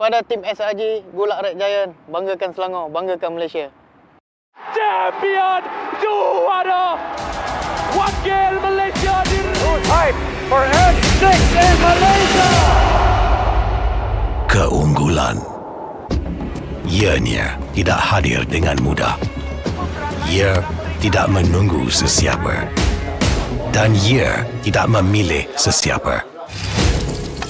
kepada tim SRG Golak Red Giant, banggakan Selangor, banggakan Malaysia. Champion juara wakil Malaysia di fight for F6 in Malaysia. Keunggulan ianya tidak hadir dengan mudah. Ia tidak menunggu sesiapa dan ia tidak memilih sesiapa.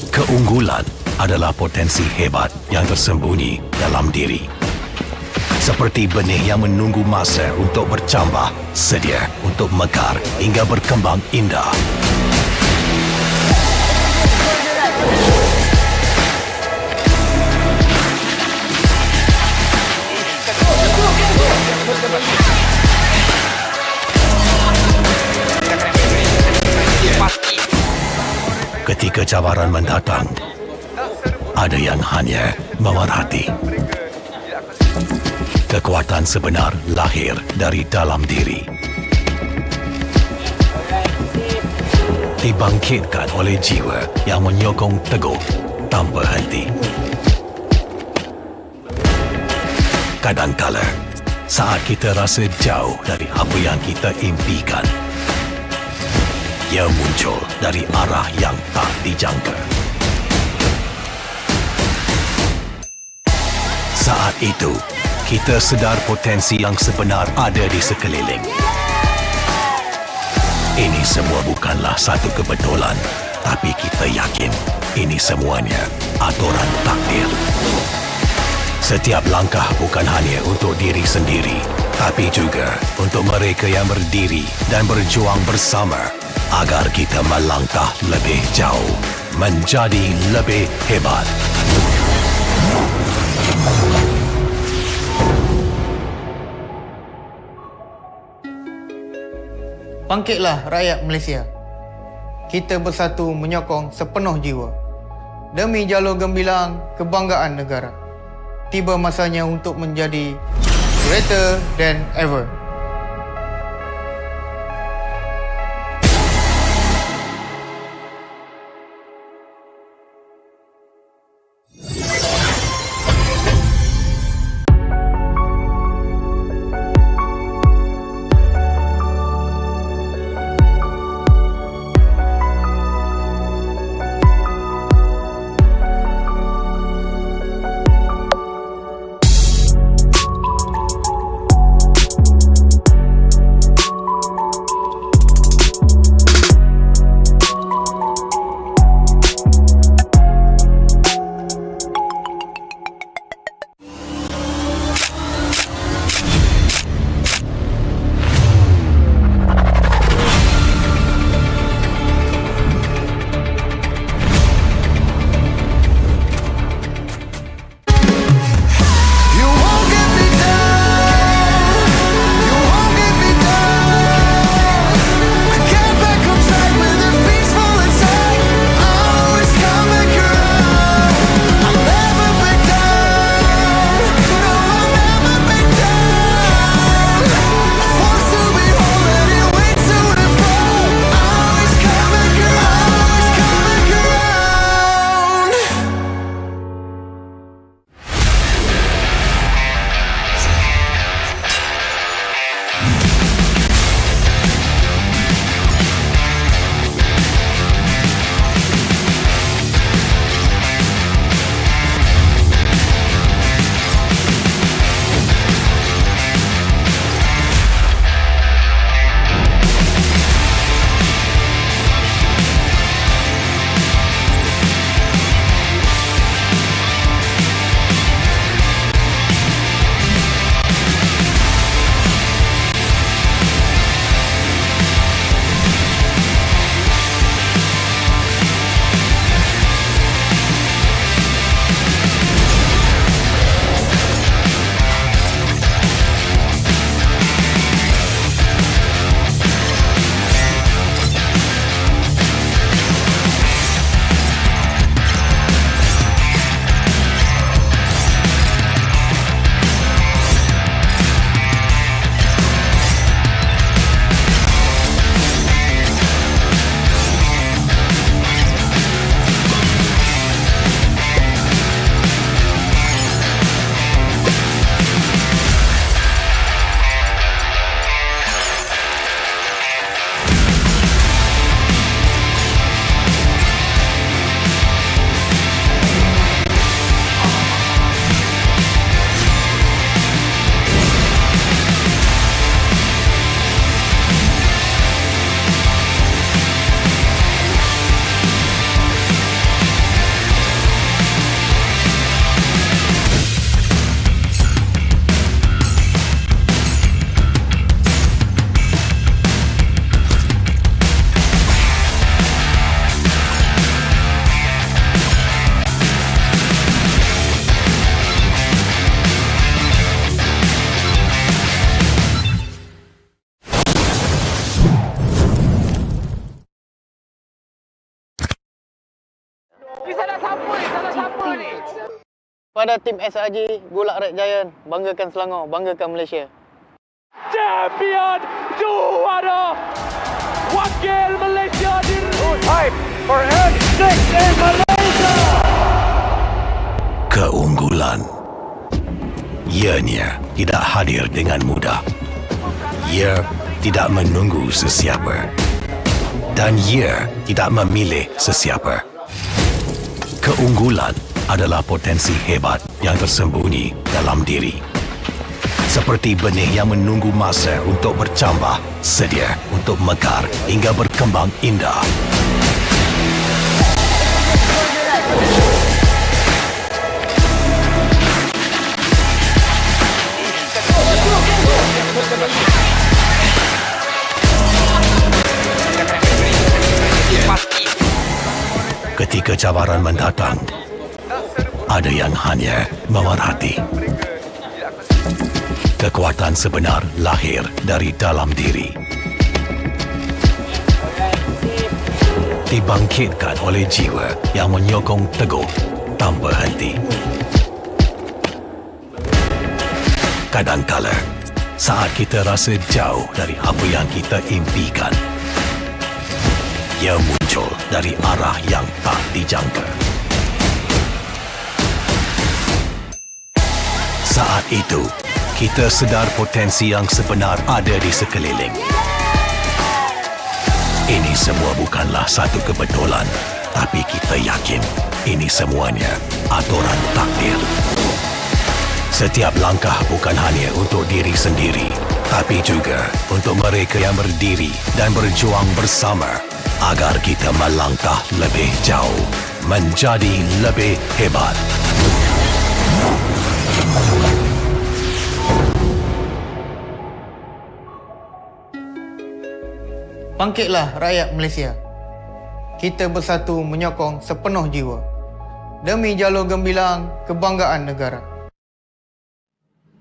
Keunggulan adalah potensi hebat yang tersembunyi dalam diri. Seperti benih yang menunggu masa untuk bercambah, sedia untuk mekar hingga berkembang indah. Ketika cabaran mendatang, ada yang hanya memerhati. Kekuatan sebenar lahir dari dalam diri. Dibangkitkan oleh jiwa yang menyokong teguh tanpa henti. Kadangkala, saat kita rasa jauh dari apa yang kita impikan, ia muncul dari arah yang tak dijangka. Saat itu, kita sedar potensi yang sebenar ada di sekeliling. Ini semua bukanlah satu kebetulan, tapi kita yakin ini semuanya aturan takdir. Setiap langkah bukan hanya untuk diri sendiri, tapi juga untuk mereka yang berdiri dan berjuang bersama agar kita melangkah lebih jauh, menjadi lebih hebat. Bangkitlah rakyat Malaysia. Kita bersatu menyokong sepenuh jiwa demi jalur gemilang kebanggaan negara. Tiba masanya untuk menjadi greater than ever. Pada tim SRG, Gulak Red Giant, banggakan Selangor, banggakan Malaysia. Champion juara wakil Malaysia di time for N6 in Malaysia. Keunggulan ianya tidak hadir dengan mudah. Ia tidak menunggu sesiapa dan ia tidak memilih sesiapa. Keunggulan adalah potensi hebat yang tersembunyi dalam diri. Seperti benih yang menunggu masa untuk bercambah, sedia untuk mekar hingga berkembang indah. Ketika cabaran mendatang, ada yang hanya memerhati. Kekuatan sebenar lahir dari dalam diri. Dibangkitkan oleh jiwa yang menyokong teguh tanpa henti. Kadangkala, saat kita rasa jauh dari apa yang kita impikan, ia muncul dari arah yang tak dijangka. Saat itu, kita sedar potensi yang sebenar ada di sekeliling. Ini semua bukanlah satu kebetulan, tapi kita yakin ini semuanya aturan takdir. Setiap langkah bukan hanya untuk diri sendiri, tapi juga untuk mereka yang berdiri dan berjuang bersama agar kita melangkah lebih jauh, menjadi lebih hebat. Bangkitlah rakyat Malaysia. Kita bersatu menyokong sepenuh jiwa demi jalur gemilang kebanggaan negara.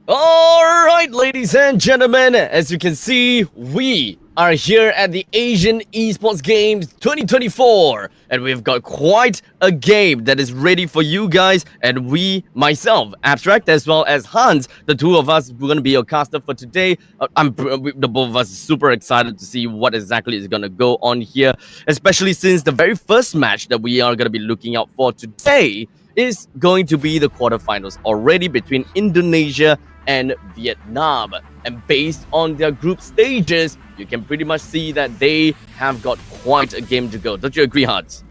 Alright, ladies and gentlemen, as you can see, we are here at the Asian Esports Games 2024, and we've got quite a game that is ready for you guys, and we, myself, Abstract, as well as Hans, the two of us, we're going to be your caster for today. The both of us are super excited to see what exactly is going to go on here, especially since the very first match that we are going to be looking out for today is going to be the quarterfinals already between Indonesia and Vietnam. And based on their group stages, you can pretty much see that they have got quite a game to go. Don't you agree, Hans?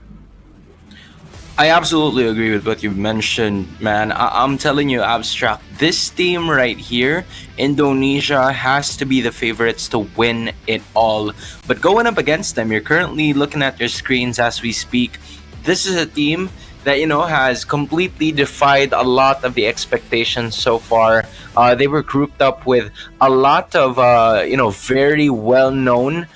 I absolutely agree with what you've mentioned, man. I'm telling you, Abstract, this team right here, Indonesia, has to be the favorites to win it all. But going up against them, you're currently looking at your screens as we speak. This is a team that, you know, has completely defied a lot of the expectations so far. They were grouped up with a lot of, very well-known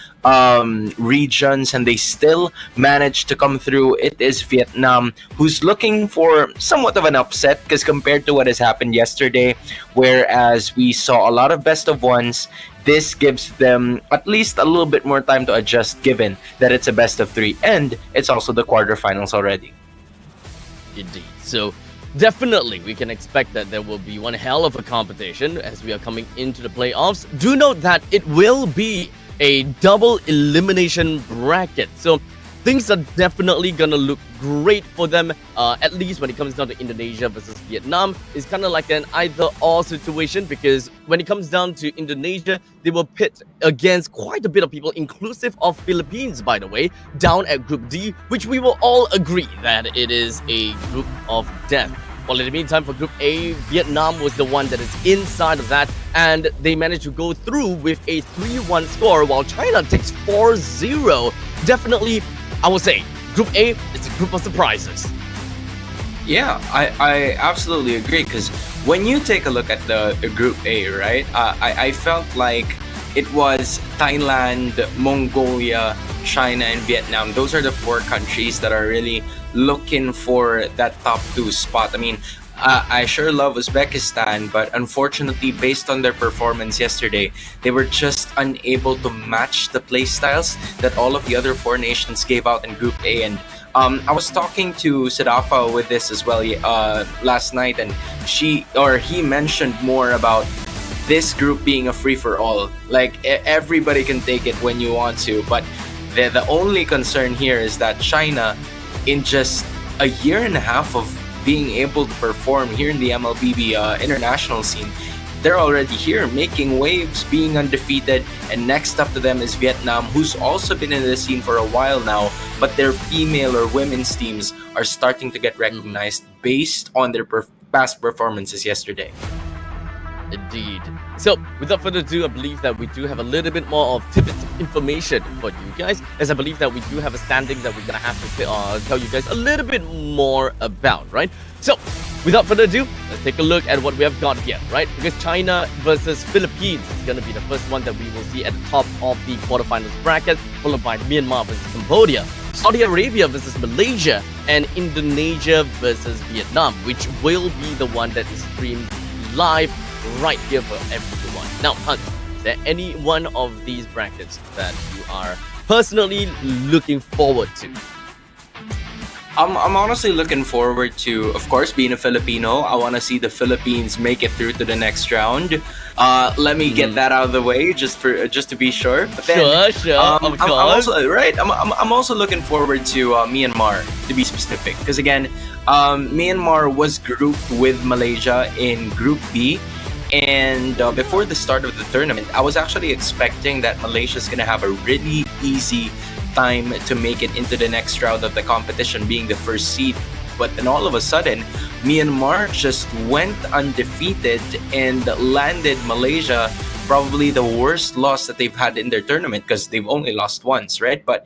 regions, and they still managed to come through. It is Vietnam, who's looking for somewhat of an upset, because compared to what has happened yesterday, whereas we saw a lot of best of ones, this gives them at least a little bit more time to adjust, given that it's a best of 3 and it's also the quarterfinals already. Indeed. So definitely we can expect that there will be one hell of a competition as we are coming into the playoffs. Do note that it will be a double elimination bracket. So things are definitely gonna look great for them, at least when it comes down to Indonesia versus Vietnam. It's kind of like an either-or situation, because when it comes down to Indonesia, they will pit against quite a bit of people, inclusive of Philippines, by the way, down at Group D, which we will all agree that it is a group of death. Well, in the meantime, for Group A, Vietnam was the one that is inside of that, and they managed to go through with a 3-1 score, while China takes 4-0. Definitely, I will say, Group A is a group of surprises. Yeah, I absolutely agree, because when you take a look at the Group A, right, I felt like it was Thailand, Mongolia, China, and Vietnam. Those are the 4 countries that are really looking for that top 2 spot. I mean, I sure love Uzbekistan, but unfortunately, based on their performance yesterday, they were just unable to match the play styles that all of the other 4 nations gave out in Group A. And I was talking to Sadafa with this as well last night, and he mentioned more about this group being a free for all. Like everybody can take it when you want to, but the only concern here is that China, in just a year and a half of being able to perform here in the MLBB international scene, they're already here making waves, being undefeated, and next up to them is Vietnam, who's also been in the scene for a while now, but their female or women's teams are starting to get recognized based on their past performances yesterday. Indeed. So, without further ado, I believe that we do have a little bit more of tidbits of information for you guys, as I believe that we do have a standing that we're gonna have to tell you guys a little bit more about, right? So, without further ado, let's take a look at what we have got here, right? Because China versus Philippines is gonna be the first one that we will see at the top of the quarterfinals bracket, followed by Myanmar versus Cambodia, Saudi Arabia versus Malaysia, and Indonesia versus Vietnam, which will be the one that is streamed live right here for everyone. Now, Hunt, is there any one of these brackets that you are personally looking forward to? I'm honestly looking forward to, of course, being a Filipino. I want to see the Philippines make it through to the next round. Let me get that out of the way, just to be sure. But then, Sure, of course. I'm also looking forward to Myanmar, to be specific, because again, Myanmar was grouped with Malaysia in Group B. And before the start of the tournament, I was actually expecting that Malaysia's gonna have a really easy time to make it into the next round of the competition, being the first seed. But then all of a sudden, Myanmar just went undefeated and landed Malaysia probably the worst loss that they've had in their tournament, because they've only lost once, right? But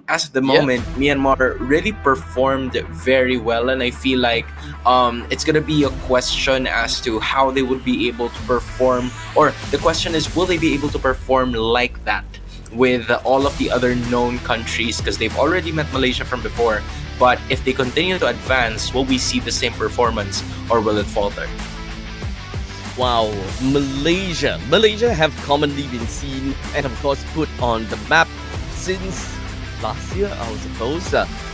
as of the moment, Myanmar really performed very well, and I feel like it's gonna be a question as to how they would be able to perform, or the question is, will they be able to perform like that with all of the other known countries, because they've already met Malaysia from before. But if they continue to advance, will we see the same performance, or will it falter? Wow, Malaysia have commonly been seen and of course put on the map since last year, I suppose.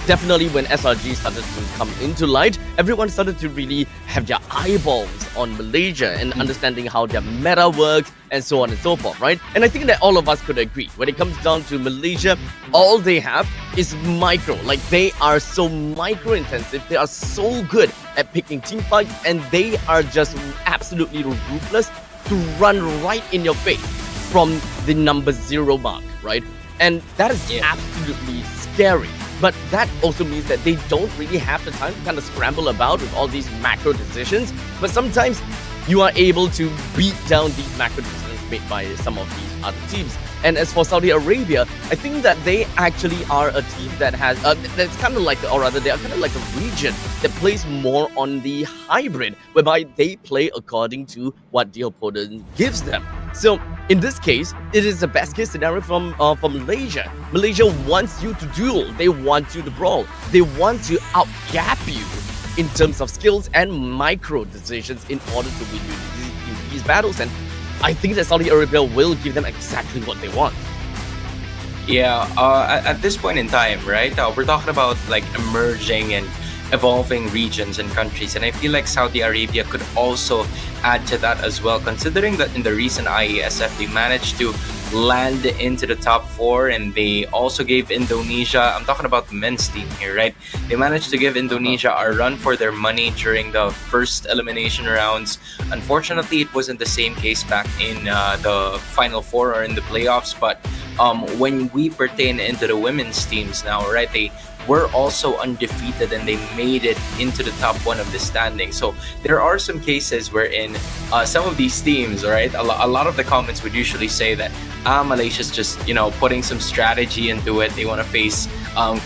Definitely when SRG started to come into light, everyone started to really have their eyeballs on Malaysia and understanding how their meta works and so on and so forth, right? And I think that all of us could agree, when it comes down to Malaysia, all they have is micro. Like, they are so micro intensive, they are so good at picking team fights, and they are just absolutely ruthless to run right in your face from the number 0 mark, right? And that is absolutely scary. But that also means that they don't really have the time to kind of scramble about with all these macro decisions. But sometimes you are able to beat down these macro decisions made by some of these other teams. And as for Saudi Arabia, I think that they actually are a team that has, that's kind of like, or rather they are kind of like a region that plays more on the hybrid, whereby they play according to what the opponent gives them. So in this case, it is the best case scenario from Malaysia. Malaysia wants you to duel, they want you to brawl, they want to outgap you in terms of skills and micro decisions in order to win you these battles. And I think that Saudi Arabia will give them exactly what they want. Yeah, at this point in time, right, we're talking about like emerging and evolving regions and countries, and I feel like Saudi Arabia could also add to that as well, considering that in the recent IESF they managed to land into the top 4, and they also gave Indonesia, I'm talking about the men's team here, right, they managed to give Indonesia a run for their money during the first elimination rounds. Unfortunately, it wasn't the same case back in the Final Four or in the playoffs, but when we pertain into the women's teams now, right, they were also undefeated and they made it into the top 1 of the standing. So there are some cases wherein some of these teams, right, a lot of the comments would usually say that Malaysia's just, putting some strategy into it. They want to face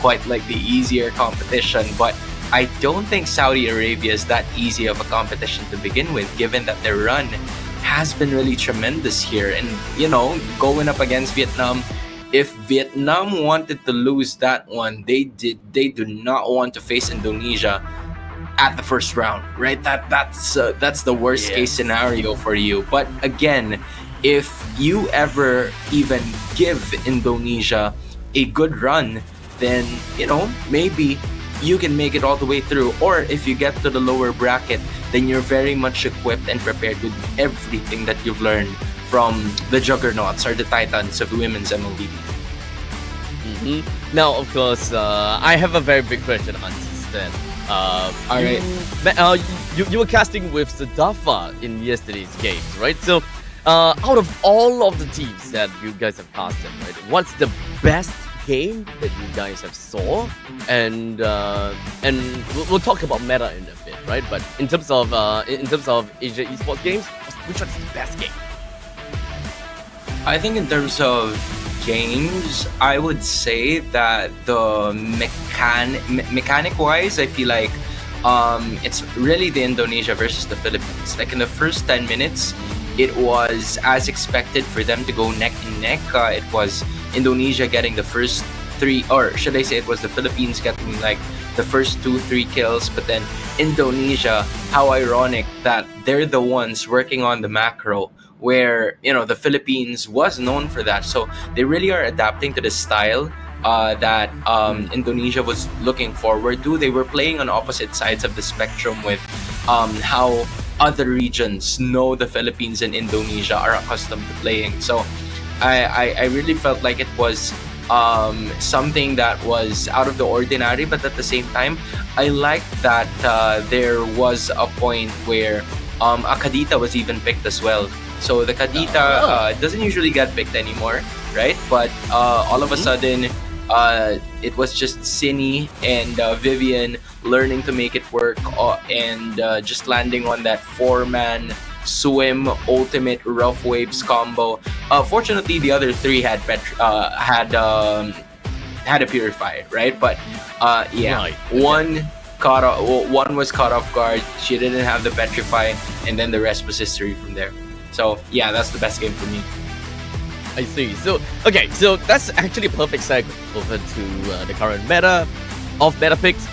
quite like the easier competition, but I don't think Saudi Arabia is that easy of a competition to begin with, given that their run has been really tremendous here. And going up against Vietnam, if Vietnam wanted to lose that one, they do not want to face Indonesia at the first round, right? That's the worst case scenario for you. But again, if you ever even give Indonesia a good run, then maybe you can make it all the way through. Or if you get to the lower bracket, then you're very much equipped and prepared with everything that you've learned from the juggernauts or the titans of women's MLBB. Now, of course, I have a very big question on this then. Alright. You were casting with Sadafa in yesterday's games, right? So, out of all of the teams that you guys have casted, right, what's the best game that you guys have saw? And we'll talk about meta in a bit, right? But in terms of Asia Esports games, which one's the best game? I think in terms of games, I would say that the mechanic wise, I feel like it's really the Indonesia versus the Philippines. Like in the first 10 minutes, it was as expected for them to go neck and neck. It was Indonesia getting the first 3, or should I say it was the Philippines getting like the first 2-3 kills, but then Indonesia, how ironic that they're the ones working on the macro, where the Philippines was known for that. So they really are adapting to the style that Indonesia was looking forward to. They were playing on opposite sides of the spectrum with how other regions know the Philippines and Indonesia are accustomed to playing. So I really felt like it was something that was out of the ordinary, but at the same time, I liked that there was a point where a Kadita was even picked as well. So the Kadita doesn't usually get picked anymore, right? But all of a sudden, it was just Cini and Vivian learning to make it work and just landing on that 4-man swim ultimate rough waves combo. Fortunately, the other 3 had a purifier, right? But Right. one was caught off guard. She didn't have the petrify, and then the rest was history from there. So yeah, that's the best game for me. I see. So that's actually a perfect segue over to the current meta of meta picks.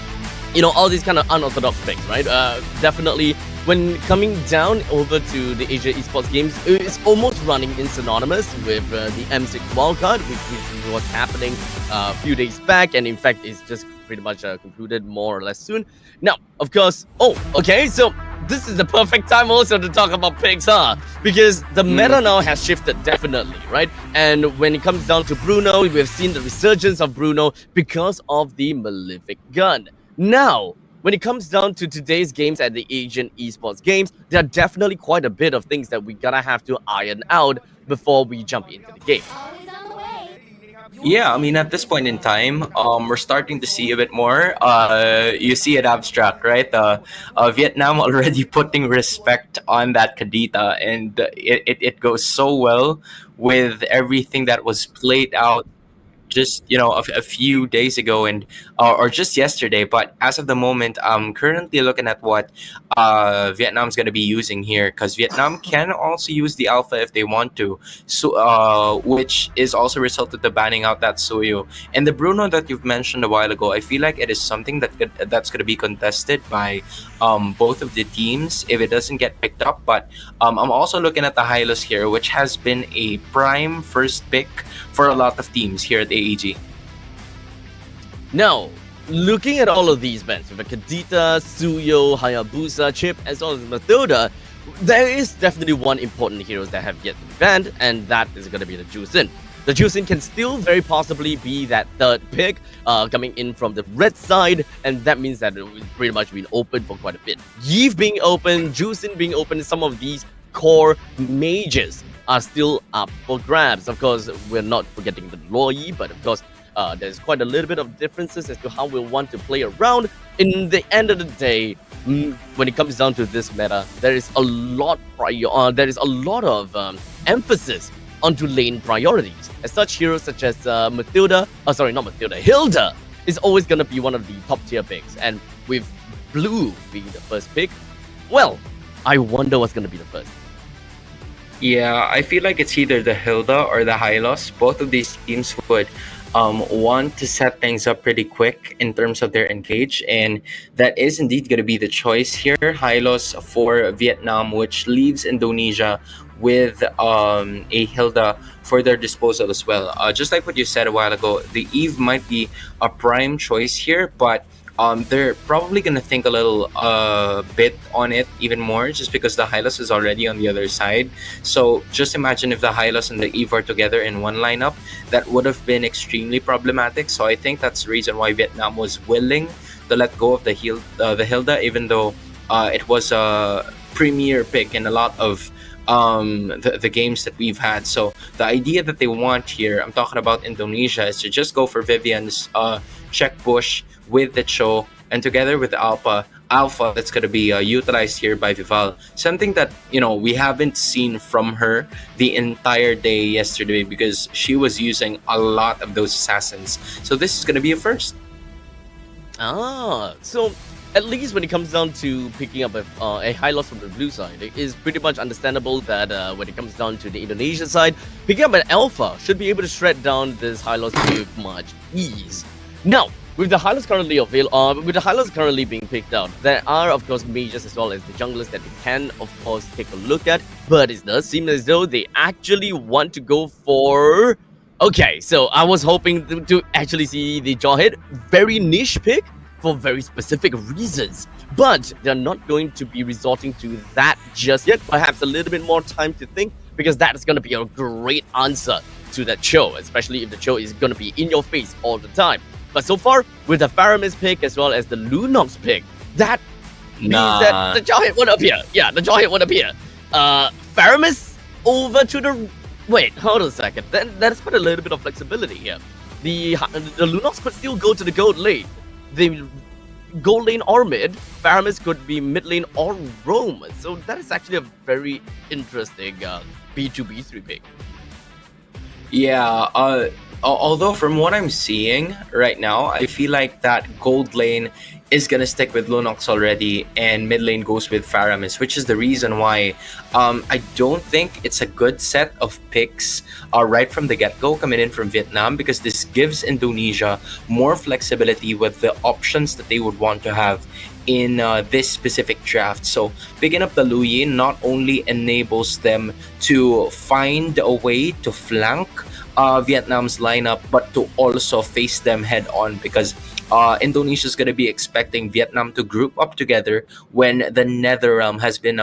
All these kind of unorthodox picks, right? Definitely, when coming down over to the Asia Esports games, it's almost running in synonymous with the M6 wildcard, which was happening a few days back, and in fact, it's just pretty much concluded more or less soon. Now, of course, so this is the perfect time also to talk about picks, huh? Because the meta now has shifted, definitely, right? And when it comes down to Bruno, we've seen the resurgence of Bruno because of the Malefic gun. Now, when it comes down to today's games at the Asian Esports games, there are definitely quite a bit of things that we gotta have to iron out before we jump into the game. Yeah, I mean, at this point in time, we're starting to see a bit more. You see it abstract, right? Vietnam already putting respect on that Kadita, and it goes so well with everything that was played out just a few days ago and or just yesterday. But as of the moment, I'm currently looking at what Vietnam's going to be using here, because Vietnam can also use the alpha if they want to, so which is also resulted to banning out that Suyo. And the Bruno that you've mentioned a while ago, I feel like it is something that's going to be contested by both of the teams if it doesn't get picked up. But I'm also looking at the Hylos here, which has been a prime first pick for a lot of teams here at AEG. Now, looking at all of these bans, with Kadita, Suyo, Hayabusa, Chip, as well as Matilda, there is definitely one important hero that have yet to be banned, and that is going to be the Jusin. The Jusin can still very possibly be that third pick coming in from the red side, and that means that it's pretty much been open for quite a bit. Yves being open, Jusin being open, some of these core mages are still up for grabs. Of course, we're not forgetting the Loi, but of course, there's quite a little bit of differences as to how we want to play around. In the end of the day, when it comes down to this meta, there is a lot of emphasis onto lane priorities. As such, heroes such as Hilda is always going to be one of the top tier picks. And with Blue being the first pick, well, I wonder what's going to be the first. Yeah, I feel like it's either the Hilda or the Hylos. Both of these teams would want to set things up pretty quick in terms of their engage, and that is indeed going to be the choice here. Hylos for Vietnam, which leaves Indonesia with a Hilda for their disposal as well. Just like what you said a while ago, the Eve might be a prime choice here, but they're probably going to think a little bit on it even more, just because the Hylos is already on the other side. So just imagine if the Hylos and the Eve are together in one lineup, that would have been extremely problematic. So I think that's the reason why Vietnam was willing to let go of the Hilda, even though it was a premier pick in a lot of the games that we've had. So the idea that they want here, I'm talking about Indonesia, is to just go for Vivian's check push with the Cho, and together with the Alpha that's going to be utilized here by Vival. Something that, you know, we haven't seen from her the entire day yesterday, because she was using a lot of those assassins. So this is going to be a first. So at least when it comes down to picking up a high loss from the blue side, it is pretty much understandable that when it comes down to the Indonesia side, picking up an Alpha should be able to shred down this high loss with much ease. Now, with the Hylos currently being picked out, there are of course mages as well as the junglers that they can of course take a look at, but it does seem as though they actually want to go for... Okay, so I was hoping to actually see the Jawhead, very niche pick for very specific reasons, but they're not going to be resorting to that just yet. Perhaps a little bit more time to think, because that is going to be a great answer to that Cho, especially if the Cho is going to be in your face all the time. But so far, with the Faramis pick as well as the Lunox pick, that means that the Jawhead won't appear. Yeah, the Jawhead won't appear. Faramis over to the... Wait, hold on a second. That's put a little bit of flexibility here. The Lunox could still go to the gold lane. The gold lane or mid, Faramis could be mid lane or roam. So that is actually a very interesting B2B3 pick. Yeah, although from what I'm seeing right now, I feel like that gold lane is going to stick with Lunox already, and mid lane goes with Faramis, which is the reason why I don't think it's a good set of picks right from the get-go coming in from Vietnam, because this gives Indonesia more flexibility with the options that they would want to have in this specific draft. So picking up the Lu Yin not only enables them to find a way to flank Vietnam's lineup, but to also face them head on, because Indonesia is going to be expecting Vietnam to group up together when the Netherrealm has been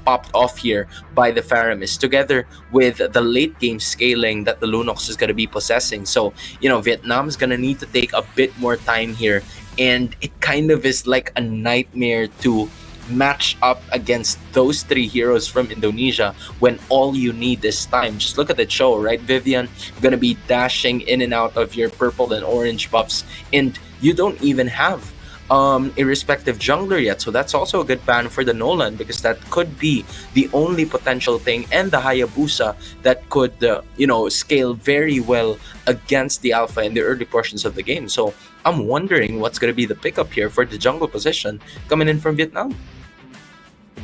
popped off here by the Faramis, together with the late game scaling that the Lunox is going to be possessing. So Vietnam is going to need to take a bit more time here, and it kind of is like a nightmare to match up against those three heroes from Indonesia when all you need is time. Just look at the show, right? Vivian gonna be dashing in and out of your purple and orange buffs, and you don't even have a respective jungler yet. So that's also a good ban for the Nolan, because that could be the only potential thing, and the Hayabusa that could scale very well against the Alpha in the early portions of the game. So I'm wondering what's going to be the pickup here for the jungle position coming in from Vietnam.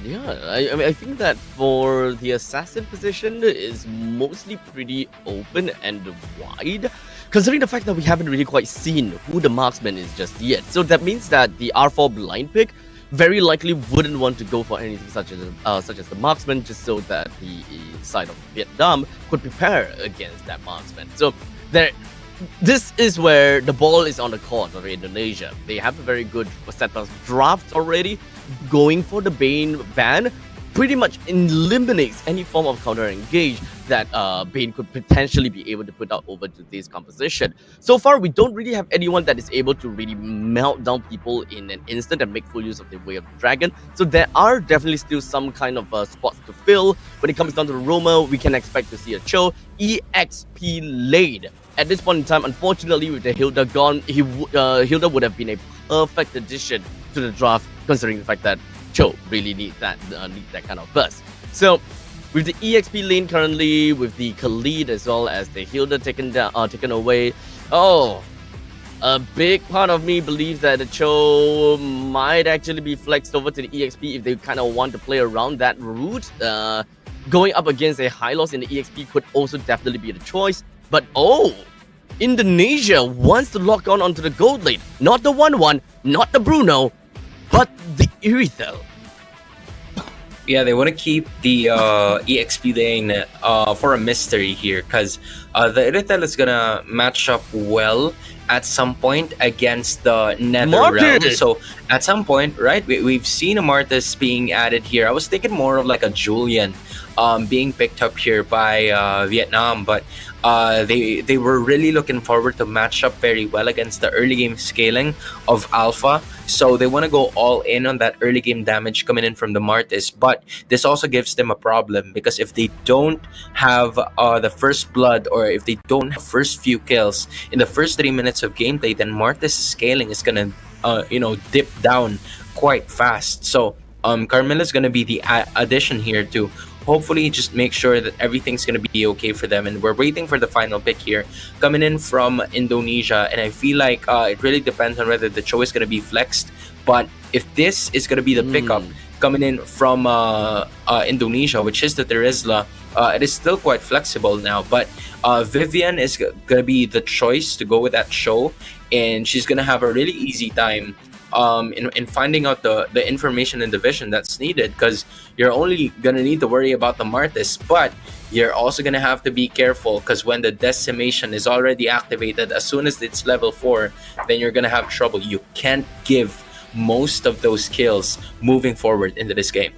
Yeah, I think that for the assassin position is mostly pretty open and wide, considering the fact that we haven't really quite seen who the marksman is just yet. So that means that the R4 blind pick very likely wouldn't want to go for anything such as the marksman, just so that the side of Vietnam could prepare against that marksman. So this is where the ball is on the court of Indonesia. They have a very good set of drafts already. Going for the Bane ban pretty much eliminates any form of counter engage that Bane could potentially be able to put out over to this composition. So far, we don't really have anyone that is able to really melt down people in an instant and make full use of the Way of the Dragon. So there are definitely still some kind of spots to fill. When it comes down to the Roma, we can expect to see a Cho EXP lane. At this point in time, unfortunately, with the Hilda gone, Hilda would have been a perfect addition to the draft, considering the fact that Cho really needs that kind of burst. So with the EXP lane currently, with the Khalid as well as the Hilda taken away, a big part of me believes that the Cho might actually be flexed over to the EXP if they kind of want to play around that route. Going up against a high loss in the EXP could also definitely be the choice. But Indonesia wants to lock on onto the gold lane. Not the 1-1, not the Bruno, but the Irithel. Yeah, they want to keep the EXP lane for a mystery here, because the Irithel is gonna match up well at some point against the Nether Realm. So at some point, right, we've seen a Martis being added here. I was thinking more of like a Julian being picked up here by Vietnam, but they were really looking forward to match up very well against the early game scaling of Alpha. So they want to go all in on that early game damage coming in from the Martis. But this also gives them a problem, because if they don't have the first blood, or if they don't have first few kills in the first 3 minutes of gameplay, then Martis scaling is gonna dip down quite fast. So Carmilla is gonna be the addition here to hopefully just make sure that everything's going to be okay for them. And we're waiting for the final pick here coming in from Indonesia, and I feel like it really depends on whether the show is going to be flexed. But if this is going to be the pickup coming in from Indonesia, which is the Terizla, it is still quite flexible now. But Vivian is going to be the choice to go with that show, and she's going to have a really easy time in finding out the information and the vision that's needed, because you're only gonna need to worry about the Martis, but you're also gonna have to be careful, because when the decimation is already activated, as soon as it's level 4, then you're gonna have trouble. You can't give most of those kills moving forward into this game.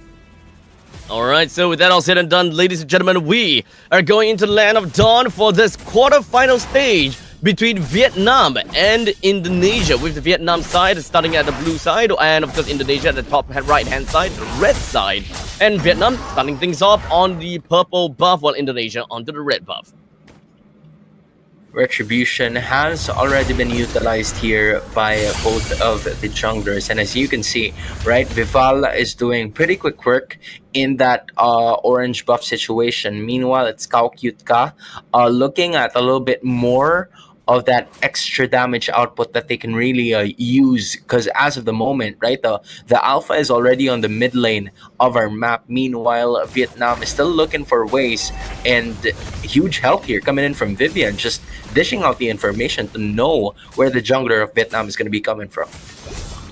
Alright, so with that all said and done, ladies and gentlemen, we are going into the Land of Dawn for this quarterfinal stage between Vietnam and Indonesia, with the Vietnam side starting at the blue side, and of course Indonesia at the top right hand side, the red side, and Vietnam starting things off on the purple buff, while Indonesia onto the red buff. Retribution has already been utilized here by both of the junglers, and as you can see, right, Vival is doing pretty quick work in that orange buff situation. Meanwhile, it's Kao Cute Ka looking at a little bit more of that extra damage output that they can really use, because as of the moment, right, the alpha is already on the mid lane of our map. Meanwhile, Vietnam is still looking for ways, and huge help here coming in from Vivian, just dishing out the information to know where the jungler of Vietnam is going to be coming from.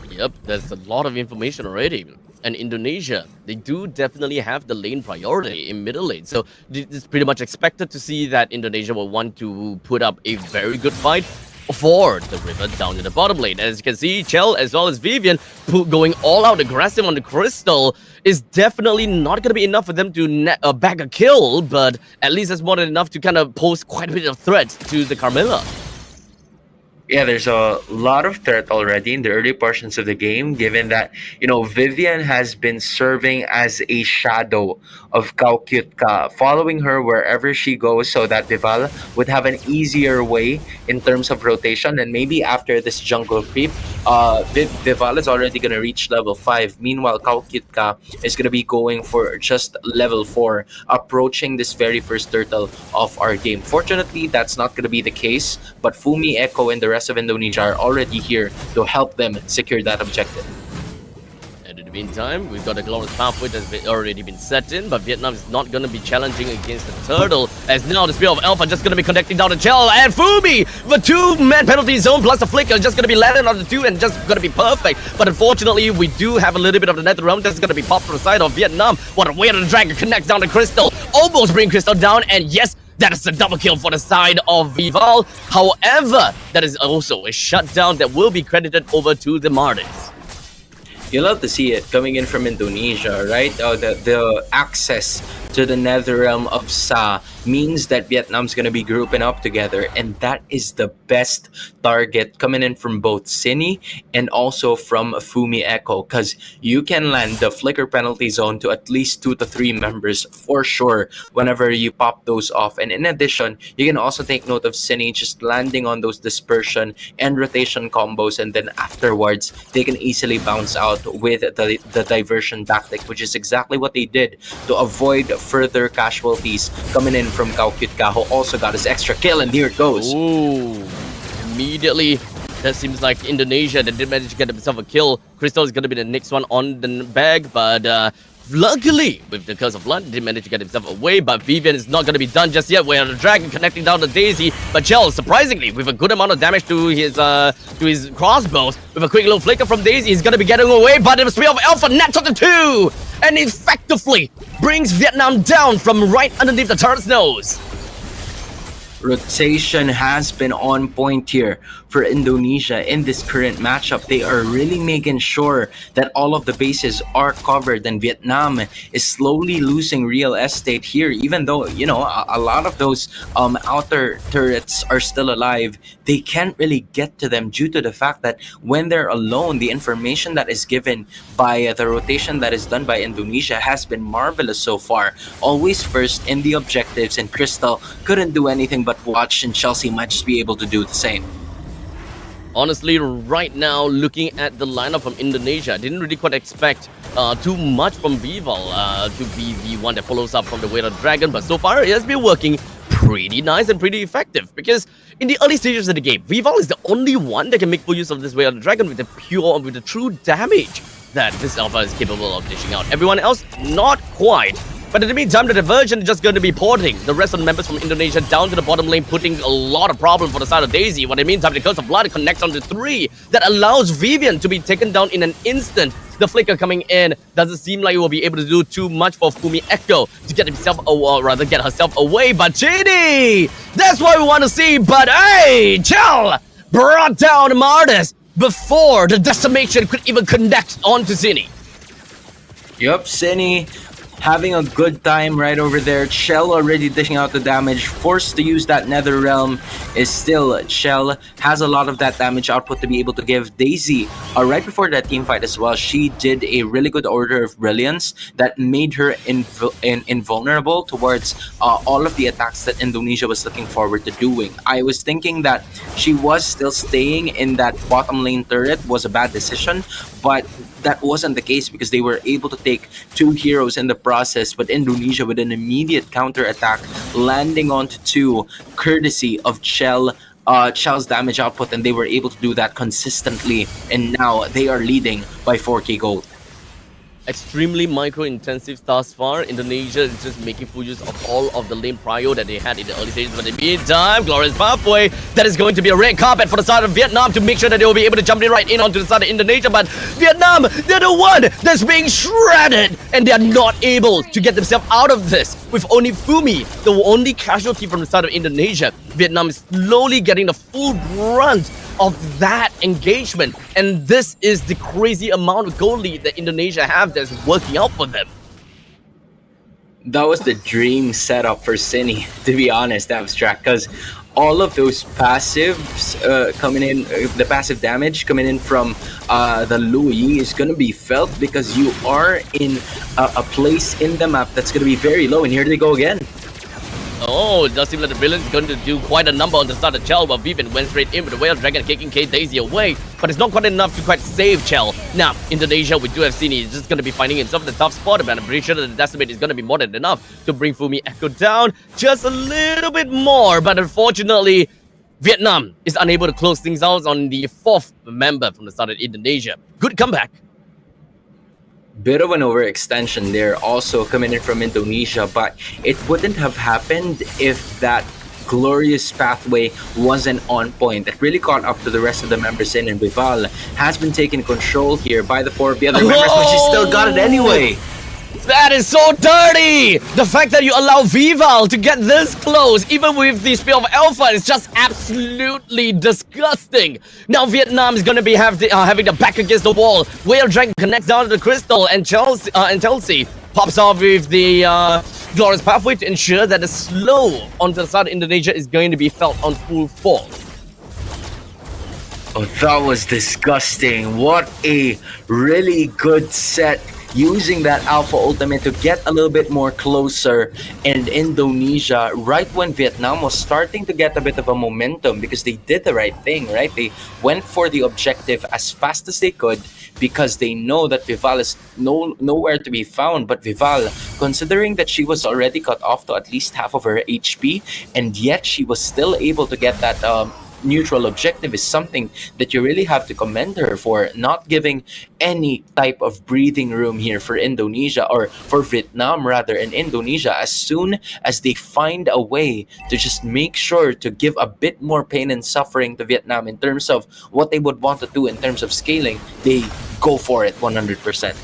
Yep, there's a lot of information already. And Indonesia, they do definitely have the lane priority in middle lane. So it's pretty much expected to see that Indonesia will want to put up a very good fight for the river down in the bottom lane. As you can see, Chell as well as Vivian going all out aggressive on the Crystal is definitely not going to be enough for them to bag a kill, but at least that's more than enough to kind of pose quite a bit of threat to the Carmilla. Yeah, there's a lot of threat already in the early portions of the game, given that, Vivian has been serving as a shadow of Kao Cute Ka, following her wherever she goes, so that Vival would have an easier way in terms of rotation. And maybe after this jungle creep, Vival is already going to reach level 5. Meanwhile, Kao Cute Ka is going to be going for just level 4, approaching this very first turtle of our game. Fortunately, that's not going to be the case, but Fumi, Echo, and the rest of Indonesia are already here to help them secure that objective. And in the meantime, we've got a glorious pathway that's already been set in, but Vietnam is not going to be challenging against the turtle, as now the Spear of Alpha just going to be connecting down to Chell and Fumi. The 2-man penalty zone plus the flicker just going to be landed on the 2 and just going to be perfect. But unfortunately, we do have a little bit of the Nether Realm that's going to be popped from the side of Vietnam. What a way to drag and connect down the Crystal. Almost bring Crystal down, and yes, that is a double kill for the side of Vival. However, that is also a shutdown that will be credited over to the Martins. You love to see it coming in from Indonesia, right? The access to the Nether Realm of Sa means that Vietnam's going to be grouping up together, and that is the best target coming in from both Cine and also from Fumi Echo, because you can land the flicker penalty zone to at least 2 to 3 members for sure whenever you pop those off. And in addition, you can also take note of Cine just landing on those dispersion and rotation combos, and then afterwards they can easily bounce out with the diversion tactic, which is exactly what they did to avoid further casualties coming in from Kao Cute Ka, who also got his extra kill, and here it goes. Ooh, immediately, that seems like Indonesia that did manage to get themselves a kill. Crystal is going to be the next one on the bag, but Luckily, with the Curse of Blood, he did manage to get himself away, but Vivian is not going to be done just yet. We have the Dragon connecting down to Daisy, but Chell, surprisingly, with a good amount of damage to his crossbows, with a quick little flicker from Daisy, he's going to be getting away, but the Spear of Alpha nets on the 2, and effectively brings Vietnam down from right underneath the turret's nose. Rotation has been on point here for Indonesia in this current matchup. They are really making sure that all of the bases are covered, and Vietnam is slowly losing real estate here, even though, you know, a lot of those outer turrets are still alive. They can't really get to them due to the fact that when they're alone, the information that is given by the rotation that is done by Indonesia has been marvelous so far. Always first in the objectives, and Crystal couldn't do anything but watch, and Chelsea might just be able to do the same. Honestly, right now, looking at the lineup from Indonesia, I didn't really quite expect too much from Vival to be the one that follows up from the Weight of Dragon, but so far it has been working pretty nice and pretty effective, because in the early stages of the game, Vival is the only one that can make full use of this Weight of the Dragon with the true damage that this Alpha is capable of dishing out. Everyone else, not quite. But in the meantime, the Diversion is just going to be porting the rest of the members from Indonesia down to the bottom lane, putting a lot of problem for the side of Daisy. But in the meantime, the Curse of Blood connects onto 3 that allows Vivian to be taken down in an instant. The flicker coming in doesn't seem like it will be able to do too much for Fumi Echo to get himself, or rather get herself away. But Chidi, that's what we want to see. But hey, Chell brought down Martis before the decimation could even connect onto Cine. Yup, Cine having a good time right over there. Chell already dishing out the damage, forced to use that Nether Realm. Is still Chell has a lot of that damage output to be able to give Daisy. Right before that team fight as well, she did a really good Order of Brilliance that made her invulnerable towards all of the attacks that Indonesia was looking forward to doing. I was thinking that she was still staying in that bottom lane turret was a bad decision, but that wasn't the case because they were able to take 2 heroes in the process, but Indonesia with an immediate counter attack landing onto 2 courtesy of Chell's damage output, and they were able to do that consistently, and now they are leading by 4k gold. Extremely micro-intensive thus far. Indonesia is just making full use of all of the lane prio that they had in the early stages. But in the meantime, Glorious Pathway, that is going to be a red carpet for the side of Vietnam to make sure that they will be able to jump in right in onto the side of Indonesia. But Vietnam, they're the one that's being shredded, and they're not able to get themselves out of this. With only Fumi, the only casualty from the side of Indonesia, Vietnam is slowly getting the full brunt of that engagement, and this is the crazy amount of goal lead that Indonesia have that's working out for them. That was the dream setup for Cine, to be honest, Abstract, because all of those passives coming in, the passive damage coming in from the Louis is going to be felt because you are in a place in the map that's going to be very low, and here they go again. Oh, it does seem like the villain is going to do quite a number on the start of Chell, but Vivian went straight in with the Whale Dragon kicking K Daisy away, but it's not quite enough to quite save Chell. Now, Indonesia, we do have seen he's just going to be finding himself in a tough spot, but I'm pretty sure that the Decimate is going to be more than enough to bring Fumi Echo down just a little bit more, but unfortunately, Vietnam is unable to close things out on the 4th member from the start of Indonesia. Good comeback. Bit of an overextension there also coming in from Indonesia, but it wouldn't have happened if that glorious pathway wasn't on point. It really caught up to the rest of the members in, and Vival has been taken control here by the 4 of the other members, but she still got it anyway. That is so dirty! The fact that you allow Vival to get this close, even with the Spear of Alpha, is just absolutely disgusting. Now Vietnam is going to be having the back against the wall. Whale Dragon connects down to the crystal, and Chelsea pops off with the Glorious Pathway to ensure that the slow onto the side of Indonesia is going to be felt on full force. Oh, that was disgusting. What a really good set, using that Alpha Ultimate to get a little bit more closer. And Indonesia, right when Vietnam was starting to get a bit of a momentum, because they did the right thing, right? They went for the objective as fast as they could because they know that Vival is nowhere to be found. But Vival, considering that she was already cut off to at least half of her HP, and yet she was still able to get that neutral objective is something that you really have to commend her for, not giving any type of breathing room here for Indonesia, or for Vietnam rather, and Indonesia. As soon as they find a way to just make sure to give a bit more pain and suffering to Vietnam in terms of what they would want to do in terms of scaling, they go for it 100%.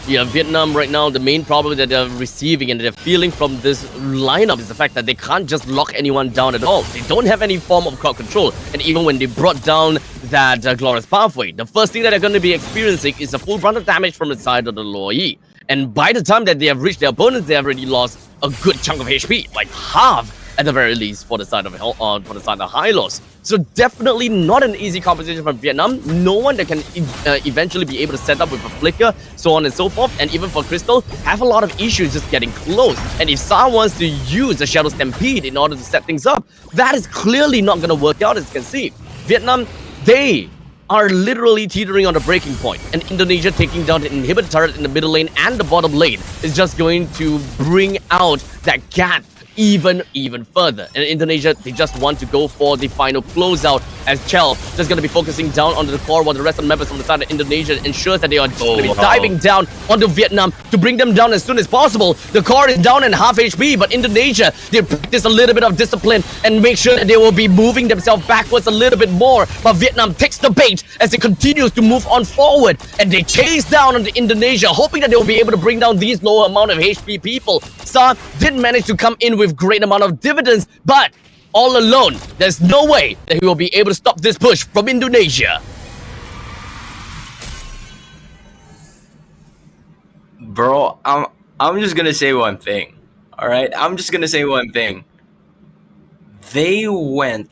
Yeah, Vietnam right now, the main problem that they're receiving and they're feeling from this lineup is the fact that they can't just lock anyone down at all. They don't have any form of crowd control. And even when they brought down that Glorious Pathway, the first thing that they're going to be experiencing is a full round of damage from the side of the Lower E. And by the time that they have reached their opponents, they have already lost a good chunk of HP, like half at the very least for the side of High Loss. So definitely not an easy competition from Vietnam. No one that can eventually be able to set up with a flicker, so on and so forth. And even for Crystal, have a lot of issues just getting close. And if Sa wants to use the Shadow Stampede in order to set things up, that is clearly not going to work out, as you can see. Vietnam, they are literally teetering on the breaking point, and Indonesia taking down the inhibitor turret in the middle lane and the bottom lane is just going to bring out that gap even further. And Indonesia, they just want to go for the final closeout, as Chell just going to be focusing down onto the core, while the rest of the members from the side of Indonesia ensures that they are just going to be diving down onto Vietnam to bring them down as soon as possible. The core is down in half HP, but Indonesia, they practice a little bit of discipline and make sure that they will be moving themselves backwards a little bit more. But Vietnam takes the bait as it continues to move on forward, and they chase down onto Indonesia, hoping that they will be able to bring down these low amount of HP people. Sa did manage to come in with great amount of dividends, but all alone, there's no way that he will be able to stop this push from Indonesia. Bro, I'm just gonna say one thing. All right, I'm just gonna say one thing. They were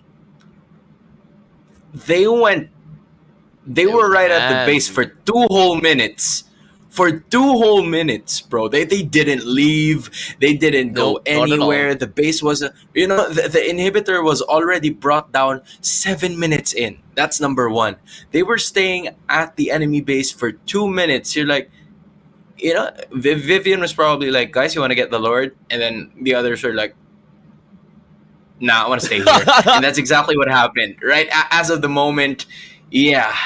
right at the base for 2 whole minutes. For 2 whole minutes, bro. They didn't leave. They didn't go anywhere. The base was, the inhibitor was already brought down 7 minutes in. That's number one. They were staying at the enemy base for 2 minutes. You're like, Vivian was probably like, guys, you want to get the Lord? And then the others were like, nah, I want to stay here. And that's exactly what happened, right? As of the moment, yeah.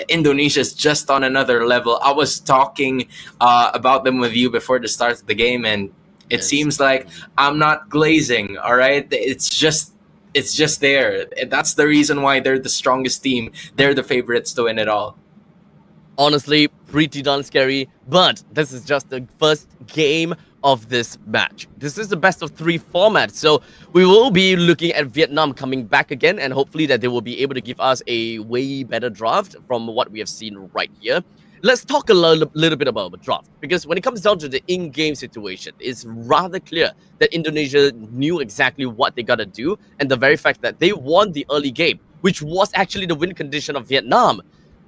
Indonesia's just on another level. I was talking about them with you before the start of the game, and it seems like I'm not glazing. All right, it's just there. That's the reason why they're the strongest team. They're the favorites to win it all. Honestly, pretty darn scary, but this is just the first game of this match. This is the best of 3 format, so we will be looking at Vietnam coming back again, and hopefully that they will be able to give us a way better draft from what we have seen right here. Let's talk a little bit about the draft, because when it comes down to the in-game situation, it's rather clear that Indonesia knew exactly what they gotta do, and the very fact that they won the early game, which was actually the win condition of Vietnam.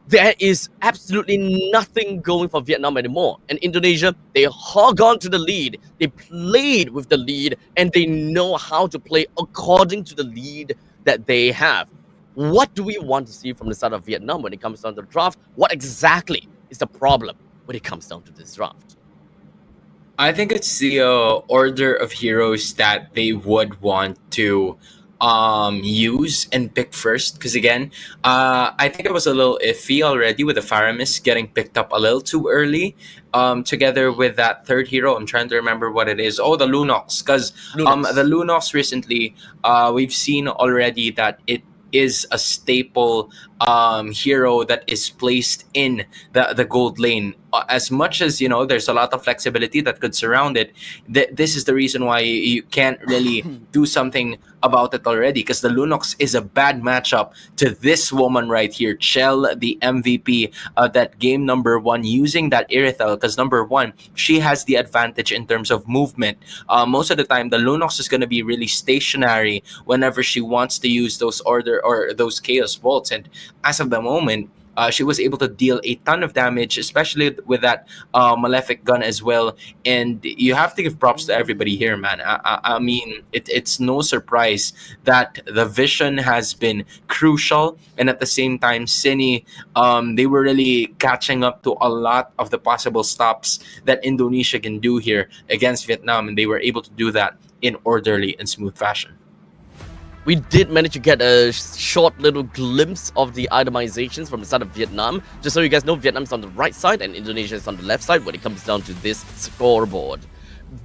There is absolutely nothing going for Vietnam anymore. And Indonesia, they hog on to the lead. They played with the lead, and they know how to play according to the lead that they have. What do we want to see from the side of Vietnam when it comes down to the draft? What exactly is the problem when it comes down to this draft? I think it's the order of heroes that they would want to use and pick first, because again, I think it was a little iffy already with the Faramis getting picked up a little too early, together with that third hero. I'm trying to remember what it is. The Lunox, because the Lunox recently, we've seen already that it is a staple hero that is placed in the gold lane. As much as there's a lot of flexibility that could surround it, this is the reason why you can't really do something about it already, because the Lunox is a bad matchup to this woman right here, Chell, the MVP that game number 1, using that Irithel, because number 1, she has the advantage in terms of movement. Most of the time the Lunox is going to be really stationary whenever she wants to use those order or those chaos bolts, and as of the moment, she was able to deal a ton of damage, especially with that Malefic gun as well. And you have to give props to everybody here, man. I mean, it's no surprise that the vision has been crucial. And at the same time, Cine, they were really catching up to a lot of the possible stops that Indonesia can do here against Vietnam. And they were able to do that in orderly and smooth fashion. We did manage to get a short little glimpse of the itemizations from the side of Vietnam. Just so you guys know, Vietnam's on the right side and Indonesia is on the left side when it comes down to this scoreboard.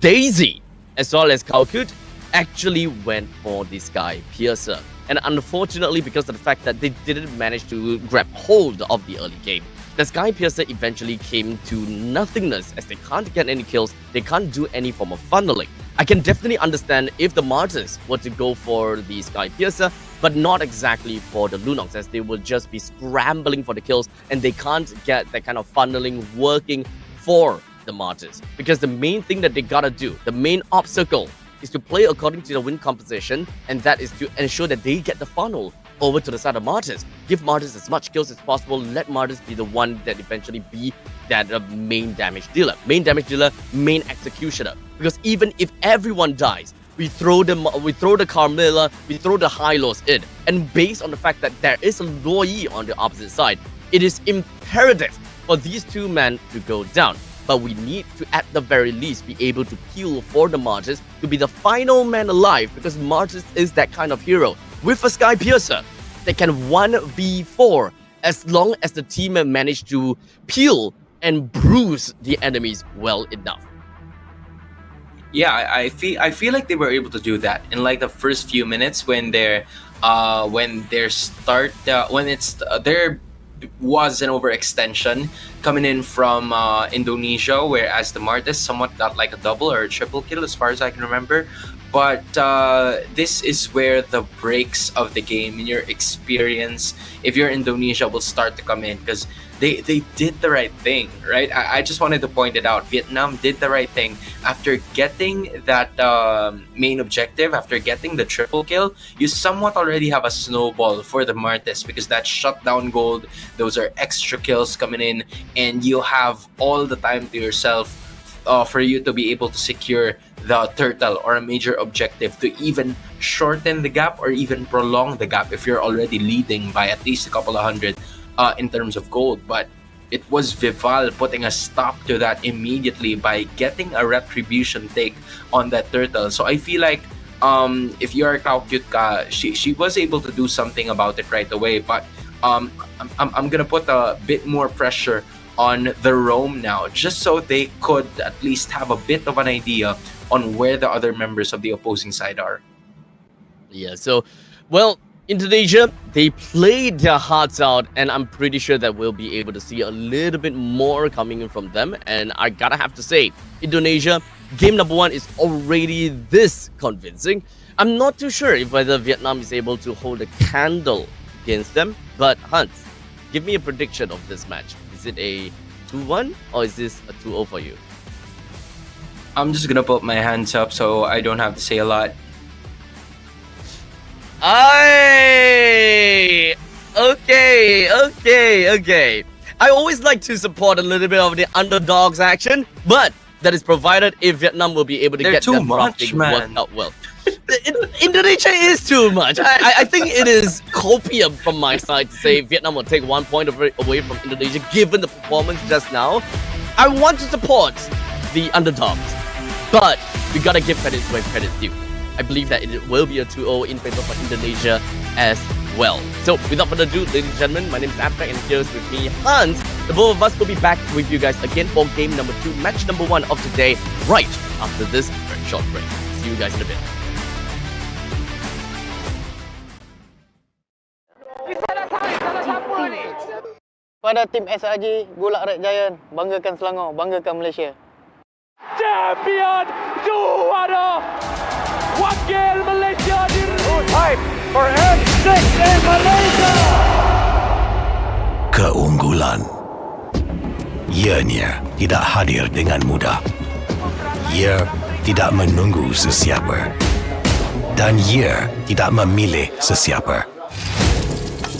Daisy, as well as Kalkut, actually went for the Sky Piercer. And unfortunately, because of the fact that they didn't manage to grab hold of the early game, the Sky Piercer eventually came to nothingness as they can't get any kills, they can't do any form of funneling. I can definitely understand if the Martyrs were to go for the Sky Piercer, but not exactly for the Lunox, as they will just be scrambling for the kills and they can't get that kind of funneling working for the Martyrs. Because the main thing that they gotta do, the main obstacle, is to play according to the win composition, and that is to ensure that they get the funnel over to the side of Martyrs. Give Martyrs as much kills as possible, let Martyrs be the one that eventually be that main damage dealer, main executioner. Because even if everyone dies, we throw the Carmilla, we throw the Hylos in, and based on the fact that there is a Loi on the opposite side, it is imperative for these two men to go down. But we need to, at the very least, be able to peel for the Martyrs to be the final man alive, because Martyrs is that kind of hero. With a Sky Piercer, they can 1v4 as long as the team manage to peel and bruise the enemies well enough. Yeah, I feel like they were able to do that in like the first few minutes when there was an overextension coming in from Indonesia, whereas the Martyrs somewhat got like a double or a triple kill as far as I can remember. But this is where the breaks of the game, in your experience, if you're Indonesia, will start to come in, because they did the right thing, right? I just wanted to point it out. Vietnam did the right thing. After getting that main objective, after getting the triple kill, you somewhat already have a snowball for the Martyrs, because that shutdown gold, those are extra kills coming in, and you have all the time to yourself for you to be able to secure the turtle or a major objective to even shorten the gap or even prolong the gap if you're already leading by at least a couple of hundred in terms of gold. But it was Vival putting a stop to that immediately by getting a retribution take on that turtle. So I feel like if you're Kaukyutka, she was able to do something about it right away. But I'm gonna put a bit more pressure on the Rome now, just so they could at least have a bit of an idea on where the other members of the opposing side are. Yeah, so, well, Indonesia, they played their hearts out, and I'm pretty sure that we'll be able to see a little bit more coming in from them. And I gotta have to say, Indonesia, game number 1 is already this convincing. I'm not too sure if whether Vietnam is able to hold a candle against them, but Hans, give me a prediction of this match. Is it a 2-1 or is this a 2-0 for you? I'm just gonna put my hands up so I don't have to say a lot. Okay. I always like to support a little bit of the underdogs action, but that is provided if Vietnam will be able to get too that much, drafting man. worked out well. Indonesia is too much. I think it is copium from my side to say Vietnam will take 1 point away from Indonesia given the performance just now. I want to support the underdogs, but we gotta give credit where credit's due. I believe that it will be a 2-0 in favor for Indonesia as well. So without further ado, ladies and gentlemen, my name is Abstract and here's with me Hans. The both of us will be back with you guys again for game number 2, match number 1 of today, right after this very short break. See you guys in a bit. Pada tim SRG, Gulak Red Giant, banggakan Selangor, banggakan Malaysia. Champion juara wakil Malaysia time for N6 in Malaysia. Keunggulan. Ianya tidak hadir dengan mudah. Ia tidak menunggu sesiapa. Dan ia tidak memilih sesiapa.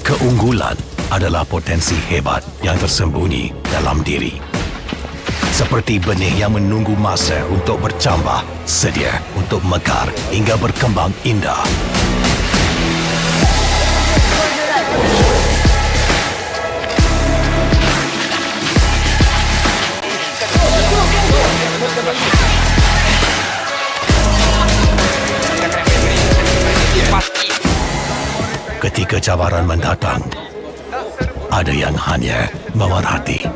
Keunggulan adalah potensi hebat yang tersembunyi dalam diri. Seperti benih yang menunggu masa untuk bercambah, sedia untuk mekar hingga berkembang indah. kecabaran mendatang, ada yang hanya memerhati.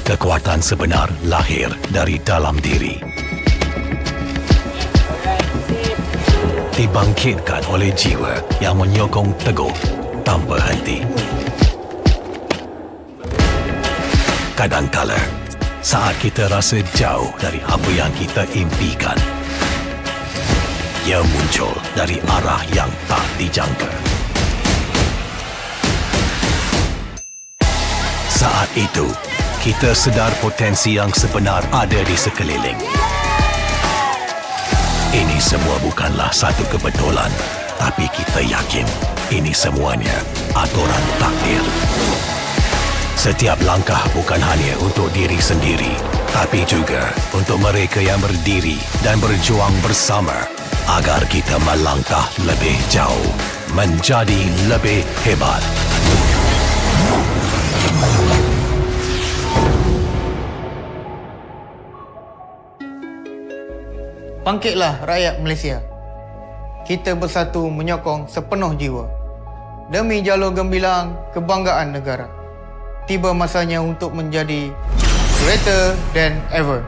Kekuatan sebenar lahir dari dalam diri. Dibangkitkan oleh jiwa yang menyokong teguh tanpa henti. Kadangkala, saat kita rasa jauh dari apa yang kita impikan, ia muncul dari arah yang tak dijangka. Saat itu, kita sedar potensi yang sebenar ada di sekeliling. Ini semua bukanlah satu kebetulan, tapi kita yakin ini semuanya aturan takdir. Setiap langkah bukan hanya untuk diri sendiri, tapi juga untuk mereka yang berdiri dan berjuang bersama agar kita melangkah lebih jauh, menjadi lebih hebat. Bangkitlah rakyat Malaysia. Kita bersatu menyokong sepenuh jiwa. Demi jalur gemilang kebanggaan negara. Tiba masanya untuk menjadi greater than ever.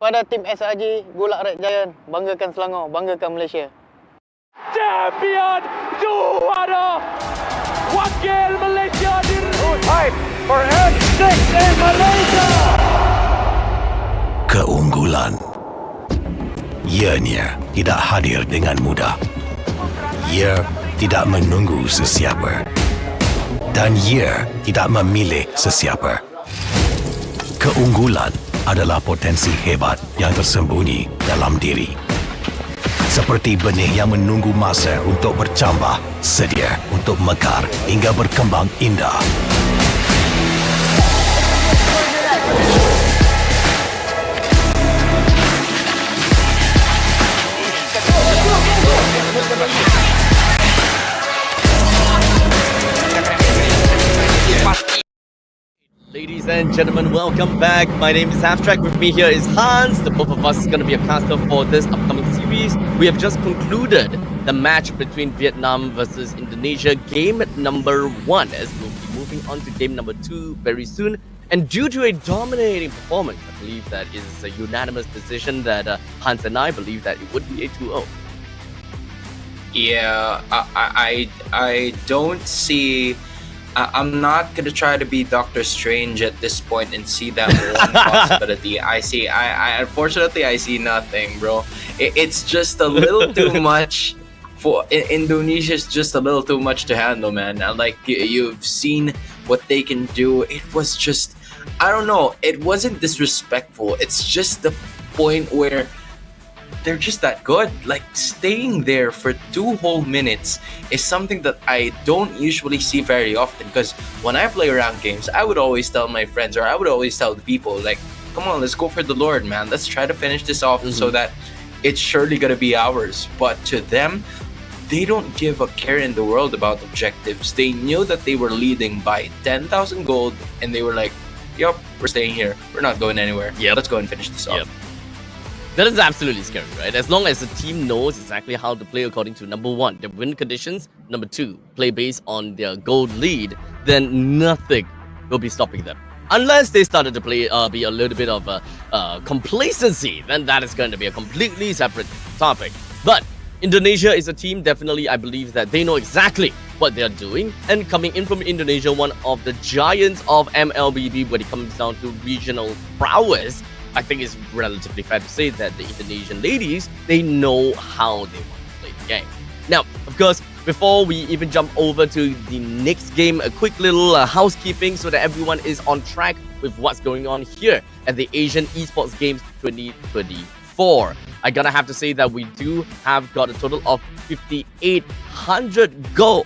Pada tim SRG, Gulak Red Giant, banggakan Selangor, banggakan Malaysia. Champion juara wakil Malaysia fight for N6 in Malaysia. Keunggulan ianya tidak hadir dengan mudah. Ia tidak menunggu sesiapa. Dan ia tidak memilih sesiapa. Keunggulan adalah potensi hebat yang tersembunyi dalam diri. Seperti benih yang menunggu masa untuk bercambah, sedia untuk mekar hingga berkembang indah. Ladies and gentlemen, welcome back. My name is Abstract. With me here is Hans. The both of us is going to be a caster for this upcoming series. We have just concluded the match between Vietnam versus Indonesia, game number 1, as we'll be moving on to game number 2 very soon. And due to a dominating performance, I believe that is a unanimous decision that Hans and I believe that it would be a 2-0. Yeah, I don't see. I'm not gonna try to be Doctor Strange at this point and see that one possibility. I unfortunately I see nothing, bro. It's just a little too much for Indonesia's just a little too much to handle, man. Like you've seen what they can do. It was just, I don't know. It wasn't disrespectful. It's just the point where they're just that good. Like staying there for 2 whole minutes is something that I don't usually see very often, because when I play ranked games, I would always tell my friends, or I would always tell the people, like, come on, let's go for the Lord, man. Let's try to finish this off so that it's surely gonna be ours. But to them, they don't give a care in the world about objectives. They knew that they were leading by 10,000 gold, and they were like, yup, we're staying here. We're not going anywhere. Yep. Let's go and finish this off. That is absolutely scary, right? As long as the team knows exactly how to play according to number 1, their win conditions, number 2, play based on their gold lead, then nothing will be stopping them. Unless they started to play be a little bit of complacency, then that is going to be a completely separate topic. But Indonesia is a team, definitely, I believe that they know exactly what they're doing. And coming in from Indonesia, one of the giants of MLBB when it comes down to regional prowess, I think it's relatively fair to say that the Indonesian ladies, they know how they want to play the game. Now, of course, before we even jump over to the next game, a quick little housekeeping so that everyone is on track with what's going on here at the Asian Esports Games 2024. I gotta have to say that we do have got a total of 5,800 gold.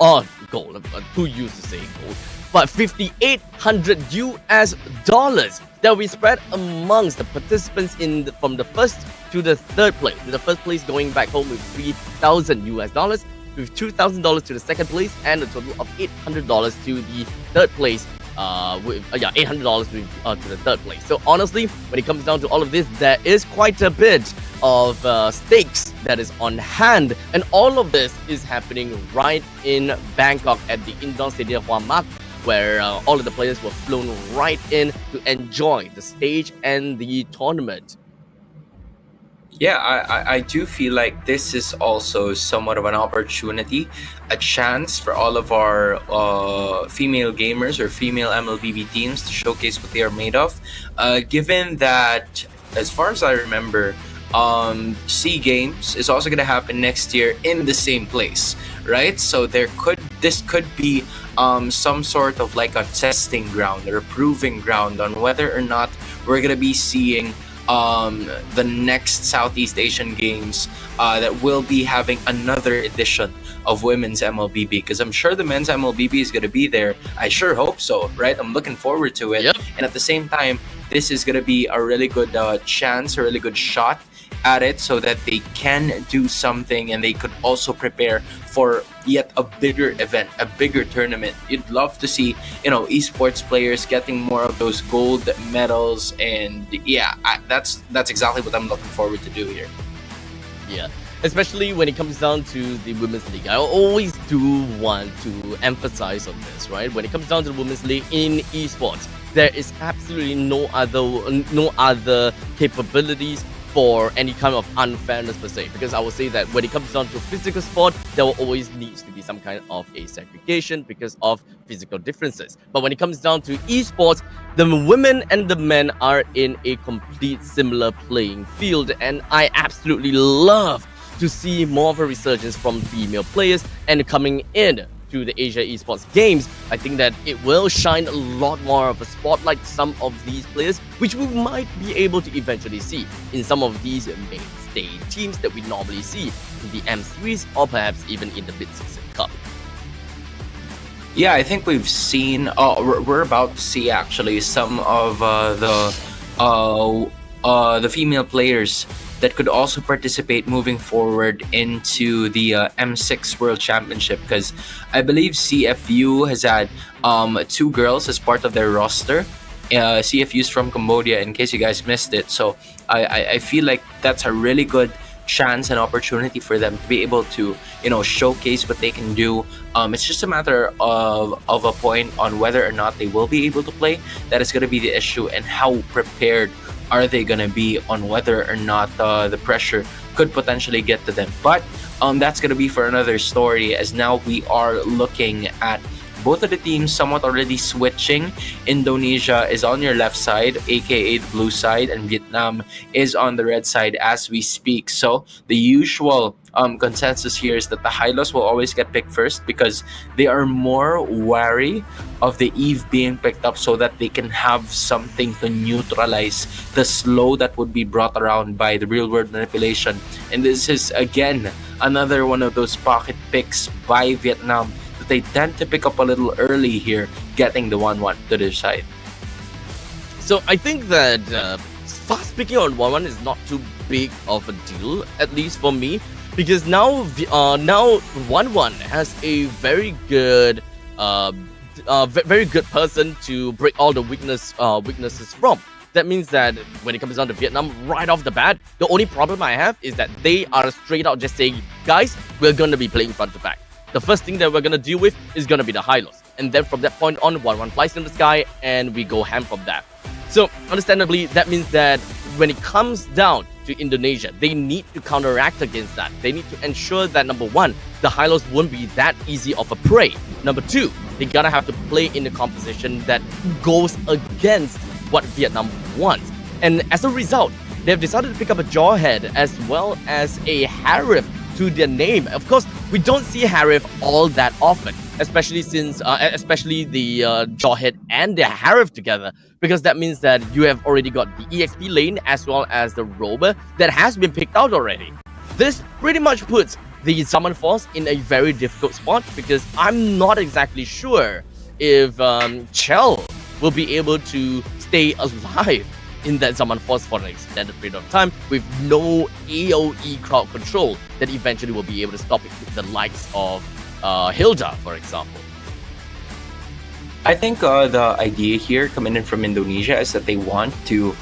Who used to say gold? But 5,800 US dollars that we spread amongst the participants from the first to the third place. With the first place going back home with 3,000 US dollars, with $2,000 to the second place, and a total of $800 to the third place. $800 to the third place. So honestly, when it comes down to all of this, there is quite a bit of stakes that is on hand, and all of this is happening right in Bangkok at the indoor stadium Hua Mak, where all of the players were flown right in to enjoy the stage and the tournament. Yeah, I do feel like this is also somewhat of an opportunity, a chance for all of our female gamers or female MLBB teams to showcase what they are made of. Given that, as far as I remember, SEA Games is also going to happen next year in the same place, right? So this could be some sort of like a testing ground or a proving ground on whether or not we're going to be seeing the next Southeast Asian Games that will be having another edition of women's MLBB, because I'm sure the men's MLBB is going to be there. I sure hope so, right? I'm looking forward to it. Yep. And at the same time, this is going to be a really good chance, a really good shot at it, so that they can do something and they could also prepare for yet a bigger event, a bigger tournament. You'd love to see, esports players getting more of those gold medals, and yeah, that's exactly what I'm looking forward to do here. Yeah, especially when it comes down to the Women's League. I always do want to emphasize on this, right? When it comes down to the women's league in esports, there is absolutely no other capabilities for any kind of unfairness per se, because I would say that when it comes down to physical sport, there will always needs to be some kind of a segregation because of physical differences. But when it comes down to esports, the women and the men are in a complete similar playing field, and I absolutely love to see more of a resurgence from female players and coming in to the Asia Esports Games. I think that it will shine a lot more of a spotlight to some of these players, which we might be able to eventually see in some of these mainstay teams that we normally see in the M Series or perhaps even in the Mid-Season Cup. Yeah, I think we've seen. We're about to see actually some of the female players that could also participate moving forward into the M6 World Championship, because I believe CFU has had 2 girls as part of their roster. CFU's from Cambodia, in case you guys missed it. So I feel like that's a really good chance and opportunity for them to be able to, showcase what they can do. It's just a matter of a point on whether or not they will be able to play. That is going to be the issue, and how prepared are they going to be on whether or not the pressure could potentially get to them. But that's going to be for another story, as now we are looking at both of the teams somewhat already switching. Indonesia is on your left side, aka the blue side, and Vietnam is on the red side as we speak. So the usual consensus here is that the Hylos will always get picked first, because they are more wary of the Eve being picked up, so that they can have something to neutralize the slow that would be brought around by the real world manipulation. And this is again another one of those pocket picks by Vietnam. They tend to pick up a little early here, getting the 1-1 to their side. So I think that fast picking on 1-1 is not too big of a deal, at least for me, because now 1-1 has a very good person to break all the weaknesses from. That means that when it comes down to Vietnam, right off the bat, the only problem I have is that they are straight out just saying, guys, we're going to be playing front to back. The first thing that we're going to deal with is going to be the Hylos. And then from that point on, 1-1 flies in the sky, and we go ham from that. So, understandably, that means that when it comes down to Indonesia, they need to counteract against that. They need to ensure that, number one, the Hylos won't be that easy of a prey. Number two, they gotta have to play in a composition that goes against what Vietnam wants. And as a result, they've decided to pick up a Jawhead as well as a Harif to their name. Of course, we don't see Harif all that often, especially since the Jawhead and the Harif together, because that means that you have already got the EXP lane as well as the Rover that has been picked out already. This pretty much puts the Summon Force in a very difficult spot, because I'm not exactly sure if Chell will be able to stay alive in that Summon Force for an extended period of time with no AoE crowd control that eventually will be able to stop it with the likes of Hilda, for example. I think the idea here coming in from Indonesia is that they want to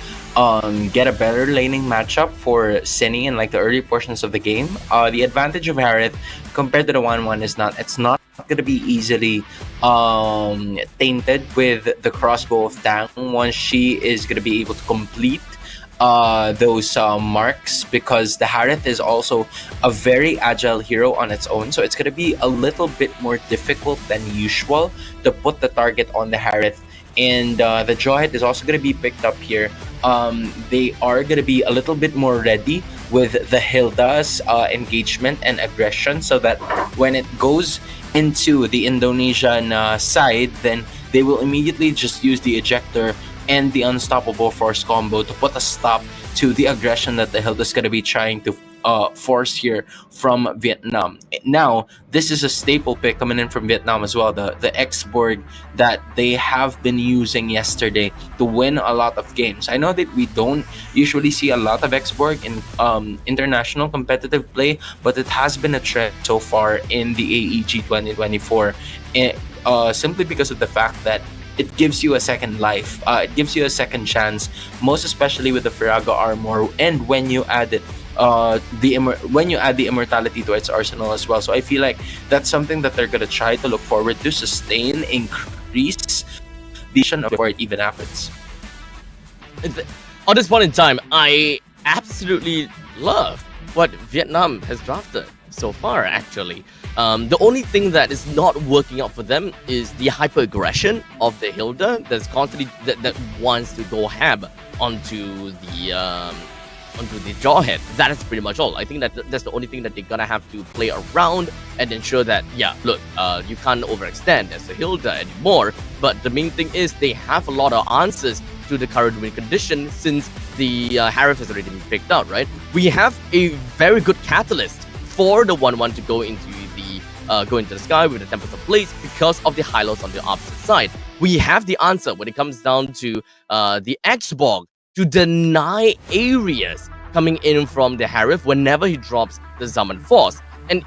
get a better laning matchup for Cine in like the early portions of the game. The advantage of Harith compared to the 1-1 is it's not going to be easily tainted with the crossbow of Tang once she is going to be able to complete those marks, because the Harith is also a very agile hero on its own, so it's going to be a little bit more difficult than usual to put the target on the Harith. And the Jawhead is also going to be picked up here. They are going to be a little bit more ready with the Hilda's engagement and aggression, so that when it goes into the Indonesian side, then they will immediately just use the ejector and the unstoppable force combo to put a stop to the aggression that the Hilda's going to be trying to force here from Vietnam. Now, this is a staple pick coming in from Vietnam as well, the X-Borg that they have been using yesterday to win a lot of games. I know that we don't usually see a lot of X-Borg in international competitive play, but it has been a trend so far in the AEG 2024, simply because of the fact that it gives you a second life. It gives you a second chance, most especially with the Firaga armor. And when you add when you add the immortality to its arsenal as well. So I feel like that's something that they're gonna try to look forward to, sustain, increase the of before it even happens. On this point in time, I absolutely love what Vietnam has drafted so far, actually. The only thing that is not working out for them is the hyper aggression of the Hilda that's constantly that wants to go ham onto the jawhead. That is pretty much all. I think that's the only thing that they're gonna have to play around and ensure that, yeah, look, you can't overextend as a Hilda anymore. But the main thing is they have a lot of answers to the current win condition since the Harif has already been picked out, right? We have a very good catalyst for the 1-1 to go into the sky with the Tempest of Blaze because of the Hylos on the opposite side. We have the answer when it comes down to the Xborg to deny areas coming in from the Harif whenever he drops the Zaman Force. And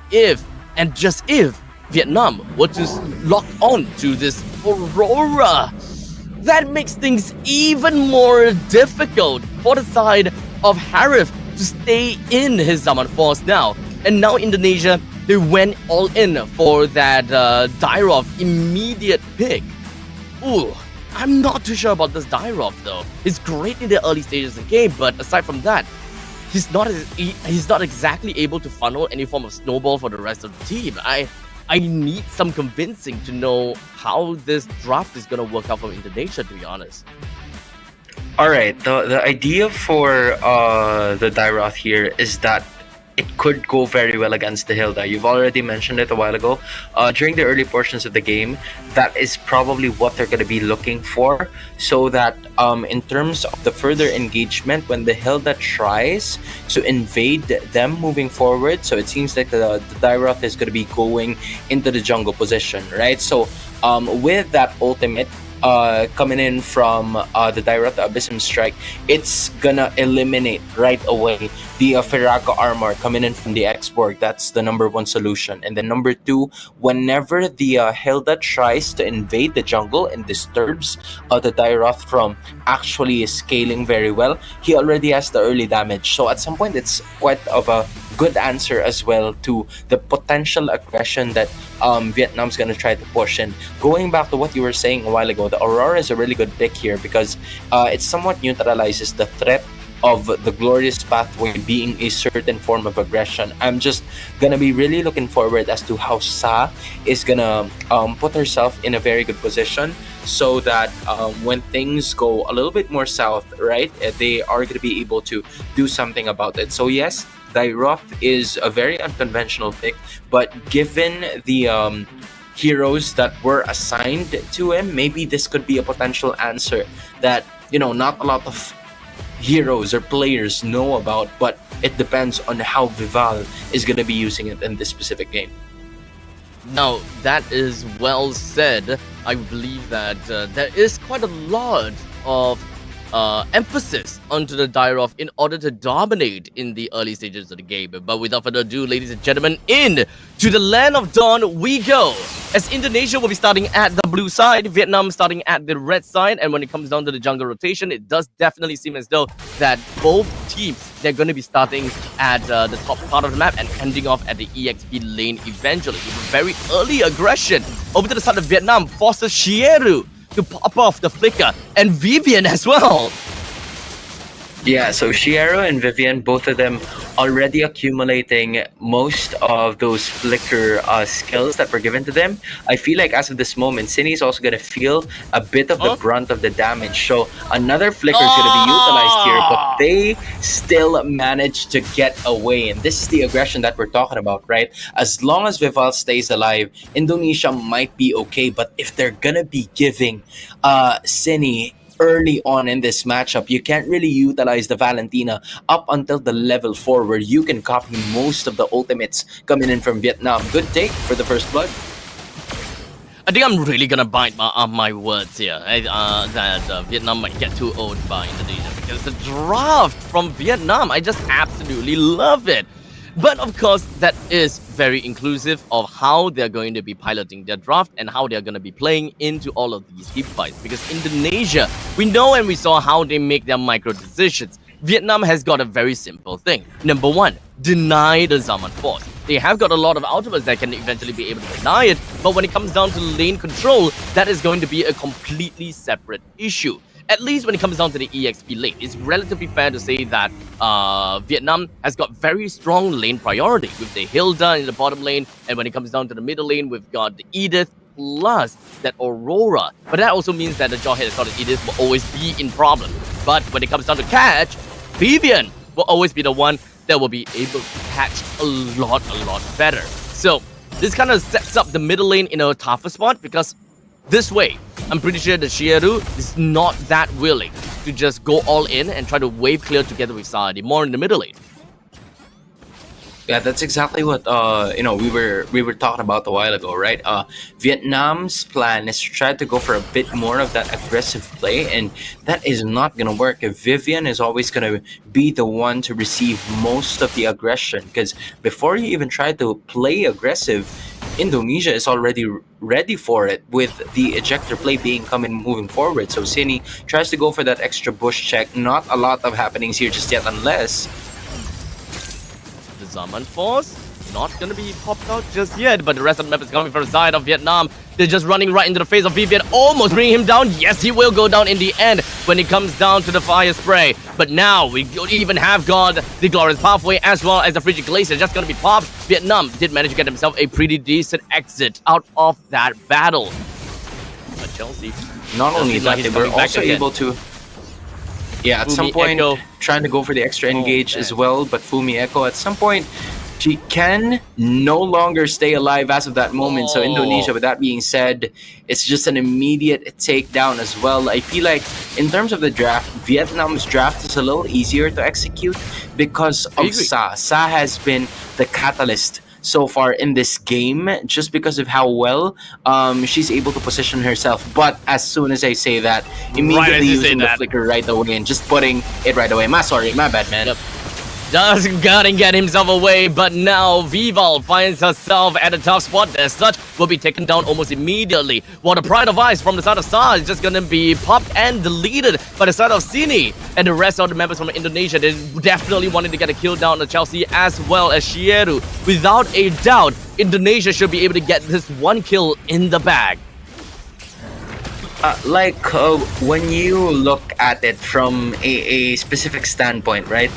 just if Vietnam were to lock on to this Aurora, that makes things even more difficult for the side of Harif to stay in his Zaman Force now. And now Indonesia, they went all in for that Dyrov immediate pick. Ooh, I'm not too sure about this Dyrov though. He's great in the early stages of the game, but aside from that, he's not exactly able to funnel any form of snowball for the rest of the team. I need some convincing to know how this draft is gonna work out for Indonesia, to be honest. All right, the idea for the Dairoth here is that it could go very well against the Hilda. You've already mentioned it a while ago. During the early portions of the game, that is probably what they're going to be looking for, so that in terms of the further engagement, when the Hilda tries to invade them moving forward, so it seems like the Dairoth is going to be going into the jungle position, right? So with that ultimate coming in from the Dairoth Abyssum Strike, it's gonna eliminate right away the Ferraga armor coming in from the Xborg. That's the number one solution. And then number two, whenever the Hilda tries to invade the jungle and disturbs the Dairoth from actually scaling very well, he already has the early damage. So at some point, it's quite of a good answer as well to the potential aggression that Vietnam's going to try to push. And going back to what you were saying a while ago, the Aurora is a really good pick here because it somewhat neutralizes the threat of the glorious pathway being a certain form of aggression. I'm just gonna be really looking forward as to how Sa is gonna put herself in a very good position so that when things go a little bit more south, right, they are gonna be able to do something about it. So yes, Dairoth is a very unconventional pick, but given the heroes that were assigned to him, maybe this could be a potential answer that, you know, not a lot of heroes or players know about, but it depends on how Vival is going to be using it in this specific game. Now, that is well said. I believe that there is quite a lot of emphasis onto the Dairoth in order to dominate in the early stages of the game. But without further ado, ladies and gentlemen, in to the land of dawn we go. As Indonesia will be starting at the blue side, Vietnam starting at the red side, and when it comes down to the jungle rotation, it does definitely seem as though that both teams, they're going to be starting at the top part of the map and ending off at the EXP lane eventually. With a very early aggression over to the side of Vietnam forces Shieru to pop off the flicker, and Vivian as well. Yeah, so Shiero and Vivian, both of them already accumulating most of those flicker skills that were given to them. I feel like as of this moment, Cine is also going to feel a bit of the brunt of the damage. So another flicker is going to be utilized here, but they still managed to get away. And this is the aggression that we're talking about, right? As long as Vival stays alive, Indonesia might be okay. But if they're going to be giving Cine early on in this matchup, you can't really utilize the Valentina up until the level 4 where you can copy most of the ultimates coming in from Vietnam. Good take for the first blood. I think I'm really gonna bite my words here. That Vietnam might get too old by Indonesia because the draft from Vietnam, I just absolutely love it. But of course, that is very inclusive of how they're going to be piloting their draft and how they're going to be playing into all of these team fights. Because Indonesia, we know and we saw how they make their micro decisions. Vietnam has got a very simple thing. Number one, deny the Zaman Force. They have got a lot of ultimates that can eventually be able to deny it, but when it comes down to lane control, that is going to be a completely separate issue. At least when it comes down to the EXP lane, it's relatively fair to say that Vietnam has got very strong lane priority with the Hilda in the bottom lane, and when it comes down to the middle lane, we've got the Edith plus that Aurora. But that also means that the Jawhead Assault Edith will always be in problem. But when it comes down to catch, Vivian will always be the one that will be able to catch a lot better. So this kind of sets up the middle lane in a tougher spot because this way, I'm pretty sure that Shieru is not that willing to just go all in and try to wave clear together with Saadi, more in the middle lane. Yeah, that's exactly what we were talking about a while ago, right? Vietnam's plan is to try to go for a bit more of that aggressive play, and that is not gonna work if Vivian is always gonna be the one to receive most of the aggression. Because before you even try to play aggressive, Indonesia is already ready for it with the ejector play being coming moving forward. So Cine tries to go for that extra bush check. Not a lot of happenings here just yet, unless The Zaman Force not gonna be popped out just yet, but the rest of the map is coming from the side of Vietnam. They're just running right into the face of Vivian, almost bringing him down. Yes, he will go down in the end when it comes down to the fire spray. But now we even have got the Glorious Pathway as well as the Frigid Glacier just gonna be popped. Vietnam did manage to get himself a pretty decent exit out of that battle. But Chelsea, not only that, he's they were coming back also again. able to, yeah, at some Fumi point Echo. trying to go for the extra engage man. as well. But Fumi Echo, at some point, she can no longer stay alive as of that moment. So Indonesia, with that being said, it's just an immediate takedown as well. I feel like in terms of the draft, Vietnam's draft is a little easier to execute because of Sa. Sa has been the catalyst so far in this game, just because of how well she's able to position herself. But as soon as I say that, immediately using the flicker right away and just putting it right away. My bad, man. Yep. Just gotta get himself away, but now Vival finds herself at a tough spot. As such, will be taken down almost immediately. While the Pride of Ice from the side of Sa is just gonna be popped and deleted by the side of Cine. And the rest of the members from Indonesia, they definitely wanted to get a kill down on Chelsea as well as Shieru. Without a doubt, Indonesia should be able to get this one kill in the bag. When you look at it from a specific standpoint, right?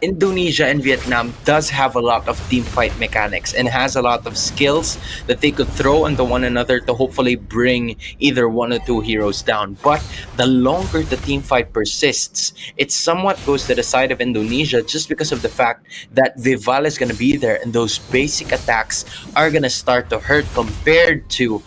Indonesia and Vietnam does have a lot of team fight mechanics and has a lot of skills that they could throw into one another to hopefully bring either one or two heroes down. But the longer the team fight persists, it somewhat goes to the side of Indonesia just because of the fact that Vival is going to be there and those basic attacks are going to start to hurt compared to,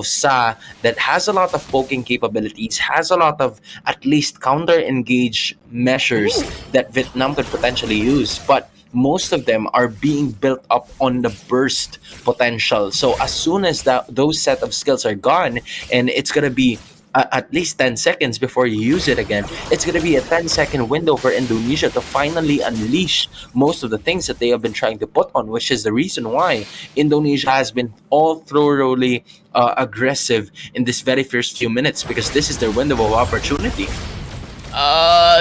Sa that has a lot of poking capabilities, has a lot of at least counter-engage measures that Vietnam could potentially use, but most of them are being built up on the burst potential. So as soon as those set of skills are gone, and it's gonna be at least 10 seconds before you use it again, it's gonna be a 10-second window for Indonesia to finally unleash most of the things that they have been trying to put on, which is the reason why Indonesia has been all thoroughly aggressive in this very first few minutes, because this is their window of opportunity.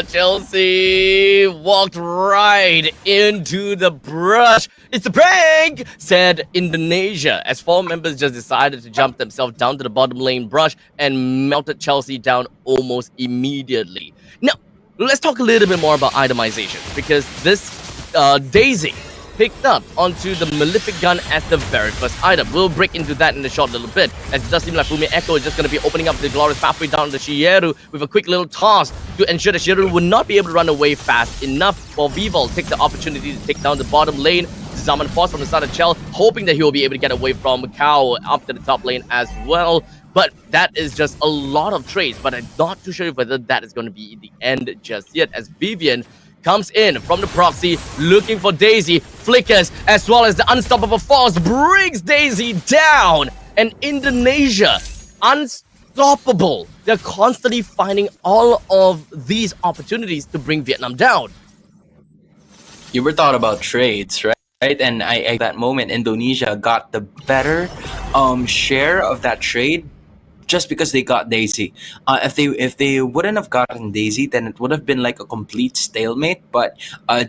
Chelsea walked right into the brush. It's a prank, said Indonesia, as 4 members just decided to jump themselves down to the bottom lane brush and melted Chelsea down almost immediately. Now, let's talk a little bit more about itemization, because this Daisy picked up onto the Malefic Gun as the very first item. We'll break into that in a short little bit, as it does seem like Fumi Echo is just going to be opening up the Glorious Pathway down to Shieru with a quick little toss to ensure that Shieru would not be able to run away fast enough, while Vival take the opportunity to take down the bottom lane. Zaman Force from the side of Chell, hoping that he will be able to get away from Macau up to the top lane as well. But that is just a lot of trades, but I'm not too sure whether that is going to be the end just yet, as Vivian comes in from the proxy, looking for Daisy, flickers, as well as the Unstoppable Force brings Daisy down. And Indonesia, unstoppable. They're constantly finding all of these opportunities to bring Vietnam down. You were thought about trades, right? And at that moment, Indonesia got the better share of that trade just because they got Daisy. If they wouldn't have gotten Daisy, then it would have been like a complete stalemate. But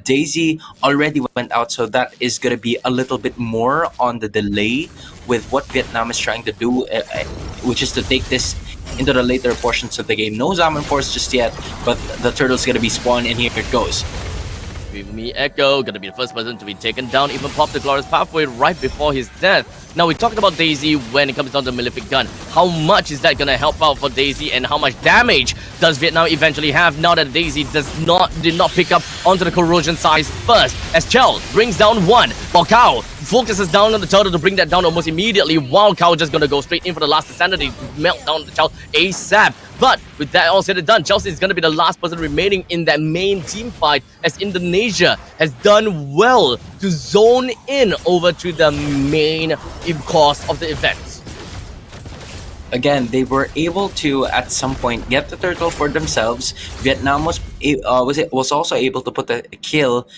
Daisy already went out, so that is gonna be a little bit more on the delay with what Vietnam is trying to do, which is to take this into the later portions of the game. No Zaman Force just yet, but the turtle's gonna be spawned, and here it goes. Me Echo gonna be the first person to be taken down, even popped the Glorious Pathway right before his death. Now we talked about Daisy when it comes down to the Malefic Gun. How much is that gonna help out for Daisy, and how much damage does Vietnam eventually have now that Daisy did not pick up onto the corrosion size first? As Chell brings down one, while Cow focuses down on the turtle to bring that down almost immediately, while Cow just gonna go straight in for the last Insanity to melt down the Chell ASAP. But with that all said and done, Chelsea is going to be the last person remaining in that main team fight, as Indonesia has done well to zone in over to the main course of the event. Again, they were able to at some point get the turtle for themselves. Vietnam was also able to put a kill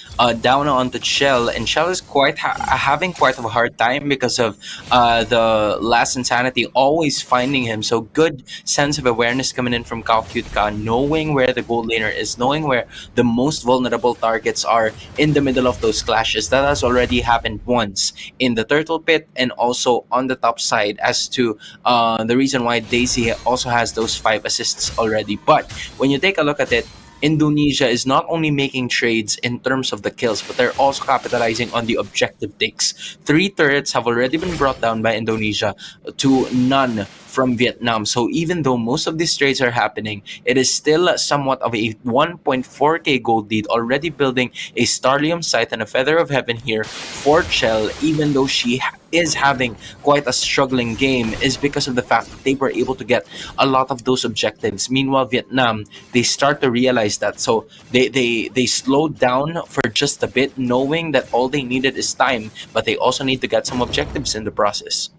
down on the Shell, and Shell is having quite of a hard time because of the last Insanity always finding him. So good sense of awareness coming in from Kao Kyutka, knowing where the gold laner is, knowing where the most vulnerable targets are in the middle of those clashes. That has already happened once in the turtle pit and also on the top side, as to the reason why Daisy also has those 5 assists already. But when you take a look at it, Indonesia is not only making trades in terms of the kills, but they're also capitalizing on the objective takes. 3 turrets have already been brought down by Indonesia to none from Vietnam. So even though most of these trades are happening, it is still somewhat of a 1.4k gold lead, already building a Starlium Sight and a Feather of Heaven here for Chell, even though she is having quite a struggling game, is because of the fact that they were able to get a lot of those objectives. Meanwhile, Vietnam, they start to realize that, so they slowed down for just a bit, knowing that all they needed is time, but they also need to get some objectives in the process.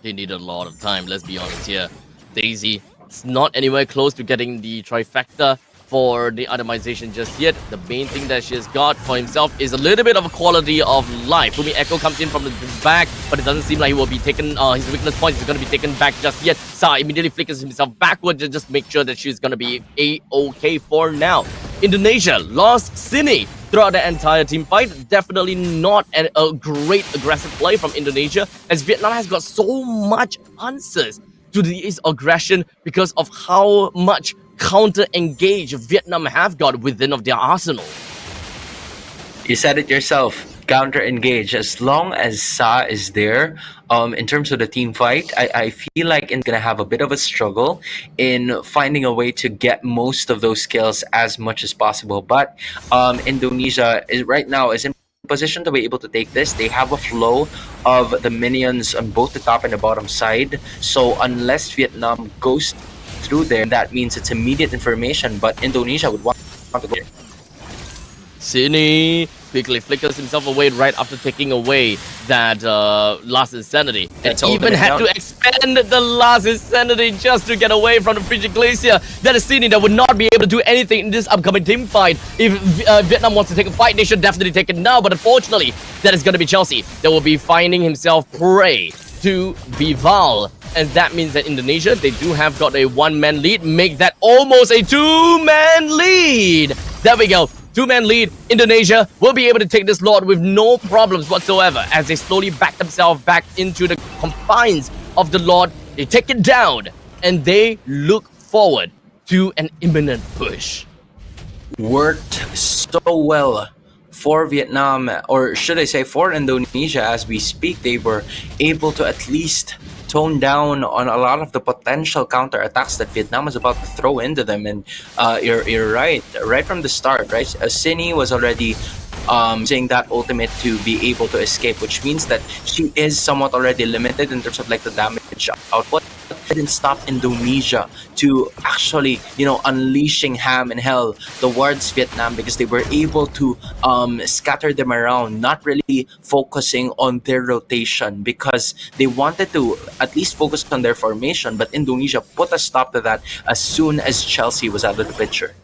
They need a lot of time, let's be honest here. Daisy is not anywhere close to getting the trifecta for the itemization just yet. The main thing that she has got for himself is a little bit of a quality of life. Fumi Echo comes in from the back, but it doesn't seem like he will be taken, his weakness points is going to be taken back just yet. Sa immediately flickers himself backward to just make sure that she's going to be A-okay for now. Indonesia lost Sini throughout the entire team fight. Definitely not a great aggressive play from Indonesia, as Vietnam has got so much answers to this aggression because of how much counter-engage Vietnam have got within of their arsenal. You said it yourself. Counter-engage. As long as Sa is there, in terms of the team fight, I feel like it's gonna have a bit of a struggle in finding a way to get most of those kills as much as possible. But Indonesia is right now in position to be able to take this. They have a flow of the minions on both the top and the bottom side. So unless Vietnam goes through there, that means it's immediate information. But Indonesia would want to go. Sini quickly flickers himself away right after taking away that last Insanity. And even had to expand the last Insanity just to get away from the Frigid Glacier. That is Sini that would not be able to do anything in this upcoming team fight. If Vietnam wants to take a fight, they should definitely take it now. But unfortunately, that is going to be Chelsea that will be finding himself prey to Bival. And that means that Indonesia, they do have got a 1-man lead. Make that almost a 2-man lead. There we go. 2-man lead. Indonesia will be able to take this Lord with no problems whatsoever, as they slowly back themselves back into the confines of the Lord. They take it down, and they look forward to an imminent push. Worked so well for Vietnam, or should I say for Indonesia as we speak. They were able to at least tone down on a lot of the potential counterattacks that Vietnam was about to throw into them. And you're right from the start, right? Sini was already using that ultimate to be able to escape, which means that she is somewhat already limited in terms of like the damage output. Didn't stop Indonesia to actually, unleashing ham and hell towards Vietnam, because they were able to scatter them around, not really focusing on their rotation, because they wanted to at least focus on their formation. But Indonesia put a stop to that as soon as Chelsea was out of the picture.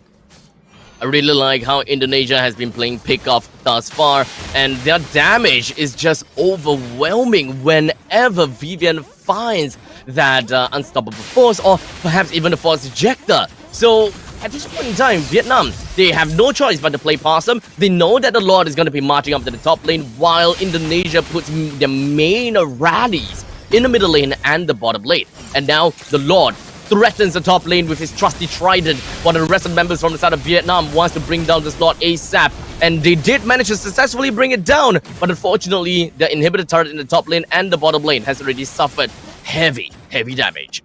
I really like how Indonesia has been playing pick-off thus far, and their damage is just overwhelming whenever Vivian finds that unstoppable force, or perhaps even the force ejector. So at this point in time, Vietnam, they have no choice but to play possum. They know that the Lord is going to be marching up to the top lane, while Indonesia puts their main rallies in the middle lane and the bottom lane. And now the Lord threatens the top lane with his trusty trident, while the rest of the members from the side of Vietnam wants to bring down this Lord ASAP. And they did manage to successfully bring it down, but unfortunately, the inhibitor turret in the top lane and the bottom lane has already suffered heavy damage.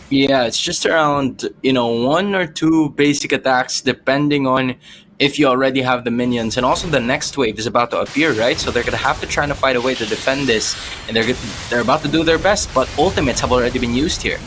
Yeah, it's just around, one or two basic attacks depending on if you already have the minions. And also the next wave is about to appear, right? So they're going to have to try to find a way to defend this. And they're about to do their best, but ultimates have already been used here.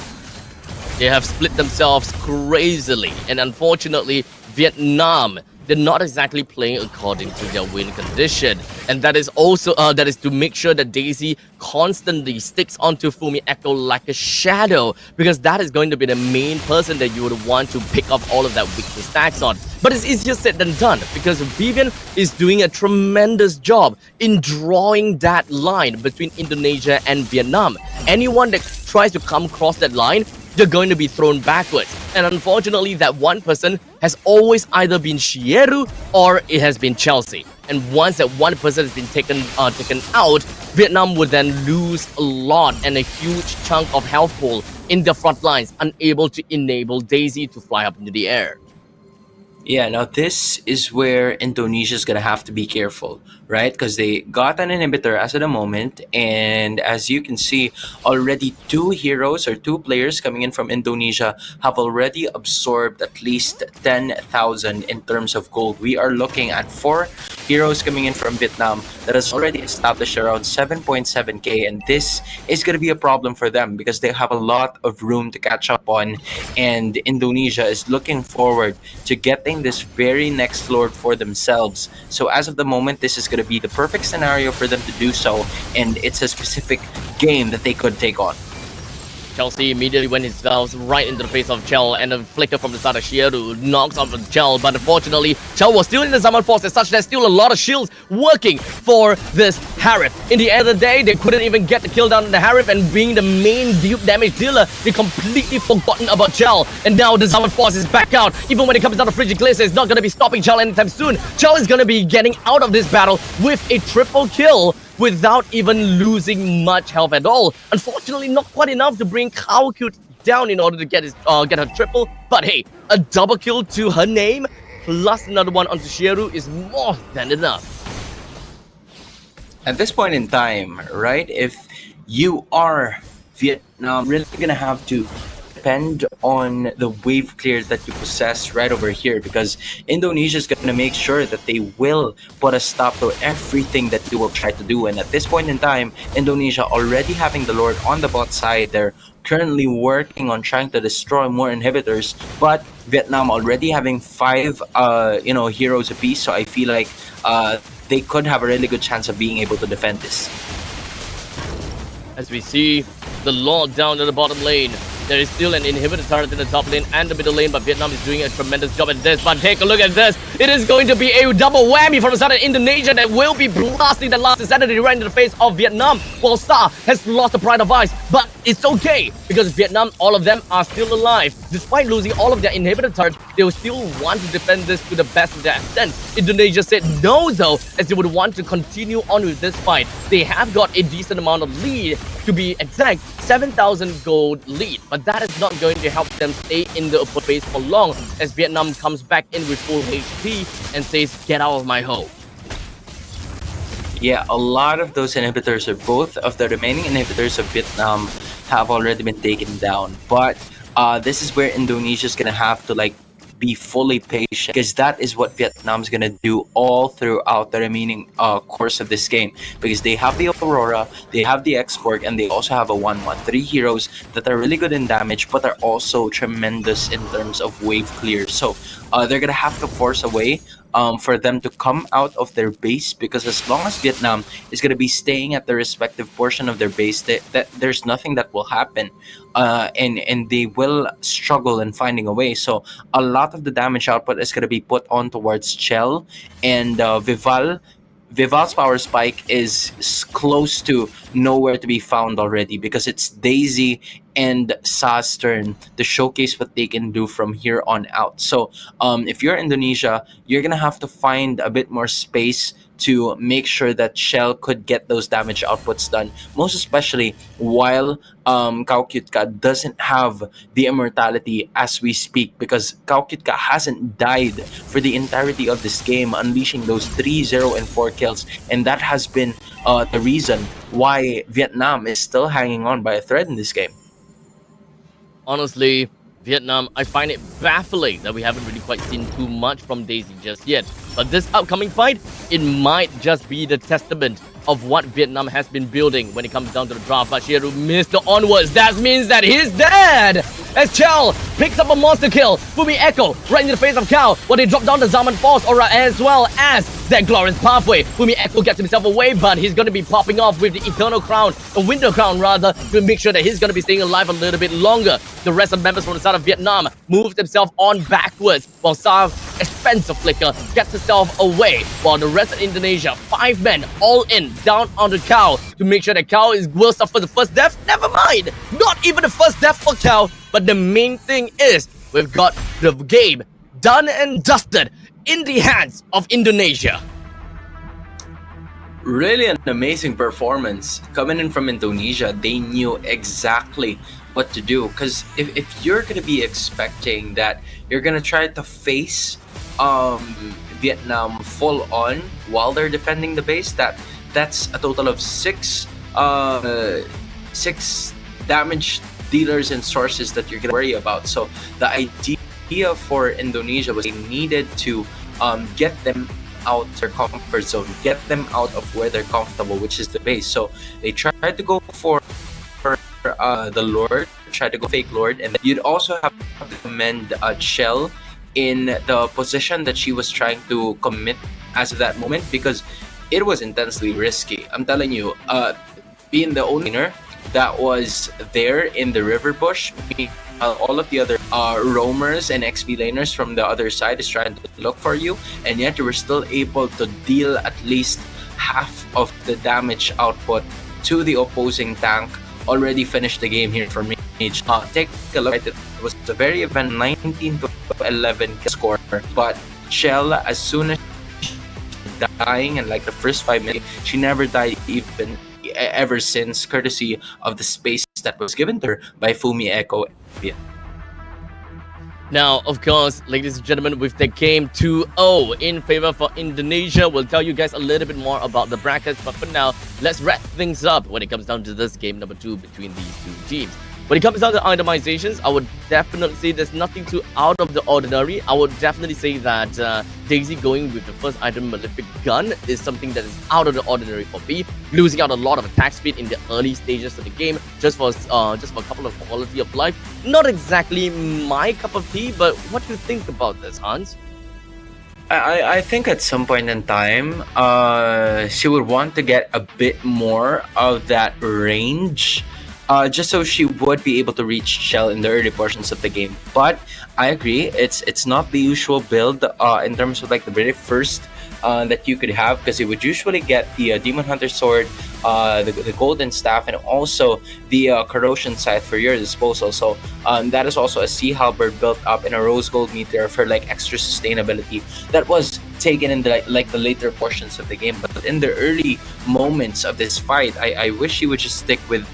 They have split themselves crazily, and unfortunately, Vietnam, they're not exactly playing according to their win condition. And that is also that is to make sure that Daisy constantly sticks onto Fumi Echo like a shadow, because that is going to be the main person that you would want to pick up all of that weakness stacks on. But it's easier said than done, because Vivian is doing a tremendous job in drawing that line between Indonesia and Vietnam. Anyone that tries to come across that line, they're going to be thrown backwards. And unfortunately, that one person has always either been Shieru or it has been Chelsea. And once that one person has been taken out, Vietnam would then lose a lot and a huge chunk of health pool in the front lines, unable to enable Daisy to fly up into the air. Yeah, now this is where Indonesia is going to have to be careful, right? Because they got an inhibitor as of the moment. And as you can see, already two heroes or two players coming in from Indonesia have already absorbed at least 10,000 in terms of gold. We are looking at four heroes coming in from Vietnam that has already established around 7.7k. And this is going to be a problem for them because they have a lot of room to catch up on. And Indonesia is looking forward to getting this very next lord for themselves. So as of the moment, this is going to be the perfect scenario for them to do so, and it's a specific game that they could take on. Chelsea immediately went himself right into the face of Chell, and a flicker from the side of Shieru knocks off Chell, but unfortunately, Chell was still in the summon force. As such, there's still a lot of shields working for this Harif. In the end of the day, they couldn't even get the kill down on the Harif, and being the main damage dealer, they completely forgotten about Chell. And now the summon force is back out. Even when it comes down to Frigid Glacier, it's not going to be stopping Chell anytime soon. Chell is going to be getting out of this battle with a triple kill, without even losing much health at all. Unfortunately, not quite enough to bring Kaoku down in order to get her triple. But hey, a double kill to her name, plus another one onto Shieru is more than enough. At this point in time, right, if you are Vietnam, really gonna have to depend on the wave clear that you possess right over here, because Indonesia is going to make sure that they will put a stop to everything that you will try to do. And at this point in time, Indonesia already having the Lord on the bot side, they're currently working on trying to destroy more inhibitors, but Vietnam already having 5 heroes apiece, so I feel like they could have a really good chance of being able to defend this. As we see the Lord down in the bottom lane, there is still an inhibitor turret in the top lane and the middle lane, but Vietnam is doing a tremendous job at this. But take a look at this. It is going to be a double whammy from the side of Indonesia that will be blasting the last insanity right into the face of Vietnam, while Star has lost the pride of ice. But it's okay, because Vietnam, all of them are still alive. Despite losing all of their inhibitor turrets, they will still want to defend this to the best of their extent. Indonesia said no though, as they would want to continue on with this fight. They have got a decent amount of lead, to be exact, 7,000 gold lead. But that is not going to help them stay in the upper phase for long, as Vietnam comes back in with full HP and says, get out of my hole. Yeah, a lot of those inhibitors, or both of the remaining inhibitors of Vietnam, have already been taken down. But this is where Indonesia is going to have to be fully patient, because that is what Vietnam's gonna do all throughout the remaining course of this game, because they have the Aurora, they have the Export, and they also have a 1-1-3 heroes that are really good in damage, but are also tremendous in terms of wave clear. So they're gonna have to force a way for them to come out of their base, because as long as Vietnam is going to be staying at the respective portion of their base, there's nothing that will happen, and they will struggle in finding a way. So a lot of the damage output is going to be put on towards Chell and Vival, Vival's power spike is close to nowhere to be found already, because it's Daisy and Sa's turn to showcase what they can do from here on out. So if you're Indonesia, you're gonna have to find a bit more space to make sure that Shell could get those damage outputs done, most especially while Kaukyutka doesn't have the immortality as we speak, because Kaukyutka hasn't died for the entirety of this game, unleashing those 3, 0, and 4 kills, and that has been the reason why Vietnam is still hanging on by a thread in this game. Honestly, Vietnam, I find it baffling that we haven't really quite seen too much from Daisy just yet. But this upcoming fight, it might just be the testament of what Vietnam has been building when it comes down to the draft. But Shiru missed the onwards. That means that he's dead! As Chell picks up a monster kill. Fumi Echo right in the face of Kao. While they drop down the Zaman Force Aura as well as that glorious pathway. Fumi Echo gets himself away, but he's going to be popping off with the Eternal Crown, a Winter Crown rather, to make sure that he's going to be staying alive a little bit longer. The rest of the members from the side of Vietnam move themselves on backwards, while Sa expensive flicker gets herself away, while the rest of Indonesia, 5 men all in down on the Cow to make sure that Cow will suffer the first death. Never mind, not even the first death for Cow, but the main thing is we've got the game done and dusted in the hands of Indonesia. Really an amazing performance coming in from Indonesia. They knew exactly what to do, because if you're going to be expecting that you're going to try to face Vietnam full on while they're defending the base, that's a total of 6 damage dealers and sources that you're going to worry about. So the idea for Indonesia was they needed to get them out of their comfort zone, get them out of where they're comfortable, which is the base. So they tried to go for the Lord, tried to go fake Lord, and you'd also have to commend Shell in the position that she was trying to commit as of that moment, because it was intensely risky. I'm telling you, being the only winner that was there in the river bush, all of the other roamers and XP laners from the other side is trying to look for you, and yet you were still able to deal at least half of the damage output to the opposing tank. Already finished the game here for me. Take a look at it. It was a very even 19 to 11 score, but Shell, as soon as dying in like the first 5 minutes, she never died even ever since, courtesy of the space that was given to her by Fumi Echo. Now, of course, ladies and gentlemen, with the game 2-0 in favor for Indonesia, we'll tell you guys a little bit more about the brackets. But for now, let's wrap things up when it comes down to this game number 2 between these two teams. When it comes down to itemizations, I would definitely say there's nothing too out of the ordinary. I would definitely say that Daisy going with the first item, Malefic Gun, is something that is out of the ordinary for me. Losing out a lot of attack speed in the early stages of the game, just for a couple of quality of life. Not exactly my cup of tea, but what do you think about this, Hans? I think at some point in time, she would want to get a bit more of that range, just so she would be able to reach Shell in the early portions of the game. But I agree, it's not the usual build in terms of like the very first that you could have, because you would usually get the Demon Hunter Sword, the Golden Staff, and also the Corrosion Scythe for your disposal. So that is also a Sea Halberd built up in a Rose Gold Meteor for like extra sustainability. That was taken in the like the later portions of the game, but in the early moments of this fight, I wish you would just stick with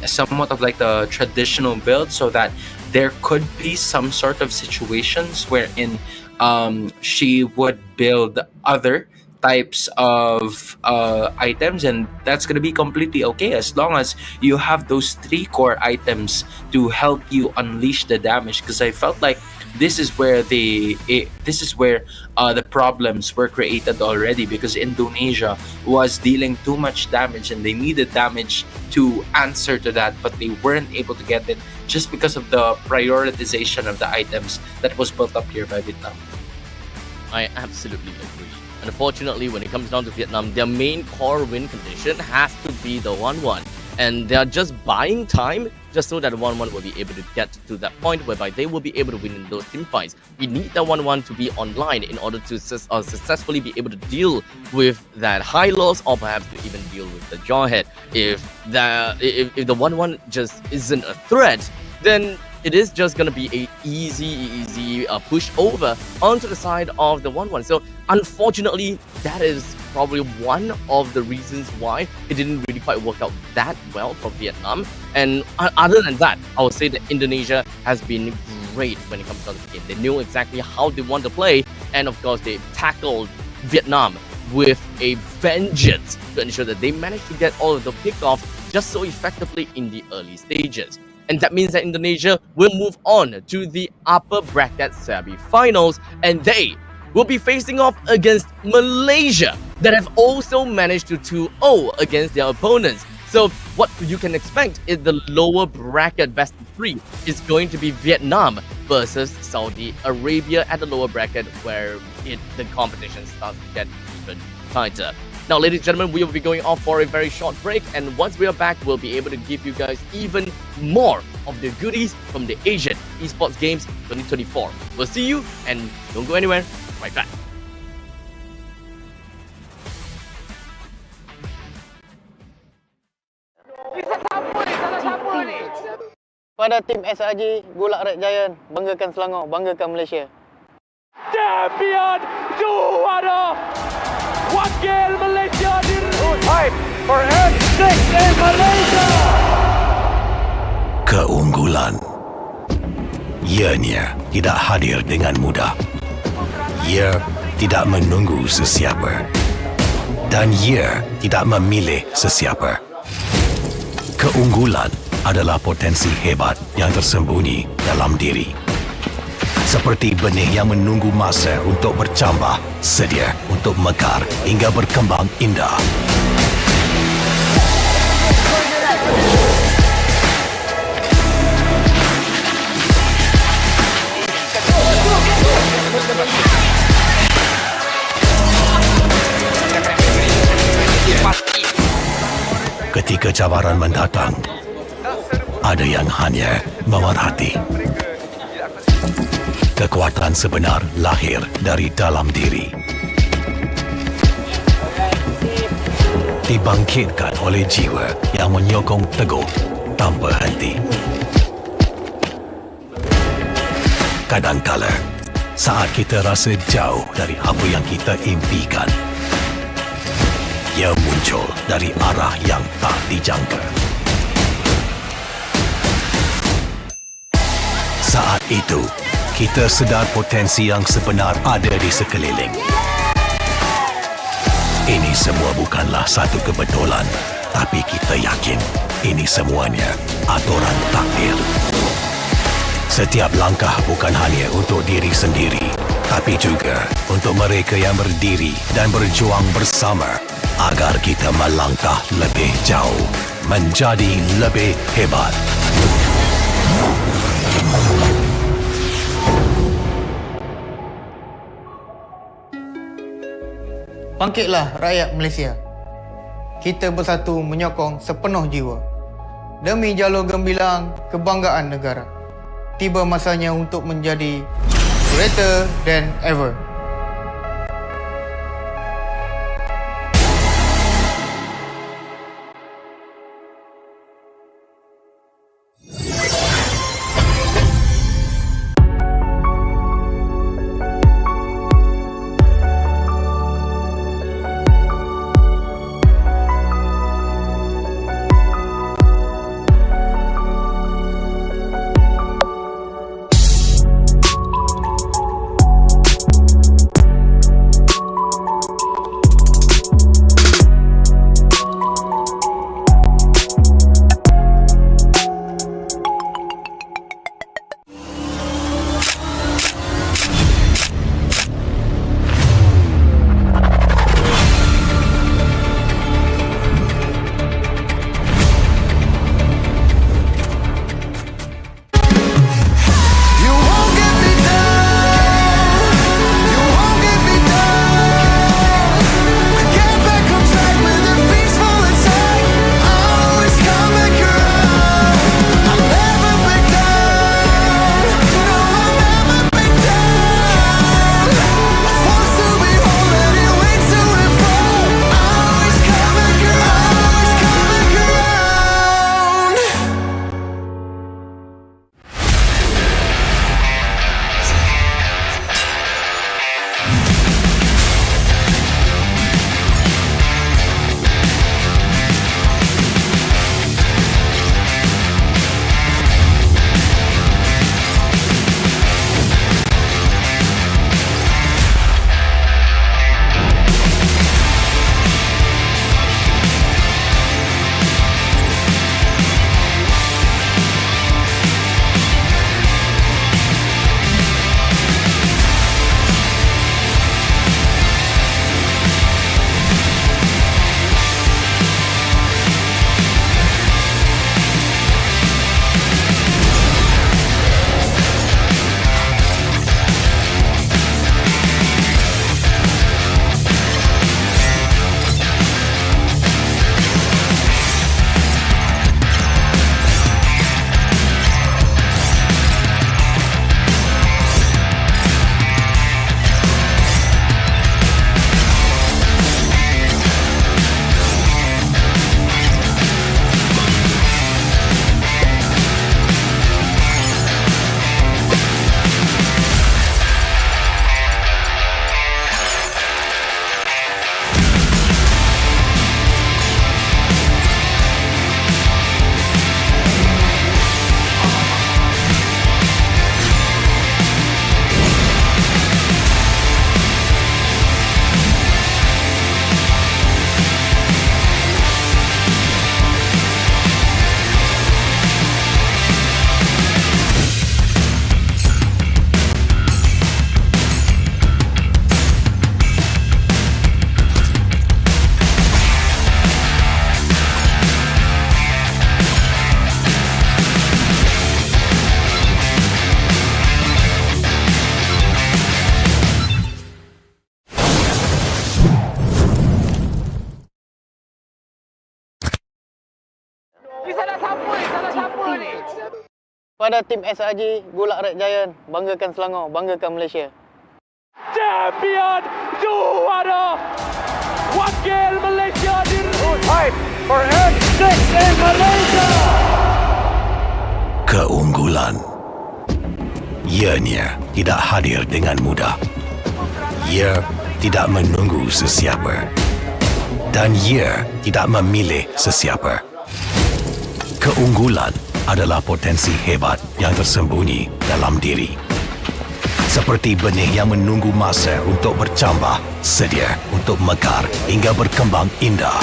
somewhat of like the traditional build, so that there could be some sort of situations wherein she would build other types of items, and that's going to be completely okay as long as you have those 3 core items to help you unleash the damage. Because I felt like this is where the problems were created already, because Indonesia was dealing too much damage and they needed damage to answer to that, but they weren't able to get it just because of the prioritization of the items that was built up here by Vietnam. I absolutely agree. Unfortunately, when it comes down to Vietnam, their main core win condition has to be the 1-1. And they're just buying time just so that the 1-1 will be able to get to that point whereby they will be able to win in those team fights. We need that 1-1 to be online in order to successfully be able to deal with that high loss, or perhaps to even deal with the jawhead. If the 1-1 just isn't a threat, then it is just going to be a easy push over onto the side of the 1-1. So unfortunately, that is probably one of the reasons why it didn't really quite work out that well for Vietnam. And other than that, I would say that Indonesia has been great when it comes down to the game. They knew exactly how they want to play, and of course they tackled Vietnam with a vengeance to ensure that they managed to get all of the pickoffs just so effectively in the early stages. And that means that Indonesia will move on to the upper bracket semi-finals, and they will be facing off against Malaysia that have also managed to 2-0 against their opponents. So what you can expect is the lower bracket best of 3 is going to be Vietnam versus Saudi Arabia at the lower bracket, where the competition starts to get even tighter. Now, ladies and gentlemen, we will be going off for a very short break, and once we are back, we'll be able to give you guys even more of the goodies from the Asian Esports Games 2024. We'll see you, and don't go anywhere. Right back. Pada tim SRG, Gulak Red Giant, banggakan Selangor, banggakan Malaysia. Champion juara wakil Malaysia time for N6 in Malaysia. Keunggulan ianya tidak hadir dengan mudah. Ia tidak menunggu sesiapa, dan ia tidak memilih sesiapa. Keunggulan adalah potensi hebat yang tersembunyi dalam diri. Seperti benih yang menunggu masa untuk bercambah, sedia untuk mekar hingga berkembang indah. Ketika cabaran mendatang, ada yang hanya memerhati. Kekuatan sebenar lahir dari dalam diri. Dibangkitkan oleh jiwa yang menyokong teguh tanpa henti. Kadangkala, saat kita rasa jauh dari apa yang kita impikan, ia muncul dari arah yang tak dijangka. Saat itu, kita sedar potensi yang sebenar ada di sekeliling. Ini semua bukanlah satu kebetulan, tapi kita yakin ini semuanya aturan takdir. Setiap langkah bukan hanya untuk diri sendiri, tapi juga untuk mereka yang berdiri dan berjuang bersama agar kita melangkah lebih jauh, menjadi lebih hebat. Bangkitlah rakyat Malaysia. Kita bersatu menyokong sepenuh jiwa. Demi jalur gemilang kebanggaan negara. Tiba masanya untuk menjadi greater than ever. Pada tim SRG, Golak Red Giant, banggakan Selangor, banggakan Malaysia. Champion juara wakil Malaysia di time for N6 in Malaysia. Keunggulan. Ianya tidak hadir dengan mudah. Ia tidak menunggu sesiapa. Dan ia tidak memilih sesiapa. Keunggulan adalah potensi hebat yang tersembunyi dalam diri. Seperti benih yang menunggu masa untuk bercambah, sedia untuk mekar hingga berkembang indah.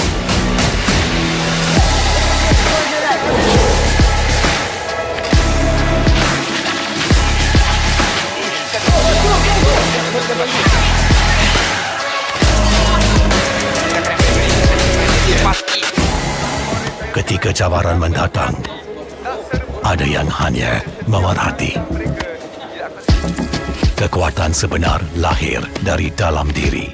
Ketika cabaran mendatang, ada yang hanya memerhati. Kekuatan sebenar lahir dari dalam diri.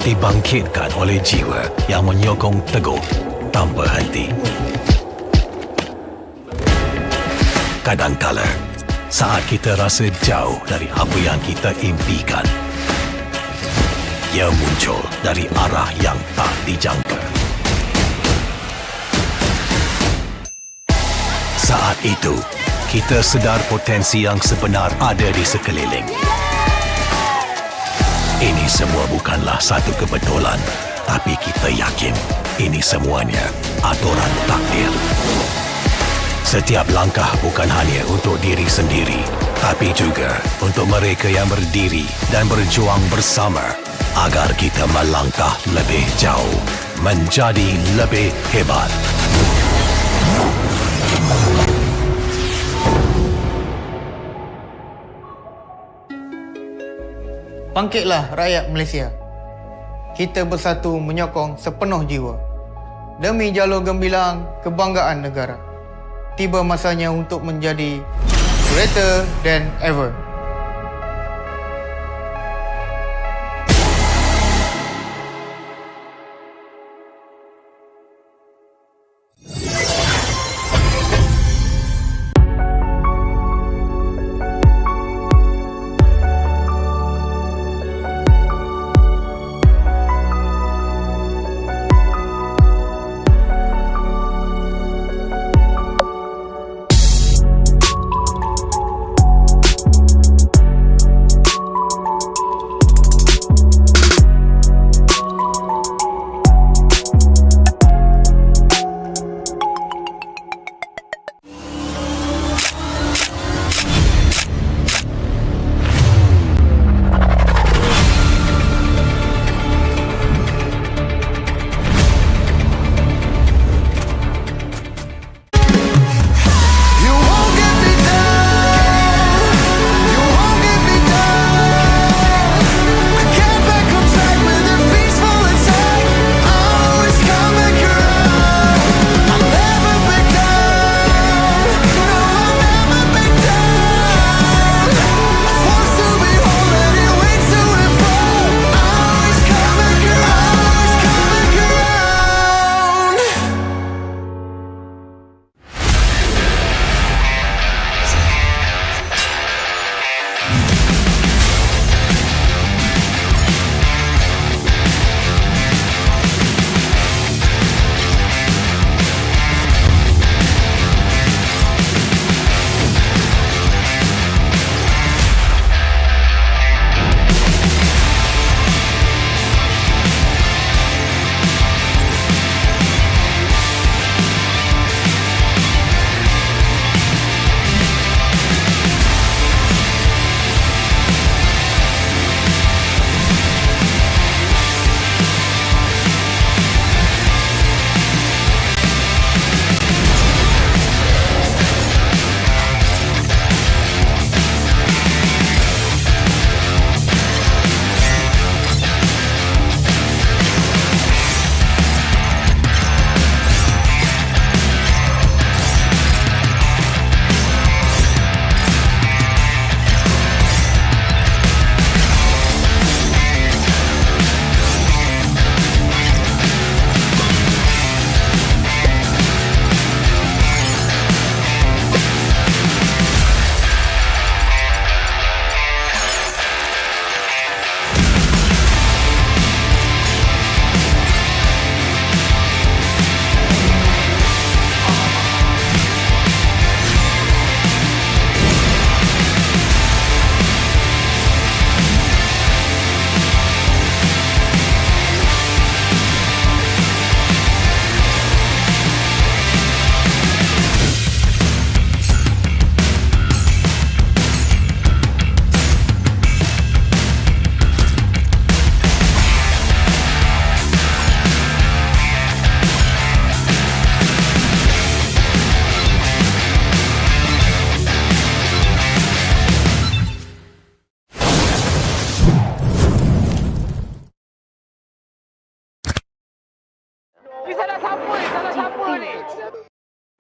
Dibangkitkan oleh jiwa yang menyokong teguh tanpa henti. Kadangkala, saat kita rasa jauh dari apa yang kita impikan, ia muncul dari arah yang tak dijangka. Saat itu, kita sedar potensi yang sebenar ada di sekeliling. Ini semua bukanlah satu kebetulan, tapi kita yakin ini semuanya aturan takdir. Setiap langkah bukan hanya untuk diri sendiri, tapi juga untuk mereka yang berdiri dan berjuang bersama agar kita melangkah lebih jauh, menjadi lebih hebat. Bangkitlah rakyat Malaysia. Kita bersatu menyokong sepenuh jiwa. Demi jalur gemilang kebanggaan negara. Tiba masanya untuk menjadi greater than ever.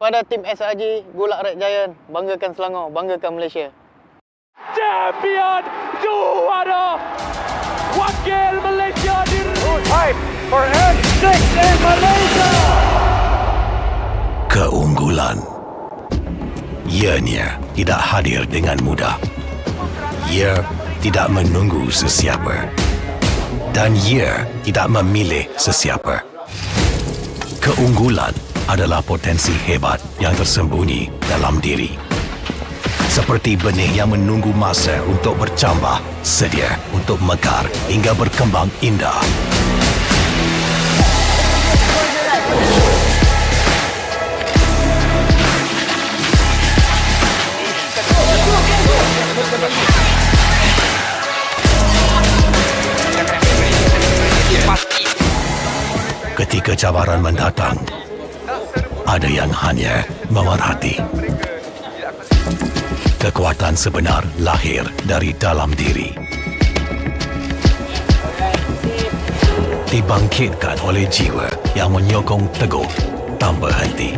kepada tim SRG Golak Red Giant, banggakan Selangor, banggakan Malaysia. Champion juara wakil Malaysia fight for N6 in Malaysia. Keunggulan. Ianya tidak hadir dengan mudah. Ia tidak menunggu sesiapa. Dan ia tidak memilih sesiapa. Keunggulan adalah potensi hebat yang tersembunyi dalam diri. Seperti benih yang menunggu masa untuk bercambah, sedia untuk mekar hingga berkembang indah. Ketika cabaran mendatang, ada yang hanya memerhati. Kekuatan sebenar lahir dari dalam diri. Dibangkitkan oleh jiwa yang menyokong teguh tanpa henti.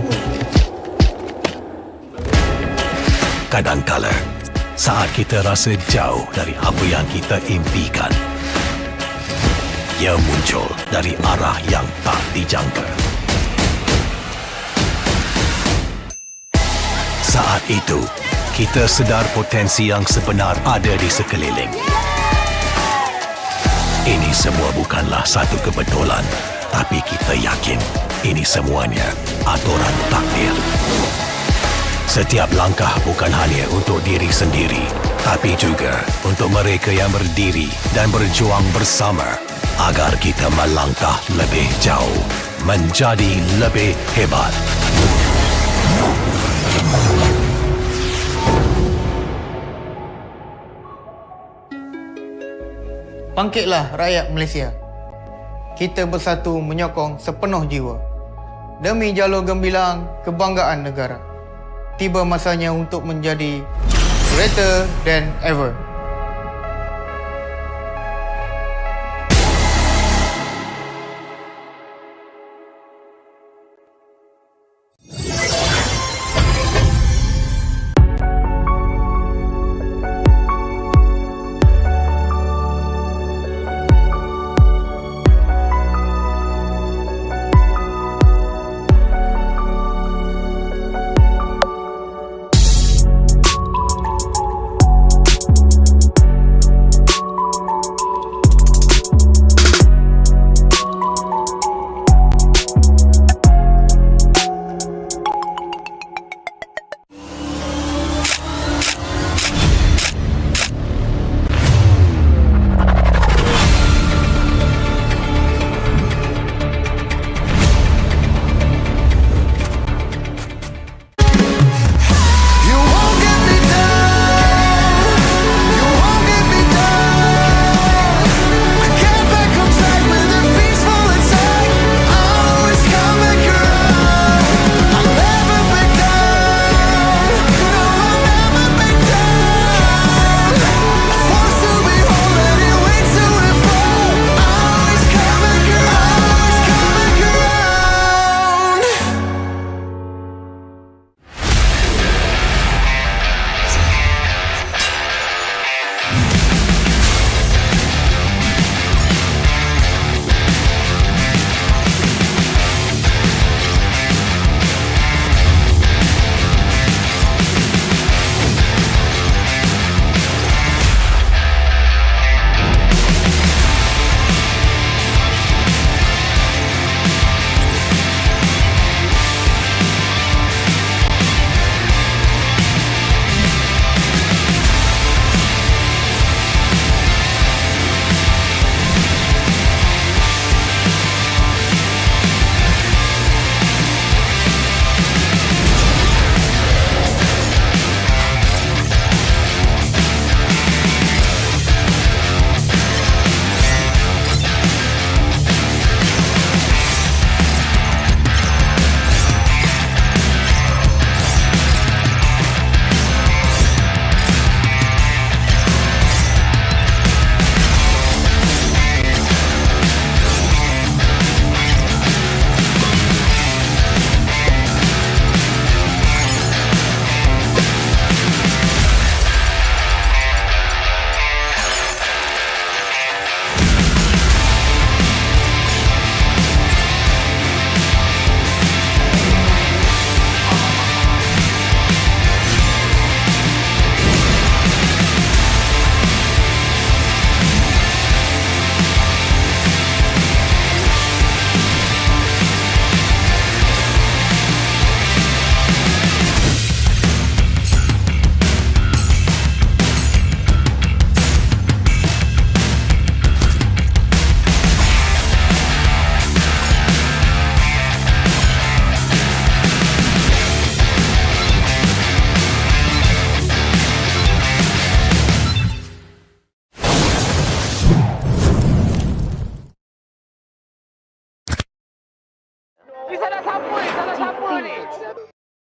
Kadangkala, saat kita rasa jauh dari apa yang kita impikan, ia muncul dari arah yang tak dijangka. Saat itu, kita sedar potensi yang sebenar ada di sekeliling. Ini semua bukanlah satu kebetulan, tapi kita yakin ini semuanya aturan takdir. Setiap langkah bukan hanya untuk diri sendiri, tapi juga untuk mereka yang berdiri dan berjuang bersama agar kita melangkah lebih jauh, menjadi lebih hebat. Bangkitlah rakyat Malaysia. Kita bersatu menyokong sepenuh jiwa. Demi jalur gemilang kebanggaan negara. Tiba masanya untuk menjadi greater than ever.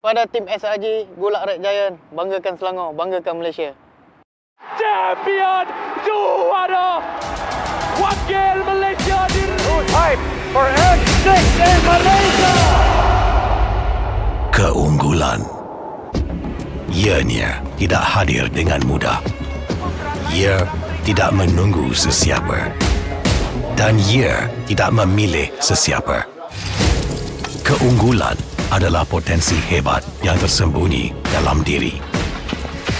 pada tim SRG Golak Red Giant. Banggakan Selangor, banggakan Malaysia. Champion juara wakil Malaysia di time for N6 in Malaysia. Keunggulan. Ianya tidak hadir dengan mudah. Ia tidak menunggu sesiapa. Dan ia tidak memilih sesiapa. Keunggulan adalah potensi hebat yang tersembunyi dalam diri.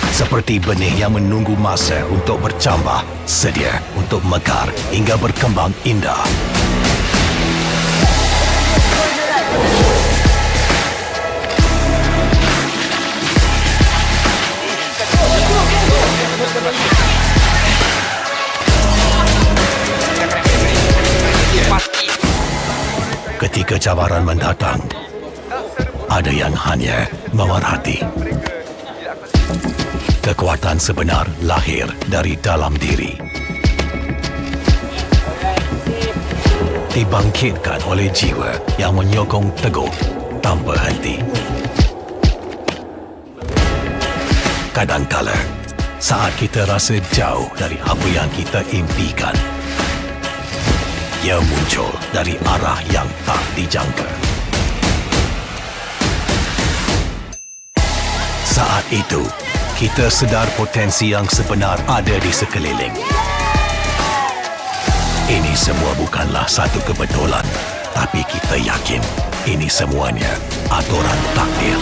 Seperti benih yang menunggu masa untuk bercambah, sedia untuk mekar hingga berkembang indah. Ketika cabaran mendatang, ada yang hanya memerhati. Kekuatan sebenar lahir dari dalam diri. Dibangkitkan oleh jiwa yang menyokong teguh tanpa henti. Kadangkala, saat kita rasa jauh dari apa yang kita impikan, ia muncul dari arah yang tak dijangka. Saat itu, kita sedar potensi yang sebenar ada di sekeliling. Ini semua bukanlah satu kebetulan, tapi kita yakin ini semuanya aturan takdir.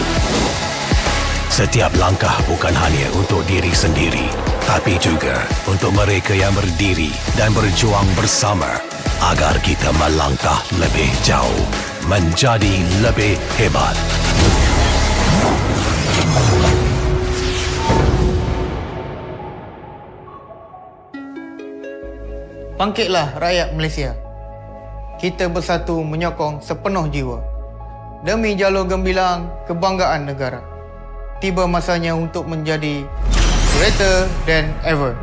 Setiap langkah bukan hanya untuk diri sendiri, tapi juga untuk mereka yang berdiri dan berjuang bersama agar kita melangkah lebih jauh, menjadi lebih hebat. Bangkitlah rakyat Malaysia. Kita bersatu menyokong sepenuh jiwa. Demi jalur gemilang kebanggaan negara. Tiba masanya untuk menjadi greater than ever.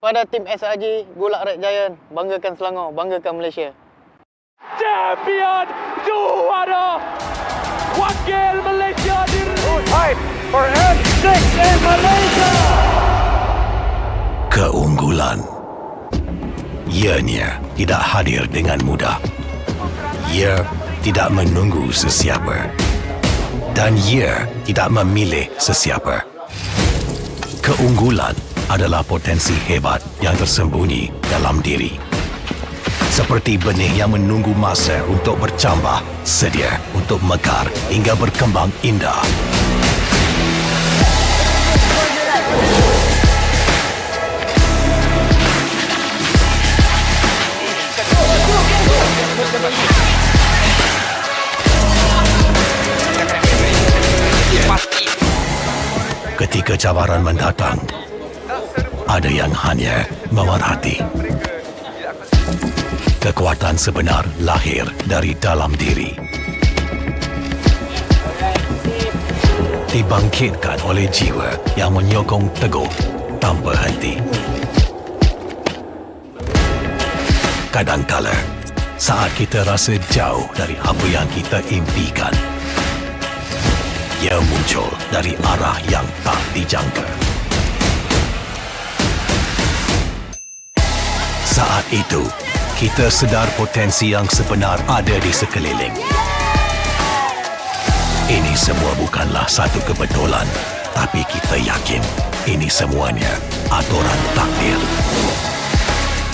Pada tim SRG, Gulak Red Giant, banggakan Selangor, banggakan Malaysia. Champion juara wakil Malaysia Time for M6 in Malaysia. Keunggulan ianya tidak hadir dengan mudah. Ia tidak menunggu sesiapa. Dan ia tidak memilih sesiapa. Keunggulan adalah potensi hebat yang tersembunyi dalam diri. Seperti benih yang menunggu masa untuk bercambah, sedia untuk mekar hingga berkembang indah. Ketika cabaran mendatang, ada yang hanya memerhati. Kekuatan sebenar lahir dari dalam diri. Dibangkitkan oleh jiwa yang menyokong teguh tanpa henti. Kadangkala, saat kita rasa jauh dari apa yang kita impikan, ia muncul dari arah yang tak dijangka. Saat itu, kita sedar potensi yang sebenar ada di sekeliling. Ini semua bukanlah satu kebetulan, tapi kita yakin ini semuanya aturan takdir.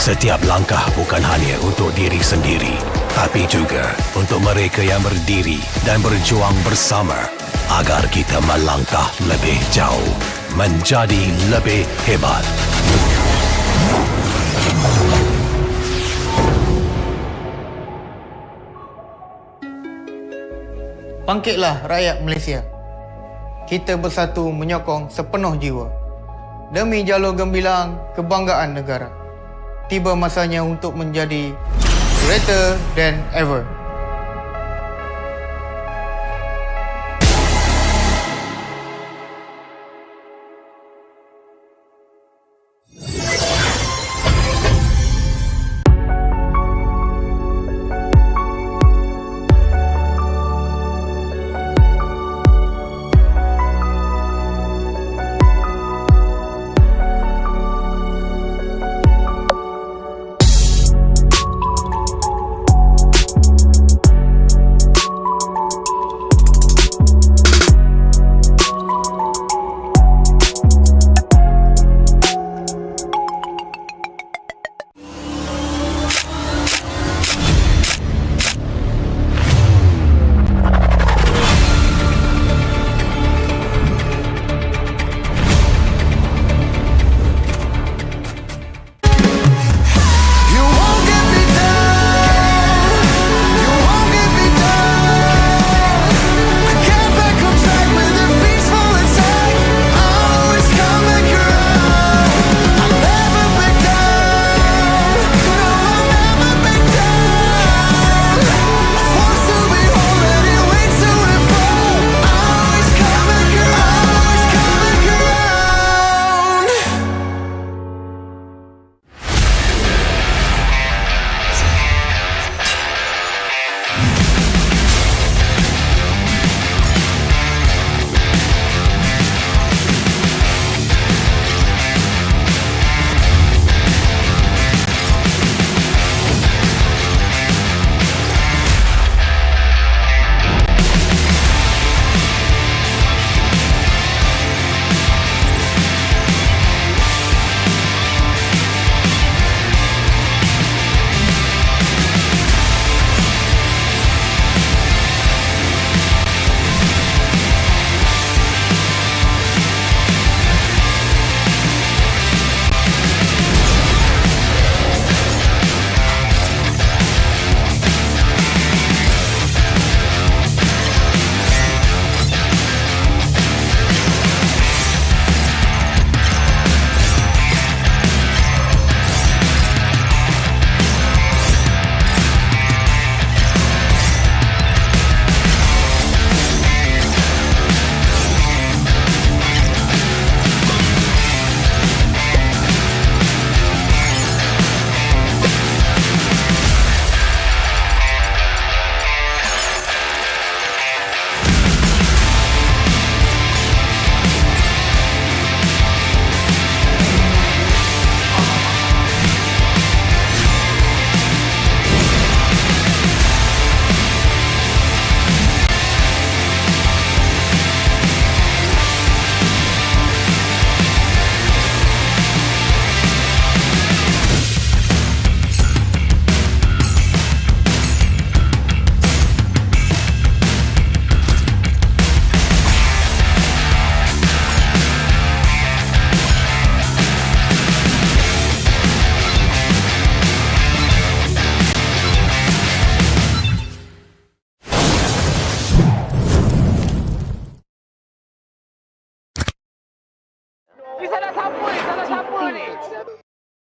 Setiap langkah bukan hanya untuk diri sendiri, tapi juga untuk mereka yang berdiri dan berjuang bersama agar kita melangkah lebih jauh, menjadi lebih hebat. Bangkitlah rakyat Malaysia. Kita bersatu menyokong sepenuh jiwa. Demi jalur gemilang kebanggaan negara. Tiba masanya untuk menjadi greater than ever.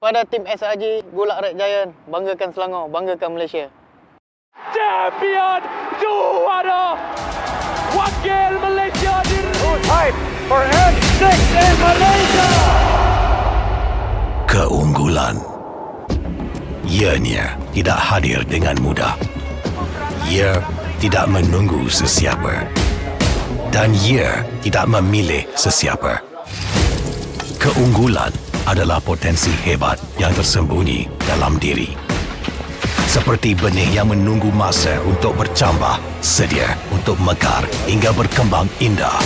kepada tim SRG Gulak Red Giant, banggakan Selangor, banggakan Malaysia. Champion juara wakil Malaysia time for N6 in Malaysia. Keunggulan ianya tidak hadir dengan mudah. Ia tidak menunggu sesiapa dan ia tidak memilih sesiapa. Keunggulan adalah potensi hebat yang tersembunyi dalam diri. Seperti benih yang menunggu masa untuk bercambah, sedia untuk mekar hingga berkembang indah.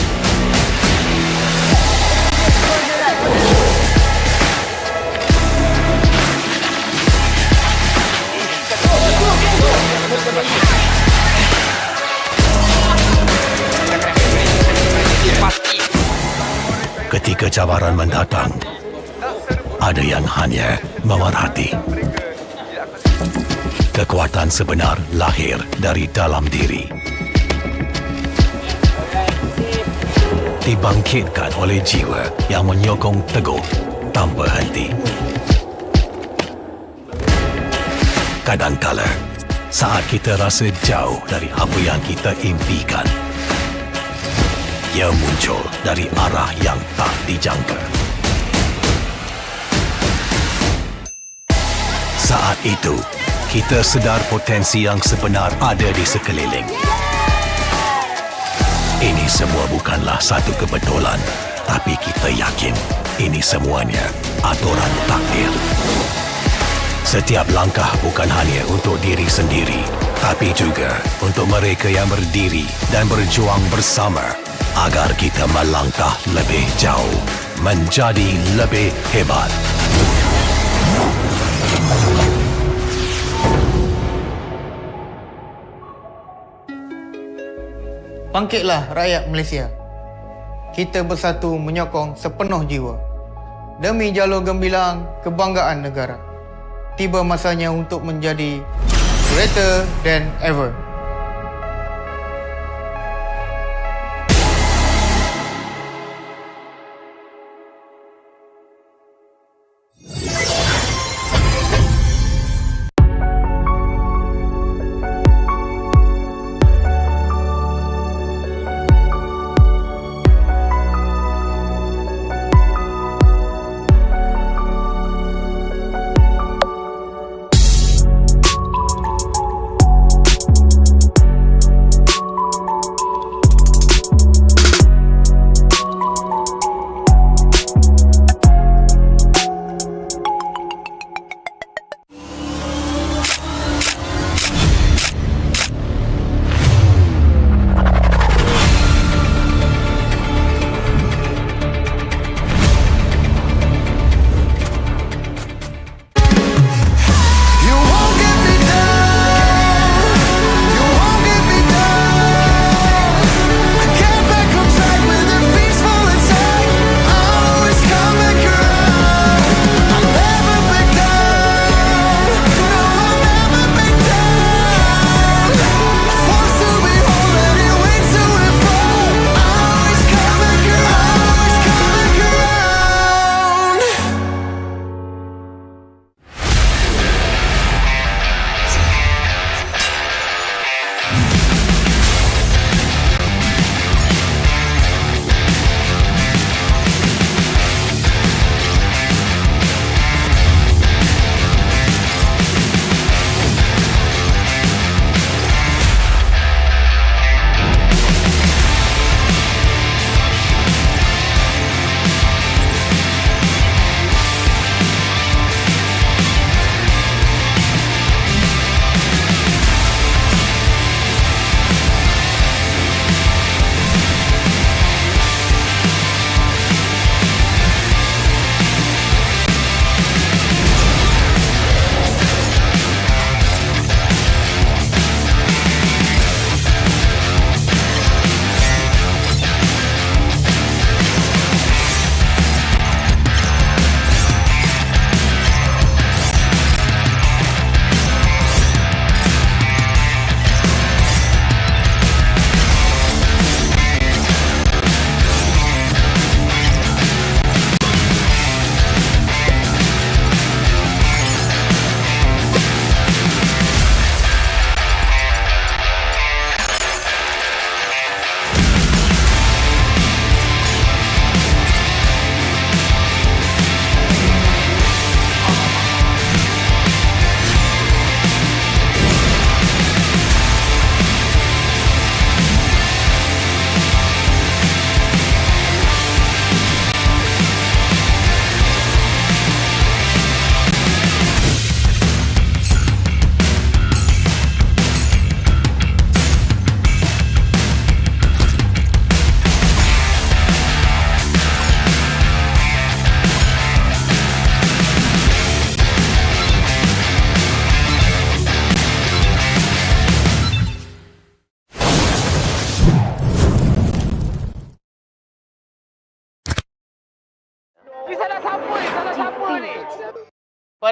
Ketika cabaran mendatang, ada yang hanya memerhati. Kekuatan sebenar lahir dari dalam diri. Dibangkitkan oleh jiwa yang menyokong teguh tanpa henti. Kadangkala, saat kita rasa jauh dari apa yang kita impikan, ia muncul dari arah yang tak dijangka. Saat itu, kita sedar potensi yang sebenar ada di sekeliling. Ini semua bukanlah satu kebetulan, tapi kita yakin ini semuanya aturan takdir. Setiap langkah bukan hanya untuk diri sendiri, tapi juga untuk mereka yang berdiri dan berjuang bersama agar kita melangkah lebih jauh, menjadi lebih hebat. Bangkitlah rakyat Malaysia. Kita bersatu menyokong sepenuh jiwa. Demi jalur gemilang kebanggaan negara. Tiba masanya untuk menjadi greater than ever.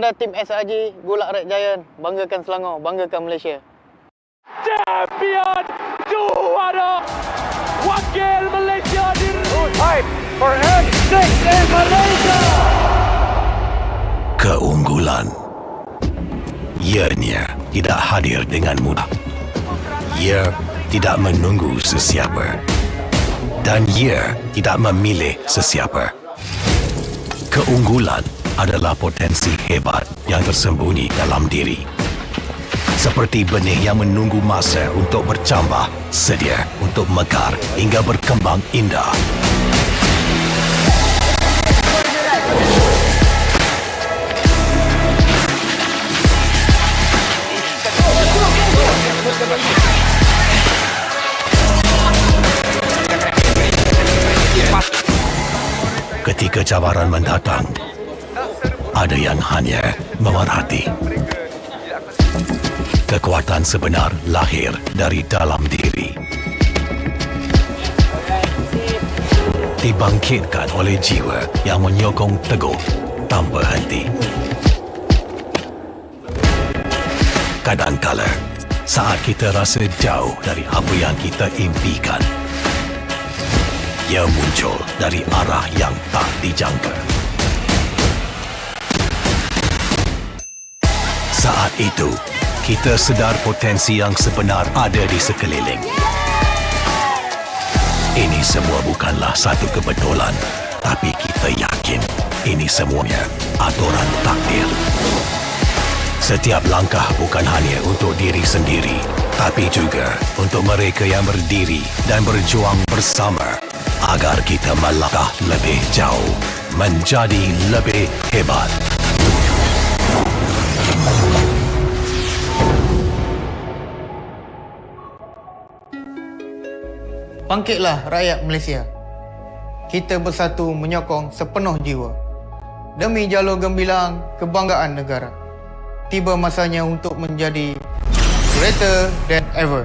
kepada tim SRG Gulak Red Giant, banggakan Selangor, banggakan Malaysia. Champion juara wakil Malaysia time for M6 in Malaysia. Keunggulan ianya tidak hadir dengan mudah. Ia tidak menunggu sesiapa dan ia tidak memilih sesiapa. Keunggulan adalah potensi hebat yang tersembunyi dalam diri. Seperti benih yang menunggu masa untuk bercambah, sedia untuk mekar hingga berkembang indah. Ketika cabaran mendatang, ada yang hanya memerhati. Kekuatan sebenar lahir dari dalam diri. Dibangkitkan oleh jiwa yang menyokong teguh tanpa henti. Kadangkala, saat kita rasa jauh dari apa yang kita impikan, ia muncul dari arah yang tak dijangka. Saat itu, kita sedar potensi yang sebenar ada di sekeliling. Ini semua bukanlah satu kebetulan, tapi kita yakin ini semuanya aturan takdir. Setiap langkah bukan hanya untuk diri sendiri, tapi juga untuk mereka yang berdiri dan berjuang bersama agar kita melangkah lebih jauh, menjadi lebih hebat. Bangkitlah rakyat Malaysia. Kita bersatu menyokong sepenuh jiwa. Demi jalur gemilang kebanggaan negara. Tiba masanya untuk menjadi greater than ever.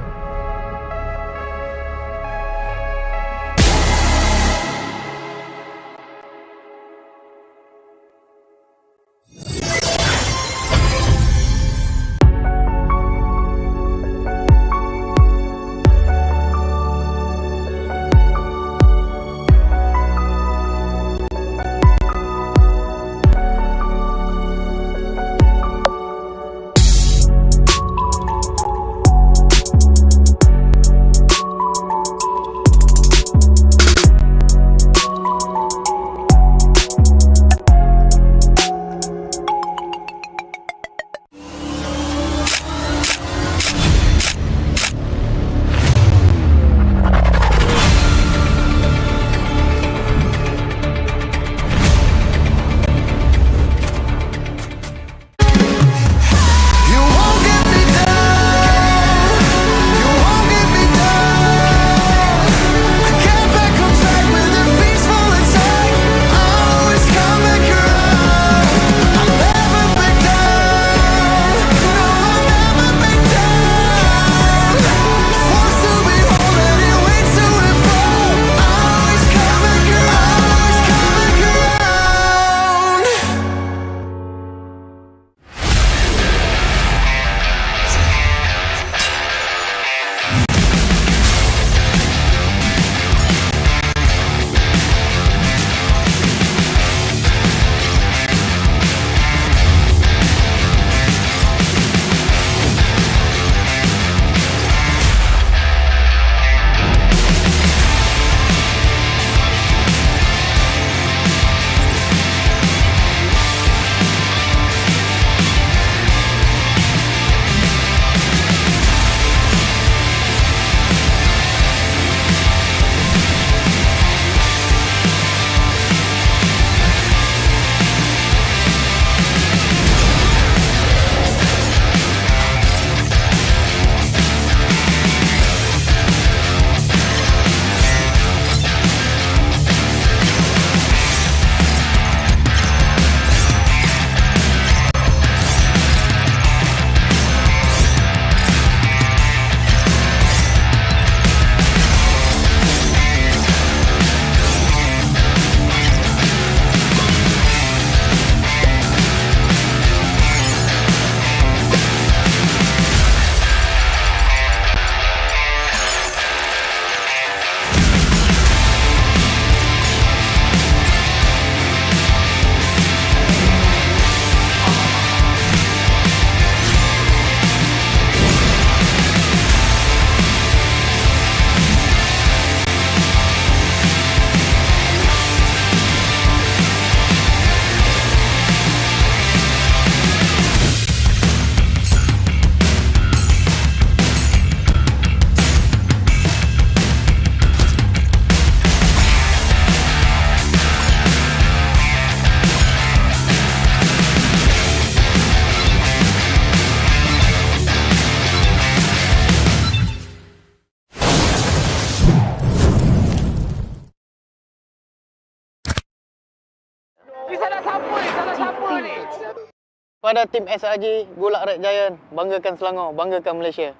Pada tim SRG, Golak Red Giant, banggakan Selangor, banggakan Malaysia.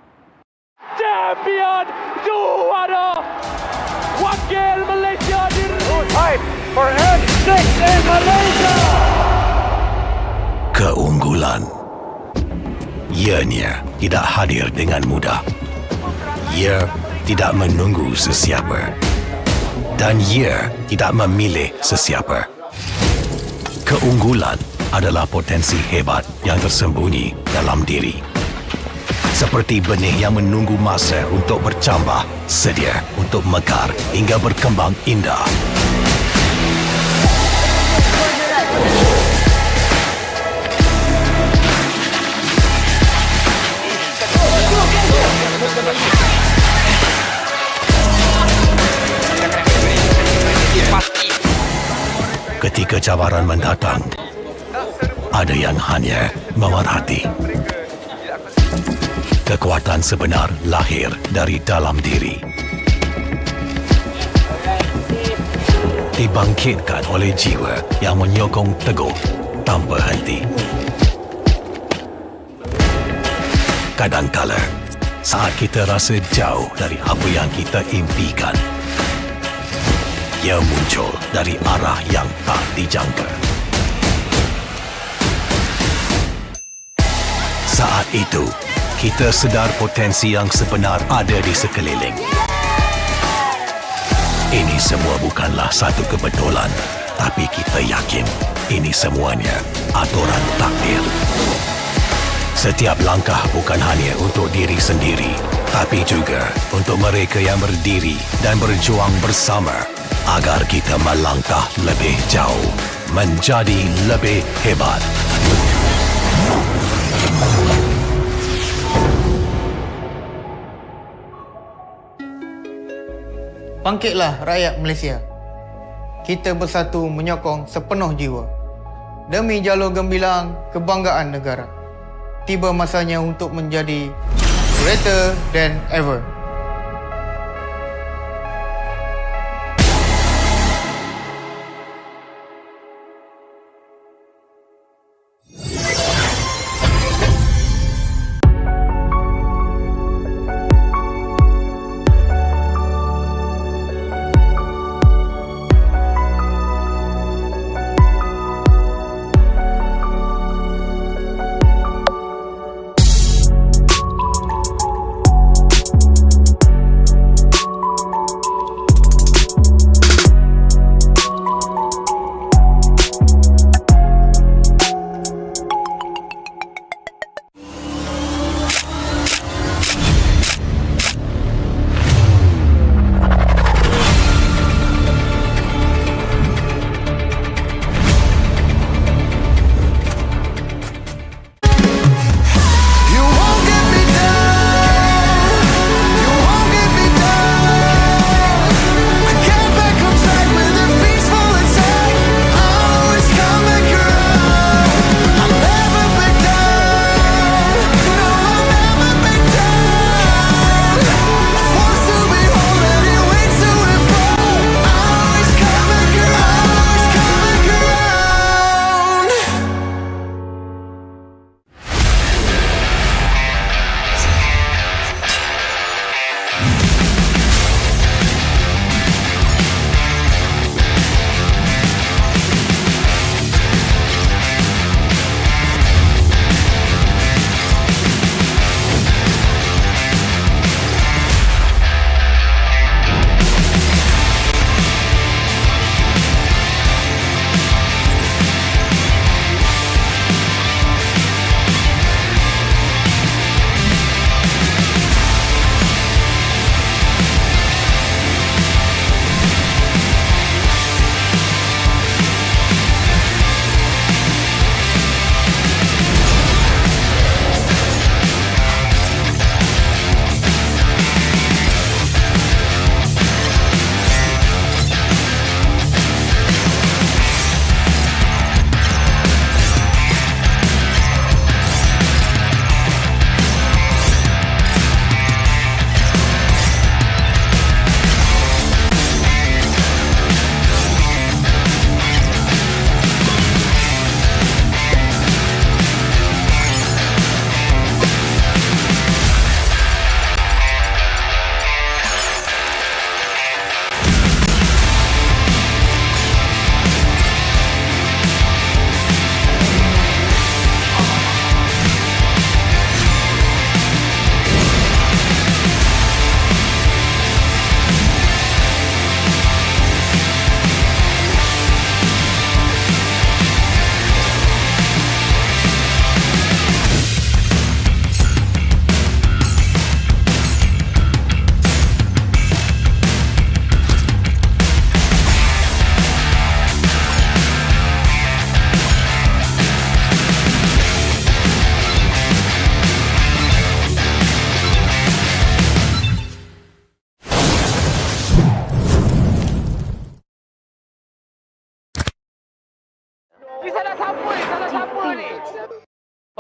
Champion juara wakil Malaysia fight for M6 in Malaysia. Keunggulan ianya tidak hadir dengan mudah. Ia tidak menunggu sesiapa. Dan ia tidak memilih sesiapa. Keunggulan adalah potensi hebat yang tersembunyi dalam diri. Seperti benih yang menunggu masa untuk bercambah, sedia untuk mekar hingga berkembang indah. Ketika cabaran mendatang, ada yang hanya memerhati. Kekuatan sebenar lahir dari dalam diri. Dibangkitkan oleh jiwa yang menyokong teguh tanpa henti. Kadangkala, saat kita rasa jauh dari apa yang kita impikan, ia muncul dari arah yang tak dijangka. Saat itu, kita sedar potensi yang sebenar ada di sekeliling. Ini semua bukanlah satu kebetulan, tapi kita yakin ini semuanya aturan takdir. Setiap langkah bukan hanya untuk diri sendiri, tapi juga untuk mereka yang berdiri dan berjuang bersama agar kita melangkah lebih jauh, menjadi lebih hebat. Bangkitlah rakyat Malaysia. Kita bersatu menyokong sepenuh jiwa. Demi jalur gemilang kebanggaan negara. Tiba masanya untuk menjadi greater than ever.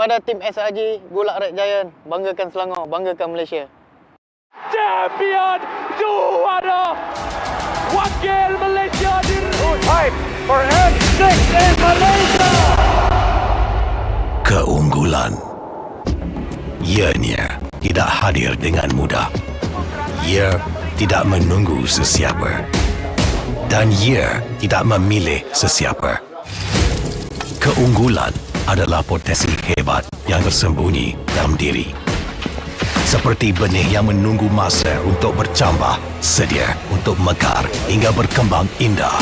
Kepada tim SRG, Gulak Red Giant, banggakan Selangor, banggakan Malaysia. Champion juara wakil Malaysia fight for N6 in Malaysia. Keunggulan ianya tidak hadir dengan mudah. Ia tidak menunggu sesiapa dan ia tidak memilih sesiapa. Keunggulan adalah potensi hebat yang tersembunyi dalam diri. Seperti benih yang menunggu masa untuk bercambah, sedia untuk mekar hingga berkembang indah.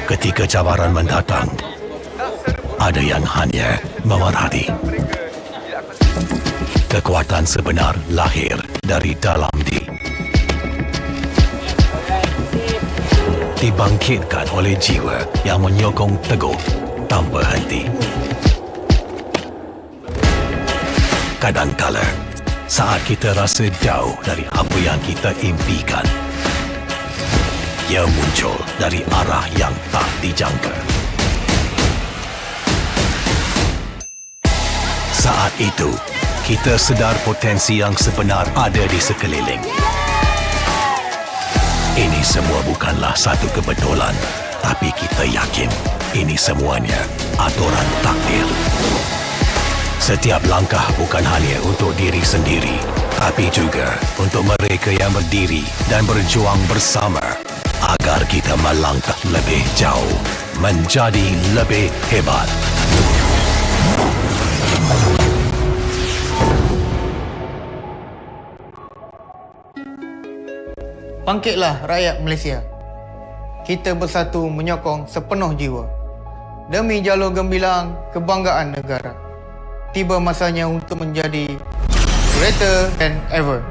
Ketika cabaran mendatang, ada yang hanya memerhati. Kekuatan sebenar lahir dari dalam diri. Dibangkitkan oleh jiwa yang menyokong teguh tanpa henti. Kadangkala, saat kita rasa jauh dari apa yang kita impikan, ia muncul dari arah yang tak dijangka. Saat itu, kita sedar potensi yang sebenar ada di sekeliling. Ini semua bukanlah satu kebetulan, tapi kita yakin ini semuanya aturan takdir. Setiap langkah bukan hanya untuk diri sendiri, tapi juga untuk mereka yang berdiri dan berjuang bersama agar kita melangkah lebih jauh, menjadi lebih hebat. Bangkitlah rakyat Malaysia. Kita bersatu menyokong sepenuh jiwa. Demi jalur gemilang kebanggaan negara. Tiba masanya untuk menjadi greater than ever.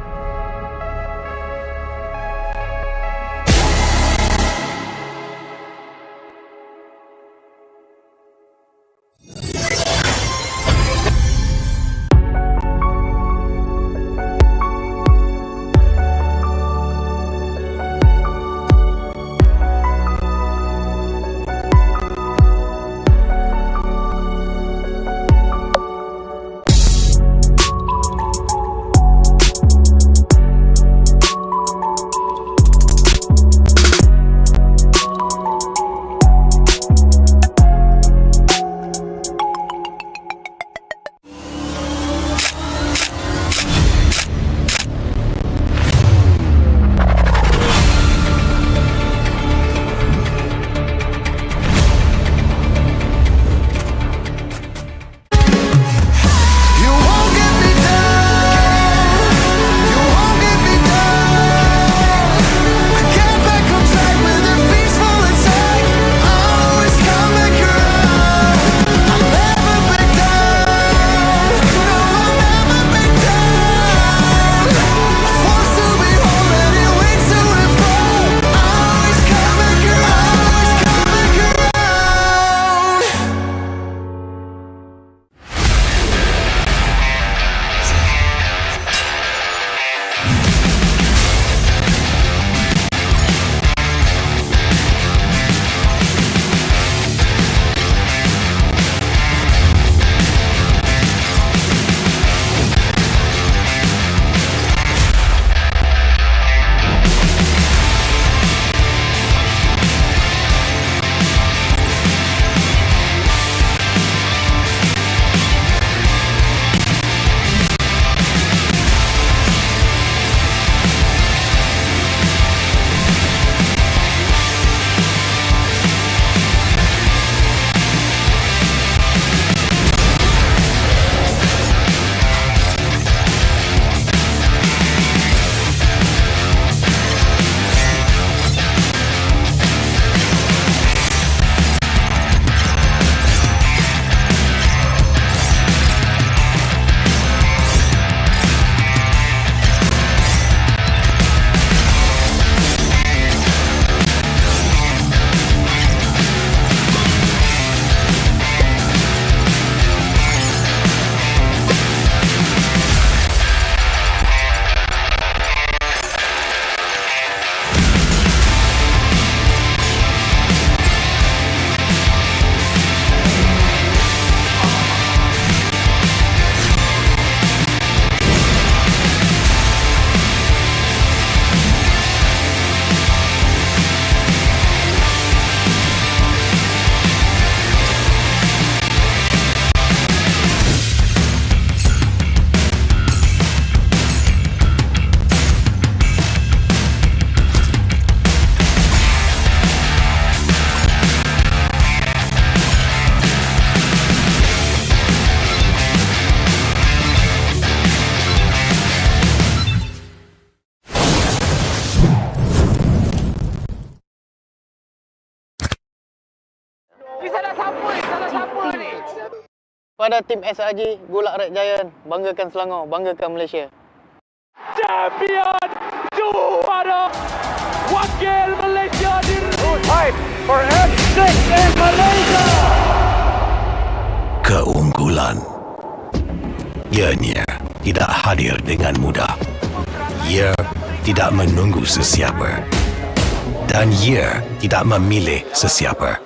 kepada tim SRG Gulak Red Giant, banggakan Selangor, banggakan Malaysia. Champion juara wakil Malaysia time for N6 in Malaysia. Keunggulan. Ianya tidak hadir dengan mudah. Ia tidak menunggu sesiapa. Dan ia tidak memilih sesiapa.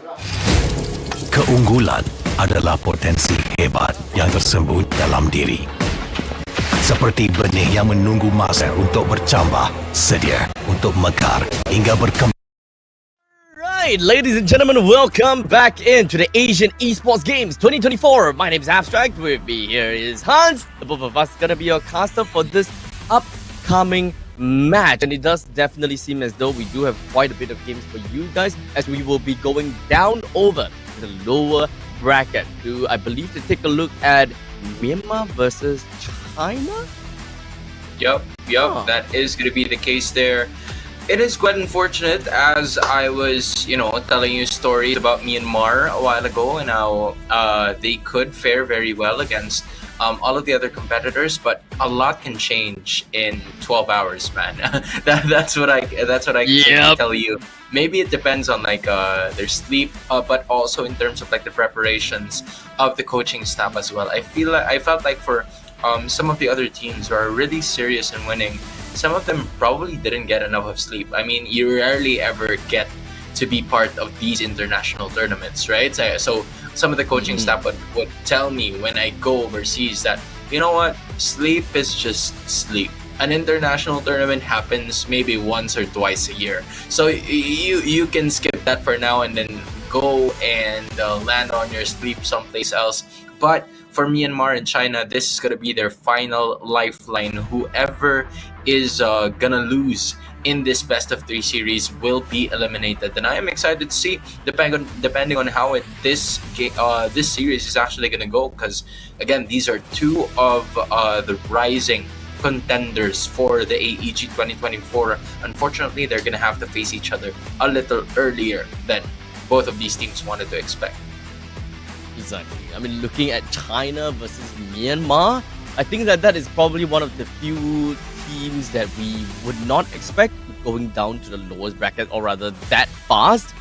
Keunggulan adalah potensi hebat yang tersembunyi dalam diri. Seperti benih yang menunggu masa untuk bercambah, sedia untuk mekar hingga berkembang. Right, ladies and gentlemen, welcome back into the Asian Esports Games 2024. My name is Abstract. With me here is Hans. The both of us gonna be your caster for this upcoming match, and it does definitely seem as though we do have quite a bit of games for you guys, as we will be going down over the lower bracket to, I believe, to take a look at Myanmar versus China. Yep, that is going to be the case there. It is quite unfortunate, as I was, telling you stories about Myanmar a while ago, and how they could fare very well against all of the other competitors, but a lot can change in 12 hours, man. That's what I can tell you. Maybe it depends on their sleep, but also in terms of the preparations of the coaching staff as well. I felt like for some of the other teams who are really serious in winning, some of them probably didn't get enough of sleep. I mean, you rarely ever get to be part of these international tournaments, right? So some of the coaching staff would tell me when I go overseas that, you know what, sleep is just sleep. An international tournament happens maybe once or twice a year. So you can skip that for now and then go and land on your sleep someplace else. But for Myanmar and China, this is going to be their final lifeline. Whoever is gonna lose in this best of 3 series will be eliminated, and I am excited to see depending on how this series is actually gonna go, because again, these are two of the rising contenders for the AEG 2024. Unfortunately, they're gonna have to face each other a little earlier than both of these teams wanted to expect. Exactly. I mean, looking at China versus Myanmar, I think that is probably one of the few teams that we would not expect going down to the lowest bracket, or rather that fast.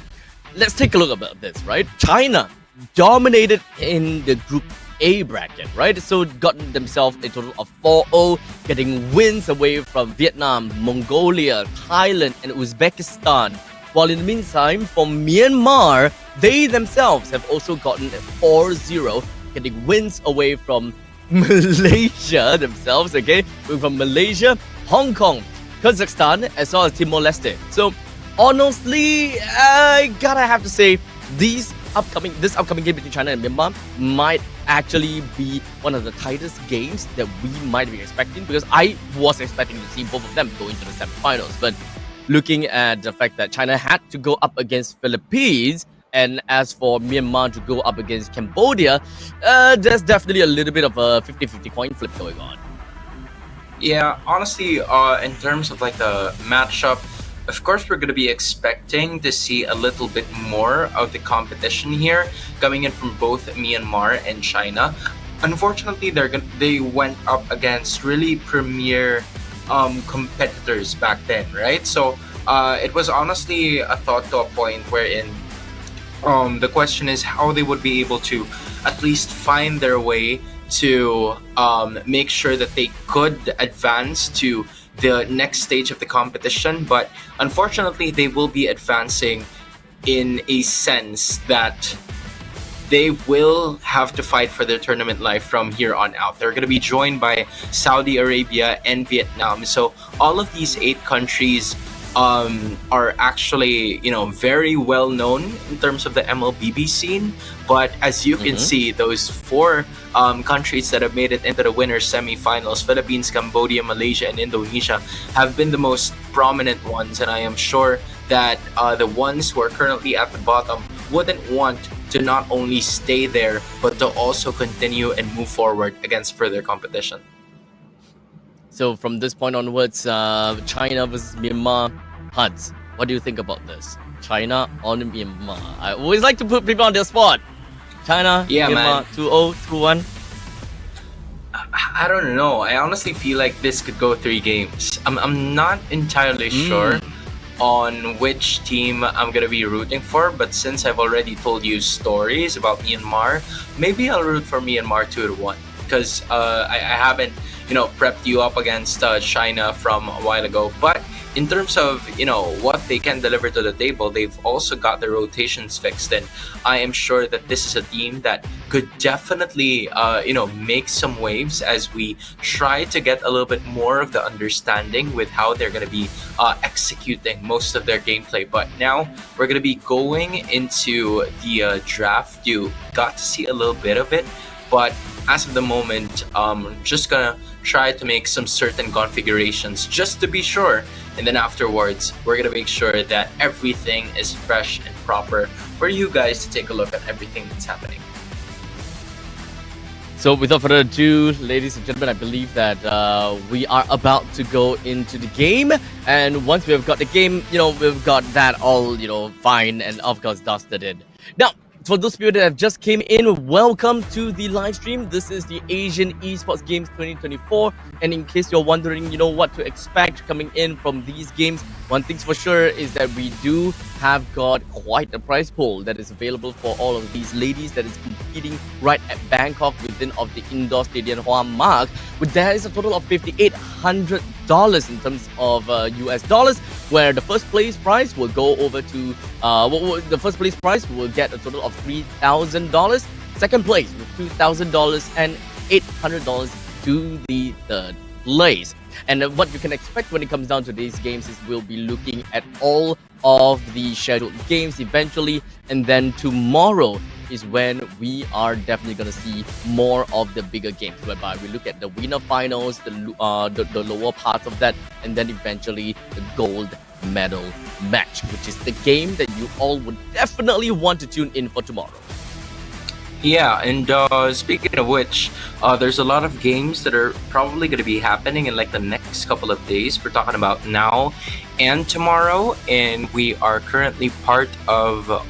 Let's take a look about this, right? China dominated in the Group A bracket, right? So gotten themselves a total of 4-0, getting wins away from Vietnam, Mongolia, Thailand, and Uzbekistan. While in the meantime, for Myanmar, they themselves have also gotten a 4-0, getting wins away from Malaysia themselves, okay? From Malaysia, Hong Kong, Kazakhstan, as well as Timor-Leste. So, honestly, I gotta have to say, this upcoming game between China and Myanmar might actually be one of the tightest games that we might be expecting, because I was expecting to see both of them go into the semifinals. But looking at the fact that China had to go up against Philippines, and as for Myanmar to go up against Cambodia, there's definitely a little bit of a 50-50 coin flip going on. Yeah, honestly, in terms of the matchup, of course, we're going to be expecting to see a little bit more of the competition here coming in from both Myanmar and China. Unfortunately, they went up against really premier competitors back then, right? So it was honestly a thought to a point wherein the question is how they would be able to at least find their way to make sure that they could advance to the next stage of the competition. But unfortunately, they will be advancing in a sense that they will have to fight for their tournament life from here on out. They're going to be joined by Saudi Arabia and Vietnam. So all of these 8 countries are actually, very well known in terms of the MLBB scene. But as you can see, those 4 countries that have made it into the winners semifinals, Philippines, Cambodia, Malaysia, and Indonesia, have been the most prominent ones. And I am sure that the ones who are currently at the bottom wouldn't want to not only stay there, but to also continue and move forward against further competition. So from this point onwards, China versus Myanmar, Hans, what do you think about this? China on Myanmar? I always like to put people on their spot. China, Yeah, Myanmar, man. 2-0, 2-1. I don't know. I honestly feel like this could go 3 games. I'm not entirely sure on which team I'm gonna be rooting for, but since I've already told you stories about Myanmar, maybe I'll root for Myanmar 2-1 because I haven't prepped you up against China from a while ago. But in terms of what they can deliver to the table, they've also got their rotations fixed, and I am sure that this is a team that could definitely make some waves as we try to get a little bit more of the understanding with how they're going to be executing most of their gameplay. But now we're going to be going into the draft. You got to see a little bit of it, but as of the moment, just gonna try to make some certain configurations just to be sure, and then afterwards we're gonna make sure that everything is fresh and proper for you guys to take a look at everything that's happening. So without further ado, ladies and gentlemen, I believe that we are about to go into the game. And once we have got the game, we've got that all, fine and of course dusted in. Now, for those people that have just came in, welcome to the live stream. This is the Asian Esports Games 2024. And in case you're wondering, what to expect coming in from these games, one thing's for sure is that we do have got quite a prize pool that is available for all of these ladies that is competing right at Bangkok within of the indoor stadium Hua Mark. There is a total of $5,800 in terms of US dollars, where the first place prize will go over to the first place prize will get a total of $3,000, second place with $2,000, and $800 to the third place. And what you can expect when it comes down to these games is we'll be looking at all of the scheduled games eventually, and then tomorrow is when we are definitely going to see more of the bigger games, whereby we look at the winner finals, the lower parts of that, and then eventually the gold medal match, which is the game that you all would definitely want to tune in for tomorrow. Yeah, and speaking of which, there's a lot of games that are probably going to be happening in like the next couple of days. We're talking about now and tomorrow, and we are currently part of the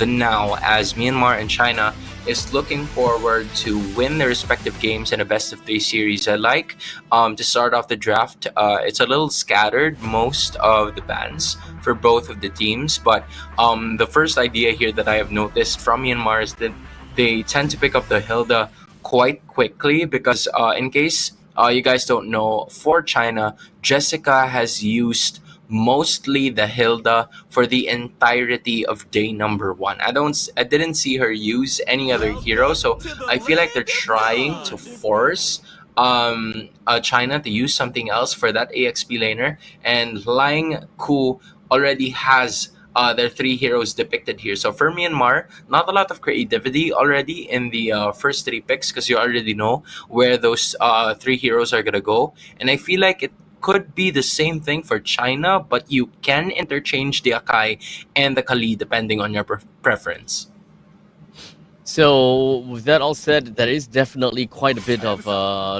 now, as Myanmar and China is looking forward to win their respective games in a best-of-3 series. I like to start off the draft. It's a little scattered, most of the bans for both of the teams, but the first idea here that I have noticed from Myanmar is that they tend to pick up the Hilda quite quickly because in case you guys don't know, for China, Jessica has used mostly the Hilda for the entirety of day number 1. I didn't see her use any other hero, so I feel like they're trying to force China to use something else for that AXP laner, and Lang Ku already has their 3 heroes depicted here. So for Myanmar, not a lot of creativity already in the first 3 picks because you already know where those 3 heroes are gonna go, and I feel like it could be the same thing for China, but you can interchange the Akai and the Kali depending on your preference. So with that all said, there is definitely quite a bit of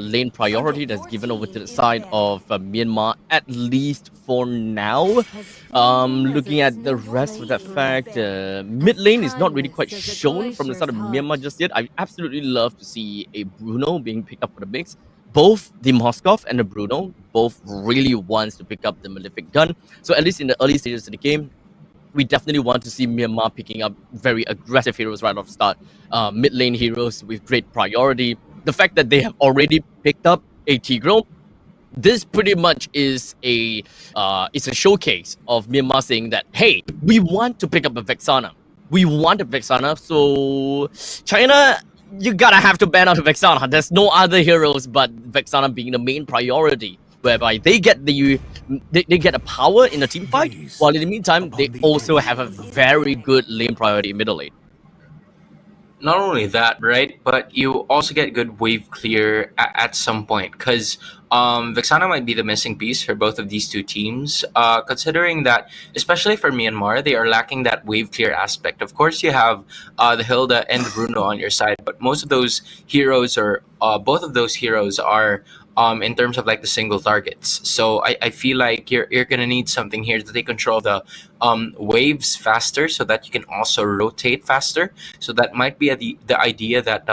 lane priority that's given over to the side of Myanmar, at least for now. Looking at the rest of that fact, mid lane is not really quite shown from the side of Myanmar just yet. I absolutely love to see a Bruno being picked up for the mix. Both the Moskov and the Bruno both really wants to pick up the Malefic gun. So at least in the early stages of the game, we definitely want to see Myanmar picking up very aggressive heroes right off the start. Mid lane heroes with great priority. The fact that they have already picked up a Tigreal, this pretty much is it's a showcase of Myanmar saying that, hey, we want to pick up a Vexana. We want a Vexana. So China, you gotta have to ban out Vexana. There's no other heroes but Vexana being the main priority, whereby they get they get a power in the team fight, while in the meantime they also have a very good lane priority in middle lane. Not only that, right, but you also get good wave clear at some point, because Vexana might be the missing piece for both of these 2 teams, considering that, especially for Myanmar, they are lacking that wave clear aspect. Of course, you have the Hilda and the Bruno on your side, but most of those heroes, or both of those heroes, are in terms of like the single targets. So I feel like you're gonna need something here to take control of the waves faster, so that you can also rotate faster. So that might be the idea that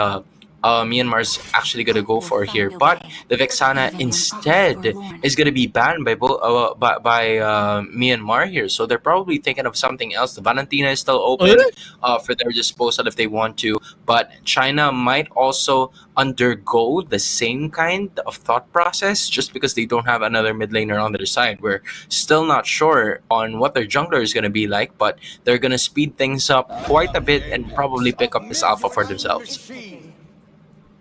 Myanmar's actually going to go for here. But the Vexana instead is going to be banned by Myanmar here. So they're probably thinking of something else. The Valentina is still open for their disposal if they want to. But China might also undergo the same kind of thought process just because they don't have another mid laner on their side. We're still not sure on what their jungler is going to be like, but they're going to speed things up quite a bit and probably pick up this alpha for themselves.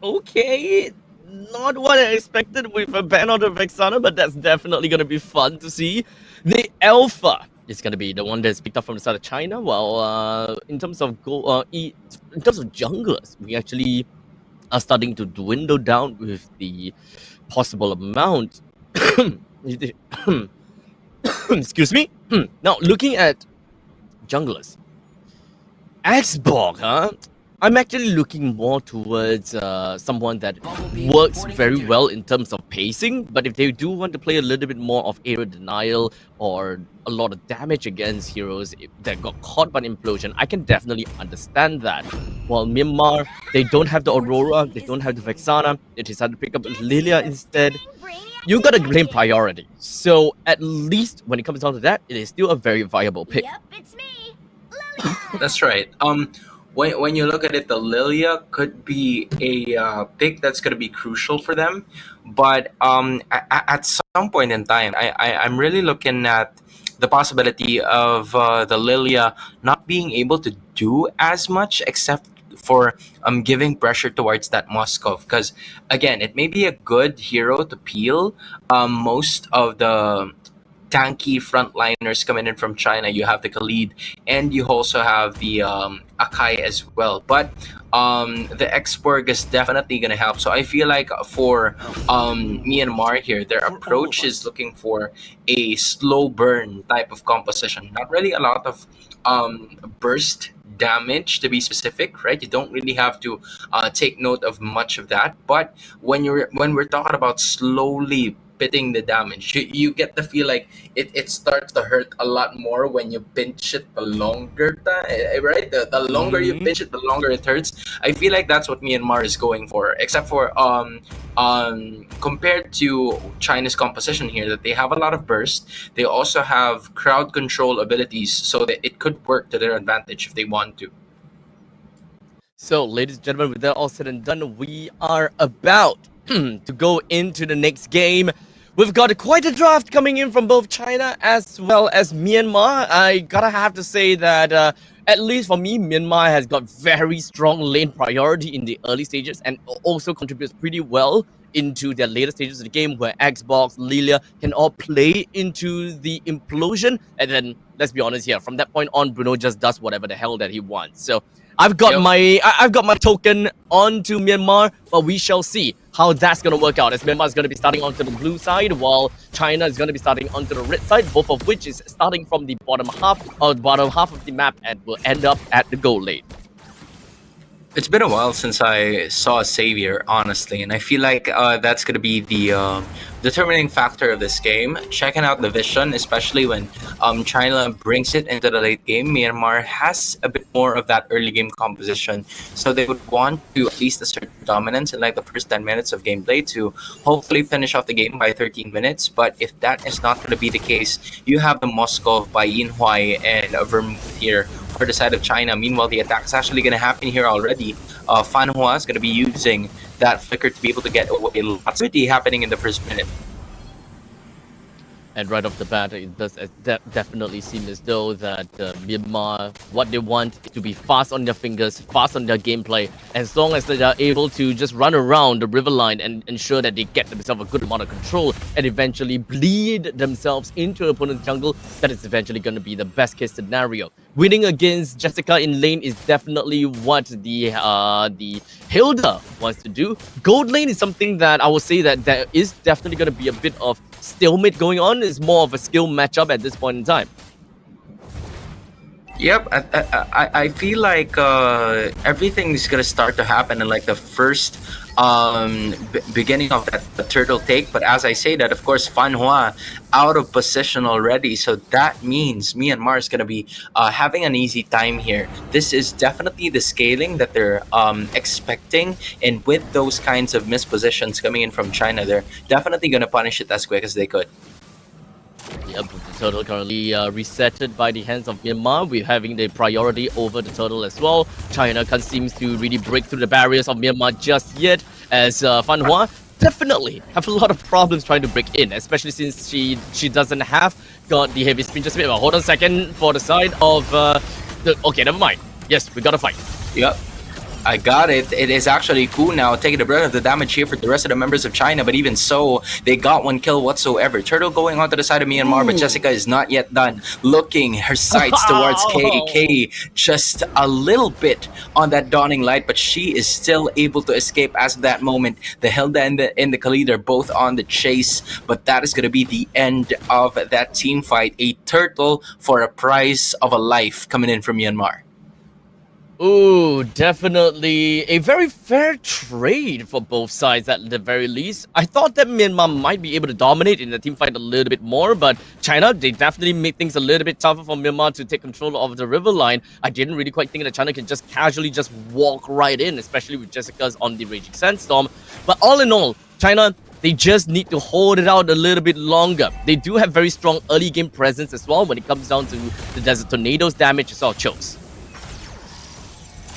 Okay, not what I expected with a ban on the Vexana, but that's definitely going to be fun to see. The Alpha is going to be the one that's picked up from the side of China, while in terms of in terms of junglers, we actually are starting to dwindle down with the possible amount. Excuse me. Now, looking at junglers, Xbox, huh? I'm actually looking more towards someone that works very well in terms of pacing, but if they do want to play a little bit more of area denial or a lot of damage against heroes that got caught by an implosion, I can definitely understand that. While Myanmar, they don't have the Aurora, they don't have the Vexana, they decided to pick up Lilia instead. You gotta blame priority. So at least when it comes down to that, it is still a very viable pick. Yep, it's me. That's right. When you look at it, the Lilia could be a pick that's going to be crucial for them. But at some point in time, I'm really looking at the possibility of the Lilia not being able to do as much except for giving pressure towards that Moskov. Because, again, it may be a good hero to peel most of the tanky frontliners coming in from China. You have the Khalid, and you also have the Akai as well. But the Exborg is definitely going to help. So I feel like for Myanmar here, their approach is looking for a slow burn type of composition. Not really a lot of burst damage, to be specific, right? You don't really have to take note of much of that. But when we're talking about slowly pitting the damage, you get the feel like it starts to hurt a lot more when you pinch it the longer time, right? The longer you pinch it, the longer it hurts. I feel like that's what Myanmar is going for, except for compared to China's composition here, that they have a lot of burst. They also have crowd control abilities, so that it could work to their advantage if they want to. So, ladies and gentlemen, with that all said and done, we are about to go into the next game. We've got quite a draft coming in from both China as well as Myanmar. I gotta have to say that, at least for me, Myanmar has got very strong lane priority in the early stages and also contributes pretty well into their later stages of the game, where Xbox, Lilia can all play into the implosion. And then, let's be honest here, from that point on, Bruno just does whatever the hell that he wants. So I've got my token onto Myanmar, but we shall see how that's going to work out, as Myanmar is going to be starting onto the blue side, while China is going to be starting onto the red side, both of which is starting from the bottom half of the map and will end up at the goal lane. It's been a while since I saw a savior, honestly, and I feel like that's going to be the determining factor of this game. Checking out the vision, especially when China brings it into the late game. Myanmar has a bit more of that early game composition, so they would want to at least assert dominance in like the first 10 minutes of gameplay to hopefully finish off the game by 13 minutes. But if that is not going to be the case, you have the Moskov by Yinhuai and Vermouth here for the side of China. Meanwhile, the attack is actually going to happen here already. Fanhua is going to be using that flicker to be able to get away. Lots of activity happening in the first minute. And right off the bat, it does definitely seem as though that Myanmar, what they want is to be fast on their fingers, fast on their gameplay. As long as they are able to just run around the riverline and ensure that they get themselves a good amount of control and eventually bleed themselves into the opponent's jungle, that is eventually going to be the best case scenario. Winning against Jessica in lane is definitely what the Hilda wants to do. Gold lane is something that I will say that there is definitely going to be a bit of stalemate going on. It's more of a skill matchup at this point in time. Yep, I feel like everything's gonna start to happen in like the first beginning of that the turtle take. But as I say that, of course, Fanhua out of position already, so that means Myanmar is gonna be having an easy time here. This is definitely the scaling that they're expecting, and with those kinds of mispositions coming in from China, they're definitely gonna punish it as quick as they could. Yep, the turtle currently resetted by the hands of Myanmar. We're having the priority over the turtle as well. China can't seem to really break through the barriers of Myanmar just yet, as Fan Hua definitely have a lot of problems trying to break in, especially since she doesn't have got the heavy spin. Just a bit. Hold on a second for the side of the. Okay, never mind. Yes, we got to fight. Yep. I got it. It is actually cool now, taking the brunt of the damage here for the rest of the members of China, but even so, they got one kill whatsoever. Turtle going onto the side of Myanmar, but Jessica is not yet done. Looking her sights towards K just a little bit on that dawning light, but she is still able to escape as of that moment. The Hilda and the Khalid are both on the chase, but that is going to be the end of that team fight. A turtle for a price of a life coming in from Myanmar. Ooh, definitely a very fair trade for both sides at the very least. I thought that Myanmar might be able to dominate in the team fight a little bit more, but China, they definitely made things a little bit tougher for Myanmar to take control of the river line. I didn't really quite think that China can just casually just walk right in, especially with Jessica's on the Raging Sandstorm. But all in all, China, they just need to hold it out a little bit longer. They do have very strong early game presence as well when it comes down to the Desert Tornadoes damage as well, chokes.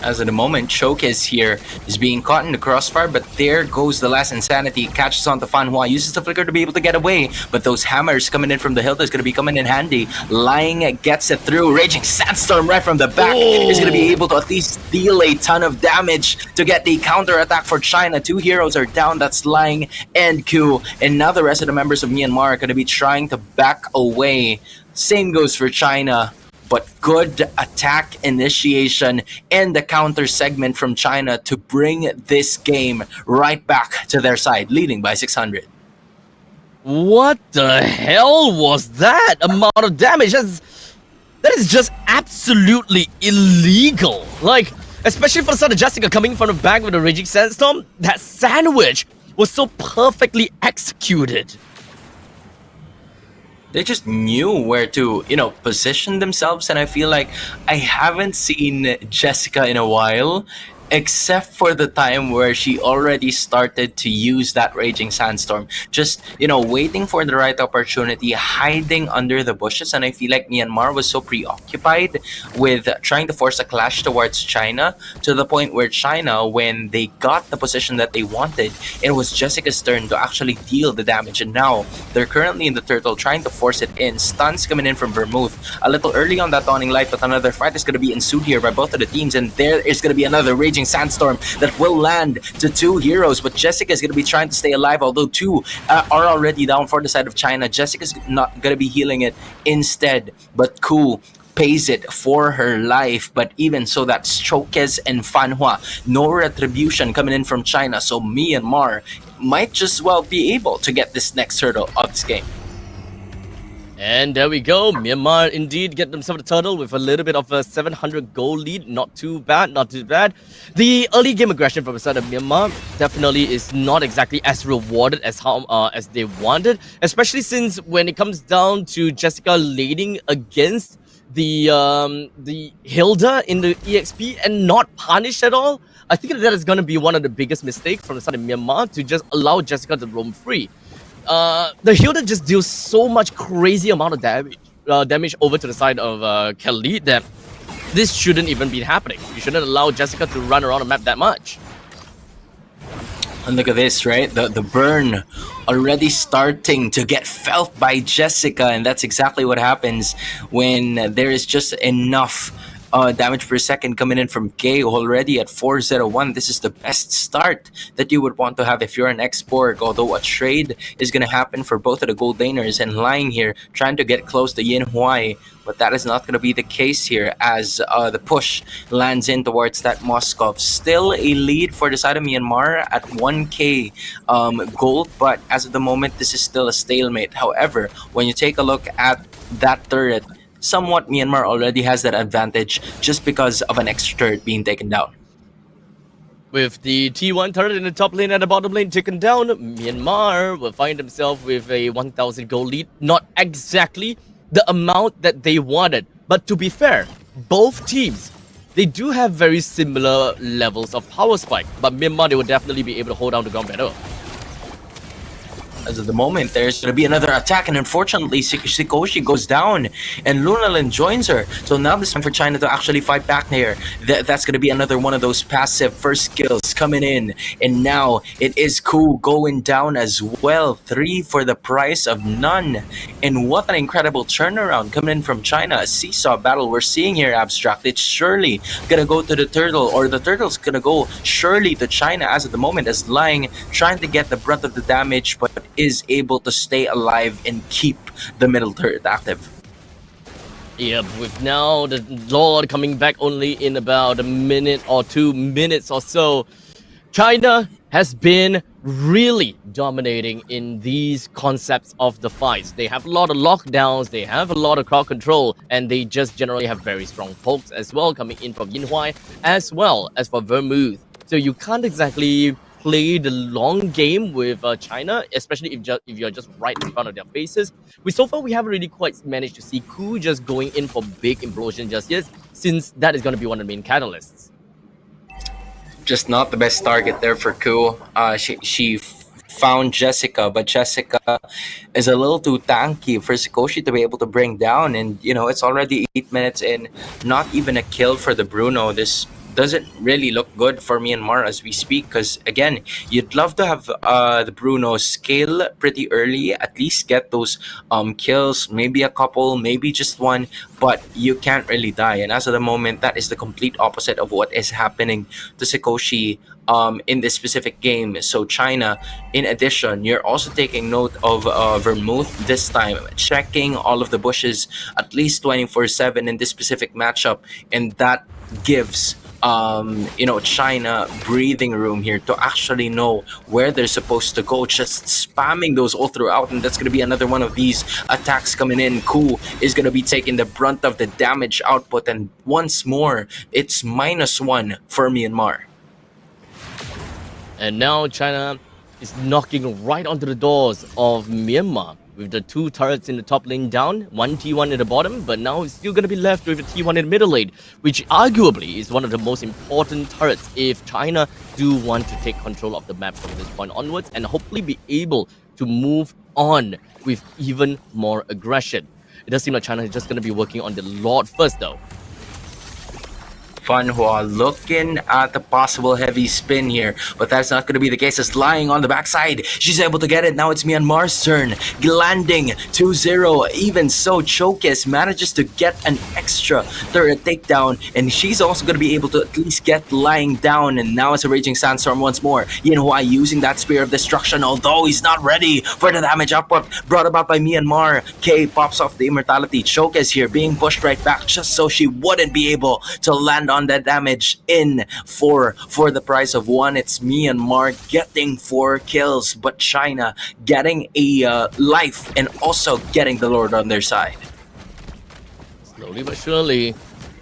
As of the moment, Choke is here, is being caught in the crossfire, but there goes the last insanity. Catches on to Fanhua, uses the flicker to be able to get away, but those hammers coming in from the hill is going to be coming in handy. Lying gets it through. Raging Sandstorm right from the back is going to be able to at least deal a ton of damage to get the counter attack for China. Two heroes are down, that's Lying and Q, and now the rest of the members of Myanmar are going to be trying to back away. Same goes for China. But good attack initiation and the counter segment from China to bring this game right back to their side, leading by 600. What the hell was that amount of damage? That is just absolutely illegal. Like, especially for the side of Jessica coming from the back with a Raging Sandstorm, that sandwich was so perfectly executed. They just knew where to, position themselves. And I feel like I haven't seen Jessica in a while, except for the time where she already started to use that Raging Sandstorm. Just, waiting for the right opportunity, hiding under the bushes. And I feel like Myanmar was so preoccupied with trying to force a clash towards China, to the point where China, when they got the position that they wanted, it was Jessica's turn to actually deal the damage. And now they're currently in the turtle trying to force it in. Stuns coming in from Vermouth a little early on that dawning light, but another fight is going to be ensued here by both of the teams. And there is going to be another Raging Sandstorm that will land to two heroes, but Jessica is going to be trying to stay alive, although two are already down for the side of China. Jessica's not going to be healing it instead, but Ku pays it for her life. But even so, that's Chokes and Fanhua. No retribution coming in from China, so Myanmar might just well be able to get this next hurdle of this game. And there we go. Myanmar indeed get themselves a turtle with a little bit of a 700 goal lead. Not too bad, not too bad. The early game aggression from the side of Myanmar definitely is not exactly as rewarded as as they wanted, especially since when it comes down to Jessica leading against the Hilda in the EXP and not punished at all. I think that is going to be one of the biggest mistakes from the side of Myanmar, to just allow Jessica to roam free. The Hilda just deals so much crazy amount of damage over to the side of Khalid that this shouldn't even be happening. You shouldn't allow Jessica to run around the map that much. And look at this, right? The burn already starting to get felt by Jessica, and that's exactly what happens when there is just enough damage per second coming in from Gay, already at 401. This is the best start that you would want to have if you're an X-Borg, although a trade is going to happen for both of the gold laners, and Lying here trying to get close to Yin Huai, but that is not going to be the case here as the push lands in towards that Moskov. Still a lead for the side of Myanmar at 1k gold, but as of the moment, this is still a stalemate. However, when you take a look at that turret, somewhat Myanmar already has that advantage just because of an extra turret being taken down. With the T1 turret in the top lane and the bottom lane taken down, Myanmar will find themselves with a 1,000 gold lead. Not exactly the amount that they wanted, but to be fair, both teams, they do have very similar levels of power spike, but Myanmar, they will definitely be able to hold down the ground better. As of the moment, there's going to be another attack, and unfortunately, Sikoshi goes down, and Lunalin joins her. So now it's time for China to actually fight back there. That's going to be another one of those passive first skills coming in, and now it is Ku going down as well. 3 for the price of none, and what an incredible turnaround coming in from China. A seesaw battle we're seeing here, Abstract. It's surely going to go to the turtle, or the turtle's going to go surely to China as of the moment, as Lang trying to get the brunt of the damage, but is able to stay alive and keep the middle turret active. Yep, with now the Lord coming back only in about a minute or 2 minutes or so, China has been really dominating in these concepts of the fights. They have a lot of lockdowns, they have a lot of crowd control, and they just generally have very strong pokes as well coming in from Yinhuai as well as for Vermouth. So you can't exactly play the long game with China, especially if you're just right in front of their faces. So far, we haven't really quite managed to see Ku just going in for big implosion just yet, since that is going to be one of the main catalysts. Just not the best target there for Ku. She found Jessica, but Jessica is a little too tanky for Sikoshi to be able to bring down. And, you know, it's already 8 minutes in, not even a kill for the Bruno. This doesn't really look good for Myanmar as we speak, because again, you'd love to have the Bruno scale pretty early, at least get those kills, maybe a couple, maybe just one, but you can't really die. And as of the moment, that is the complete opposite of what is happening to Sikoshi in this specific game. So China, in addition, you're also taking note of Vermouth this time, checking all of the bushes at least 24/7 in this specific matchup, and that gives China breathing room here to actually know where they're supposed to go, just spamming those all throughout. And that's going to be another one of these attacks coming in. Ku is going to be taking the brunt of the damage output, and once more it's -1 for Myanmar. And now China is knocking right onto the doors of Myanmar with the 2 turrets in the top lane down, 1 T1 in the bottom, but now it's still going to be left with a T1 in the middle lane, which arguably is one of the most important turrets if China do want to take control of the map from this point onwards and hopefully be able to move on with even more aggression. It does seem like China is just going to be working on the Lord first though. Fanhua looking at the possible heavy spin here, but that's not going to be the case. It's lying on the backside. She's able to get it. Now it's Myanmar's turn. Landing 2-0. Even so, Chokes manages to get an extra turret takedown, and she's also going to be able to at least get lying down. And now it's a Raging Sandstorm once more. Yinhuai using that Spear of Destruction, although he's not ready for the damage output brought about by Myanmar. K pops off the Immortality. Chokes here being pushed right back just so she wouldn't be able to land on that damage in for the price of 1. It's Myanmar getting 4 kills, but China getting a life and also getting the Lord on their side. Slowly but surely,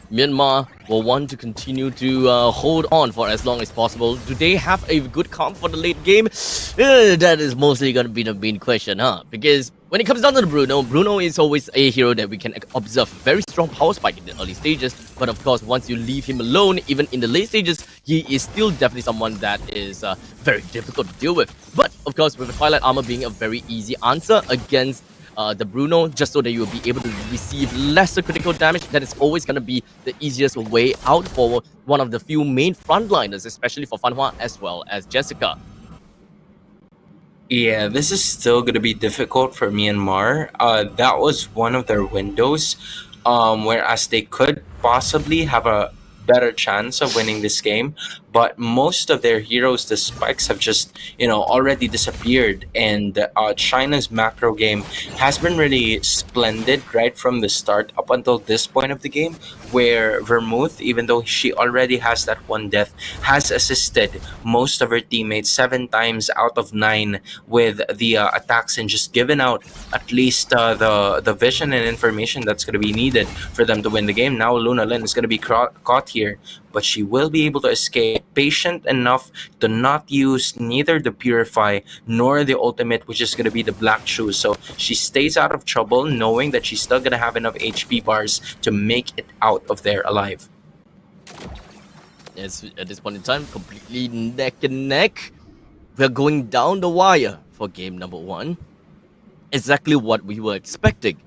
Myanmar will want to continue to hold on for as long as possible. Do they have a good comp for the late game? That is mostly going to be the main question, huh? Because when it comes down to the Bruno is always a hero that we can observe very strong power spike in the early stages. But of course, once you leave him alone, even in the late stages, he is still definitely someone that is very difficult to deal with. But of course, with the Twilight Armor being a very easy answer against the Bruno, just so that you will be able to receive lesser critical damage, that is always going to be the easiest way out for one of the few main frontliners, especially for Fanhua as well as Jessica. Yeah, this is still going to be difficult for Myanmar. That was one of their windows, whereas they could possibly have a better chance of winning this game, but most of their heroes, the spikes, have just already disappeared, and China's macro game has been really splendid right from the start up until this point of the game, where Vermouth, even though she already has that one death, has assisted most of her teammates 7 times out of 9 with the attacks, and just given out at least the vision and information that's going to be needed for them to win the game. Now Luna Lin is going to be caught here, but she will be able to escape, patient enough to not use neither the Purify nor the ultimate, which is going to be the Black Shoes. So she stays out of trouble, knowing that she's still going to have enough HP bars to make it out of there alive. Yes, at this point in time, completely neck and neck. We're going down the wire for game number 1. Exactly what we were expecting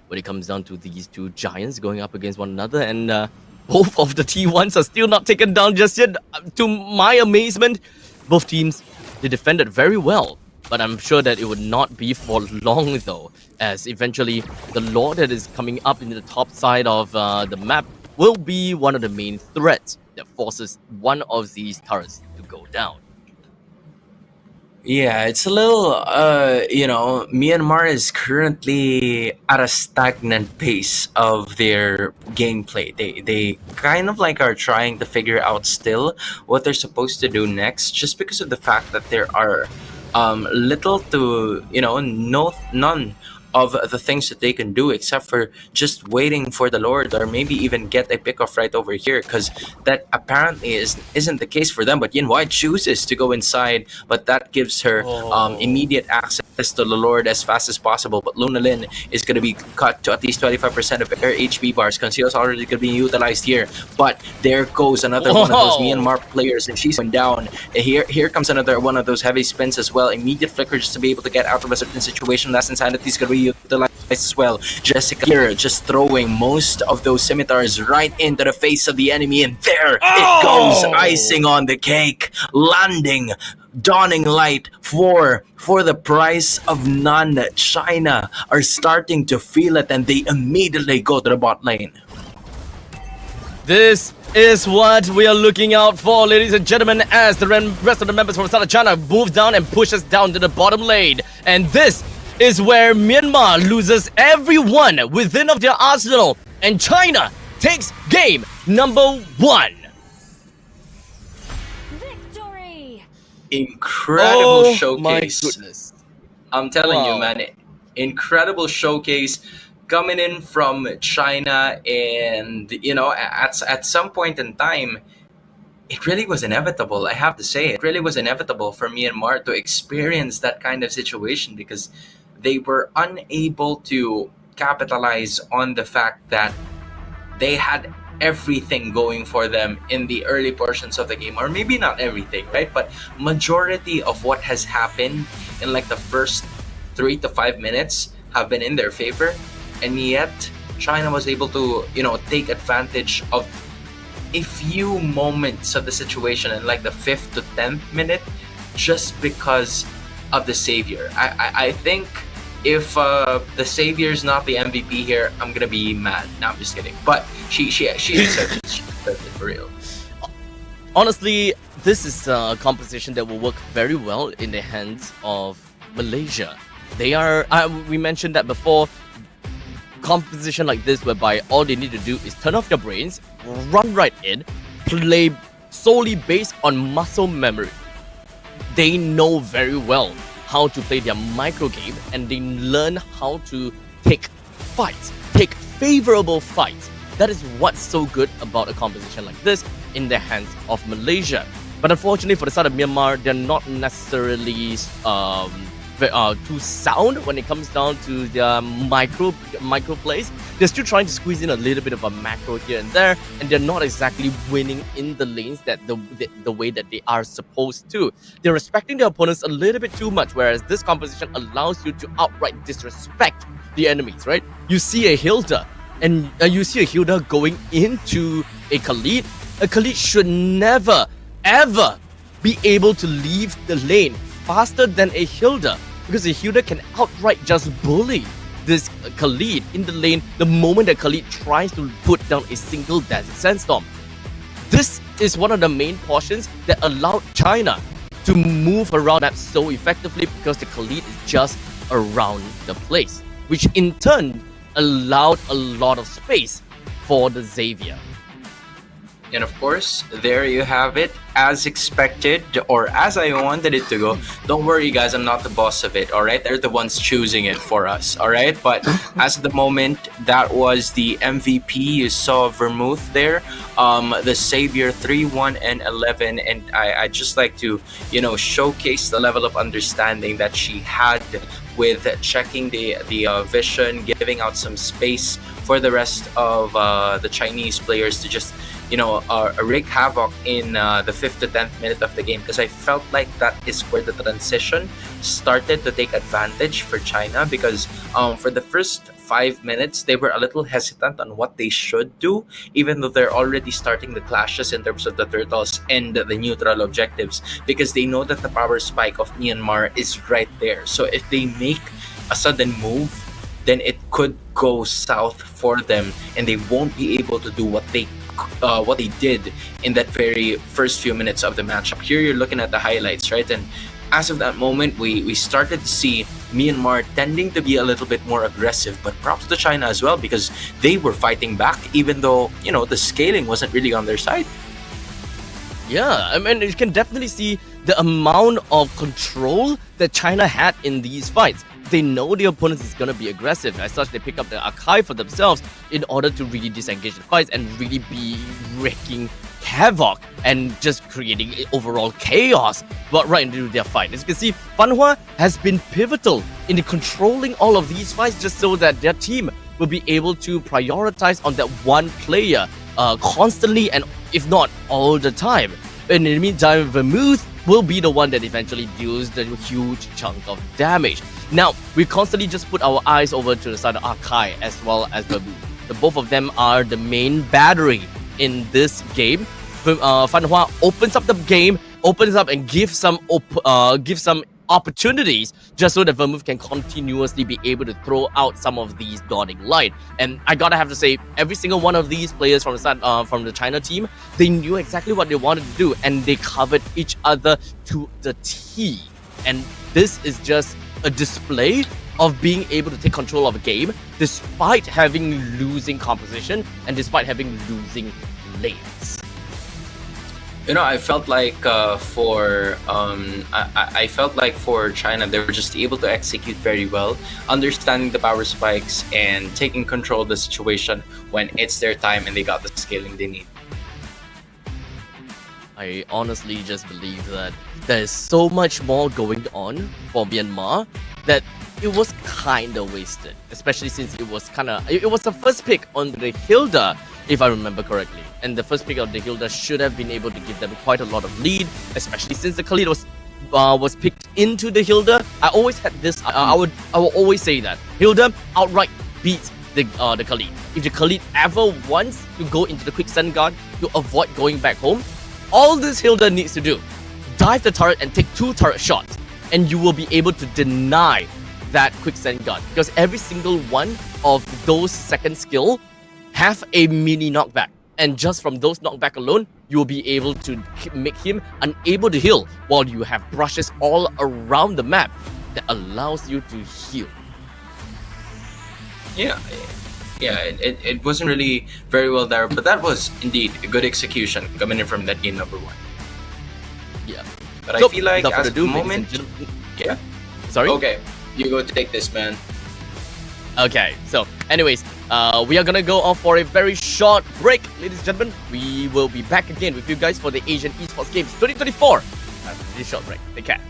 when it comes down to these two giants going up against one another, and both of the T1s are still not taken down just yet. To my amazement, both teams, they defended very well, but I'm sure that it would not be for long though, as eventually the Lord that is coming up into the top side of the map will be one of the main threats that forces one of these turrets to go down. Yeah, it's a little, Myanmar is currently at a stagnant pace of their gameplay. They kind of like are trying to figure out still what they're supposed to do next, just because of the fact that there are little to, none of the things that they can do except for just waiting for the Lord, or maybe even get a pick-off right over here, because that apparently isn't the case for them. But Yin White chooses to go inside, but that gives her immediate access to the Lord as fast as possible. But Luna Lin is going to be cut to at least 25% of her HP bars. Conceal's already going to be utilized here, but there goes another one of those Myanmar players, and she's going down. Here comes another one of those heavy spins as well. Immediate flicker just to be able to get out of a certain situation. Last Insanity is going to be utilized as well. Jessica here just throwing most of those scimitars right into the face of the enemy, and there it goes, icing on the cake, landing Dawning Light for the price of none. China are starting to feel it, and they immediately go to the bot lane. This is what we are looking out for, ladies and gentlemen, as the rest of the members from South China move down and pushes down to the bottom lane. And this is where Myanmar loses everyone within of their arsenal, and China takes game number 1. Victory! Incredible showcase. My goodness. I'm telling you, man, incredible showcase coming in from China, and at some point in time, it really was inevitable. I have to say, it really was inevitable for Myanmar to experience that kind of situation, because they were unable to capitalize on the fact that they had everything going for them in the early portions of the game, or maybe not everything, right? But majority of what has happened in like the first 3 to 5 minutes have been in their favor, and yet China was able to, take advantage of a few moments of the situation in like the 5th to 10th minute, just because of the Savior. I think if the Savior's not the MVP here, I'm gonna be mad. No, I'm just kidding. But she deserves it. She deserves it for real. Honestly, this is a composition that will work very well in the hands of Malaysia. They are, we mentioned that before, composition like this whereby all they need to do is turn off their brains, run right in, play solely based on muscle memory. They know very well how to play their micro game, and they learn how to take fights, take favorable fights. That is what's so good about a composition like this in the hands of Malaysia. But unfortunately for the side of Myanmar, they're not necessarily too sound when it comes down to their micro plays. They're still trying to squeeze in a little bit of a macro here and there, and they're not exactly winning in the lanes that the way that they are supposed to. They're respecting their opponents a little bit too much, whereas this composition allows you to outright disrespect the enemies, right? You see a Hilda, and you see a Hilda going into a Khalid. A Khalid should never, ever be able to leave the lane faster than a Hilda, because a Hilda can outright just bully this Khalid in the lane the moment that Khalid tries to put down a single Desert Sandstorm. this is one of the main portions that allowed China to move around that so effectively because the Khalid is just around the place, which in turn allowed a lot of space for the Xavier. And of course, there you have it, as expected, or as I wanted it to go. Don't worry, guys, I'm not the boss of it, all right? They're the ones choosing it for us, all right? But as of the moment, that was the MVP. You saw Vermouth there, the Savior 3-1 and 11. And I just like to, showcase the level of understanding that she had with checking the vision, giving out some space for the rest of the Chinese players to just wreak havoc in the 5th to 10th minute of the game, because I felt like that is where the transition started to take advantage for China, because for the first 5 minutes they were a little hesitant on what they should do, even though they're already starting the clashes in terms of the turtles and the neutral objectives, because they know that the power spike of Myanmar is right there. So if they make a sudden move, then it could go south for them and they won't be able to do what they did in that very first few minutes of the matchup. Here you're looking at the highlights, right? And as of that moment, we started to see Myanmar tending to be a little bit more aggressive, but props to China as well, because they were fighting back even though, the scaling wasn't really on their side. Yeah, I mean, you can definitely see the amount of control that China had in these fights. They know the opponent is going to be aggressive. As such, they pick up the archive for themselves in order to really disengage the fights and really be wreaking havoc and just creating overall chaos right into their fight. As you can see, Fanhua has been pivotal in controlling all of these fights just so that their team will be able to prioritize on that one player constantly, and if not all the time. In the meantime, Vermouth will be the one that eventually deals the huge chunk of damage. Now, we constantly just put our eyes over to the side of Arkai as well as Vermouth. The both of them are the main battery in this game. Fanhua opens up the game, opens up and gives some opportunities just so that Vermouth can continuously be able to throw out some of these dotting line. And I gotta have to say, every single one of these players from the side, from the China team, they knew exactly what they wanted to do and they covered each other to the T. And this is just a display of being able to take control of a game despite having losing composition and despite having losing lanes. I felt like I felt like for China, they were just able to execute very well, understanding the power spikes and taking control of the situation when it's their time and they got the scaling they need. I honestly just believe that there's so much more going on for Myanmar that it was kind of wasted, especially since it was the first pick on the Hilda, if I remember correctly. And the first pick of the Hilda should have been able to give them quite a lot of lead, especially since the Khalid was picked into the Hilda. I always had this, I will always say that Hilda outright beats the Khalid. If the Khalid ever wants to go into the quick sun guard to avoid going back home, all this Hilda needs to do, dive the turret and take 2 turret shots, and you will be able to deny that quick send guard, because every single one of those second skill have a mini knockback, and just from those knockback alone you will be able to make him unable to heal, while you have brushes all around the map that allows you to heal. It wasn't really very well there, but that was indeed a good execution coming in from that game number 1. Yeah, but I feel like at the moment, sorry. Okay, you go take this, man. Okay, so anyways, we are gonna go off for a very short break, ladies and gentlemen. We will be back again with you guys for the Asian Esports Games 2024 after this short break. Take care.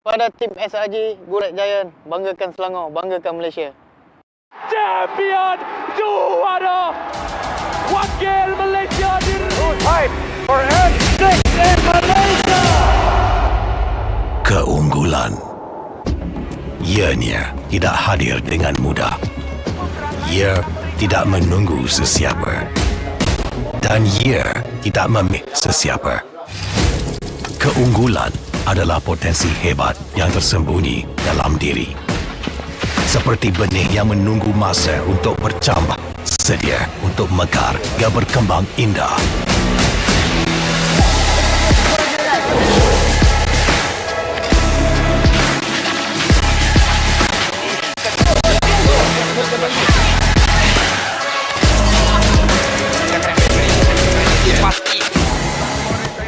Pada tim SRG, Gurat Giant, banggakan Selangor, banggakan Malaysia. Champion juara wakil Malaysia fight for M6 in Malaysia. Keunggulan. Ianya tidak hadir dengan mudah. Ia tidak menunggu sesiapa. Dan ia tidak memilih sesiapa. Keunggulan adalah potensi hebat yang tersembunyi dalam diri. seperti benih yang menunggu masa untuk bercambah, sedia untuk mekar dan berkembang indah.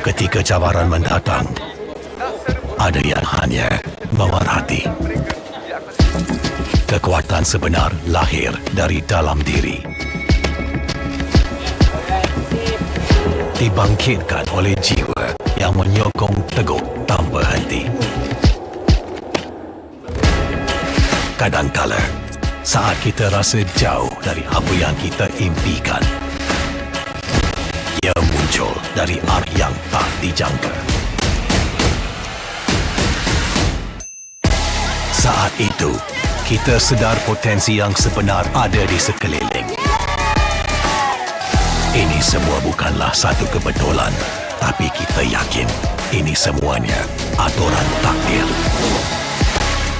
Ketika cabaran mendatang, ada yang hanya memerhati. Kekuatan sebenar lahir dari dalam diri. Dibangkitkan oleh jiwa yang menyokong teguh tanpa henti. Kadangkala, saat kita rasa jauh dari apa yang kita impikan, ia muncul dari arah yang tak dijangka. Saat itu, kita sedar potensi yang sebenar ada di sekeliling. Ini semua bukanlah satu kebetulan, tapi kita yakin ini semuanya aturan takdir.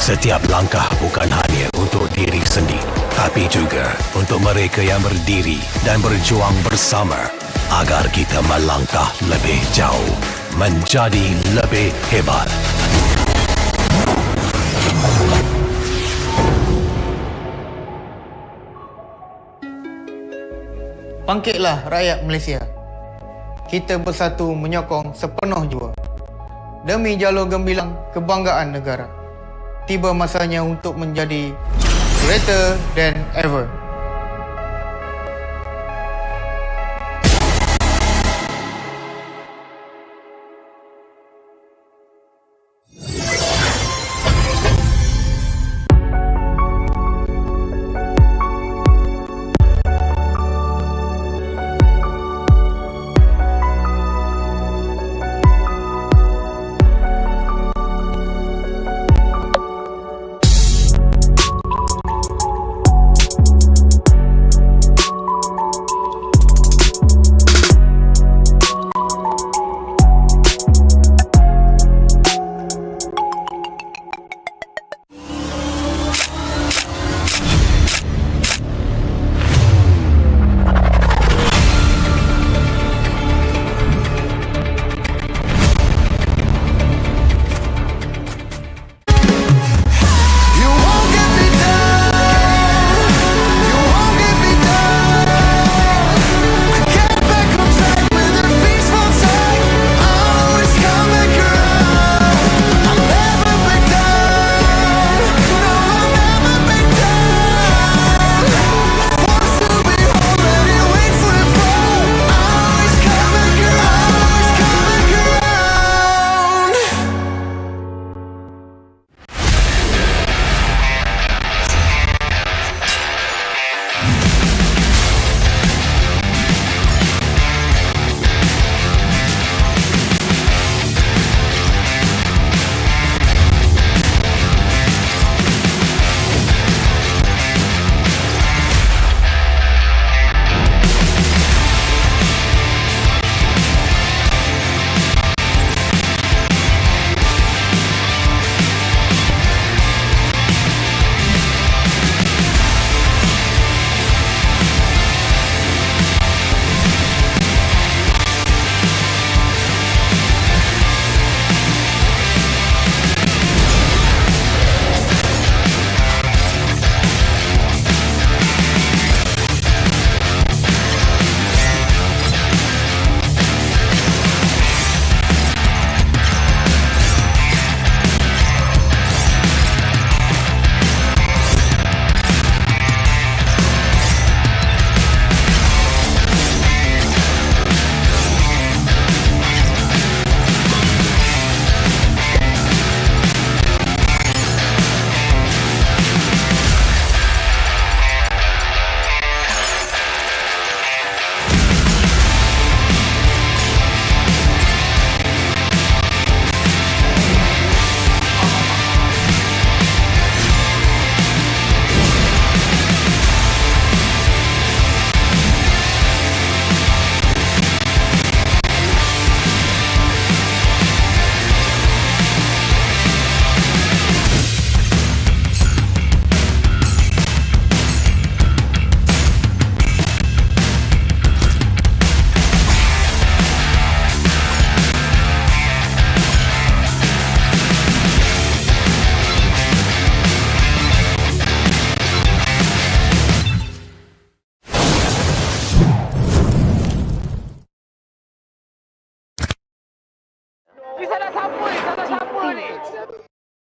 Setiap langkah bukan hanya untuk diri sendiri, tapi juga untuk mereka yang berdiri dan berjuang bersama agar kita melangkah lebih jauh, menjadi lebih hebat. Bangkitlah rakyat Malaysia. Kita bersatu menyokong sepenuh jiwa. Demi jalur gemilang kebanggaan negara. Tiba masanya untuk menjadi greater than ever.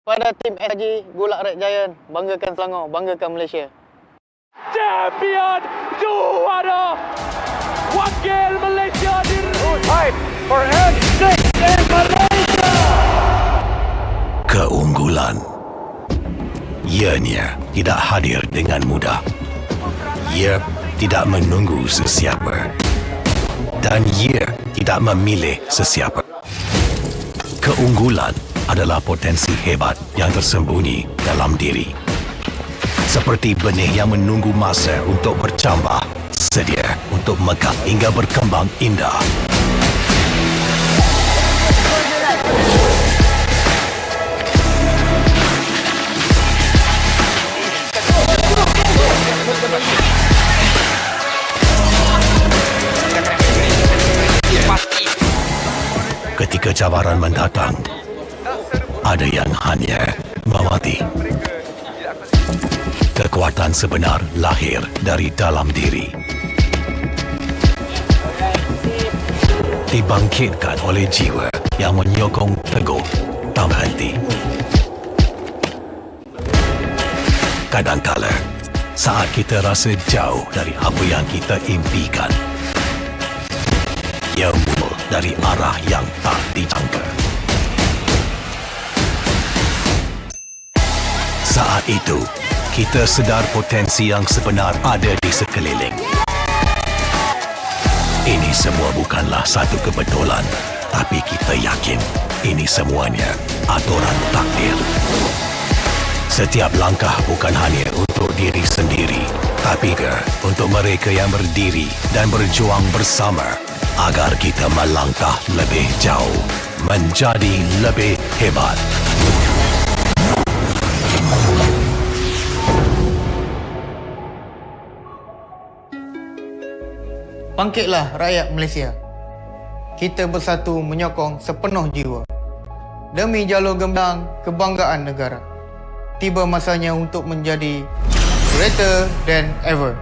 Pada tim SG Gulak Red Giant, banggakan Selangor, banggakan Malaysia. Champion juara wakil Malaysia fight for N6 in Malaysia. Keunggulan. Ianya tidak hadir dengan mudah. Ia tidak menunggu sesiapa. Dan ia tidak memilih sesiapa. Keunggulan adalah potensi hebat yang tersembunyi dalam diri. Seperti benih yang menunggu masa untuk bercambah, sedia untuk mekar hingga berkembang indah. Ketika cabaran mendatang, ada yang hanya mawati. Kekuatan sebenar lahir dari dalam diri. Dibangkitkan oleh jiwa yang menyokong teguh tak berhenti. Kadangkala, saat kita rasa jauh dari apa yang kita impikan, ia muncul dari arah yang tak dijangka. Saat itu, kita sedar potensi yang sebenar ada di sekeliling. Ini semua bukanlah satu kebetulan, tapi kita yakin ini semuanya aturan takdir. Setiap langkah bukan hanya untuk diri sendiri, tapi juga untuk mereka yang berdiri dan berjuang bersama agar kita melangkah lebih jauh, menjadi lebih hebat. Bangkitlah rakyat Malaysia. Kita bersatu menyokong sepenuh jiwa. Demi jalur gemilang kebanggaan negara. Tiba masanya untuk menjadi greater than ever.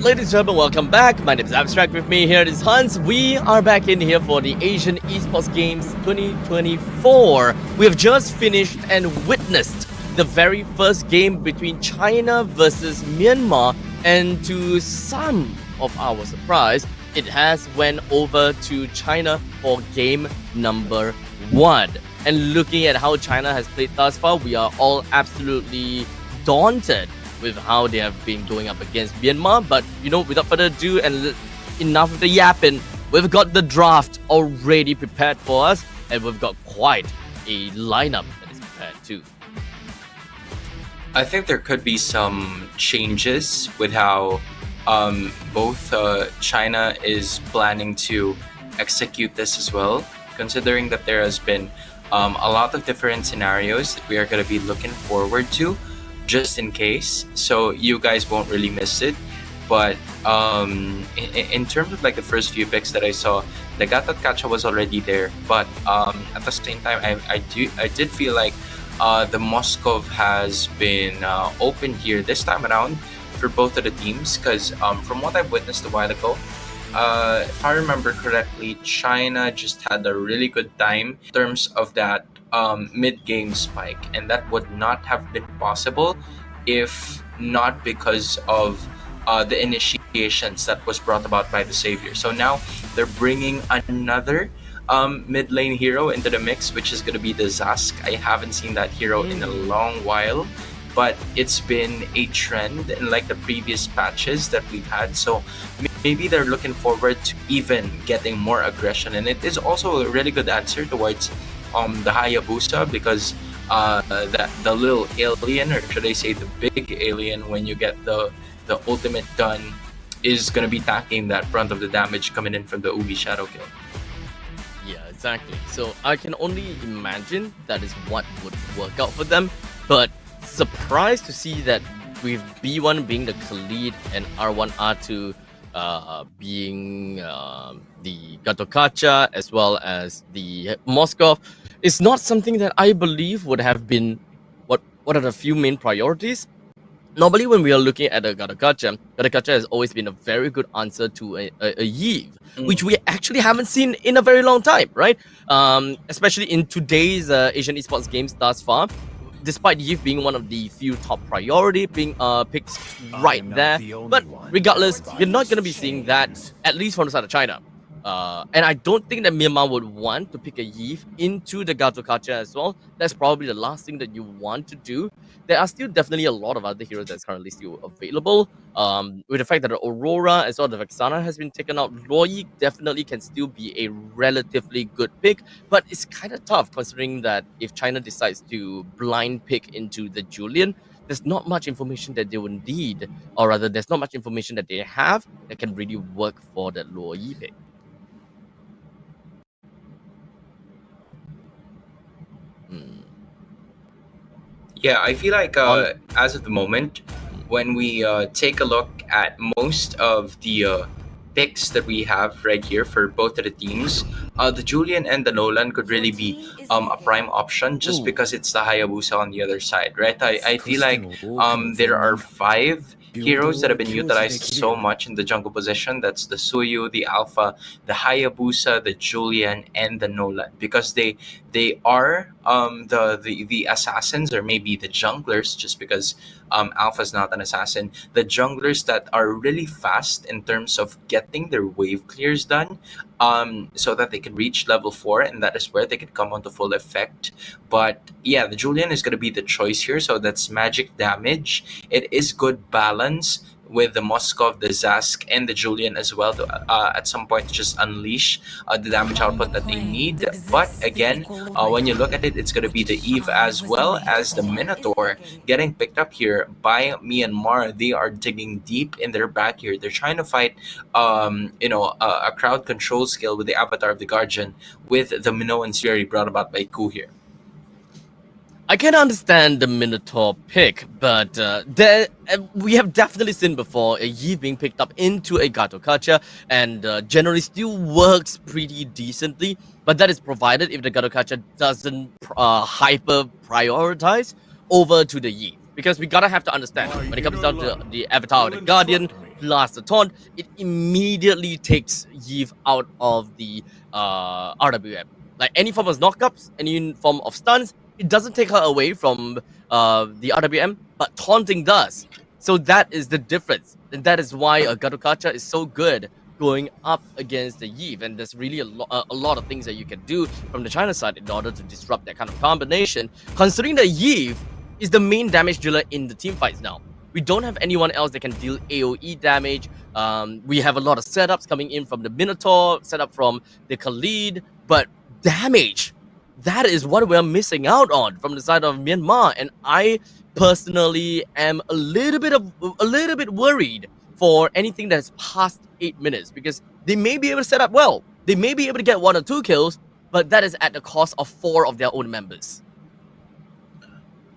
ladies and gentlemen, welcome back. My name is Abstract. With me here is Hans. We are back in here for the Asian Esports Games 2024. We have just finished and witnessed the very first game between China versus Myanmar, and to some of our surprise, it has went over to China for game number 1. And looking at how China has played thus far, we are all absolutely daunted with how they have been going up against Myanmar. But without further ado and enough of the yapping, we've got the draft already prepared for us, and we've got quite a lineup that is prepared too. I think there could be some changes with how both China is planning to execute this as well, considering that there has been a lot of different scenarios that we are going to be looking forward to just in case, so you guys won't really miss it. But in terms of like the first few picks that I saw, the Gatot Kacha was already there, but at the same time I did feel like the Moscow has been open here this time around for both of the teams, because from what I've witnessed a while ago, if I remember correctly, China just had a really good time in terms of that mid-game spike, and that would not have been possible if not because of the initiations that was brought about by the Savior. So now they're bringing another mid lane hero into the mix, which is going to be the Zask. I haven't seen that hero in a long while, but it's been a trend in like the previous patches that we've had. So maybe they're looking forward to even getting more aggression, and it is also a really good answer towards the Hayabusa, because the little alien, or should I say the big alien, when you get the ultimate done, is going to be tanking that brunt of the damage coming in from the Ubi Shadow Kill. Yeah, exactly. So I can only imagine that is what would work out for them, but surprised to see that with B1 being the Khalid and R1, R2 being the Gatokacha as well as the Moscow, is not something that I believe would have been what are the few main priorities. Normally, when we are looking at a Gatokacha has always been a very good answer to a Yve, which we actually haven't seen in a very long time, right? Especially in today's Asian Esports games thus far. Despite Yve being one of the few top priority being picks right there, but regardless, you're not going to be seeing that, at least from the side of China. And I don't think that Myanmar would want to pick a Yve into the Gatokacha as well. That's probably the last thing that you want to do. There are still definitely a lot of other heroes that's currently still available. With the fact that the Aurora as well as the Vexana has been taken out, Loi definitely can still be a relatively good pick, but it's kind of tough considering that if China decides to blind pick into the Julian, there's not much information that they would need, or rather there's not much information that they have that can really work for that Loi pick. Yeah, I feel like as of the moment, when we take a look at most of the picks that we have right here for both of the teams, the Julian and the Nolan could really be a prime option, just because it's the Hayabusa on the other side, right? I feel like there are 5 heroes that have been utilized so much in the jungle position. That's the Suyu, the Alpha, the Hayabusa, the Julian, and the Nolan, because they are the assassins, or maybe the junglers, just because Alpha's not an assassin. The junglers that are really fast in terms of getting their wave clears done, so that they can reach level 4, and that is where they can come onto full effect. But yeah, the Julian is going to be the choice here, so that's magic damage. It is good balance with the Moskov, the Zask, and the Julian as well to at some point just unleash the damage output that they need. But again, when you look at it, it's going to be the Eve as well as the Minotaur getting picked up here by Myanmar. They are digging deep in their back here. They're trying to fight a crowd control skill with the Avatar of the Guardian with the Minoan Fury brought about by Ku here. I can understand the Minotaur pick, but we have definitely seen before a Yve being picked up into a Gatokacha, and generally still works pretty decently, but that is provided if the Gatokacha doesn't hyper prioritize over to the Yve. Because we gotta have to understand, when it comes down to the Avatar of the Guardian, plus the taunt, it immediately takes Yves out of the RWM. Like any form of knockups, any form of stuns, it doesn't take her away from the RWM, but taunting does. So that is the difference, and that is why Garukacha is so good going up against the Yves, and there's really a lot of things that you can do from the China side in order to disrupt that kind of combination, considering that Yves is the main damage dealer in the team fights now. We don't have anyone else that can deal AoE damage. We have a lot of setups coming in from the Minotaur, setup from the Khalid, but damage, that is what we're missing out on from the side of Myanmar, and I personally am a little bit worried for anything that's past 8 minutes, because they may be able to set up well, they may be able to get 1 or 2 kills, but that is at the cost of 4 of their own members.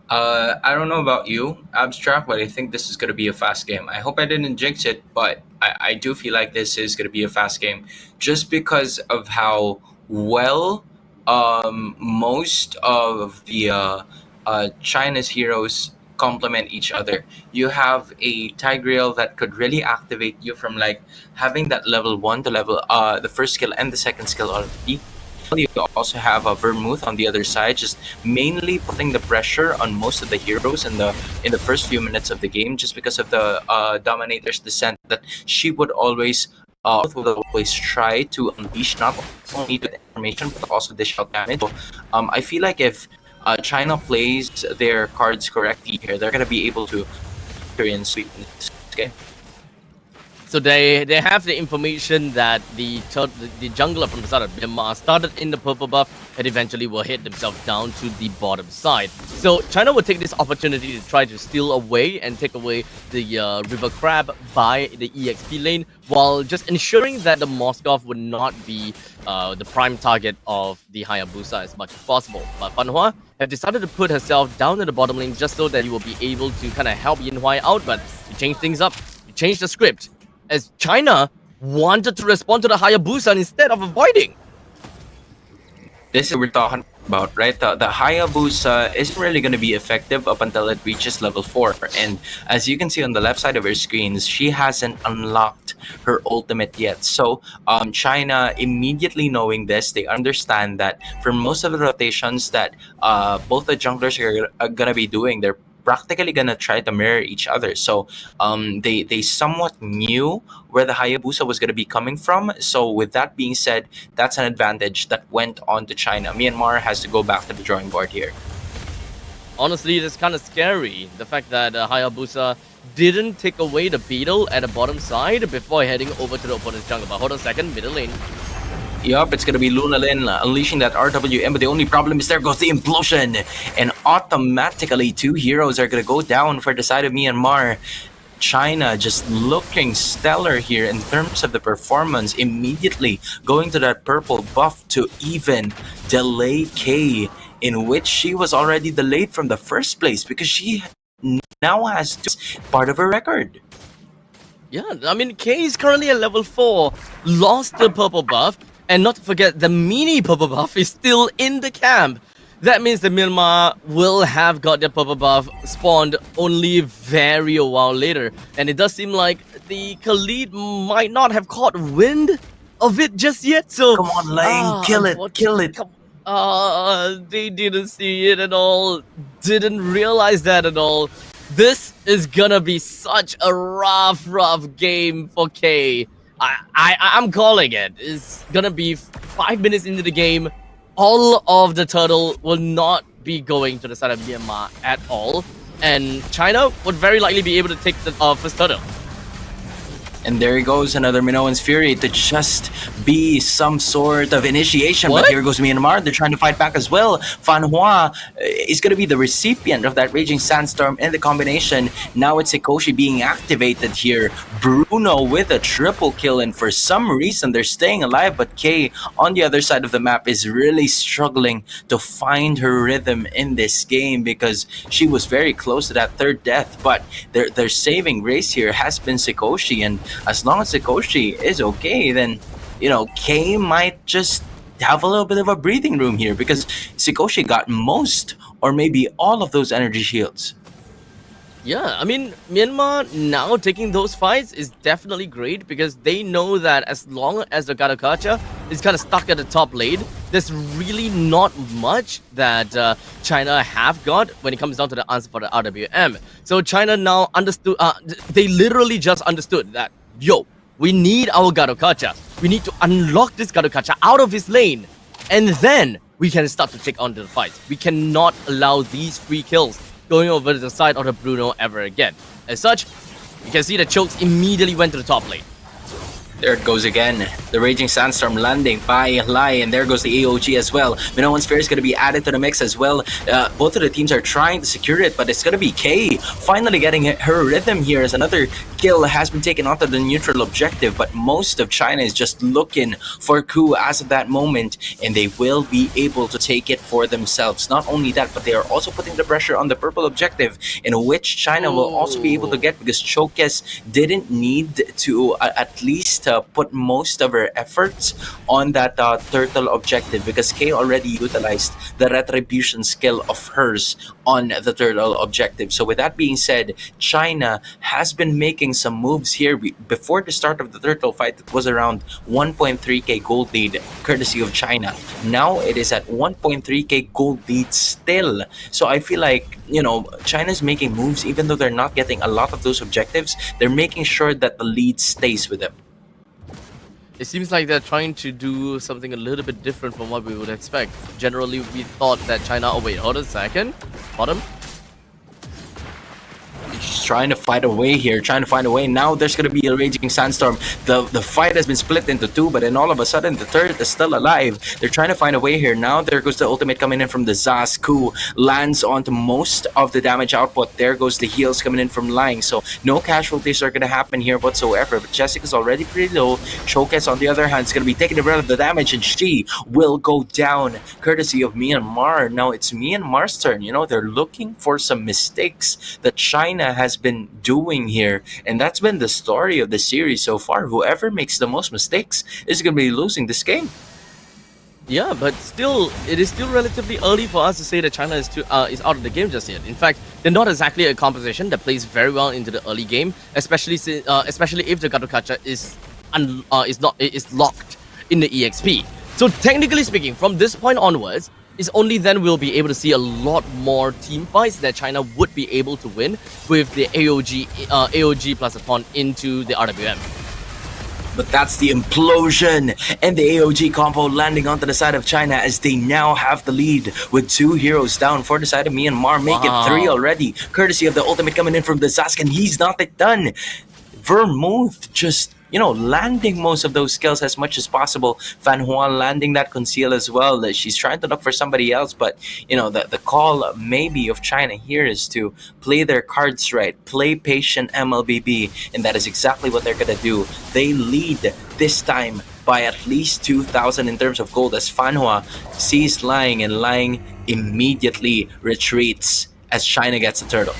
I don't know about you, Abstract, but I think this is going to be a fast game. I hope I didn't jinx it, but I do feel like this is going to be a fast game just because of how well most of the China's heroes complement each other. You have a Tigreal that could really activate you from like having that level 1 to level the first skill and the second skill already. You also have a Vermouth on the other side, just mainly putting the pressure on most of the heroes in the first few minutes of the game, just because of the Dominator's descent that she would always try to unleash not only the information but also dish out damage. So, I feel like if China plays their cards correctly here, they're gonna be able to experience sweetness. Okay. So they have the information that the jungler from the side of Myanmar started in the purple buff and eventually will hit themselves down to the bottom side. So China will take this opportunity to try to steal away and take away the River Crab by the EXP lane, while just ensuring that the Moskov would not be the prime target of the Hayabusa as much as possible. But Fan Hua have decided to put herself down in the bottom lane just so that he will be able to kind of help Yin Huai out, but to change things up, to change the script, as China wanted to respond to the Hayabusa instead of avoiding. This is what we're talking about, right? The Hayabusa isn't really going to be effective up until it reaches level 4. And as you can see on the left side of her screens, she hasn't unlocked her ultimate yet. So China, immediately knowing this, they understand that for most of the rotations that both the junglers are going to be doing, they're practically gonna try to mirror each other. So they somewhat knew where the Hayabusa was gonna be coming from. So with that being said, that's an advantage that went on to China. Myanmar has to go back to the drawing board here. Honestly, it's kind of scary, the fact that Hayabusa didn't take away the beetle at the bottom side before heading over to the opponent's jungle. But hold on a second, middle lane. Yup, it's gonna be Lunalin unleashing that RWM, but the only problem is there goes the implosion, and automatically 2 heroes are gonna go down for the side of Myanmar. China just looking stellar here in terms of the performance, immediately going to that purple buff to even delay K, in which she was already delayed from the first place because she now has part of her record. Yeah, I mean, K is currently at level 4, lost the purple buff, and not to forget, the mini purple buff is still in the camp. That means the Myanmar will have got their purple buff spawned only very a while later. And it does seem like the Khalid might not have caught wind of it just yet. So Come on, Lane, kill it, kill it. They didn't see it at all. Didn't realize that at all. This is gonna be such a rough game for K. I'm calling it. It's gonna be 5 minutes into the game. All of the turtle will not be going to the side of Myanmar at all. And China would very likely be able to take the first turtle. And there goes another Minoan's Fury to just be some sort of initiation. What? But here goes Myanmar. They're trying to fight back as well. Fan Hua is going to be the recipient of that Raging Sandstorm in the combination. Now it's Sikoshi being activated here. Bruno with a triple kill. And for some reason, they're staying alive. But Kay on the other side of the map is really struggling to find her rhythm in this game because she was very close to that third death. But their saving grace here has been Sikoshi. And as long as Sikoshi is okay, then, you know, Kay might just have a little bit of a breathing room here because Sikoshi got most or maybe all of those energy shields. Yeah, I mean, Myanmar now taking those fights is definitely great because they know that as long as the Garukacha is kind of stuck at the top lane, there's really not much that China have got when it comes down to the answer for the RWM. So China now understood, they literally just understood that, yo, we need our Garukacha. We need to unlock this Garukacha out of his lane, and then we can start to take on the fight. We cannot allow these free kills going over to the side of the Bruno ever again. As such, you can see the chokes immediately went to the top lane. There it goes again. The Raging Sandstorm landing by Lai, and there goes the AOG as well. Minoan Sphere is going to be added to the mix as well. Both of the teams are trying to secure it, but it's going to be Kay finally getting her rhythm here as another kill has been taken onto the neutral objective, but most of China is just looking for Ku as of that moment, and they will be able to take it for themselves. Not only that, but they are also putting the pressure on the purple objective, in which China will also be able to get, because Chokes didn't need to at least put most of her efforts on that turtle objective, because Kay already utilized the retribution skill of hers on the turtle objective. So with that being said, China has been making some moves here. Before the start of the turtle fight, it was around 1.3k gold lead courtesy of China. Now it is at 1.3k gold lead still. So I feel like, you know, China's making moves even though they're not getting a lot of those objectives. They're making sure that the lead stays with them. It seems like they're trying to do something a little bit different from what we would expect. Generally, we thought that China... Oh, wait, hold on a second. Bottom. She's trying to fight away here, trying to find a way. Now there's going to be a Raging Sandstorm. The fight has been split into two, but then all of a sudden the third is still alive. They're trying to find a way here. Now there goes the ultimate coming in from the Zaz. Ku lands onto most of the damage output. There goes the heals coming in from Lying. So no casualties are going to happen here whatsoever. But Jessica's already pretty low. Chokes, on the other hand, is going to be taking the brunt of the damage, and she will go down courtesy of Myanmar. Now it's Myanmar's turn. You know, they're looking for some mistakes that China has been doing here, and that's been the story of the series so far. Whoever makes the most mistakes is going to be losing this game. Yeah, but still, it is still relatively early for us to say that China is out of the game just yet. In fact, they're not exactly a composition that plays very well into the early game, especially if the Garukacha is locked in the EXP. So technically speaking, from this point onwards, it's only then we'll be able to see a lot more team fights that China would be able to win with the AOG plus a taunt into the RWM. But that's the implosion, and the AOG combo landing onto the side of China as they now have the lead with 2 heroes down for the side of Myanmar. Make it 3 already, courtesy of the ultimate coming in from the Zask, and he's not done. Vermouth just, you know, landing most of those skills as much as possible. Fan Huan landing that conceal as well. She's trying to look for somebody else, but, you know, the call maybe of China here is to play their cards right, play patient MLBB, and that is exactly what they're gonna do. They lead this time by at least 2,000 in terms of gold as Fan Hua sees Lying, and Lying immediately retreats as China gets a turtle.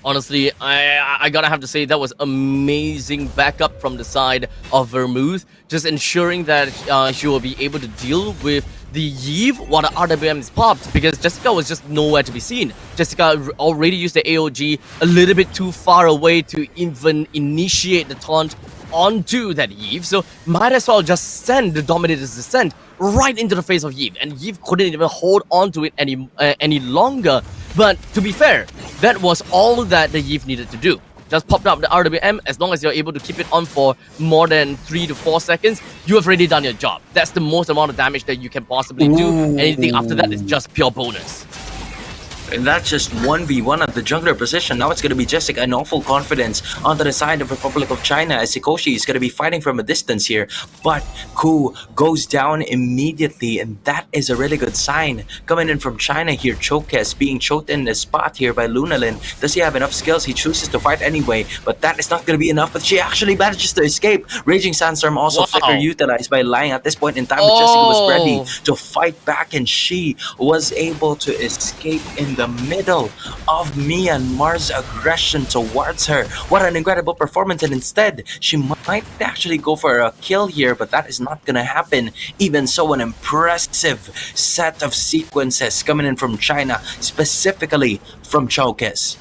Honestly, I gotta have to say that was amazing backup from the side of Vermouth, just ensuring that she will be able to deal with the Yves while the RWM is popped, because Jessica was just nowhere to be seen. Jessica already used the AOG a little bit too far away to even initiate the taunt onto that Yves, so might as well just send the Dominator's Descent right into the face of Yves, and Yves couldn't even hold on to it any longer. But to be fair, that was all that the Yves needed to do. Just popped up the RWM. As long as you're able to keep it on for more than 3 to 4 seconds, you have already done your job. That's the most amount of damage that you can possibly do. Anything after that is just pure bonus. And that's just 1v1 at the jungler position. Now it's going to be Jessica in all full confidence onto the side of Republic of China as Sikoshi is going to be fighting from a distance here. But Ku goes down immediately, and that is a really good sign. Coming in from China here, Chokes being choked in the spot here by Lunalin. Does he have enough skills? He chooses to fight anyway, but that is not going to be enough. But she actually manages to escape. Raging Sandstorm also flicker utilized by Lying at this point in time, but Jessica was ready to fight back, and she was able to escape in the middle of Myanmar's aggression towards her. What an incredible performance, and instead she might actually go for a kill here, but that is not gonna happen. Even so, an impressive set of sequences coming in from China, specifically from Chokes.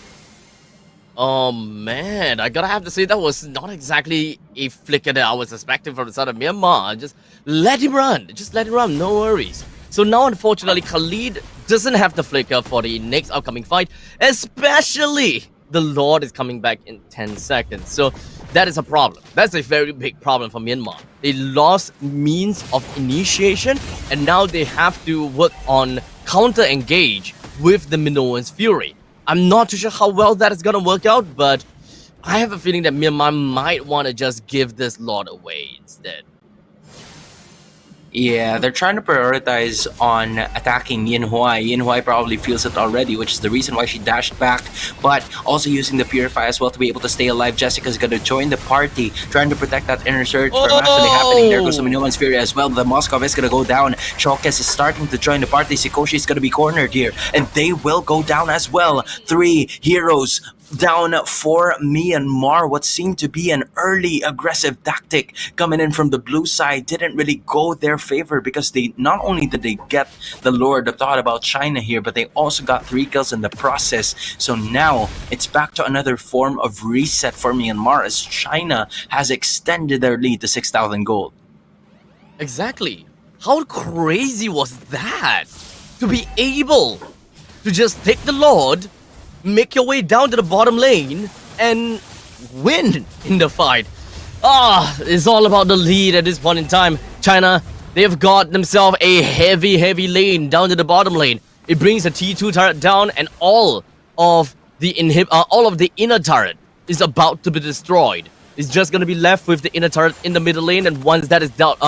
Oh man, I gotta have to say that was not exactly a flicker that I was expecting from the side of Myanmar. Just let him run. Just let him run. No worries. So now, unfortunately, Khalid doesn't have the flicker for the next upcoming fight, especially the Lord is coming back in 10 seconds. So that is a problem. That's a very big problem for Myanmar. They lost means of initiation, and now they have to work on counter-engage with the Minoan's Fury. I'm not too sure how well that is gonna work out, but I have a feeling that Myanmar might want to just give this Lord away instead. Yeah, they're trying to prioritize on attacking Yin Huai. Yin Huai probably feels it already, which is the reason why she dashed back, but also using the Purify as well to be able to stay alive. Jessica's gonna join the party, trying to protect that inner surge from actually happening. There goes the Minoan's Fury as well. The Moskov is gonna go down. Chokes is starting to join the party. Sikoshi is gonna be cornered here, and they will go down as well. 3 heroes down for Myanmar. What seemed to be an early aggressive tactic coming in from the blue side didn't really go their favor, because they not only did they get the Lord, the thought about China here, but they also got 3 kills in the process. So now it's back to another form of reset for Myanmar, as China has extended their lead to 6,000 gold. Exactly. How crazy was that? To be able to just take the Lord, make your way down to the bottom lane, and win in the fight. It's all about the lead at this point in time. China, they've got themselves a heavy lane down to the bottom lane. It brings the T2 turret down, and all of the inner turret is about to be destroyed. It's just going to be left with the inner turret in the middle lane, and once that is dealt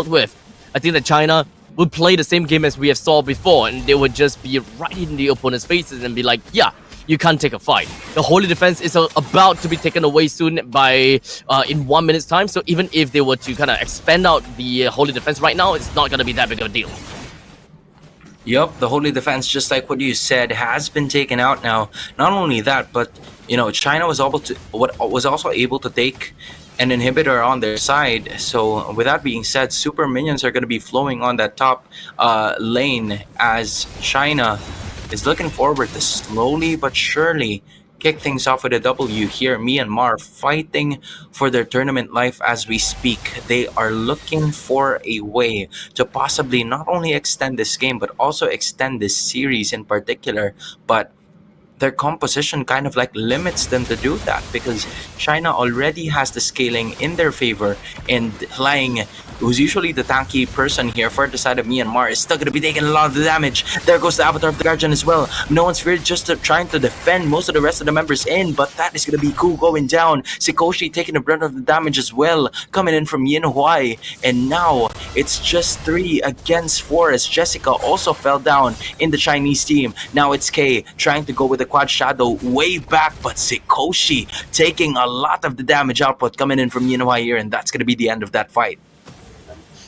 with, I think that China will play the same game as we have saw before, and they would just be right in the opponent's faces and be like, yeah, you can't take a fight. The Holy Defense is about to be taken away soon by in 1 minute's time, so even if they were to kind of expand out the Holy Defense right now, it's not going to be that big of a deal. Yup, the Holy Defense, just like what you said, has been taken out now. Not only that, but China was also able to take an inhibitor on their side. So with that being said, super minions are going to be flowing on that top lane, as China is looking forward to slowly but surely kick things off with a W here. Myanmar fighting for their tournament life as we speak. They are looking for a way to possibly not only extend this game, but also extend this series in particular. But their composition kind of like limits them to do that, because China already has the scaling in their favor, and Lang, who's usually the tanky person here for the side of Myanmar, is still going to be taking a lot of the damage. There goes the Avatar of the Guardian as well. No one's feared, just trying to defend most of the rest of the members in, but that is going to be Ku going down. Sikoshi taking the brunt of the damage as well, coming in from Yin Huai, and now it's just 3 against 4, as Jessica also fell down in the Chinese team. Now it's K trying to go with the Quad Shadow way back, but Sikoshi taking a lot of the damage output coming in from Yin Huai here, and that's going to be the end of that fight.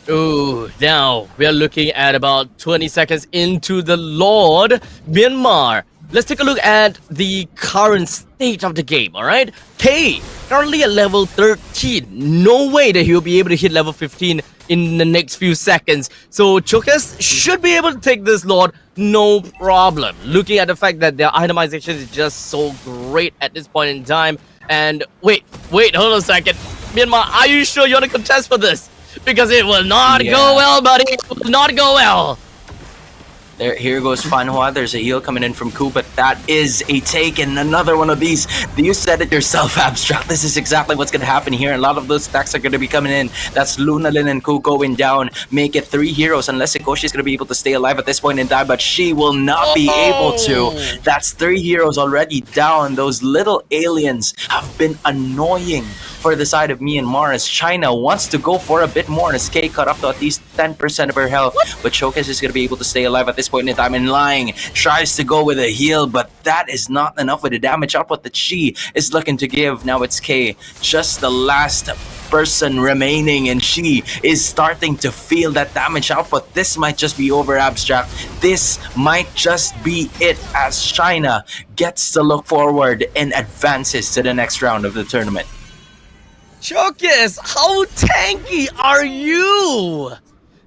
Ooh, now we are looking at about 20 seconds into the Lord. Myanmar, let's take a look at the current state of the game, alright? K, currently at level 13. No way that he'll be able to hit level 15 in the next few seconds. So Chokes should be able to take this Lord, no problem. Looking at the fact that their itemization is just so great at this point in time. And wait, hold on a second. Myanmar, are you sure you want to contest for this? Because it will not go well, buddy. It will not go well. Here goes Fanhua. There's a heal coming in from Ku, but that is a take, and another one of these. You said it yourself, Abstract. This is exactly what's going to happen here. A lot of those stacks are going to be coming in. That's Lunalin and Ku going down. Make it 3 heroes, unless Sikoshi is going to be able to stay alive at this point in time, but she will not be able to. That's 3 heroes already down. Those little aliens have been annoying for the side of Myanmar, as China wants to go for a bit more, as K cut up to at least 10% of her health. But Chokes is going to be able to stay alive at this point in time, and Lang tries to go with a heal, but that is not enough with the damage output that she is looking to give. Now it's K, just the last person remaining, and she is starting to feel that damage output. This might just be over, Abstract. This might just be it, as China gets to look forward and advances to the next round of the tournament. Chokes, how tanky are you?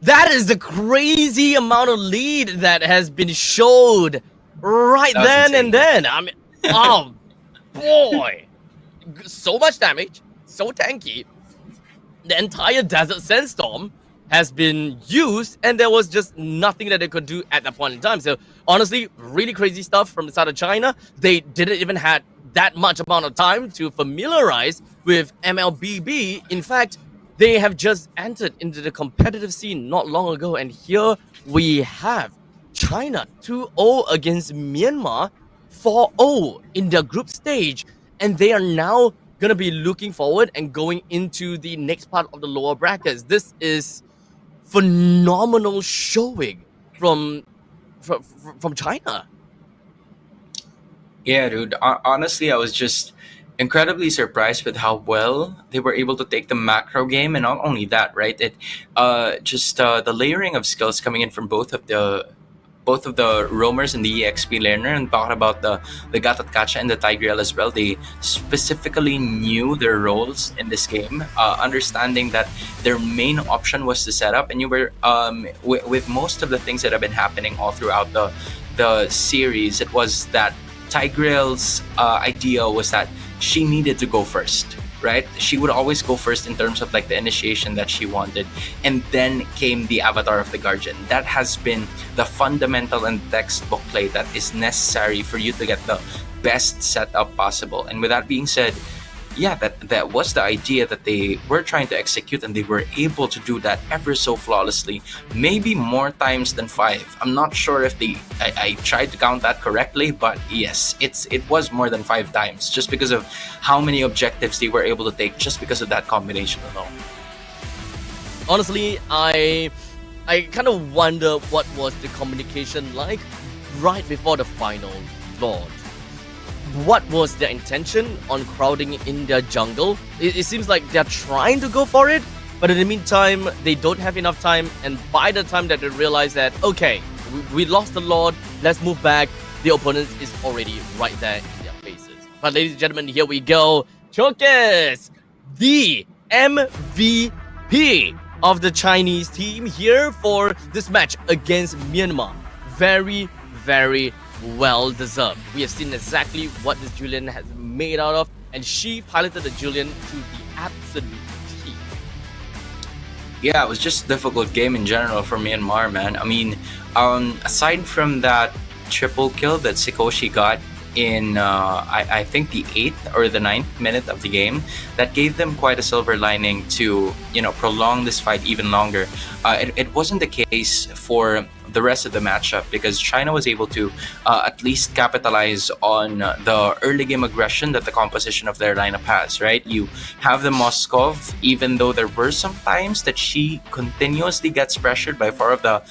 That is the crazy amount of lead that has been showed right then and then. I mean, boy, so much damage, so tanky. The entire Desert Sandstorm has been used, and there was just nothing that they could do at that point in time. So honestly, really crazy stuff from the side of China. They didn't even had that much amount of time to familiarize with MLBB. In fact, they have just entered into the competitive scene not long ago, and here we have China 2-0 against Myanmar 4-0 in the group stage, and they are now gonna be looking forward and going into the next part of the lower brackets. This is phenomenal showing from China. Yeah, dude. Honestly, I was just incredibly surprised with how well they were able to take the macro game, and not only that, right? The layering of skills coming in from both of the roamers and the EXP learner, and talking about the Gatot Kacha and the Tigreal as well. They specifically knew their roles in this game, understanding that their main option was to set up. And you were with most of the things that have been happening all throughout the series, it was that Tigreal's idea was that she needed to go first. Right, she would always go first in terms of like the initiation that she wanted, and then came the avatar of the Guardian. That has been the fundamental and textbook play that is necessary for you to get the best setup possible. And with that being said, yeah, that was the idea that they were trying to execute, and they were able to do that ever so flawlessly, maybe more times than 5. I'm not sure if I tried to count that correctly, but yes, it was more than 5 times, just because of how many objectives they were able to take just because of that combination alone. Honestly, I kind of wonder what was the communication like right before the final launch. What was their intention on crowding in their jungle? It seems like they're trying to go for it, but in the meantime, they don't have enough time, and by the time that they realize that, okay, we lost the Lord, let's move back, the opponent is already right there in their faces. But ladies and gentlemen, here we go. Chokes, the MVP of the Chinese team here for this match against Myanmar. Very, very well deserved. We have seen exactly what this Julian has made out of, and she piloted the Julian to the absolute T. Yeah, it was just a difficult game in general for Myanmar, man. I mean, aside from that triple kill that Sikoshi got in, I think the 8th or the 9th minute of the game, that gave them quite a silver lining to, prolong this fight even longer. It wasn't the case for the rest of the matchup, because China was able to at least capitalize on the early game aggression that the composition of their lineup has, right? You have the Moskov, even though there were some times that she continuously gets pressured by 4 of the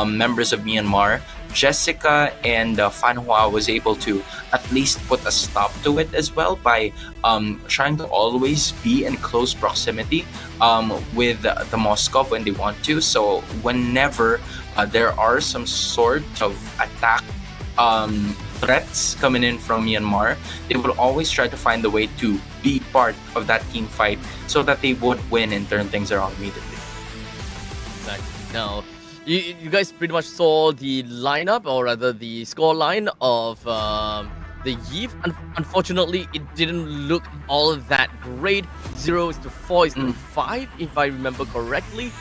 members of Myanmar. Jessica and Fanhua was able to at least put a stop to it as well by trying to always be in close proximity with the Moskov when they want to. So whenever there are some sort of attack threats coming in from Myanmar, they will always try to find a way to be part of that team fight so that they would win and turn things around immediately. Exactly. Now, you guys pretty much saw the lineup, or rather the score line of the Yves. Unfortunately, it didn't look all that great. 0-4-5, if I remember correctly.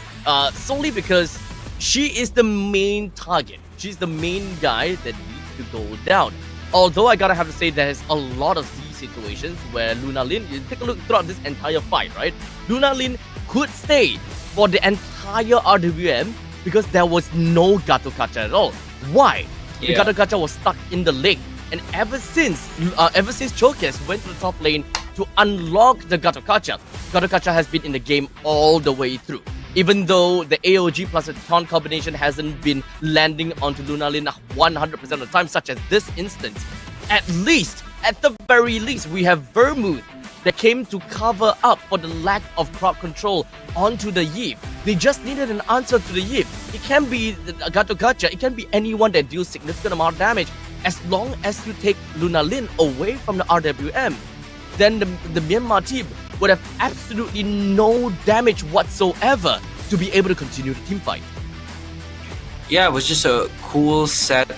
Solely because she is the main target. She's the main guy that needs to go down. Although I gotta have to say, there's a lot of these situations where Luna Lin, you take a look throughout this entire fight, right? Luna Lin could stay for the entire RWM because there was no Gato Kacha at all. Why? The Gato Kacha was stuck in the lane. And ever since Chokes went to the top lane to unlock the Gato Kacha has been in the game all the way through. Even though the AOG plus a taunt combination hasn't been landing onto Luna Lin 100% of the time, such as this instance, at the very least, we have Vermouth that came to cover up for the lack of crowd control onto the Yves. They just needed an answer to the Yves. It can be the Gato Kacha, it can be anyone that deals significant amount of damage. As long as you take Luna Lin away from the RWM, then the Myanmar team would have absolutely no damage whatsoever to be able to continue the team fight. Yeah, it was just a cool set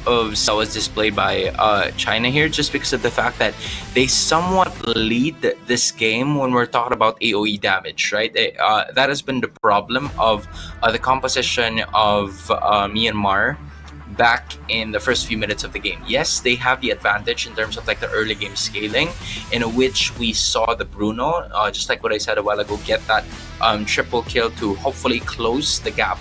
of that was displayed by China here, just because of the fact that they somewhat lead this game when we're talking about AoE damage, right? That has been the problem of the composition of Myanmar back in the first few minutes of the game. Yes, they have the advantage in terms of like the early game scaling, in which we saw the Bruno, just like what I said a while ago, get that triple kill to hopefully close the gap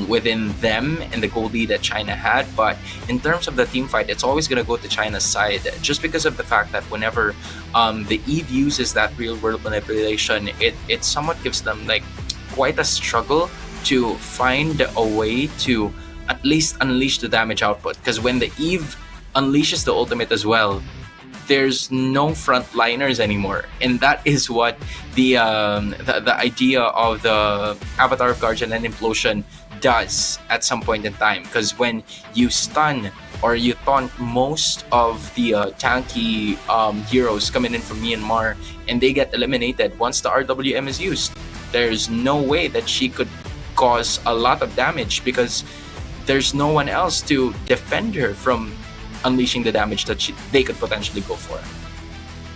within them and the goal lead that China had. But in terms of the team fight, it's always going to go to China's side, just because of the fact that whenever the Eve uses that real world manipulation, it somewhat gives them like quite a struggle to find a way to at least unleash the damage output. Because when the Eve unleashes the ultimate as well, there's no frontliners anymore, and that is what the idea of the Avatar of Guardian and Implosion does at some point in time. Because when you stun or you taunt most of the tanky heroes coming in from Myanmar, and they get eliminated once the RWM is used, there's no way that she could cause a lot of damage, because there's no one else to defend her from unleashing the damage that they could potentially go for.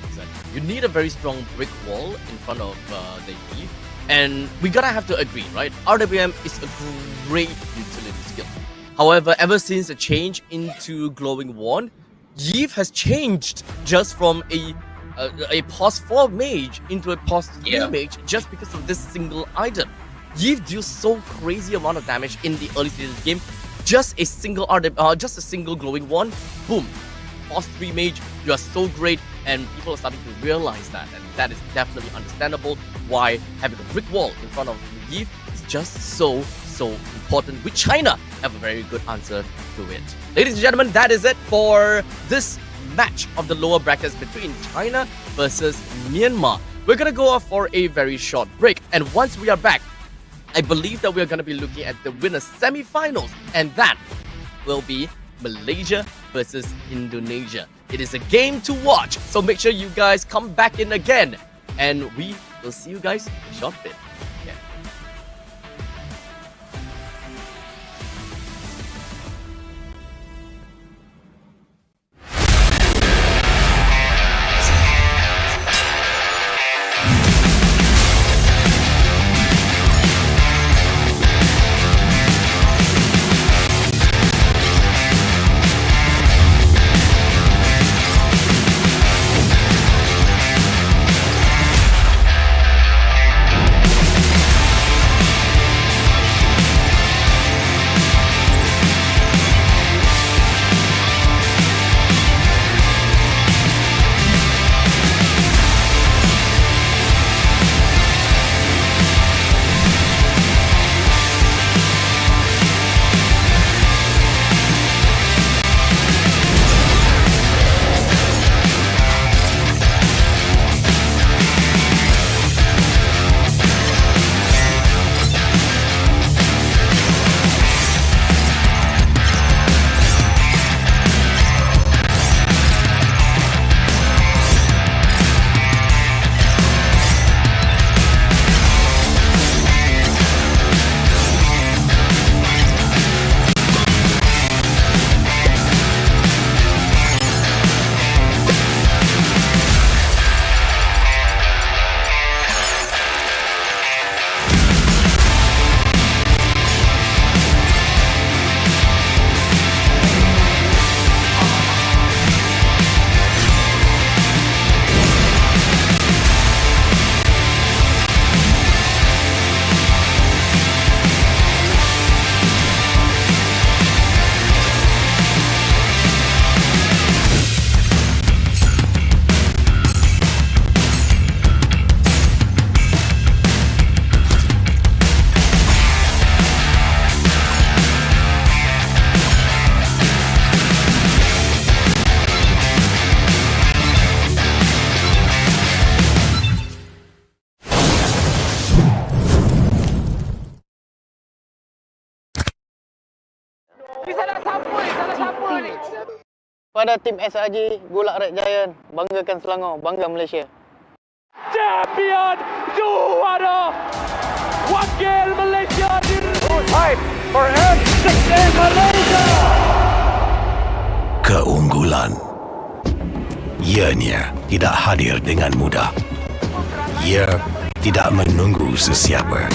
Exactly. You need a very strong brick wall in front of the Eve, and we gotta have to agree, right? RWM is a great utility skill. However, ever since the change into Glowing Wand, Eve has changed just from a pos 4 mage into a pos 3 mage just because of this single item. Eve deals so crazy amount of damage in the early stages of the game. Just a single Glowing Wand, boom, pos 3 mage, you are so great, and people are starting to realize that, and that is definitely understandable why having a brick wall in front of Eve is just so important, with China have a very good answer to it. Ladies and gentlemen, that is it for this match of the lower brackets between China versus Myanmar. We're gonna go off for a very short break, and once we are back, I believe that we're going to be looking at the winners semi-finals, and that will be Malaysia versus Indonesia. It is a game to watch, so make sure you guys come back in again, and we will see you guys in a short bit. Yeah. Pada tim SRG, Golak Red Giant, banggakan Selangor, bangga Malaysia. Champion juara Wakil Malaysia. Fight for M6 in Malaysia. Keunggulan. Ianya tidak hadir dengan mudah. Ia tidak menunggu sesiapa.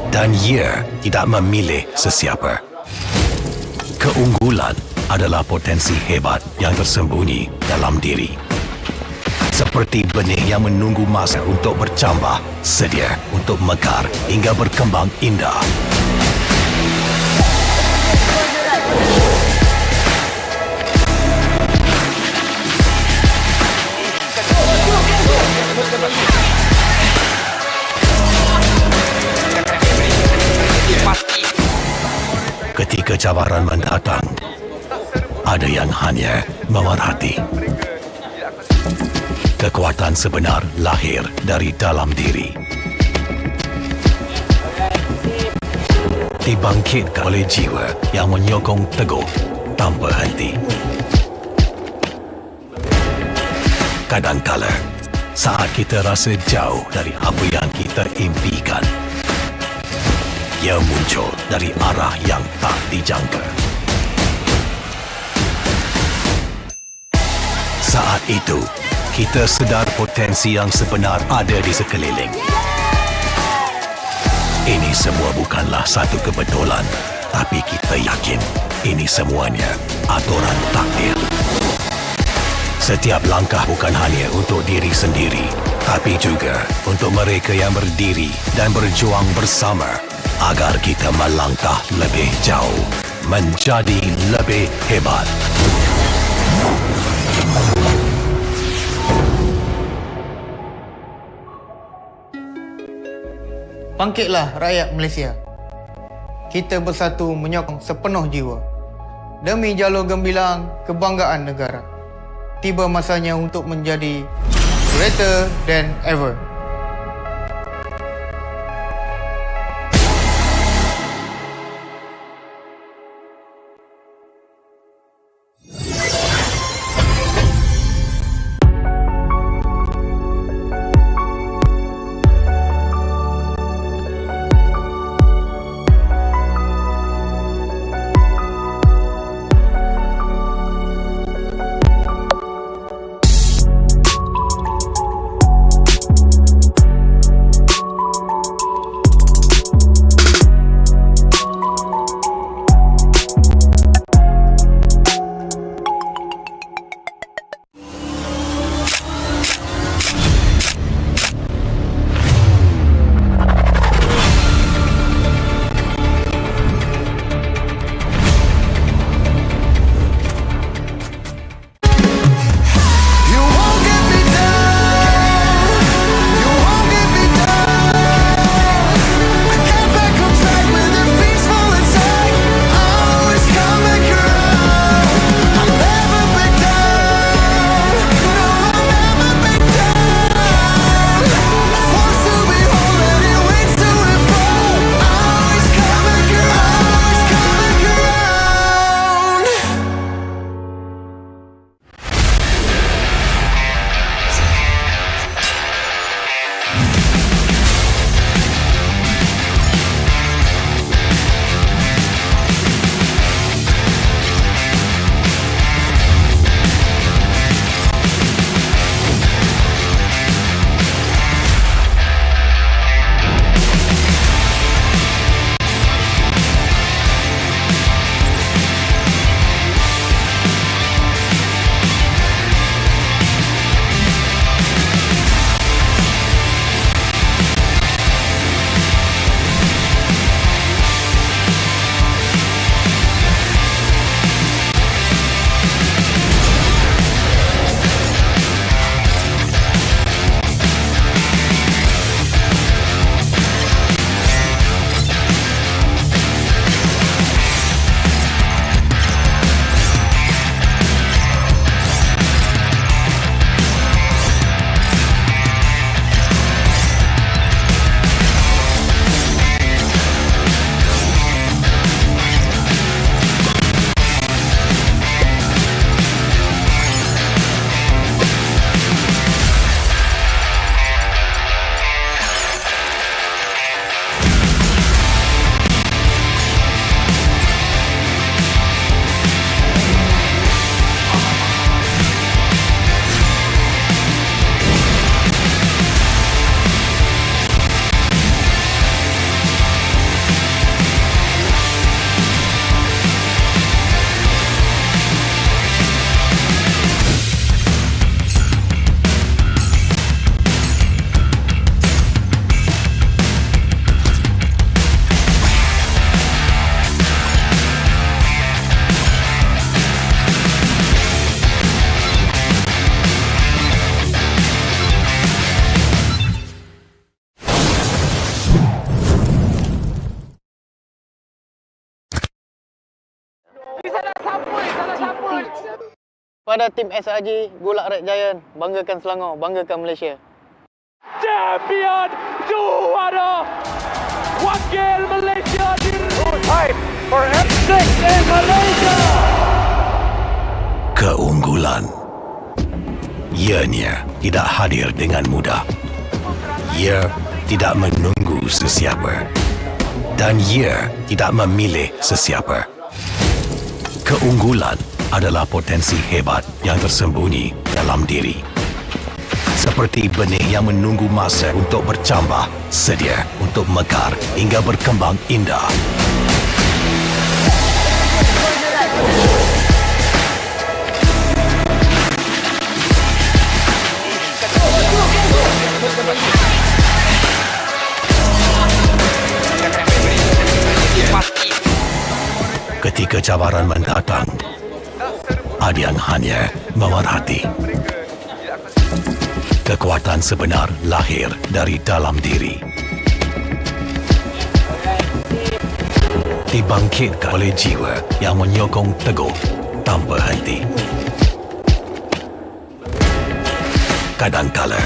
Dan ia tidak memilih sesiapa. Keunggulan adalah potensi hebat yang tersembunyi dalam diri. Seperti benih yang menunggu masa untuk bercambah, sedia untuk mekar hingga berkembang indah. Ketika cabaran mendatang, ada yang hanya memerhati. Kekuatan sebenar lahir dari dalam diri. Dibangkitkan oleh jiwa yang menyokong teguh tanpa henti. Kadangkala, saat kita rasa jauh dari apa yang kita impikan, ia muncul dari arah yang tak dijangka. Saat itu, kita sedar potensi yang sebenar ada di sekeliling. Ini semua bukanlah satu kebetulan, tapi kita yakin ini semuanya aturan takdir. Setiap langkah bukan hanya untuk diri sendiri, tapi juga untuk mereka yang berdiri dan berjuang bersama agar kita melangkah lebih jauh, menjadi lebih hebat. Bangkitlah rakyat Malaysia. Kita bersatu menyokong sepenuh jiwa. Demi jalur gemilang kebanggaan negara. Tiba masanya untuk menjadi greater than ever. Pada tim SRG, Gulak Red Giant, banggakan Selangor, banggakan Malaysia. Champion juara wakil Malaysia di time for F6 in Malaysia. Keunggulan. Ianya tidak hadir dengan mudah. Ia tidak menunggu sesiapa. Dan ia tidak memilih sesiapa. Keunggulan adalah potensi hebat yang tersembunyi dalam diri. Seperti benih yang menunggu masa untuk bercambah, sedia untuk mekar hingga berkembang indah. Ketika cabaran mendatang, Adian hanya memerhati. Kekuatan sebenar lahir dari dalam diri. Dibangkitkan oleh jiwa yang menyokong teguh tanpa henti. Kadangkala,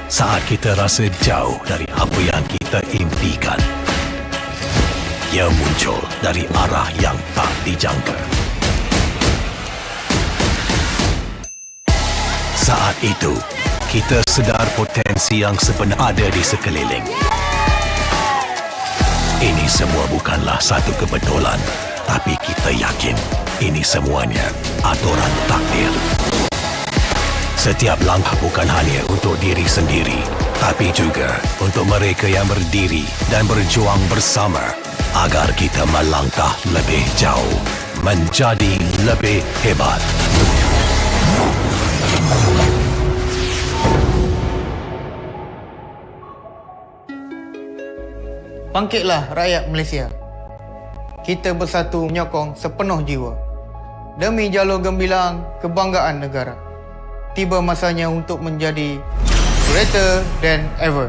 saat kita rasa jauh dari apa yang kita impikan, ia muncul dari arah yang tak dijangka. Saat itu, kita sedar potensi yang sebenar ada di sekeliling. Ini semua bukanlah satu kebetulan, tapi kita yakin ini semuanya aturan takdir. Setiap langkah bukan hanya untuk diri sendiri, tapi juga untuk mereka yang berdiri dan berjuang bersama agar kita melangkah lebih jauh, menjadi lebih hebat. Bangkitlah rakyat Malaysia. Kita bersatu menyokong sepenuh jiwa. Demi jalur gemilang kebanggaan negara. Tiba masanya untuk menjadi greater than ever.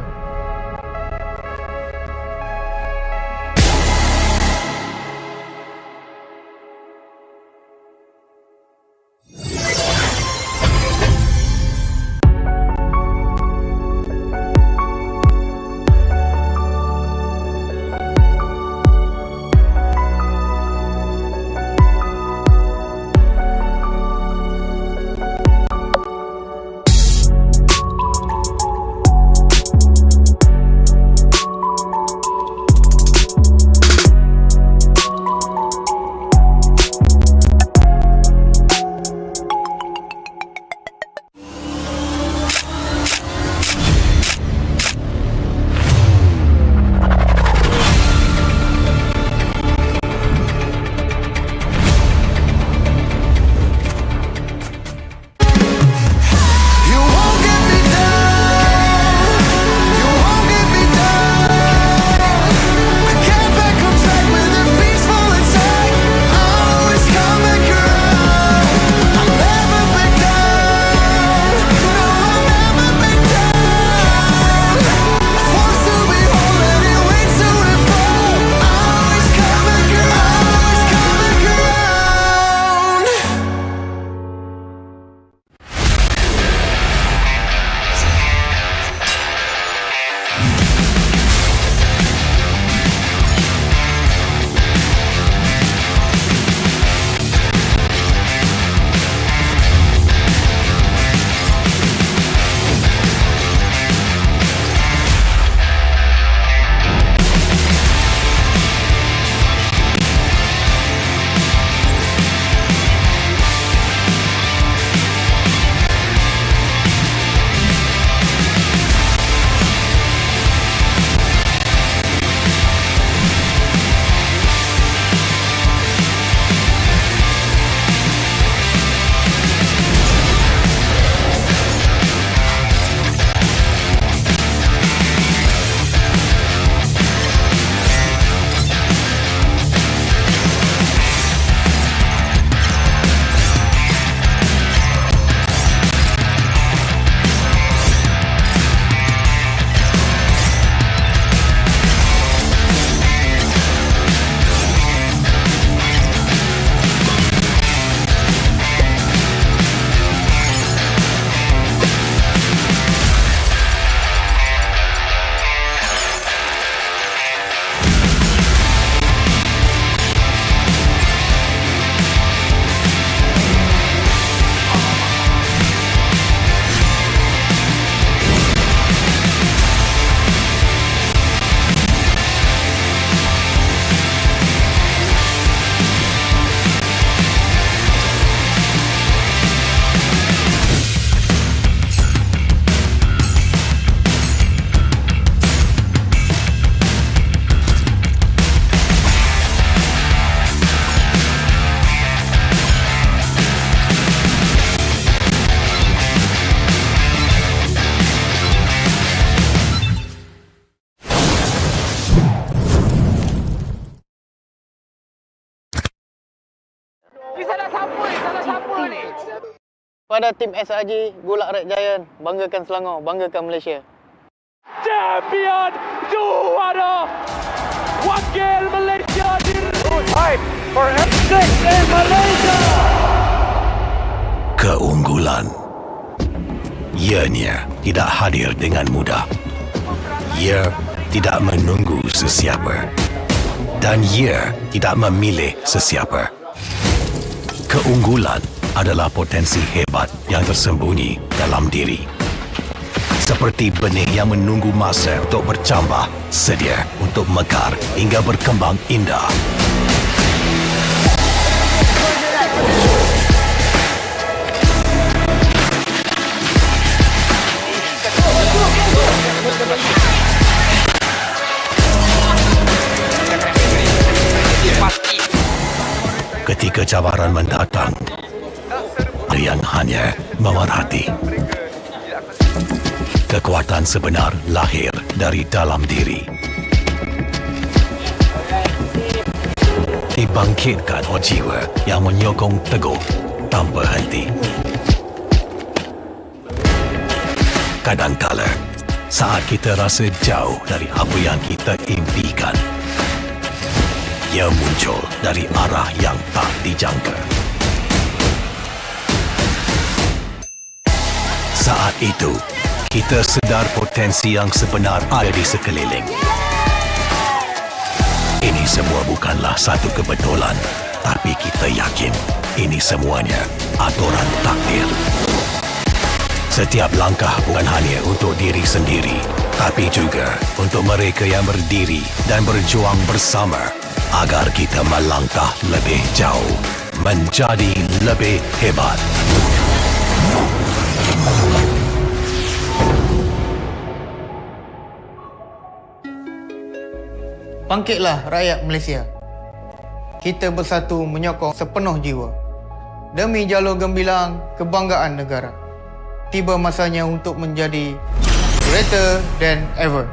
pada tim SRG Golak Red Giant. Banggakan Selangor, banggakan Malaysia. Champion juara wakil Malaysia di time for M6 in Malaysia. Keunggulan. Ianya tidak hadir dengan mudah. Ia tidak menunggu sesiapa. Dan ia tidak memilih sesiapa. Keunggulan adalah potensi hebat yang tersembunyi dalam diri. Seperti benih yang menunggu masa untuk bercambah, sedia untuk mekar hingga berkembang indah. Ketika cabaran mendatang, ada yang hanya memerhati. Kekuatan sebenar lahir dari dalam diri. Dibangkitkan oleh jiwa yang menyokong teguh tanpa henti. Kadangkala, saat kita rasa jauh dari apa yang kita impikan, ia muncul dari arah yang tak dijangka. Saat itu, kita sedar potensi yang sebenar ada di sekeliling. Ini semua bukanlah satu kebetulan, tapi kita yakin ini semuanya aturan takdir. Setiap langkah bukan hanya untuk diri sendiri, tapi juga untuk mereka yang berdiri dan berjuang bersama agar kita melangkah lebih jauh, menjadi lebih hebat. Bangkitlah rakyat Malaysia. Kita bersatu menyokong sepenuh jiwa. Demi jalur gemilang kebanggaan negara. Tiba masanya untuk menjadi greater than ever.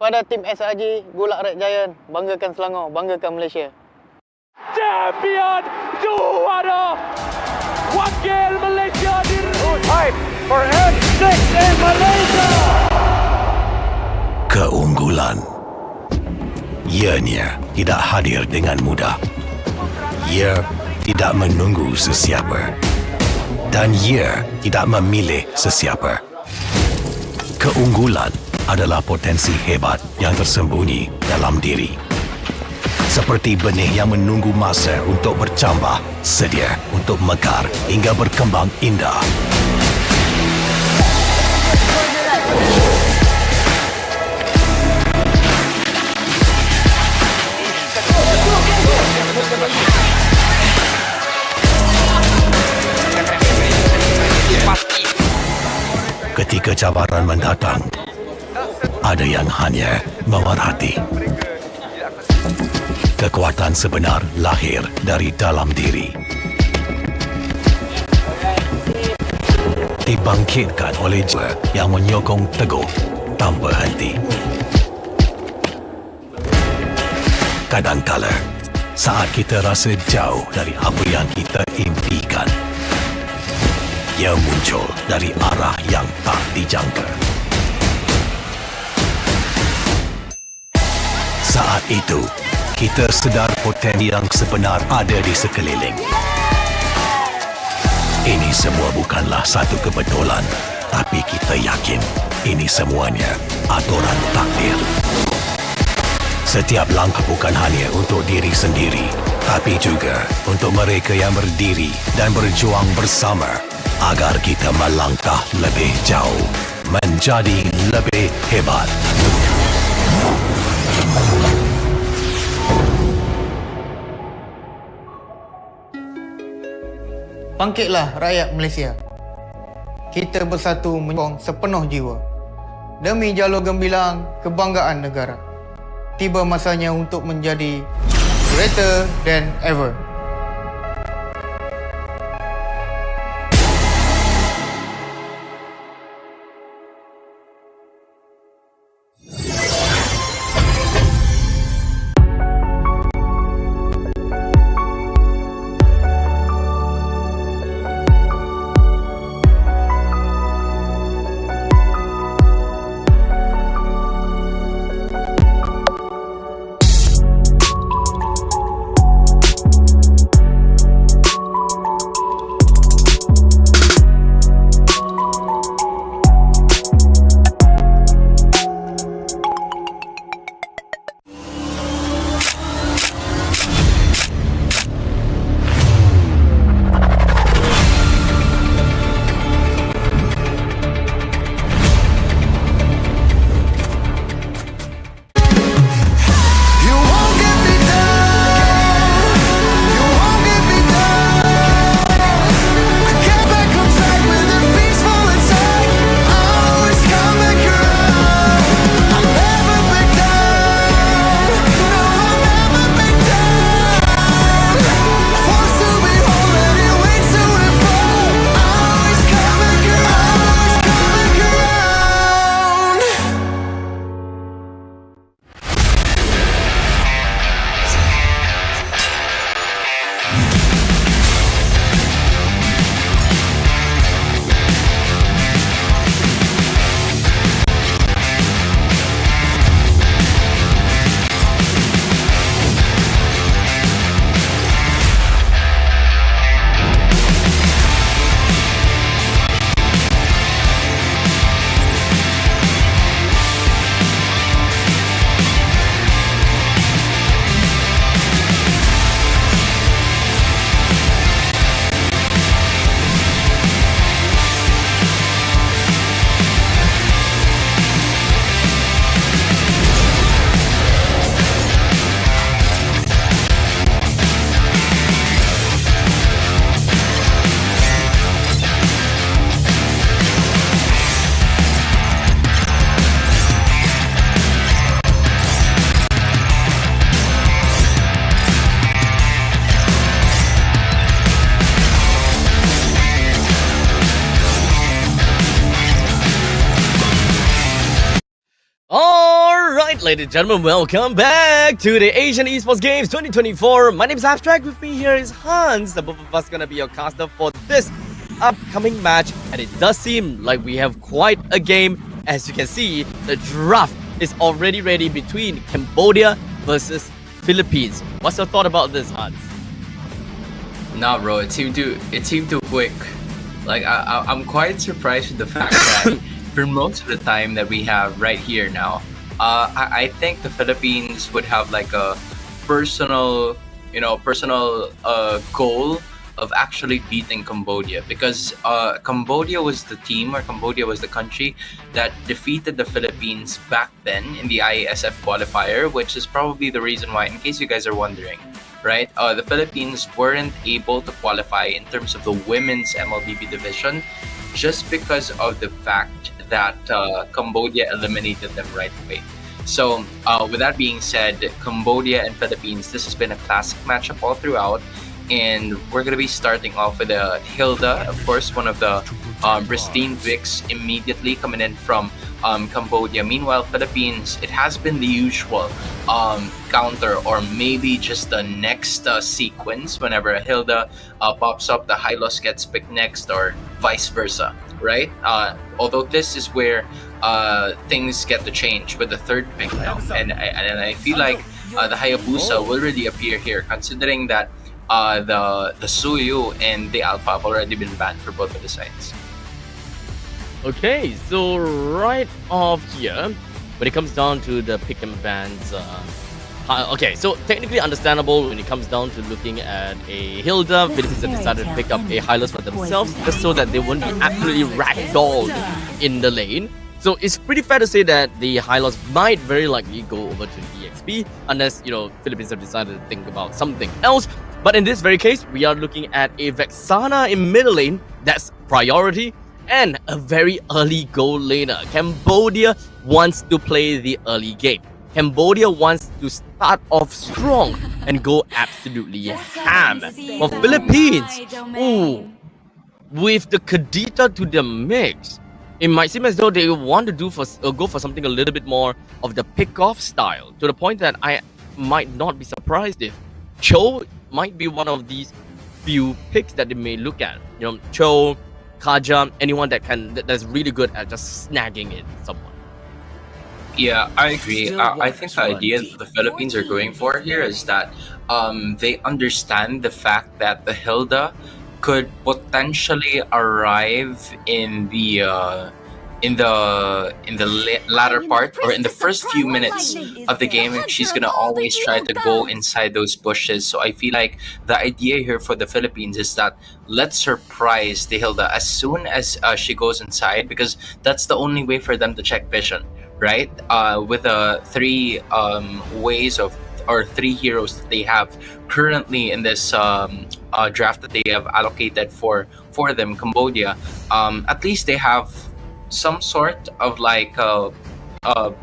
kepada tim SRG Bulak Red Giant, banggakan Selangor, banggakan Malaysia. Champion juara wakil Malaysia Fight for M6 in Malaysia. Keunggulan. Ianya tidak hadir dengan mudah. Ia tidak menunggu sesiapa. Dan ia tidak memilih sesiapa. Keunggulan adalah potensi hebat yang tersembunyi dalam diri. Seperti benih yang menunggu masa untuk bercambah, sedia untuk mekar hingga berkembang indah. Ketika cabaran mendatang, ada yang hanya memerhati. Kekuatan sebenar lahir dari dalam diri. Dibangkitkan oleh jiwa yang menyokong teguh tanpa henti. Kadangkala, saat kita rasa jauh dari apa yang kita impikan, ia muncul dari arah yang tak dijangka. Saat itu, kita sedar potensi yang sebenar ada di sekeliling. Ini semua bukanlah satu kebetulan, tapi kita yakin ini semuanya aturan takdir. Setiap langkah bukan hanya untuk diri sendiri, tapi juga untuk mereka yang berdiri dan berjuang bersama agar kita melangkah lebih jauh, menjadi lebih hebat. Bangkitlah rakyat Malaysia. Kita bersatu menyokong sepenuh jiwa. Demi jalur gemilang kebanggaan negara. Tiba masanya untuk menjadi greater than ever. ladies and gentlemen, welcome back to the Asian Esports Games 2024. My name is Abstract. With me here is Hans. The both of us gonna be your caster for this upcoming match, and it does seem like we have quite a game. As you can see, the draft is already ready between Cambodia versus Philippines. What's your thought about this, Hans? Nah, bro, it seemed too quick. Like I'm quite surprised with the fact that for most of the time that we have right here now, I think the Philippines would have like a personal goal of actually beating Cambodia, because Cambodia was the team, or Cambodia was the country that defeated the Philippines back then in the IASF qualifier, which is probably the reason why, in case you guys are wondering, right? The Philippines weren't able to qualify in terms of the women's MLBB division just because of the fact that Cambodia eliminated them right away. So with that being said, Cambodia and Philippines, this has been a classic matchup all throughout. And we're going to be starting off with Hilda, of course, one of the pristine Vicks immediately coming in from Cambodia. Meanwhile, Philippines, it has been the usual counter, or maybe just the next sequence. Whenever a Hilda pops up, the Hylos gets picked next, or vice versa, right? Although this is where things get to change with the third pick now. And I feel like the Hayabusa will really appear here, considering that the Suyu and the Alpha have already been banned for both of the sides. Okay, so right off here, when it comes down to the pick and bans, okay, so technically understandable when it comes down to looking at a Hilda. Philippines have decided to pick up a Hylos for themselves just so that they won't be absolutely ragdolled in the lane. So it's pretty fair to say that the Hylos might very likely go over to the EXP, unless, Philippines have decided to think about something else. But in this very case, we are looking at a Vexana in middle lane, that's priority, and a very early goal laner. Cambodia wants to play the early game. Cambodia wants to start off strong and go absolutely ham. For Philippines, with the Kadita to the mix, it might seem as though they want to go for something a little bit more of the pick-off style, to the point that I might not be surprised if Cho might be one of these few picks that they may look at. Cho, Kaja, anyone that's really good at just snagging in someone. Yeah, I agree. I think the idea that the Philippines are going for here is that they understand the fact that the Hilda could potentially arrive in the latter part, or in the first few minutes of the game. She's gonna always try to go inside those bushes. So I feel like the idea here for the Philippines is that let's surprise the Hilda as soon as she goes inside, because that's the only way for them to check vision, right? With the three ways of, or three heroes that they have currently in this draft that they have allocated for them, Cambodia, at least they have some sort of like a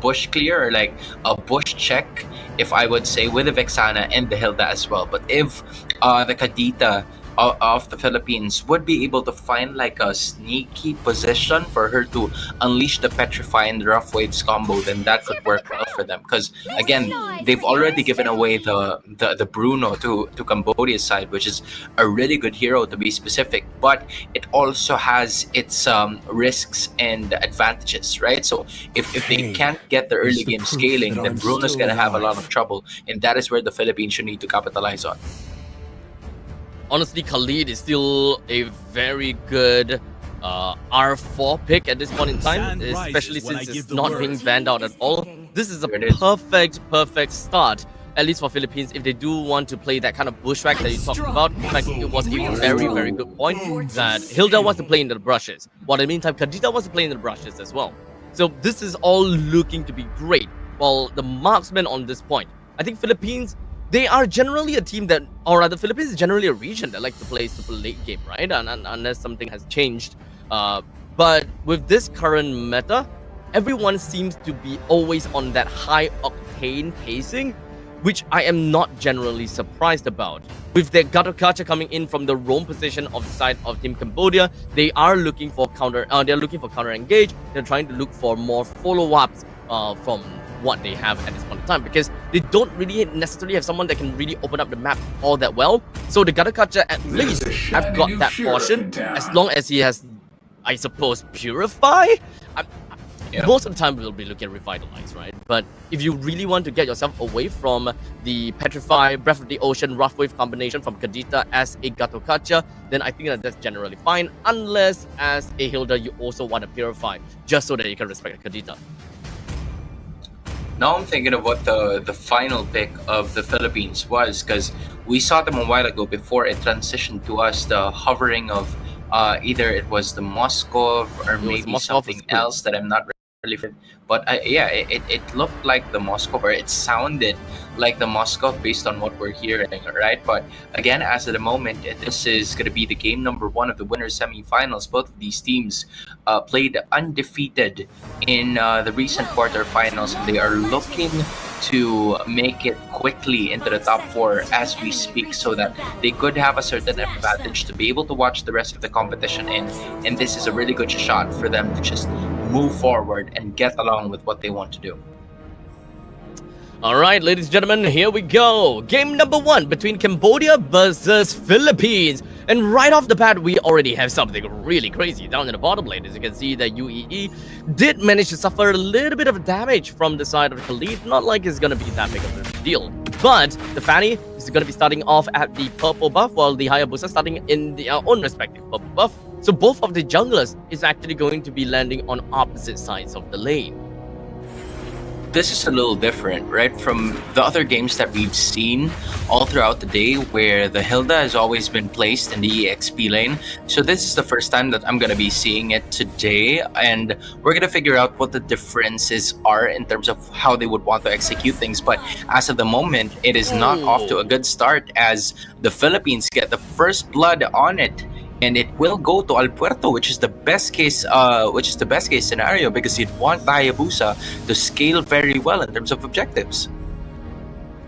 bush clear, or like a bush check, if I would say, with the Vexana and the Hilda as well. But if the Kadita of the Philippines would be able to find like a sneaky position for her to unleash the Petrify and the Rough Waves combo, then that could work well for them. Because again, they've already given away the Bruno to Cambodia's side, which is a really good hero to be specific, but it also has its risks and advantages, right? So if they can't get the early game scaling, then Bruno's gonna have a lot of trouble, and that is where the Philippines should need to capitalize on. Honestly, Khalid is still a very good R4 pick at this point in time, especially since it's not being banned out at all. This is a perfect start, at least for Philippines, if they do want to play that kind of bushwhack that you talked about. In fact, it was a very good point that Hilda wants to play in the brushes, while in the meantime, Kadita wants to play in the brushes as well. So this is all looking to be great. While the marksmen on this point, I think Philippines, they are generally a team that, or rather, Philippines is generally a region that likes to play super late game, right? And unless something has changed. But with this current meta, everyone seems to be always on that high octane pacing, which I am not generally surprised about. With their Gatokacha coming in from the roam position of the side of Team Cambodia, they are looking for counter engage. They're trying to look for more follow-ups from what they have at this point in time, because they don't really necessarily have someone that can really open up the map all that well. So the Gatakacha at least have got that portion, as long as he has, I suppose, Purify. Most of the time we'll be looking at Revitalize, right? But if you really want to get yourself away from the Petrify, Breath of the Ocean, Rough Wave combination from Kadita as a Gatokacha, then I think that that's generally fine, unless as a Hilda you also want to Purify, just so that you can respect Kadita. Now I'm thinking of what the final pick of the Philippines was, because we saw them a while ago before it transitioned to us, the hovering of either it was the Moskov or maybe Moskov something else that I'm not really. But it looked like the Moskov, or it sounded like the Moskov based on what we're hearing, right? But again, as of the moment, this is going to be the game number 1 of the winners semifinals. Both of these teams played undefeated in the recent quarterfinals. They are looking to make it quickly into the top 4 as we speak, so that they could have a certain advantage to be able to watch the rest of the competition in. And this is a really good shot for them to just move forward and get along with what they want to do. Alright, ladies and gentlemen, here we go. Game number 1 between Cambodia versus Philippines. And right off the bat, we already have something really crazy down in the bottom lane. As you can see, that UEE did manage to suffer a little bit of damage from the side of Khalid. Not like it's going to be that big of a deal. But the Fanny is going to be starting off at the purple buff, while the Hayabusa starting in their own respective purple buff. So both of the junglers is actually going to be landing on opposite sides of the lane. This is a little different, right, from the other games that we've seen all throughout the day, where the Hilda has always been placed in the EXP lane. So this is the first time that I'm going to be seeing it today, and we're going to figure out what the differences are in terms of how they would want to execute things. But as of the moment, it is not off to a good start, as the Philippines get the first blood on it. And it will go to Al Puerto, which is the best case scenario, because you'd want the Hayabusa to scale very well in terms of objectives.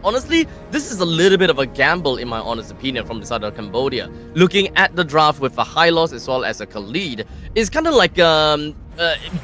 Honestly, this is a little bit of a gamble, in my honest opinion, from the side of Cambodia. Looking at the draft with a high loss as well as a Khalid, it's kind of like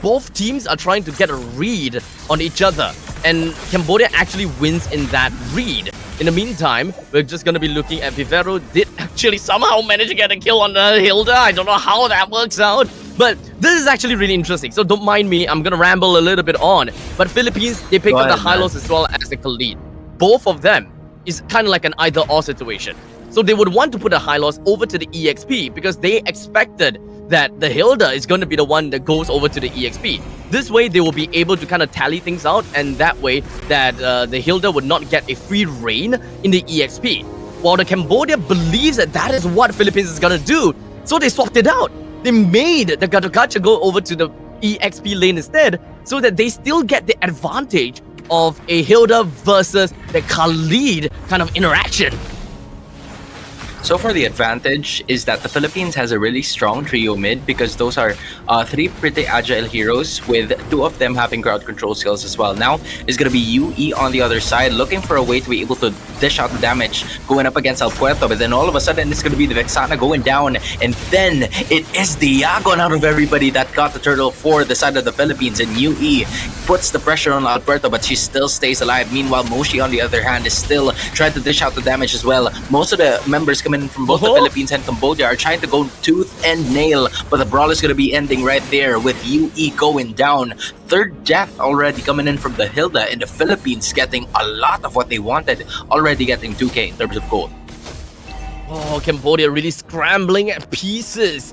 both teams are trying to get a read on each other, and Cambodia actually wins in that read. In the meantime, we're just going to be looking at Vivero did actually somehow manage to get a kill on the Hilda. I don't know how that works out, but this is actually really interesting. So don't mind me, I'm going to ramble a little bit on. But Philippines, they picked up the Hylos as well as the Khalid. Both of them is kind of like an either-or situation. So they would want to put a Hylos over to the EXP because they expected that the Hilda is going to be the one that goes over to the EXP. This way, they will be able to kind of tally things out, and that way that the Hilda would not get a free reign in the EXP. While the Cambodia believes that that is what Philippines is going to do, so they swapped it out. They made the Gatokacha go over to the EXP lane instead, so that they still get the advantage of a Hilda versus the Khalid kind of interaction. So far, the advantage is that the Philippines has a really strong trio mid, because those are 3 pretty agile heroes, with 2 of them having crowd control skills as well. Now is going to be UE on the other side, looking for a way to be able to dish out the damage going up against El Puerto. But then all of a sudden, it's going to be the Vexana going down, and then it is the Yagon out of everybody that got the turtle for the side of the Philippines, and UE puts the pressure on El Puerto, but she still stays alive. Meanwhile, Moshi on the other hand is still trying to dish out the damage as well. Most of the members coming in from both the Philippines and Cambodia are trying to go tooth and nail, but the brawl is going to be ending right there with UE going down. 3rd death already coming in from the Hilda, and the Philippines getting a lot of what they wanted, already getting 2k in terms of gold. Oh, Cambodia really scrambling at pieces.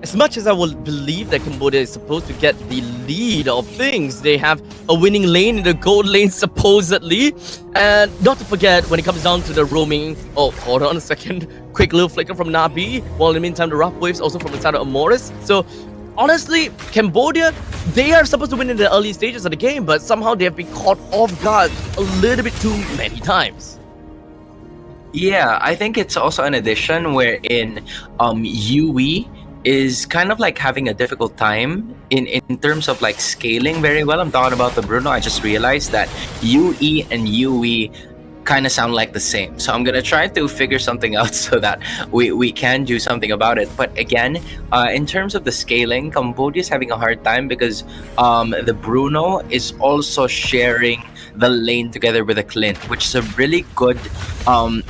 As much as I will believe that Cambodia is supposed to get the lead of things, they have a winning lane in the gold lane, supposedly. And not to forget, when it comes down to the roaming... Oh, hold on a second. Quick little flicker from Nabi. While in the meantime, the rough waves also from the side of Amoris. So, honestly, Cambodia, they are supposed to win in the early stages of the game, but somehow they have been caught off guard a little bit too many times. Yeah, I think it's also an addition wherein UE is kind of like having a difficult time in terms of like scaling very well. I'm talking about the Bruno. I just realized that UE and UE kind of sound like the same. So I'm going to try to figure something out so that we can do something about it. But again, in terms of the scaling, Cambodia is having a hard time because the Bruno is also sharing the lane together with a Clint, which is a really good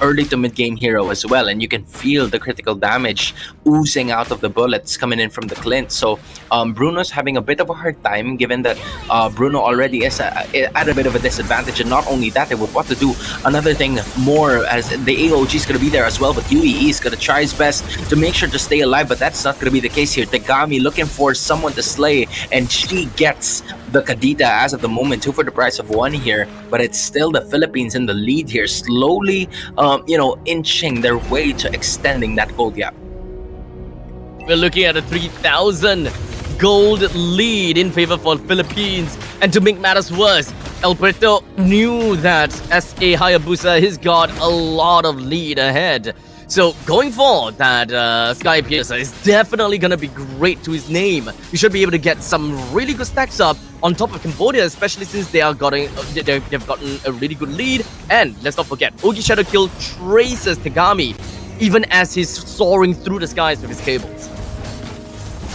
early to mid game hero as well. And you can feel the critical damage oozing out of the bullets coming in from the Clint. So Bruno's having a bit of a hard time, given that Bruno already is at a bit of a disadvantage. And not only that, they would want to do another thing more, as the AOG is going to be there as well. But UEE is going to try his best to make sure to stay alive, but that's not going to be the case here. Tegami looking for someone to slay, and she gets the Kadita as of the moment, 2 for the price of 1 here. But it's still the Philippines in the lead here, slowly inching their way to extending that gold gap. We're looking at a 3,000 gold lead in favor for Philippines. And to make matters worse, Alberto knew that SA Hayabusa has got a lot of lead ahead. So going forward, that Sky Piercer is definitely going to be great to his name. We should be able to get some really good stacks up on top of Cambodia, especially since they've gotten a really good lead. And let's not forget, Ogi Shadow Kill traces Tegami even as he's soaring through the skies with his cables.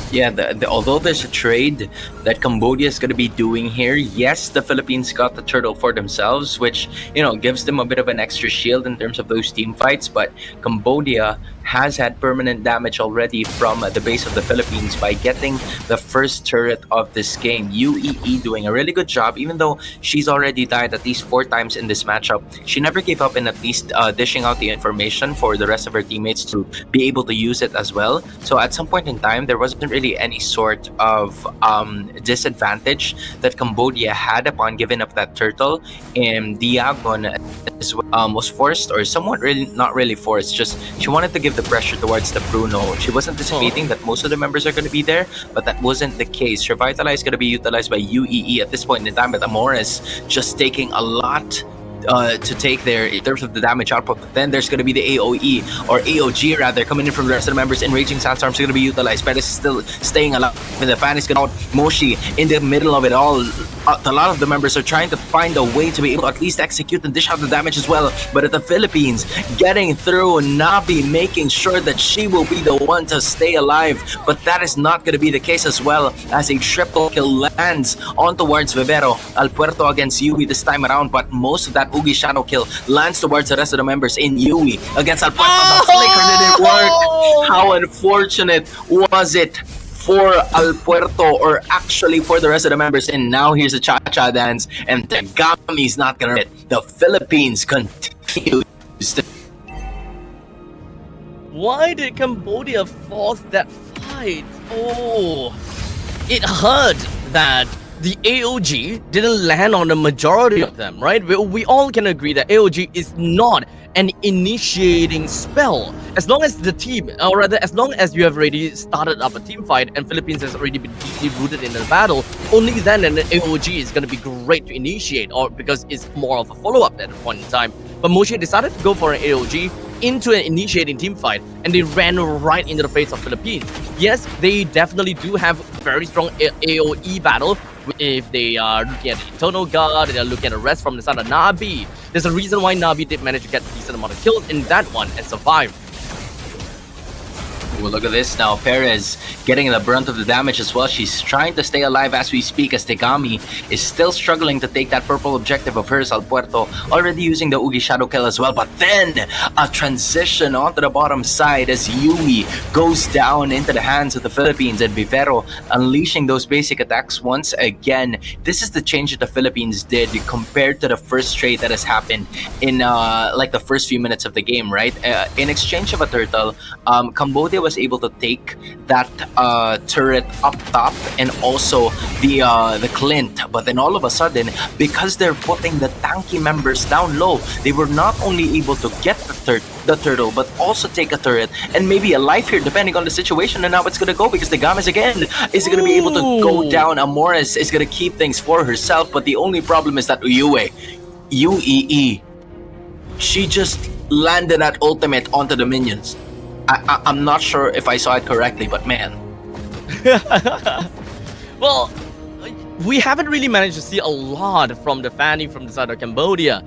Yeah, although there's a trade that Cambodia is going to be doing here, yes, the Philippines got the turtle for themselves, which, gives them a bit of an extra shield in terms of those team fights. But Cambodia has had permanent damage already from the base of the Philippines by getting the first turret of this game. UEE doing a really good job, even though she's already died at least 4 times in this matchup. She never gave up in at least dishing out the information for the rest of her teammates to be able to use it as well. So at some point in time, there wasn't really any sort of disadvantage that Cambodia had upon giving up that turtle. And Diagon was forced, or somewhat really not really forced, just she wanted to give the pressure towards the Bruno. She wasn't anticipating that most of the members are going to be there, but that wasn't the case. Revitalize is going to be utilized by UEE at this point in time, but Amores just taking a lot to take there in terms of the damage output. But then there's going to be the AOE, or AOG rather, coming in from the rest of the members. Enraging Sandstorms are going to be utilized. Perez is still staying alive, and the fan is going out. Moshi in the middle of it all. A lot of the members are trying to find a way to be able to at least execute and dish out the damage as well. But at the Philippines getting through, Nabi making sure that she will be the one to stay alive. But that is not going to be the case as well, as a triple kill lands on towards Vivero. Alpuerto against Yui this time around, but most of that Ugi Shadow kill lands towards the rest of the members in Yui against Alpuerto. The flicker didn't work. How unfortunate was it for Alpuerto, or actually for the rest of the members? And now here's a cha-cha dance, and Tegami's not gonna hit. The Philippines continues to... Why did Cambodia force that fight? Oh, it hurt that the AOG didn't land on the majority of them, right? We all can agree that AOG is not an initiating spell. As long as the team, or rather, as long as you have already started up a team fight and Philippines has already been deeply rooted in the battle, only then an AOG is going to be great to initiate, or because it's more of a follow-up at a point in time. But Moshe decided to go for an AOG into an initiating team fight, and they ran right into the face of Philippines. Yes, they definitely do have very strong AOE battle. If they are looking at the Eternal Guard, they are looking at the rest from the side of Nabi. There's a reason why Nabi did manage to get a decent amount of kills in that one and survive. Well, look at this now. Perez getting the brunt of the damage as well. She's trying to stay alive as we speak, as Tegami is still struggling to take that purple objective of hers. Alpuerto already using the Ugi Shadow kill as well. But then a transition onto the bottom side as Yui goes down into the hands of the Philippines, and Vivero unleashing those basic attacks once again. This is the change that the Philippines did compared to the first trade that has happened in like the first few minutes of the game, right? In exchange of a turtle, Cambodia was able to take that turret up top and also the Clint. But then all of a sudden, because they're putting the tanky members down low, they were not only able to get the turtle, but also take a turret and maybe a life here, depending on the situation. And now it's going to go, because the Games again is going to be able to go down. Amores is going to keep things for herself, but the only problem is that UEE, she just landed that ultimate onto the minions. I'm not sure if I saw it correctly, but man. Well, we haven't really managed to see a lot from the Fanny from the side of Cambodia.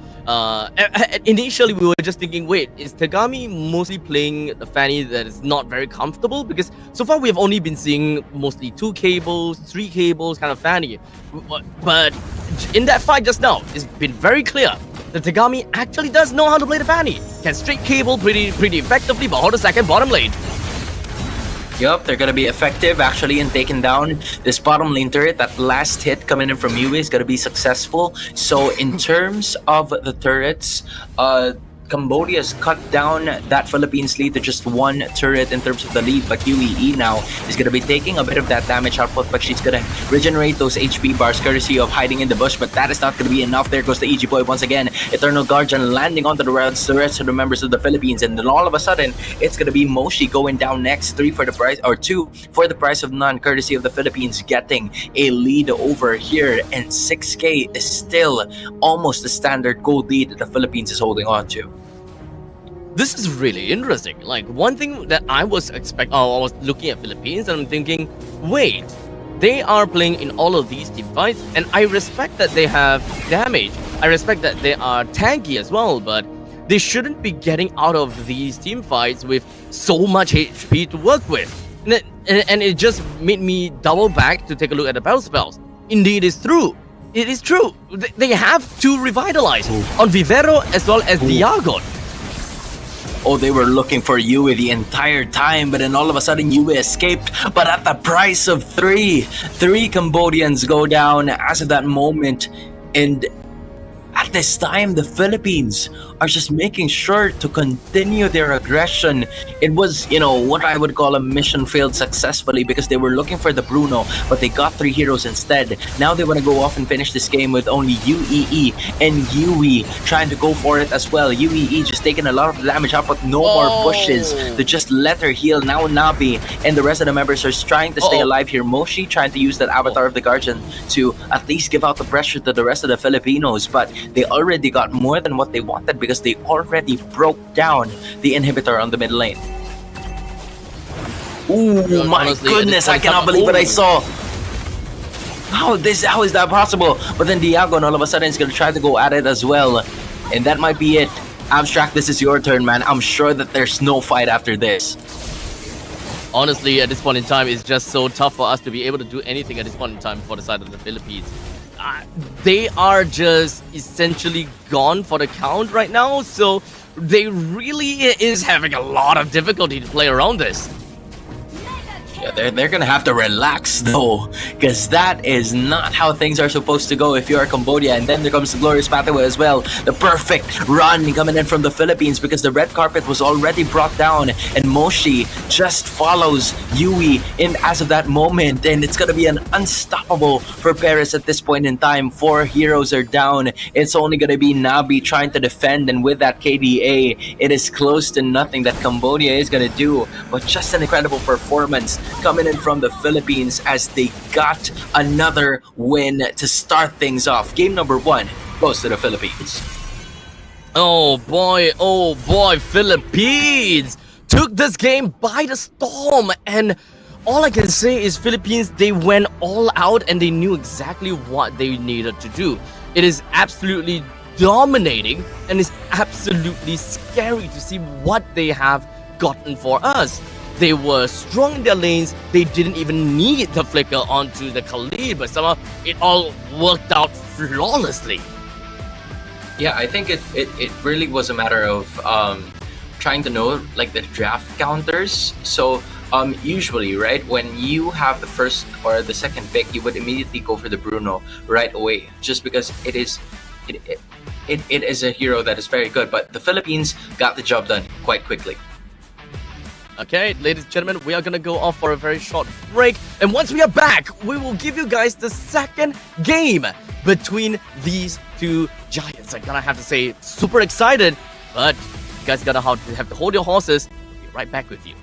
Initially, we were just thinking, wait, is Tagami mostly playing the Fanny that is not very comfortable? Because so far we have only been seeing mostly 2 cables, 3 cables kind of Fanny. But in that fight just now, it's been very clear that Tagami actually does know how to play the Fanny. Can straight cable pretty effectively, but hold a second, bottom lane. Yup, they're gonna be effective actually in taking down this bottom lane turret. That last hit coming in from Yue is gonna be successful. So in terms of the turrets, Cambodia's cut down that Philippines lead to just 1 turret in terms of the lead, but UEE now is going to be taking a bit of that damage output, but she's going to regenerate those HP bars courtesy of hiding in the bush, but that is not going to be enough. There goes the EG boy once again. Eternal Guardian landing onto the rest of the members of the Philippines, and then all of a sudden, it's going to be Moshi going down next, 2 for the price of none, courtesy of the Philippines getting a lead over here, and 6k is still almost the standard gold lead that the Philippines is holding on to. This is really interesting. Like, one thing that I was looking at Philippines and I'm thinking, wait, they are playing in all of these team fights, and I respect that they have damage. I respect that they are tanky as well, but they shouldn't be getting out of these team fights with so much HP to work with. And it just made me double back to take a look at the battle spells. Indeed, it's true. It is true. They have to revitalize on Vivero as well as Diagon. Oh, they were looking for Yue the entire time, but then all of a sudden Yue escaped, but at the price of 3. 3 Cambodians go down as of that moment, and at this time, the Philippines are just making sure to continue their aggression. It was, what I would call a mission failed successfully because they were looking for the Bruno, but they got 3 heroes instead. Now they want to go off and finish this game with only UEE and Yue trying to go for it as well. UEE just taking a lot of damage out, but no more pushes to just let her heal. Now Nabi and the rest of the members are trying to stay alive here. Moshi trying to use that avatar of the Guardian to at least give out the pressure to the rest of the Filipinos, but they already got more than what they wanted because they already broke down the inhibitor on the mid lane. Oh my goodness, I cannot believe what I saw. How is that possible? But then Diagon all of a sudden is going to try to go at it as well. And that might be it. Abstract, this is your turn, man. I'm sure that there's no fight after this. Honestly, at this point in time, it's just so tough for us to be able to do anything at this point in time for the side of the Philippines. They are just essentially gone for the count right now, so they really is having a lot of difficulty to play around this. Yeah, they're gonna have to relax though, because that is not how things are supposed to go if you're Cambodia. And then there comes the glorious pathway as well. The perfect run coming in from the Philippines because the red carpet was already brought down, and Moshi just follows Yue in as of that moment, and it's gonna be an unstoppable for Paris at this point in time. 4 heroes are down. It's only gonna be Nabi trying to defend, and with that KDA, it is close to nothing that Cambodia is gonna do. But just an incredible performance coming in from the Philippines as they got another win to start things off. Game number 1 goes to the Philippines. Oh boy, Philippines took this game by the storm, and all I can say is Philippines, they went all out and they knew exactly what they needed to do. It is absolutely dominating, and it's absolutely scary to see what they have gotten for us. They were strong in their lanes. They didn't even need the flicker onto the Khalid, but somehow it all worked out flawlessly. Yeah, I think it really was a matter of trying to know like the draft counters. So usually, right, when you have the first or the second pick, you would immediately go for the Bruno right away, just because it is a hero that is very good. But the Philippines got the job done quite quickly. Okay, ladies and gentlemen, we are gonna go off for a very short break, and once we are back, we will give you guys the second game between these 2 giants. I'm gonna have to say, super excited, but you guys gotta have to hold your horses. We'll be right back with you.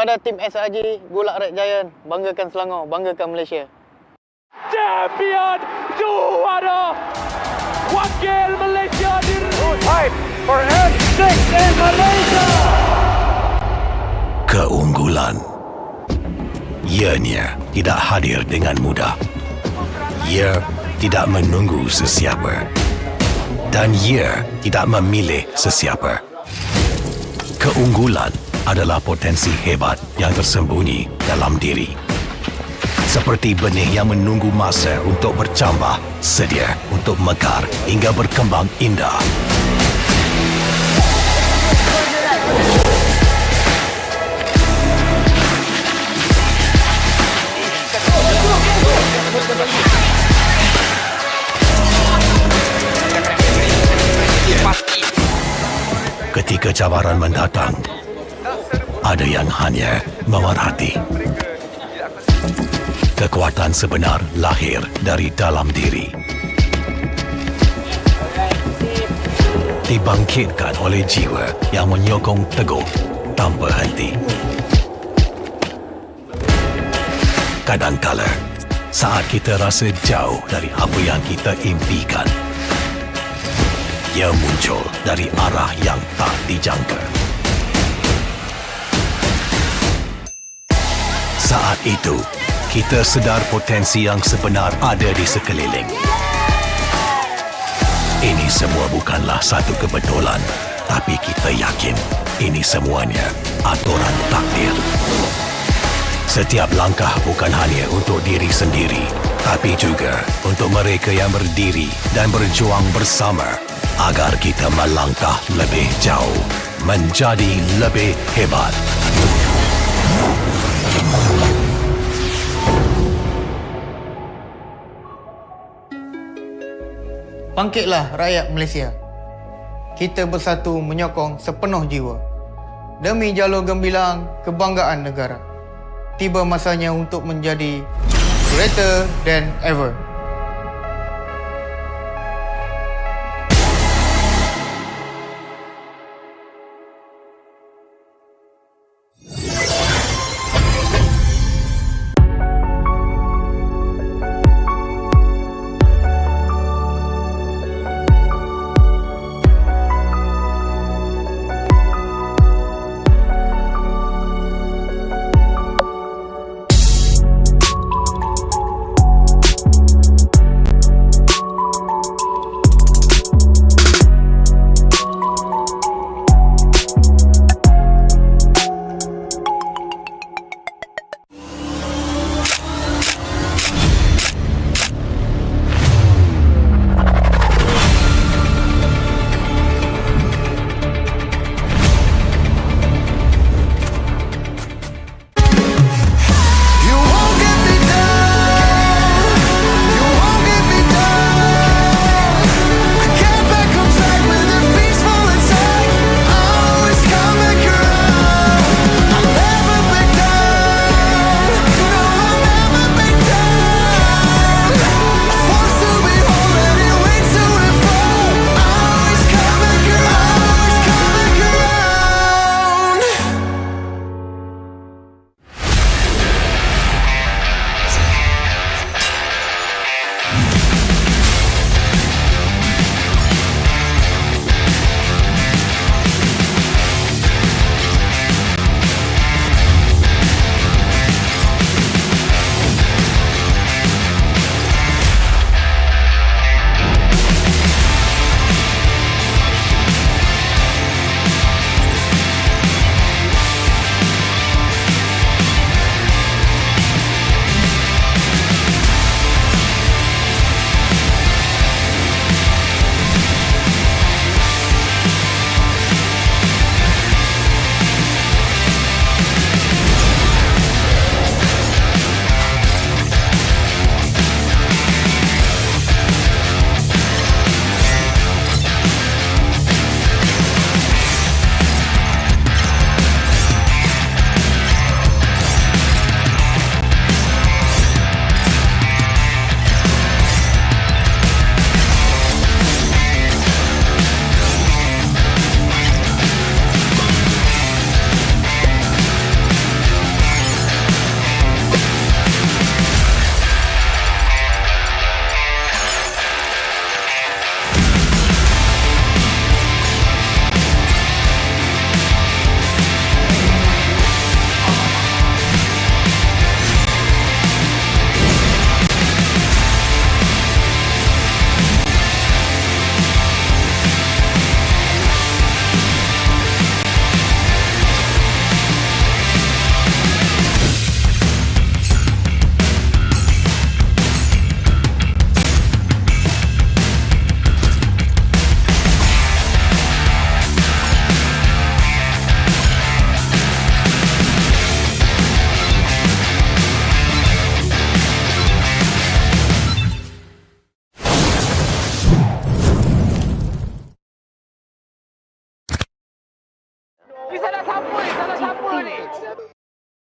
kepada tim SRG Golak Red Giant, banggakan Selangor, banggakan Malaysia. Champion juara wakil Malaysia time for N6 in Malaysia. Keunggulan ianya tidak hadir dengan mudah. Ia tidak menunggu sesiapa dan ia tidak memilih sesiapa. Keunggulan adalah potensi hebat yang tersembunyi dalam diri. Seperti benih yang menunggu masa untuk bercambah, sedia untuk mekar hingga berkembang indah. Ketika cabaran mendatang, ada yang hanya memerhati. Kekuatan sebenar lahir dari dalam diri. Dibangkitkan oleh jiwa yang menyokong teguh tanpa henti. Kadangkala, saat kita rasa jauh dari apa yang kita impikan, ia muncul dari arah yang tak dijangka. Saat itu, kita sedar potensi yang sebenar ada di sekeliling. Ini semua bukanlah satu kebetulan, tapi kita yakin ini semuanya aturan takdir. Setiap langkah bukan hanya untuk diri sendiri, tapi juga untuk mereka yang berdiri dan berjuang bersama agar kita melangkah lebih jauh, menjadi lebih hebat. Bangkitlah rakyat Malaysia. Kita bersatu menyokong sepenuh jiwa. Demi jalur gemilang kebanggaan negara. Tiba masanya untuk menjadi greater than ever.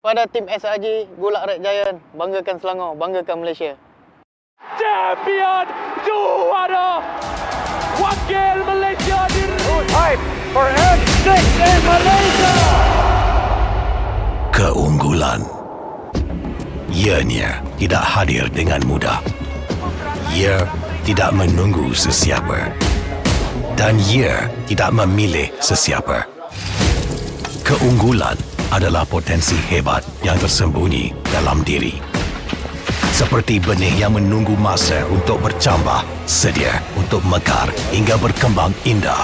Pada tim SRG, Golak Red Giant, banggakan Selangor, banggakan Malaysia. Champion juara wakil Malaysia fight for N6 in Malaysia. Keunggulan ianya tidak hadir dengan mudah. Ia tidak menunggu sesiapa dan ia tidak memilih sesiapa. Keunggulan adalah potensi hebat yang tersembunyi dalam diri. Seperti benih yang menunggu masa untuk bercambah, sedia untuk mekar hingga berkembang indah.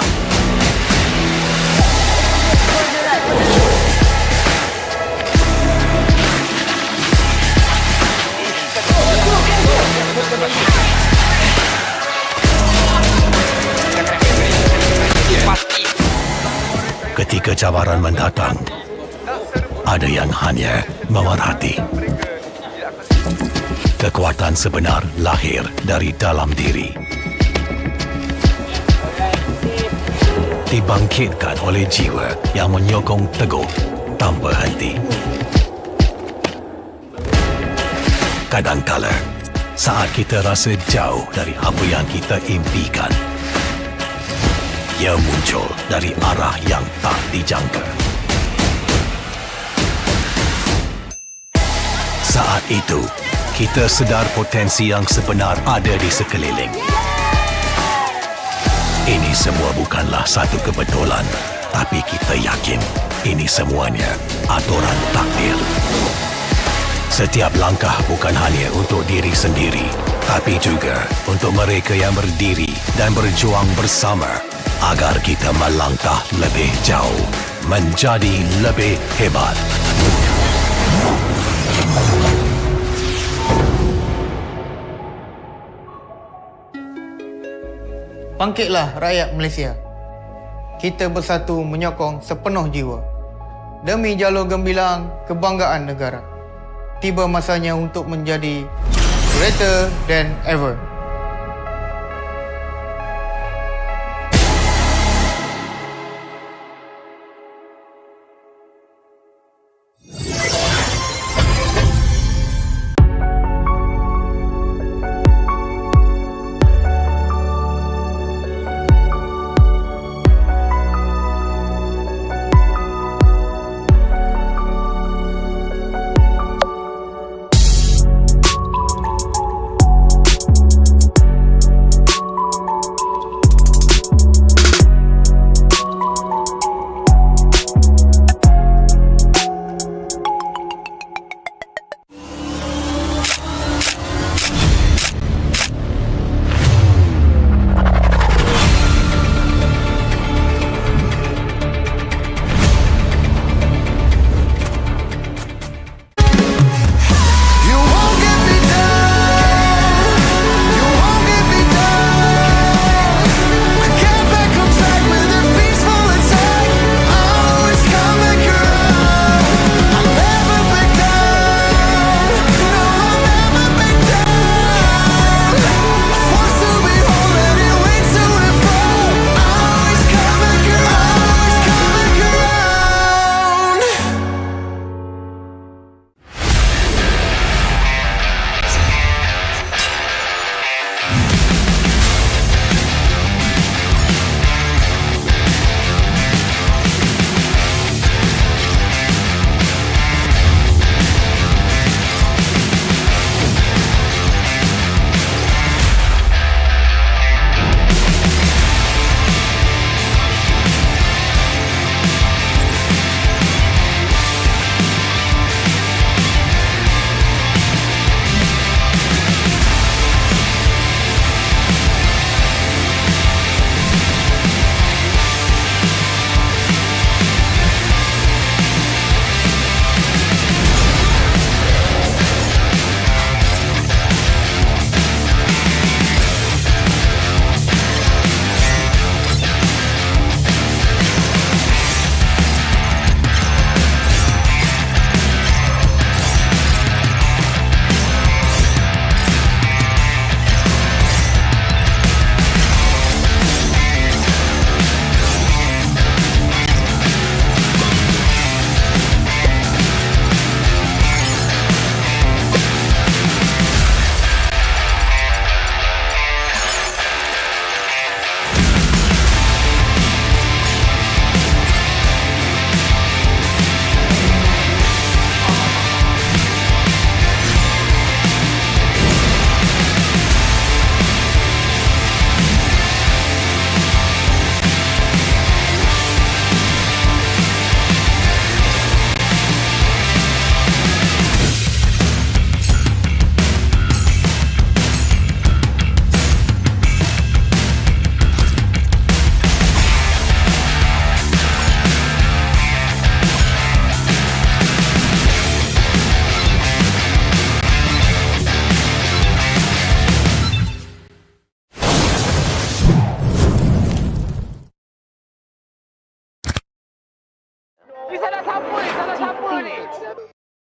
Ketika cabaran mendatang, ada yang hanya memerhati. Kekuatan sebenar lahir dari dalam diri. Dibangkitkan oleh jiwa yang menyokong teguh tanpa henti. Kadangkala, saat kita rasa jauh dari apa yang kita impikan, ia muncul dari arah yang tak dijangka. Saat itu, kita sedar potensi yang sebenar ada di sekeliling. Ini semua bukanlah satu kebetulan, tapi kita yakin ini semuanya aturan takdir. Setiap langkah bukan hanya untuk diri sendiri, tapi juga untuk mereka yang berdiri dan berjuang bersama agar kita melangkah lebih jauh, menjadi lebih hebat. Bangkitlah rakyat Malaysia. Kita bersatu menyokong sepenuh jiwa. Demi jalur gemilang kebanggaan negara. Tiba masanya untuk menjadi greater than ever.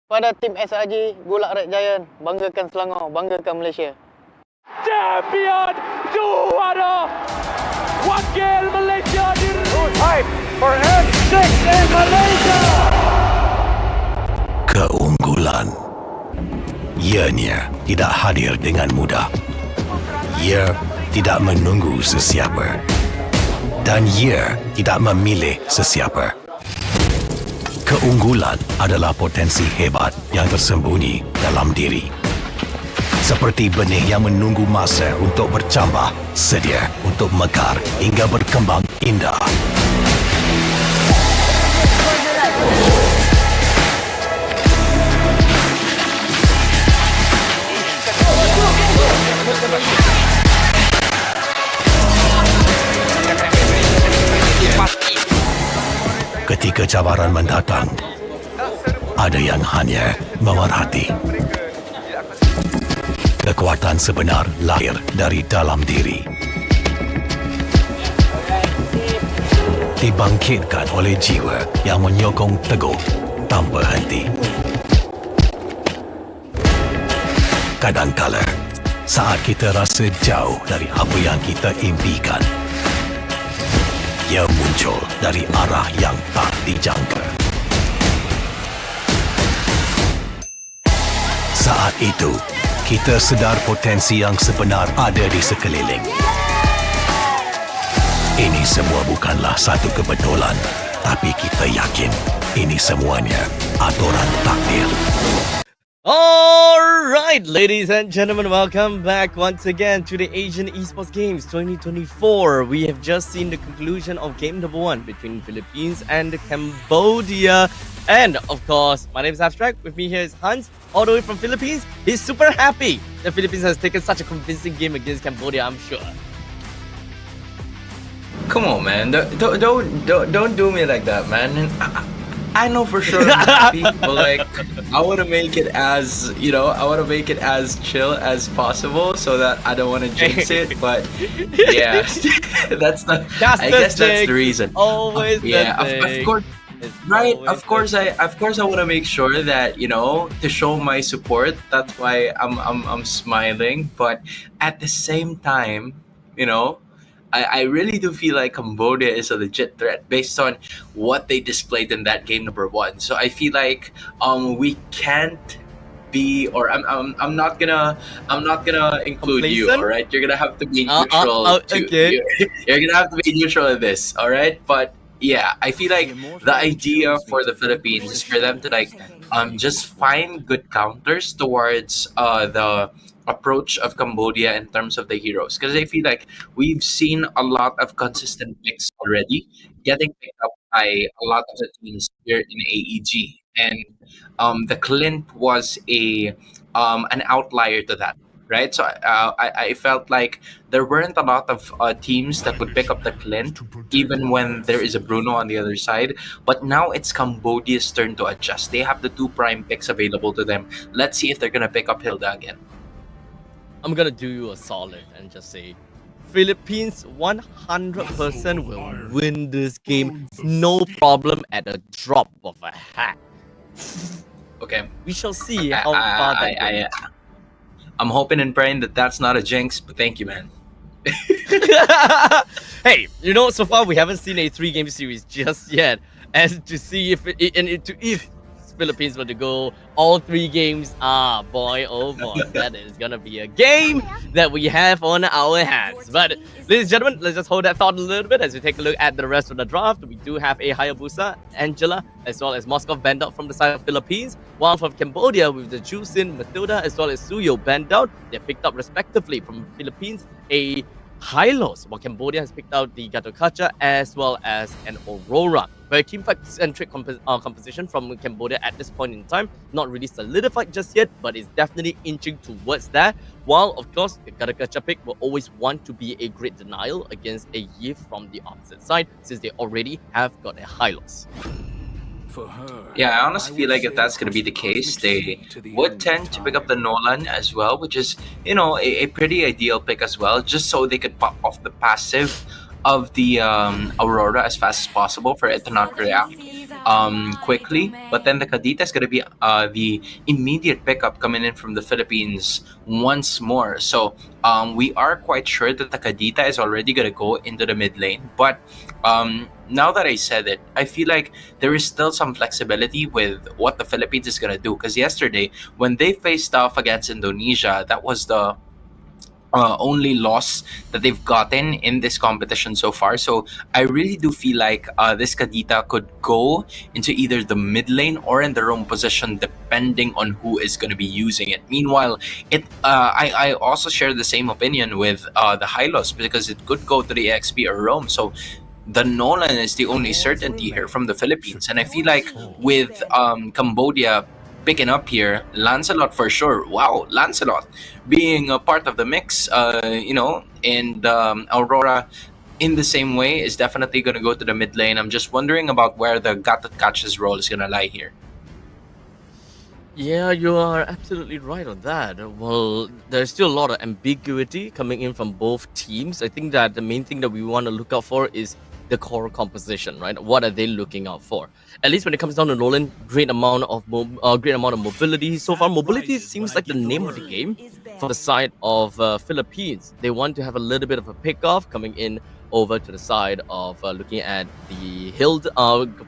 Pada tim SRG, Golak Red Giant, banggakan Selangor, banggakan Malaysia. Champion juara wakil Malaysia fight for N6 in Malaysia. Keunggulan. Ianya tidak hadir dengan mudah. Ia tidak menunggu sesiapa. Dan ia tidak memilih sesiapa. Keunggulan adalah potensi hebat yang tersembunyi dalam diri. Seperti benih yang menunggu masa untuk bercambah, sedia untuk mekar hingga berkembang indah. Ketika cabaran mendatang, ada yang hanya memerhati. Kekuatan sebenar lahir dari dalam diri. Dibangkitkan oleh jiwa yang menyokong teguh tanpa henti. Kadangkala, saat kita rasa jauh dari apa yang kita impikan, ia muncul dari arah yang tak dijangka. Saat itu, kita sedar potensi yang sebenar ada di sekeliling. Ini semua bukanlah satu kebetulan, tapi kita yakin ini semuanya aturan takdir. Alright, ladies and gentlemen, welcome back once again to the Asian Esports Games 2024. We have just seen the conclusion of game number 1 between Philippines and Cambodia. And of course, my name is Abstract. With me here is Hans, all the way from Philippines. He's super happy the Philippines has taken such a convincing game against Cambodia, I'm sure. Come on, man. Don't do me like that, man. I know for sure I'm happy, but like I want to make it as chill as possible so that I don't want to jinx it. But yeah, that's the. I guess that's the reason. Always, yeah, of course. Right, of course I want to make sure that to show my support. That's why I'm smiling. But at the same time, I really do feel like Cambodia is a legit threat based on what they displayed in that game number 1. So I feel like we can't be, or I'm not gonna include you. Complacent? All right, you're gonna have to be neutral. Okay. You're gonna have to be neutral in this. All right, but yeah, I feel like the idea for the Philippines is for them to just find good counters towards the approach of Cambodia in terms of the heroes, because I feel like we've seen a lot of consistent picks already getting picked up by a lot of the teams here in AEG, and the Clint was an outlier to that, right? So I felt like there weren't a lot of teams that would pick up the Clint even when there is a Bruno on the other side. But now it's Cambodia's turn to adjust. They have the 2 prime picks available to them. Let's see if they're gonna pick up Hilda again. I'm gonna do you a solid and just say Philippines 100% will win this game, no problem, at a drop of a hat. Okay. We shall see how far that goes. I'm hoping and praying that that's not a jinx, but thank you, man. Hey, so far we haven't seen a 3-game series just yet, as to see if Philippines were to go all 3 games, boy, oh boy, that is gonna be a game that we have on our hands. But ladies and gentlemen, let's just hold that thought a little bit as we take a look at the rest of the draft. We do have a Hayabusa, Angela, as well as Moskov banned out from the side of Philippines, while from Cambodia with the Jusin, Matilda, as well as Suyo banned out. They picked up respectively from Philippines a Hylos, while Cambodia has picked out the Gatokacha as well as an Aurora. Very team-centric composition from Cambodia at this point in time. Not really solidified just yet, but it's definitely inching towards that. While, of course, the Gatokacha pick will always want to be a great denial against a Yi from the opposite side, since they already have got a Hylos. Yeah, I honestly feel like if that's going to be the case, they would tend to pick up the Nolan as well, which is, a pretty ideal pick as well, just so they could pop off the passive of the Aurora as fast as possible for it to not react quickly. But then the Kadita is going to be the immediate pickup coming in from the Philippines once more. So we are quite sure that the Kadita is already going to go into the mid lane. But now that I said it, I feel like there is still some flexibility with what the Philippines is going to do. Because yesterday, when they faced off against Indonesia, that was the only loss that they've gotten in this competition so far. So I really do feel like this Kadita could go into either the mid lane or in the roam position, depending on who is going to be using it. Meanwhile, I also share the same opinion with the Hylos, because it could go to the XP or roam. So the Nolan is the only certainty here from the Philippines. And I feel like with Cambodia picking up here, Lancelot for sure. Wow, Lancelot being a part of the mix, and Aurora in the same way is definitely going to go to the mid lane. I'm just wondering about where the Gatot Catch's role is going to lie here. Yeah, you are absolutely right on that. Well, there's still a lot of ambiguity coming in from both teams. I think that the main thing that we want to look out for is the core composition, right? What are they looking out for? At least when it comes down to Nolan, great amount of mobility. So far, mobility seems like the name of the game for the side of Philippines. They want to have a little bit of a pick-off coming in over to the side of looking at the Hild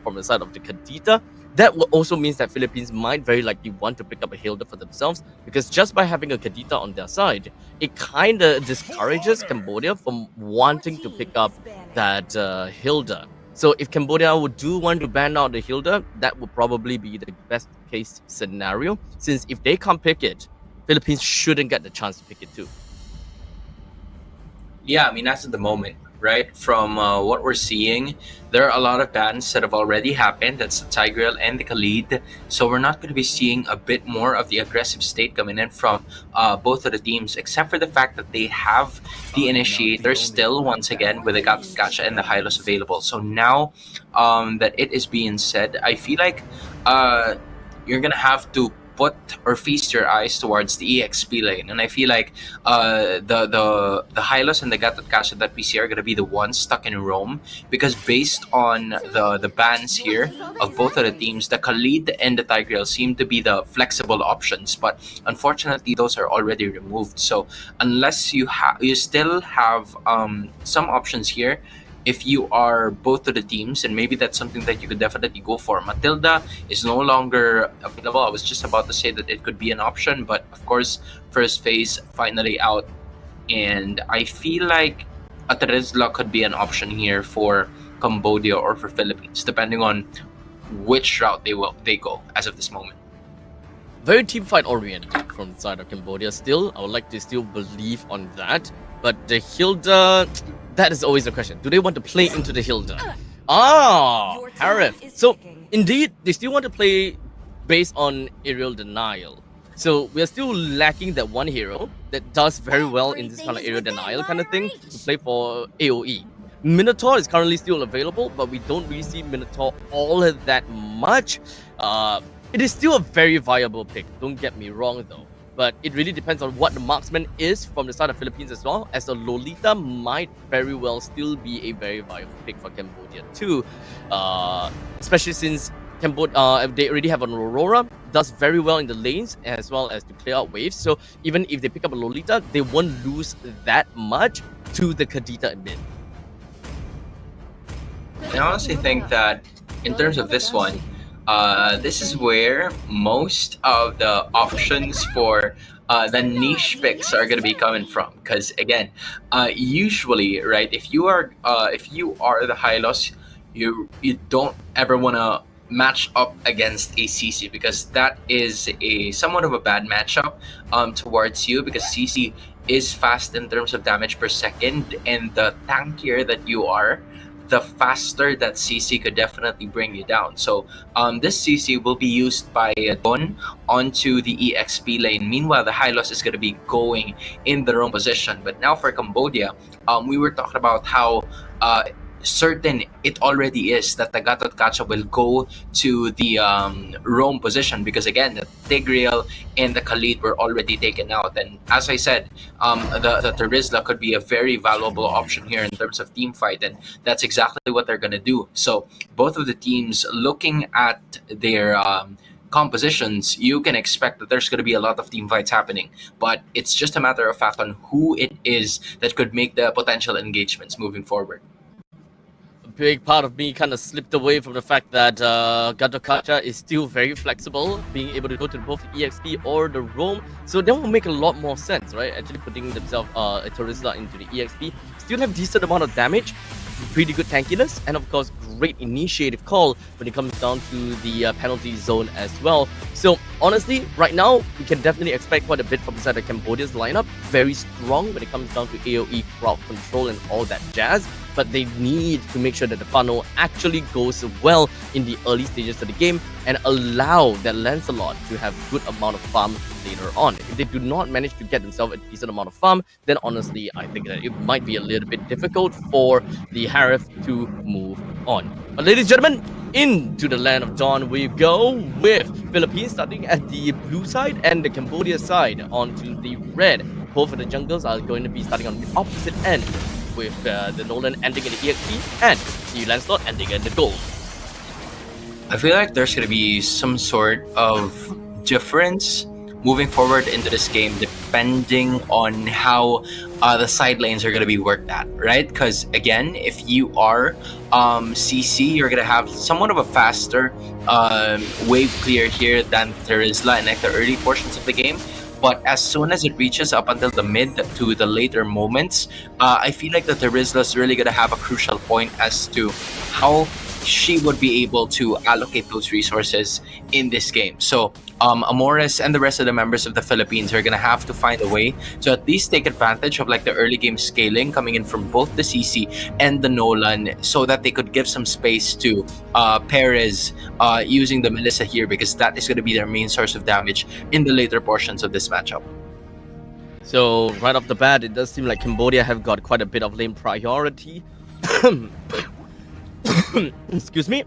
from the side of the Kadita. That will also means that Philippines might very likely want to pick up a Hilda for themselves, because just by having a Kadita on their side, it kind of discourages Cambodia from wanting to pick up that Hilda. So if Cambodia would do want to ban out the Hilda, that would probably be the best case scenario, since if they can't pick it, Philippines shouldn't get the chance to pick it too. Yeah, I mean, that's at the moment, right? From what we're seeing, there are a lot of bans that have already happened. That's the Tigreal and the Khalid. So we're not going to be seeing a bit more of the aggressive state coming in from both of the teams, except for the fact that they have the initiator still, once again, with the Gacha and the Hylos available. So now that it is being said, I feel like you're going to have to put or feast your eyes towards the EXP lane, and I feel like the Hylos and the Gatot Kacha that we see are gonna be the ones stuck in Rome, because based on the bans here of both of the teams, the Khalid and the Tigreal seem to be the flexible options, but unfortunately those are already removed. So unless you still have some options here, if you are both of the teams, and maybe that's something that you could definitely go for. Matilda is no longer available. I was just about to say that it could be an option, but of course, first phase finally out, and I feel like a Terizla could be an option here for Cambodia or for Philippines, depending on which route they go as of this moment. Very team fight oriented from the side of Cambodia. Still, I would like to still believe on that, but the Hilda, that is always the question. Do they want to play into the Hilda? Harif. So, indeed, they still want to play based on aerial denial. So, we are still lacking that one hero that does very well in this kind of aerial denial kind of thing to play for AoE. Minotaur is currently still available, but we don't really see Minotaur all that much. It is still a very viable pick, don't get me wrong though. But it really depends on what the marksman is from the side of Philippines as well, as a Lolita might very well still be a very viable pick for Cambodia too. Especially since Cambodia, they already have an Aurora, does very well in the lanes as well as to clear out waves. So even if they pick up a Lolita, they won't lose that much to the Kadita in mid. I honestly think that in terms of this one, this is where most of the options for the niche picks are going to be coming from. Because again, usually, right, if you are the Hylos, you don't ever want to match up against a CC, because that is a somewhat of a bad matchup towards you, because CC is fast in terms of damage per second, and the tankier that you are, the faster that CC could definitely bring you down. So this CC will be used by Don onto the EXP lane. Meanwhile, the Hylos is going to be going in the wrong position. But now for Cambodia, we were talking about how certain it already is that the Gatot Kacha will go to the roam position, because again, the Tigreal and the Khalid were already taken out. And as I said, the Terizla could be a very valuable option here in terms of team fight, and that's exactly what they're going to do. So both of the teams looking at their compositions, you can expect that there's going to be a lot of team fights happening, but it's just a matter of fact on who it is that could make the potential engagements moving forward. Big part of me kind of slipped away from the fact that Gatot Kacha is still very flexible, being able to go to both EXP or the roam. So that will make a lot more sense, right? Actually putting themselves a Terizla into the EXP. Still have decent amount of damage, pretty good tankiness, and of course great initiative call when it comes down to the penalty zone as well. So honestly, right now we can definitely expect quite a bit from inside the Cambodia's lineup. Very strong when it comes down to AoE, crowd control, and all that jazz. But they need to make sure that the funnel actually goes well in the early stages of the game and allow that Lancelot to have good amount of farm later on. If they do not manage to get themselves a decent amount of farm, then honestly, I think that it might be a little bit difficult for the Harith to move on. But ladies and gentlemen, into the land of dawn we go, with Philippines starting at the blue side and the Cambodia side onto the red. Both of the jungles are going to be starting on the opposite end, with the Nolan ending in the EXP and the Lancelot ending in the gold. I feel like there's going to be some sort of difference moving forward into this game depending on how the side lanes are going to be worked at, right? Because again, if you are CC, you're going to have somewhat of a faster wave clear here than Terizla in like the early portions of the game. But as soon as it reaches up until the mid to the later moments, I feel like the Terizla is really going to have a crucial point as to how she would be able to allocate those resources in this game. So Amores and the rest of the members of the Philippines are going to have to find a way to at least take advantage of like the early game scaling coming in from both the CC and the Nolan, so that they could give some space to Perez using the Melissa here, because that is going to be their main source of damage in the later portions of this matchup. So right off the bat, it does seem like Cambodia have got quite a bit of lane priority. Excuse me.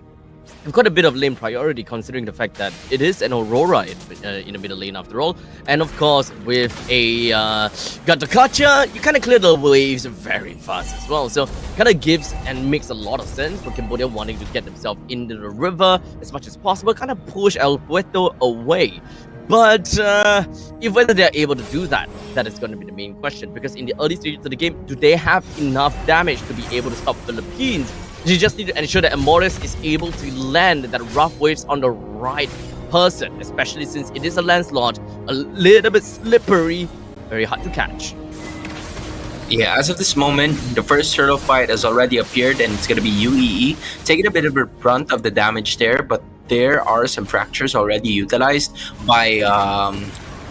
Quite a bit of lane priority, considering the fact that it is an Aurora in the middle lane after all. And of course, with a Gatot Kacha, you kind of clear the waves very fast as well. So kind of gives and makes a lot of sense for Cambodia wanting to get themselves into the river as much as possible, kind of push El Puerto away. But if whether they're able to do that, that is going to be the main question. Because in the early stages of the game, do they have enough damage to be able to stop Philippines? You just need to ensure that Amores is able to land that rough waves on the right person, especially since it is a Lancelot, a little bit slippery, very hard to catch. Yeah, as of this moment, the first turtle fight has already appeared, and it's going to be UEE taking a bit of a brunt of the damage there, but there are some fractures already utilized by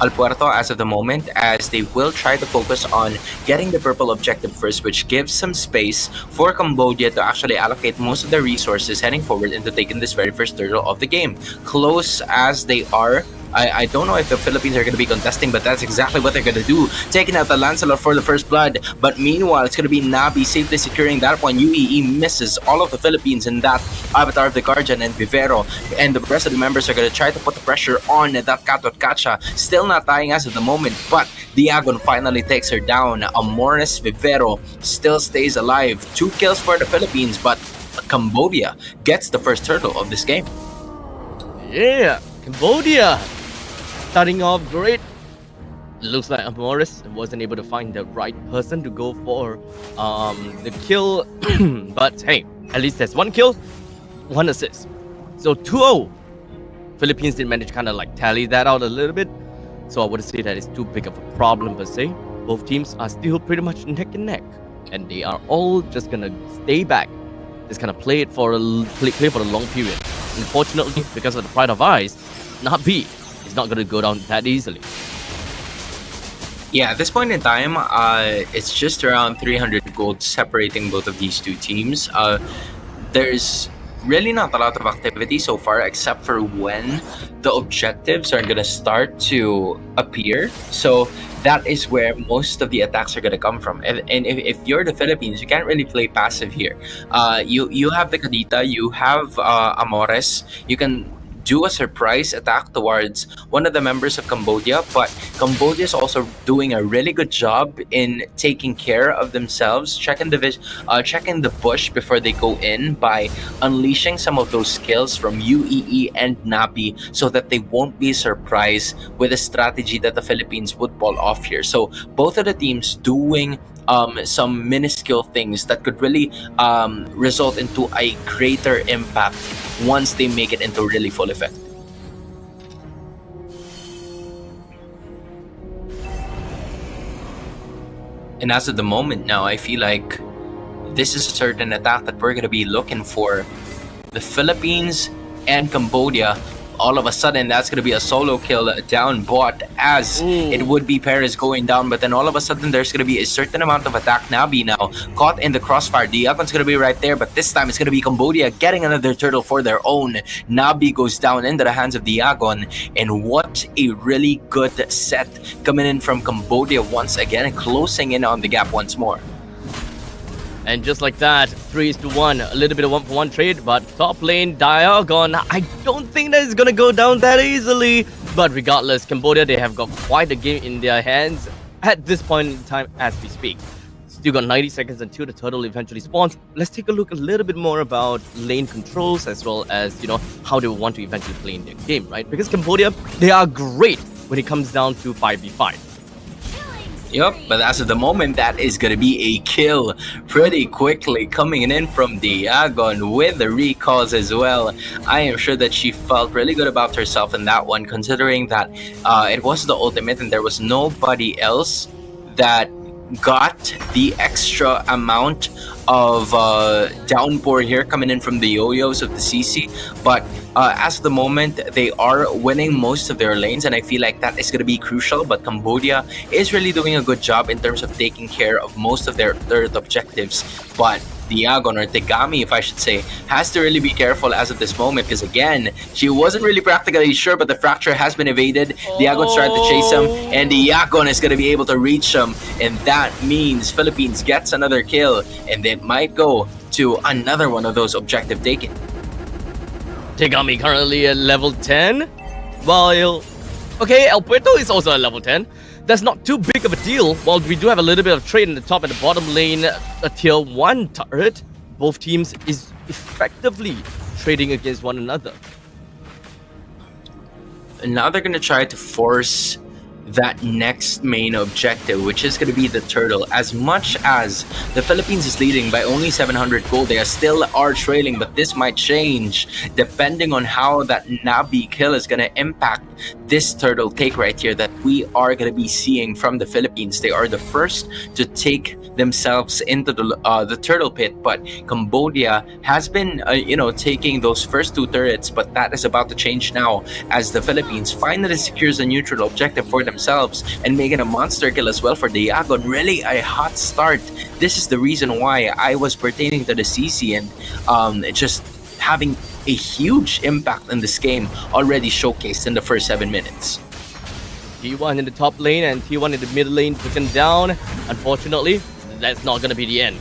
El Puerto as of the moment, as they will try to focus on getting the purple objective first, which gives some space for Cambodia to actually allocate most of their resources heading forward into taking this very first turtle of the game. Close as they are, I don't know if the Philippines are going to be contesting, but that's exactly what they're going to do. Taking out the Lancelot for the first blood. But meanwhile, it's going to be Nabi safely securing that one. UEE misses all of the Philippines in that Avatar of the Guardian and Vivero. And the rest of the members are going to try to put the pressure on that Gatot Kacha. Still not dying as of the moment, but Diagon finally takes her down. Amores Vivero still stays alive. 2 kills for the Philippines, but Cambodia gets the first turtle of this game. Yeah, Cambodia starting off great. Looks like Amores wasn't able to find the right person to go for the kill. But hey, at least there's 1 kill, 1 assist. So 2-0. Philippines did manage to kind of like tally that out a little bit. So I wouldn't say that it's too big of a problem per se. Both teams are still pretty much neck and neck, and they are all just gonna stay back. Just kind of play it for play for a long period. Unfortunately, because of the pride of eyes, Nabi is not gonna go down that easily. Yeah, at this point in time, it's just around 300 gold separating both of these two teams. There's really not a lot of activity so far, except for when the objectives are gonna start to appear. So that is where most of the attacks are gonna come from. And if you're the Philippines, you can't really play passive here. You have the Kadita, you have Amores. You can do a surprise attack towards one of the members of Cambodia, but Cambodia is also doing a really good job in taking care of themselves, checking the bush before they go in by unleashing some of those skills from UEE and Nabi, so that they won't be surprised with a strategy that the Philippines would pull off here. So both of the teams doing some minuscule things that could really result into a greater impact once they make it into really full effect. And as of the moment now, I feel like this is a certain attack that we're going to be looking for. The Philippines and Cambodia, all of a sudden, that's going to be a solo kill down bot, as it would be Perez going down. But then all of a sudden, there's going to be a certain amount of attack. Nabi now caught in the crossfire. Diagon's going to be right there, but this time it's going to be Cambodia getting another turtle for their own. Nabi goes down into the hands of Diagon. And what a really good set coming in from Cambodia once again, closing in on the gap once more. And just like that, 3-1, a little bit of 1-for-1 trade, but top lane Diagon, I don't think that is gonna go down that easily. But regardless, Cambodia, they have got quite a game in their hands at this point in time as we speak. Still got 90 seconds until the turtle eventually spawns. Let's take a look a little bit more about lane controls, as well as, you know, how they want to eventually play in their game, right? Because Cambodia, they are great when it comes down to 5v5. Yep, but as of the moment, that is going to be a kill pretty quickly coming in from Diagon with the recalls as well. I am sure that she felt really good about herself in that one, considering that it was the ultimate and there was nobody else that got the extra amount of downpour here coming in from the yo-yos of the CC. But as of the moment, they are winning most of their lanes, and I feel like that is going to be crucial. But Cambodia is really doing a good job in terms of taking care of most of their third objectives. But Diagon, or Tegami if I should say, has to really be careful as of this moment, because again, she wasn't really practically sure, but the fracture has been evaded. Diagon's trying to chase him, and Diagon is going to be able to reach him, and that means Philippines gets another kill, and it might go to another one of those objective taken. Tegami currently at level 10, while okay, El Puerto is also at level 10. That's not too big of a deal. While we do have a little bit of trade in the top and the bottom lane, a tier 1 turret, both teams is effectively trading against one another. And now they're going to try to force that next main objective, which is going to be the turtle. As much as the Philippines is leading by only 700 gold, they still are trailing, but this might change depending on how that Nabi kill is going to impact this turtle take right here that we are going to be seeing from the Philippines. They are the first to take themselves into the turtle pit, but Cambodia has been taking those first two turrets, but that is about to change now as the Philippines finally secures a neutral objective for themselves and making a monster kill as well for Diagon. Really a hot start. This is the reason why I was pertaining to the CC and just having a huge impact in this game already showcased in the first 7 minutes. T1 in the top lane and T1 in the mid lane taken down. Unfortunately, that's not going to be the end.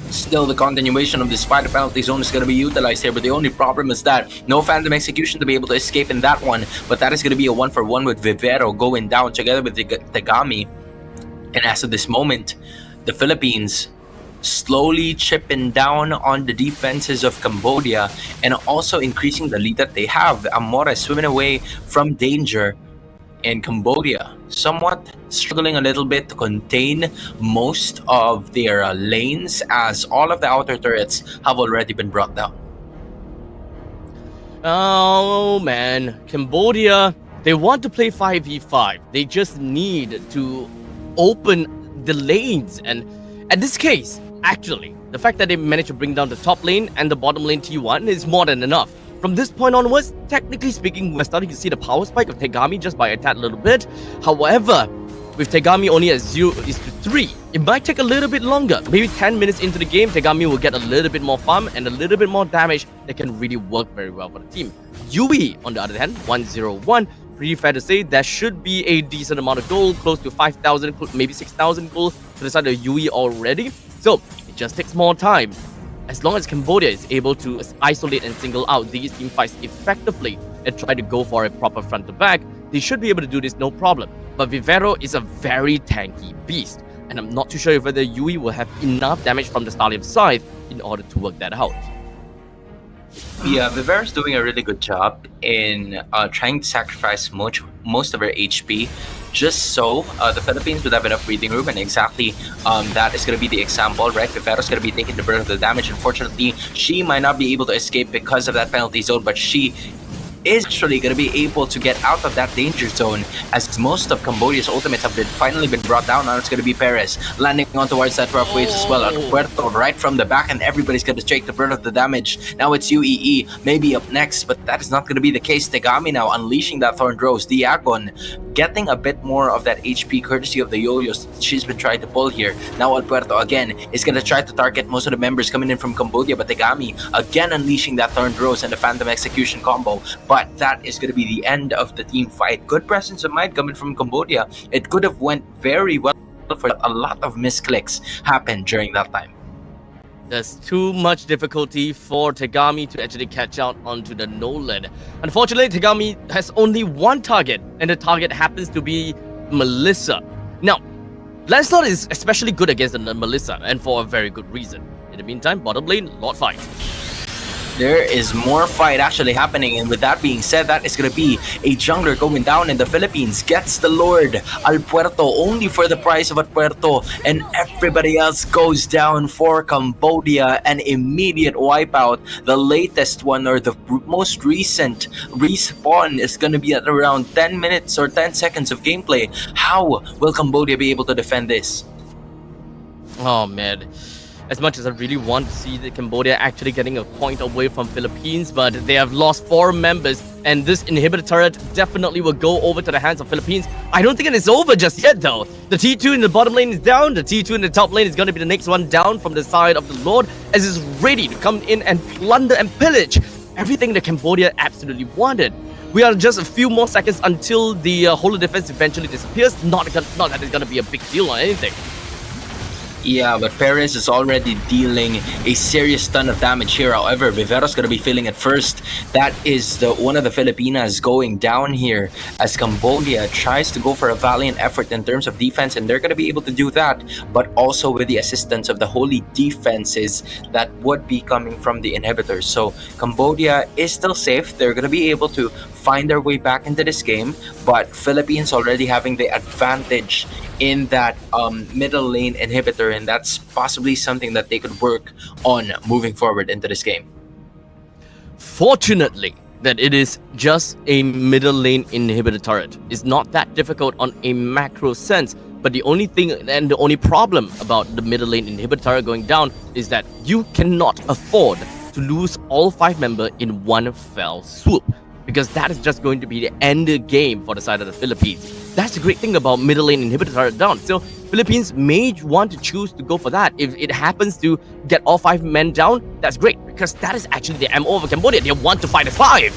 Still, the continuation of this fight, the penalty zone is going to be utilized here, but the only problem is that no Phantom Execution to be able to escape in that one, but that is going to be a 1-for-1 with Vivero going down together with Tegami. And as of this moment, the Philippines slowly chipping down on the defenses of Cambodia and also increasing the lead that they have. Amora swimming away from danger, and Cambodia somewhat struggling a little bit to contain most of their lanes, as all of the outer turrets have already been brought down. Oh man, Cambodia, they want to play 5v5. They just need to open the lanes, and in this case, actually, the fact that they managed to bring down the top lane and the bottom lane T1 is more than enough. From this point onwards, technically speaking, we're starting to see the power spike of Tegami just by a tad little bit. However, with Tegami only at 0:3, it might take a little bit longer. Maybe 10 minutes into the game, Tegami will get a little bit more farm and a little bit more damage that can really work very well for the team. Yui, on the other hand, 101. Pretty fair to say there should be a decent amount of gold, close to 5,000, maybe 6,000 gold to the side of Yui already. So it just takes more time. As long as Cambodia is able to isolate and single out these team fights effectively and try to go for a proper front to back, they should be able to do this no problem. But Vivero is a very tanky beast, and I'm not too sure whether Yui will have enough damage from the Stallion side in order to work that out. Yeah, Vivero's doing a really good job in trying to sacrifice most of her HP just so the Philippines would have enough breathing room, and exactly that is going to be the example, right? Vivero's going to be taking the brunt of the damage. Unfortunately, she might not be able to escape because of that penalty zone, but she is actually going to be able to get out of that danger zone, as most of Cambodia's ultimates have finally been brought down. Now it's going to be Perez landing on towards that rough waves as well. Puerto right from the back, and everybody's going to take the brunt of the damage. Now it's UEE maybe up next, but that is not going to be the case. Tegami now unleashing that Thorned Rose. Diagon getting a bit more of that HP courtesy of the yo-yos she's been trying to pull here. Now Puerto again is going to try to target most of the members coming in from Cambodia, but Tegami again unleashing that Thorned Rose and the Phantom Execution combo. But that is going to be the end of the team fight. Good presence of mind coming from Cambodia. It could have went very well for a lot of misclicks happened during that time. There's too much difficulty for Tegami to actually catch out onto the Nolan. Unfortunately, Tegami has only one target, and the target happens to be Melissa. Now, Lancelot is especially good against the Melissa, and for a very good reason. In the meantime, bottom lane, Lord fight. There is more fight actually happening, and with that being said, that is going to be a jungler going down, and the Philippines gets the Lord Al Puerto only for the price of Al Puerto, and everybody else goes down for Cambodia. An immediate wipeout. The latest one, or the most recent respawn, is going to be at around 10 minutes or 10 seconds of gameplay. How will Cambodia be able to defend this? Oh man. As much as I really want to see the Cambodia actually getting a point away from Philippines, but they have lost 4 members, and this inhibitor turret definitely will go over to the hands of Philippines. I don't think it is over just yet though. The T2 in the bottom lane is down, the T2 in the top lane is going to be the next one down from the side of the Lord, as it's ready to come in and plunder and pillage everything that Cambodia absolutely wanted. We are just a few more seconds until the whole defense eventually disappears. Not that it's going to be a big deal or anything. Yeah, but Perez is already dealing a serious ton of damage here. However, Vivero's gonna be feeling it first. That is one of the Filipinas going down here, as Cambodia tries to go for a valiant effort in terms of defense, and they're gonna be able to do that, but also with the assistance of the holy defenses that would be coming from the inhibitors. So Cambodia is still safe. They're gonna be able to find their way back into this game, but Philippines already having the advantage in that middle lane inhibitor, and that's possibly something that they could work on moving forward into this game. Fortunately, that it is just a middle lane inhibitor turret. It's not that difficult on a macro sense, but the only thing and the only problem about the middle lane inhibitor turret going down is that you cannot afford to lose all 5 members in one fell swoop, because that is just going to be the end game for the side of the Philippines. That's the great thing about middle lane inhibitor turret down. So Philippines may want to choose to go for that. If it happens to get all 5 men down, that's great, because that is actually the MO of Cambodia. They want to fight as 5.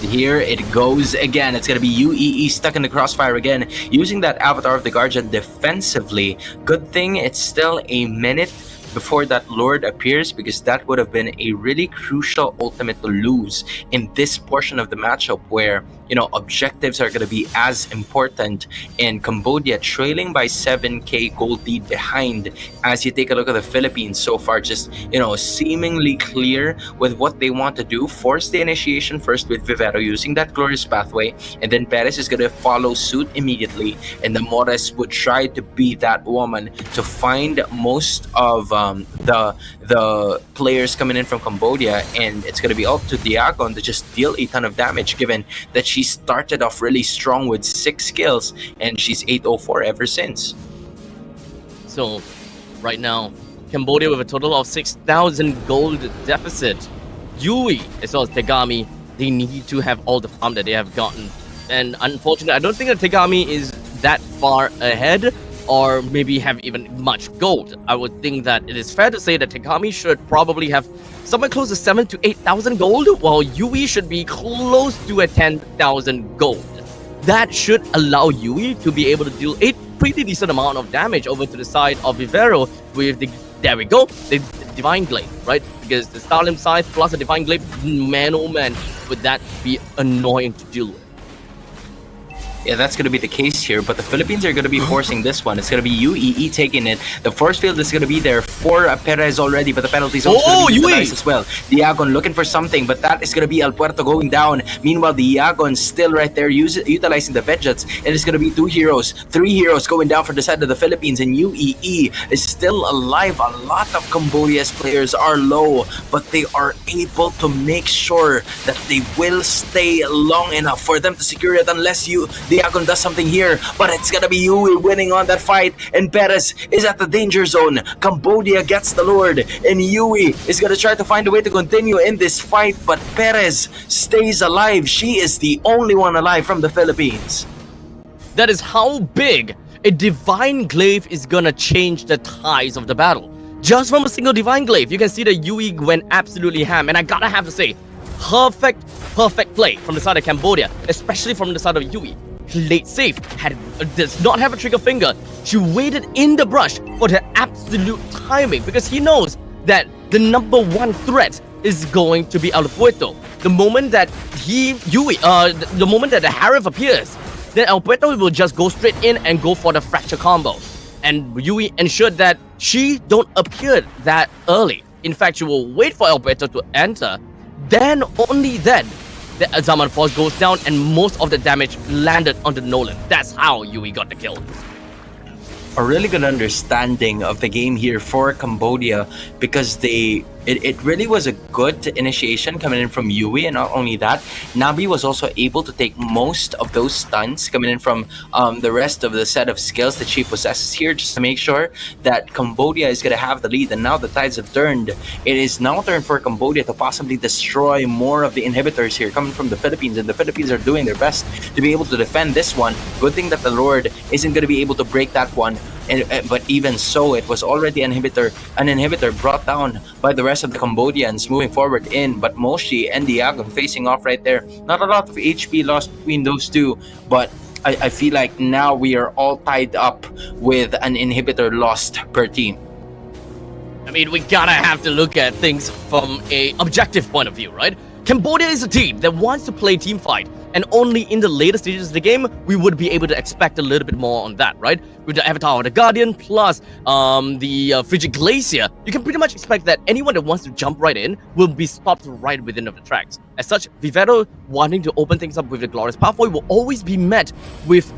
Here it goes again. It's going to be UEE stuck in the crossfire again, using that Avatar of the Guardian defensively. Good thing it's still a minute before that Lord appears, because that would have been a really crucial ultimate to lose in this portion of the matchup, where, you know, objectives are going to be as important, and Cambodia trailing by 7k gold lead behind. As you take a look at the Philippines so far, just, you know, seemingly clear with what they want to do. Force the initiation first with Vivero using that glorious pathway, and then Perez is going to follow suit immediately, and the Mores would try to be that woman to find most of the players coming in from Cambodia, and it's going to be up to Diagon to just deal a ton of damage, given that she started off really strong with 6 kills, and she's 804 ever since. So right now, Cambodia with a total of 6,000 gold deficit. Yui as well as Tegami, they need to have all the farm that they have gotten. And unfortunately, I don't think that Tegami is that far ahead or maybe have even much gold. I would think that it is fair to say that Tegami should probably have somewhere close to 7 to 8,000 gold, while Yui should be close to a 10,000 gold. That should allow Yui to be able to deal a pretty decent amount of damage over to the side of Vivero with the, there we go, the Divine Glaive, right? Because the Starlim Scythe plus the Divine Glaive, man oh man, would that be annoying to deal with. Yeah, that's going to be the case here, but the Philippines are going to be forcing this one. It's going to be UEE taking it. The force field is going to be there for Perez already, but the penalties also going to be utilized as well. Diagon looking for something, but that is going to be El Puerto going down. Meanwhile, Diagon still right there utilizing the Vegets. It is going to be 2 heroes, 3 heroes going down for the side of the Philippines, and UEE is still alive. A lot of Cambodia's players are low, but they are able to make sure that they will stay long enough for them to secure it unless Diagon does something here, but it's gonna be Yui winning on that fight, and Perez is at the danger zone. Cambodia gets the Lord, and Yui is gonna try to find a way to continue in this fight, but Perez stays alive. She is the only one alive from the Philippines. That is how big a Divine Glaive is gonna change the tides of the battle. Just from a single Divine Glaive, you can see that Yui went absolutely ham, and I gotta have to say, perfect play from the side of Cambodia, especially from the side of Yui. Late safe, does not have a trigger finger. She waited in the brush for the absolute timing because he knows that the number one threat is going to be El Puerto. The moment that the moment that the Harif appears, then El Puerto will just go straight in and go for the fracture combo. And Yui ensured that she don't appear that early. In fact, she will wait for El Puerto to enter. Then, only then, the Zaman Force goes down and most of the damage landed onto Nolan. That's how Yui got the kill. A really good understanding of the game here for Cambodia because it really was a good initiation coming in from Yui, and not only that, Nabi was also able to take most of those stuns coming in from the rest of the set of skills that she possesses here just to make sure that Cambodia is going to have the lead. And now the tides have turned. It is now turn for Cambodia to possibly destroy more of the inhibitors here coming from the Philippines, and the Philippines are doing their best to be able to defend this one. Good thing that the Lord isn't going to be able to break that one. But even so, it was already an inhibitor brought down by the rest of the Cambodians moving forward in. But Moshi and Diagon facing off right there. Not a lot of HP lost between those two, but I feel like now we are all tied up with an inhibitor lost per team. I mean, we gotta have to look at things from a objective point of view, right? Cambodia is a team that wants to play team fight, and only in the later stages of the game we would be able to expect a little bit more on that, right? With the Avatar of the Guardian plus the Frigid Glacier, you can pretty much expect that anyone that wants to jump right in will be stopped right within of the tracks. As such, Vivero wanting to open things up with the Glorious Pathway will always be met with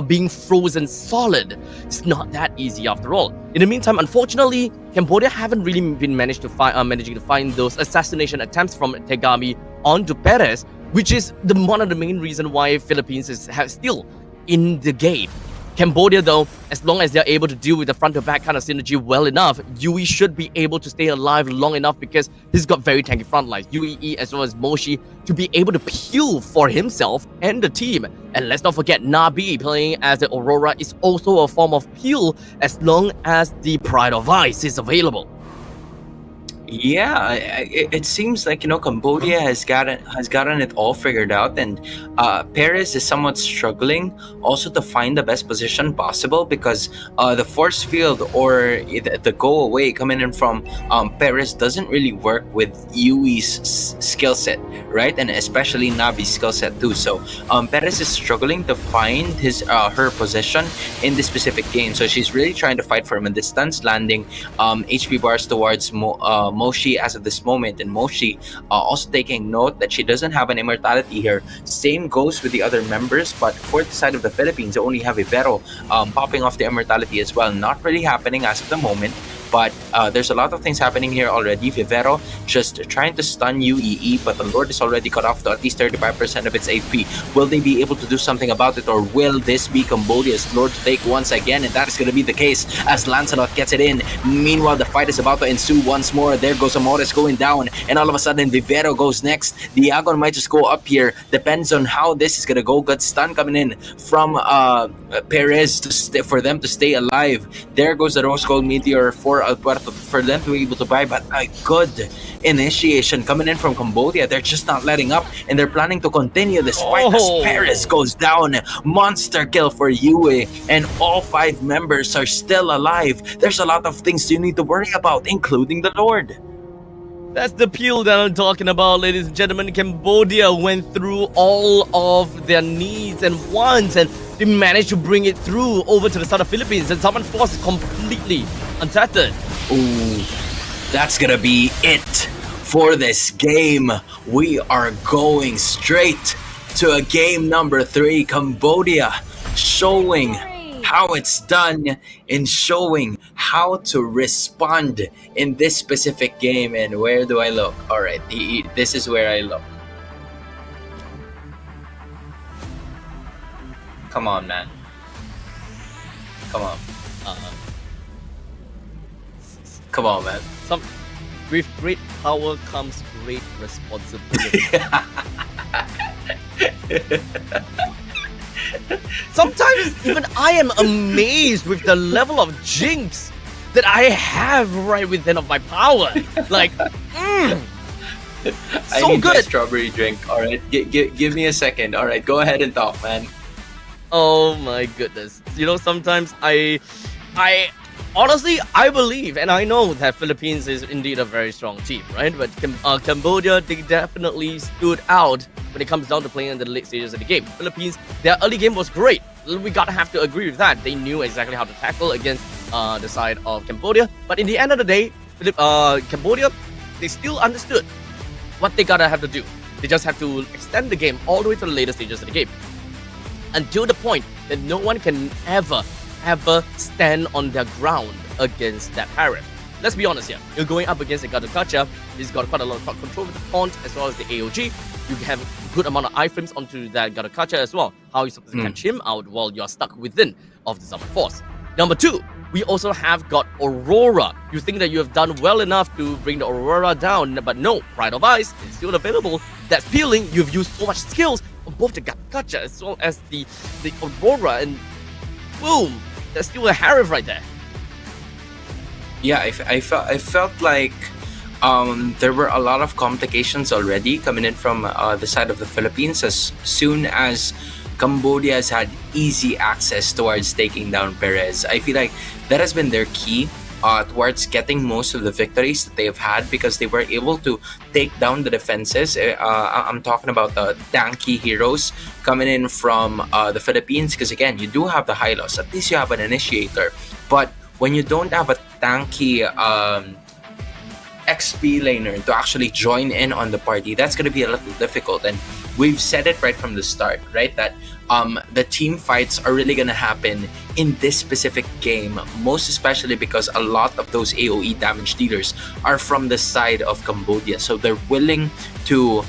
being frozen solid. It's not that easy after all. In the meantime, unfortunately, Cambodia haven't really been managing to find those assassination attempts from Tegami onto Perez, which is one of the main reasons why Philippines is still in the game. Cambodia, though, as long as they're able to deal with the front-to-back kind of synergy well enough, Yui should be able to stay alive long enough because he's got very tanky front lines. UEE as well as Moshi to be able to peel for himself and the team. And let's not forget, Nabi playing as the Aurora is also a form of peel as long as the Pride of Ice is available. Yeah, it seems like, Cambodia has gotten it all figured out, and Perez is somewhat struggling also to find the best position possible because the force field or the go away coming in from Perez doesn't really work with Yui's skill set, right? And especially Nabi's skill set too. So Perez is struggling to find her position in this specific game. So she's really trying to fight from a distance, landing HP bars towards Moshi as of this moment, and Moshi also taking note that she doesn't have an immortality here. Same goes with the other members, but for the side of the Philippines, they only have Vivero popping off the immortality as well. Not really happening as of the moment, But there's a lot of things happening here already. Vivero just trying to stun UEE, but the Lord is already cut off to at least 35% of its AP. Will they be able to do something about it, or will this be Cambodia's Lord to take once again? And that is going to be the case as Lancelot gets it in. Meanwhile, the fight is about to ensue once more. There goes Amores going down, and all of a sudden Vivero goes next. Diagon might just go up here. Depends on how this is going to go. Good stun coming in from Perez for them to stay alive. There goes the Rose Gold Meteor for Alberto for them to be able to buy, but a good initiation coming in from Cambodia. They're just not letting up, and they're planning to continue this fight as Perez goes down. Monster kill for Yue, and all 5 members are still alive. There's a lot of things you need to worry about, including the Lord. That's the peel that I'm talking about, ladies and gentlemen. Cambodia went through all of their needs and wants, and they managed to bring it through over to the southern Philippines, and Southern Force is completely untethered. Ooh, that's gonna be it for this game. We are going straight to a game number 3. Cambodia showing how it's done and showing how to respond in this specific game. And where do I look? All right, this is where I look. Come on, man. Come on. Come on, man. With great power comes great responsibility. Sometimes even I am amazed with the level of jinx that I have right within of my power. Like, I need good. my strawberry drink. All right, give me a second. All right, go ahead and talk, man. Oh my goodness. You know, sometimes I honestly, I believe and I know that Philippines is indeed a very strong team, right? But Cambodia, they definitely stood out when it comes down to playing in the late stages of the game. Philippines, their early game was great. We gotta have to agree with that. They knew exactly how to tackle against the side of Cambodia. But in the end of the day, Cambodia, they still understood what they gotta have to do. They just have to extend the game all the way to the later stages of the game, until the point that no one can ever stand on their ground against that parrot. Let's be honest here. You're going up against a Gadokacha. He's got quite a lot of crowd control with the taunt as well as the AOG. You have a good amount of iframes onto that Gadokacha as well. How are you supposed to catch him out while you're stuck within of the Summer Force? Number 2, we also have got Aurora. You think that you have done well enough to bring the Aurora down, but no, Pride of Ice is still available. That's peeling. You've used so much skills on both the Gadokacha as well as the Aurora, and boom, there's still a Harif right there. Yeah, I felt like there were a lot of complications already coming in from the side of the Philippines as soon as Cambodia has had easy access towards taking down Perez. I feel like that has been their key towards getting most of the victories that they have had, because they were able to take down the defenses. I'm talking about the tanky heroes coming in from the Philippines, because again, you do have the Hylos. At least you have an initiator. But when you don't have a tanky XP laner to actually join in on the party, that's going to be a little difficult. And we've said it right from the start, right? That the team fights are really going to happen in this specific game, most especially because a lot of those AoE damage dealers are from the side of Cambodia. So they're willing to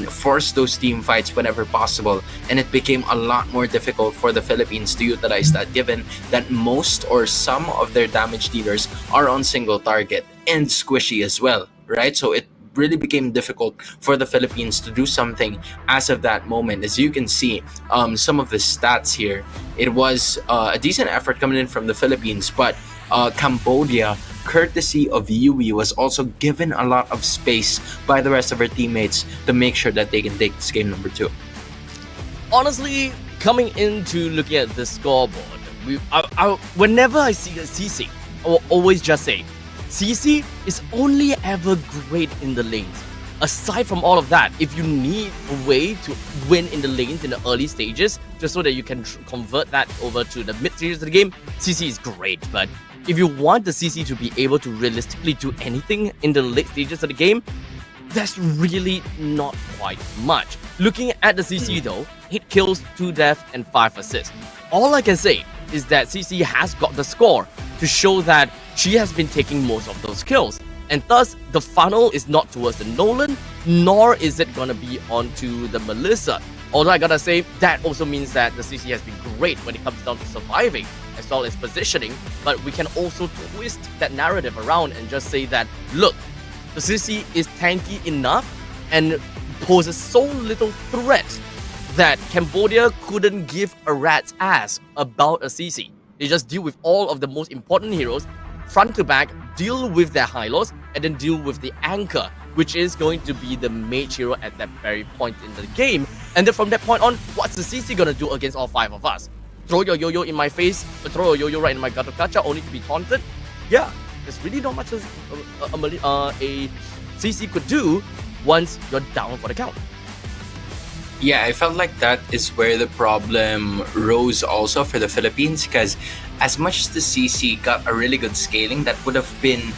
force those team fights whenever possible, and it became a lot more difficult for the Philippines to utilize that, given that most or some of their damage dealers are on single target and squishy as well, right? So it really became difficult for the Philippines to do something as of that moment. As you can see, some of the stats here, it was a decent effort coming in from the Philippines, but Cambodia, courtesy of Yui, was also given a lot of space by the rest of her teammates to make sure that they can take this game number 2. Honestly, coming into looking at the scoreboard, whenever I see a CC, I will always just say, CC is only ever great in the lanes. Aside from all of that, if you need a way to win in the lanes in the early stages, just so that you can convert that over to the mid stages of the game, CC is great. But if you want the CC to be able to realistically do anything in the late stages of the game, that's really not quite much. Looking at the CC though, 8 kills, 2 deaths, and 5 assists. All I can say is that CC has got the score to show that she has been taking most of those kills. And thus, the funnel is not towards the Nolan, nor is it gonna be onto the Melissa. Although I gotta say, that also means that the CC has been great when it comes down to surviving as well as positioning, but we can also twist that narrative around and just say that, look, the CC is tanky enough and poses so little threat that Cambodia couldn't give a rat's ass about a CC. They just deal with all of the most important heroes, front to back, deal with their high-lows, and then deal with the anchor, which is going to be the mage hero at that very point in the game. And then from that point on, what's the CC gonna do against all 5 of us? Throw your yo-yo in my face, throw your yo-yo right in my gato kacha, only to be taunted? Yeah, there's really not much a CC could do once you're down for the count. Yeah, I felt like that is where the problem rose also for the Philippines, because as much as the CC got a really good scaling, that would have been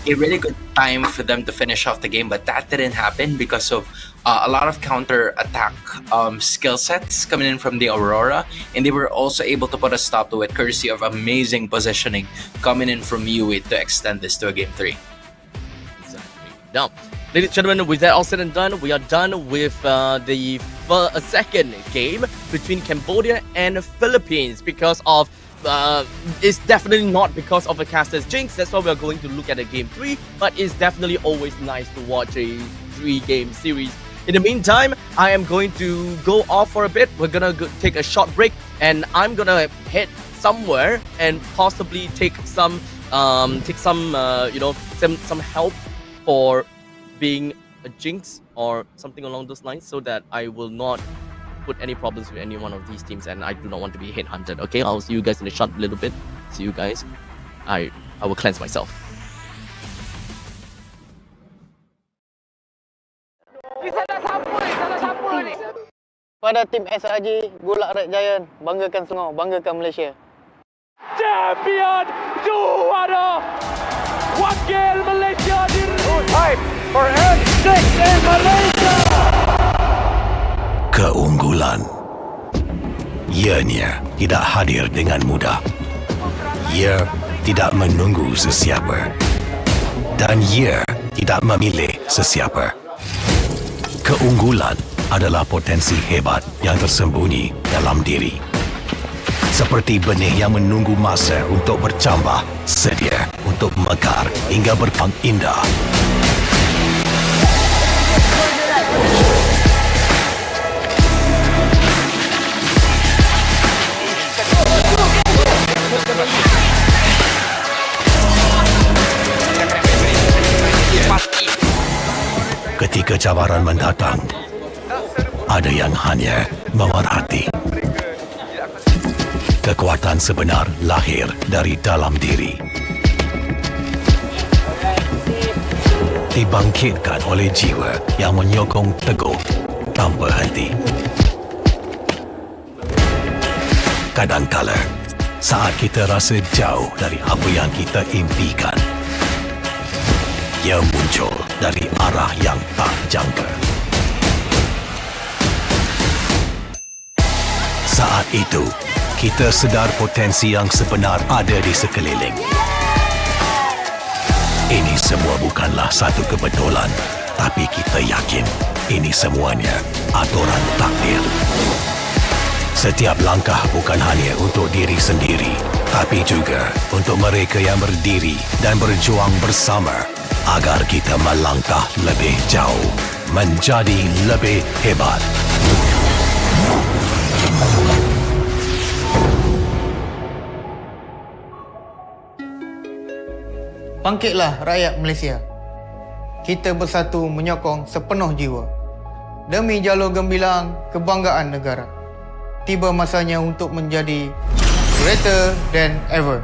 a really good time for them to finish off the game, but that didn't happen because of a lot of counter-attack skill sets coming in from the Aurora, and they were also able to put a stop to it courtesy of amazing positioning coming in from Yui to extend this to a Game 3. Exactly. Now, ladies and gentlemen, with that all said and done, we are done with the second game between Cambodia and Philippines because of it's definitely not because of a caster's jinx. That's why we are going to look at a game 3, but it's definitely always nice to watch a 3-game series. In the meantime, I am going to go off for a bit. We're gonna take a short break, and I'm gonna head somewhere and possibly take some some help for being a jinx or something along those lines, so that I will not put any problems with any one of these teams, and I do not want to be headhunted. Okay, I'll see you guys in a short little bit. See you guys. I will cleanse myself. Pada tim SRG, Gulak Red Giant, banggakan Selangor, banggakan Malaysia. Champion juara wakil Malaysia Fight for N6 in Malaysia. Keunggulan. Ianya tidak hadir dengan mudah. Ia tidak menunggu sesiapa. Dan ia tidak memilih sesiapa. Keunggulan adalah potensi hebat yang tersembunyi dalam diri. Seperti benih yang menunggu masa untuk bercambah, sedia untuk mekar hingga berpang indah. Ketika cabaran mendatang, ada yang hanya memerhati. Kekuatan sebenar lahir dari dalam diri. Dibangkitkan oleh jiwa yang menyokong teguh tanpa henti. Kadangkala, saat kita rasa jauh dari apa yang kita impikan, ia muncul dari arah yang tak jangka. Saat itu, kita sedar potensi yang sebenar ada di sekeliling. Ini semua bukanlah satu kebetulan, tapi kita yakin ini semuanya aturan takdir. Setiap langkah bukan hanya untuk diri sendiri, tapi juga untuk mereka yang berdiri dan berjuang bersama agar kita melangkah lebih jauh, menjadi lebih hebat. Bangkitlah rakyat Malaysia. Kita bersatu menyokong sepenuh jiwa. Demi jalur gemilang kebanggaan negara. Tiba masanya untuk menjadi greater than ever.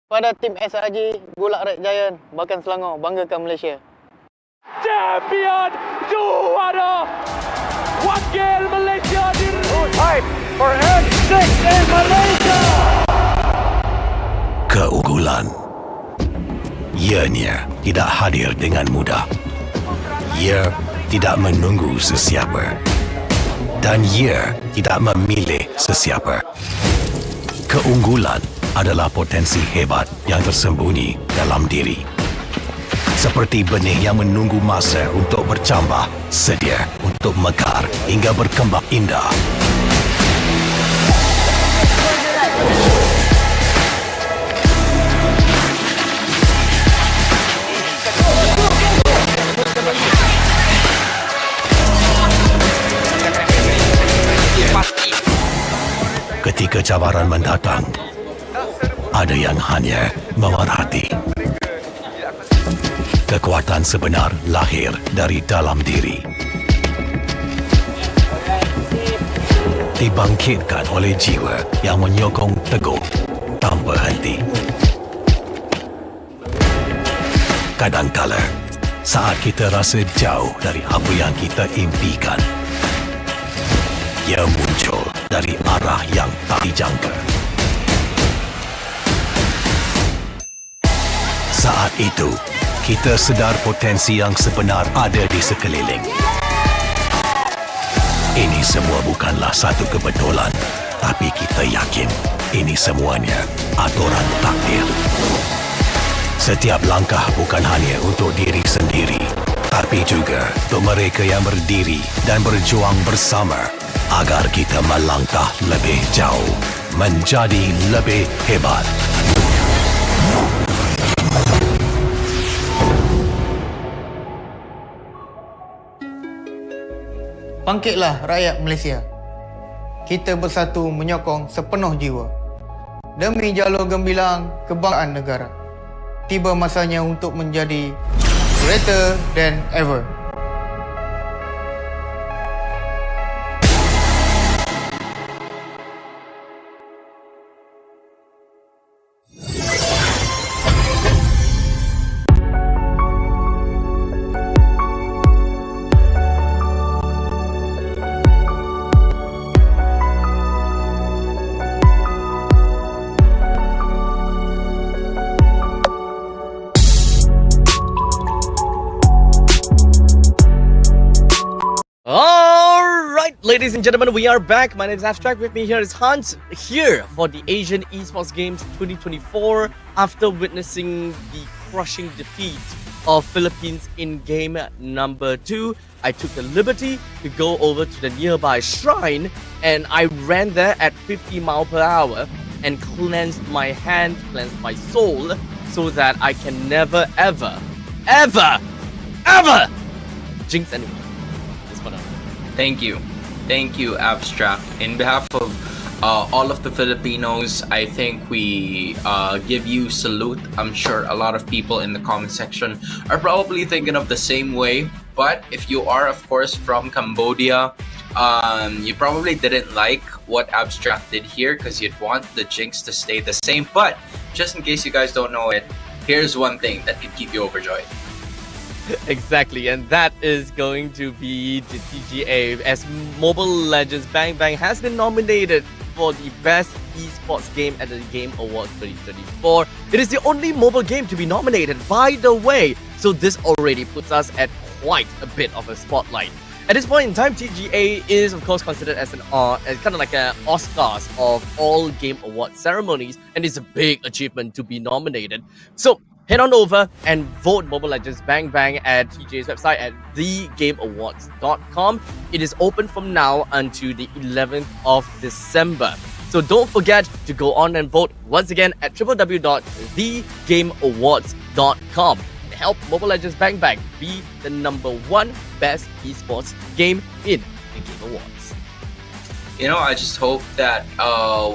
Pada tim SRG, Bulak Red Giant, bahkan Selangor, banggakan Malaysia. Champion juara wakil Malaysia Hype for N6 in Malaysia. Keunggulan. Ianya tidak hadir dengan mudah. Ia tidak menunggu sesiapa. Dan ia tidak memilih sesiapa. Keunggulan adalah potensi hebat yang tersembunyi dalam diri. Seperti benih yang menunggu masa untuk bercambah, sedia untuk mekar hingga berkembang indah. Ketika cabaran mendatang, ada yang hanya memerhati. Kekuatan sebenar lahir dari dalam diri. Dibangkitkan oleh jiwa yang menyokong teguh tanpa henti. Kadangkala, saat kita rasa jauh dari apa yang kita impikan, ia muncul dari arah yang tak dijangka. Saat itu, kita sedar potensi yang sebenar ada di sekeliling. Ini semua bukanlah satu kebetulan, tapi kita yakin ini semuanya aturan takdir. Setiap langkah bukan hanya untuk diri sendiri, tapi juga untuk mereka yang berdiri dan berjuang bersama agar kita melangkah lebih jauh, menjadi lebih hebat. Bangkitlah rakyat Malaysia. Kita bersatu menyokong sepenuh jiwa. Demi jalur gemilang kebanggaan negara. Tiba masanya untuk menjadi greater than ever. Ladies and gentlemen, we are back. My name is Abstract. With me here is Hans, here for the Asian Esports Games 2024 after witnessing the crushing defeat of Philippines in game number 2. I took the liberty to go over to the nearby shrine and I ran there at 50 miles per hour and cleansed my hand, cleansed my soul so that I can never ever jinx anyone. Just for now. Thank you, Abstract. In behalf of all of the Filipinos, I think we give you salute. I'm sure a lot of people in the comment section are probably thinking of the same way. But if you are, of course, from Cambodia, you probably didn't like what Abstract did here because you'd want the jinx to stay the same. But just in case you guys don't know it, here's one thing that could keep you overjoyed. Exactly, and that is going to be the TGA, as Mobile Legends Bang Bang has been nominated for the best esports game at the Game Awards 2024. It is the only mobile game to be nominated, by the way, so this already puts us at quite a bit of a spotlight. At this point in time, TGA is of course considered as as kind of like an Oscars of all Game Award ceremonies, and it's a big achievement to be nominated. So head on over and vote Mobile Legends Bang Bang at TJ's website at thegameawards.com. It is open from now until the 11th of December. So don't forget to go on and vote once again at www.thegameawards.com. Help Mobile Legends Bang Bang be the #1 best esports game in the Game Awards. You know, I just hope that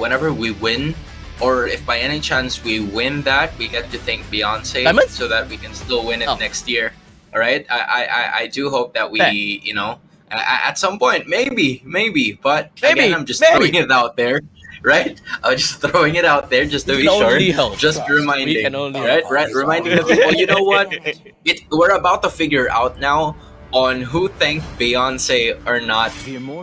whenever we win, or if by any chance we win that, we get to thank Beyonce Diamond? so that we can still win it next year. All right, I do hope that we, you know, at some point, maybe, but again, I'm just throwing it out there. right? Just throwing it out there just to We be can sure. only help. Just We reminding, can only right? help. Right? Reminding the people, you know what? We're about to figure out now on who thanked Beyonce or not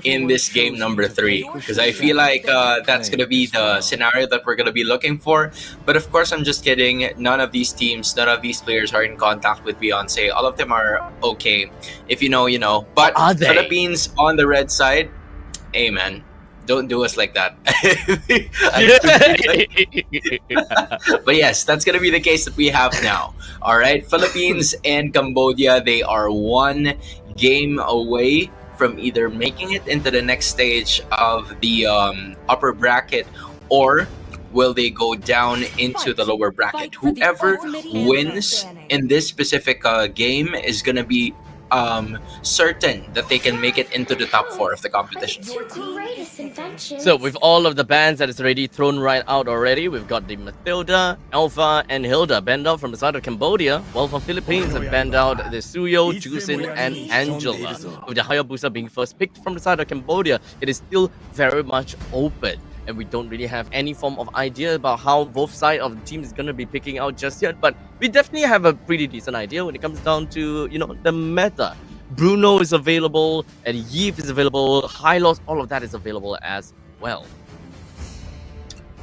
in this game number 3, because I feel like that's gonna be the scenario that we're gonna be looking for. But of course, I'm just kidding. None of these teams, none of these players are in contact with Beyonce. All of them are okay. If you know, you know. But Are they? Philippines on the red side, hey man, don't do us like that. But yes, that's gonna be the case that we have now. All right, Philippines and Cambodia, they are one game away from either making it into the next stage of the upper bracket, or will they go down into the lower bracket? Whoever wins in this specific game is gonna be certain that they can make it into the top 4 of the competition. So with all of the bands that is already thrown right out already, we've got the Matilda, Alpha, and Hilda banned out from the side of Cambodia, while from Philippines have banned out the Suyo, Jusin, and Angela. With the Hayabusa being first picked from the side of Cambodia, it is still very much open. And we don't really have any form of idea about how both sides of the team is going to be picking out just yet. But we definitely have a pretty decent idea when it comes down to, you know, the meta. Bruno is available, and Yeep is available, Hylos, all of that is available as well.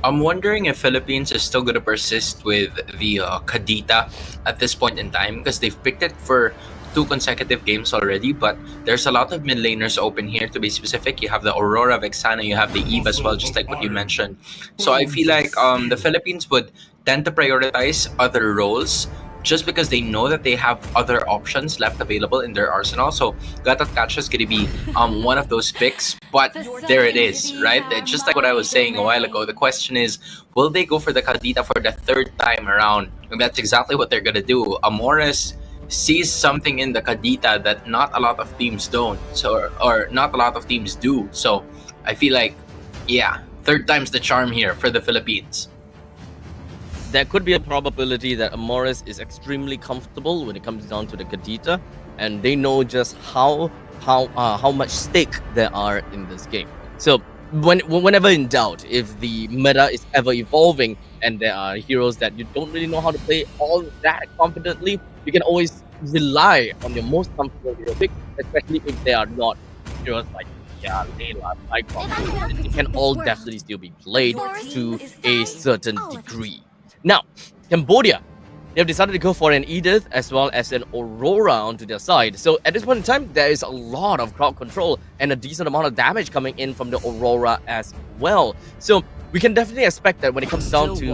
I'm wondering if Philippines is still going to persist with the Kadita at this point in time, because they've picked it for 2 consecutive games already, but there's a lot of mid laners open here. To be specific, you have the Aurora, Vexana, you have the Eve as well, just like what you mentioned. So I feel like the Philippines would tend to prioritize other roles just because they know that they have other options left available in their arsenal. So Gatot Kacha is going to be one of those picks, but there it is, right? Just like what I was saying a while ago, the question is, will they go for the Kadita for the 3rd time around? And that's exactly what they're going to do. Amores sees something in the Kadita that not a lot of teams don't, so or not a lot of teams do. So I feel like, yeah, 3rd time's the charm here for the Philippines. There could be a probability that Amoris is extremely comfortable when it comes down to the Kadita, and they know just how much stake there are in this game. So whenever in doubt, if the meta is ever evolving and there are heroes that you don't really know how to play all that confidently, you can always rely on your most comfortable hero pick, especially if they are not heroes like Layla, Icon. It can all definitely still be played to a certain degree. Now, Cambodia, they've decided to go for an Edith as well as an Aurora onto their side. So at this point in time, there is a lot of crowd control and a decent amount of damage coming in from the Aurora as well. So we can definitely expect that when it comes down to the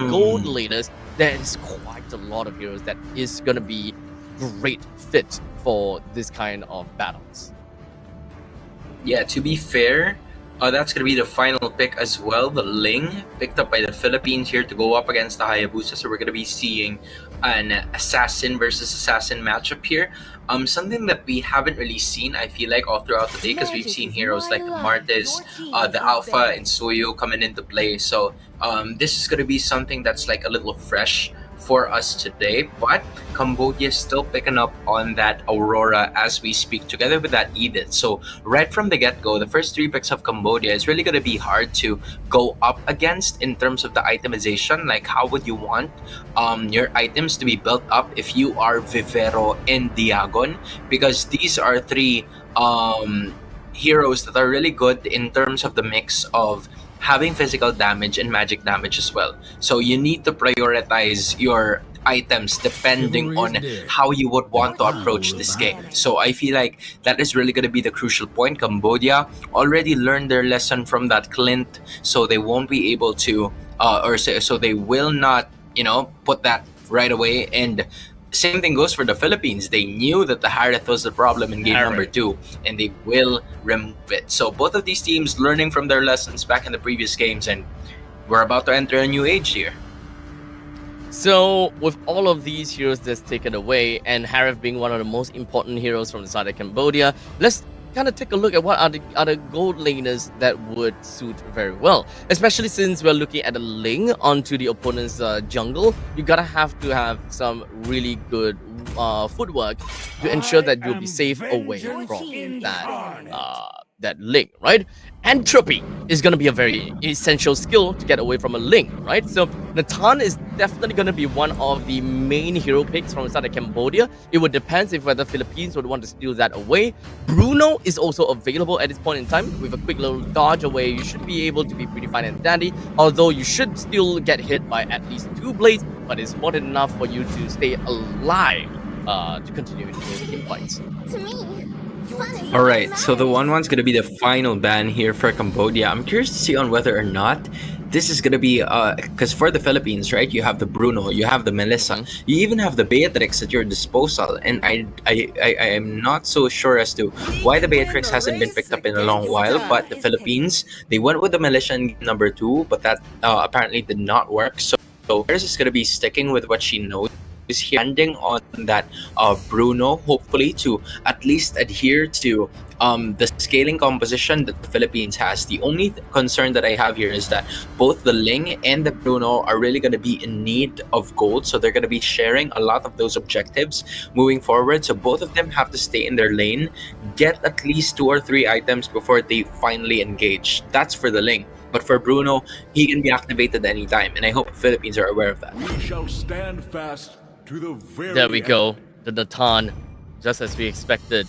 gold leaders, there is quite a lot of heroes that is gonna be great fit for this kind of battles. Yeah, to be fair, that's going to be the final pick as well. The Ling picked up by the Philippines here to go up against the Hayabusa. So we're going to be seeing an assassin versus assassin matchup here. Something that we haven't really seen, I feel like, all throughout the day, because we've seen heroes like the Martes, the Alpha, and Suyo coming into play. So this is going to be something that's like a little fresh for us today, but Cambodia is still picking up on that Aurora as we speak, together with that Edith. So right from the get-go, the first 3 picks of Cambodia is really going to be hard to go up against in terms of the itemization. Like, how would you want your items to be built up if you are Vivero and Diagon? Because these are 3 heroes that are really good in terms of the mix of having physical damage and magic damage as well. So you need to prioritize your items depending on how you would want to approach this game. So I feel like that is really going to be the crucial point. Cambodia already learned their lesson from that Clint, so they won't be able to so they will not, put that right away. And same thing goes for the Philippines. They knew that the Harith was the problem in game number 2, and they will remove it. So both of these teams learning from their lessons back in the previous games, and we're about to enter a new age here. So with all of these heroes that's taken away, and Harith being one of the most important heroes from the side of Cambodia, let's kind of take a look at what are the other gold laners that would suit very well. Especially since we're looking at a Ling onto the opponent's jungle, you gotta have to have some really good footwork to ensure that you'll be safe away from that Ling, right? Entropy is going to be a very essential skill to get away from a Ling, right? So Natan is definitely going to be one of the main hero picks from inside of Cambodia. It would depend if whether Philippines would want to steal that away. Bruno is also available at this point in time. With a quick little dodge away, you should be able to be pretty fine and dandy, although you should still get hit by at least 2 blades, but it's more than enough for you to stay alive to continue in the team fights. To me, fun is All right, so the 1-1's gonna be the final ban here for Cambodia. I'm curious to see on whether or not this is gonna be because for the Philippines, right? You have the Bruno, you have the Melissa, you even have the Beatrix at your disposal, and I am not so sure as to why the Beatrix hasn't been picked up in a long while. But the Philippines, they went with the Melissa in game number 2, but that apparently did not work. So Paris is gonna be sticking with what she knows. Is handing on that Bruno, hopefully to at least adhere to the scaling composition that the Philippines has. The only concern that I have here is that both the Ling and the Bruno are really going to be in need of gold, so they're going to be sharing a lot of those objectives moving forward. So both of them have to stay in their lane, get at least 2 or 3 items before they finally engage. That's for the Ling. But for Bruno, he can be activated anytime, and I hope the Philippines are aware of that. We shall stand fast to the very There we end. go, the Natan, just as we expected.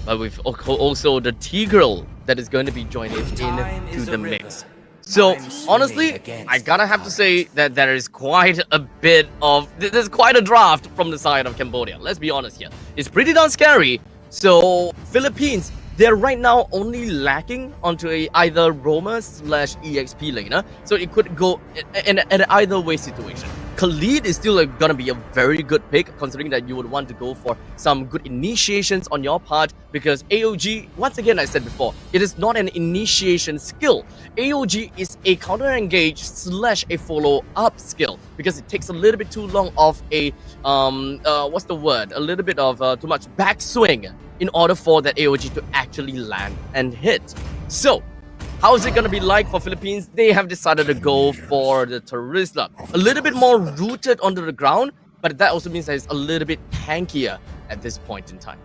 But with also the Tigreal that is going to be joining into the mix. So honestly, I gotta have to say that there is quite a bit of, there's quite a draft from the side of Cambodia. Let's be honest here. It's pretty darn scary. So Philippines, they're right now only lacking onto a either Roma/EXP laner, so it could go in an either way situation. Khalid is still gonna be a very good pick, considering that you would want to go for some good initiations on your part, because AOG, once again I said before, it is not an initiation skill. AOG is a counter engage / a follow up skill, because it takes a little bit too long of a what's the word? A little bit of too much backswing in order for that AOG to actually land and hit. So how is it going to be like for Philippines? They have decided to go for the Terizla. A little bit more rooted onto the ground, but that also means that it's a little bit tankier at this point in time.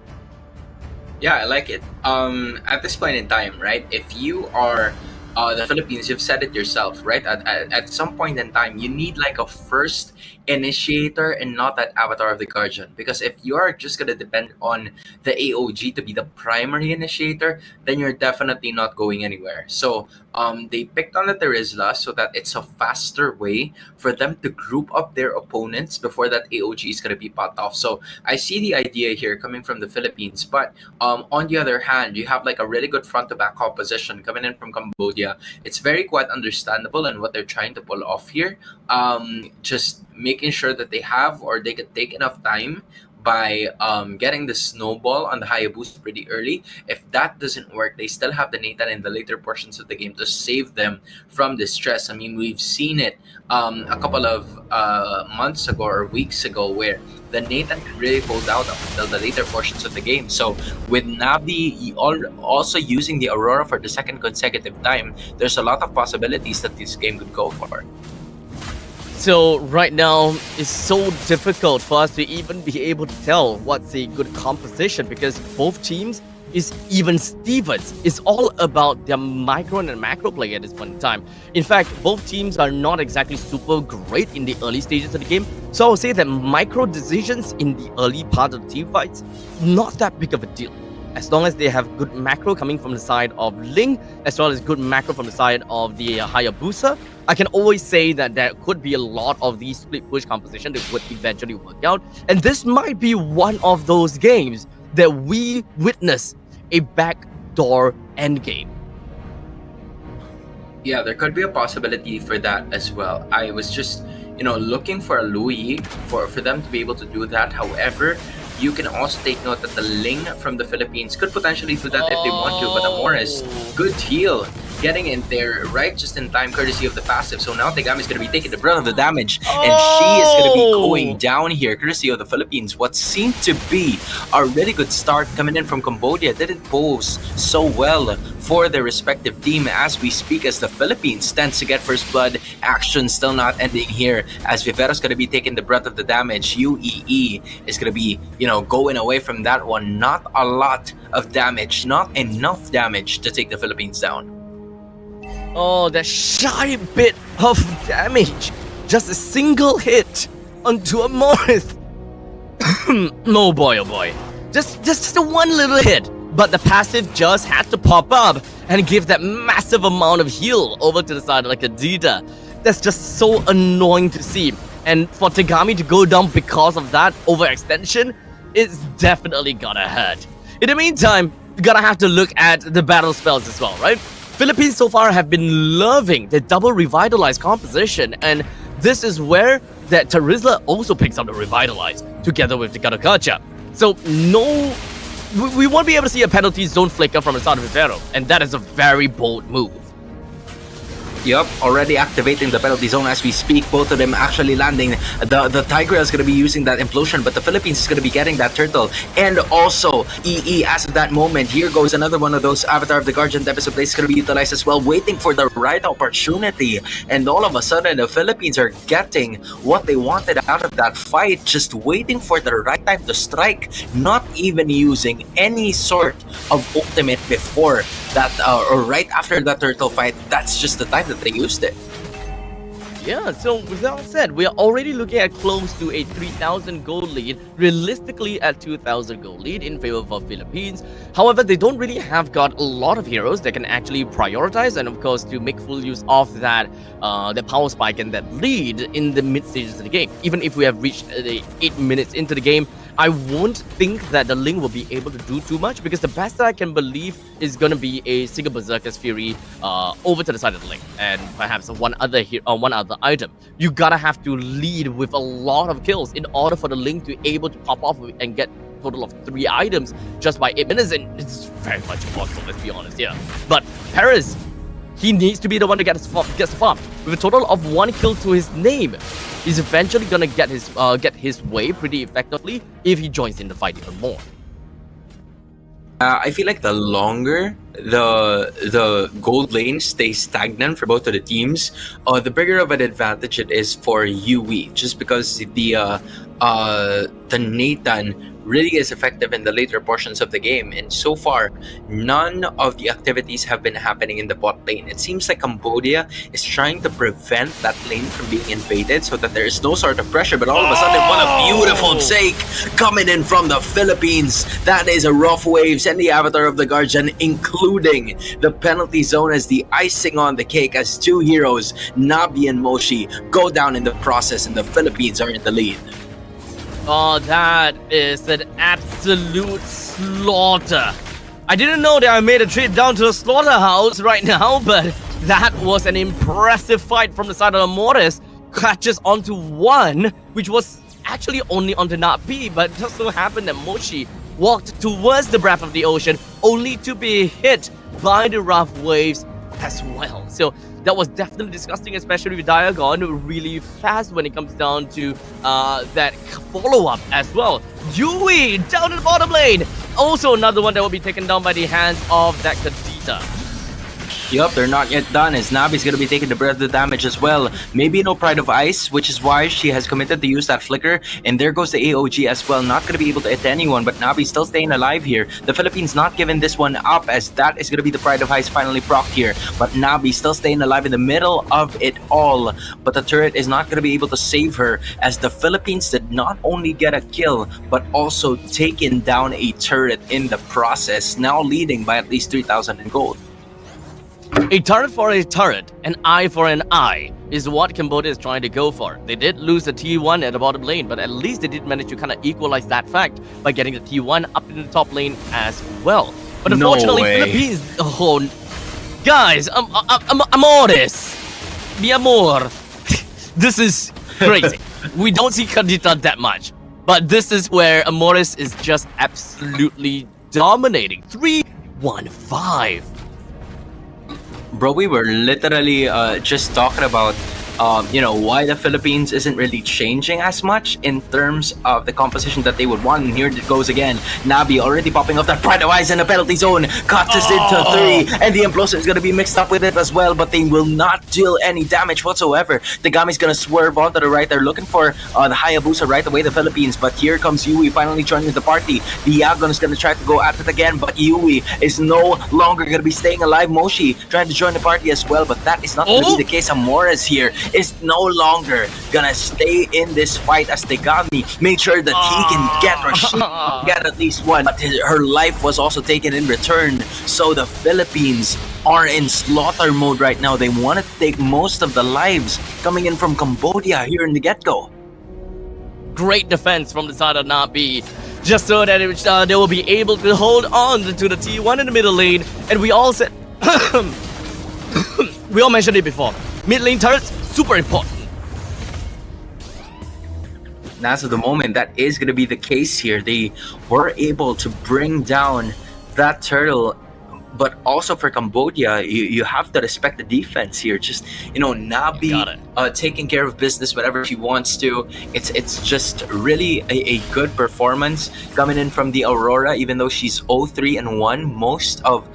Yeah, I like it. At this point in time, right? If you are the Philippines, you've said it yourself, right? At some point in time, you need like a first initiator and not that avatar of the guardian. Because if you are just gonna depend on the AOG to be the primary initiator, then you're definitely not going anywhere. So they picked on the Terizla so that it's a faster way for them to group up their opponents before that AOG is gonna be popped off. So I see the idea here coming from the Philippines, but on the other hand, you have like a really good front to back composition coming in from Cambodia. It's very quite understandable in what they're trying to pull off here. Just making sure that they have, or they could take enough time by getting the snowball on the Hayabusa pretty early. If that doesn't work, they still have the Nathan in the later portions of the game to save them from distress. I mean, we've seen it a couple of months ago or weeks ago where the Nathan can really hold out up until the later portions of the game. So with Navi also using the Aurora for the second consecutive time, there's a lot of possibilities that this game could go for. So right now, it's so difficult for us to even be able to tell what's a good composition, because both teams is even Stevens. It's all about their micro and macro play at this point in time. In fact, both teams are not exactly super great in the early stages of the game. So I would say that micro decisions in the early part of the team fights, not that big of a deal. As long as they have good macro coming from the side of Ling, as well as good macro from the side of the Hayabusa, I can always say that there could be a lot of these split push composition that would eventually work out. And this might be one of those games that we witness a backdoor endgame. Yeah, there could be a possibility for that as well. I was just, looking for a Louis for them to be able to do that. However, you can also take note that the Ling from the Philippines could potentially do that if they want to. But Amoris, good heal, getting in there right just in time, courtesy of the passive. So now Tegami is going to be taking the brunt of the damage, and she is going to be going down here, courtesy of the Philippines. What seemed to be a really good start coming in from Cambodia didn't pose so well for their respective team as we speak, as the Philippines tends to get first blood. Action still not ending here, as Vivero's going to be taking the brunt of the damage. UEE is going to be, going away from that one. Not a lot of damage, not enough damage to take the Philippines down. Oh, that shy bit of damage. Just a single hit onto a Morris. Oh boy. Just a one little hit. But the passive just had to pop up and give that massive amount of heal over to the side like a Dita. That's just so annoying to see. And for Tegami to go down because of that overextension, it's definitely gonna hurt. In the meantime, you gotta have to look at the battle spells as well, right? Philippines so far have been loving the double revitalize composition, and this is where that Terizla also picks up the revitalize together with the Gadokacha. So we won't be able to see a penalty zone flicker from the side of Vivero, and that is a very bold move. Yup, already activating the penalty zone as we speak. Both of them actually landing. The Tiger is going to be using that implosion, but the Philippines is going to be getting that turtle. And also, EE as of that moment. Here goes another one of those Avatar of the Guardian Tempest Place is going to be utilized as well, waiting for the right opportunity. And all of a sudden, the Philippines are getting what they wanted out of that fight, just waiting for the right time to strike, not even using any sort of ultimate before that, or right after that turtle fight. That's just the time that they used it. Yeah, so with that said, we are already looking at close to a 3,000 gold lead, realistically at 2,000 gold lead in favor of Philippines. However, they don't really have got a lot of heroes that can actually prioritize, and of course to make full use of that the power spike and that lead in the mid stages of the game. Even if we have reached the 8 minutes into the game, I won't think that the Ling will be able to do too much, because the best that I can believe is going to be a single Berserker's Fury over to the side of the Ling, and perhaps one other item. You gotta have to lead with a lot of kills in order for the Ling to able to pop off and get a total of 3 items just by 8 minutes, and it's very much impossible, let's be honest here. But Paris, he needs to be the one to get the farm. With a total of 1 kill to his name, he's eventually gonna get his way pretty effectively if he joins in the fight even more. I feel like the longer the gold lane stays stagnant for both of the teams, the bigger of an advantage it is for UE, just because the Nathan really is effective in the later portions of the game, and so far none of the activities have been happening in the bot lane. It seems like Cambodia is trying to prevent that lane from being invaded so that there is no sort of pressure, but all of a sudden, what a beautiful take coming in from the Philippines. That is a rough waves and the Avatar of the Guardian, including the penalty zone as the icing on the cake, as 2 heroes, Nabi and Moshi, go down in the process, and the Philippines are in the lead. Oh, that is an absolute slaughter. I didn't know that I made a trip down to the slaughterhouse right now, but that was an impressive fight from the side of Morris. Catches onto 1, which was actually only onto Nabi, but just so happened that Moshi walked towards the breath of the ocean, only to be hit by the rough waves as well. So that was definitely disgusting, especially with Diagon really fast when it comes down to that follow-up as well. Yui down in the bottom lane. Also another one that will be taken down by the hands of that Kadita. Yup, they're not yet done, as Nabi's gonna be taking the brunt of the damage as well. Maybe no Pride of Ice, which is why she has committed to use that flicker. And there goes the AOG as well, not gonna be able to hit anyone, but Nabi still staying alive here. The Philippines not giving this one up, as that is gonna be the Pride of Ice finally procced here. But Nabi still staying alive in the middle of it all. But the turret is not gonna be able to save her, as the Philippines did not only get a kill, but also taken down a turret in the process, now leading by at least 3,000 in gold. A turret for a turret, an eye for an eye, is what Cambodia is trying to go for. They did lose the T1 at the bottom lane, but at least they did manage to kind of equalize that fact by getting the T1 up in the top lane as well. But unfortunately, Philippines... Oh, guys, amores. Mi amor. This is crazy. We don't see Kadita that much, but this is where Amores is just absolutely dominating. 3-1-5. Bro, we were literally just talking about why the Philippines isn't really changing as much in terms of the composition that they would want. And here it goes again. Nabi already popping off that pride of eyes in the penalty zone. Cuts us into 3. And the implosion is going to be mixed up with it as well. But they will not deal any damage whatsoever. Tagami's going to swerve onto the right. They're looking for the Hayabusa right away, the Philippines. But here comes Yui finally joining the party. The Yagon is going to try to go at it again. But Yui is no longer going to be staying alive. Moshi trying to join the party as well. But that is not going to be the case. Amores here is no longer gonna stay in this fight as Tegami made sure that he can get or she can get at least one, but her life was also taken in return. So the Philippines are in slaughter mode right now. They want to take most of the lives coming in from Cambodia here in the get-go. Great defense from the side of Nabi, just so that they will be able to hold on to the T1 in the middle lane. And we all said, we all mentioned it before, mid lane turrets, super important. And as of the moment, that is going to be the case here. They were able to bring down that turtle. But also for Cambodia, you have to respect the defense here. Just, Nabi taking care of business whenever she wants to. It's just really a good performance coming in from the Aurora, even though she's 0-3-1. Most of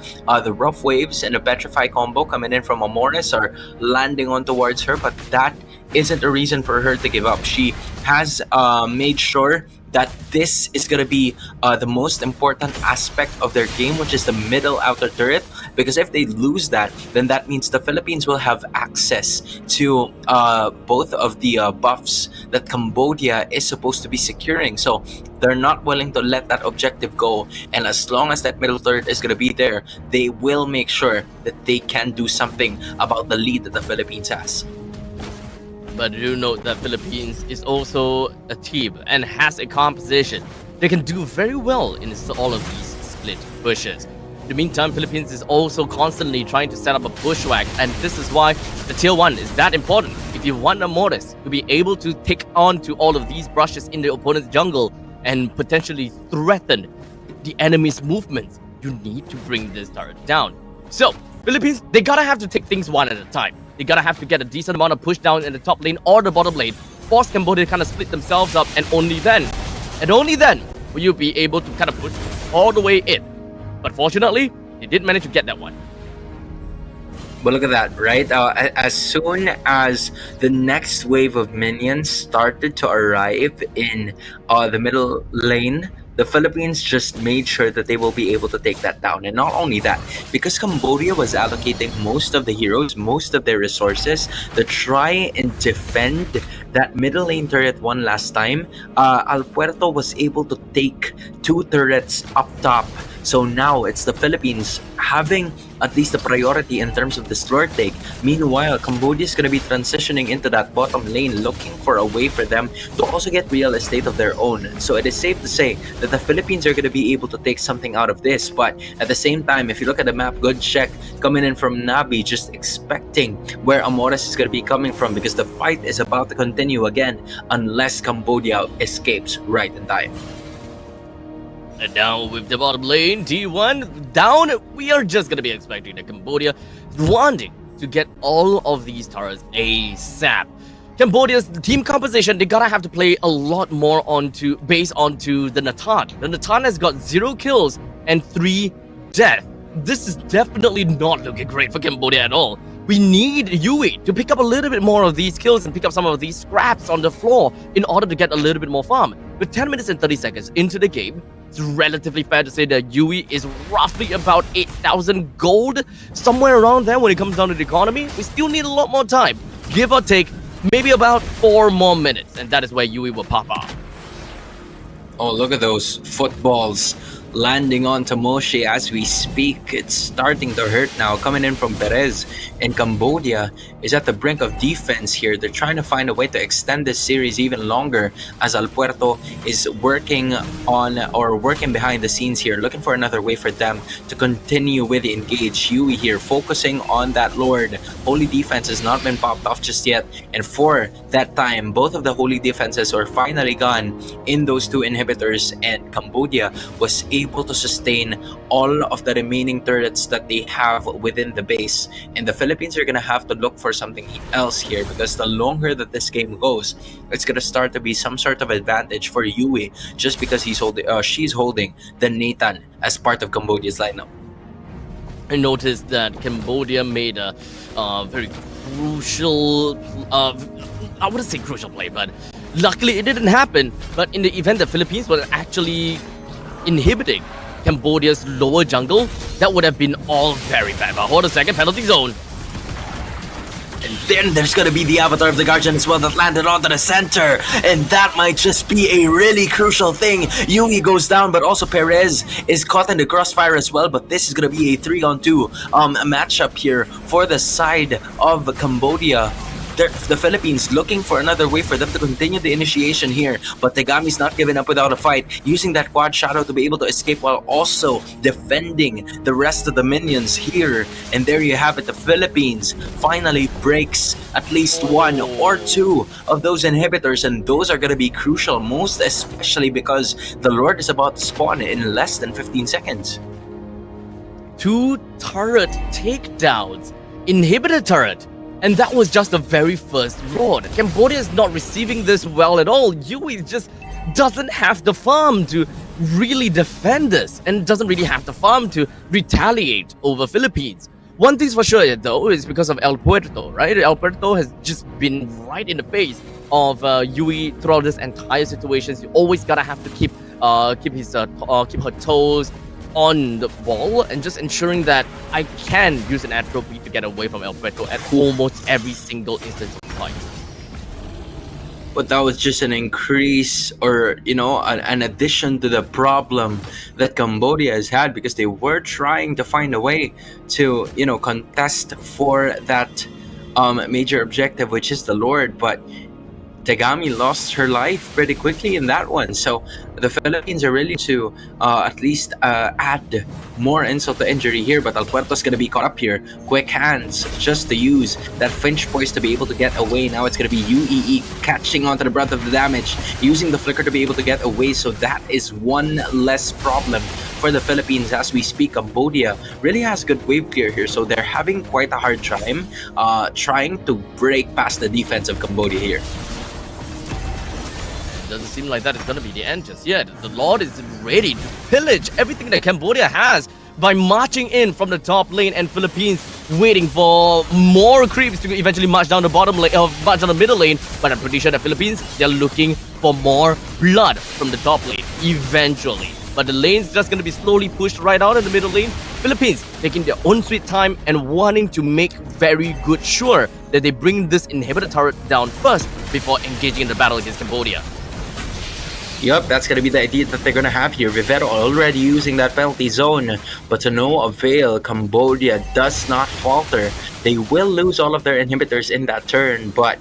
the rough waves and the Petrify combo coming in from Amornis are landing on towards her, but that isn't a reason for her to give up. She has made sure that this is going to be the most important aspect of their game, which is the middle outer turret, because if they lose that, then that means the Philippines will have access to both of the buffs that Cambodia is supposed to be securing. So they're not willing to let that objective go, and as long as that middle turret is going to be there, they will make sure that they can do something about the lead that the Philippines has. But do note that Philippines is also a team and has a composition. They can do very well in all of these split pushes. In the meantime, Philippines is also constantly trying to set up a bushwhack, and this is why the tier 1 is that important. If you want Amores to be able to take on to all of these brushes in the opponent's jungle and potentially threaten the enemy's movements, you need to bring this turret down. So, Philippines, they gotta have to take things one at a time. They gotta have to get a decent amount of push down in the top lane or the bottom lane, force Cambodia to kind of split themselves up, and only then will you be able to kind of push all the way in. But fortunately, they did manage to get that one. But look at that, right? As soon as the next wave of minions started to arrive in the middle lane, the Philippines just made sure that they will be able to take that down. And not only that, because Cambodia was allocating most of the heroes, most of their resources to try and defend that middle lane turret one last time, Al Puerto was able to take 2 turrets up top. So now it's the Philippines having at least the priority in terms of the slower take. Meanwhile, Cambodia is going to be transitioning into that bottom lane, looking for a way for them to also get real estate of their own. So it is safe to say that the Philippines are going to be able to take something out of this. But at the same time, if you look at the map, good check coming in from Nabi, just expecting where Amores is going to be coming from, because the fight is about to continue again unless Cambodia escapes right in time. And now with the bottom lane, T1 down, we are just going to be expecting the Cambodia wanting to get all of these turrets ASAP. Cambodia's team composition, they gotta have to play a lot more based onto the Natan. The Natan has got 0 kills and 3 deaths. This is definitely not looking great for Cambodia at all. We need Yui to pick up a little bit more of these kills and pick up some of these scraps on the floor in order to get a little bit more farm. With 10 minutes and 30 seconds into the game, it's relatively fair to say that Yui is roughly about 8,000 gold, somewhere around there when it comes down to the economy. We still need a lot more time, give or take maybe about 4 more minutes, and that is where Yui will pop off. Oh, look at those footballs landing onto Moshe as we speak. It's starting to hurt now. Coming in from Perez, and Cambodia is at the brink of defense here. They're trying to find a way to extend this series even longer as Al Puerto is working behind the scenes here, looking for another way for them to continue with the engage. Yui here focusing on that Lord. Holy defense has not been popped off just yet, and for that time, both of the holy defenses are finally gone in those 2 inhibitors, and Cambodia was able able to sustain all of the remaining turrets that they have within the base. And the Philippines are going to have to look for something else here, because the longer that this game goes, it's going to start to be some sort of advantage for Yui, just because she's holding the Nathan as part of Cambodia's lineup. I noticed that Cambodia made a very crucial, I wouldn't say crucial play, but luckily it didn't happen. But in the event the Philippines were actually inhibiting Cambodia's lower jungle, that would have been all very bad. But hold a second, penalty zone. And then there's going to be the Avatar of the Guardian as well that landed onto the center. And that might just be a really crucial thing. Yui goes down, but also Perez is caught in the crossfire as well. But this is going to be a 3-on-2 matchup here for the side of Cambodia. The Philippines looking for another way for them to continue the initiation here, but Tegami's not giving up without a fight, using that quad shadow to be able to escape while also defending the rest of the minions here. And there you have it, the Philippines finally breaks at least one or two of those inhibitors, and those are going to be crucial, most especially because the Lord is about to spawn in less than 15 seconds. 2 turret takedowns, inhibitor turret. And that was just the very first Lord. Cambodia is not receiving this well at all. Yui just doesn't have the farm to really defend this, and doesn't really have the farm to retaliate over Philippines. One thing's for sure though is because of El Puerto, right? El Puerto has just been right in the face of Yui throughout this entire situation. You always gotta have to keep her toes on the ball, and just ensuring that I can use an atrophy to get away from El Puerto at almost every single instance of fight. But that was just an increase, or an addition to the problem that Cambodia has had, because they were trying to find a way to contest for that major objective, which is the Lord, but Tegami lost her life pretty quickly in that one. So the Philippines are really to at least add more insult to injury here, but El Puerto's going to be caught up here. Quick hands just to use that Finch poise to be able to get away. Now it's going to be UEE catching onto the brunt of the damage, using the flicker to be able to get away. So that is one less problem for the Philippines as we speak. Cambodia really has good wave clear here, so they're having quite a hard time trying to break past the defense of Cambodia here. Doesn't seem like that is going to be the end just yet. The Lord is ready to pillage everything that Cambodia has by marching in from the top lane, and Philippines waiting for more creeps to eventually march down the bottom lane, march down the middle lane. But I'm pretty sure the Philippines, they're looking for more blood from the top lane eventually. But the lane's just going to be slowly pushed right out in the middle lane. Philippines taking their own sweet time and wanting to make very good sure that they bring this inhibitor turret down first before engaging in the battle against Cambodia. Yup, that's going to be the idea that they're going to have here. Vivero already using that penalty zone, but to no avail. Cambodia does not falter. They will lose all of their inhibitors in that turn, but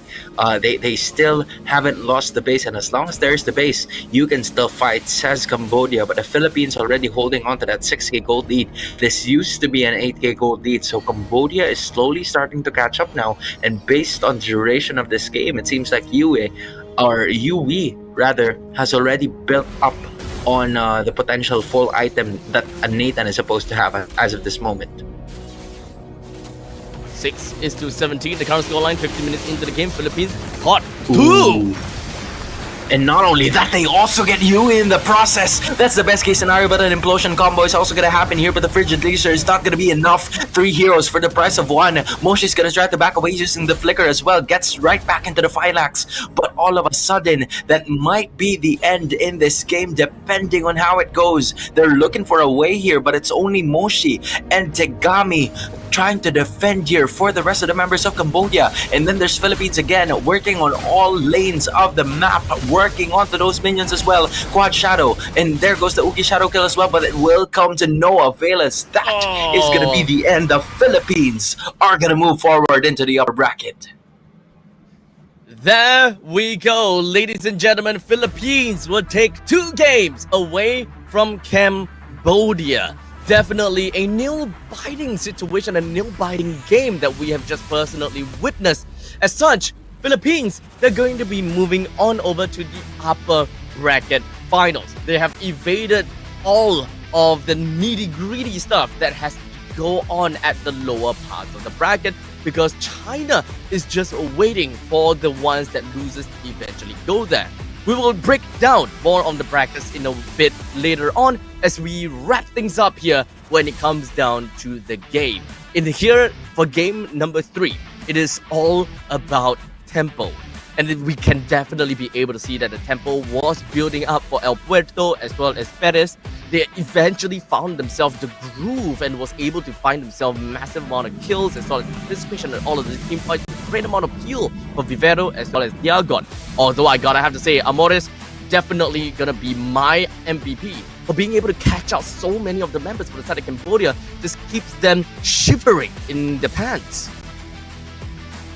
they still haven't lost the base, and as long as there's the base, you can still fight, says Cambodia. But the Philippines already holding on to that 6k gold lead. This used to be an 8k gold lead, so Cambodia is slowly starting to catch up now, and based on the duration of this game, it seems like Yui rather has already built up on the potential full item that a Nathan is supposed to have as of this moment. 6-17, the current scoreline, 50 minutes into the game. Philippines caught 2. Ooh. And not only that, they also get Yui in the process. That's the best case scenario, but an implosion combo is also going to happen here. But the Frigid Laser is not going to be enough. 3 heroes for the price of 1. Moshi's going to try to back away using the flicker as well. Gets right back into the Phylax. But all of a sudden, that might be the end in this game, depending on how it goes. They're looking for a way here, but it's only Moshi and Tegami trying to defend here for the rest of the members of Cambodia. And then there's Philippines again, working on all lanes of the map, working onto those minions as well. Quad Shadow, and there goes the Uki Shadow kill as well, but it will come to no avail, as that is going to be the end. The Philippines are going to move forward into the upper bracket. There we go, ladies and gentlemen. Philippines will take 2 games away from Cambodia. Definitely a nail-biting situation, a nail-biting game that we have just personally witnessed. As such, Philippines, they're going to be moving on over to the upper bracket finals. They have evaded all of the nitty-gritty stuff that has to go on at the lower parts of the bracket, because China is just waiting for the ones that loses to eventually go there. We will break down more on the brackets in a bit later on as we wrap things up here when it comes down to the game. In here, for game number 3, it is all about tempo. And we can definitely be able to see that the tempo was building up for El Puerto as well as Perez. They eventually found themselves the groove and was able to find themselves massive amount of kills as well as participation in all of the team fights. Great amount of heal for Vivero as well as Diagon. Although I gotta have to say, Amores definitely gonna be my MVP for being able to catch out so many of the members for the side of Cambodia. Just keeps them shivering in the pants.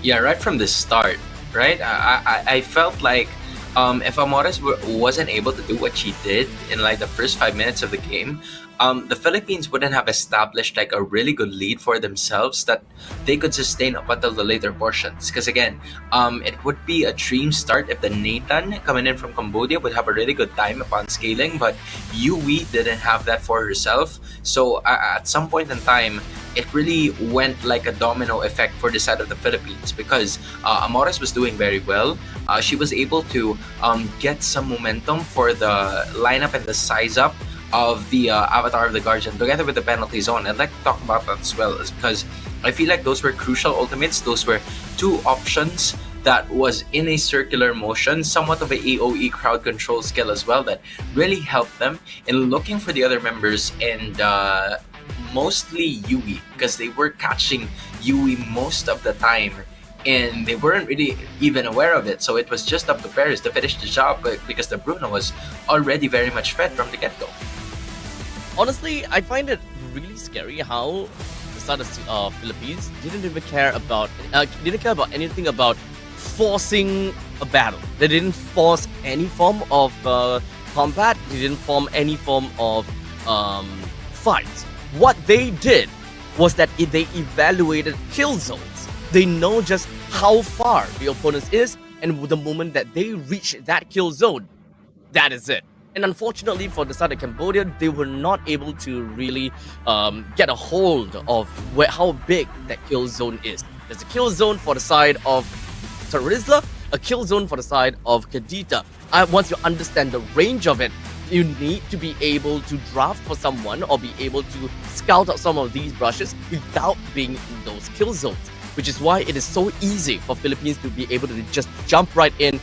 Yeah, right from the start, right? I felt like if Amores wasn't able to do what she did in like the first 5 minutes of the game, the Philippines wouldn't have established like a really good lead for themselves that they could sustain up until the later portions. Because again, it would be a dream start if the Nathan coming in from Cambodia would have a really good time upon scaling, but Yui didn't have that for herself. So at some point in time, it really went like a domino effect for the side of the Philippines, because Amores was doing very well. She was able to get some momentum for the lineup and the size up of the Avatar of the Guardian together with the penalty zone. I'd like to talk about that as well, because I feel like those were crucial ultimates. Those were two options that was in a circular motion, somewhat of a AOE crowd control skill as well, that really helped them in looking for the other members, and mostly Yui, because they were catching Yui most of the time and they weren't really even aware of it. So it was just up to Paris to finish the job, because the Bruno was already very much fed from the get-go. Honestly, I find it really scary how the side of Philippines didn't even care about anything about forcing a battle. They didn't force any form of combat. They didn't form any form of fights. What they did was that they evaluated kill zones. They know just how far the opponent is, and the moment that they reach that kill zone, that is it. And unfortunately for the side of Cambodia, they were not able to really get a hold of how big that kill zone is. There's a kill zone for the side of Tarizla, a kill zone for the side of Kadita. Once you understand the range of it, you need to be able to draft for someone or be able to scout out some of these brushes without being in those kill zones, which is why it is so easy for Philippines to be able to just jump right in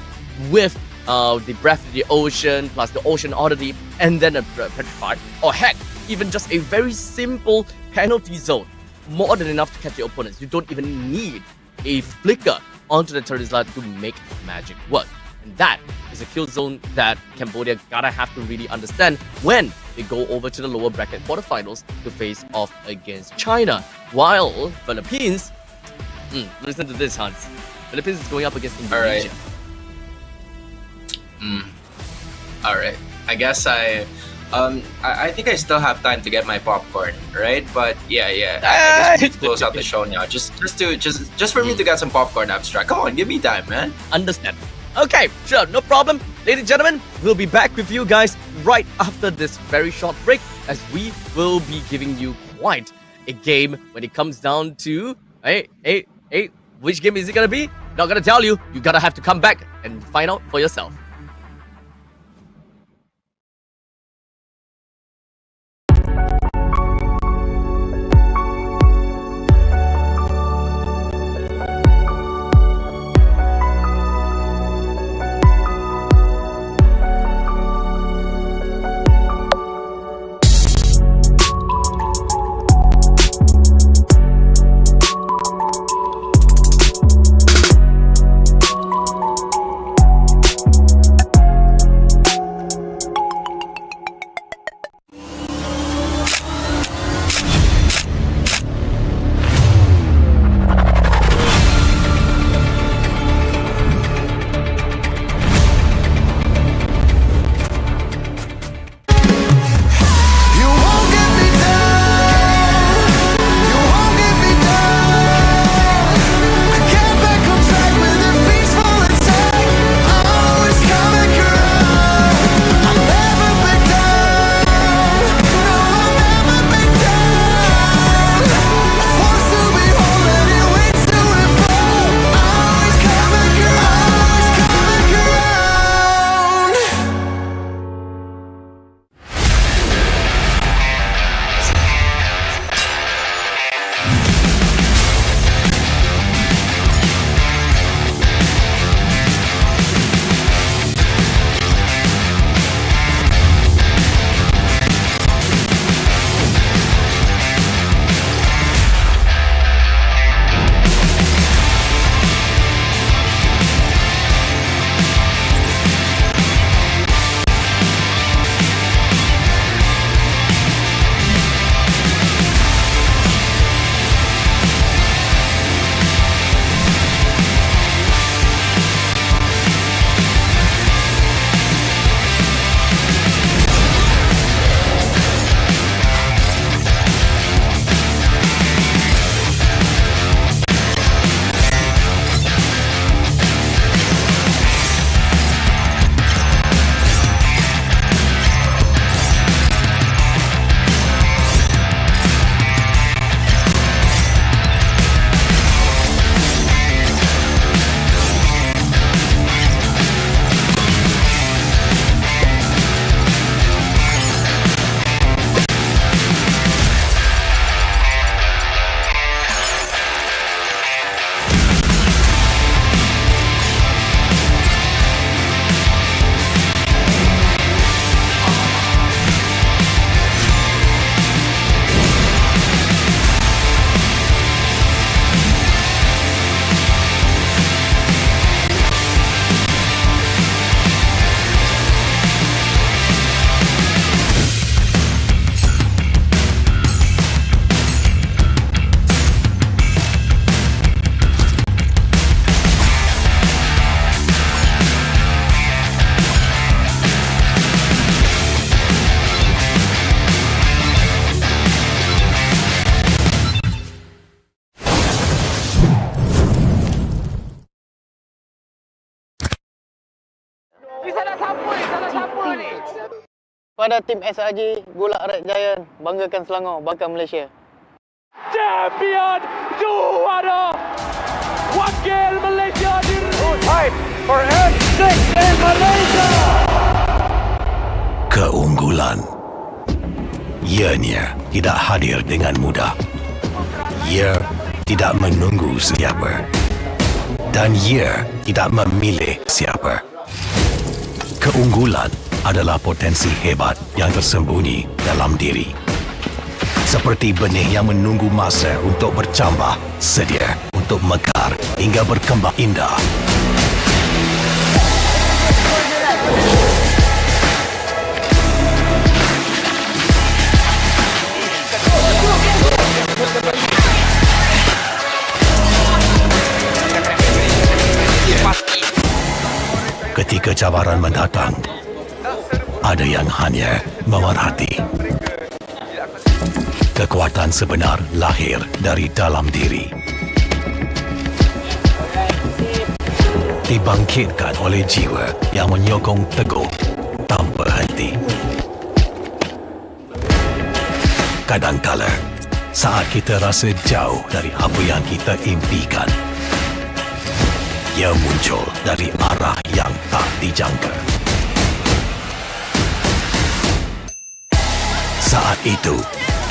with the Breath of the Ocean plus the Ocean Oddity and then a Petrified, or heck, even just a very simple penalty zone. More than enough to catch your opponents. You don't even need a flicker onto the Terizla to make magic work. And that is a kill zone that Cambodia gotta have to really understand when they go over to the lower bracket quarterfinals to face off against China. While Philippines, listen to this, Hans. Philippines is going up against Indonesia. All right. I guess I think I still have time to get my popcorn, right? But yeah. I guess we need to close out the show now. Just for me to get some popcorn, Abstract. Come on, give me time, man. Understand. Okay, sure, no problem. Ladies and gentlemen, we'll be back with you guys right after this very short break, as we will be giving you quite a game when it comes down to hey, which game is it gonna be? Not gonna tell you. You gotta have to come back and find out for yourself. Pada tim SRG, Gulak Red Giant, banggakan Selangor, banggakan Malaysia. Champion juara wakil Malaysia Time for N6 in Malaysia. Keunggulan. Ianya tidak hadir dengan mudah. Ia tidak menunggu siapa. Dan ia tidak memilih siapa. Keunggulan adalah potensi hebat yang tersembunyi dalam diri. Seperti benih yang menunggu masa untuk bercambah, sedia untuk mekar hingga berkembang indah. Ketika cabaran mendatang, ada yang hanya memerhati. Kekuatan sebenar lahir dari dalam diri. Dibangkitkan oleh jiwa yang menyokong teguh tanpa henti. Kadangkala, saat kita rasa jauh dari apa yang kita impikan, ia muncul dari arah yang tak dijangka. Saat itu,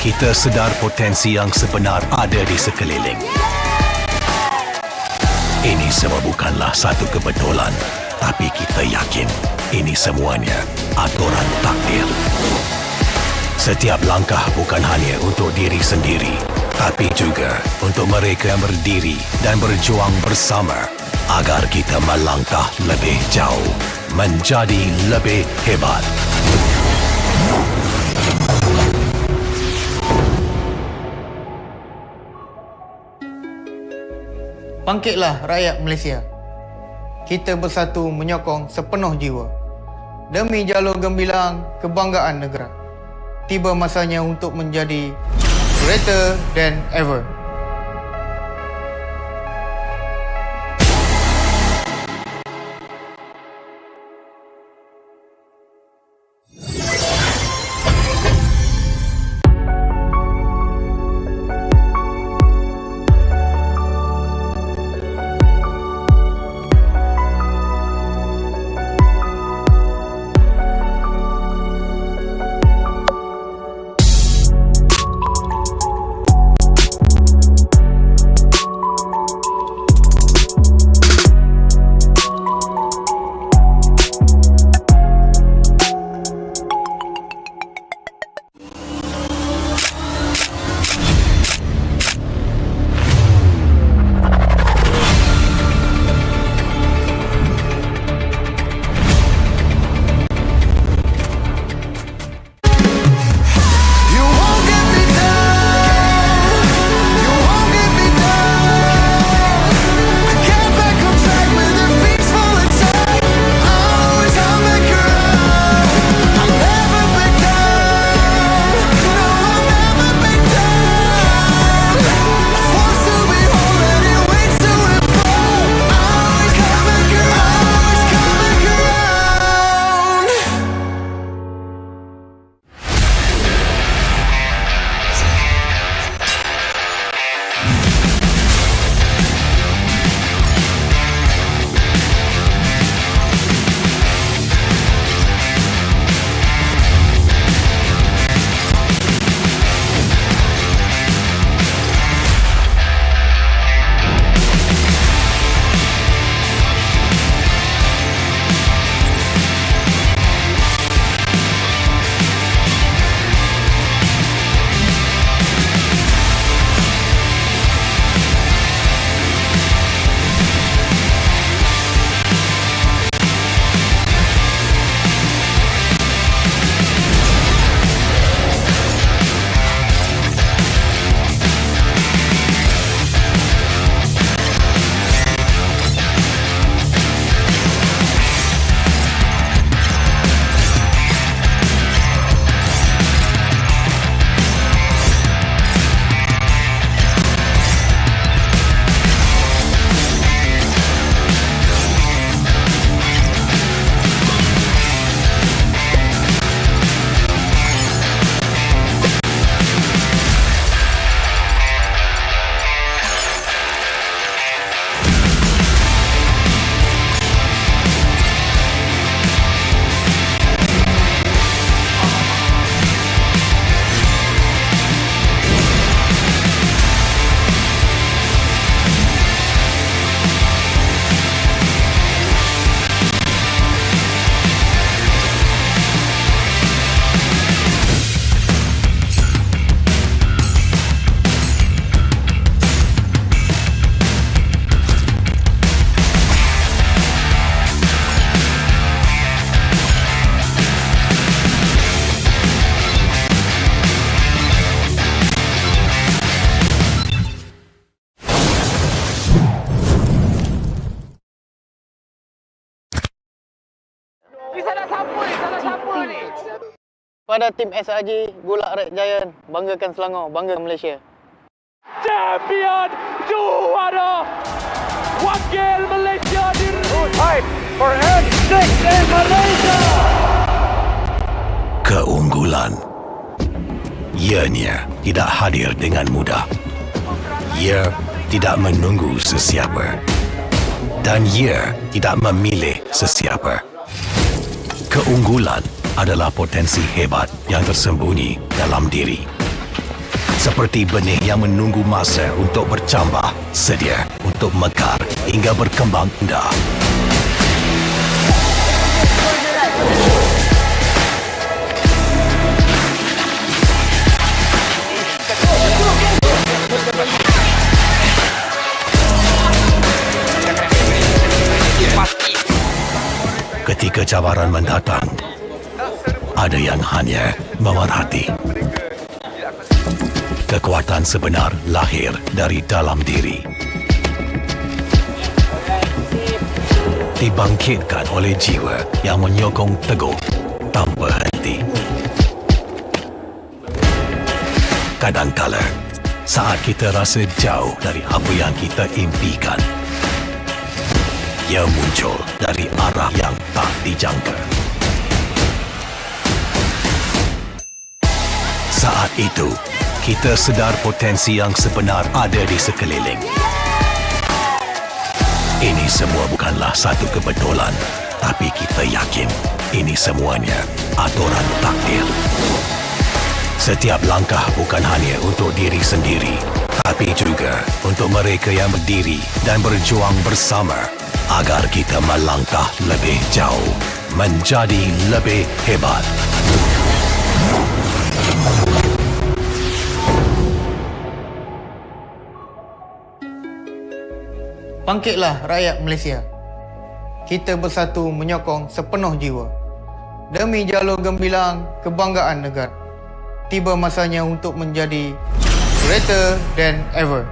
kita sedar potensi yang sebenar ada di sekeliling. Ini semua bukanlah satu kebetulan, tapi kita yakin ini semuanya aturan takdir. Setiap langkah bukan hanya untuk diri sendiri, tapi juga untuk mereka yang berdiri dan berjuang bersama agar kita melangkah lebih jauh, menjadi lebih hebat. Bangkitlah rakyat Malaysia. Kita bersatu menyokong sepenuh jiwa. Demi jalur gemilang kebanggaan negara. Tiba masanya untuk menjadi greater than ever. Pada tim SRG, Gulak Red Giant, banggakan Selangor, bangga Malaysia. Champion juara wakil Malaysia fight for N6 in Malaysia. Keunggulan. Ianya tidak hadir dengan mudah. Ia tidak menunggu sesiapa. Dan ia tidak memilih sesiapa. Keunggulan adalah potensi hebat yang tersembunyi dalam diri. Seperti benih yang menunggu masa untuk bercambah, sedia untuk mekar hingga berkembang indah. Ketika cabaran mendatang, ada yang hanya memerhati. Kekuatan sebenar lahir dari dalam diri. Dibangkitkan oleh jiwa yang menyokong teguh tanpa henti. Kadangkala, saat kita rasa jauh dari apa yang kita impikan, ia muncul dari arah yang tak dijangka. Saat itu, kita sedar potensi yang sebenar ada di sekeliling. Ini semua bukanlah satu kebetulan, tapi kita yakin ini semuanya aturan takdir. Setiap langkah bukan hanya untuk diri sendiri, tapi juga untuk mereka yang berdiri dan berjuang bersama agar kita melangkah lebih jauh, menjadi lebih hebat. Bangkitlah rakyat Malaysia. Kita bersatu menyokong sepenuh jiwa. Demi jalur gemilang kebanggaan negara. Tiba masanya untuk menjadi greater than ever.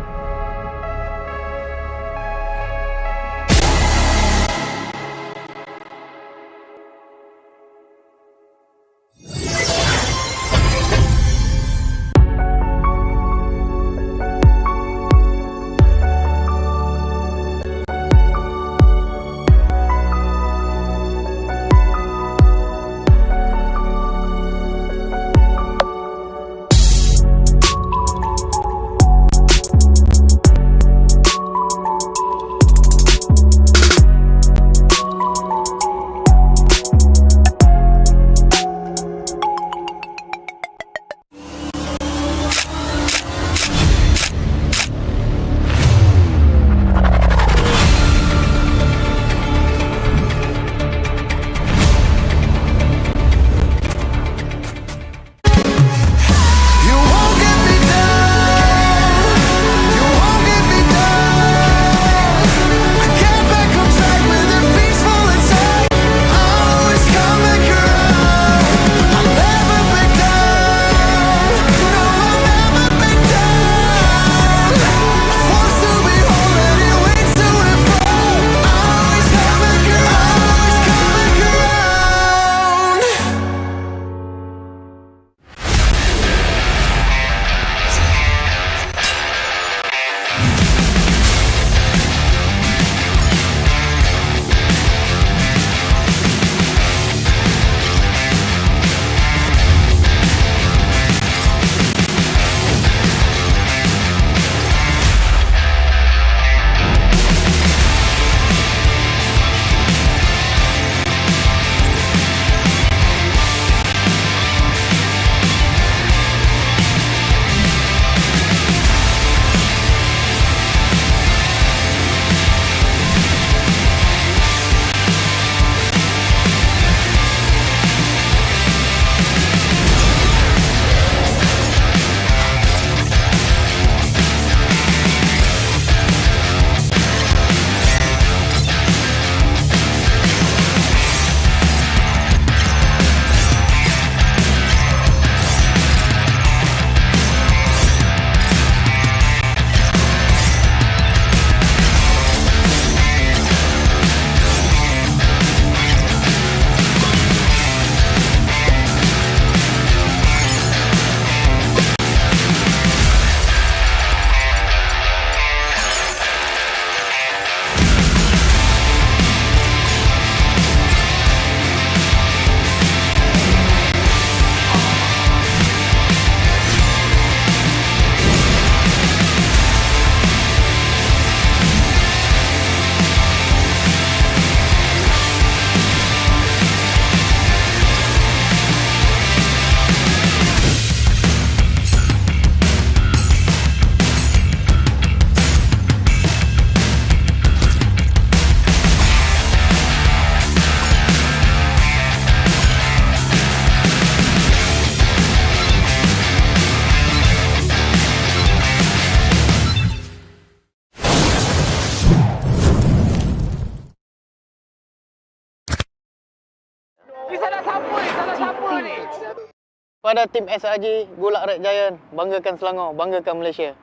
Pada tim SRG, Gulak Red Giant, banggakan Selangor, banggakan Malaysia.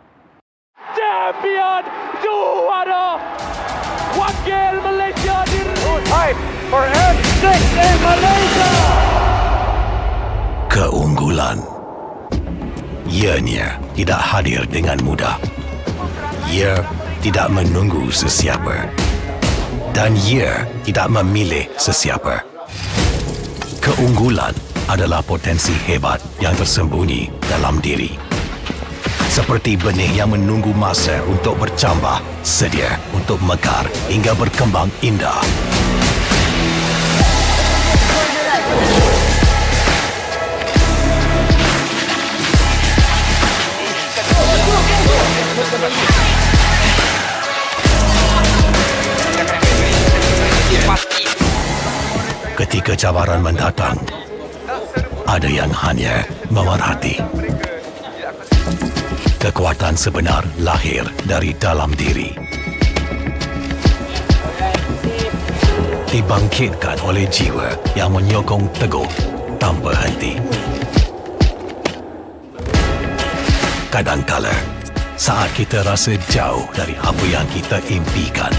Champion juara wakil Malaysia time for N6 in Malaysia. Keunggulan. Ianya tidak hadir dengan mudah. Ia tidak menunggu sesiapa. Dan ia tidak memilih sesiapa. Keunggulan adalah potensi hebat yang tersembunyi dalam diri. Seperti benih yang menunggu masa untuk bercambah, sedia untuk mekar hingga berkembang indah. Ketika cabaran mendatang, ada yang hanya memerhati. Kekuatan sebenar lahir dari dalam diri. Dibangkitkan oleh jiwa yang menyokong teguh tanpa henti. Kadangkala, saat kita rasa jauh dari apa yang kita impikan,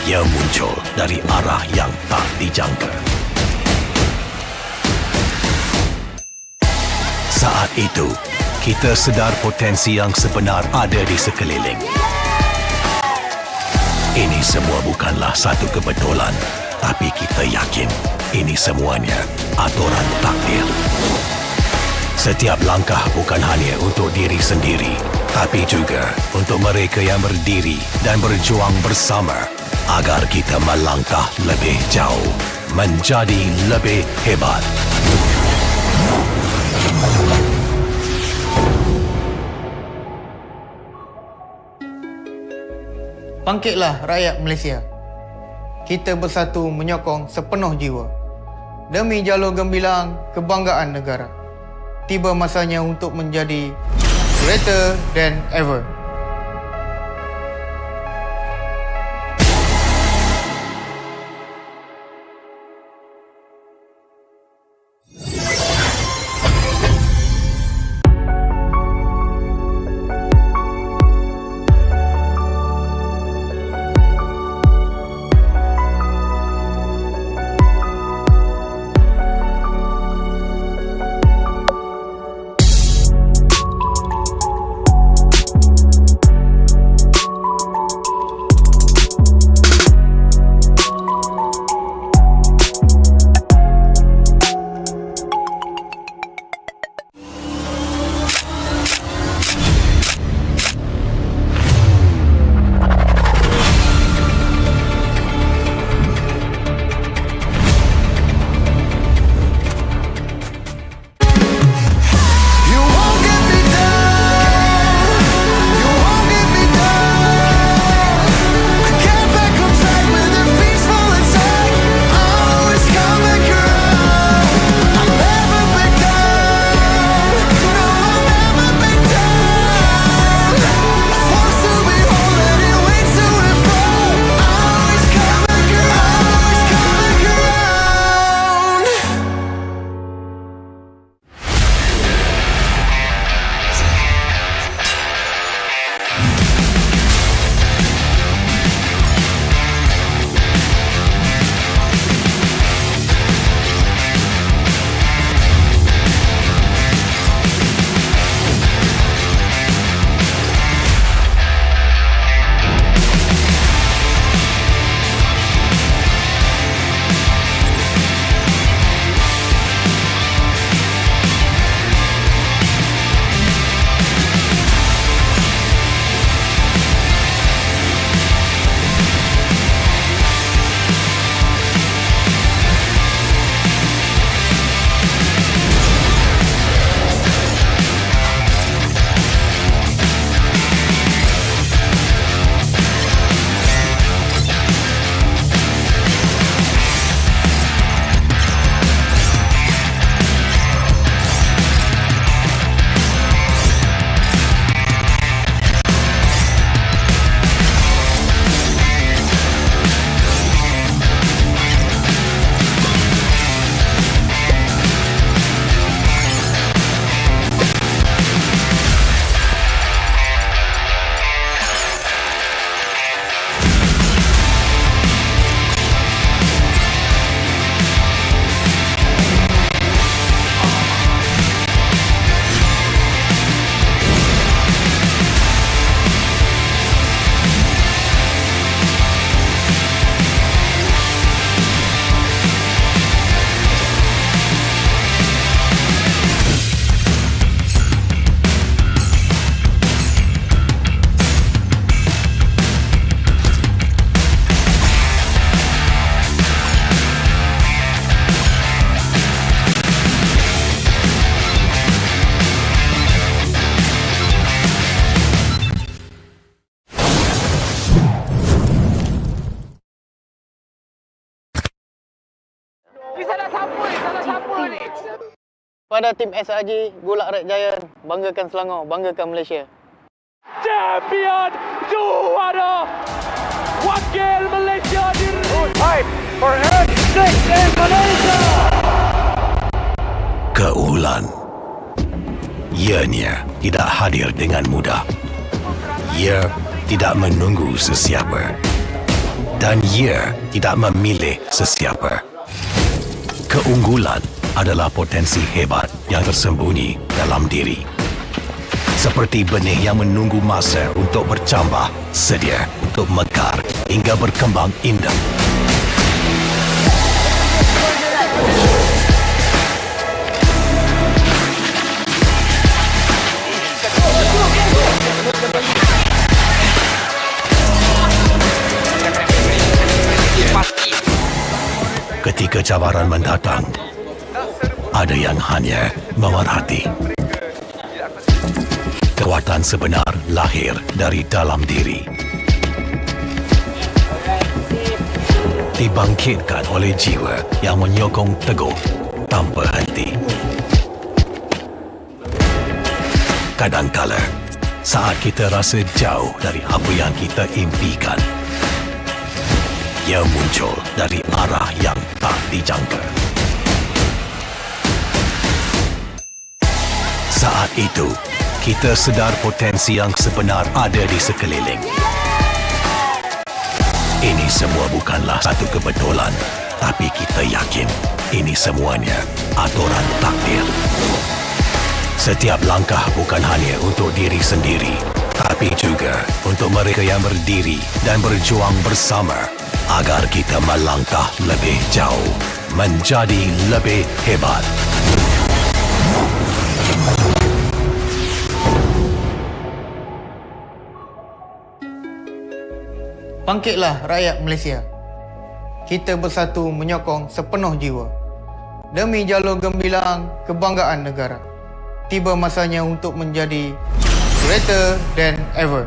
ia muncul dari arah yang tak dijangka. Saat itu, kita sedar potensi yang sebenar ada di sekeliling. Ini semua bukanlah satu kebetulan, tapi kita yakin ini semuanya aturan takdir. Setiap langkah bukan hanya untuk diri sendiri, tapi juga untuk mereka yang berdiri dan berjuang bersama agar kita melangkah lebih jauh, menjadi lebih hebat. Bangkitlah rakyat Malaysia. Kita bersatu menyokong sepenuh jiwa. Demi jalur gemilang kebanggaan negara. Tiba masanya untuk menjadi greater than ever. Pada tim SRG, Golak Red Giant, banggakan Selangor, banggakan Malaysia. Champion juara wakil Malaysia fight for N6 in Malaysia. Keunggulan. Ianya tidak hadir dengan mudah. Ia tidak menunggu sesiapa. Dan ia tidak memilih sesiapa. Keunggulan adalah potensi hebat yang tersembunyi dalam diri. Seperti benih yang menunggu masa untuk bercambah, sedia untuk mekar hingga berkembang indah. Ketika cabaran mendatang, ada yang hanya memerhati. Kekuatan sebenar lahir dari dalam diri. Dibangkitkan oleh jiwa yang menyokong teguh tanpa henti. Kadangkala, saat kita rasa jauh dari apa yang kita impikan, ia muncul dari arah yang tak dijangka. Saat itu, kita sedar potensi yang sebenar ada di sekeliling. Ini semua bukanlah satu kebetulan, tapi kita yakin ini semuanya aturan takdir. Setiap langkah bukan hanya untuk diri sendiri, tapi juga untuk mereka yang berdiri dan berjuang bersama agar kita melangkah lebih jauh, menjadi lebih hebat. Bangkitlah rakyat Malaysia. Kita bersatu menyokong sepenuh jiwa. Demi jalur gemilang kebanggaan negara. Tiba masanya untuk menjadi greater than ever.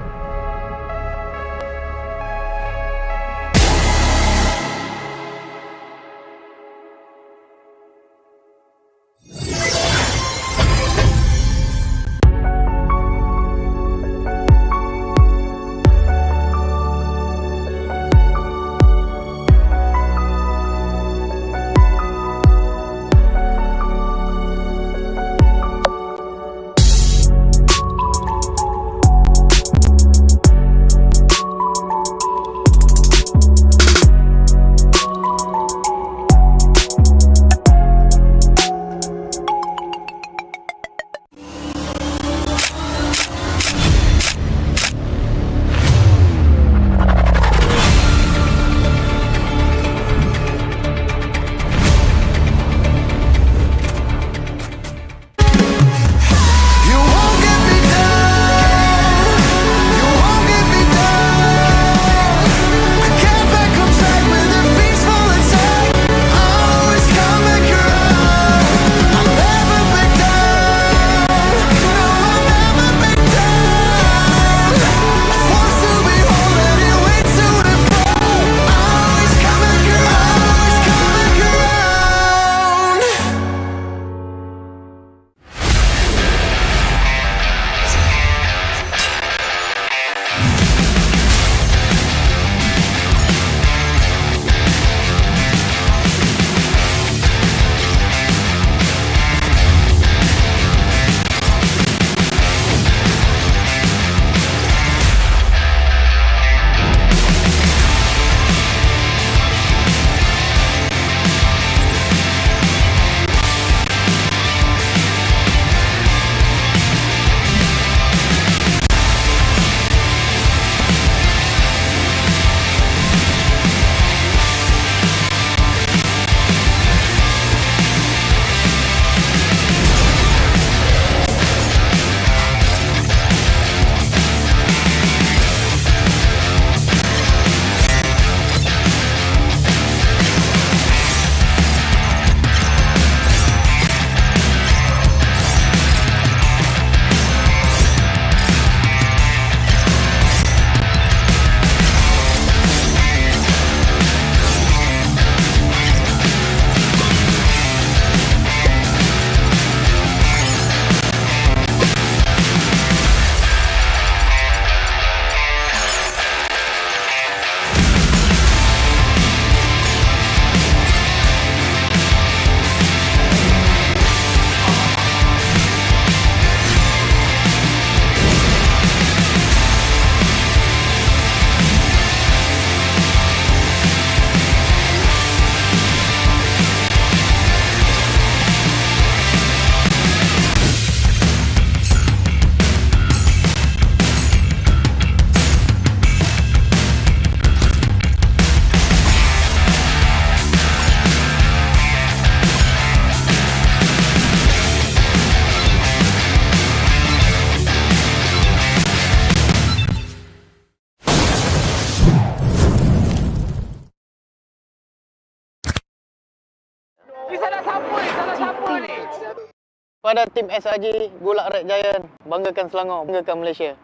Pada tim SRG Bulak Red Giant, banggakan Selangor, banggakan Malaysia.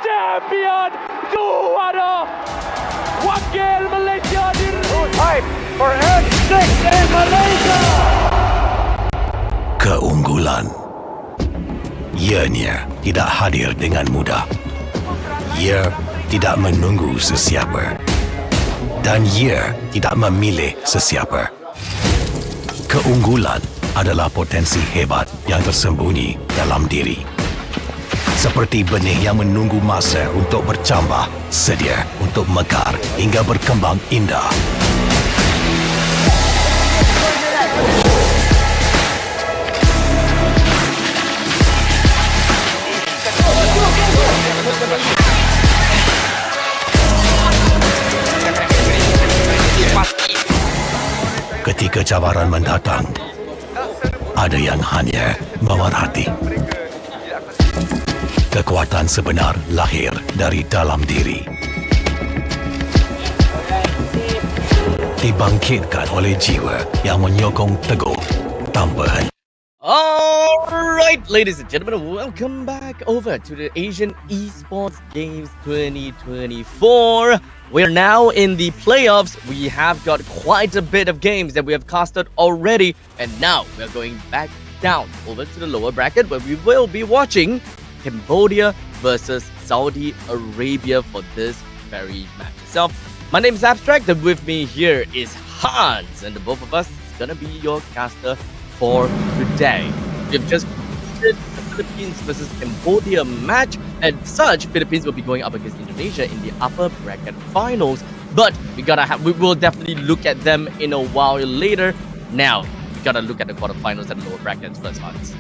Champion juara wakil Malaysia Hype for N6 in Malaysia. Keunggulan. Ianya tidak hadir dengan mudah. Ia tidak menunggu sesiapa. Dan ia tidak memilih sesiapa. Keunggulan adalah potensi hebat yang tersembunyi dalam diri. Seperti benih yang menunggu masa untuk bercambah, sedia untuk mekar hingga berkembang indah. Ketika cabaran mendatang, ada yang hanya memerhati. Kekuatan sebenar lahir dari dalam diri. Dibangkitkan oleh jiwa yang menyokong teguh tanpa henti. Alright, ladies and gentlemen, welcome back over to the Asian Esports Games 2024. We're now in the playoffs. We have got quite a bit of games that we have casted already. And now we're going back down over to the lower bracket where we will be watching Cambodia versus Saudi Arabia for this very match itself. My name is Abstract, and with me here is Hans, and the both of us is gonna be your caster for today. We've just completed the Philippines versus Cambodia match, and such Philippines will be going up against Indonesia in the upper bracket finals. But we will definitely look at them in a while later. Now we gotta look at the quarterfinals and the lower brackets first, Hans.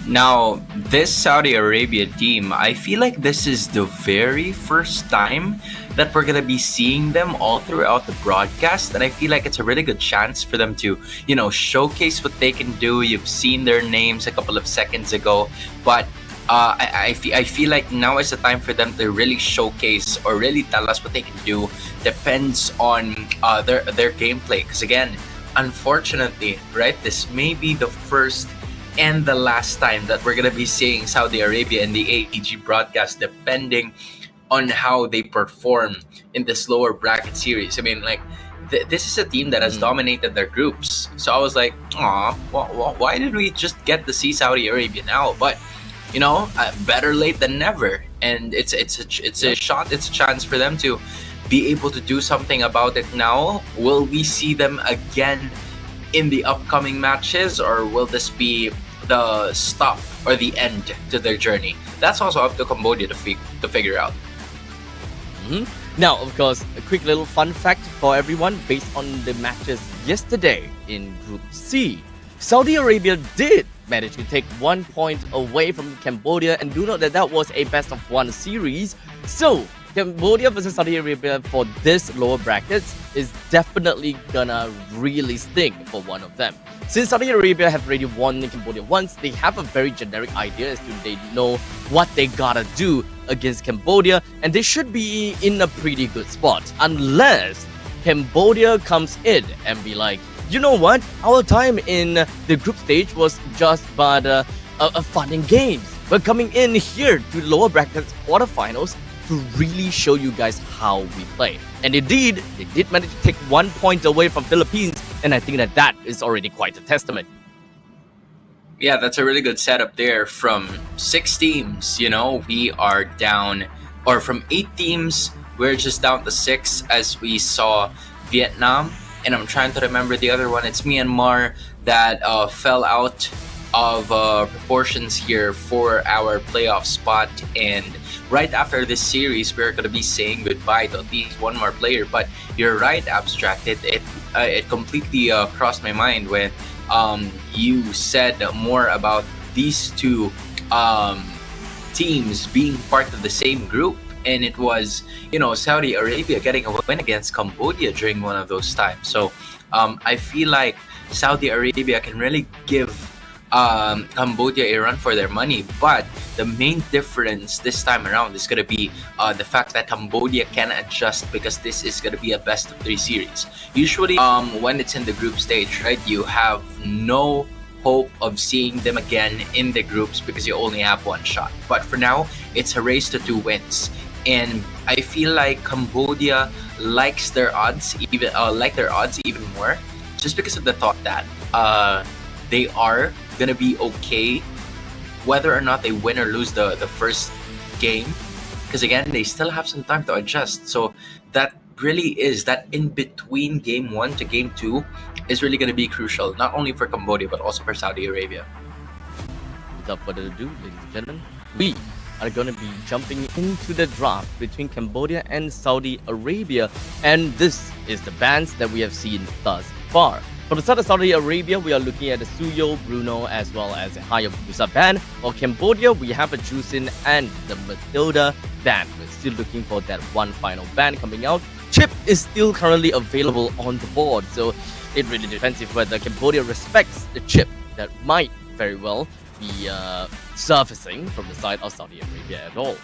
Now, this Saudi Arabia team, I feel like this is the very first time that we're going to be seeing them all throughout the broadcast. And I feel like it's a really good chance for them to, showcase what they can do. You've seen their names a couple of seconds ago. But I feel like now is the time for them to really showcase or really tell us what they can do. Depends on their gameplay. Because again, unfortunately, right, this may be the first and the last time that we're going to be seeing Saudi Arabia in the AEG broadcast, depending on how they perform in this lower bracket series. I mean, like, this is a team that has dominated their groups. So I was like, why did we just get to see Saudi Arabia now? But, better late than never. And it's a chance for them to be able to do something about it now. Will we see them again in the upcoming matches, or will this be the stop or the end to their journey? That's also up to Cambodia to figure out. Now, of course, a quick little fun fact for everyone based on the matches yesterday in Group C. Saudi Arabia did manage to take 1 point away from Cambodia, and do note that was a best of one series. So Cambodia versus Saudi Arabia for this lower brackets is definitely gonna really sting for one of them. Since Saudi Arabia have already won in Cambodia once, they have a very generic idea as to they know what they gotta do against Cambodia, and they should be in a pretty good spot. Unless Cambodia comes in and be like, you know what, our time in the group stage was just but a fun and games. We're coming in here to lower brackets quarterfinals to really show you guys how we play. And indeed, they did manage to take 1 point away from Philippines, and I think that is already quite a testament. Yeah, that's a really good setup there. From 6 teams, we are down, or from 8 teams, we're just down to 6 as we saw Vietnam. And I'm trying to remember the other one. It's Myanmar that fell out of proportions here for our playoff spot. And right after this series, we're going to be saying goodbye to at least one more player. But you're right, Abstract. It completely crossed my mind when you said more about these two teams being part of the same group. And it was, Saudi Arabia getting a win against Cambodia during one of those times. So I feel like Saudi Arabia can really give Cambodia a run for their money. But the main difference this time around is going to be the fact that Cambodia can adjust, because this is going to be a best of 3 series. Usually when it's in the group stage, right, you have no hope of seeing them again in the groups because you only have one shot. But for now, it's a race to 2 wins. And I feel like Cambodia likes their odds even more, just because of the thought that they are gonna be okay whether or not they win or lose the first game, because again they still have some time to adjust. So that really is that in between game 1 to game 2 is really going to be crucial, not only for Cambodia but also for Saudi Arabia. Without further ado, ladies and gentlemen, we are going to be jumping into the draft between Cambodia and Saudi Arabia, and this is the bans that we have seen thus far. For the side of Saudi Arabia, we are looking at the Suyo, Bruno, as well as a Hayabusa ban. For Cambodia, we have a Jusin and the Matilda ban. We're still looking for that one final ban coming out. Chip is still currently available on the board, so it really depends if whether Cambodia respects the chip that might very well be surfacing from the side of Saudi Arabia at all.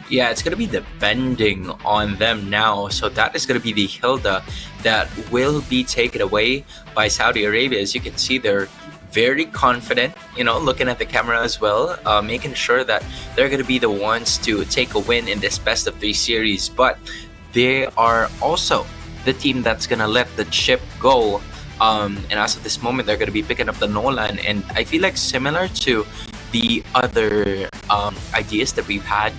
Yeah, it's going to be depending on them now. So that is going to be the Hilda that will be taken away by Saudi Arabia. As you can see, they're very confident, looking at the camera as well, making sure that they're going to be the ones to take a win in this best of 3 series. But they are also the team that's going to let the chip go. And as of this moment, they're going to be picking up the Nolan. And I feel like similar to the other ideas that we've had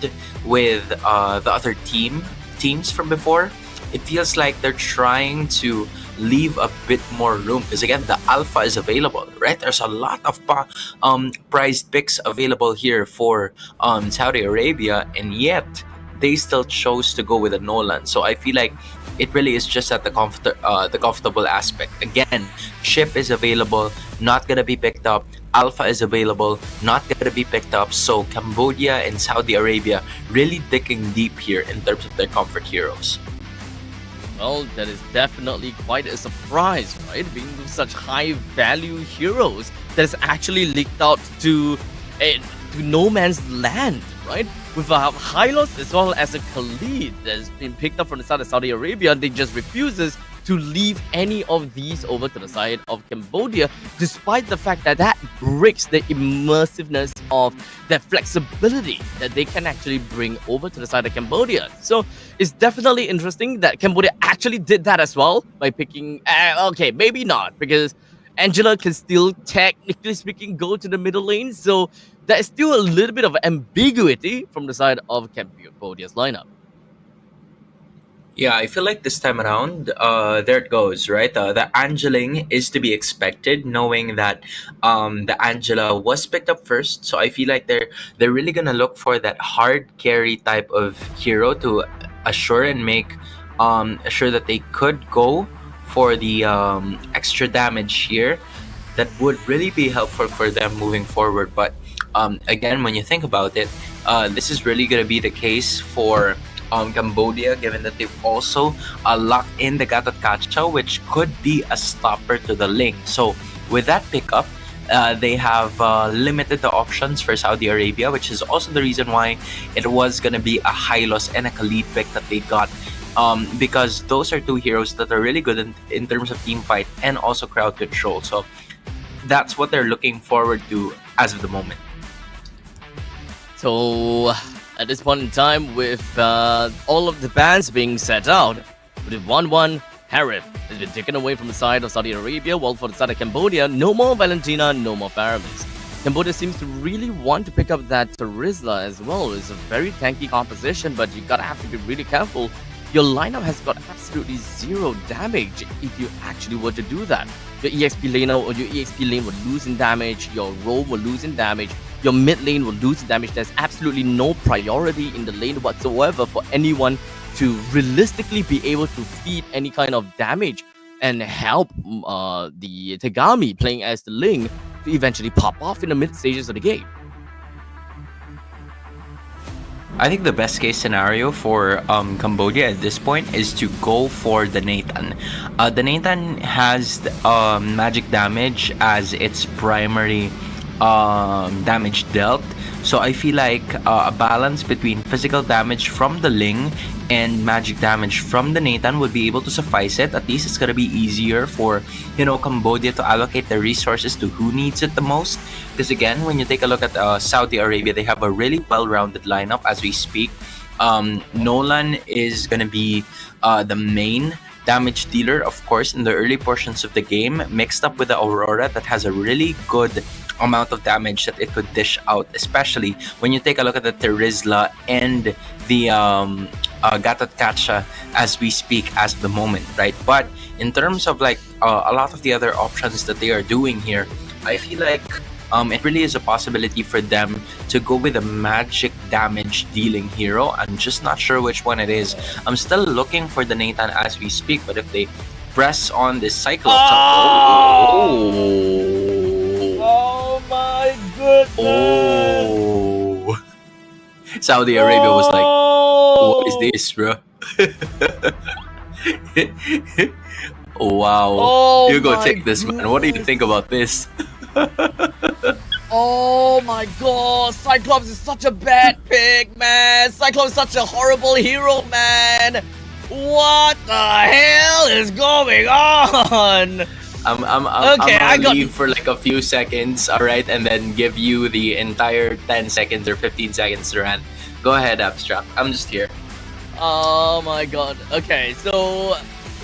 with the other teams from before, it feels like they're trying to leave a bit more room, because again, the alpha is available, right? There's a lot of prized picks available here for Saudi Arabia, and yet they still chose to go with a Nolan. So I feel like it really is just at the comfortable aspect. Again, chip is available, not gonna be picked up. Alpha is available, not gonna be picked up. So Cambodia and Saudi Arabia really digging deep here in terms of their comfort heroes. Well, that is definitely quite a surprise, right? Being such high value heroes that's actually leaked out to no man's land, right? With a Hylos as well as a Khalid that's been picked up from the side of Saudi Arabia, they just refuses to leave any of these over to the side of Cambodia, despite the fact that that breaks the immersiveness of that flexibility that they can actually bring over to the side of Cambodia. So it's definitely interesting that Cambodia actually did that as well by picking, okay, maybe not, because Angela can still, technically speaking, go to the middle lane. So there is still a little bit of ambiguity from the side of Cambodia's lineup. Yeah, I feel like this time around, there it goes, right? The Angeling is to be expected, knowing that the Angela was picked up first. So I feel like they're really gonna look for that hard carry type of hero to assure and make assure that they could go for the extra damage here. That would really be helpful for them moving forward. But again, when you think about it, this is really gonna be the case for Cambodia, given that they've also locked in the Gatot Kacha, which could be a stopper to the link. So with that pickup, they have limited the options for Saudi Arabia, which is also the reason why it was going to be a Hylos and a Khalid pick that they got, because those are two heroes that are really good in terms of team fight and also crowd control. So that's what they're looking forward to as of the moment. So at this point in time, with all of the bans being set out, with 1-1, Harith has been taken away from the side of Saudi Arabia, while for the side of Cambodia, no more Valentina, no more Faramis. Cambodia seems to really want to pick up that Rizla as well. It's a very tanky composition, but you gotta have to be really careful. Your lineup has got absolutely zero damage if you actually were to do that. Your EXP laner or your EXP lane will lose in damage, your roam will lose in damage, your mid lane will lose in damage. There's absolutely no priority in the lane whatsoever for anyone to realistically be able to feed any kind of damage and help the Tegami playing as the Ling to eventually pop off in the mid stages of the game. I think the best case scenario for Cambodia at this point is to go for the Nathan. The Nathan has magic damage as its primary damage dealt, So I feel like a balance between physical damage from the Ling and magic damage from the Nathan would be able to suffice it. At least it's gonna be easier for, Cambodia to allocate their resources to who needs it the most. Because again, when you take a look at Saudi Arabia, they have a really well-rounded lineup as we speak. Nolan is gonna be the main damage dealer, of course, in the early portions of the game, mixed up with the Aurora that has a really good amount of damage that it could dish out, especially when you take a look at the Terizla and the Gatot Kacha as we speak as of the moment, right? But in terms of like a lot of the other options that they are doing here, I feel like it really is a possibility for them to go with a magic damage dealing hero. I'm just not sure which one it is. I'm still looking for the Nathan as we speak, but if they press on this Cyclops... Oh my goodness! Oh! Saudi Arabia was like, what is this, bro? Oh, wow. Oh you go my take this, man. What do you think about this? Oh my god, Cyclops is such a bad pick, man. Cyclops is such a horrible hero, man. What the hell is going on? I'm gonna leave for like a few seconds, alright, and then give you the entire 10 seconds or 15 seconds to rant. Go ahead, Abstract. I'm just here. Oh my god. Okay, so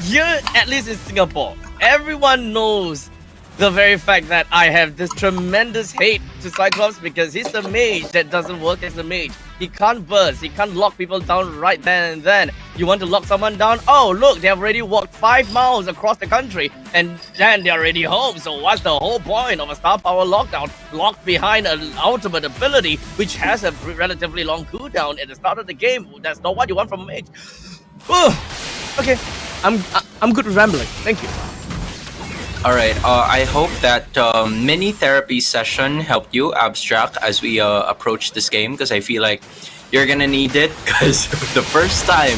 here, at least in Singapore, everyone knows the very fact that I have this tremendous hate to Cyclops because he's a mage that doesn't work as a mage. He can't burst, he can't lock people down right then and then. You want to lock someone down? Oh, look, they have already walked 5 miles across the country and then they're already home. So what's the whole point of a star power lockdown? Locked behind an ultimate ability which has a relatively long cooldown at the start of the game. That's not what you want from a mage. Okay, I'm good with rambling. Thank you. Alright, I hope that mini therapy session helped you, Abstract, as we approach this game, because I feel like you're gonna need it, because the first time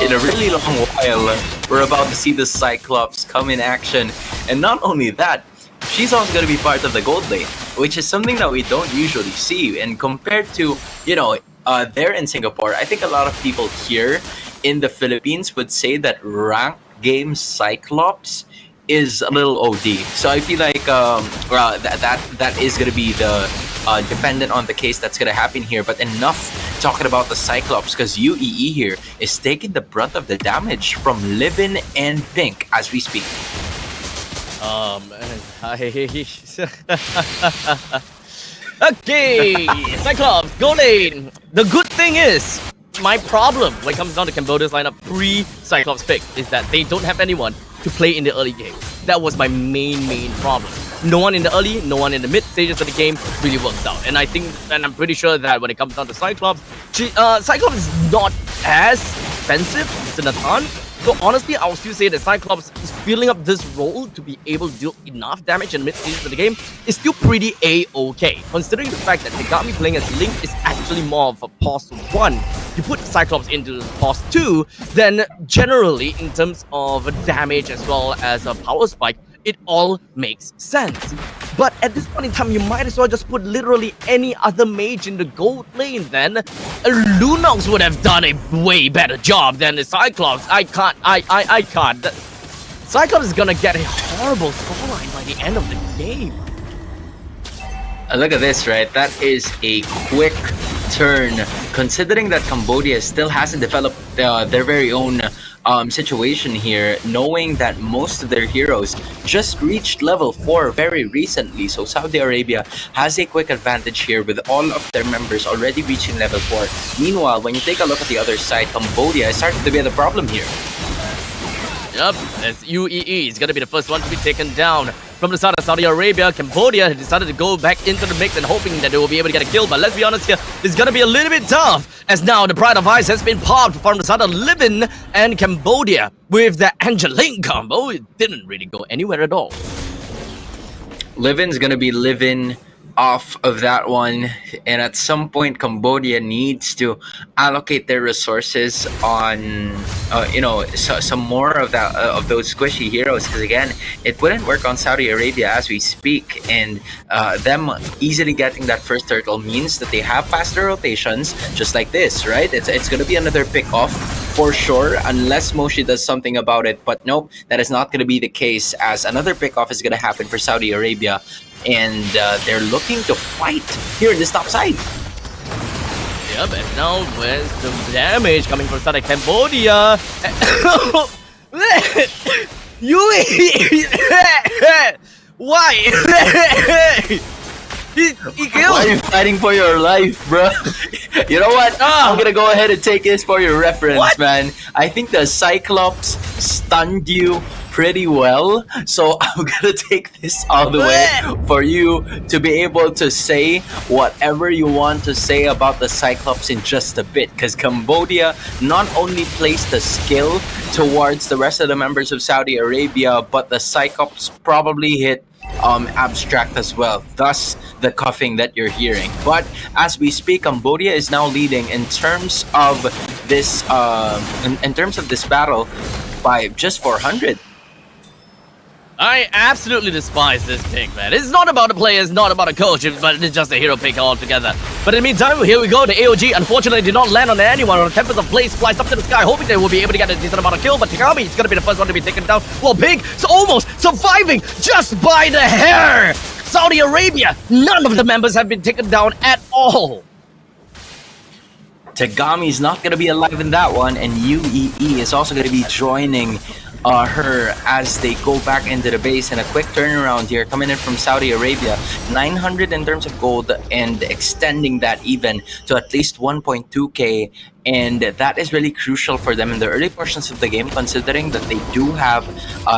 in a really long while, we're about to see the Cyclops come in action. And not only that, she's also gonna be part of the gold lane, which is something that we don't usually see. And compared to, there in Singapore, I think a lot of people here in the Philippines would say that ranked game Cyclops is a little OD. So I feel like that is gonna be the dependent on the case that's gonna happen here. But enough talking about the Cyclops, because UEE here is taking the brunt of the damage from Livin and Pink as we speak. Okay, Cyclops, go lane. The good thing is, my problem when it comes down to Cambodia's lineup pre-Cyclops pick is that they don't have anyone to play in the early game. That was my main problem. No one in the early, no one in the mid stages of the game really works out. And I'm pretty sure that when it comes down to Cyclops, Cyclops is not as expensive as Nathan. So honestly, I would still say that Cyclops is filling up this role to be able to deal enough damage in mid stages of the game is still pretty A-okay. Considering the fact that Tegami playing as Link is actually more of a pause 1. You put Cyclops into pause 2, then generally in terms of damage as well as a power spike, it all makes sense. But at this point in time, you might as well just put literally any other mage in the gold lane then. Lunox would have done a way better job than the Cyclops. I can't. Cyclops is gonna get a horrible scoreline by the end of the game. Look at this, right? That is a quick turn, considering that Cambodia still hasn't developed their very own situation here, knowing that most of their heroes just reached level 4 very recently. So Saudi Arabia has a quick advantage here with all of their members already reaching level 4. Meanwhile, when you take a look at the other side, Cambodia is starting to be the problem here. Yep, as UEE is gonna be the first one to be taken down. From the side of Saudi Arabia, Cambodia decided to go back into the mix and hoping that they will be able to get a kill. But let's be honest here, it's gonna be a little bit tough, as now the Pride of Ice has been popped from the side of Livin and Cambodia. With the Angeline combo, it didn't really go anywhere at all. Livin's gonna be Livin off of that one, and at some point Cambodia needs to allocate their resources on some more of that of those squishy heroes, because again it wouldn't work on Saudi Arabia as we speak, and them easily getting that first turtle means that they have faster rotations just like this, right? It's going to be another pick off for sure, unless Moshi does something about it, but nope, that is not going to be the case, as another pick off is going to happen for Saudi Arabia, and they're looking to fight here in this top side. Yep, and now with the damage coming from Southern Cambodia. Yui! Why? He killed. Why are you fighting for your life, bro? You know what? I'm gonna go ahead and take this for your reference, man. I think the Cyclops stunned you pretty well, so I'm gonna take this all the way for you to be able to say whatever you want to say about the Cyclops in just a bit, because Cambodia not only placed the skill towards the rest of the members of Saudi Arabia, but the Cyclops probably hit abstract as well, thus the coughing that you're hearing. But as we speak, Cambodia is now leading in terms of this in terms of this battle by just 400. I absolutely despise this pick, man. It's not about the players, not about the coach, but it's just a hero pick altogether. But in the meantime, here we go. The AOG unfortunately did not land on anyone. A tempest of blaze flies up to the sky, hoping they will be able to get a decent amount of kill. But Takami is going to be the first one to be taken down. Well, Pig is almost surviving just by the hair. Saudi Arabia, none of the members have been taken down at all. Tagami's not going to be alive in that one, and UEE is also going to be joining her as they go back into the base. And a quick turnaround here coming in from Saudi Arabia, 900 in terms of gold, and extending that even to at least 1.2k, and that is really crucial for them in the early portions of the game, considering that they do have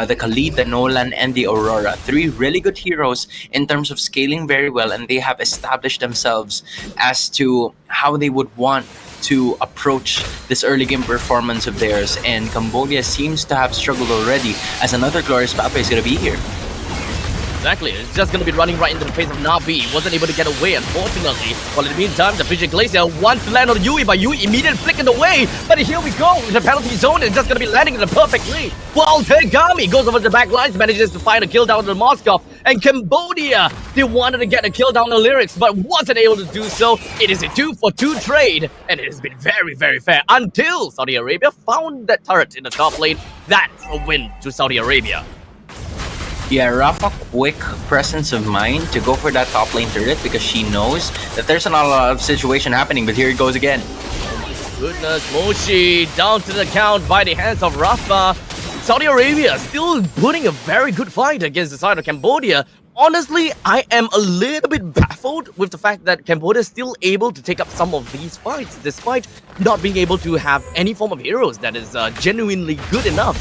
the Khalid, the Nolan, and the Aurora, three really good heroes in terms of scaling very well, and they have established themselves as to how they would want to approach this early game performance of theirs. And Cambodia seems to have struggled already, as another glorious pathway is going to be here. Exactly, it's just going to be running right into the face of Navi. Wasn't able to get away, unfortunately. While in the meantime, the Fishing Glacier wants to land on Yui, but Yui immediately flicking away. But here we go, the penalty zone is just going to be landing in the perfect way. While Tegami goes over the back lines, manages to find a kill down to Moscow. And Cambodia, they wanted to get a kill down the Lyrics, but wasn't able to do so. It is a 2-for-2 trade, and it has been very, very fair until Saudi Arabia found that turret in the top lane. That's a win to Saudi Arabia. Yeah, Rafa, quick presence of mind to go for that top lane turret, because she knows that there's not a lot of situation happening, but here it goes again. Goodness, Moshi down to the count by the hands of Rafa. Saudi Arabia still putting a very good fight against the side of Cambodia. Honestly, I am a little bit baffled with the fact that Cambodia is still able to take up some of these fights, despite not being able to have any form of heroes that is genuinely good enough.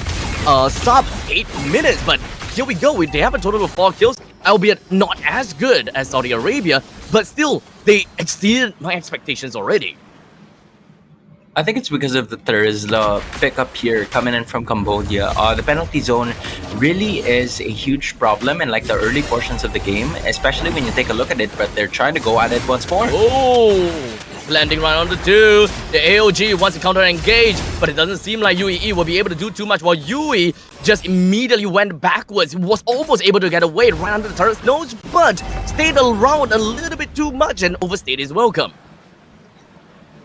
Sub 8 minutes, but here we go. They have a total of 4 kills, albeit not as good as Saudi Arabia, but still, they exceeded my expectations already. I think it's because of the Thursday pickup here coming in from Cambodia. The penalty zone really is a huge problem in like the early portions of the game, especially when you take a look at it, but they're trying to go at it once more. Oh! Landing right on the 2. The AOG wants to counter engage, but it doesn't seem like UEE will be able to do too much, while Yui just immediately went backwards. Was almost able to get away right under the turret's nose, but stayed around a little bit too much and overstayed his welcome.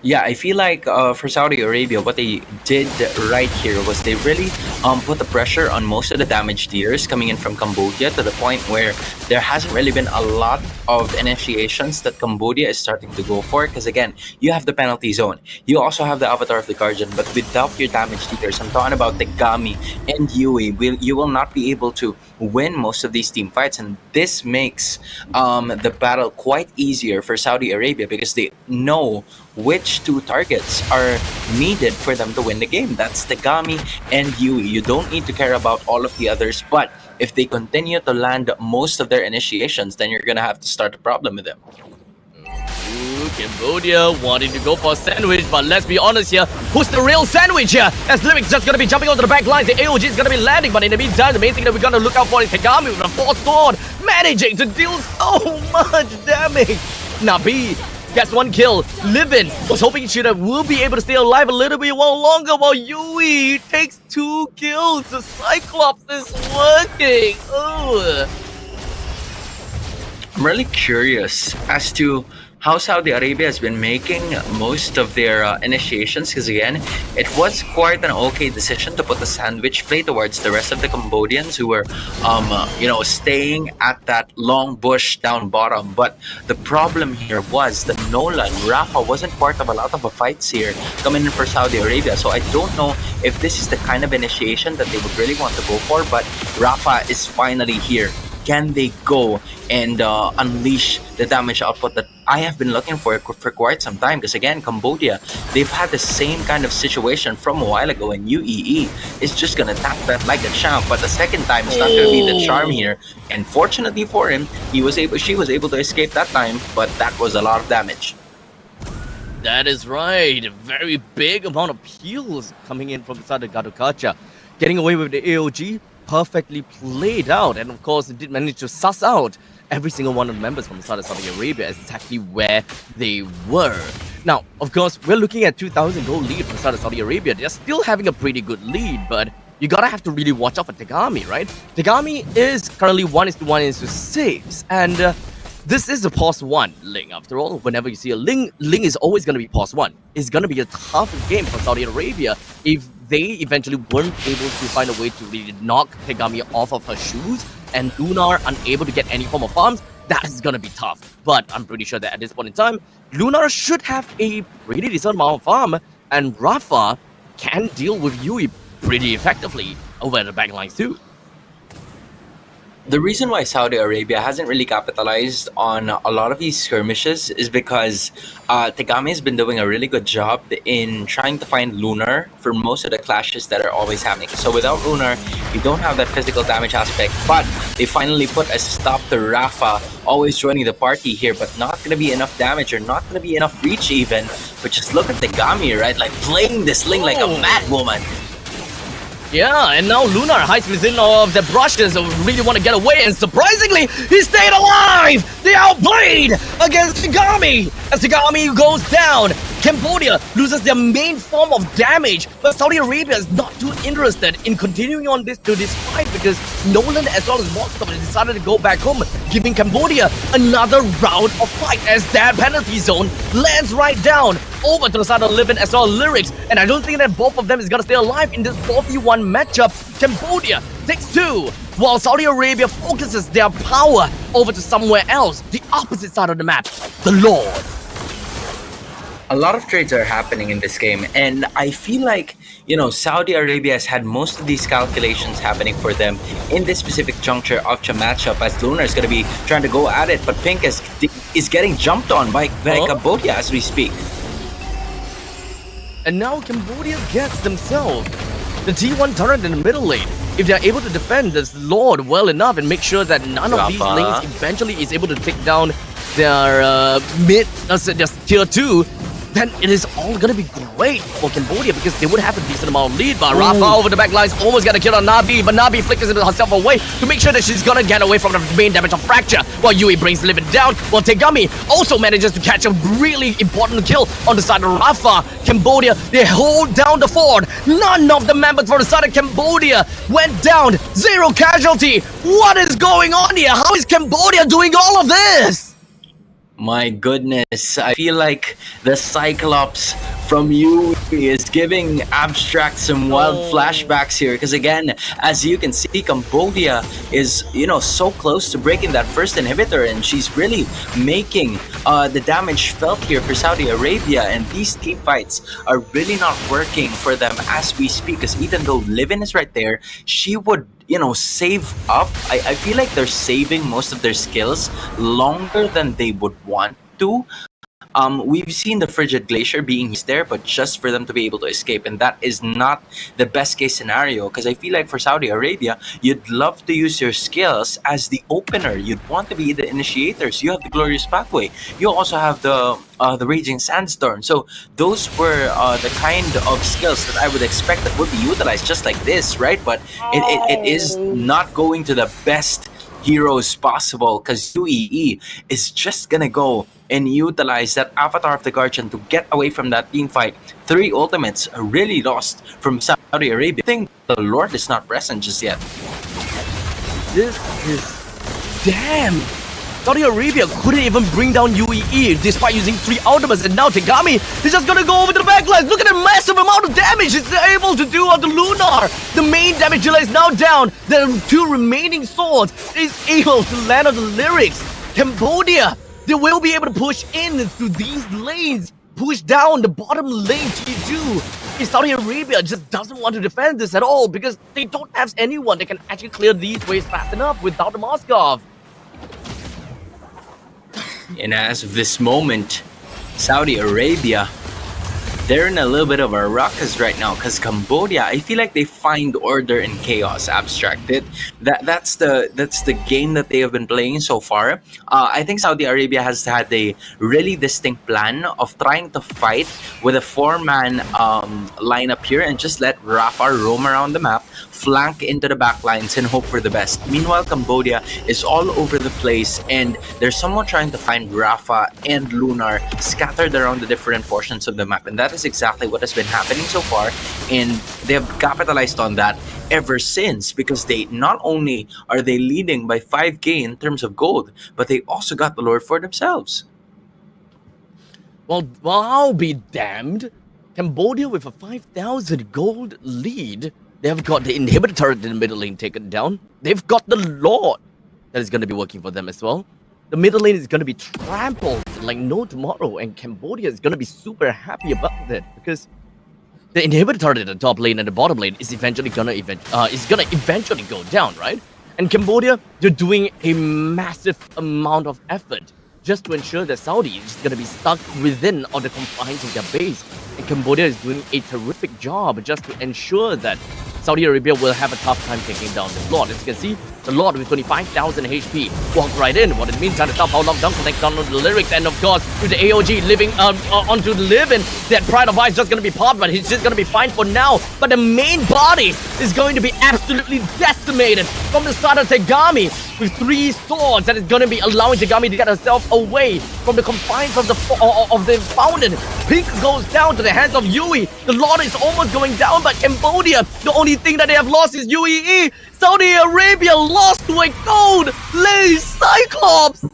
Yeah, I feel like for Saudi Arabia, what they did right here was they really put the pressure on most of the damage dealers coming in from Cambodia, to the point where there hasn't really been a lot of initiations that Cambodia is starting to go for. Because again, you have the penalty zone, you also have the Avatar of the Guardian, but without your damage dealers, I'm talking about the Gami and Yui, you will not be able to win most of these team fights. And this makes the battle quite easier for Saudi Arabia, because they know which 2 targets are needed for them to win the game. That's Tagami and Yui. You don't need to care about all of the others, but if they continue to land most of their initiations, then you're gonna have to start a problem with them. Cambodia wanting to go for a sandwich, but let's be honest here, who's the real sandwich here? As Lyric's just gonna be jumping onto the back line, the AOG is gonna be landing, but in the meantime, the main thing that we're gonna look out for is Kagami with a force sword, managing to deal so much damage. Nabi gets one kill. Livin was hoping she will be able to stay alive a little bit longer, while Yui takes 2 kills. The Cyclops is working. Oh. I'm really curious as to how Saudi Arabia has been making most of their initiations, because again, it was quite an okay decision to put the sandwich play towards the rest of the Cambodians who were, staying at that long bush down bottom. But the problem here was that Nolan, Rafa wasn't part of a lot of the fights here coming in for Saudi Arabia. So I don't know if this is the kind of initiation that they would really want to go for, but Rafa is finally here. Can they go and unleash the damage output that I have been looking for quite some time? Because again, Cambodia, they've had the same kind of situation from a while ago, and UEE is just gonna tap that like a champ. But the second time, it's not gonna be the charm here. And fortunately for him, she was able to escape that time, but that was a lot of damage. That is right. A very big amount of heals coming in from the side of Gadokacha. Getting away with the AOG. Perfectly played out, and of course it did manage to suss out every single one of the members from the side of Saudi Arabia as exactly where they were. Now, of course, we're looking at 2,000 goal lead from the side of Saudi Arabia. They're still having a pretty good lead, but you gotta have to really watch out for Tegami, right? Tegami is currently 1:1:6, and this is a pause 1 Ling. After all, whenever you see a Ling is always gonna be pause 1. It's gonna be a tough game for Saudi Arabia if they eventually weren't able to find a way to really knock Tegami off of her shoes, and Lunar unable to get any form of farms. That is gonna be tough. But I'm pretty sure that at this point in time, Lunar should have a pretty decent amount of farm, and Rafa can deal with Yui pretty effectively over the back lines too. The reason why Saudi Arabia hasn't really capitalized on a lot of these skirmishes is because Tegami has been doing a really good job in trying to find Lunar for most of the clashes that are always happening. So without Lunar, you don't have that physical damage aspect, but they finally put a stop to Rafa always joining the party here, but not going to be enough damage or not going to be enough reach even. But just look at Tegami, right? Like playing this Ling like a mad woman. Yeah, and now Lunar hides within of the brushes, so really want to get away, and surprisingly, he stayed alive! They outplayed against Tegami! As Tegami goes down, Cambodia loses their main form of damage, but Saudi Arabia is not too interested in continuing on this fight, because Nolan as well as Moscow decided to go back home, giving Cambodia another round of fight as that penalty zone lands right down over to the side of Livin as well as Lyrics, and I don't think that both of them is gonna stay alive in this 4v1 matchup. Cambodia takes 2, while Saudi Arabia focuses their power over to somewhere else, the opposite side of the map, the Lord. A lot of trades are happening in this game, and I feel like, Saudi Arabia has had most of these calculations happening for them in this specific juncture of the matchup, as Lunar is going to be trying to go at it, but Pink is getting jumped on by Cambodia as we speak. And now Cambodia gets themselves the T1 turret in the middle lane. If they're able to defend this Lord well enough and make sure that none of these lanes eventually is able to take down their their tier 2, then it is all gonna be great for Cambodia because they would have a decent amount of lead. But Rafa over the back lines almost got a kill on Nabi, but Nabi flickers herself away to make sure that she's gonna get away from the main damage of Fracture, while Yui brings Livin down, while Tegami also manages to catch a really important kill on the side of Rafa. Cambodia, they hold down the fort. None of the members for the side of Cambodia went down. 0 casualty. What is going on here? How is Cambodia doing all of this? My goodness, I feel like the Cyclops from you is giving Abstract some wild flashbacks here, because again, as you can see, Cambodia is, so close to breaking that first inhibitor, and she's really making the damage felt here for Saudi Arabia, and these team fights are really not working for them as we speak, because even though Livin is right there, she would save up. I feel like they're saving most of their skills longer than they would want to. We've seen the frigid glacier being used there, but just for them to be able to escape, and that is not the best case scenario. Because I feel like for Saudi Arabia, you'd love to use your skills as the opener. You'd want to be the initiators. You have the glorious pathway. You also have the raging sandstorm. So those were the kind of skills that I would expect that would be utilized just like this, right? But it is not going to the best heroes possible, because UEE is just gonna go and utilize that Avatar of the Guardian to get away from that team fight. 3 ultimates are really lost from Saudi Arabia. I think the Lord is not present just yet. This is damn. Saudi Arabia couldn't even bring down UEE despite using 3 ultimates, and now Tegami is just gonna go over to the backlines. Look at the massive amount of damage it's able to do on the Lunar. The main damage dealer is now down. The 2 remaining swords is able to land on the lyrics. Cambodia, they will be able to push in through these lanes, push down the bottom lane T2. Saudi Arabia just doesn't want to defend this at all because they don't have anyone that can actually clear these ways fast enough without the Moskov. And as of this moment, Saudi Arabia, they're in a little bit of a ruckus right now, because Cambodia, I feel like they find order in chaos. Abstracted. That's the game that they have been playing so far. I think Saudi Arabia has had a really distinct plan of trying to fight with a 4-man lineup here and just let Rafa roam around the map, flank into the back lines, and hope for the best. Meanwhile, Cambodia is all over the place, and there's someone trying to find Rafa and Lunar scattered around the different portions of the map, and that is exactly what has been happening so far, and they have capitalized on that ever since, because they not only are they leading by 5k in terms of gold, but they also got the Lord for themselves. Well, I'll be damned. Cambodia with a 5,000 gold lead. They have got the inhibitor turret in the middle lane taken down. They've got the Lord that is going to be working for them as well. The middle lane is going to be trampled like no tomorrow, and Cambodia is going to be super happy about that because the inhibitor turret in the top lane and the bottom lane is eventually going to eventually go down, right? And Cambodia, they're doing a massive amount of effort just to ensure that Saudi is going to be stuck within or the confines of their base. And Cambodia is doing a terrific job just to ensure that Saudi Arabia will have a tough time taking down this Lord. As you can see, the Lord with 25,000 HP walked right in. What it means on the top, how long down connect on the lyrics, and of course, with the AOG living onto the live, and that Pride of Ice just gonna be popped, but he's just gonna be fine for now. But the main body is going to be absolutely decimated from the start of Tegami with 3 swords that is gonna be allowing Tegami to get herself away from the confines of the Fountain. Pink goes down to the hands of Yui. The Lord is almost going down, but Cambodia, the only thing that they have lost is UEE. Saudi Arabia lost to a gold lane Cyclops.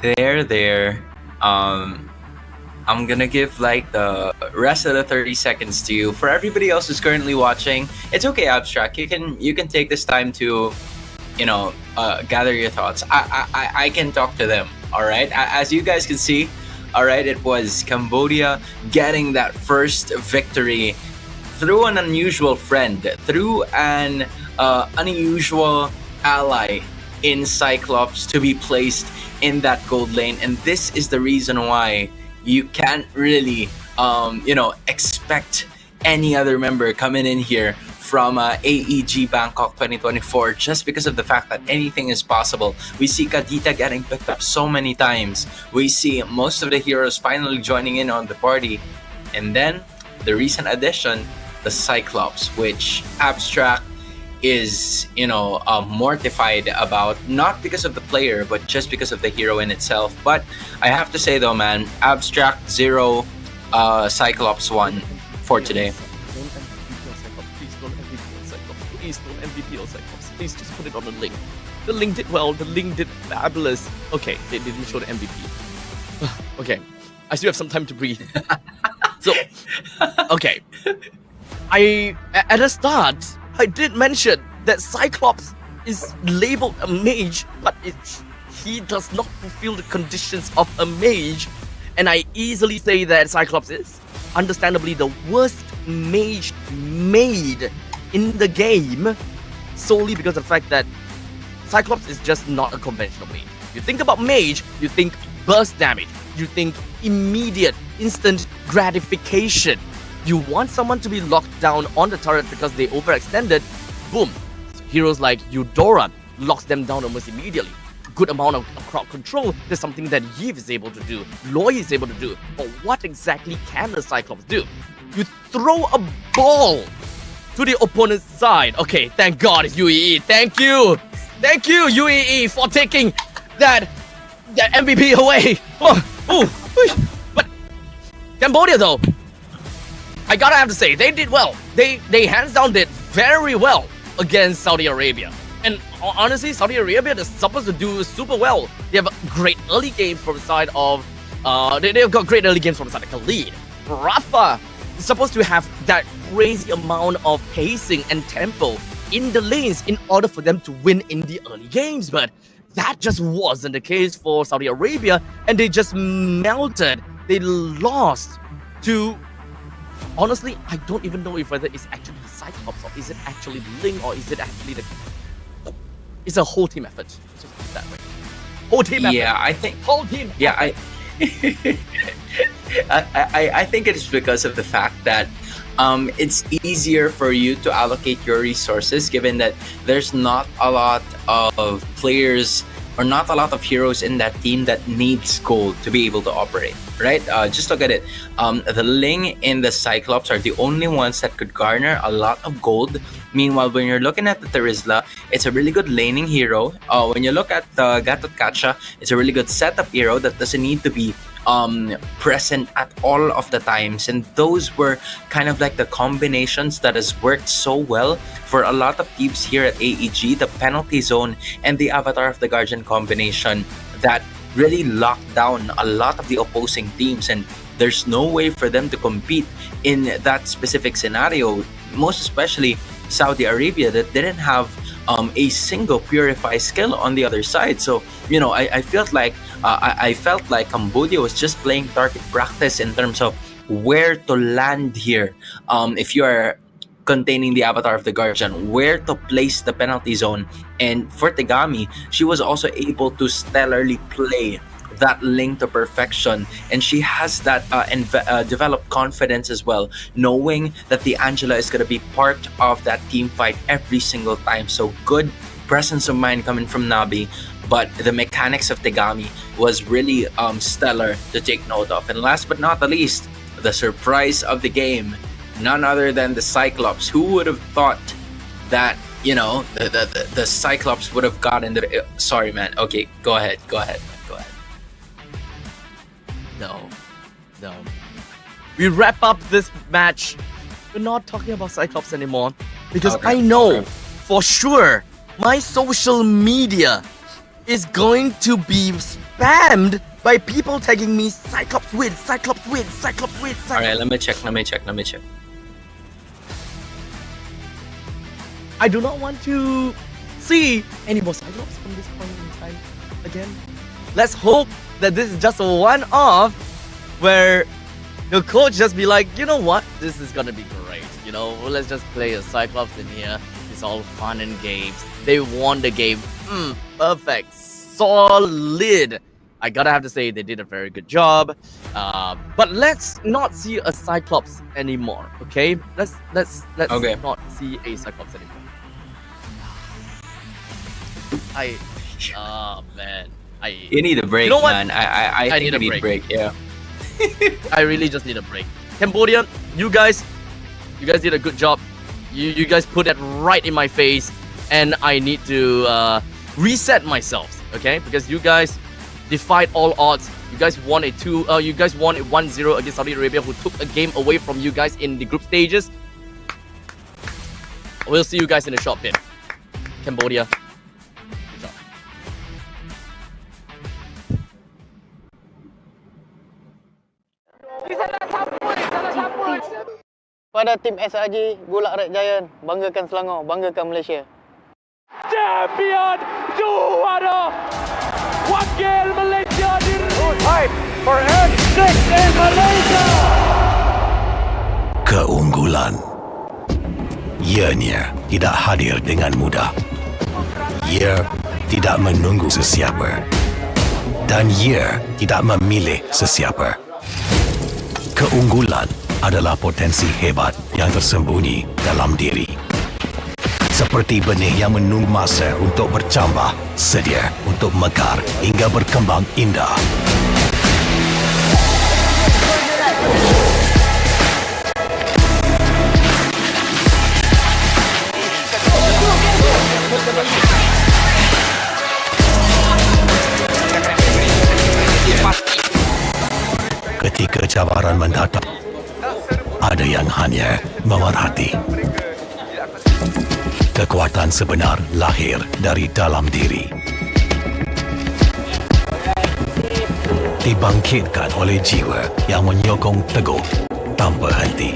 There. I'm gonna give like the rest of the 30 seconds to you. For everybody else who's currently watching, it's okay, Abstract. You can take this time to, gather your thoughts. I can talk to them. All right. As you guys can see, all right, it was Cambodia getting that first victory through an unusual friend, through an unusual ally in Cyclops to be placed in that gold lane. And this is the reason why you can't really, expect any other member coming in here from AEG Bangkok 2024, just because of the fact that anything is possible. We see Kadita getting picked up so many times. We see most of the heroes finally joining in on the party. And then the recent addition, the Cyclops, which Abstract is, mortified about, not because of the player, but just because of the hero in itself. But I have to say though, man, Abstract 0, Cyclops 1 for today. Please don't MVP on Cyclops. Please just put it on the link. The link did well. The link did fabulous. Okay, they didn't show the MVP. Okay, I still have some time to breathe. So, okay. At the start, I did mention that Cyclops is labeled a mage, but he does not fulfill the conditions of a mage. And I easily say that Cyclops is understandably the worst mage made in the game, solely because of the fact that Cyclops is just not a conventional mage. You think about mage, you think burst damage, you think immediate, instant gratification. You want someone to be locked down on the turret because they overextended, boom. Heroes like Eudora locks them down almost immediately. Good amount of crowd control. There's something that Yves is able to do, Loy is able to do. But what exactly can the Cyclops do? You throw a ball to the opponent's side. Okay, thank God it's UEE. Thank you, UEE, for taking that MVP away. But Cambodia though, I gotta have to say, they did well. They hands down did very well against Saudi Arabia. And honestly, Saudi Arabia is supposed to do super well. They have great early games from the side of they've got great early games from the side of Khalid. Rafa is supposed to have that crazy amount of pacing and tempo in the lanes in order for them to win in the early games, but that just wasn't the case for Saudi Arabia, and they just melted. They lost to, honestly, I don't even know if whether it's actually the Cyclops or is it actually Ling or is it actually the... It's a whole team effort. Just put it that way. Whole team effort. Yeah, I think. Whole team. Yeah, I think it's because of the fact that it's easier for you to allocate your resources, given that there's not a lot of players or not a lot of heroes in that team that needs gold to be able to operate, right? Just look at it. The Ling and the Cyclops are the only ones that could garner a lot of gold. Meanwhile, when you're looking at the Terizla, it's a really good laning hero. When you look at the Gatot Kacha, it's a really good setup hero that doesn't need to be present at all of the times, and those were kind of like the combinations that has worked so well for a lot of teams here at AEG. The penalty zone and the Avatar of the Guardian combination that really locked down a lot of the opposing teams, and there's no way for them to compete in that specific scenario, most especially Saudi Arabia that didn't have a single purify skill on the other side. So I felt like Cambodia was just playing target practice in terms of where to land here. If you are containing the Avatar of the Guardian, where to place the penalty zone. And for Tegami, she was also able to stellarly play that Link to perfection, and she has that developed confidence as well, knowing that the Angela is going to be part of that team fight every single time. So good presence of mind coming from Nabi, but the mechanics of Tegami was really stellar to take note of. And last but not the least, the surprise of the game, none other than the Cyclops. Who would have thought that the Cyclops would have gotten the... Sorry, man. Okay, go ahead. No. We wrap up this match. We're not talking about Cyclops anymore because I know for sure my social media is going to be spammed by people tagging me Cyclops wins. Alright, let me check. I do not want to see any more Cyclops from this point in time again. Let's hope that this is just a one-off where the coach just be like, you know what, this is gonna be great. Let's just play a Cyclops in here. It's all fun and games. They won the game. Perfect. Solid. I gotta have to say they did a very good job. But let's not see a Cyclops anymore. Okay? Let's not see a Cyclops anymore. Man. You need a break, man. I think you need a break. Yeah. I really just need a break. Cambodia, you guys did a good job. You guys put that right in my face, and I need to reset myself, okay? Because you guys defied all odds. You guys won it 1-0 against Saudi Arabia, who took a game away from you guys in the group stages. We'll see you guys in the short pit. Cambodia. Good job. Pada tim SRG, Gulak Red Giant, banggakan Selangor, banggakan Malaysia. Champion juara wakil Malaysia diri. For N6 in Malaysia. Keunggulan ianya tidak hadir dengan mudah. Ia tidak menunggu sesiapa. Dan ia tidak memilih sesiapa. Keunggulan adalah potensi hebat yang tersembunyi dalam diri. Seperti benih yang menunggu masa untuk bercambah, sedia untuk mekar hingga berkembang indah. Ketika cabaran mendatang, ada yang hanya memerhati. Kekuatan sebenar lahir dari dalam diri. Dibangkitkan oleh jiwa yang menyokong teguh tanpa henti.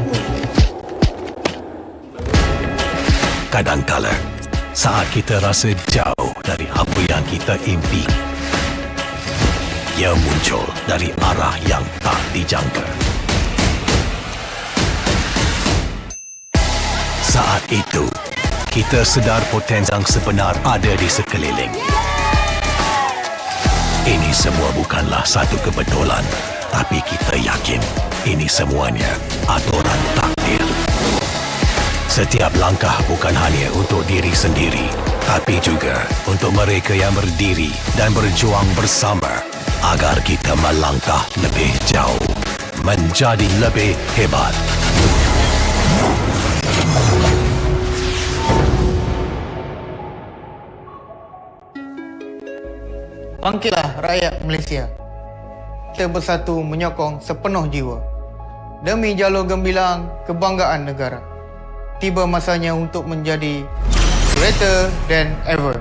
Kadangkala, saat kita rasa jauh dari apa yang kita impi, ia muncul dari arah yang tak dijangka. Saat itu, kita sedar potensi yang sebenar ada di sekeliling. Ini semua bukanlah satu kebetulan, tapi kita yakin ini semuanya aturan takdir. Setiap langkah bukan hanya untuk diri sendiri, tapi juga untuk mereka yang berdiri dan berjuang bersama agar kita melangkah lebih jauh, menjadi lebih hebat. Bangkitlah rakyat Malaysia. Kita bersatu menyokong sepenuh jiwa. Demi jalur gemilang kebanggaan negara. Tiba masanya untuk menjadi greater than ever.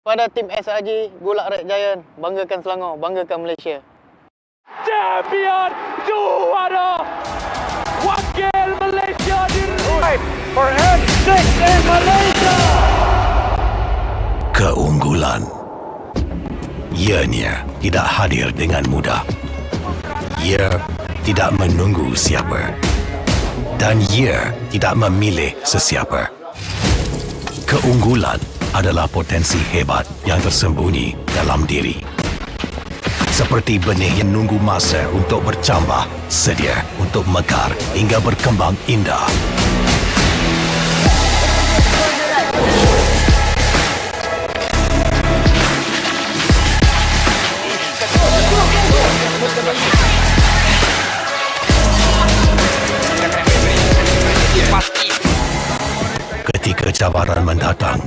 Pada tim SRG, Gulak Red Giant, banggakan Selangor, banggakan Malaysia. Champion juara wakil Malaysia diraih for N6 in Malaysia. Keunggulan ianya tidak hadir dengan mudah. Ia tidak menunggu siapa dan ia tidak memilih sesiapa. Keunggulan adalah potensi hebat yang tersembunyi dalam diri. Seperti benih yang menunggu masa untuk bercambah, sedia untuk mekar hingga berkembang indah. Ketika cabaran mendatang,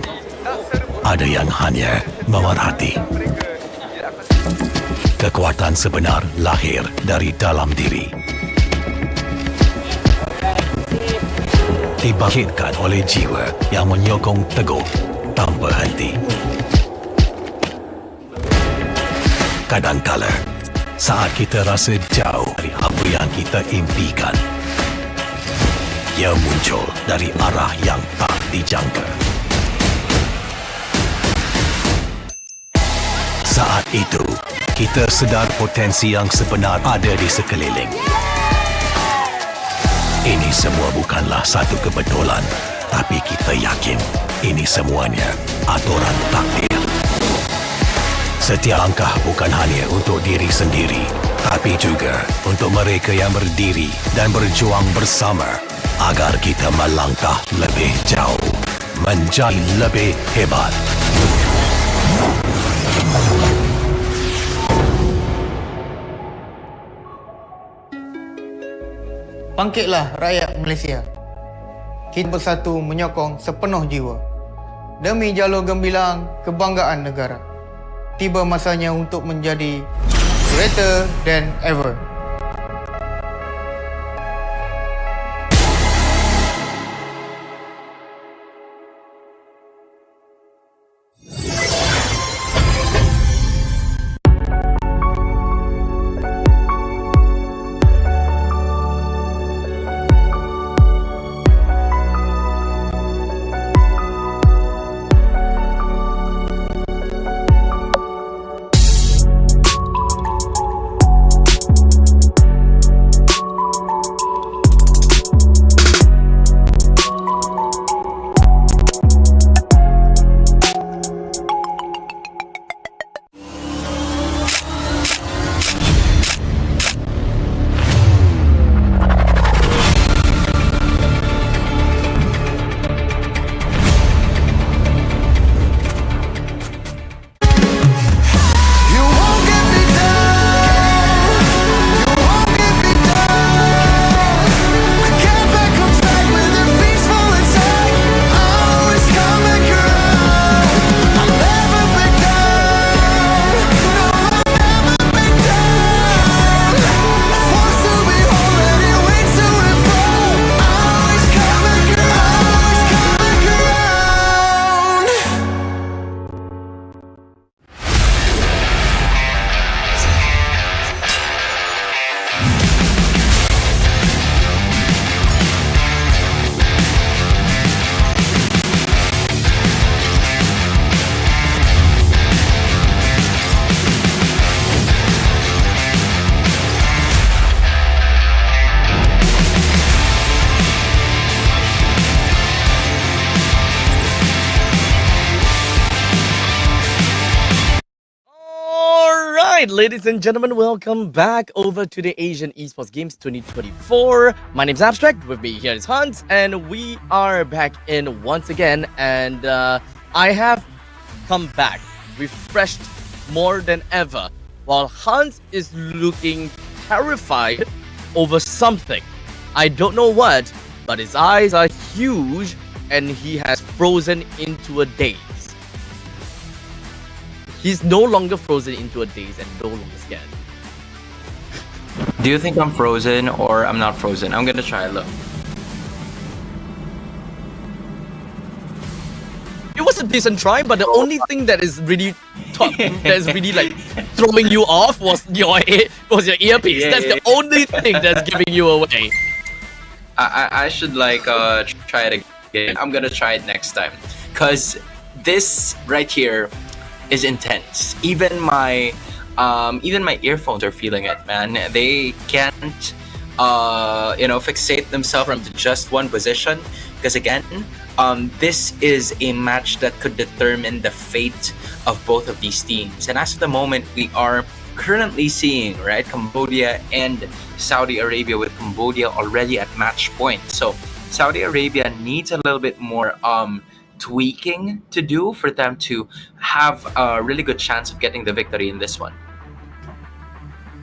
ada yang hanya memerhati. Kekuatan sebenar lahir dari dalam diri. Dibangkitkan oleh jiwa yang menyokong teguh tanpa henti. Kadangkala, saat kita rasa jauh dari apa yang kita impikan, ia muncul dari arah yang tak dijangka. Saat itu, kita sedar potensi yang sebenar ada di sekeliling. Ini semua bukanlah satu kebetulan, tapi kita yakin ini semuanya aturan takdir. Setiap langkah bukan hanya untuk diri sendiri, tapi juga untuk mereka yang berdiri dan berjuang bersama agar kita melangkah lebih jauh, menjadi lebih hebat. Bangkitlah rakyat Malaysia. Kita bersatu menyokong sepenuh jiwa. Demi jalur gemilang kebanggaan negara. Tiba masanya untuk menjadi greater than ever. Ladies and gentlemen, welcome back over to the Asian Esports Games 2024. My name's Abstract, with me here is Hans, and we are back in once again, and I have come back, refreshed more than ever, while Hans is looking terrified over something. I don't know what, but his eyes are huge, and he has frozen into a daze. He's no longer frozen into a daze and no longer scared. Do you think I'm frozen or I'm not frozen? I'm gonna try. Look. was a decent try, but the only thing that is really like throwing you off was your earpiece. Yeah, That's the only thing that's giving you away. I should like try it again. I'm gonna try it next time, cause this right here is intense. Even my earphones are feeling it, man. They can't fixate themselves to just one position, because again, this is a match that could determine the fate of both of these teams. And as of the moment, we are currently seeing, right, Cambodia and Saudi Arabia, with Cambodia already at match point. So Saudi Arabia needs a little bit more tweaking to do for them to have a really good chance of getting the victory in this one.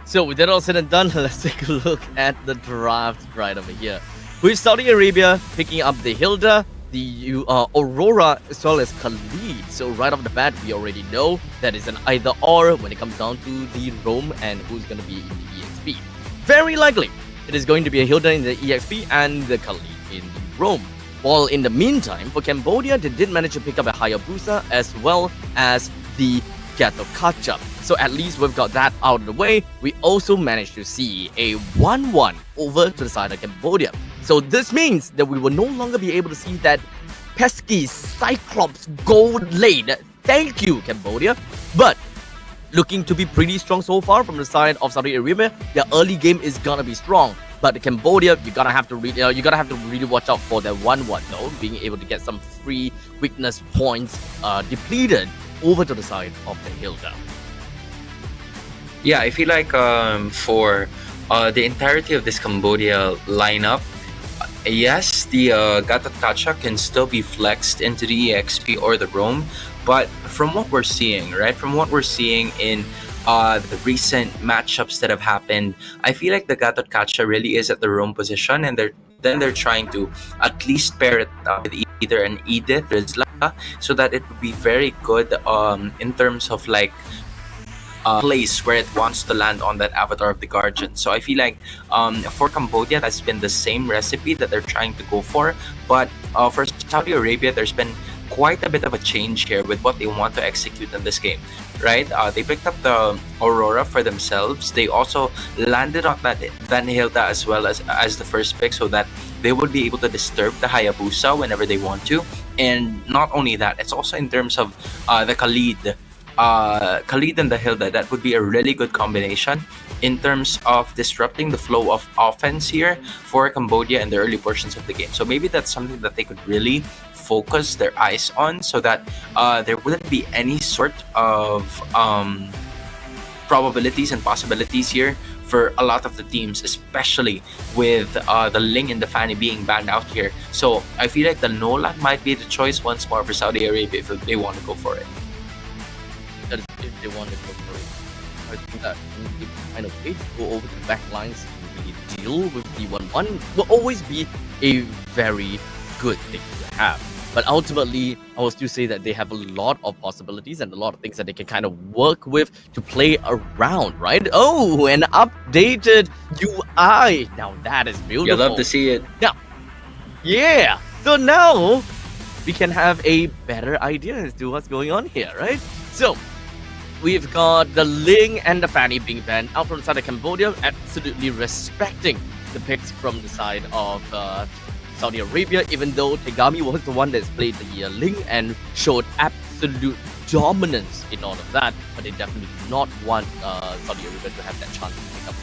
So with that all said and done, let's take a look at the draft right over here. With Saudi Arabia picking up the Hilda, the Aurora, as well as Khalid. So right off the bat, we already know that is an either or when it comes down to the Rome and who's going to be in the EXP. Very likely, it is going to be a Hilda in the EXP and the Khalid in the Rome. While in the meantime, for Cambodia, they did manage to pick up a Hayabusa as well as the Gatot Kacha. So at least we've got that out of the way. We also managed to see a 1-1 over to the side of Cambodia. So this means that we will no longer be able to see that pesky Cyclops gold lane. Thank you, Cambodia. But looking to be pretty strong so far from the side of Saudi Arabia. Their early game is gonna be strong. But Cambodia, you gotta have to really watch out for that 1-1 though, being able to get some free weakness points depleted over to the side of the Hilda. Yeah, I feel like for the entirety of this Cambodia lineup, yes, the Gatot Kacha can still be flexed into the EXP or the Rome, but from what we're seeing, right, from what we're seeing in the recent matchups that have happened, I feel like the Gatot Kacha really is at the Rome position, and they're trying to at least pair it up with either an Edith or Rizla, so that it would be very good in terms of like place where it wants to land on that Avatar of the Guardian. So I feel like for Cambodia, that's been the same recipe that they're trying to go for. But for Saudi Arabia, there's been quite a bit of a change here with what they want to execute in this game, right? They picked up the Aurora for themselves. They also landed on that Van Hilda as well as the first pick, so that they would be able to disturb the Hayabusa whenever they want to. And not only that, it's also in terms of the Khalid and the Hilda. That would be a really good combination in terms of disrupting the flow of offense here for Cambodia in the early portions of the game. So maybe that's something that they could really focus their eyes on, so that there wouldn't be any sort of probabilities and possibilities here for a lot of the teams, especially with the Ling and the Fanny being banned out here. So I feel like the Nolan might be the choice once more for Saudi Arabia if they want to go for it. That is if they want to go for it. I think that the kind of way to go over to the back lines to really deal with the 1-1 will always be a very good thing to have. But ultimately, I will still say that they have a lot of possibilities and a lot of things that they can kind of work with to play around, right? Oh, an updated UI. Now that is beautiful. You'll love to see it. Now, yeah. So now we can have a better idea as to what's going on here, right? So we've got the Ling and the Fanny being banned out from the side of Cambodia, absolutely respecting the picks from the side of Saudi Arabia, even though Tegami was the one that's played the Ling and showed absolute dominance in all of that, but they definitely do not want Saudi Arabia to have that chance to pick up.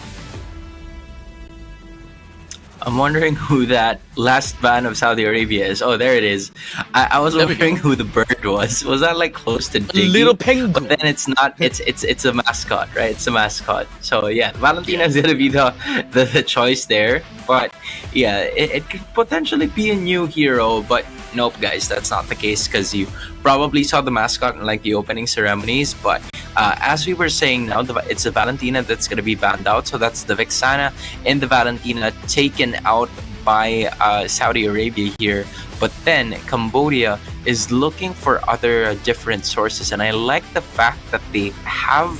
I'm wondering who that last ban of Saudi Arabia is. Oh, there it is. I was wondering who the bird was. Was that like close to Diggy? A little penguin. But then it's not. It's a mascot, right? It's a mascot. So yeah, Valentina is gonna be the choice there. But yeah, it could potentially be a new hero. But nope, guys, that's not the case, because you probably saw the mascot in like the opening ceremonies. But as we were saying now, it's the Valentina that's going to be banned out. So that's the Vexana and the Valentina taken out by Saudi Arabia here. But then Cambodia is looking for other different sources. And I like the fact that they have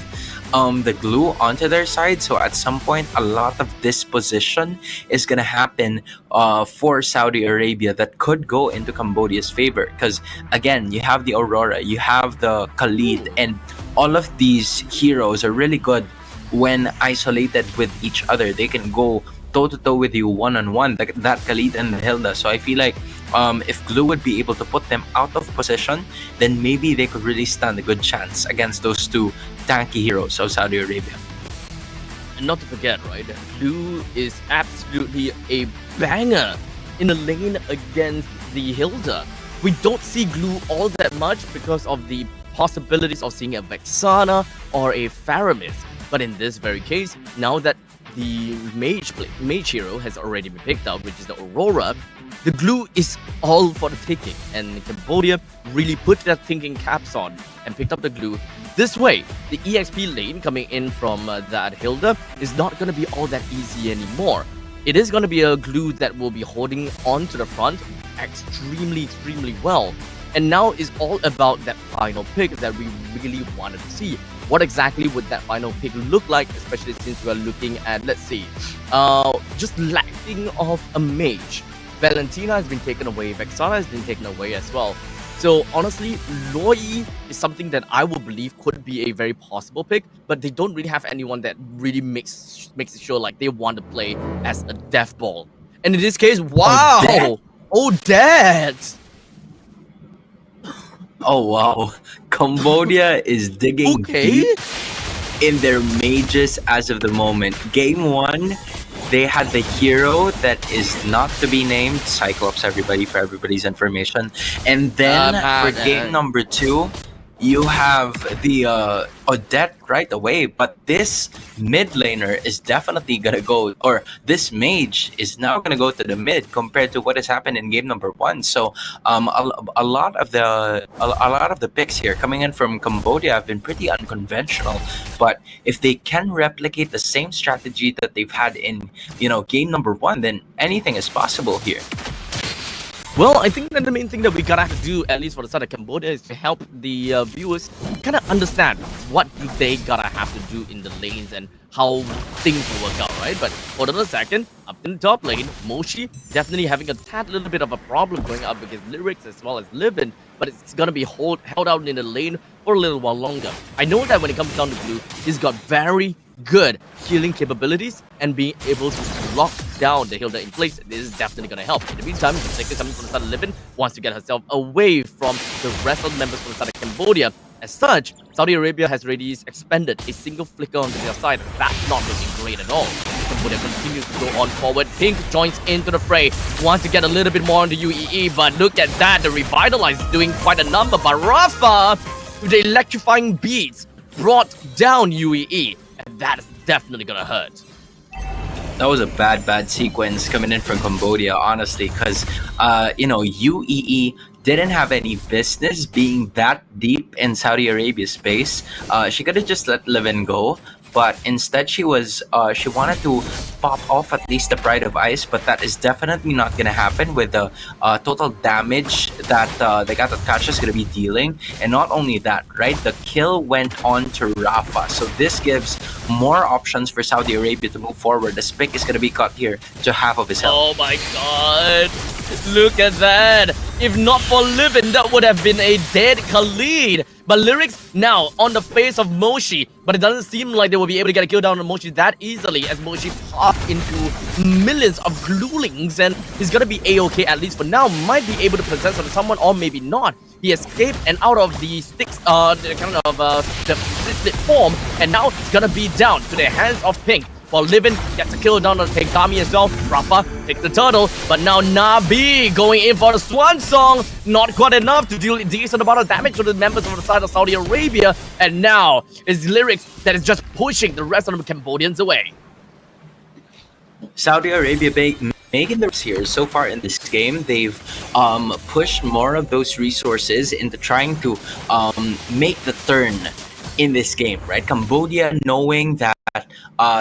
the glue onto their side. So at some point, a lot of disposition is gonna happen for Saudi Arabia that could go into Cambodia's favor. Because again, you have the Aurora, you have the Khalid, and all of these heroes are really good when isolated with each other. They can go toe to toe with you one on one. That Khalid and Hilda. So I feel like if Glue would be able to put them out of position, then maybe they could really stand a good chance against those two tanky heroes of Saudi Arabia. And not to forget, right, Blue is absolutely a banger in the lane against the Hilda. We don't see Glue all that much because of the possibilities of seeing a Vexana or a Faramis. But in this very case, now that the mage hero has already been picked up, which is the Aurora, the Glue is all for the taking, and Cambodia really put their thinking caps on and picked up the Glue. This way, the EXP lane coming in from that Hilda is not going to be all that easy anymore. It is going to be a Glue that will be holding on to the front extremely well. And now is all about that final pick that we really wanted to see. What exactly would that final pick look like, especially since we are looking at, let's see, just lacking of a mage. Valentina has been taken away, Vexana has been taken away as well. So honestly, Loi is something that I will believe could be a very possible pick, but they don't really have anyone that really makes it sure like they want to play as a death ball. And in this case, wow! Odette! Oh wow, Cambodia is digging deep in their mages as of the moment. Game 1, they had the hero that is not to be named, Cyclops, everybody, for everybody's information. And then for game number 2, you have the Odette right away, but this mid laner is definitely gonna go, or this mage is now gonna go to the mid compared to what has happened in game number 1. So a lot of the picks here coming in from Cambodia have been pretty unconventional, but if they can replicate the same strategy that they've had in game number 1, then anything is possible here. Well, I think that the main thing that we gotta have to do, at least for the side of Cambodia, is to help the viewers kind of understand what they gotta have to do in the lanes and how things will work out, right? But hold on a second, up in the top lane, Moshi definitely having a tad little bit of a problem going up against Lyrics as well as Livin, but it's gonna be held out in the lane for a little while longer. I know that when it comes down to Blue, he's got very good healing capabilities and being able to lock down the Hilda in place. This is definitely going to help. In the meantime, the second coming from the side of Livin wants to get herself away from the rest of the members from the side of Cambodia. As such, Saudi Arabia has already expended a single flicker onto their side. That's not looking great at all. Cambodia continues to go on forward. Pink joins into the fray, wants to get a little bit more on the UEE, but look at that, the Revitalize is doing quite a number. But Rafa, with the electrifying beats, brought down UEE. And that is definitely gonna hurt. That was a bad sequence coming in from Cambodia, honestly, because UEE didn't have any business being that deep in Saudi Arabia's space. She could have just let Livin go, but instead she wanted to pop off at least the Pride of Ice, but that is definitely not gonna happen with the total damage that the Gatotkacha is gonna be dealing. And not only that, right, the kill went on to Rafa, so this gives more options for Saudi Arabia to move forward. The pick is gonna be cut here to half of his health. Oh my god, look at that. If not for Livin, that would have been a dead Khalid. But Lyrics now on the face of Moshi, but it doesn't seem like they will be able to get a kill down on Moshi that easily as Moshi popped into millions of glulings, and he's gonna be A-okay at least for now. Might be able to possess on someone or maybe not. He escaped and out of the sticks, the split form, and now he's gonna be down to the hands of Pink. While Livin gets a kill down on Tegami as well. Rafa takes the turtle, but now Nabi going in for the swan song. Not quite enough to deal a decent amount of damage to the members of the side of Saudi Arabia. And now it's Lyrics that is just pushing the rest of the Cambodians away. Saudi Arabia making the here so far in this game. They've pushed more of those resources into trying to make the turn in this game, right? Cambodia knowing that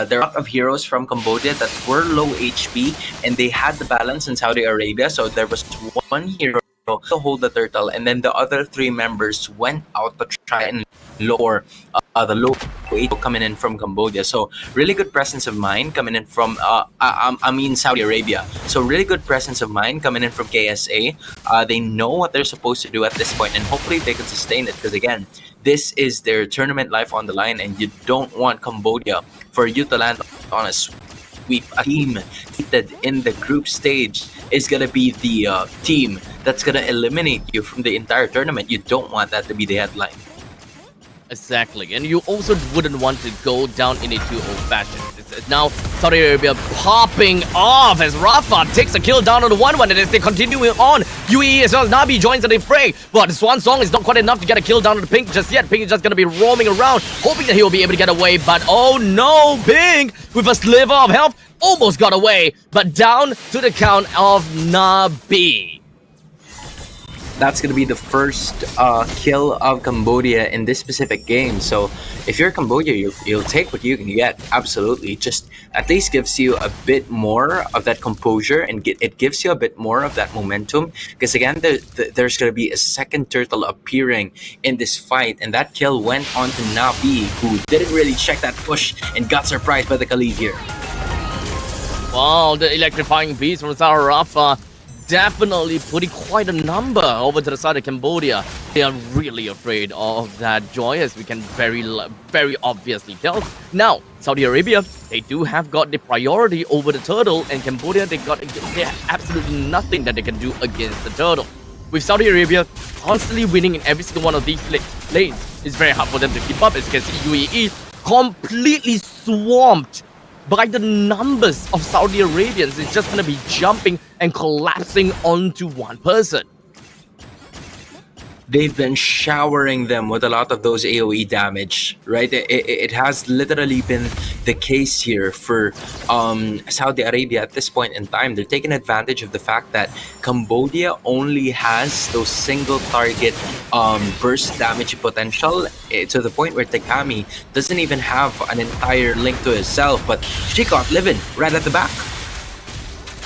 there are a lot of heroes from Cambodia that were low HP and they had the balance in Saudi Arabia. So there was one hero to hold the turtle, and then the other 3 members went out to try and lower the low coming in from Cambodia. So really good presence of mind coming in from Saudi Arabia. So really good presence of mind coming in from KSA. They know what they're supposed to do at this point, and hopefully they can sustain it, because again, this is their tournament life on the line, and you don't want Cambodia for you to land on a sweep. A team seated in the group stage is gonna be the team that's gonna eliminate you from the entire tournament. You don't want that to be the headline. Exactly, and you also wouldn't want to go down in a 2-0 fashion. It's now Saudi Arabia popping off as Rafa takes a kill down on the 1-1, and as they continue on, UAE as well as Nabi joins the fray. But Swan Song is not quite enough to get a kill down on the Pink just yet. Pink is just going to be roaming around, hoping that he will be able to get away, but oh no, Pink with a sliver of health almost got away, but down to the count of Nabi. That's going to be the first kill of Cambodia in this specific game. So if you're Cambodia, you'll take what you can get. Absolutely. Just at least gives you a bit more of that composure, and it gives you a bit more of that momentum. Because again, there's going to be a second turtle appearing in this fight. And that kill went on to Nabi, who didn't really check that push and got surprised by the Khalid here. Wow, the electrifying beast from Zara Rafa definitely putting quite a number over to the side of Cambodia. They are really afraid of that Joy, as we can very obviously tell. Now, Saudi Arabia, they do have got the priority over the turtle, and Cambodia, they have absolutely nothing that they can do against the turtle. With Saudi Arabia constantly winning in every single one of these lanes, it's very hard for them to keep up, as you can see UAE completely swamped by the numbers of Saudi Arabians. It's just going to be jumping and collapsing onto one person. They've been showering them with a lot of those AoE damage, right? It has literally been the case here for Saudi Arabia at this point in time. They're taking advantage of the fact that Cambodia only has those single target burst damage potential, to the point where Tegami doesn't even have an entire link to himself, but she caught living right at the back.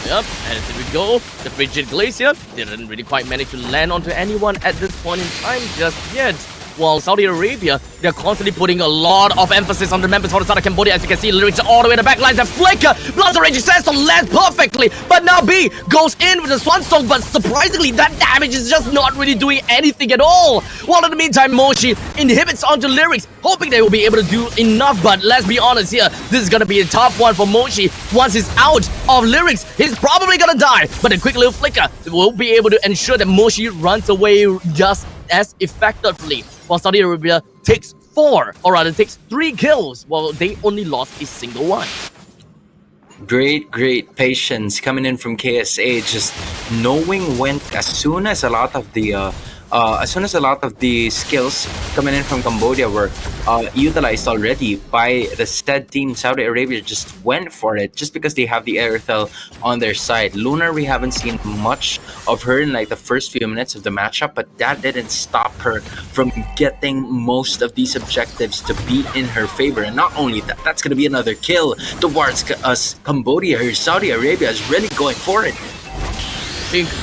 Yep, and there we go. The Frigid Glacier didn't really quite manage to land onto anyone at this point in time just yet. While Saudi Arabia, they're constantly putting a lot of emphasis on the members for the side of Cambodia. As you can see, lyrics all the way in the back lines. The flicker, Bloods Rage says to land perfectly. But now B goes in with the Swan Song, but surprisingly, that damage is just not really doing anything at all. While in the meantime, Moshi inhibits onto lyrics, hoping they will be able to do enough. But let's be honest here, this is gonna be a tough one for Moshi. Once he's out of lyrics, he's probably gonna die. But a quick little flicker will be able to ensure that Moshi runs away just as effectively, while Saudi Arabia takes 4, or rather takes 3 kills, while they only lost a single one. Great patience coming in from KSA, just knowing when, as soon as a lot of the skills coming in from Cambodia were utilized already by the said team, Saudi Arabia just went for it, just because they have the Aerithel on their side. Lunar, we haven't seen much of her in like the first few minutes of the matchup, but that didn't stop her from getting most of these objectives to be in her favor. And not only that, that's going to be another kill towards us, Cambodia. Saudi Arabia is really going for it.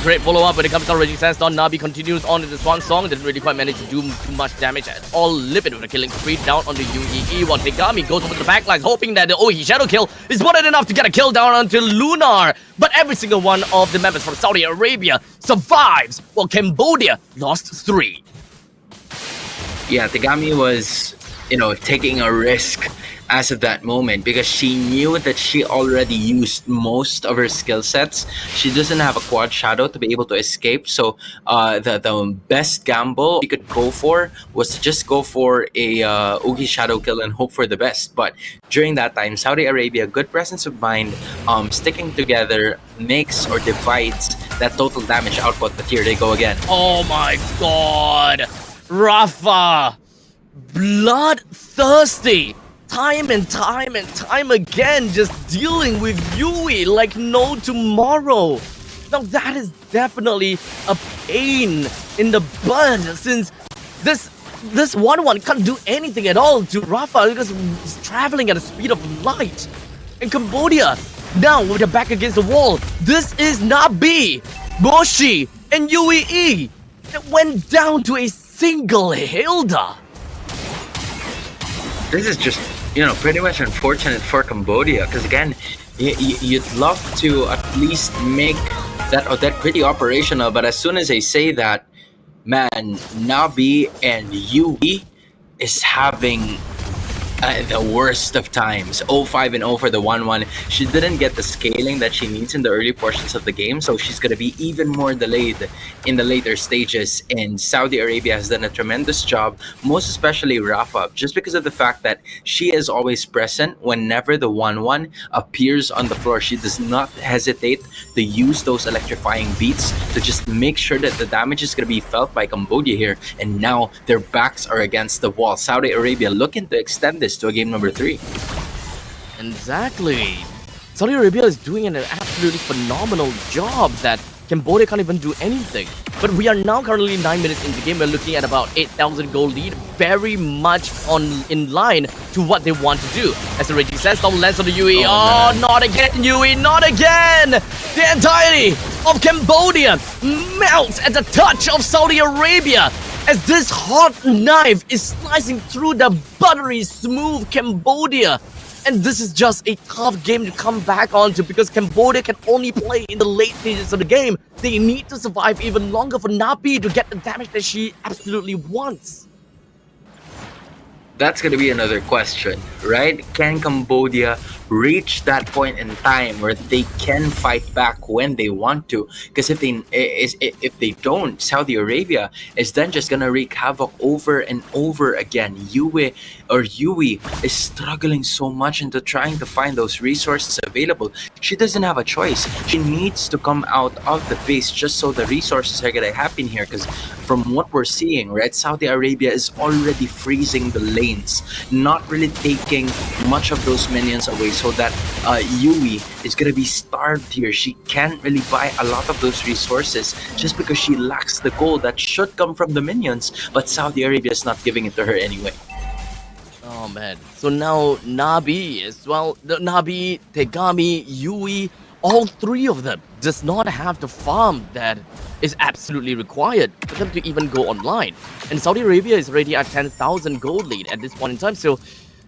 Great follow-up when it comes to Raging Sandstorm. Nabi continues on in the Swan Song. Didn't really quite manage to do too much damage at all. Livid with a killing spree down on the UEE, while Tegami goes over the backlines, hoping that the Ohi Shadow kill is more than enough to get a kill down onto Lunar. But every single one of the members from Saudi Arabia survives, while Cambodia lost 3. Yeah, Tegami was, taking a risk as of that moment, because she knew that she already used most of her skill sets. She doesn't have a quad shadow to be able to escape, so the best gamble she could go for was to just go for a Ugi shadow kill and hope for the best. But during that time, Saudi Arabia, good presence of mind, sticking together makes or divides that total damage output. But here they go again. Oh my god, Rafa, bloodthirsty, time and time again, just dealing with Yui like no tomorrow. Now that is definitely a pain in the butt, since this 1-1 can't do anything at all to Rafa because he's traveling at the speed of light. And Cambodia, now with their back against the wall, this is Nabi, Moshi, and UEE that went down to a single Hilda. this is just, pretty much unfortunate for Cambodia, because again, you'd love to at least make that pretty operational, but as soon as I say that, man, Nabi and Yui is having the worst of times. 0-5 and 0 for the 1-1. She didn't get the scaling that she needs in the early portions of the game, so she's going to be even more delayed in the later stages. And Saudi Arabia has done a tremendous job, most especially Rafa, just because of the fact that she is always present whenever the 1-1 appears on the floor. She does not hesitate to use those electrifying beats to just make sure that the damage is going to be felt by Cambodia here. And now their backs are against the wall. Saudi Arabia looking to extend this to a game number 3. Exactly. Saudi Arabia is doing an absolutely phenomenal job that Cambodia can't even do anything. But we are now currently 9 minutes into the game. We're looking at about 8,000 gold lead, very much in line to what they want to do. As the Reggie says, down lands on the UE. Oh, not again, UE, not again! The entirety of Cambodia melts at the touch of Saudi Arabia, as this hot knife is slicing through the buttery smooth Cambodia. And this is just a tough game to come back onto, because Cambodia can only play in the late stages of the game. They need to survive even longer for Nabi to get the damage that she absolutely wants. That's going to be another question, right? Can Cambodia reach that point in time where they can fight back when they want to? Because if they don't, Saudi Arabia is then just going to wreak havoc over and over again. Yui is struggling so much into trying to find those resources available. She doesn't have a choice. She needs to come out of the base just so the resources are going to happen here. Because from what we're seeing, right, Saudi Arabia is already freezing the lanes, not really taking much of those minions away, so that Yui is going to be starved here. She can't really buy a lot of those resources just because she lacks the gold that should come from the minions, but Saudi Arabia is not giving it to her anyway. Oh man, so now Nabi as well, Nabi, Tegami, Yui, all three of them does not have the farm that is absolutely required for them to even go online. And Saudi Arabia is already at 10,000 gold lead at this point in time, so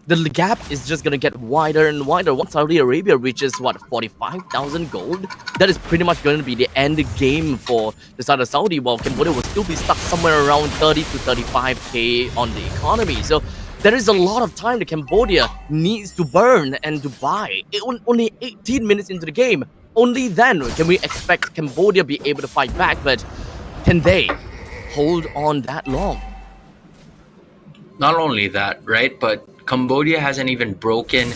the gap is just gonna get wider and wider. Once Saudi Arabia reaches, 45,000 gold, that is pretty much going to be the end game for the side of Saudi, while Cambodia will still be stuck somewhere around 30 to 35k on the economy. So there is a lot of time that Cambodia needs to burn and to buy. Only 18 minutes into the game. Only then can we expect Cambodia be able to fight back, but can they hold on that long? Not only that, right, but Cambodia hasn't even broken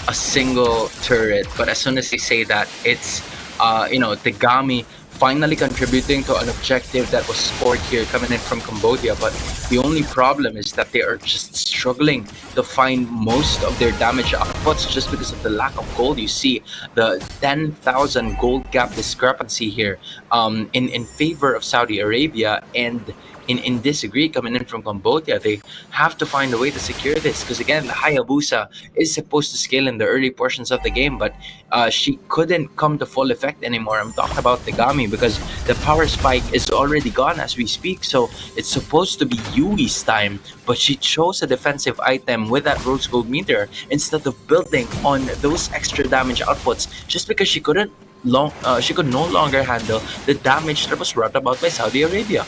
a single turret. But as soon as they say that, it's Tegami finally contributing to an objective that was scored here coming in from Cambodia. But the only problem is that they are just struggling to find most of their damage outputs just because of the lack of gold. You see the 10,000 gold gap discrepancy here in favor of Saudi Arabia, and in disagree coming in from Cambodia. They have to find a way to secure this, because again, the Hayabusa is supposed to scale in the early portions of the game, but she couldn't come to full effect anymore. I'm talking about Tegami, because the power spike is already gone as we speak, so it's supposed to be Yui's time, but she chose a defensive item with that rose gold meter instead of building on those extra damage outputs, just because she could no longer handle the damage that was brought about by Saudi Arabia.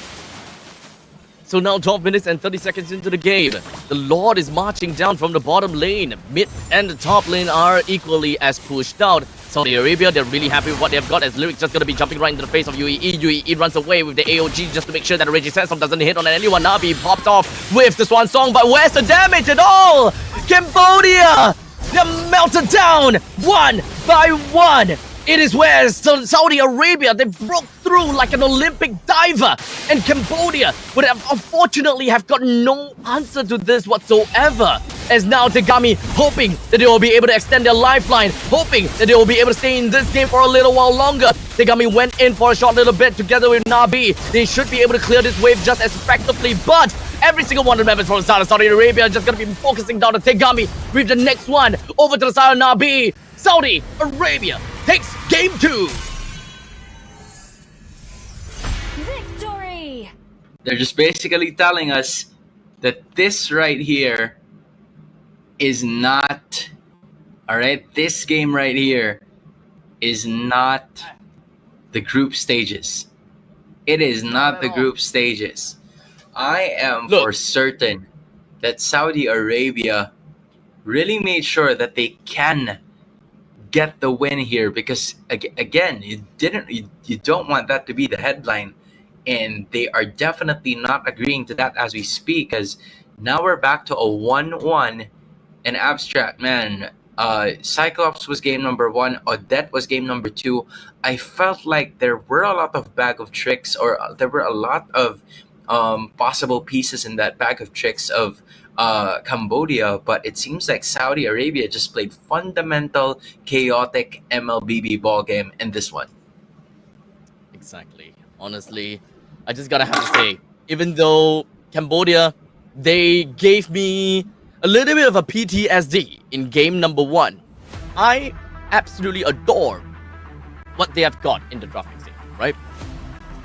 So now 12 minutes and 30 seconds into the game. The Lord is marching down from the bottom lane. Mid and the top lane are equally as pushed out. Saudi Arabia, they're really happy with what they've got, as Lyric just going to be jumping right into the face of UAE. UAE runs away with the AOG just to make sure that Reggie Sansom doesn't hit on anyone. Nabi popped off with the Swan Song, but where's the damage at all? Cambodia! They're melted down one by one. It is where Saudi Arabia, they broke through like an Olympic diver, and Cambodia would have unfortunately have got no answer to this whatsoever. As now Tegami hoping that they will be able to extend their lifeline, hoping that they will be able to stay in this game for a little while longer. Tegami went in for a short little bit together with Nabi. They should be able to clear this wave just as effectively, but every single one of the members from the side of Saudi Arabia are just going to be focusing down on Tegami with the next one over to the side of Nabi. Saudi Arabia takes game 2. Victory! They're just basically telling us that this right here is not, all right, this game right here is not the group stages. It is not the group stages. I am Look. for certain that Saudi Arabia really made sure that they can get the win here, because again, you don't want that to be the headline, and they are definitely not agreeing to that as we speak, because now we're back to a 1-1. And Abstract, man, Cyclops was game number 1, Odette was game number 2. I felt like there were a lot of bag of tricks, or there were a lot of possible pieces in that bag of tricks of Cambodia, but it seems like Saudi Arabia just played fundamental, chaotic MLBB ball game in this one. Exactly. Honestly, I just gotta have to say, even though Cambodia, they gave me a little bit of a PTSD in game number 1, I absolutely adore what they have got in the drafting stage, right?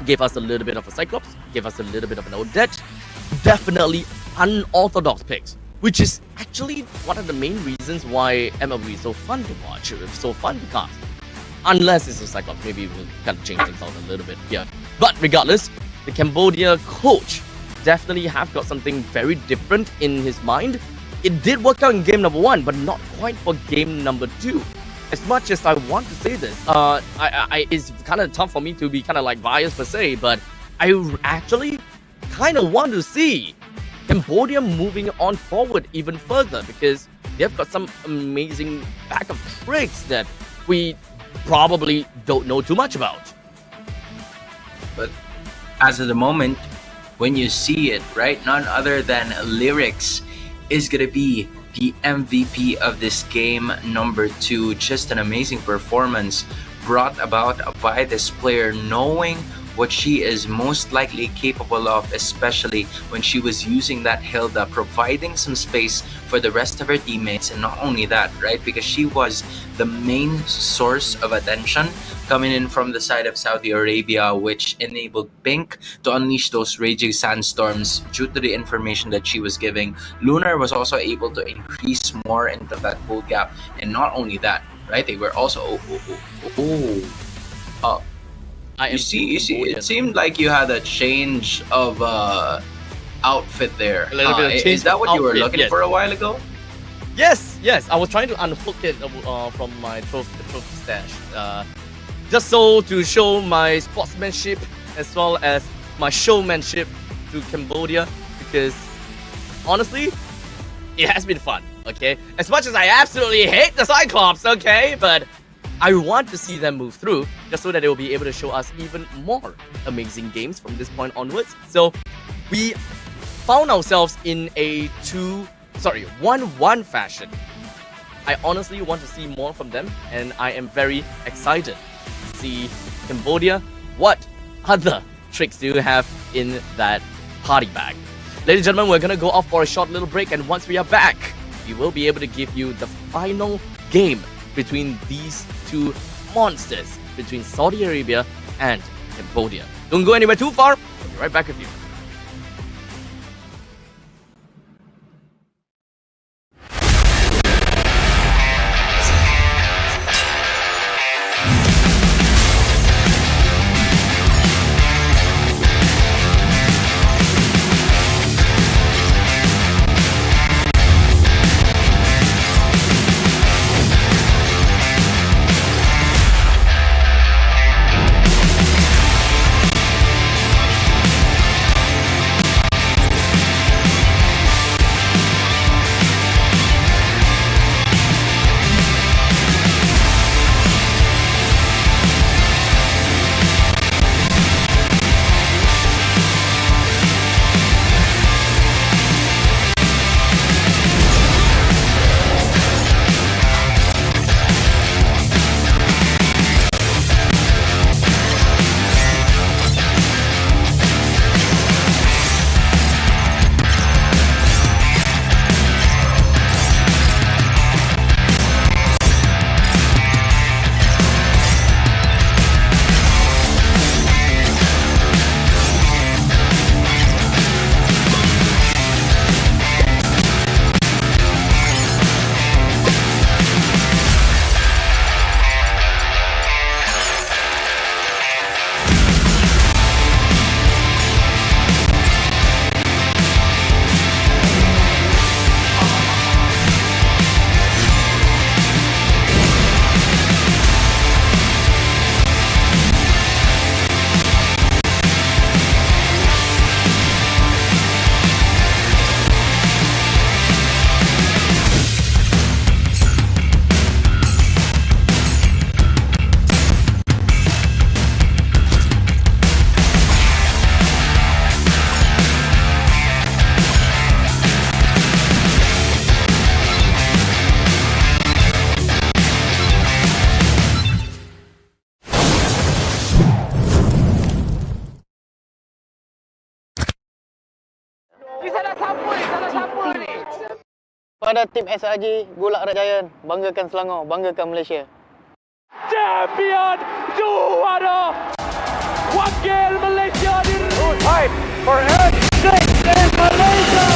Gave us a little bit of a Cyclops, gave us a little bit of an Odette, definitely unorthodox picks, which is actually one of the main reasons why MLB is so fun to watch, so fun to cast. Unless it's a Cyclops, maybe we'll kind of change things out a little bit here. But regardless, the Cambodia coach definitely have got something very different in his mind. It did work out in game number 1, but not quite for game number 2. As much as I want to say this, it's kind of tough for me to be kind of like biased per se, but I actually kind of want to see Cambodia moving on forward even further, because they've got some amazing bag of tricks that we probably don't know too much about. But as of the moment, when you see it, right, none other than Lyrics is going to be the MVP of this game number 2. Just an amazing performance brought about by this player, knowing what she is most likely capable of, especially when she was using that Hilda, providing some space for the rest of her teammates. And not only that, right, because she was the main source of attention coming in from the side of Saudi Arabia, which enabled Pink to unleash those raging sandstorms due to the information that she was giving. Lunar was also able to increase more into that pull gap. And not only that, right, they were also you see, it seemed like you had a change of outfit there. A little bit of change is that what you were outfit, looking yes. for a while ago? Yes, I was trying to unhook it from my trophy stash, just so to show my sportsmanship as well as my showmanship to Cambodia, because honestly, it has been fun, okay? As much as I absolutely hate the Cyclops, okay? But I want to see them move through, just so that they will be able to show us even more amazing games from this point onwards. So we found ourselves in a 1-1 fashion. I honestly want to see more from them, and I am very excited to see Cambodia. What other tricks do you have in that party bag? Ladies and gentlemen, we're gonna go off for a short little break, and once we are back, we will be able to give you the final game between these two monsters, between Saudi Arabia and Cambodia. Don't go anywhere too far. We'll be right back with you. Pada tim SRG, Gulak Rajayan, banggakan Selangor, banggakan Malaysia. Champion juara wakil Malaysia fight for N6 in Malaysia.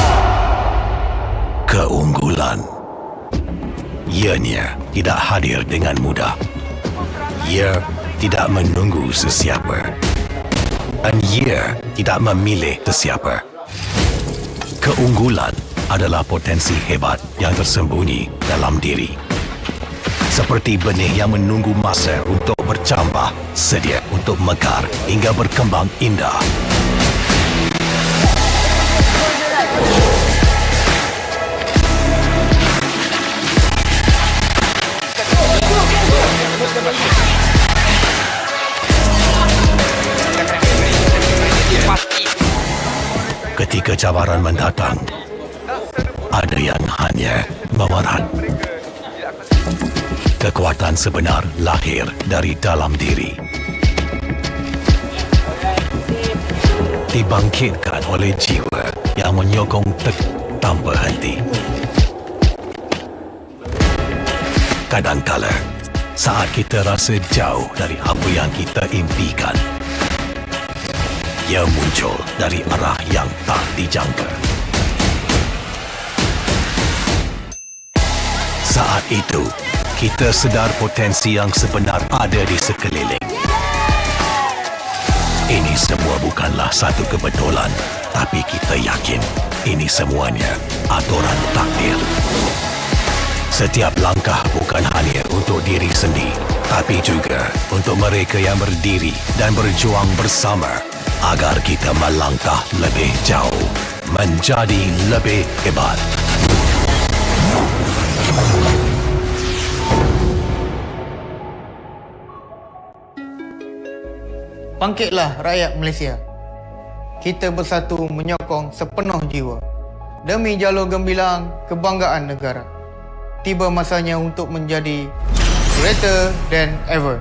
Keunggulan. Ianya tidak hadir dengan mudah. Ia tidak menunggu sesiapa. Dan ia tidak memilih sesiapa. Keunggulan adalah potensi hebat yang tersembunyi dalam diri. Seperti benih yang menunggu masa untuk bercambah, sedia untuk mekar hingga berkembang indah. Ketika cabaran mendatang, ada yang hanya memerat. Kekuatan sebenar lahir dari dalam diri. Dibangkitkan oleh jiwa yang menyokong tanpa henti. Kadangkala, saat kita rasa jauh dari apa yang kita impikan, ia muncul dari arah yang tak dijangka. Saat itu, kita sedar potensi yang sebenar ada di sekeliling. Ini semua bukanlah satu kebetulan, tapi kita yakin ini semuanya aturan takdir. Setiap langkah bukan hanya untuk diri sendiri, tapi juga untuk mereka yang berdiri dan berjuang bersama agar kita melangkah lebih jauh, menjadi lebih hebat. Bangkitlah rakyat Malaysia. Kita bersatu menyokong sepenuh jiwa demi jalur gemilang kebanggaan negara. Tiba masanya untuk menjadi greater than ever.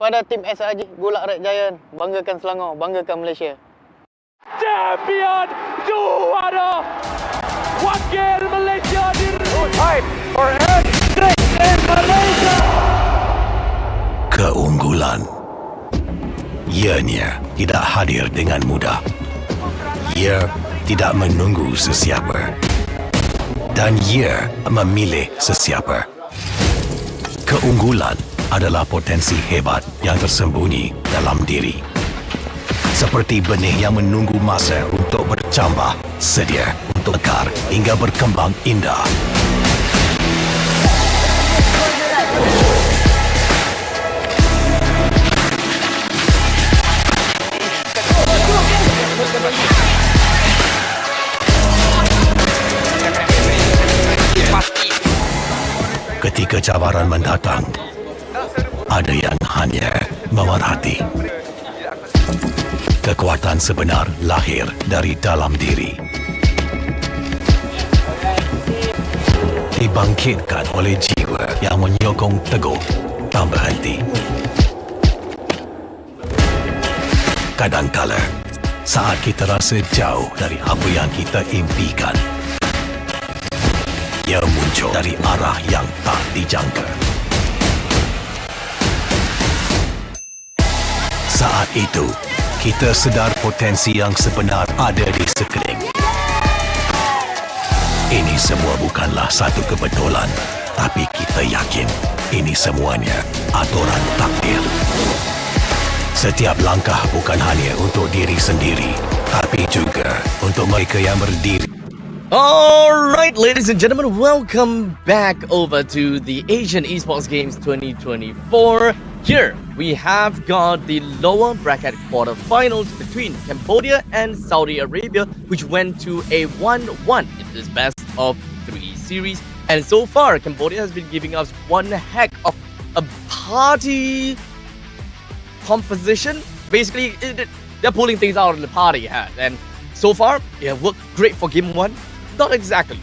Pada tim SRG Bulak Red Giant, banggakan Selangor, banggakan Malaysia. Champion juara wakil Malaysia time for Esports in Malaysia. Keunggulan. Ianya tidak hadir dengan mudah. Ia tidak menunggu sesiapa. Dan ia memilih sesiapa. Keunggulan adalah potensi hebat yang tersembunyi dalam diri. Seperti benih yang menunggu masa untuk bercambah, sedia untuk mekar hingga berkembang indah. Ketika cabaran mendatang, ada yang hanya memerhati. Kekuatan sebenar lahir dari dalam diri. Dibangkitkan oleh jiwa yang menyokong teguh tak berhenti. Kadangkala, saat kita rasa jauh dari apa yang kita impikan, ia muncul dari arah yang tak dijangka. Saat itu, kita sedar potensi yang sebenar ada di sekeliling. Ini semua bukanlah satu kebetulan, tapi kita yakin ini semuanya aturan takdir. Setiap langkah bukan hanya untuk diri sendiri, tapi juga untuk mereka yang berdiri. Alright, ladies and gentlemen, welcome back over to the Asian Esports Games 2024. Here, we have got the lower bracket quarterfinals between Cambodia and Saudi Arabia, which went to a 1-1 in this best of 3 series. And so far, Cambodia has been giving us one heck of a party composition. Basically, they're pulling things out of the party hat. And so far, it worked great for game 1. Not exactly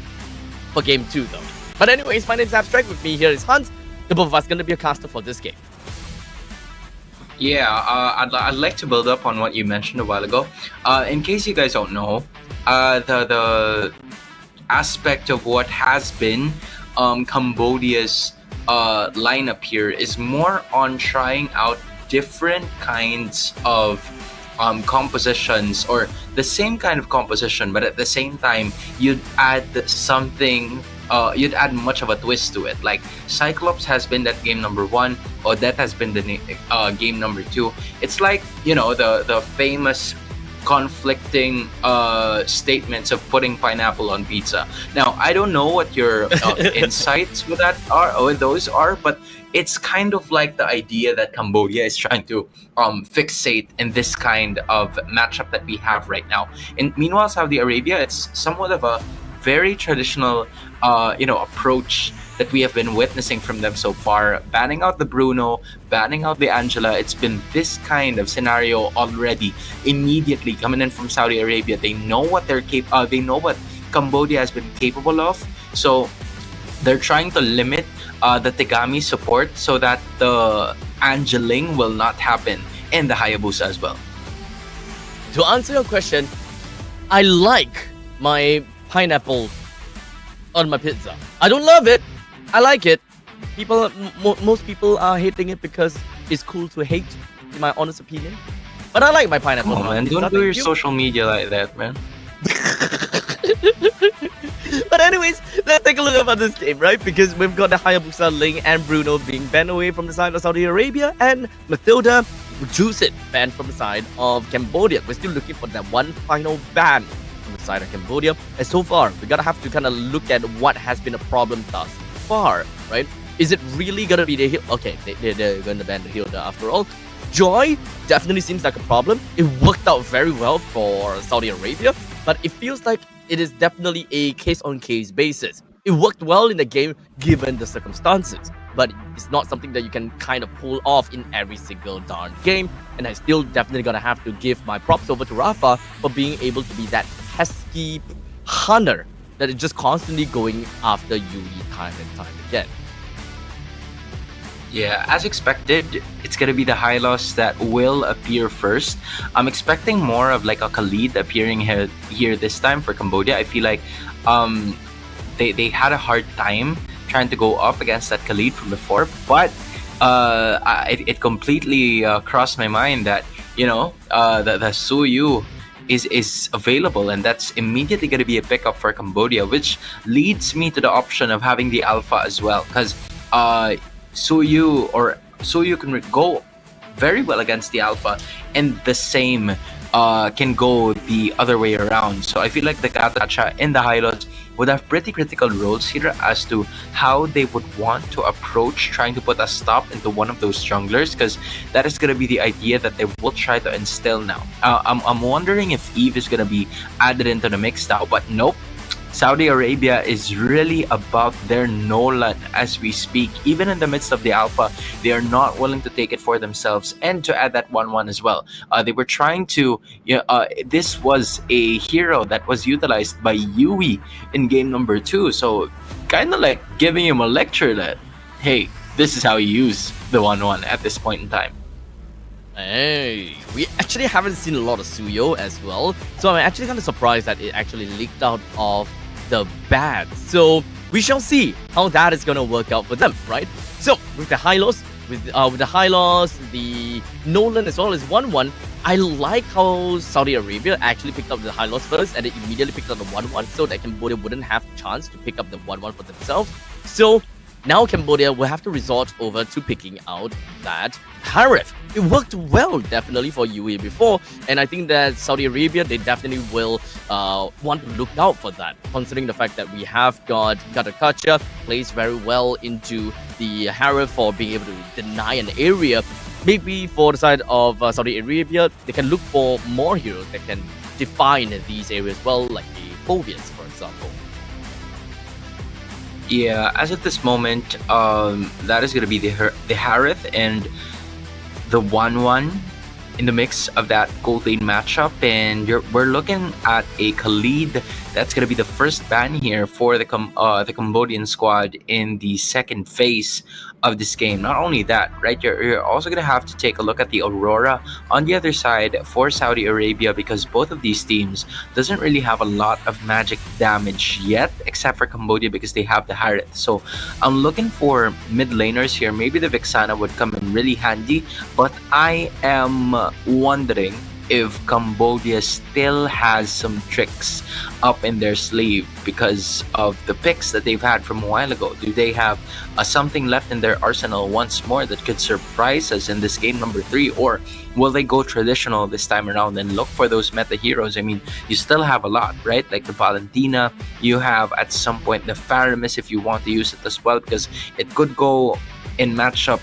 for game 2 though. But anyways, my name's Abstract. With me here is Hans. The both of us gonna be a caster for this game. Yeah, I'd like to build up on what you mentioned a while ago. In case you guys don't know, the aspect of what has been Cambodia's lineup here is more on trying out different kinds of compositions, or the same kind of composition, but at the same time you'd add something, you'd add much of a twist to it. Like Cyclops has been that game number 1, Odette has been the game number 2. It's like, you know, the famous conflicting statements of putting pineapple on pizza. Now, I don't know what your insights with that are, or those are, but it's kind of like the idea that Cambodia is trying to fixate in this kind of matchup that we have right now. And meanwhile, Saudi Arabia, it's somewhat of a very traditional, approach that we have been witnessing from them so far. Banning out the Bruno, banning out the Angela. It's been this kind of scenario already. Immediately coming in from Saudi Arabia, they know what they know what Cambodia has been capable of. So they're trying to limit the Tegami support so that the Angeling will not happen, and the Hayabusa as well. To answer your question, I like my pineapple on my pizza. I don't love it. I like it. Most people are hating it because it's cool to hate, in my honest opinion. But I like my pineapple. Oh man, don't do your social media like that, man. But anyways, let's take a look at this game, right? Because we've got the Hayabusa, Ling, and Bruno being banned away from the side of Saudi Arabia, and Matilda, Juiced, banned from the side of Cambodia. We're still looking for that one final ban from the side of Cambodia. And so far, we're gonna have to kind of look at what has been a problem thus far, right? Is it really gonna be the heal? Okay, they're gonna ban the Hilda after all. Joy definitely seems like a problem. It worked out very well for Saudi Arabia, but it feels like it is definitely a case-on-case basis. It worked well in the game given the circumstances, but it's not something that you can kind of pull off in every single darn game. And I still definitely gonna have to give my props over to Rafa for being able to be that pesky hunter that is just constantly going after Yui time and time again. Yeah, as expected, it's gonna be the Hylos that will appear first. I'm expecting more of like a Khalid appearing here this time for Cambodia. I feel like um, they had a hard time trying to go up against that Khalid from before, but it completely crossed my mind that the Suyu is available, and that's immediately going to be a pickup for Cambodia, which leads me to the option of having the Alpha as well, because Suyu can go very well against the Alpha, and the same can go the other way around. So I feel like the Gatacha and the Hylos would have pretty critical roles here as to how they would want to approach trying to put a stop into one of those junglers, because that is going to be the idea that they will try to instill now. I'm wondering if Eve is going to be added into the mix now, but nope. Saudi Arabia is really about their Nolan as we speak. Even in the midst of the Alpha, they are not willing to take it for themselves and to add that 1-1 as well. They were trying to, this was a hero that was utilized by Yui in game number 2. So kind of like giving him a lecture that, hey, this is how you use the 1-1 at this point in time. Hey, we actually haven't seen a lot of Suyo as well, so I'm actually kind of surprised that it actually leaked out of the bag. So we shall see how that is going to work out for them, right? So with the Hylos, the Nolan as well as 1-1, I like how Saudi Arabia actually picked up the Hylos first and they immediately picked up the 1-1, so that Cambodia wouldn't have a chance to pick up the 1-1 for themselves. So now Cambodia will have to resort over to picking out that Harith. It worked well, definitely, for UAE before, and I think that Saudi Arabia, they definitely will want to look out for that, considering the fact that we have got Gatakacha plays very well into the Harith for being able to deny an area. Maybe for the side of Saudi Arabia, they can look for more heroes that can define these areas well, like the Phobians, for example. Yeah, as at this moment, that is going to be the Harith and the 1-1 in the mix of that gold lane matchup, and we're looking at a Khalid that's going to be the first ban here for the Cambodian squad in the second phase of this game. Not only that, right, you're also going to have to take a look at the Aurora on the other side for Saudi Arabia, because both of these teams doesn't really have a lot of magic damage yet, except for Cambodia because they have the Harith. So I'm looking for mid laners here. Maybe the Vexana would come in really handy, but I am wondering if Cambodia still has some tricks up in their sleeve because of the picks that they've had from a while ago. Do they have something left in their arsenal once more that could surprise us in this game number 3, or will they go traditional this time around and look for those meta heroes? I mean, you still have a lot, right? Like the Valentina, you have at some point the Faramis if you want to use it as well, because it could go in matchup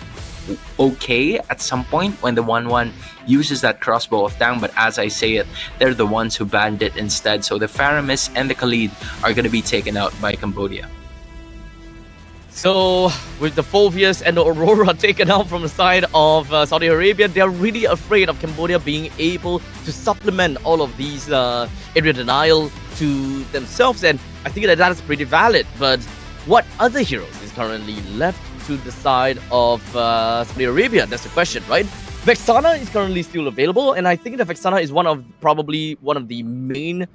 okay at some point when the 1-1 uses that crossbow of Tang, but as I say it, they're the ones who banned it instead. So the Faramis and the Khalid are going to be taken out by Cambodia. So with the Phobius and the Aurora taken out from the side of Saudi Arabia, they're really afraid of Cambodia being able to supplement all of these area denial to themselves, and I think that is pretty valid. But what other heroes is currently left to the side of Saudi Arabia? That's the question, right? Vexana is currently still available, and I think that Vexana is probably one of the main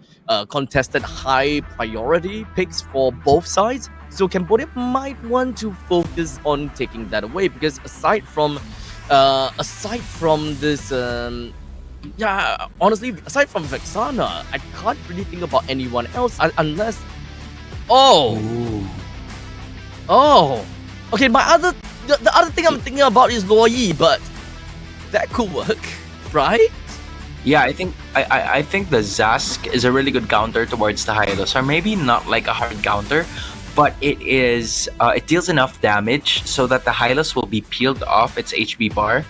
contested high priority picks for both sides. So Cambodia might want to focus on taking that away, because aside from this, honestly, aside from Vexana, I can't really think about anyone else unless. Okay, the other thing I'm thinking about is Loyi, but that could work, right? Yeah, I think the Zask is a really good counter towards the Hylos, or maybe not like a hard counter, but it deals enough damage so that the Hylos will be peeled off its HP bar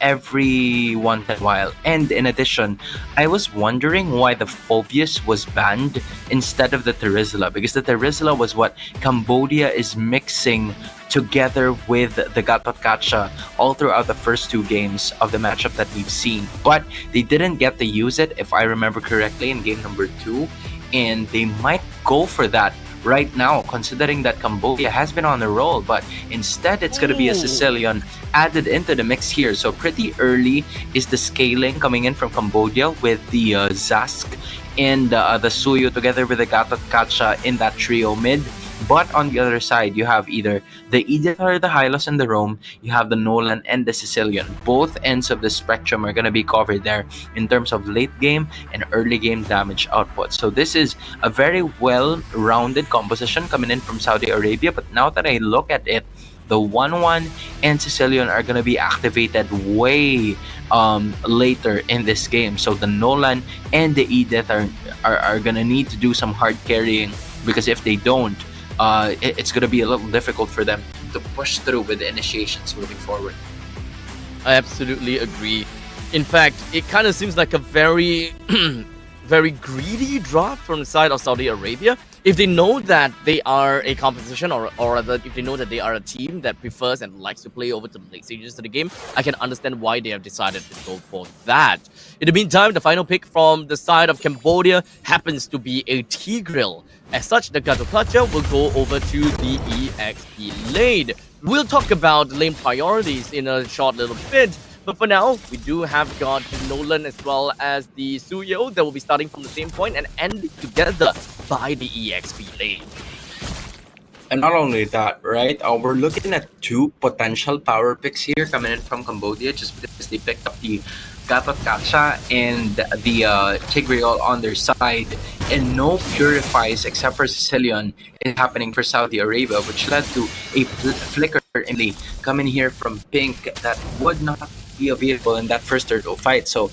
every once in a while. And in addition, I was wondering why the Phobius was banned instead of the Terizla, because the Terizla was what Cambodia is mixing together with the Gatotkacha all throughout the first 2 games of the matchup that we've seen. But they didn't get to use it, if I remember correctly, in game number 2, and they might go for that right now, considering that Cambodia has been on a roll, but instead it's going to be a Sicilian added into the mix here. So pretty early is the scaling coming in from Cambodia with the Zask and the Suyo together with the Gatot Kacha in that trio mid. But on the other side, you have either the Edith or the Hylos and the Rome. You have the Nolan and the Sicilian. Both ends of the spectrum are going to be covered there in terms of late game and early game damage output. So this is a very well-rounded composition coming in from Saudi Arabia. But now that I look at it, the 1-1 and Sicilian are going to be activated way later in this game. So the Nolan and the Edith are going to need to do some hard carrying, because if they don't, it's going to be a little difficult for them to push through with the initiations moving forward. I absolutely agree. In fact, it kind of seems like a very, very greedy draft from the side of Saudi Arabia. If they know that they are a competition, or rather, if they know that they are a team that prefers and likes to play over to the late stages of the game, I can understand why they have decided to go for that. In the meantime, the final pick from the side of Cambodia happens to be a Tigreal. As such, the Gatokacha will go over to the EXP lane. We'll talk about lane priorities in a short little bit. But for now, we do have got Nolan as well as the Suyo that will be starting from the same point and ending together by the EXP lane. And not only that, right? We're looking at two potential power picks here coming in from Cambodia, just because they picked up the Gatot Kacha and the Tigreal on their side, and no purifies except for Sicilian is happening for Saudi Arabia, which led to a flicker in the coming here from Pink that would not be available in that first turtle fight. So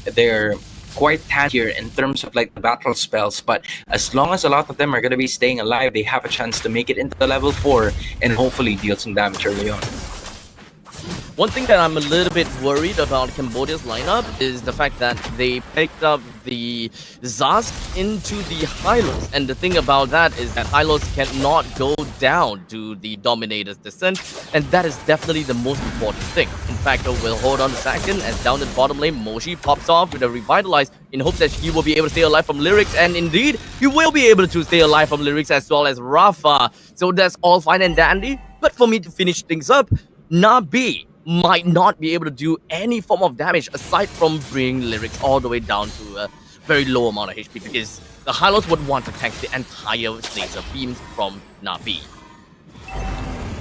they're quite tan here in terms of like the battle spells, but as long as a lot of them are going to be staying alive, they have a chance to make it into the level 4 and hopefully deal some damage early on. One thing that I'm a little bit worried about Cambodia's lineup is the fact that they picked up the Zask into the Hylos. And the thing about that is that Hylos cannot go down to the Dominator's Descent. And that is definitely the most important thing. In fact, we'll hold on a second as down in the bottom lane, Moshi pops off with a Revitalize in hopes that he will be able to stay alive from Lyrics. And indeed, he will be able to stay alive from Lyrics as well as Rafa. So that's all fine and dandy. But for me to finish things up, Nabi might not be able to do any form of damage aside from bringing Lyrics all the way down to a very low amount of HP, because the Hylos would want to tank the entire laser beams from Nabi.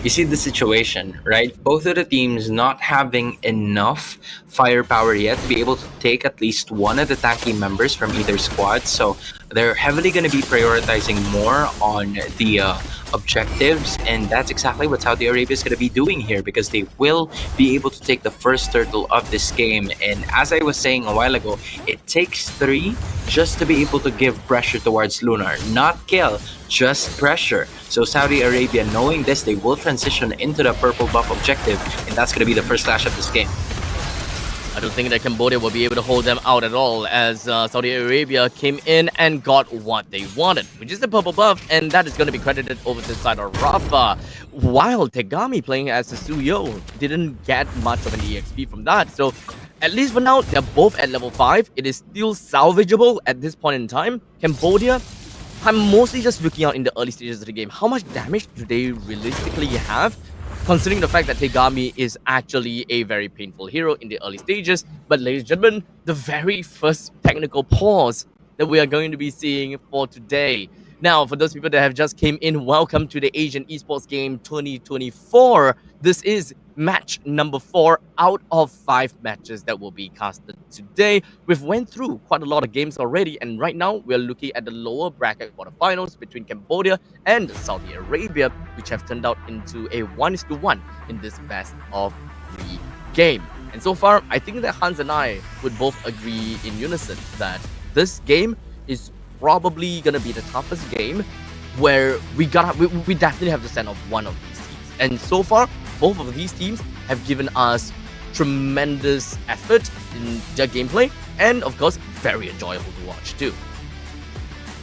You see the situation, right? Both of the teams not having enough firepower yet to be able to take at least one of the tanky members from either squad. So they're heavily going to be prioritizing more on the objectives, and that's exactly what Saudi Arabia is going to be doing here, because they will be able to take the first turtle of this game. And as I was saying a while ago, it takes 3 just to be able to give pressure towards Lunar, not kill, just pressure. So Saudi Arabia, knowing this, they will transition into the purple buff objective, and that's going to be the first clash of this game. I don't think that Cambodia will be able to hold them out at all, as Saudi Arabia came in and got what they wanted, which is the purple buff, and that is going to be credited over to the side of Rafa. While Tegami playing as the Suyo didn't get much of an EXP from that, so at least for now, they're both at level 5. It is still salvageable at this point in time. Cambodia, I'm mostly just looking out in the early stages of the game. How much damage do they realistically have? Considering the fact that Tegami is actually a very painful hero in the early stages. But ladies and gentlemen, the very first technical pause that we are going to be seeing for today. Now, for those people that have just came in, welcome to the Asian Esports Game 2024. This is match number 4 out of 5 matches that will be casted today. We've went through quite a lot of games already, and right now we're looking at the lower bracket quarterfinals between Cambodia and Saudi Arabia, which have turned out into a 1-1 in this best of 3 game. And so far, I think that Hans and I would both agree in unison that this game is probably gonna be the toughest game, where we definitely have to send off one of these teams. And so far, both of these teams have given us tremendous effort in their gameplay, and of course, very enjoyable to watch too.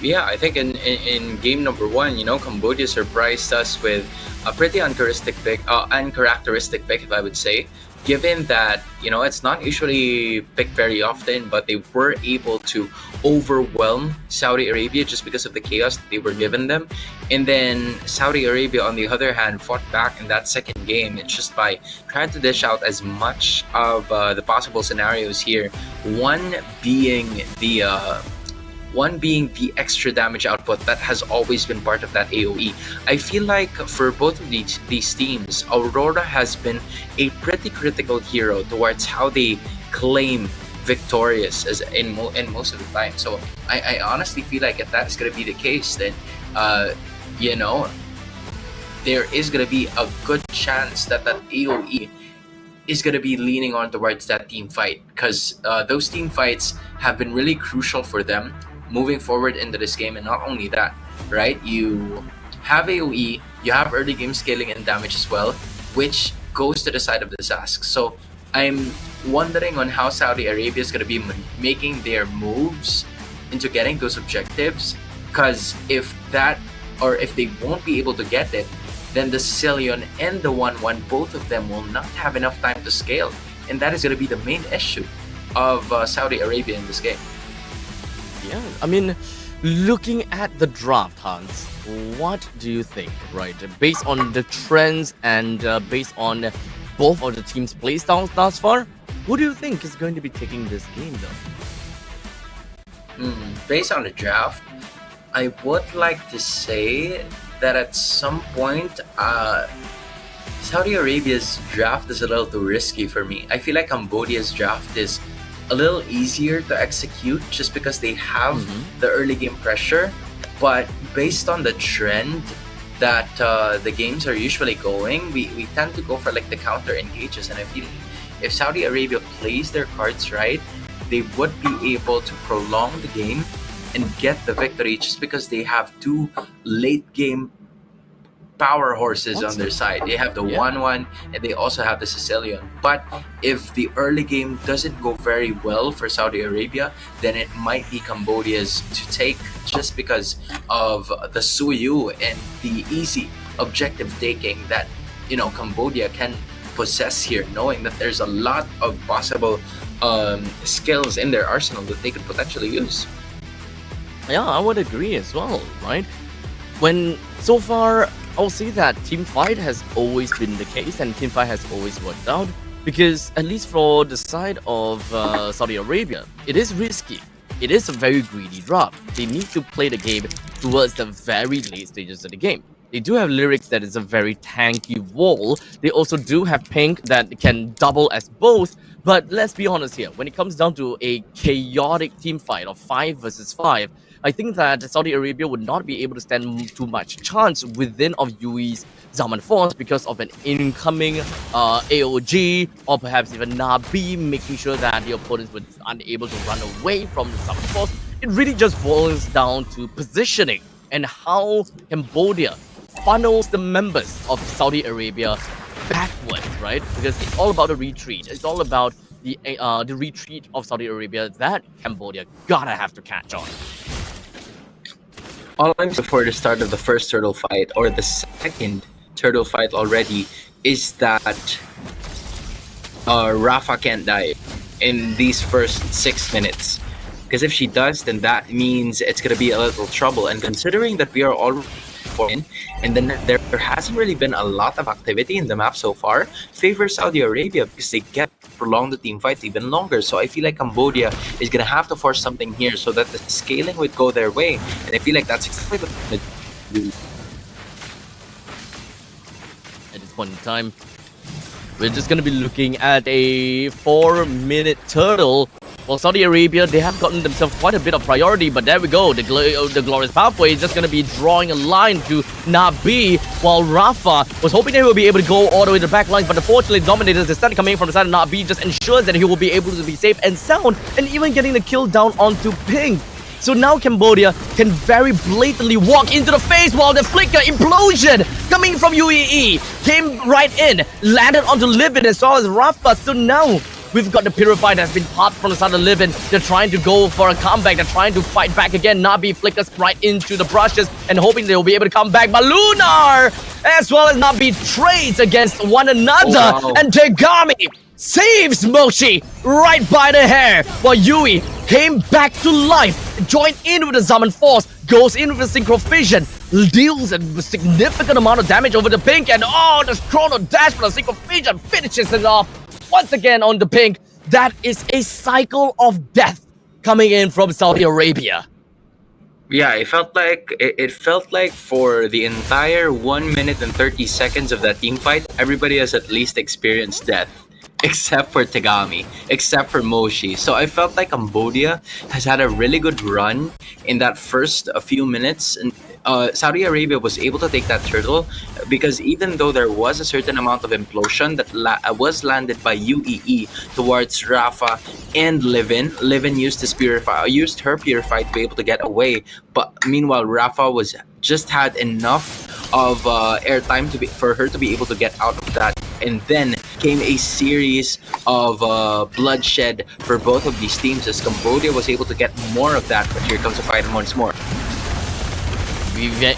Yeah, I think in game number 1, you know, Cambodia surprised us with a pretty uncharacteristic pick, if I would say, given that, it's not usually picked very often, but they were able to overwhelm Saudi Arabia just because of the chaos that they were given them. And then Saudi Arabia, on the other hand, fought back in that second game. It's just by trying to dish out as much of the possible scenarios here. One being the extra damage output that has always been part of that AoE. I feel like for both of these teams, Aurora has been a pretty critical hero towards how they claim victorious as in most of the time. So I honestly feel like if that's going to be the case, then there is going to be a good chance that AoE is going to be leaning on towards that team fight, because those team fights have been really crucial for them moving forward into this game. And not only that, right, you have AoE, you have early game scaling and damage as well, which goes to the side of this ask. So I'm wondering on how Saudi Arabia is going to be making their moves into getting those objectives, because if they won't be able to get it, then the Sicilian and the 1-1, both of them will not have enough time to scale, and that is going to be the main issue of Saudi Arabia in this game. Yeah, I mean, looking at the draft, Hans, what do you think, right? Based on the trends and based on both of the teams' playstyles thus far, who do you think is going to be taking this game, though? Based on the draft, I would like to say that at some point, Saudi Arabia's draft is a little too risky for me. I feel like Cambodia's draft is a little easier to execute just because they have the early game pressure. But based on the trend that the games are usually going, we tend to go for like the counter engages. And I feel if Saudi Arabia plays their cards right, they would be able to prolong the game and get the victory just because they have two late game power horses on their side. They have the 1-1 and they also have the Sicilian. But if the early game doesn't go very well for Saudi Arabia, then it might be Cambodia's to take, just because of the Suyu and the easy objective taking that Cambodia can possess here, knowing that there's a lot of possible skills in their arsenal that they could potentially use. Yeah, I would agree as well, right? When so far, I'll say that team fight has always been the case, and team fight has always worked out, because at least for the side of Saudi Arabia, it is risky. It is a very greedy draft. They need to play the game towards the very late stages of the game. They do have Lyrics that is a very tanky wall. They also do have Pink that can double as both. But let's be honest here, when it comes down to a chaotic team fight of 5 versus 5, I think that Saudi Arabia would not be able to stand too much chance within of UAE's Zaman Force because of an incoming AOG, or perhaps even Nabi, making sure that the opponents were unable to run away from the Zaman Force. It really just boils down to positioning and how Cambodia funnels the members of Saudi Arabia backwards, right? Because it's all about the retreat. It's all about the retreat of Saudi Arabia that Cambodia gotta have to catch on. All I know before the start of the first turtle fight, or the second turtle fight already, is that Rafa can't die in these first 6 minutes. Because if she does, then that means it's going to be a little trouble. And considering that we are already in, and then there hasn't really been a lot of activity in the map so far, favors Saudi Arabia because they get prolong the team fight even longer. So I feel like Cambodia is going to have to force something here so that the scaling would go their way. And I feel like that's exactly what they're going to do. At this point in time, we're just going to be looking at a 4-minute turtle. Well, Saudi Arabia, they have gotten themselves quite a bit of priority, but there we go. The Glorious Pathway is just going to be drawing a line to Nabi, while Rafa was hoping they will be able to go all the way to the back lines, but unfortunately, Dominators, the stun coming from the side of Nabi just ensures that he will be able to be safe and sound, and even getting the kill down onto Pink. So now Cambodia can very blatantly walk into the face, while the flicker implosion coming from UAE came right in, landed onto Libin as well as Rafa. So now We've got the Purify that's been popped from the side of Livin. They're trying to go for a comeback. They're trying to fight back again. Nabi flickers right into the brushes and hoping they'll be able to come back. But Lunar, as well as Nabi, trades against one another. Oh, wow. And Tegami saves Moshi right by the hair, while Yui came back to life, joined in with the Summon Force, goes in with the Synchro Vision, deals a significant amount of damage over the Pink, and the Chrono Dash for the Synchro Vision finishes it off once again on the Pink. That is a cycle of death coming in from Saudi Arabia. Yeah, it felt like for the entire 1 minute and 30 seconds of that team fight, everybody has at least experienced death. Except for Tegami, except for Moshi. So I felt like Cambodia has had a really good run in that first few minutes. And Saudi Arabia was able to take that turtle because even though there was a certain amount of implosion that was landed by UEE towards Rafa and Livin used her purify to be able to get away. But meanwhile, Rafa was just had enough of airtime for her to be able to get out of that, and then came a series of bloodshed for both of these teams as Cambodia was able to get more of that. But here comes the fight once more.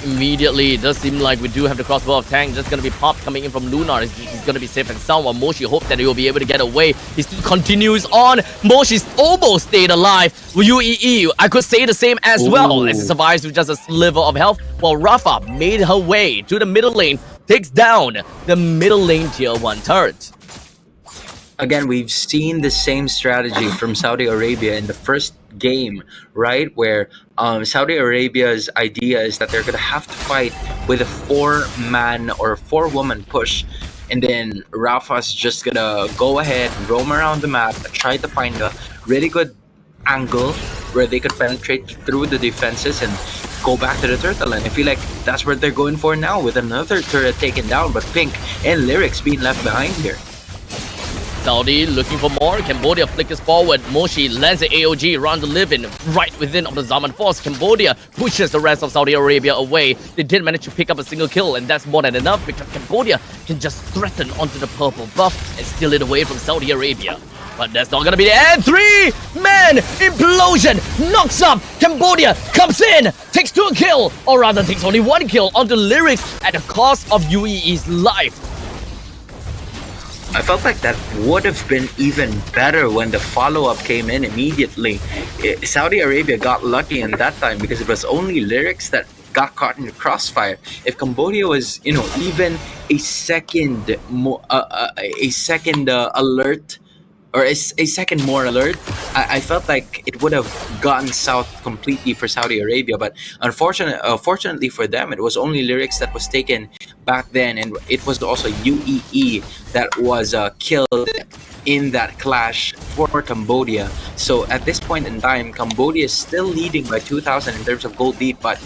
Immediately, it does seem like we do have the crossbow of Tang just going to be popped coming in from Lunar. He's going to be safe and sound, while Moshi hopes that he will be able to get away. He still continues on. Moshi's almost stayed alive. UEE, I could say the same as well, as he survives with just a sliver of health, while Rafa made her way to the middle lane, takes down the middle lane tier 1 turret. Again, we've seen the same strategy from Saudi Arabia in the first game, right? Where Saudi Arabia's idea is that they're going to have to fight with a 4-man or 4-woman push. And then Rafa's just going to go ahead, roam around the map, try to find a really good angle where they could penetrate through the defenses and go back to the turtle. And I feel like that's what they're going for now, with another turret taken down, but Pink and Lyrics being left behind here. Saudi looking for more. Cambodia flickers forward. Moshi lands the AOG around the Livin right within of the Zaman Force. Cambodia pushes the rest of Saudi Arabia away. They did manage to pick up a single kill, and that's more than enough because Cambodia can just threaten onto the purple buff and steal it away from Saudi Arabia. But that's not gonna be the end. 3-man implosion knocks up. Cambodia comes in, takes 2 kill, or rather takes only 1 kill onto Lyrics at the cost of UEE's life. I felt like that would have been even better when the follow-up came in immediately. Saudi Arabia got lucky in that time because it was only Lyrics that got caught in the crossfire. If Cambodia was, even a second alert, or a second more alert, I felt like it would have gotten south completely for Saudi Arabia. But fortunately for them, it was only Lyrics that was taken back then, and it was also UEE that was killed in that clash for Cambodia. So at this point in time, Cambodia is still leading by 2,000 in terms of gold lead, but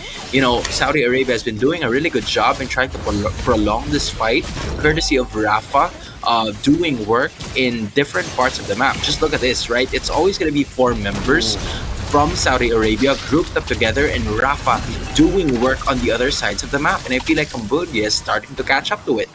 Saudi Arabia has been doing a really good job in trying to prolong this fight, courtesy of Rafa doing work in different parts of the map. Just look at this, right? It's always going to be 4 members from Saudi Arabia grouped up together, and Rafa doing work on the other sides of the map. And I feel like Cambodia is starting to catch up to it.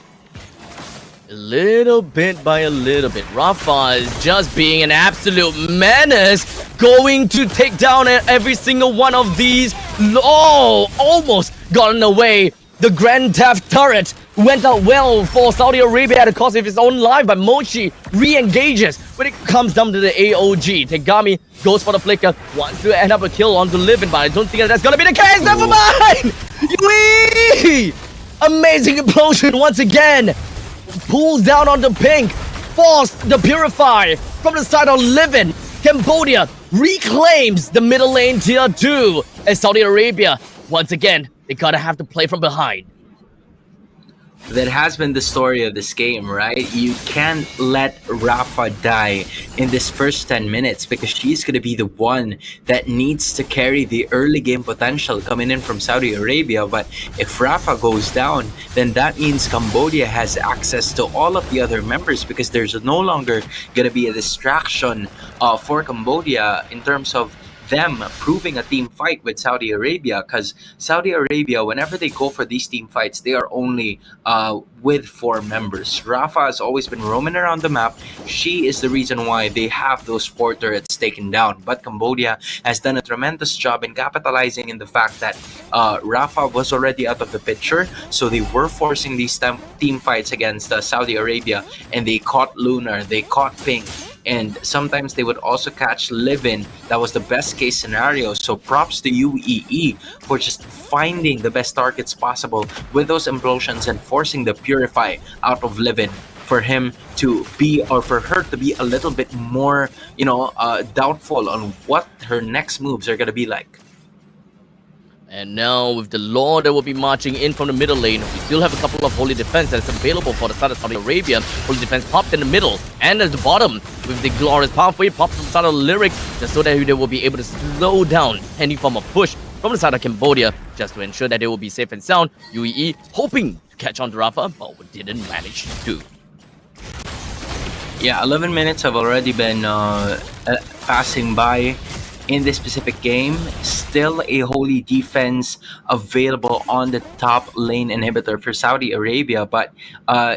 Little bit by a little bit. Rafa is just being an absolute menace, going to take down every single one of these. Almost gotten away. The Grand Theft turret went out well for Saudi Arabia at the cost of his own life, but Mochi re-engages when it comes down to the AOG. Tegami goes for the flicker, wants to end up a kill on the Livin, but I don't think that's gonna be the case. Never mind! Yui! Amazing implosion once again. Pulls down on the Pink, forced the Purify from the side of Livin. Cambodia reclaims the middle lane tier 2 as Saudi Arabia, once again, they gotta have to play from behind. That has been the story of this game, right? You can't let Rafa die in this first 10 minutes because she's going to be the one that needs to carry the early game potential coming in from Saudi Arabia. But if Rafa goes down, then that means Cambodia has access to all of the other members because there's no longer going to be a distraction for Cambodia in terms of them proving a team fight with Saudi Arabia, because Saudi Arabia, whenever they go for these team fights, they are only with 4 members. Rafa has always been roaming around the map. She is the reason why they have those 4 turrets taken down. But Cambodia has done a tremendous job in capitalizing in the fact that Rafa was already out of the picture, so they were forcing these team fights against Saudi Arabia, and they caught Lunar, they caught Ping, and sometimes they would also catch Livin. That was the best case scenario. So props to UEE for just finding the best targets possible with those implosions and forcing the Purify out of Livin for him to be, or for her to be, a little bit more, doubtful on what her next moves are going to be like. And now with the Lord that will be marching in from the middle lane, we still have a couple of Holy Defense that's available for the side of Saudi Arabia. Holy Defense popped in the middle and at the bottom with the Glorious Pathway popped from the side of Lyrics, just so that they will be able to slow down any form of push from the side of Cambodia, just to ensure that they will be safe and sound. UEE hoping to catch on to Rafa, but didn't manage to. Yeah, 11 minutes have already been passing by in this specific game. Still a Holy Defense available on the top lane inhibitor for Saudi Arabia, but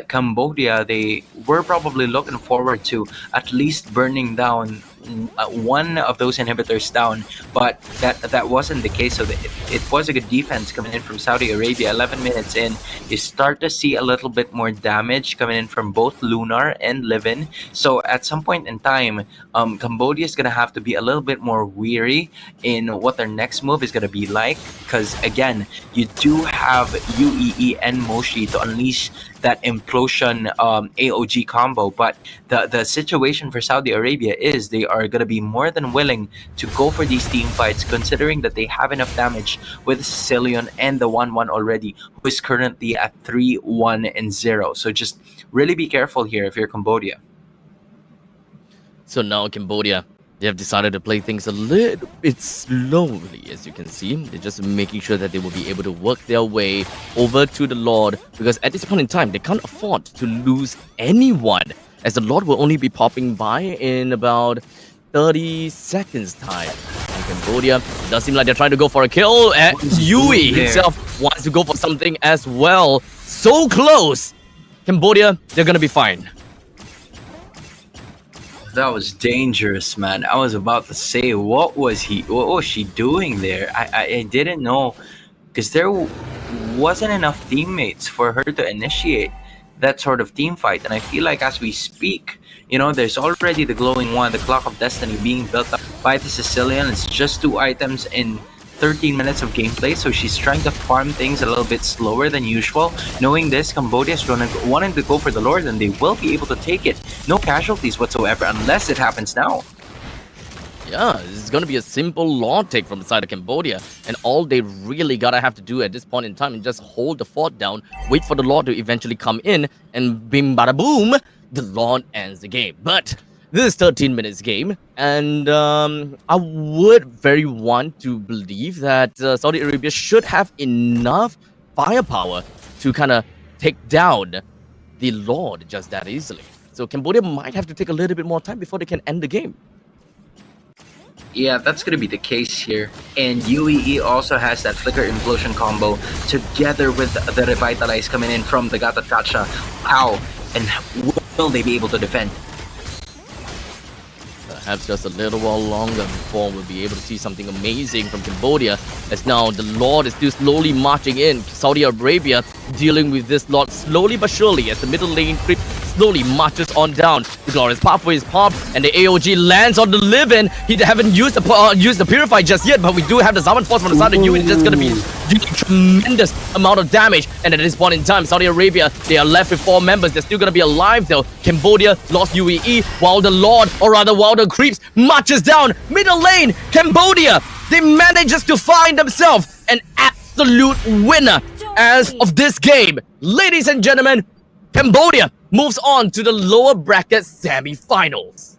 Cambodia, they were probably looking forward to at least burning down one of those inhibitors down, but that wasn't the case. So it was a good defense coming in from Saudi Arabia. 11 minutes in, you start to see a little bit more damage coming in from both Lunar and Livin. So at some point in time, Cambodia is going to have to be a little bit more weary in what their next move is going to be like, because again, you do have UEE and Moshi to unleash that implosion AOG combo, but the situation for Saudi Arabia is they are going to be more than willing to go for these team fights, considering that they have enough damage with Sicilian and the 1-1 already, who is currently at 3-1-0. So just really be careful here if you're Cambodia. So now Cambodia, they have decided to play things a little bit slowly, as you can see. They're just making sure that they will be able to work their way over to the Lord, because at this point in time, they can't afford to lose anyone, as the Lord will only be popping by in about 30 seconds time. And Cambodia, it does seem like they're trying to go for a kill, and Yui himself wants to go for something as well. So close! Cambodia, they're gonna be fine. That was dangerous, man. I was about to say, what was she doing there? I didn't know, because there wasn't enough teammates for her to initiate that sort of team fight. And I feel like as we speak, there's already the glowing one, the Clock of Destiny, being built up by the Sicilian. It's just 2 items in 13 minutes of gameplay, so she's trying to farm things a little bit slower than usual. Knowing this, Cambodia is wanting to go for the Lord, and they will be able to take it. No casualties whatsoever, unless it happens now. Yeah, this is going to be a simple Lord take from the side of Cambodia, and all they really gotta have to do at this point in time is just hold the fort down, wait for the Lord to eventually come in, and bim bada boom, the Lord ends the game. But this is 13 minutes game, and I would very want to believe that Saudi Arabia should have enough firepower to kind of take down the Lord just that easily. So Cambodia might have to take a little bit more time before they can end the game. Yeah, that's going to be the case here. And UEE also has that Flicker Implosion combo together with the Revitalize coming in from the Gatot Kacha. How and will they be able to defend? Perhaps just a little while longer before we'll be able to see something amazing from Cambodia, as now the Lord is still slowly marching in. Saudi Arabia dealing with this Lord slowly but surely as the middle lane creep slowly marches on down. The Glorious Pathway is popped, and the AOG lands on the Livin. He haven't used the Purify just yet, but we do have the Summon Force from the side of Yui. It's just going to be doing a tremendous amount of damage. And at this point in time, Saudi Arabia, they are left with 4 members. They're still going to be alive though. Cambodia lost UEE, while the Lord, or rather while the creeps, marches down middle lane. Cambodia, they manages to find themselves an absolute winner as of this game. Ladies and gentlemen, Cambodia moves on to the lower bracket semi-finals.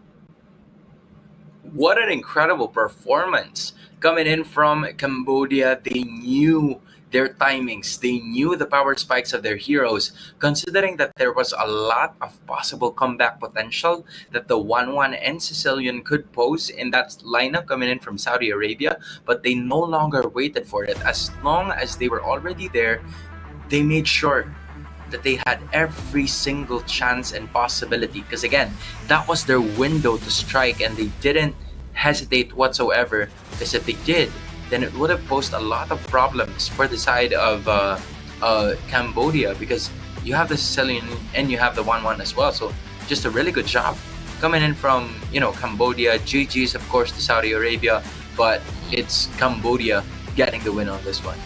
What an incredible performance coming in from Cambodia. They knew their timings. They knew the power spikes of their heroes, considering that there was a lot of possible comeback potential that the 1-1 and Sicilian could pose in that lineup coming in from Saudi Arabia, but they no longer waited for it. As long as they were already there, they made sure that they had every single chance and possibility, because again, that was their window to strike, and they didn't hesitate whatsoever, because if they did, then it would have posed a lot of problems for the side of Cambodia, because you have the Sicilian and you have the 1-1 as well. So just a really good job coming in from Cambodia. GG's of course to Saudi Arabia, but it's Cambodia getting the win on this one.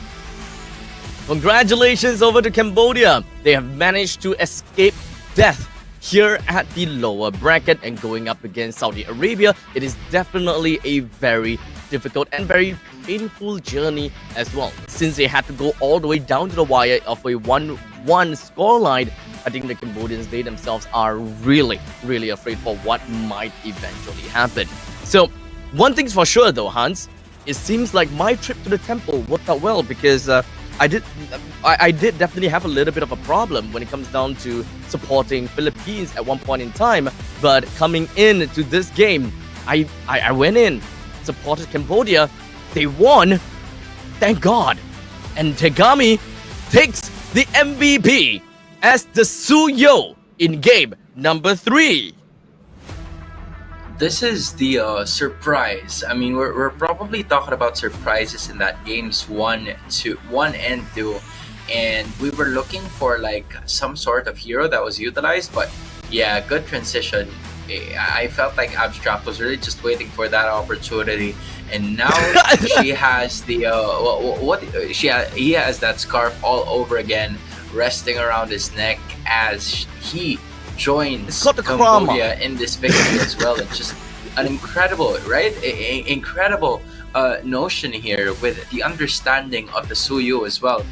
Congratulations over to Cambodia. They have managed to escape death here at the lower bracket and going up against Saudi Arabia. It is definitely a very difficult and very painful journey as well, since they had to go all the way down to the wire of a 1-1 scoreline. I think the Cambodians, they themselves are really afraid for what might eventually happen. So one thing's for sure though, Hans, it seems like my trip to the temple worked out well, because I did definitely have a little bit of a problem when it comes down to supporting Philippines at one point in time, but coming into this game, I went in, supported Cambodia, they won, thank God, and Tegami takes the MVP as the Suyo in game number 3. This is the surprise. I mean, we're probably talking about surprises in that games 1 and 2, and we were looking for like some sort of hero that was utilized. But yeah, good transition. I felt like Abstract was really just waiting for that opportunity, and now she has the he has that scarf all over again, resting around his neck as he joins Cambodia in this victory as well. It's just an incredible, right? Incredible notion here with the understanding of the Suyu as well.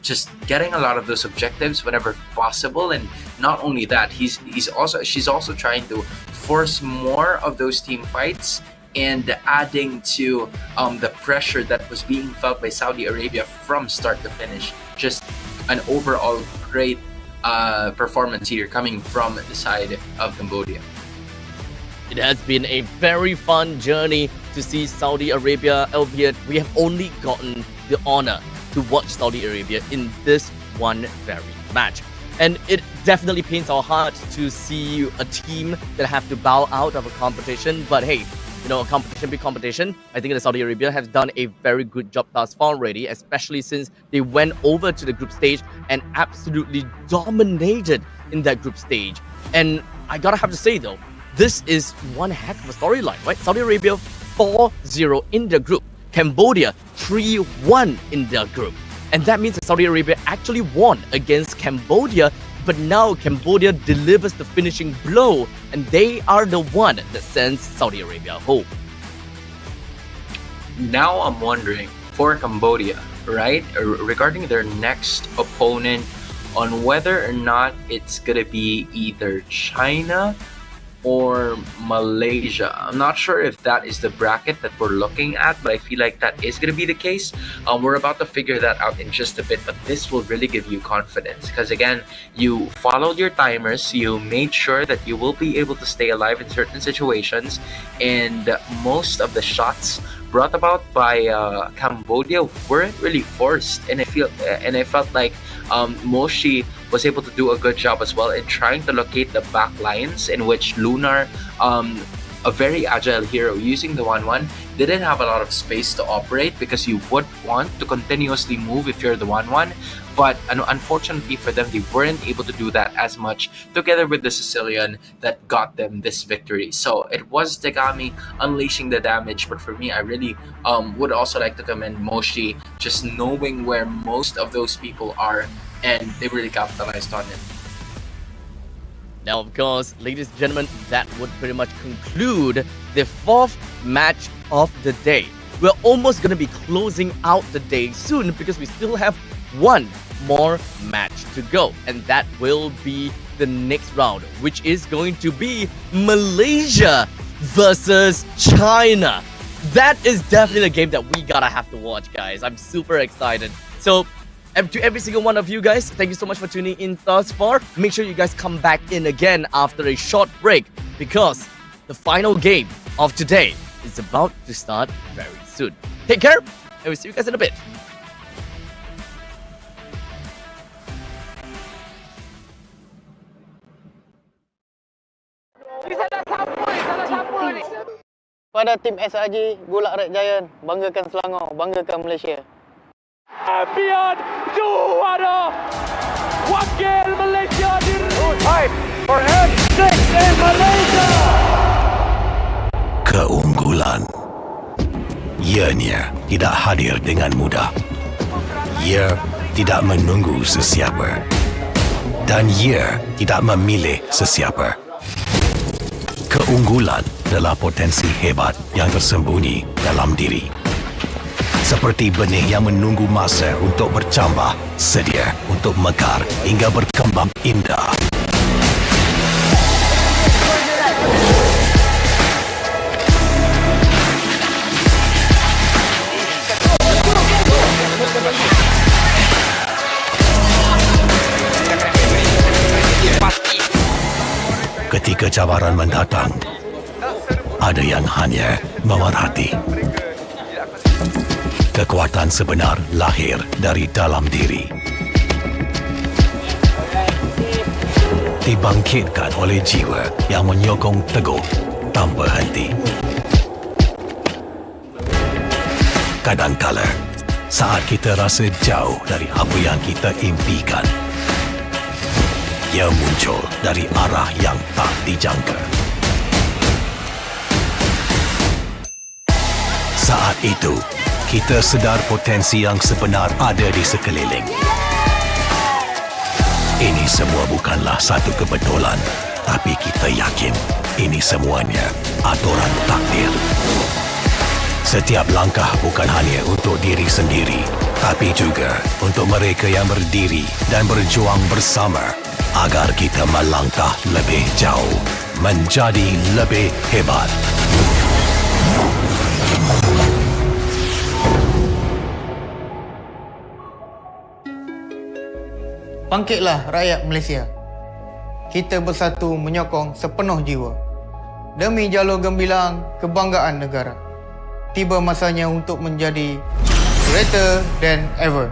Just getting a lot of those objectives whenever possible, and not only that, she's also trying to force more of those team fights and adding to the pressure that was being felt by Saudi Arabia from start to finish. Just an overall great performance here coming from the side of Cambodia. It has been a very fun journey to see Saudi Arabia, albeit we have only gotten the honor to watch Saudi Arabia in this one very match. And it definitely pains our heart to see a team that have to bow out of a competition. But hey, a competition be competition. I think that Saudi Arabia has done a very good job thus far already, especially since they went over to the group stage and absolutely dominated in that group stage. And I gotta have to say though, this is one heck of a storyline, right? Saudi Arabia 4-0 in the group, Cambodia 3-1 in their group. And that means that Saudi Arabia actually won against Cambodia, but now Cambodia delivers the finishing blow, and they are the one that sends Saudi Arabia home. Now I'm wondering, for Cambodia, right, regarding their next opponent, on whether or not it's gonna be either China or Malaysia. I'm not sure if that is the bracket that we're looking at, but I feel like that is going to be the case. We're about to figure that out in just a bit, but this will really give you confidence, because again, you followed your timers, you made sure that you will be able to stay alive in certain situations, and most of the shots brought about by Cambodia weren't really forced, and I felt like Moshi was able to do a good job as well in trying to locate the back lines, in which Lunar, a very agile hero using the 1-1, didn't have a lot of space to operate, because you would want to continuously move if you're the 1-1, but unfortunately for them, they weren't able to do that as much together with the Sicilian that got them this victory. So it was Tegami unleashing the damage, but for me, I really would also like to commend Moshi, just knowing where most of those people are, and they really capitalized on it. Now, of course, ladies and gentlemen, that would pretty much conclude the fourth match of the day. We're almost going to be closing out the day soon, because we still have one more match to go, and that will be the next round, which is going to be Malaysia versus China. that is definitely a game that we gotta have to watch, guys. I'm super excited. So, to every single one of you guys, thank you so much for tuning in thus far. Make sure you guys come back in again after a short break, because the final game of today is about to start very soon. Take care, and we'll see you guys in a bit. Pada tim SRG, Gulak Red Giant, banggakan Selangor, banggakan Malaysia. Champion juara wakil Malaysia time for M6 in Malaysia. Keunggulan. Ianya tidak hadir dengan mudah. Ia tidak menunggu sesiapa. Dan ia tidak memilih sesiapa. Keunggulan adalah potensi hebat yang tersembunyi dalam diri. Seperti benih yang menunggu masa untuk bercambah, sedia untuk mekar hingga berkembang indah. Ketika cabaran mendatang, ada yang hanya memerhati. Kekuatan sebenar lahir dari dalam diri. Dibangkitkan oleh jiwa yang menyokong teguh tanpa henti. Kadangkala, saat kita rasa jauh dari apa yang kita impikan, ia muncul dari arah yang tak dijangka. Saat itu, kita sedar potensi yang sebenar ada di sekeliling. Ini semua bukanlah satu kebetulan, tapi kita yakin ini semuanya aturan takdir. Setiap langkah bukan hanya untuk diri sendiri, tapi juga untuk mereka yang berdiri dan berjuang bersama agar kita melangkah lebih jauh, menjadi lebih hebat. Bangkitlah rakyat Malaysia. Kita bersatu menyokong sepenuh jiwa. Demi jalur gemilang kebanggaan negara. Tiba masanya untuk menjadi greater than ever.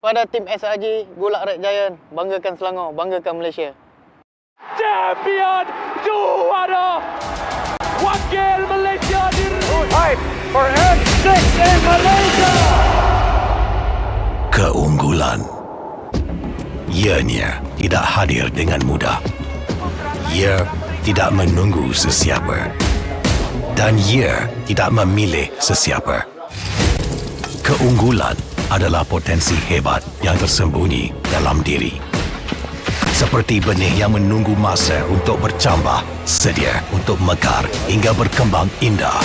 Pada tim SRG, Golak Red Giant, banggakan Selangor, banggakan Malaysia. Champion juara wakil Malaysia fight for N6 in Malaysia. Keunggulan. Ianya tidak hadir dengan mudah. Ia tidak menunggu sesiapa. Dan ia tidak memilih sesiapa. Keunggulan adalah potensi hebat yang tersembunyi dalam diri. Seperti benih yang menunggu masa untuk bercambah, sedia untuk mekar hingga berkembang indah.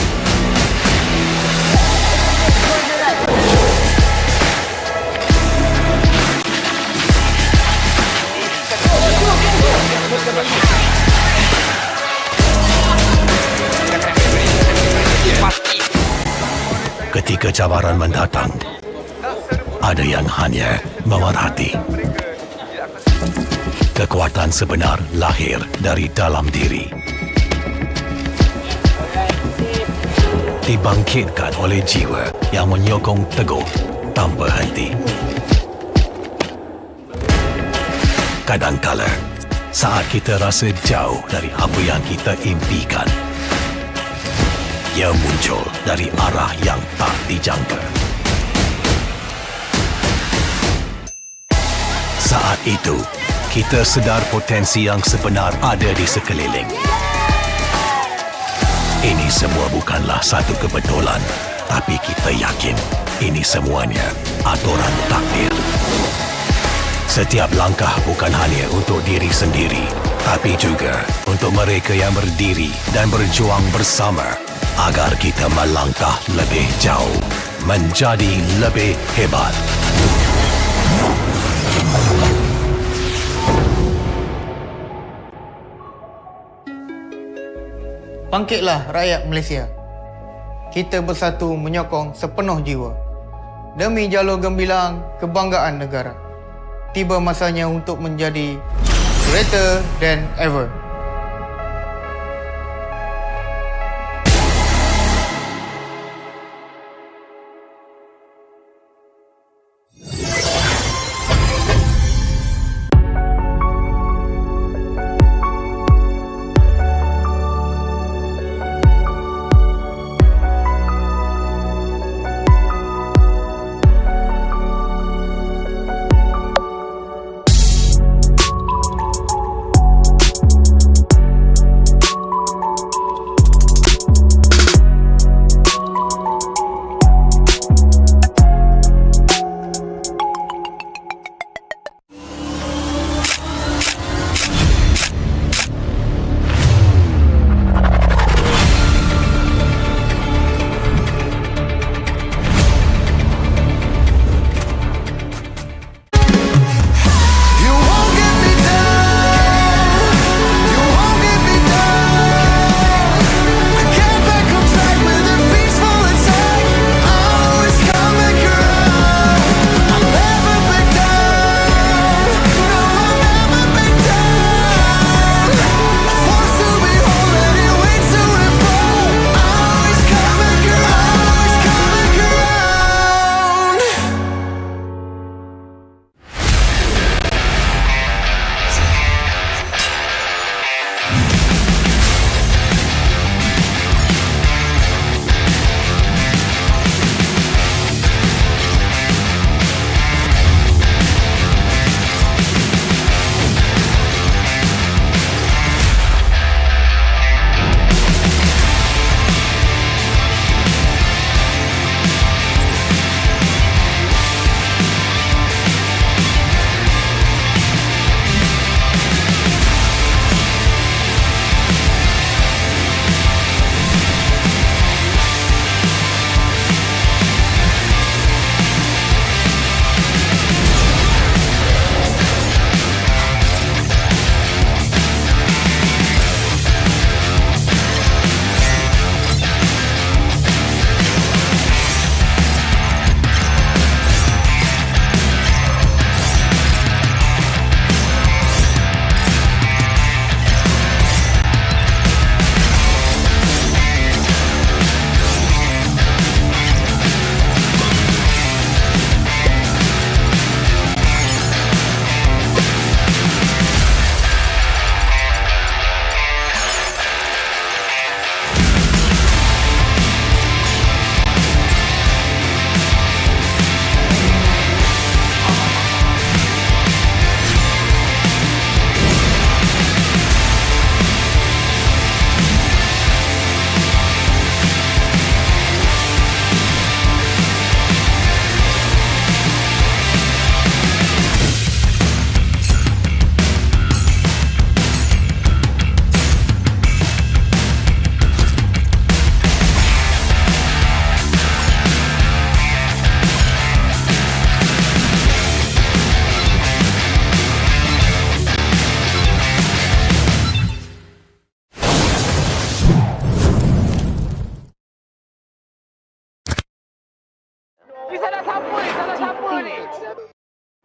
Ketika cabaran mendatang, ada yang hanya memerhati. Kekuatan sebenar lahir dari dalam diri. Dibangkitkan oleh jiwa yang menyokong teguh tanpa henti. Kadangkala, saat kita rasa jauh dari apa yang kita impikan, ia muncul dari arah yang tak dijangka. Saat itu, kita sedar potensi yang sebenar ada di sekeliling. Ini semua bukanlah satu kebetulan, tapi kita yakin ini semuanya aturan takdir. Setiap langkah bukan hanya untuk diri sendiri, tapi juga untuk mereka yang berdiri dan berjuang bersama agar kita melangkah lebih jauh, menjadi lebih hebat. Bangkitlah rakyat Malaysia. Kita bersatu menyokong sepenuh jiwa. Demi jalur gemilang kebanggaan negara. Tiba masanya untuk menjadi greater than ever.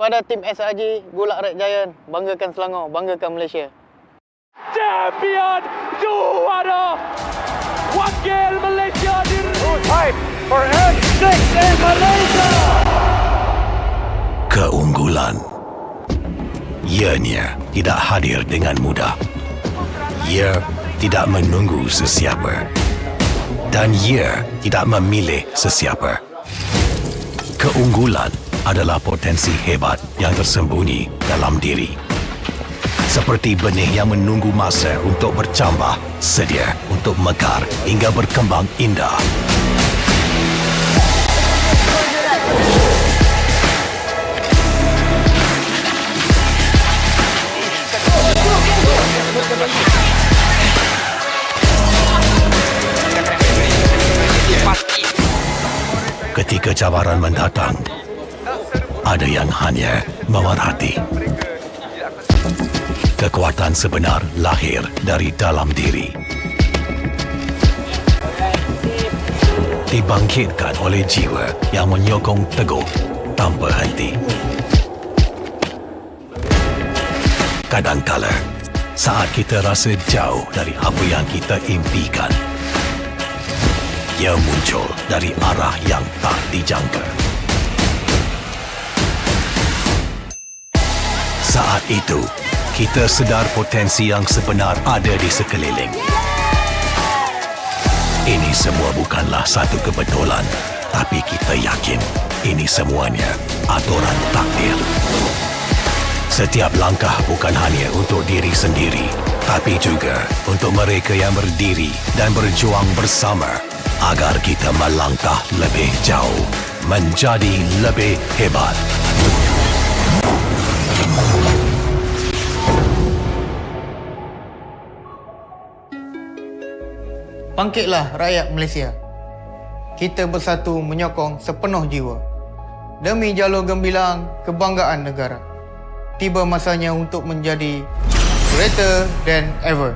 Pada tim SRG, Gulak Red Giant, banggakan Selangor, banggakan Malaysia. Champion juara wakil Malaysia fight for N6 in Malaysia. Keunggulan ianya tidak hadir dengan mudah. Ia tidak menunggu sesiapa. Dan ia tidak memilih sesiapa. Keunggulan adalah potensi hebat yang tersembunyi dalam diri. Seperti benih yang menunggu masa untuk bercambah, sedia untuk mekar hingga berkembang indah. Ketika cabaran mendatang, ada yang hanya memerhati. Kekuatan sebenar lahir dari dalam diri. Dibangkitkan oleh jiwa yang menyokong teguh tanpa henti. Kadangkala, saat kita rasa jauh dari apa yang kita impikan, ia muncul dari arah yang tak dijangka. Saat itu, kita sedar potensi yang sebenar ada di sekeliling. Ini semua bukanlah satu kebetulan, tapi kita yakin ini semuanya aturan takdir. Setiap langkah bukan hanya untuk diri sendiri, tapi juga untuk mereka yang berdiri dan berjuang bersama agar kita melangkah lebih jauh, menjadi lebih hebat. Bangkitlah rakyat Malaysia. Kita bersatu menyokong sepenuh jiwa. Demi jalur gemilang kebanggaan negara. Tiba masanya untuk menjadi greater than ever.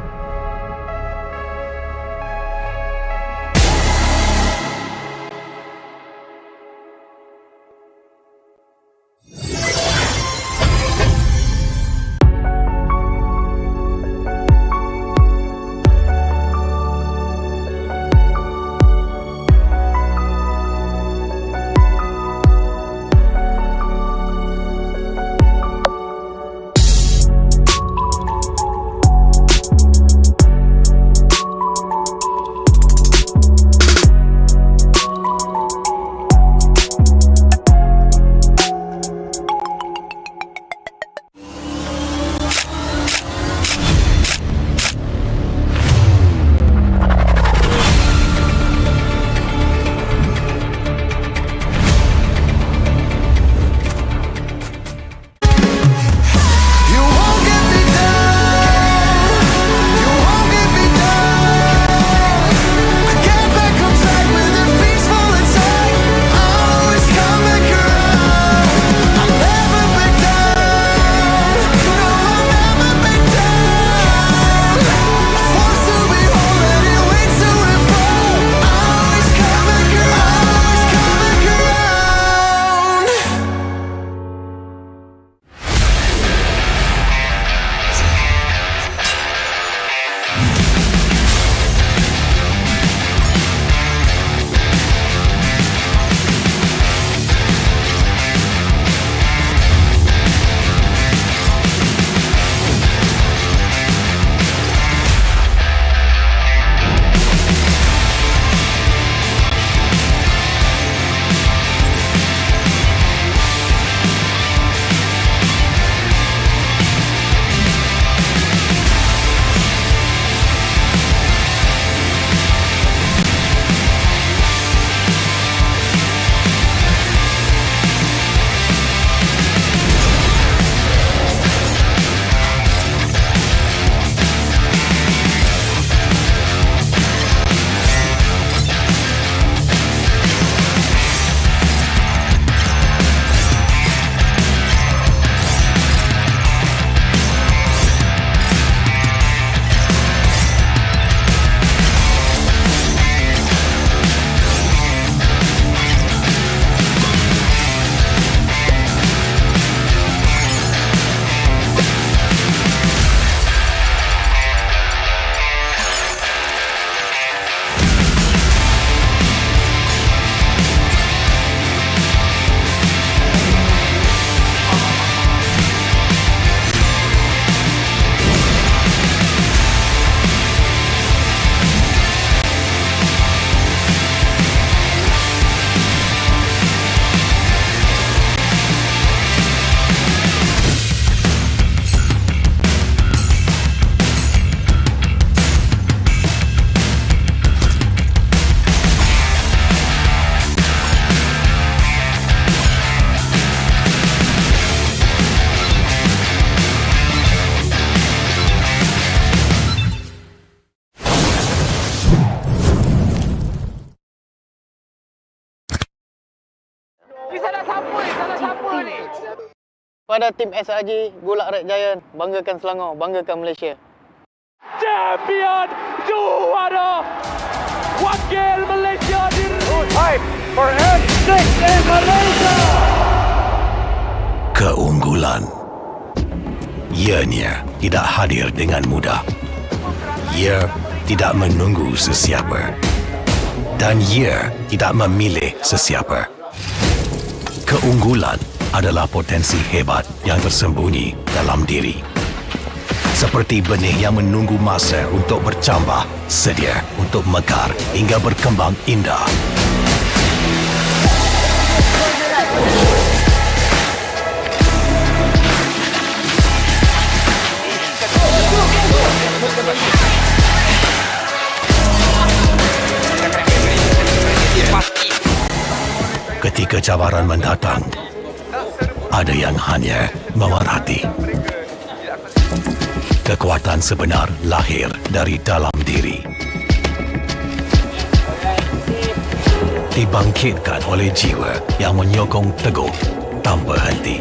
Pada tim SRG, Golak Red Giant, banggakan Selangor, banggakan Malaysia. Champion juara wakil Malaysia diri. For F6 in Malaysia. Keunggulan ianya tidak hadir dengan mudah. Ia tidak menunggu sesiapa. Dan ia tidak memilih sesiapa. Keunggulan adalah potensi hebat yang tersembunyi dalam diri. Seperti benih yang menunggu masa untuk bercambah, sedia untuk mekar hingga berkembang indah. Ketika cabaran mendatang, ada yang hanya memerhati. Kekuatan sebenar lahir dari dalam diri. Dibangkitkan oleh jiwa yang menyokong teguh tanpa henti.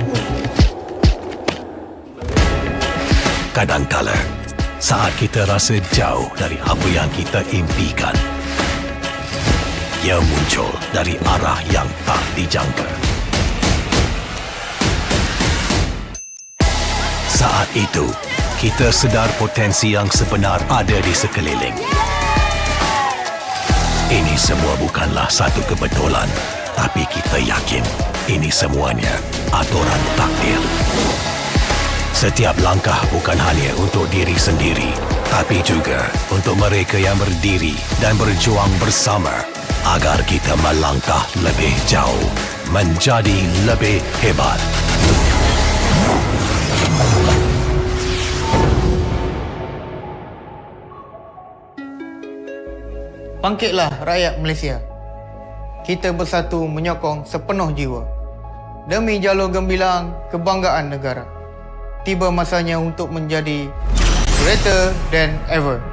Kadangkala, saat kita rasa jauh dari apa yang kita impikan, ia muncul dari arah yang tak dijangka. Saat itu, kita sedar potensi yang sebenar ada di sekeliling. Ini semua bukanlah satu kebetulan, tapi kita yakin ini semuanya aturan takdir. Setiap langkah bukan hanya untuk diri sendiri, tapi juga untuk mereka yang berdiri dan berjuang bersama agar kita melangkah lebih jauh, menjadi lebih hebat. Bangkitlah rakyat Malaysia. Kita bersatu menyokong sepenuh jiwa. Demi jalur gemilang kebanggaan negara. Tiba masanya untuk menjadi greater than ever.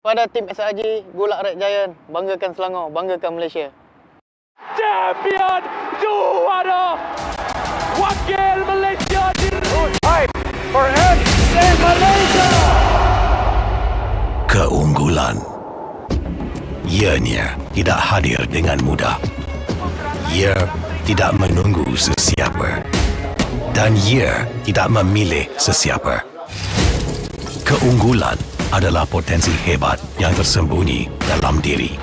Pada tim SRG, Golak Red Giant, banggakan Selangor, banggakan Malaysia. Champion juara wakil Malaysia diri. For Malaysia. Keunggulan. Ianya tidak hadir dengan mudah. Ia tidak menunggu sesiapa. Dan ia tidak memilih sesiapa. Keunggulan adalah potensi hebat yang tersembunyi dalam diri.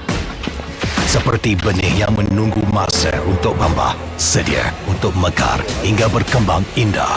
Seperti benih yang menunggu masa untuk membah, sedia untuk mekar hingga berkembang indah.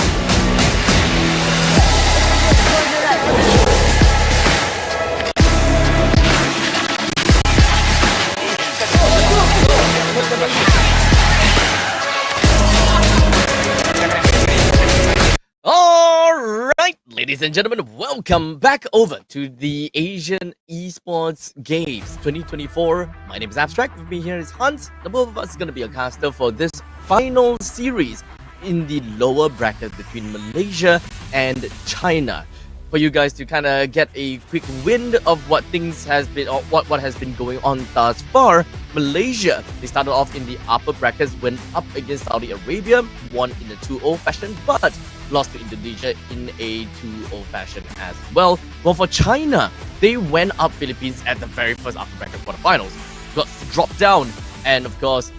Alright, ladies and gentlemen, welcome back over to the Asian Esports Games 2024. My name is Abstract, with me here is Hans. The both of us are going to be a caster for this final series in the lower bracket between Malaysia and China. For you guys to kind of get a quick wind of what things has been, or what has been going on thus far. Malaysia, they started off in the upper brackets, went up against Saudi Arabia, won in a 2-0 fashion, but lost to Indonesia in a 2-0 fashion as well. Well, for China, they went up Philippines at the very first upper bracket quarterfinals, got dropped down, and of course,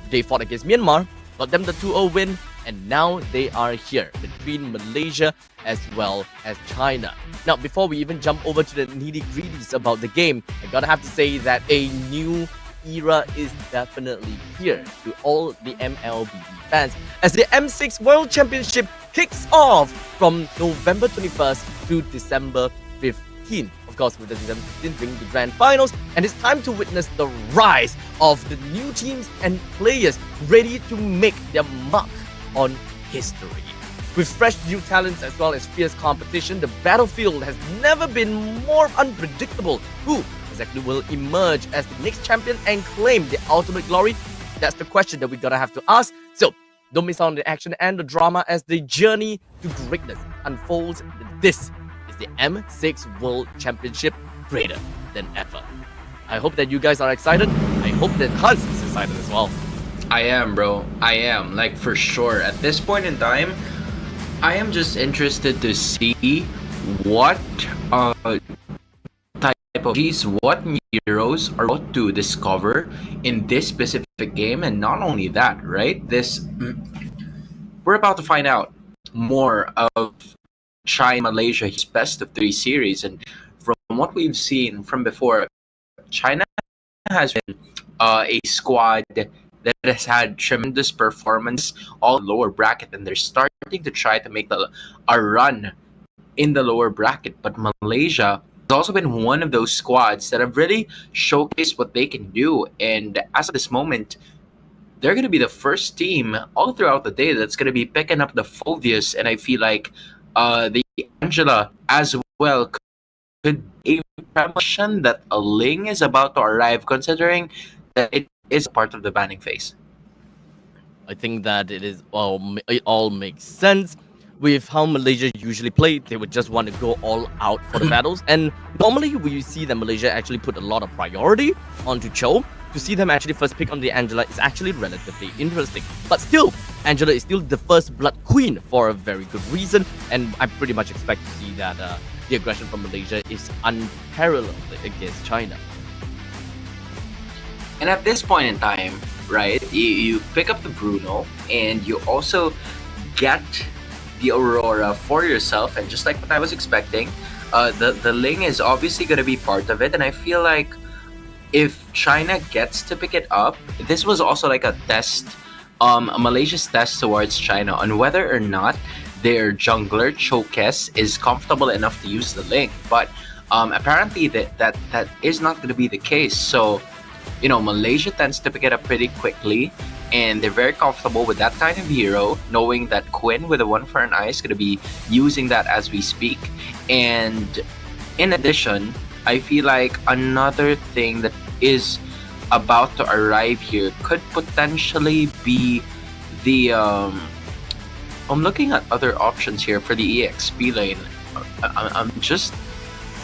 they fought against Myanmar, got them the 2-0 win, and now they are here between Malaysia as well as China. Now, before we even jump over to the nitty-gritties about the game, I gotta have to say that a new era is definitely here to all the MLBB fans as the M6 World Championship kicks off from November 21st to December 15th. Of course, with the December 15th being the grand finals, and it's time to witness the rise of the new teams and players ready to make their mark on history. With fresh new talents as well as fierce competition, the battlefield has never been more unpredictable. Who exactly will emerge as the next champion and claim the ultimate glory? That's the question that we gotta have to ask. So, don't miss out on the action and the drama as the journey to greatness unfolds. This is the M6 World Championship, greater than ever. I hope that you guys are excited. I hope that Hans is excited as well. I am, bro. I am, like, for sure. At this point in time, I am just interested to see what type of G's, what new heroes are about to discover in this specific game. And not only that, right? We're about to find out more of China Malaysia's best of 3 series. And from what we've seen from before, China has been a squad that has had tremendous performance all lower bracket, and they're starting to try to make a run in the lower bracket. But Malaysia has also been one of those squads that have really showcased what they can do, and as of this moment, they're going to be the first team all throughout the day that's going to be picking up the Fulvius, and I feel like the Angela as well could be a premonition that a Ling is about to arrive, considering that it is part of the banning phase. I think that it all makes sense. With how Malaysia usually play, they would just want to go all out for the battles. And normally we see that Malaysia actually put a lot of priority onto Cho. To see them actually first pick on the Angela is actually relatively interesting. But still, Angela is still the first Blood Queen for a very good reason. And I pretty much expect to see that the aggression from Malaysia is unparalleled against China. And at this point in time, right, you pick up the Bruno, and you also get the Aurora for yourself. And just like what I was expecting, the Ling is obviously going to be part of it. And I feel like if China gets to pick it up, this was also like a test, Malaysia's test towards China on whether or not their jungler Chokes is comfortable enough to use the Ling. But apparently that is not going to be the case. So, you know, Malaysia tends to pick it up pretty quickly, and they're very comfortable with that kind of hero, knowing that Quinn with a 1 for an eye is going to be using that as we speak. And in addition, I feel like another thing that is about to arrive here could potentially be the I'm looking at other options here for the EXP lane. I'm just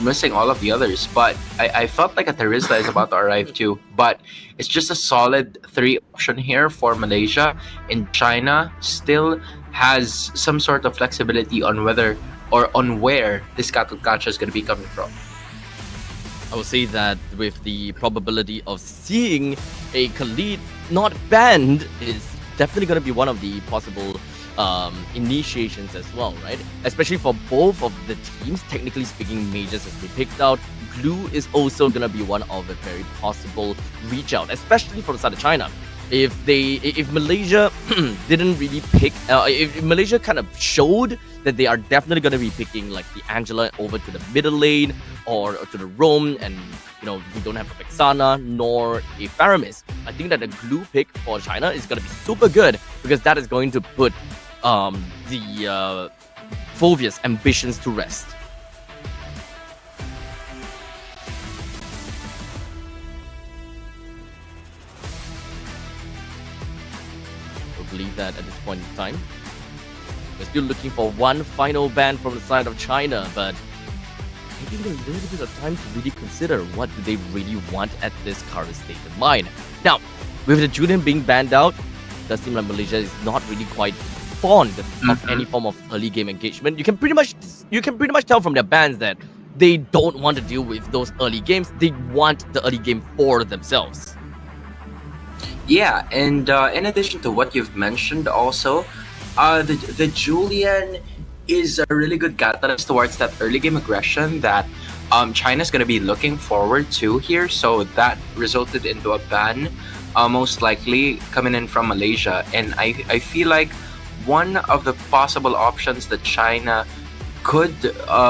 missing all of the others. But I felt like a Teresa is about to arrive too. But it's just a solid 3 option here for Malaysia. And China still has some sort of flexibility on whether or on where this cattle catcher is going to be coming from. I would say that with the probability of seeing a Khalid not banned is definitely going to be one of the possible initiations as well, right? Especially for both of the teams, technically speaking, majors has been picked out. Glue is also going to be one of the very possible reach out, especially for the side of China. If Malaysia didn't really pick, if Malaysia kind of showed that they are definitely going to be picking like the Angela over to the middle lane or to the Rome, and we don't have a Vexana nor a Faramis, I think that the glue pick for China is going to be super good, because that is going to put the Phoveus ambitions to rest. Believe that at this point in time we're still looking for one final ban from the side of China, but taking a little bit of time to really consider what do they really want at this current state of mind. Now, with the Julian being banned out, it does seem like Malaysia is not really quite fond of any form of early game engagement. You can pretty much tell from their bans that they don't want to deal with those early games. They want the early game for themselves. Yeah, and in addition to what you've mentioned also, the Julian is a really good catalyst towards that early game aggression that China's going to be looking forward to here. So that resulted into a ban, most likely coming in from Malaysia. And I feel like one of the possible options that China could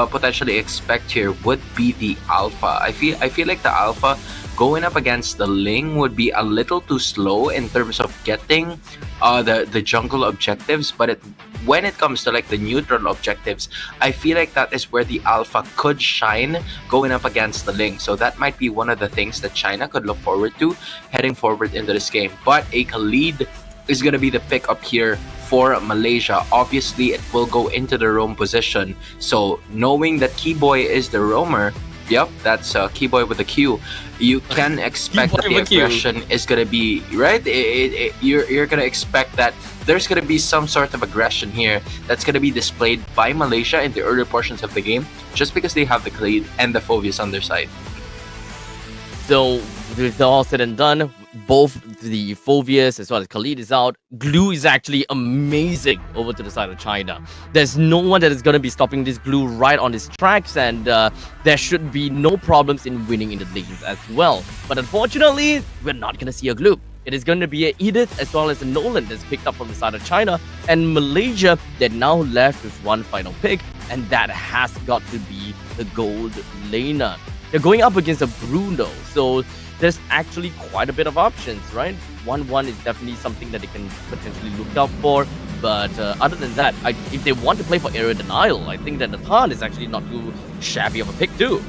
potentially expect here would be the Alpha. I feel like the Alpha going up against the Ling would be a little too slow in terms of getting the jungle objectives, but when it comes to like the neutral objectives, I feel like that is where the Alpha could shine going up against the Ling. So that might be one of the things that China could look forward to heading forward into this game. But a Khalid is going to be the pick up here for Malaysia. Obviously, it will go into the roam position. So knowing that Keyboy is the roamer, yep, that's Keyboy with a Q. You can expect that the aggression is going to be, right? You're going to expect that there's going to be some sort of aggression here that's going to be displayed by Malaysia in the early portions of the game, just because they have the Khalid and the Phoveus on their side. So, with all said and done, both the Phoveus as well as Khalid is out. Glue is actually amazing over to the side of China. There's no one that is going to be stopping this Glue right on his tracks, and there should be no problems in winning in the lanes as well. But unfortunately, we're not going to see a Glue. It is going to be a Edith as well as a Nolan that's picked up from the side of China, and Malaysia, they're now left with one final pick, and that has got to be the gold laner. They're going up against a Bruno, so there's actually quite a bit of options, right? 1-1 is definitely something that they can potentially look out for. But other than that, if they want to play for area denial, I think that Nathan is actually not too shabby of a pick too.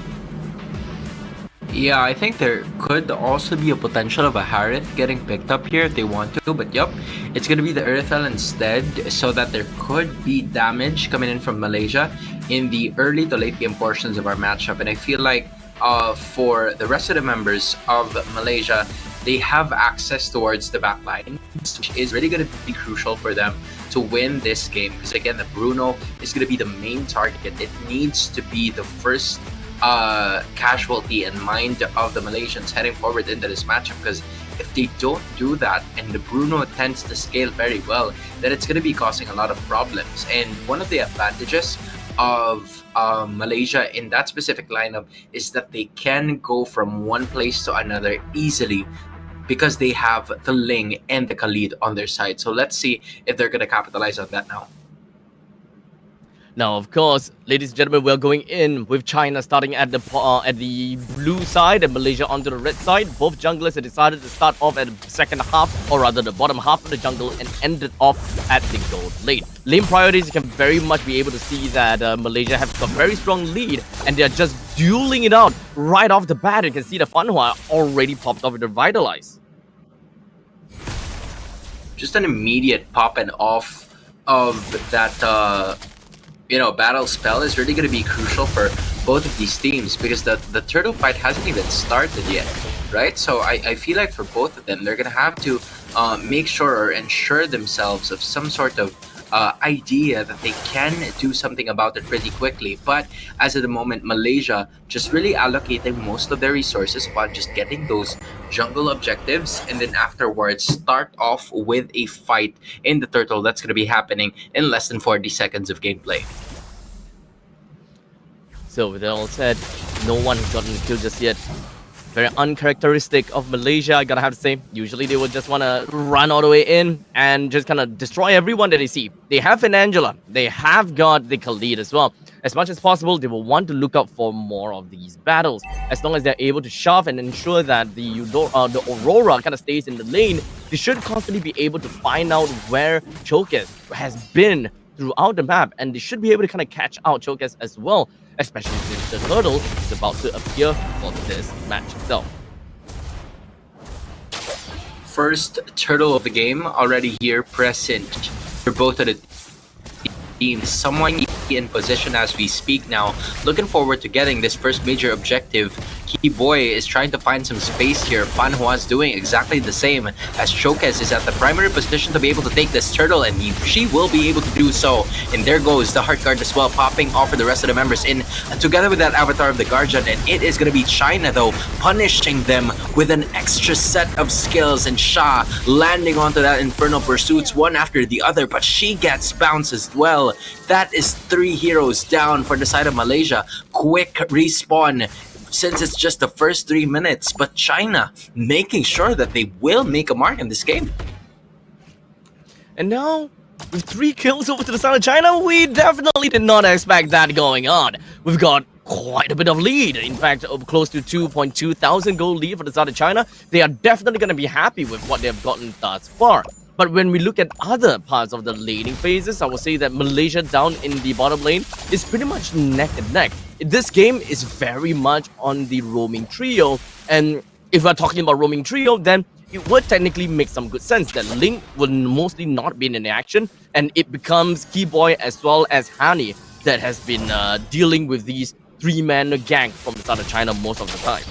Yeah, I think there could also be a potential of a Harith getting picked up here if they want to. But yep, it's going to be the Earthel instead, so that there could be damage coming in from Malaysia in the early to late game portions of our matchup. And I feel like for the rest of the members of Malaysia, they have access towards the back line, which is really going to be crucial for them to win this game. Because again, the Bruno is going to be the main target. It needs to be the first casualty in mind of the Malaysians heading forward into this matchup. Because if they don't do that, and the Bruno tends to scale very well, then it's going to be causing a lot of problems. And one of the advantages of Malaysia in that specific lineup is that they can go from one place to another easily because they have the Ling and the Khalid on their side. So let's see if they're going to capitalize on that now. Now, of course, ladies and gentlemen, we're going in with China starting at the blue side and Malaysia onto the red side. Both junglers have decided to start off at the second half, or rather the bottom half of the jungle, and end it off at the gold lane. Lane priorities, you can very much be able to see that Malaysia have a very strong lead, and they're just dueling it out right off the bat. You can see the Fanhua already popped off with the Vitalize. Just an immediate popping off of that battle spell is really going to be crucial for both of these teams because the turtle fight hasn't even started yet, right? So I feel like for both of them, they're going to have to make sure or ensure themselves of some sort of idea that they can do something about it pretty quickly. But as of the moment, Malaysia just really allocating most of their resources upon just getting those jungle objectives, and then afterwards start off with a fight in the turtle that's going to be happening in less than 40 seconds of gameplay. So with that all said, no one has gotten killed just yet. Very uncharacteristic of Malaysia, I gotta have to say. Usually they would just want to run all the way in and just kind of destroy everyone that they see. They have an Angela. They have got the Khalid as well. As much as possible, they will want to look out for more of these battles. As long as they're able to shove and ensure that the Aurora kind of stays in the lane, they should constantly be able to find out where Chokes has been throughout the map, and they should be able to kind of catch out Chokes as well, especially since the turtle is about to appear for this match itself. First turtle of the game already here present for both of the teams. Someone in position as we speak now. Looking forward to getting this first major objective. Key Boy is trying to find some space here. Fanhua is doing exactly the same as Chokes is at the primary position to be able to take this turtle, and she will be able to do so. And there goes the Heart Guard as well, popping off for the rest of the members in together with that Avatar of the Guardian. And it is going to be China though, punishing them with an extra set of skills, and Sha landing onto that Infernal Pursuits one after the other, but she gets bounced as well. That is 3 heroes down for the side of Malaysia. Quick respawn since it's just the first 3 minutes, but China making sure that they will make a mark in this game. And now, with 3 kills over to the side of China, we definitely did not expect that going on. We've got quite a bit of lead. In fact, close to 2.2 thousand gold lead for the side of China. They are definitely going to be happy with what they've gotten thus far. But when we look at other parts of the laning phases, I will say that Malaysia down in the bottom lane is pretty much neck and neck. This game is very much on the roaming trio, and if we're talking about roaming trio, then it would technically make some good sense that Link will mostly not be in action, and it becomes Keyboy as well as Hani that has been dealing with these 3-man gang from the side of China most of the time.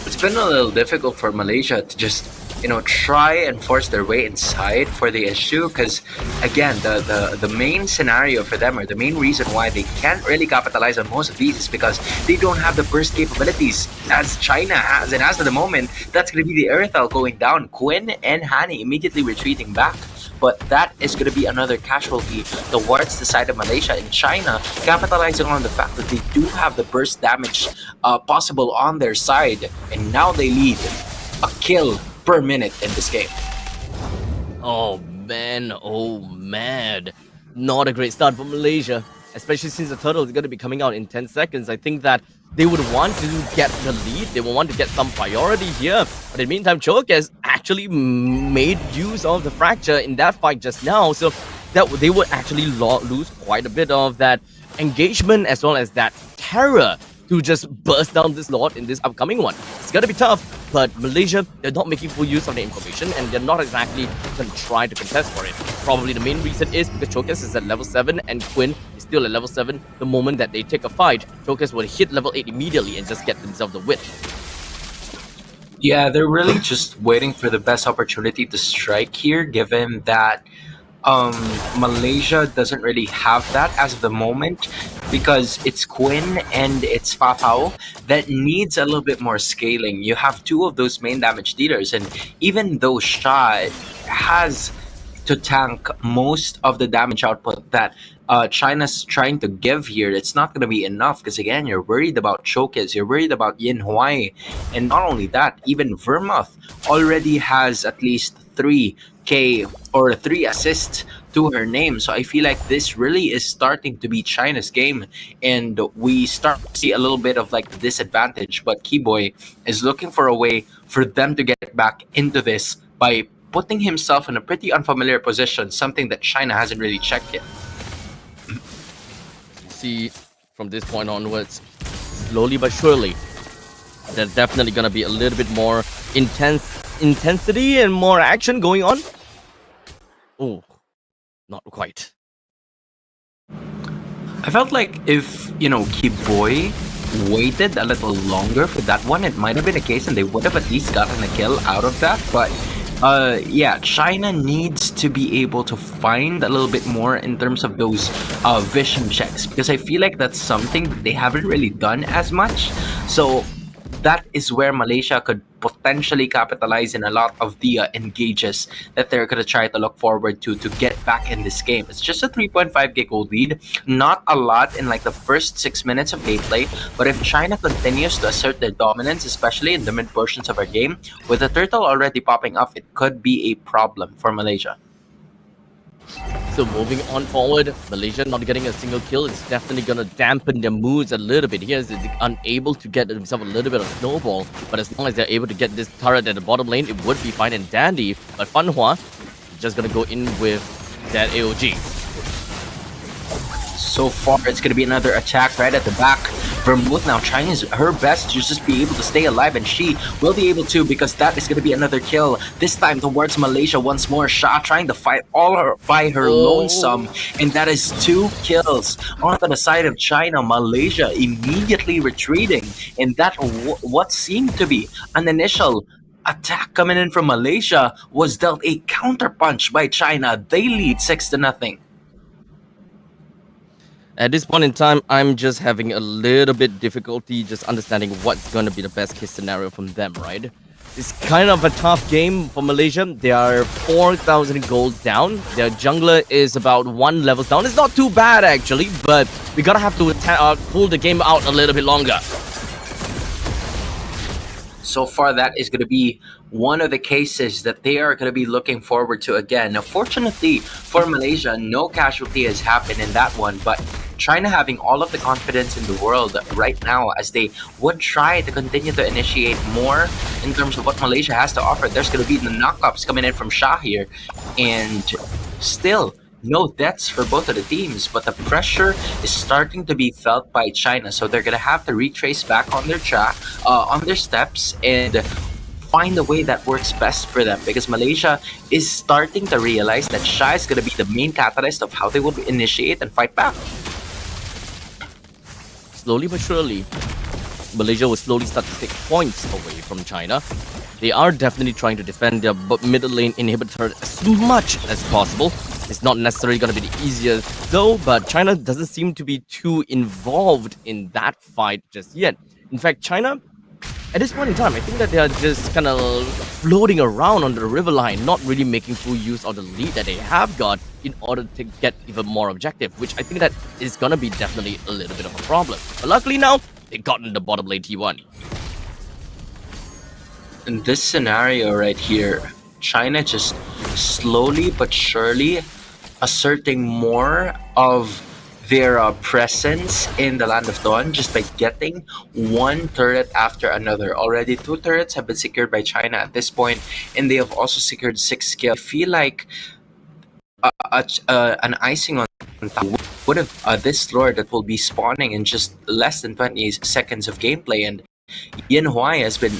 It's been a little difficult for Malaysia to just try and force their way inside for the issue, because again, the main scenario for them, or the main reason why they can't really capitalize on most of these, is because they don't have the burst capabilities as China has. And as of the moment, that's going to be the Earthel going down. Quinn and Hani immediately retreating back, but that is going to be another casualty towards the side of Malaysia. And China capitalizing on the fact that they do have the burst damage possible on their side, and now they lead a kill per minute in this game. Oh man, not a great start for Malaysia, especially since the turtle is going to be coming out in 10 seconds. I think that they would want to get the lead, they will want to get some priority here, but in the meantime, Choke has actually made use of the fracture in that fight just now, so that they would actually lose quite a bit of that engagement as well as that terror to just burst down this Lord in this upcoming one. It's gonna be tough, but Malaysia, they're not making full use of the information, and they're not exactly gonna try to contest for it. Probably the main reason is because Chokes is at level 7 and Quinn is still at level 7. The moment that they take a fight, Chokes will hit level 8 immediately and just get themselves the win. Yeah, they're really just waiting for the best opportunity to strike here, given that Malaysia doesn't really have that as of the moment, because it's Quinn and it's Fafao that needs a little bit more scaling. You have 2 of those main damage dealers, and even though Shah has to tank most of the damage output that China's trying to give here, it's not going to be enough, because again, you're worried about Chokes, you're worried about Yin Huai, and not only that, even Vermuth already has at least 3k or 3 assists to her name. So I feel like this really is starting to be China's game, and we start to see a little bit of like the disadvantage, but Keyboy is looking for a way for them to get back into this by putting himself in a pretty unfamiliar position, something that China hasn't really checked yet. See, from this point onwards, slowly but surely, there's definitely gonna be a little bit more intensity and more action going on. Oh, not quite. I felt like if, Kiboy waited a little longer for that one, it might have been a case and they would have at least gotten a kill out of that. But yeah, China needs to be able to find a little bit more in terms of those vision checks, because I feel like that's something that they haven't really done as much. So that is where Malaysia could potentially capitalize in a lot of the engages that they're going to try to look forward to get back in this game. It's just a 3.5k gold lead, not a lot in like the first 6 minutes of gameplay, but if China continues to assert their dominance, especially in the mid portions of our game, with the turtle already popping up, it could be a problem for Malaysia. So moving on forward, Malaysia not getting a single kill is definitely going to dampen their moods a little bit. Here is unable to get themselves a little bit of snowball, but as long as they're able to get this turret at the bottom lane, it would be fine and dandy. But Fanhua just going to go in with that AOG. So far, it's going to be another attack right at the back. Vermouth now trying her best to just be able to stay alive, and she will be able to, because that is going to be another kill. This time towards Malaysia once more. Shah trying to fight by her lonesome, and that is 2 kills. Onto the side of China, Malaysia immediately retreating, and that what seemed to be an initial attack coming in from Malaysia was dealt a counterpunch by China. They lead 6-0. At this point in time, I'm just having a little bit difficulty just understanding what's going to be the best case scenario from them, right? It's kind of a tough game for Malaysia. They are 4,000 gold down. Their jungler is about 1 level down. It's not too bad actually, but we gotta have to pull the game out a little bit longer. So far, that is going to be one of the cases that they are going to be looking forward to again. Now, fortunately for Malaysia, no casualty has happened in that one, but China having all of the confidence in the world right now as they would try to continue to initiate more in terms of what Malaysia has to offer. There's going to be the knockups coming in from Shah here, and still no deaths for both of the teams, but the pressure is starting to be felt by China, so they're gonna have to retrace back on their on their steps and find a way that works best for them, because Malaysia is starting to realize that Shah is gonna be the main catalyst of how they will initiate and fight back. Slowly but surely, Malaysia will slowly start to take points away from China. They are definitely trying to defend their middle lane inhibitor as much as possible. It's not necessarily going to be the easiest though, but China doesn't seem to be too involved in that fight just yet. In fact, China, at this point in time, I think that they are just kind of floating around on the river line, not really making full use of the lead that they have got in order to get even more objective, which I think that is going to be definitely a little bit of a problem. But luckily now, they got in the bottom lane T1. In this scenario right here, China just slowly but surely asserting more of their presence in the Land of Dawn just by getting one turret after another. Already 2 turrets have been secured by China at this point, and they have also secured 6 kills. I feel like an icing on top would have this lord that will be spawning in just less than 20 seconds of gameplay, and Yin Huai has been,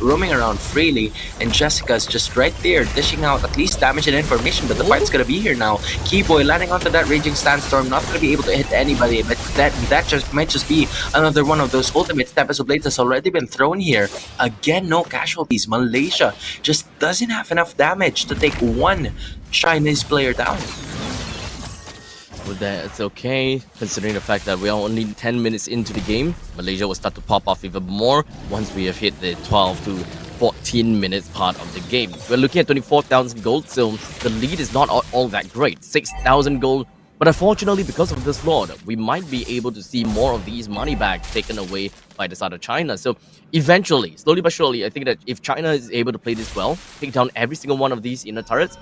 roaming around freely, and Jessica's just right there dishing out at least damage and information, but the fight's gonna be here now. Keyboy landing onto that Raging Sandstorm, not gonna be able to hit anybody, but that just might just be another one of those ultimates. Tempest of Blades has already been thrown here. Again, no casualties. Malaysia just doesn't have enough damage to take one Chinese player down. With that, it's okay, considering the fact that we are only 10 minutes into the game. Malaysia will start to pop off even more once we have hit the 12 to 14 minutes part of the game. We're looking at 24,000 gold, so the lead is not all that great. 6,000 gold, but unfortunately, because of this lord, we might be able to see more of these money bags taken away by the side of China. So eventually, slowly but surely, I think that if China is able to play this well, take down every single one of these inner turrets,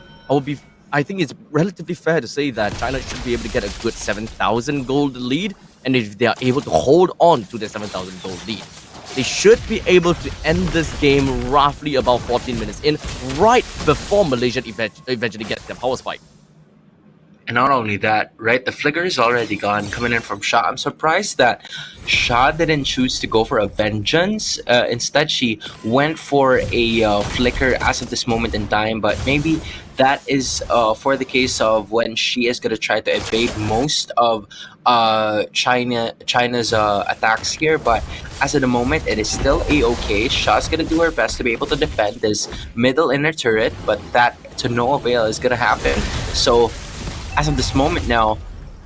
I think it's relatively fair to say that China should be able to get a good 7,000 gold lead, and if they are able to hold on to the 7,000 gold lead, they should be able to end this game roughly about 14 minutes in, right before Malaysia eventually gets their power spike. And not only that, right, the flicker is already gone coming in from Shah. I'm surprised that Shah didn't choose to go for a vengeance. Instead, she went for a flicker as of this moment in time, but maybe that is for the case of when she is going to try to evade most of China's attacks here. But as of the moment, it is still a-okay. Sha's going to do her best to be able to defend this middle inner turret, but that to no avail is going to happen. So as of this moment now,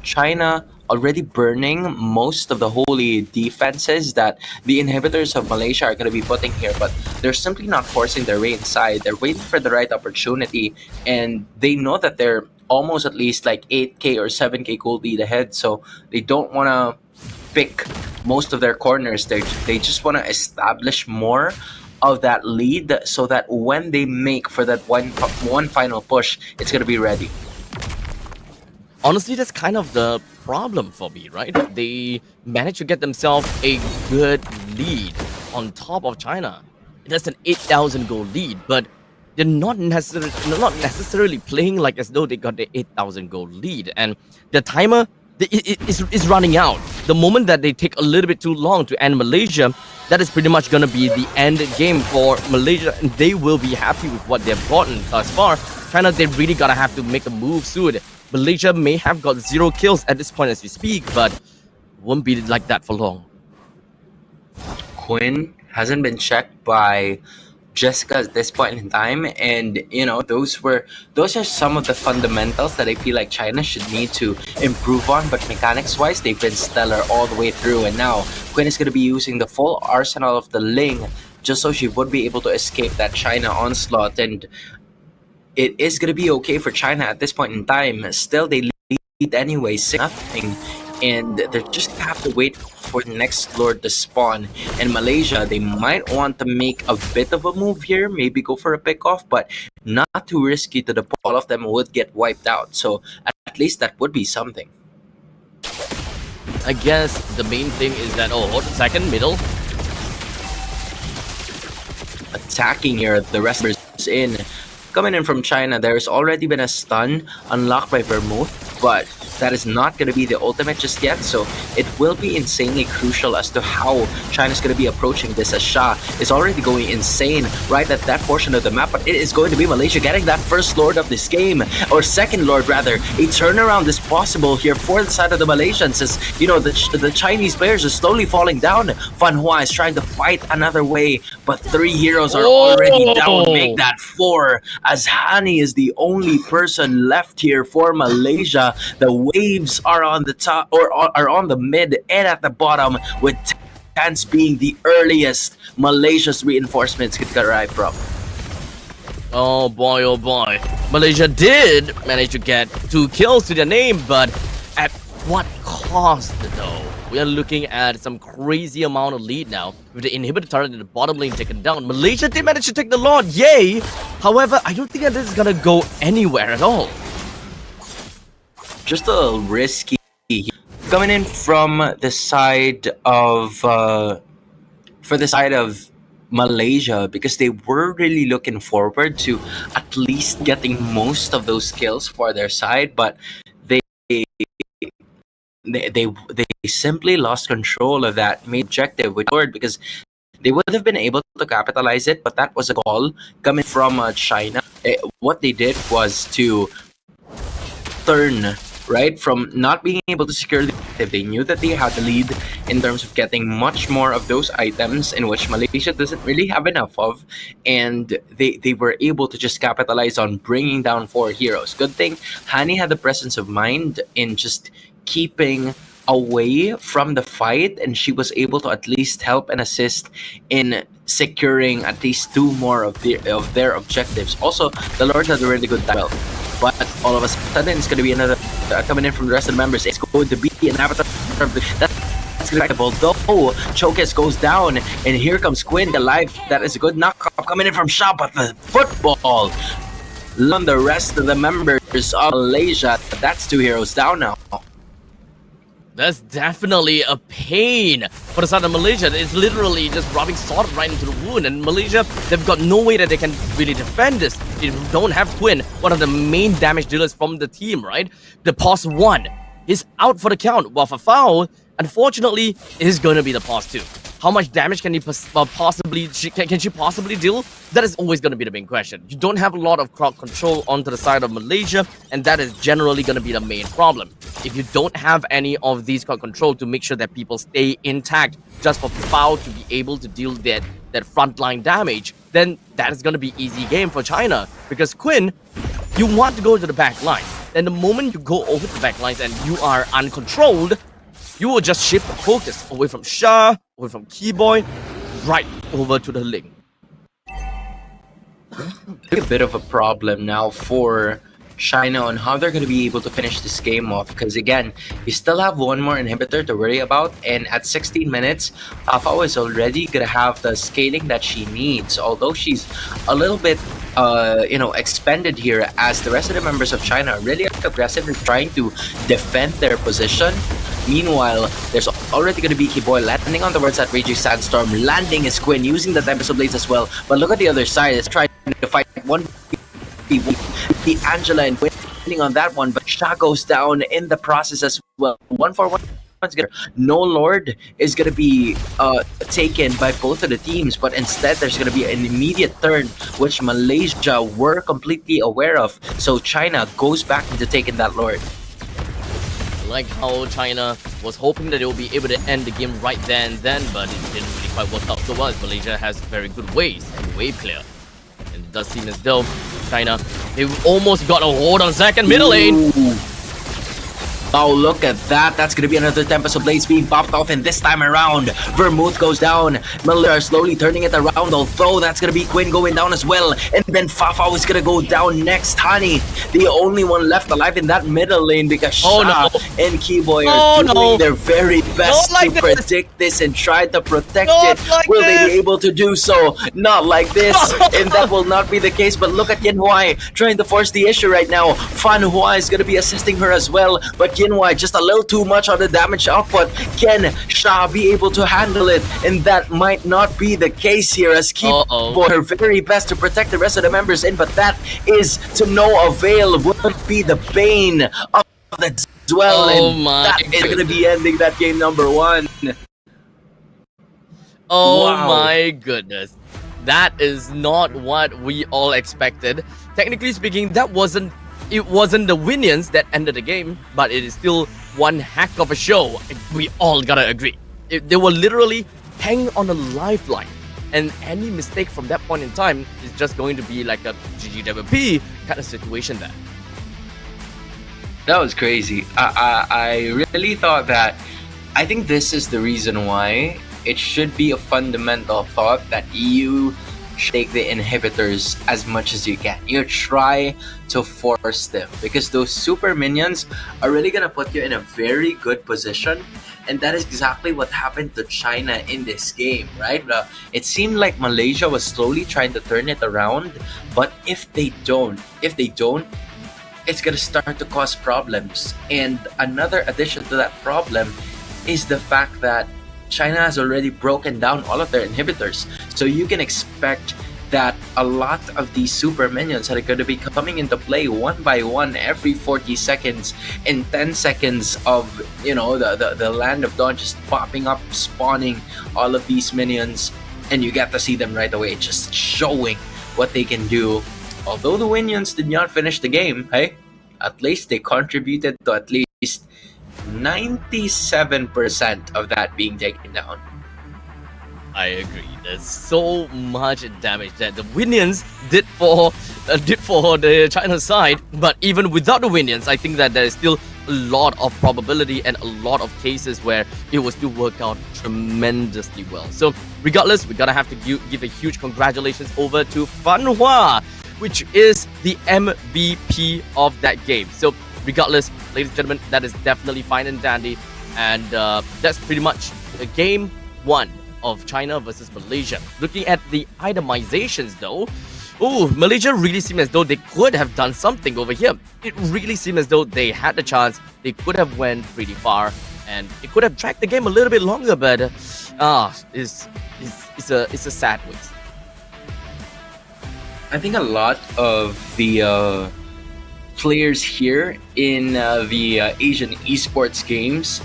China already burning most of the holy defenses that the inhibitors of Malaysia are going to be putting here, but they're simply not forcing their way inside. They're waiting for the right opportunity, and they know that they're almost at least like 8k or 7k gold lead ahead, so they don't want to pick most of their corners. They just want to establish more of that lead so that when they make for that one final push, it's going to be ready. Honestly, that's kind of the problem for me, right? They managed to get themselves a good lead on top of China. That's an 8,000 goal lead, but they're not necessarily playing like as though they got the 8,000 goal lead, and the timer is running out. The moment that they take a little bit too long to end Malaysia, that is pretty much gonna be the end game for Malaysia, and they will be happy with what they've gotten thus far. China, they really gotta have to make a move soon. Malaysia may have got 0 kills at this point as we speak, but won't be like that for long. Quinn hasn't been checked by Jessica at this point in time, and you know, those are some of the fundamentals that I feel like China should need to improve on. But mechanics wise, they've been stellar all the way through, and now Quinn is going to be using the full arsenal of the Ling just so she would be able to escape that China onslaught, and it is going to be okay for China at this point in time. Still, they lead anyway, 6-0, and they just have to wait for the next Lord to spawn. And Malaysia, they might want to make a bit of a move here, maybe go for a pick-off, but not too risky to the point all of them would get wiped out. So at least that would be something. I guess the main thing is that, second, middle. Attacking here, the wrestlers in. Coming in from China, there's already been a stun unlocked by Vermouth, but that is not going to be the ultimate just yet, so it will be insanely crucial as to how China's going to be approaching this, as Sha is already going insane right at that portion of the map. But it is going to be Malaysia getting that first Lord of this game, or second Lord rather. A turnaround is possible here for the side of the Malaysians, as you know, the Chinese players are slowly falling down. Fan Hua is trying to fight another way, but 3 heroes are already down. Make that 4, as Hani is the only person left here for Malaysia. The waves are on the top, or are on the mid and at the bottom, with Tans being the earliest Malaysia's reinforcements could arrive from. Oh boy, Malaysia did manage to get 2 kills to their name, but at what cost though? We are looking at some crazy amount of lead now with the inhibitor turret in the bottom lane taken down. Malaysia did manage to take the Lord, yay! However, I don't think that this is gonna go anywhere at all. Just a little risky coming in from the side of Malaysia, because they were really looking forward to at least getting most of those kills for their side, but they simply lost control of that main objective, because they would have been able to capitalize it, but that was a call coming from China. What they did was to turn right from not being able to secure the objective. They knew that they had the lead in terms of getting much more of those items, in which Malaysia doesn't really have enough of, and they were able to just capitalize on bringing down 4 heroes. Good thing Hani had the presence of mind in just keeping away from the fight, and she was able to at least help and assist in securing at least 2 more of their objectives. Also, the Lord had a really good time, but all of a sudden it's going to be another coming in from the rest of the members. It's going to be an avatar. That's correctable. Though Chokes goes down, and here comes Quinn, the live. That is a good knockup coming in from Sha, but the football on the rest of the members of Malaysia. That's 2 heroes down now. That's definitely a pain for the side of Malaysia. It's literally just rubbing salt right into the wound. And Malaysia, they've got no way that they can really defend this. They don't have Quinn, one of the main damage dealers from the team, right? The pause 1 is out for the count, while for foul, unfortunately, is going to be the pause 2. How much damage can he possibly can she possibly deal? That is always going to be the main question. You don't have a lot of crowd control onto the side of Malaysia, and that is generally going to be the main problem. If you don't have any of these crowd control to make sure that people stay intact just for Pao to be able to deal that frontline damage, then that is going to be easy game for China. Because Quinn, you want to go to the back line. Then the moment you go over the back lines and you are uncontrolled, you will just shift the focus away from Shah, away from Keyboy, right over to the Ling. A bit of a problem now for China on how they're going to be able to finish this game off, because again, you still have one more inhibitor to worry about, and at 16 minutes, Pao is already going to have the scaling that she needs, although she's a little bit expended here, as the rest of the members of China are really aggressive in trying to defend their position. Meanwhile, there's already going to be Keyboy landing on the words at Raging Sandstorm, landing his Quinn, using the Tempest Blades as well. But look at the other side, it's trying to fight one the Angela and winning on that one, but Shah goes down in the process as well. 1-for-1 together. No Lord is going to be taken by both of the teams, but instead there's going to be an immediate turn, which Malaysia were completely aware of. So China goes back into taking that Lord. I like how China was hoping that they will be able to end the game right there and then, but it didn't really quite work out so well. Malaysia has very good ways to wave clear. And it does seem as though China, they almost got a hold on second middle lane. Oh, look at that. That's going to be another Tempest of Blades being popped off, and this time around, Vermouth goes down. Miller slowly turning it around, although that's going to be Quinn going down as well. And then Fafa is going to go down next. Honey, the only one left alive in that middle lane, because Shah and Keyboy are doing their very best to predict this and try to protect it. Will they be able to do so? Not like this, and that will not be the case. But look at Yin Huai trying to force the issue right now. Fan Hua is going to be assisting her as well, but Yin Huai just a little too much on the damage output. Can Shah be able to handle it? And that might not be the case here, as Keyboy her very best to protect the rest of the members in, but that is to no avail. Would be the bane of the duel, and that is going to be ending that game number 1. My goodness. That is not what we all expected. Technically speaking, it wasn't the Winions that ended the game, but it is still one heck of a show. We all gotta agree. They were literally hanging on a lifeline, and any mistake from that point in time is just going to be like a GGWP kind of situation there. That was crazy. I really thought that. I think this is the reason why it should be a fundamental thought that you take the inhibitors as much as you can. You try to force them, because those super minions are really gonna put you in a very good position, and that is exactly what happened to China in this game, right? It seemed like Malaysia was slowly trying to turn it around, but if they don't, it's gonna start to cause problems. And another addition to that problem is the fact that China has already broken down all of their inhibitors. So you can expect that a lot of these super minions are going to be coming into play one by one every 40 seconds and 10 seconds of, the Land of Dawn just popping up, spawning all of these minions, and you get to see them right away, just showing what they can do. Although the Winions did not finish the game, hey, at least they contributed to at least 97% of that being taken down. I agree. There's so much damage that the Winions did for the China side, but even without the Winions, I think that there is still a lot of probability and a lot of cases where it will still work out tremendously well. So regardless, we're gonna have to give a huge congratulations over to Fan Hua, which is the MVP of that game. So regardless, ladies and gentlemen, that is definitely fine and dandy. And that's pretty much game 1 of China versus Malaysia. Looking at the itemizations though, Malaysia really seemed as though they could have done something over here. It really seemed as though they had the chance. They could have went pretty far, and it could have dragged the game a little bit longer, but it's a sad waste. I think a lot of the players here in the Asian esports games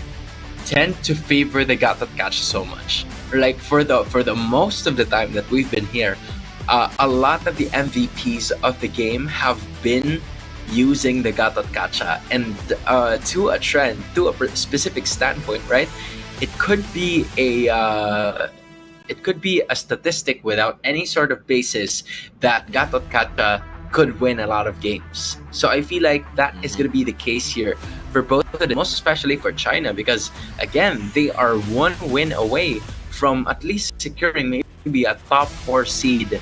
tend to favor the Gat That Catch so much. like for the most of the time that we've been here, a lot of the MVPs of the game have been using the Gatot Kacha, and to a trend, to a specific standpoint, right? It could be a statistic without any sort of basis that Gatot Kacha could win a lot of games. So I feel like that is going to be the case here for both of them, most especially for China, because again, they are one win away from at least securing maybe a top 4 seed.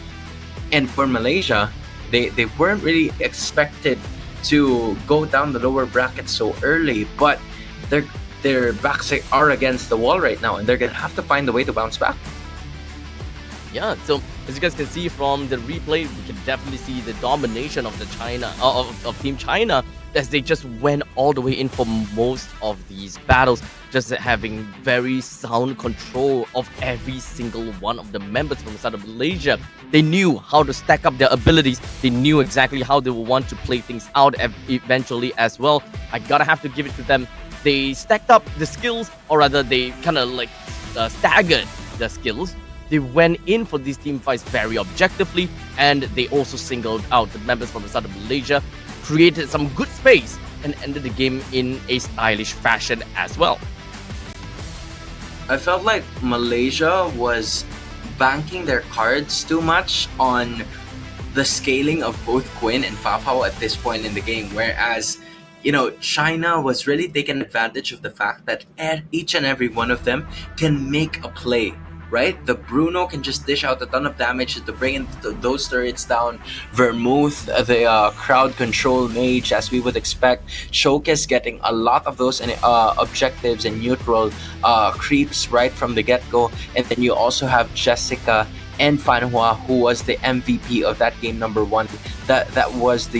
And for Malaysia, they weren't really expected to go down the lower bracket so early, but their backs are against the wall right now, and they're gonna have to find a way to bounce back. Yeah, so as you guys can see from the replay, we can definitely see the domination of the China of Team China, as they just went all the way in for most of these battles, just having very sound control of every single one of the members from the side of Malaysia. They knew how to stack up their abilities. They knew exactly how they would want to play things out eventually as well. I gotta have to give it to them. They stacked up the skills, or rather they kind of like staggered the skills. They went in for these team fights very objectively, and they also singled out the members from the side of Malaysia, created some good space, and ended the game in a stylish fashion as well. I felt like Malaysia was banking their cards too much on the scaling of both Quinn and Fafao at this point in the game, whereas China was really taking advantage of the fact that each and every one of them can make a play, right? The Bruno can just dish out a ton of damage to bring in those turrets down. Vermouth, the crowd control mage, as we would expect. Showcase getting a lot of those objectives and neutral creeps right from the get-go. And then you also have Jessica and Fanhua, who was the MVP of that game number 1. That was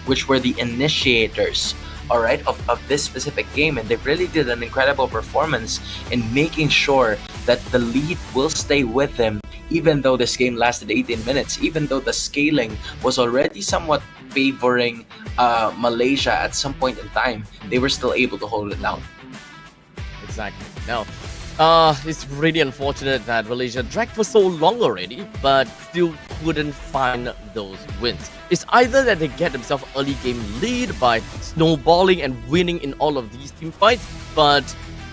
which were the initiators, all right, of this specific game, and they really did an incredible performance in making sure that the lead will stay with them, even though this game lasted 18 minutes, even though the scaling was already somewhat favoring Malaysia at some point in time. They were still able to hold it down. Exactly. Now, it's really unfortunate that Malaysia dragged for so long already, but still couldn't find those wins. It's either that they get themselves early game lead by snowballing and winning in all of these team fights, but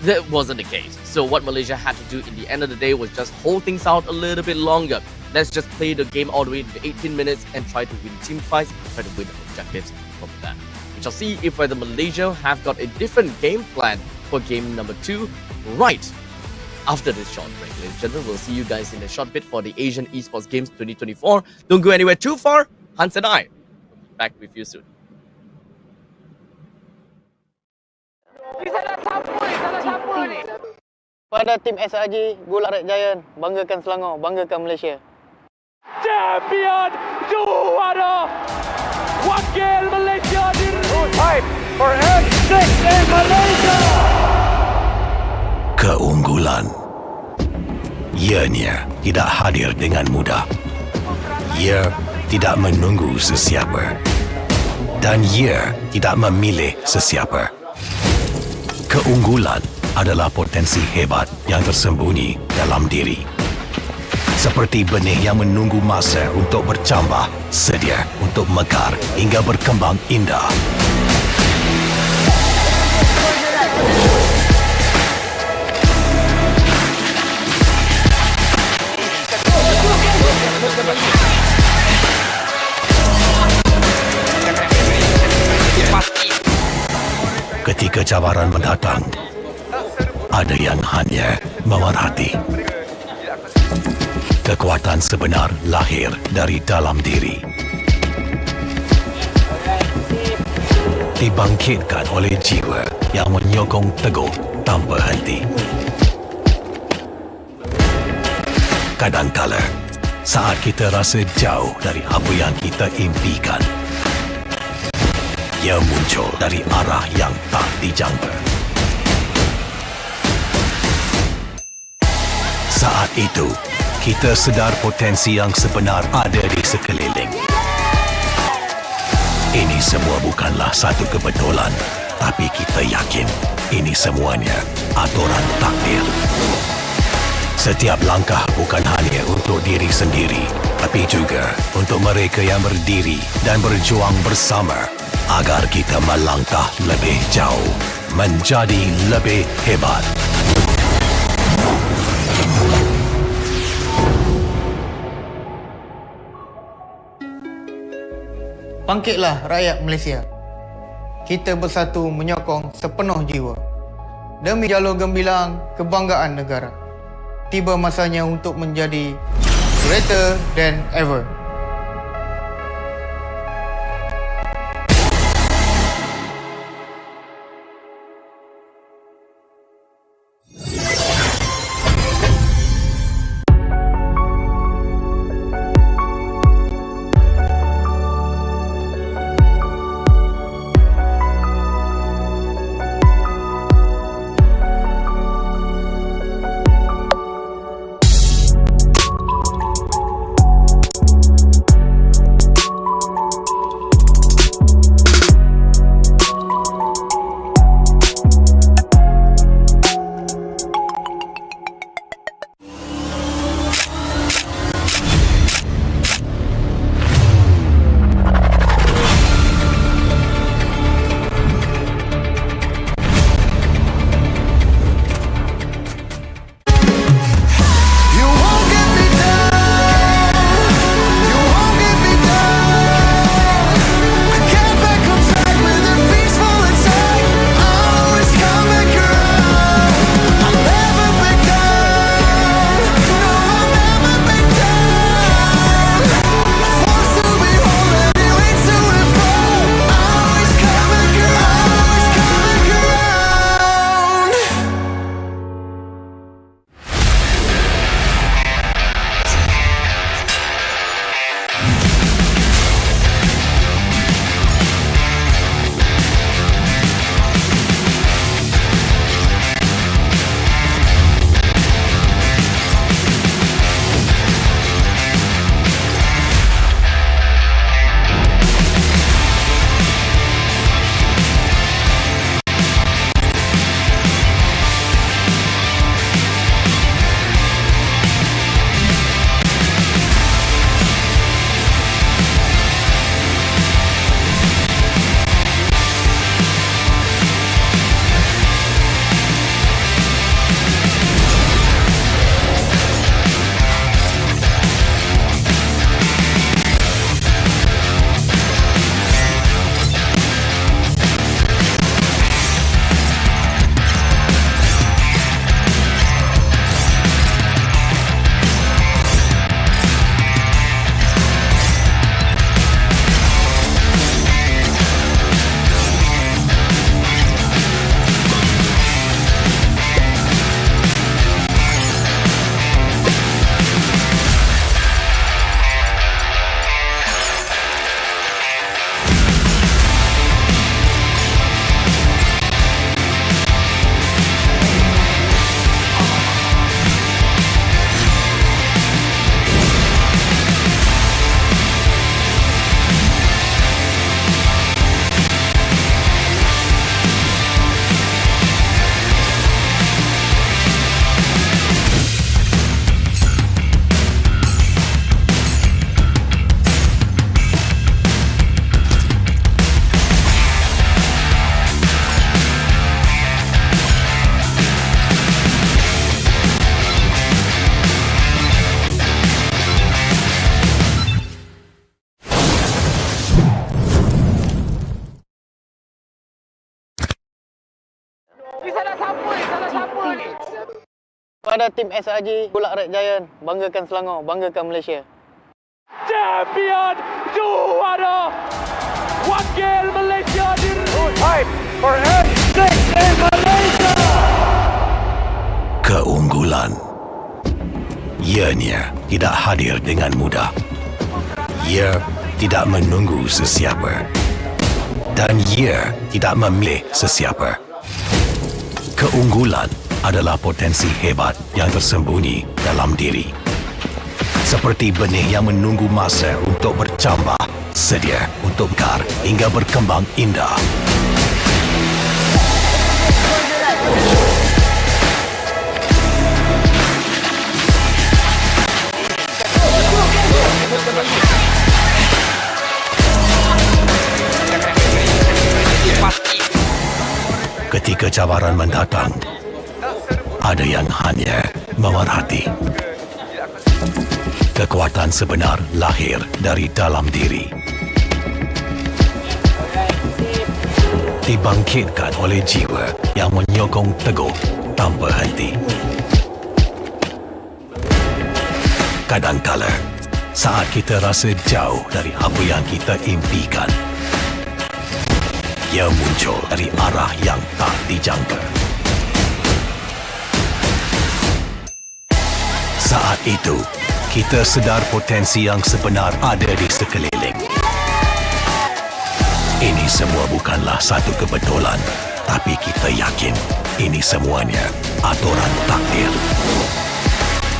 that wasn't the case. So what Malaysia had to do in the end of the day was just hold things out a little bit longer. Let's just play the game all the way to 18 minutes and try to win team fights, try to win objectives from that. We shall see if whether Malaysia have got a different game plan for game number 2 right after this short break. Ladies and gentlemen, we'll see you guys in a short bit for the Asian Esports Games 2024. Don't go anywhere too far. Hans and I will be back with you soon. Pada tim SRG, Gol Arek Giant, banggakan Selangor, banggakan Malaysia. Champion juara wakil Malaysia fight for N6 in Malaysia. Keunggulan. Ianya tidak hadir dengan mudah. Ia tidak menunggu sesiapa. Dan ia tidak memilih sesiapa. Keunggulan adalah potensi hebat yang tersembunyi dalam diri. Seperti benih yang menunggu masa untuk bercambah, sedia untuk mekar hingga berkembang indah. Ketika cabaran mendatang, ada yang hanya memerhati. Kekuatan sebenar lahir dari dalam diri. Dibangkitkan oleh jiwa yang menyokong teguh tanpa henti. Kadangkala, saat kita rasa jauh dari apa yang kita impikan, ia muncul dari arah yang tak dijangka. Saat itu, kita sedar potensi yang sebenar ada di sekeliling. Ini semua bukanlah satu kebetulan, tapi kita yakin ini semuanya aturan takdir. Setiap langkah bukan hanya untuk diri sendiri, tapi juga untuk mereka yang berdiri dan berjuang bersama agar kita melangkah lebih jauh, menjadi lebih hebat. Bangkitlah rakyat Malaysia. Kita bersatu menyokong sepenuh jiwa. Demi jalur gemilang kebanggaan negara. Tiba masanya untuk menjadi greater than ever. Pada tim SRG Bulak Red Giant, banggakan Selangor, banggakan Malaysia. Champion juara wakil Malaysia diri. Time for M6 in Malaysia. Keunggulan ianya tidak hadir dengan mudah. Ia tidak menunggu sesiapa. Dan ia tidak memilih sesiapa. Keunggulan adalah potensi hebat yang tersembunyi dalam diri. Seperti benih yang menunggu masa untuk bercambah, sedia untuk mekar hingga berkembang indah. cabaran mendatang, ada yang hanya memerhati. Kekuatan sebenar lahir dari dalam diri. Dibangkitkan oleh jiwa yang menyokong teguh tanpa henti. Kadangkala, saat kita rasa jauh dari apa yang kita impikan, ia muncul dari arah yang tak dijangka. Saat itu, kita sedar potensi yang sebenar ada di sekeliling. Ini semua bukanlah satu kebetulan, tapi kita yakin ini semuanya aturan takdir.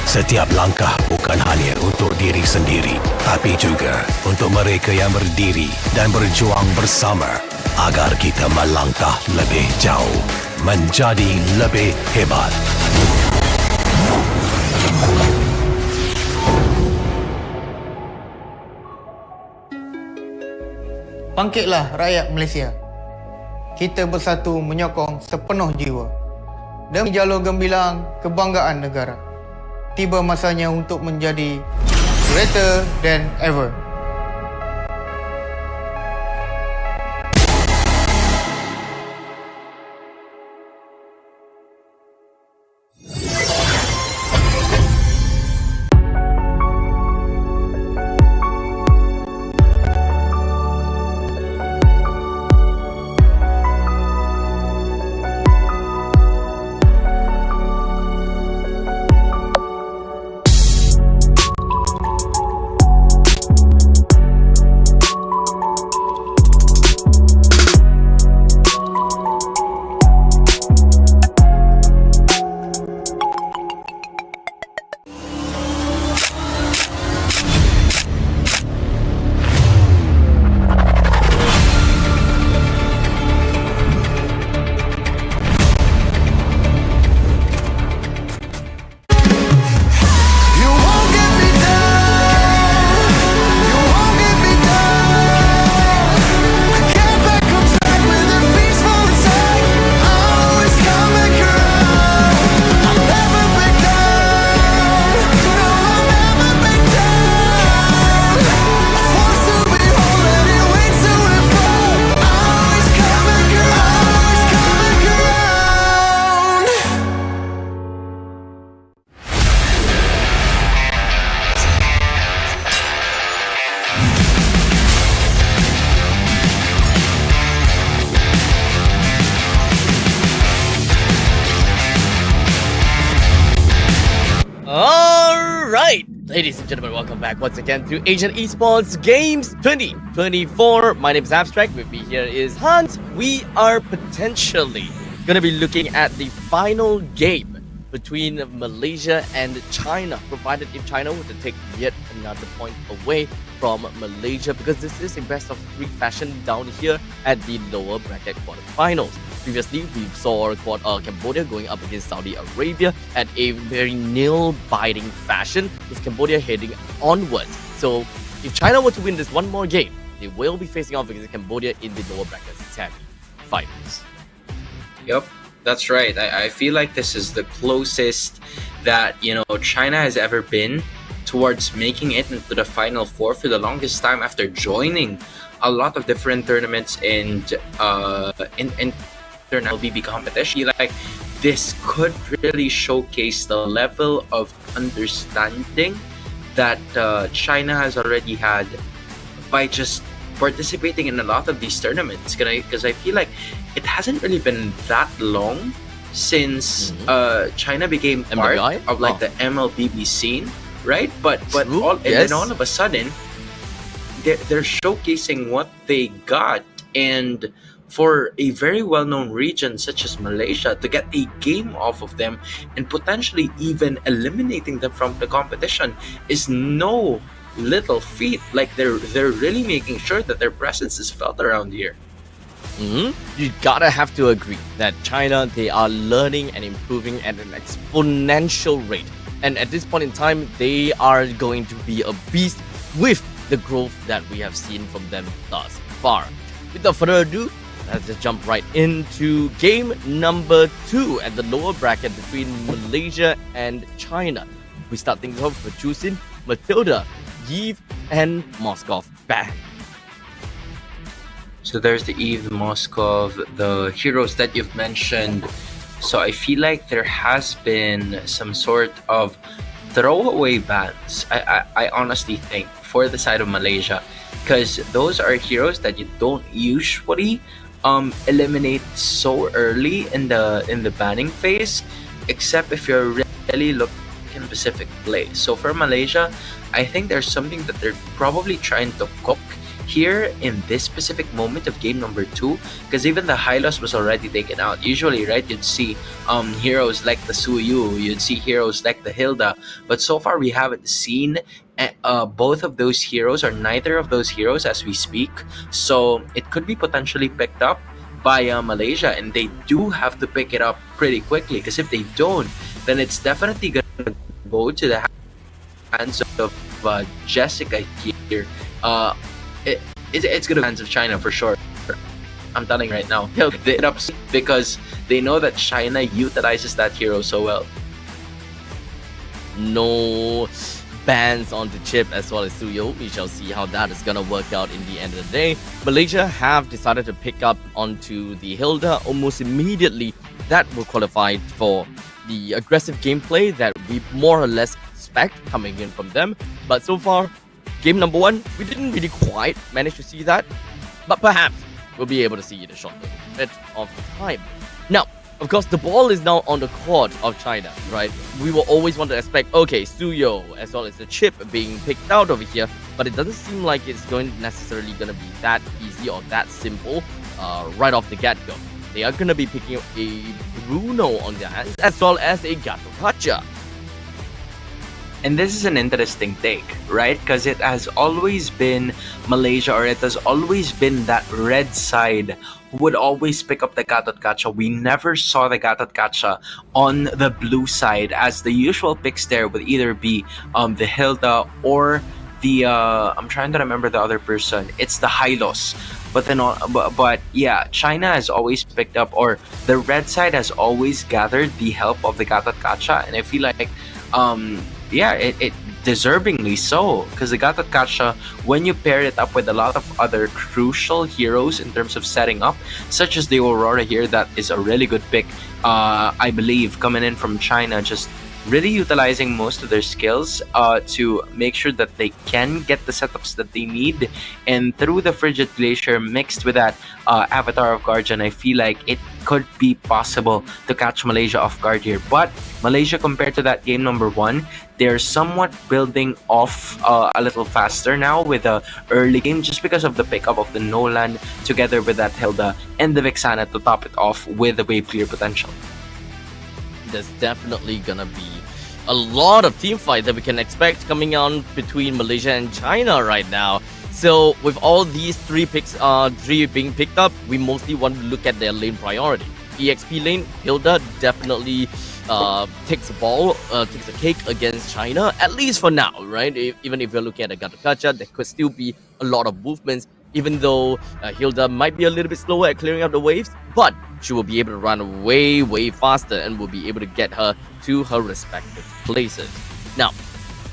Setiap langkah bukan hanya untuk diri sendiri, tapi juga untuk mereka yang berdiri dan berjuang bersama agar kita melangkah lebih jauh, menjadi lebih hebat. Bangkitlah rakyat Malaysia. Kita bersatu menyokong sepenuh jiwa demi jalur gemilang kebanggaan negara. Tiba masanya untuk menjadi greater than ever. Ladies and gentlemen, welcome back once again to Asian Esports Games 2024. My name is Abstract. With me here is Hans. We are potentially going to be looking at the final game between Malaysia and China, provided if China were to take yet another point away from Malaysia, because this is a best of three fashion down here at the lower bracket quarterfinals. Previously, we saw Cambodia going up against Saudi Arabia at a very nail-biting fashion, with Cambodia heading onwards. So, if China were to win this one more game, they will be facing off against Cambodia in the lower bracket semi-finals. Yep, that's right. I feel like this is the closest that, China has ever been towards making it into the Final Four for the longest time after joining a lot of different tournaments in MLBB competition. Like, this could really showcase the level of understanding that China has already had by just participating in a lot of these tournaments. Because I feel like it hasn't really been that long since China became part of the MLBB scene, right? But and then all of a sudden they're showcasing what they got, and for a very well-known region such as Malaysia to get a game off of them and potentially even eliminating them from the competition is no little feat. Like, they're really making sure that their presence is felt around here. You gotta have to agree that China, they are learning and improving at an exponential rate, and at this point in time they are going to be a beast with the growth that we have seen from them thus far. Without further ado, let's just jump right into game number 2 at the lower bracket between Malaysia and China. We start things off with Chusin, Matilda, Yves, and Moskov back. So there's the Eve, Moskov, the heroes that you've mentioned. So I feel like there has been some sort of throwaway bans, I honestly think, for the side of Malaysia. Because those are heroes that you don't usually eliminate so early in the banning phase, except if you're really looking at specific play. So for Malaysia, I think there's something that they're probably trying to cook here in this specific moment of game number 2, because even the Hylos was already taken out. Usually, right, you'd see heroes like the Suyu, you'd see heroes like the Hilda, but so far we haven't seen both of those heroes, or neither of those heroes as we speak. So it could be potentially picked up by Malaysia, and they do have to pick it up pretty quickly, because if they don't, then it's definitely gonna go to the hands of Jessica here. It's gonna be hands of China for sure. I'm telling you right now. They'll get up because they know that China utilizes that hero so well. No bans on the chip as well as Suyo. We shall see how that is gonna work out in the end of the day. Malaysia have decided to pick up onto the Hilda almost immediately. That will qualify for the aggressive gameplay that we more or less expect coming in from them. But so far, game number 1, we didn't really quite manage to see that, but perhaps we'll be able to see it a short bit of time. Now, of course, the ball is now on the court of China, right? We will always want to expect, okay, Suyo as well as the chip being picked out over here, but it doesn't seem like it's necessarily going to be that easy or that simple right off the get-go. They are going to be picking up a Bruno on their hands as well as a Gato Kacha. And this is an interesting take, right? Because it has always been Malaysia, or it has always been that red side who would always pick up the Gatot Kacha. We never saw the Gatot Kacha on the blue side, as the usual picks there would either be the Hilda or the I'm trying to remember the other person. It's the Hylos. But then, but yeah, China has always picked up, or the red side has always gathered the help of the Gatot Kacha, and I feel like yeah, it deservingly so, because the Gatot Kacha, when you pair it up with a lot of other crucial heroes in terms of setting up, such as the Aurora here, that is a really good pick, I believe, coming in from China, just really utilizing most of their skills to make sure that they can get the setups that they need. And through the Frigid Glacier mixed with that Avatar of Guardian, I feel like it could be possible to catch Malaysia off guard here. But Malaysia, compared to that game number 1, they're somewhat building off a little faster now with the early game, just because of the pickup of the Nolan together with that Hilda and the Vexana to top it off with the wave clear potential. There's definitely gonna be a lot of team fight that we can expect coming on between Malaysia and China right now. So with all these 3 picks, 3 being picked up, we mostly want to look at their lane priority. EXP lane, Hilda definitely takes the cake against China, at least for now, right? Even if you're looking at a Gato Kacha, there could still be a lot of movements, even though Hilda might be a little bit slower at clearing out the waves, but she will be able to run way faster and will be able to get her to her respective places. Now,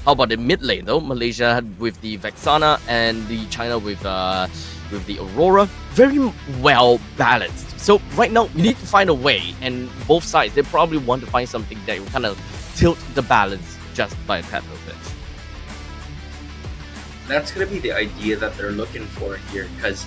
how about the mid lane though? Malaysia with the Vexana and the China with the Aurora, very well balanced. So right now, we need to find a way, and both sides, they probably want to find something that will kind of tilt the balance just by a tad of it. That's gonna be the idea that they're looking for here, because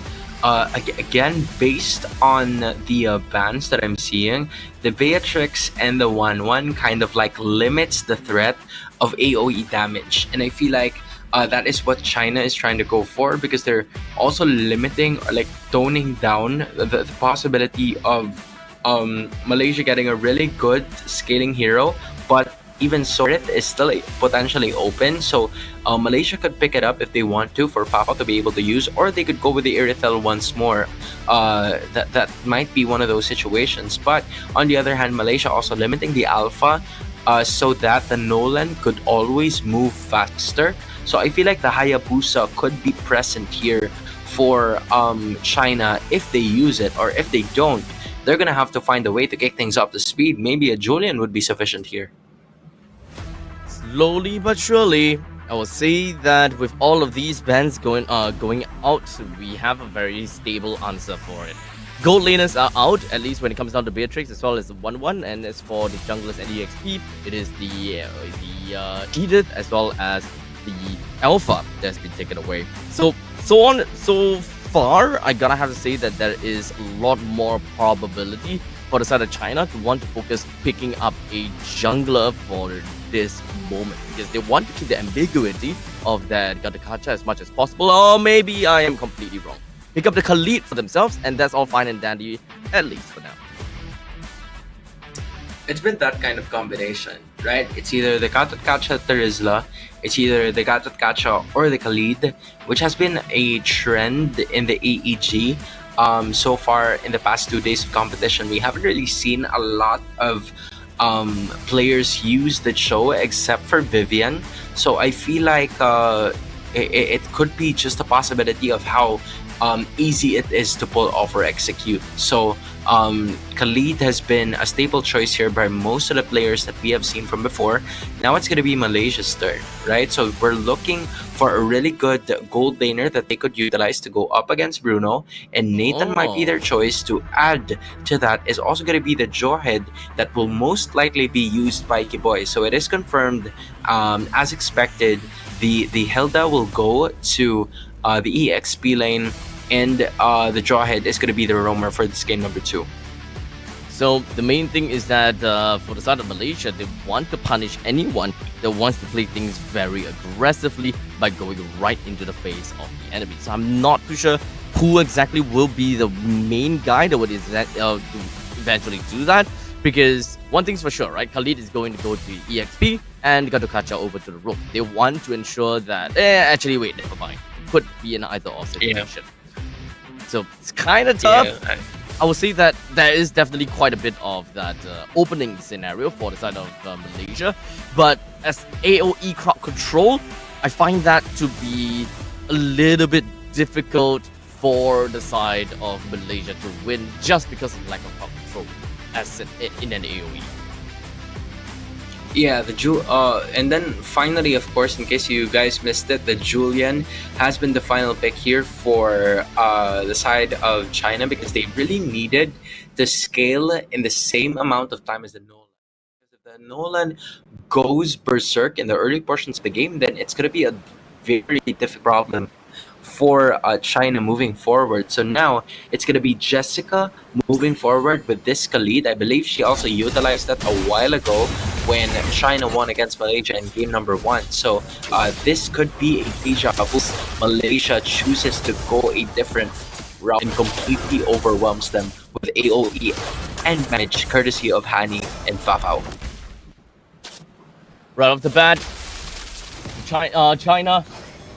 again, based on the bans that I'm seeing, the Beatrix and the 1-1 kind of like limits the threat of AoE damage, and I feel like that is what China is trying to go for, because they're also limiting, or like toning down the possibility of Malaysia getting a really good scaling hero, but even so, it is still potentially open. So Malaysia could pick it up if they want to, for Papa to be able to use, or they could go with the Irithel once more. That might be one of those situations. But on the other hand, Malaysia also limiting the Alpha so that the Nolan could always move faster. So I feel like the Hayabusa could be present here for China if they use it, or if they don't, they're gonna have to find a way to kick things up to speed. Maybe a Julian would be sufficient here. Slowly but surely, I will say that with all of these bans going out, we have a very stable answer for it. Gold laners are out, at least when it comes down to Beatrix, as well as the 1-1. And as for the junglers and EXP, it is the Edith as well as the Alpha that's been taken away. So far, I gotta have to say that there is a lot more probability for the side of China to want to focus picking up a jungler for this moment, because they want to keep the ambiguity of that Gatakacha as much as possible. Or maybe I am completely wrong. Pick up the Khalid for themselves, and that's all fine and dandy, at least for now. It's been that kind of combination, right? It's either the Gatakacha Terizla, it's either the Gatakacha or the Khalid, which has been a trend in the AEG. So far in the past 2 days of competition, we haven't really seen a lot of players use the show except for Vivian. So I feel like it could be just a possibility of how easy it is to pull off or execute. So Khalid has been a staple choice here by most of the players that we have seen from before. Now it's going to be Malaysia's turn, right? So we're looking for a really good gold laner that they could utilize to go up against Bruno, and Nathan might be their choice. To add to that is also going to be the Jawhead that will most likely be used by Kiboy. So it is confirmed, as expected, the Hilda will go to the EXP lane, and the Jawhead is going to be the roamer for this game number 2. So the main thing is that for the side of Malaysia, they want to punish anyone that wants to play things very aggressively by going right into the face of the enemy. So I'm not too sure who exactly will be the main guy that would eventually do that, because one thing's for sure, right? Khalid is going to go to EXP and Gatakacha over to the rope. They want to ensure that... actually, wait, never mind. Could be an either-or situation. So it's kind of tough. Yeah, I would say that there is definitely quite a bit of that opening scenario for the side of Malaysia. But as AoE crowd control, I find that to be a little bit difficult for the side of Malaysia to win, just because of lack of crowd control as in an AoE. Yeah, and then finally, of course, in case you guys missed it, the Julian has been the final pick here for the side of China, because they really needed to scale in the same amount of time as the Nolan. Because if the Nolan goes berserk in the early portions of the game, then it's going to be a very difficult problem for China moving forward. So now it's going to be Jessica moving forward with this Khalid. I believe she also utilized that a while ago when China won against Malaysia in game number 1. So this could be a deja vu. Malaysia chooses to go a different route and completely overwhelms them with AoE and manage, courtesy of Hani and Fafao. Right off the bat, China,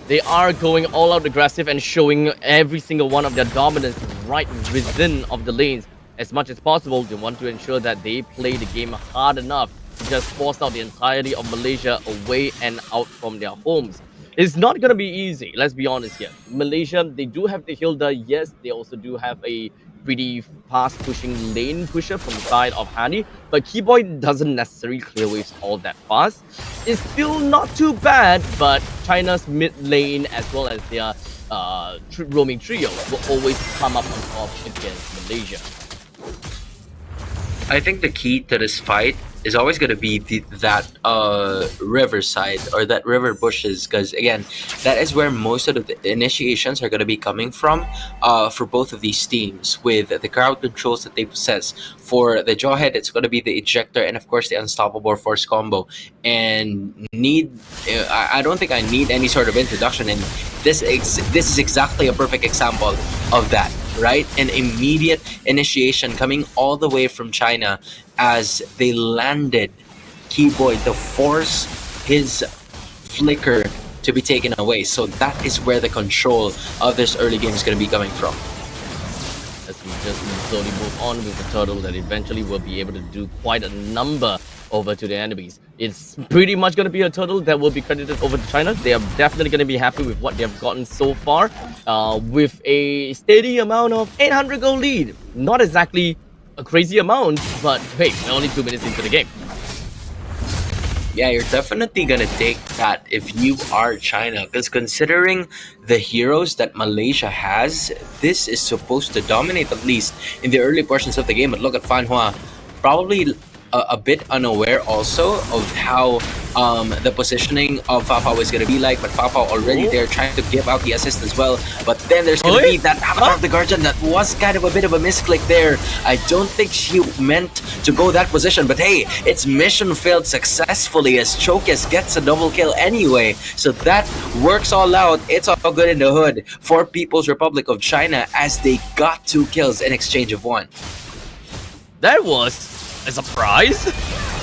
they are going all out aggressive and showing every single one of their dominance right within of the lanes as much as possible. They want to ensure that they play the game hard enough to just force out the entirety of Malaysia away and out from their homes. It's not going to be easy, let's be honest here. Malaysia, they do have the Hilda, yes, they also do have a pretty fast pushing lane pusher from the side of Hani, but Keyboy doesn't necessarily clear waves all that fast. It's still not too bad, but China's mid lane as well as their roaming trio will always come up on top against Malaysia. I think the key to this fight is always going to be that river side, or that river bushes, because again, that is where most of the initiations are going to be coming from for both of these teams, with the crowd controls that they possess. For the Jawhead, it's going to be the ejector and of course the unstoppable force combo. And I don't think I need any sort of introduction, and this is exactly a perfect example of that, right? An immediate initiation coming all the way from China as they landed Keyboy to force his flicker to be taken away. So that is where the control of this early game is going to be coming from. As we just slowly move on with the turtle that eventually will be able to do quite a number over to the enemies. It's pretty much going to be a total that will be credited over to China. They are definitely going to be happy with what they have gotten so far, with a steady amount of 800 goal lead. Not exactly a crazy amount, but hey, we're only 2 minutes into the game. Yeah, you're definitely gonna take that if you are China, because considering the heroes that Malaysia has, this is supposed to dominate at least in the early portions of the game. But look at Fan Hua, probably a bit unaware also of how the positioning of Fafao is going to be like, but Fafao already there trying to give out the assist as well. But then there's going to be that Avatar of the Guardian that was kind of a bit of a misclick there. I don't think she meant to go that position, but hey, its mission failed successfully as Chokes gets a double kill anyway. So that works all out. It's all good in the hood for People's Republic of China as they got 2 kills in exchange of 1. That was a surprise.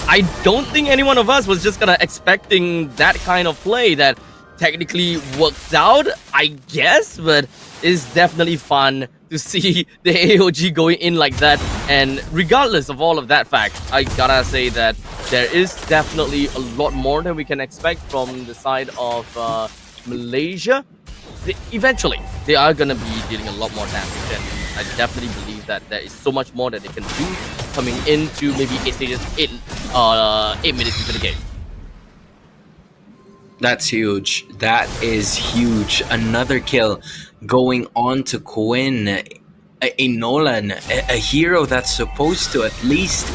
I don't think any one of us was just gonna expecting that kind of play that technically worked out, I guess, but it's definitely fun to see the AOG going in like that. And regardless of all of that fact, I gotta say that there is definitely a lot more that we can expect from the side of Malaysia. Eventually, they are gonna be dealing a lot more damage, and I definitely believe that there is so much more that they can do coming into maybe 8 stages, 8 minutes into the game. That's huge. That is huge. Another kill going on to Quinn, a Nolan, a hero that's supposed to at least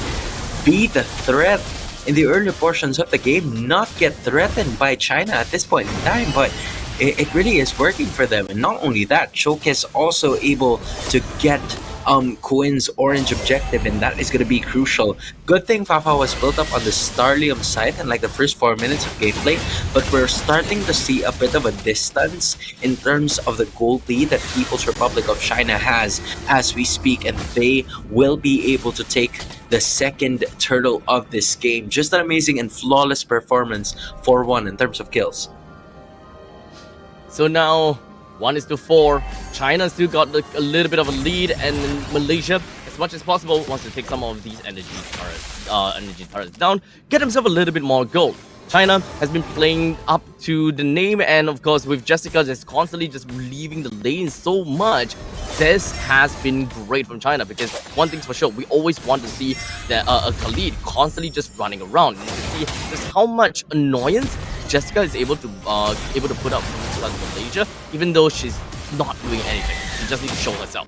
be the threat in the early portions of the game, not get threatened by China at this point in time, but it really is working for them. And not only that, Choke is also able to get Quinn's orange objective, and that is going to be crucial. Good thing Fafa was built up on the Starlium site in like the first 4 minutes of gameplay, but we're starting to see a bit of a distance in terms of the gold lead that People's Republic of China has as we speak, and they will be able to take the second turtle of this game. Just an amazing and flawless performance for 1 in terms of kills. So now 1-4. China still got a little bit of a lead, and Malaysia, as much as possible, wants to take some of these energy turrets down, get himself a little bit more gold. China has been playing up to the name, and of course with Jessica just constantly just leaving the lane so much, this has been great from China, because one thing's for sure, we always want to see that a Khalid constantly just running around, and you can see just how much annoyance Jessica is able to put up with Malaysia, even though she's not doing anything. She just needs to show herself.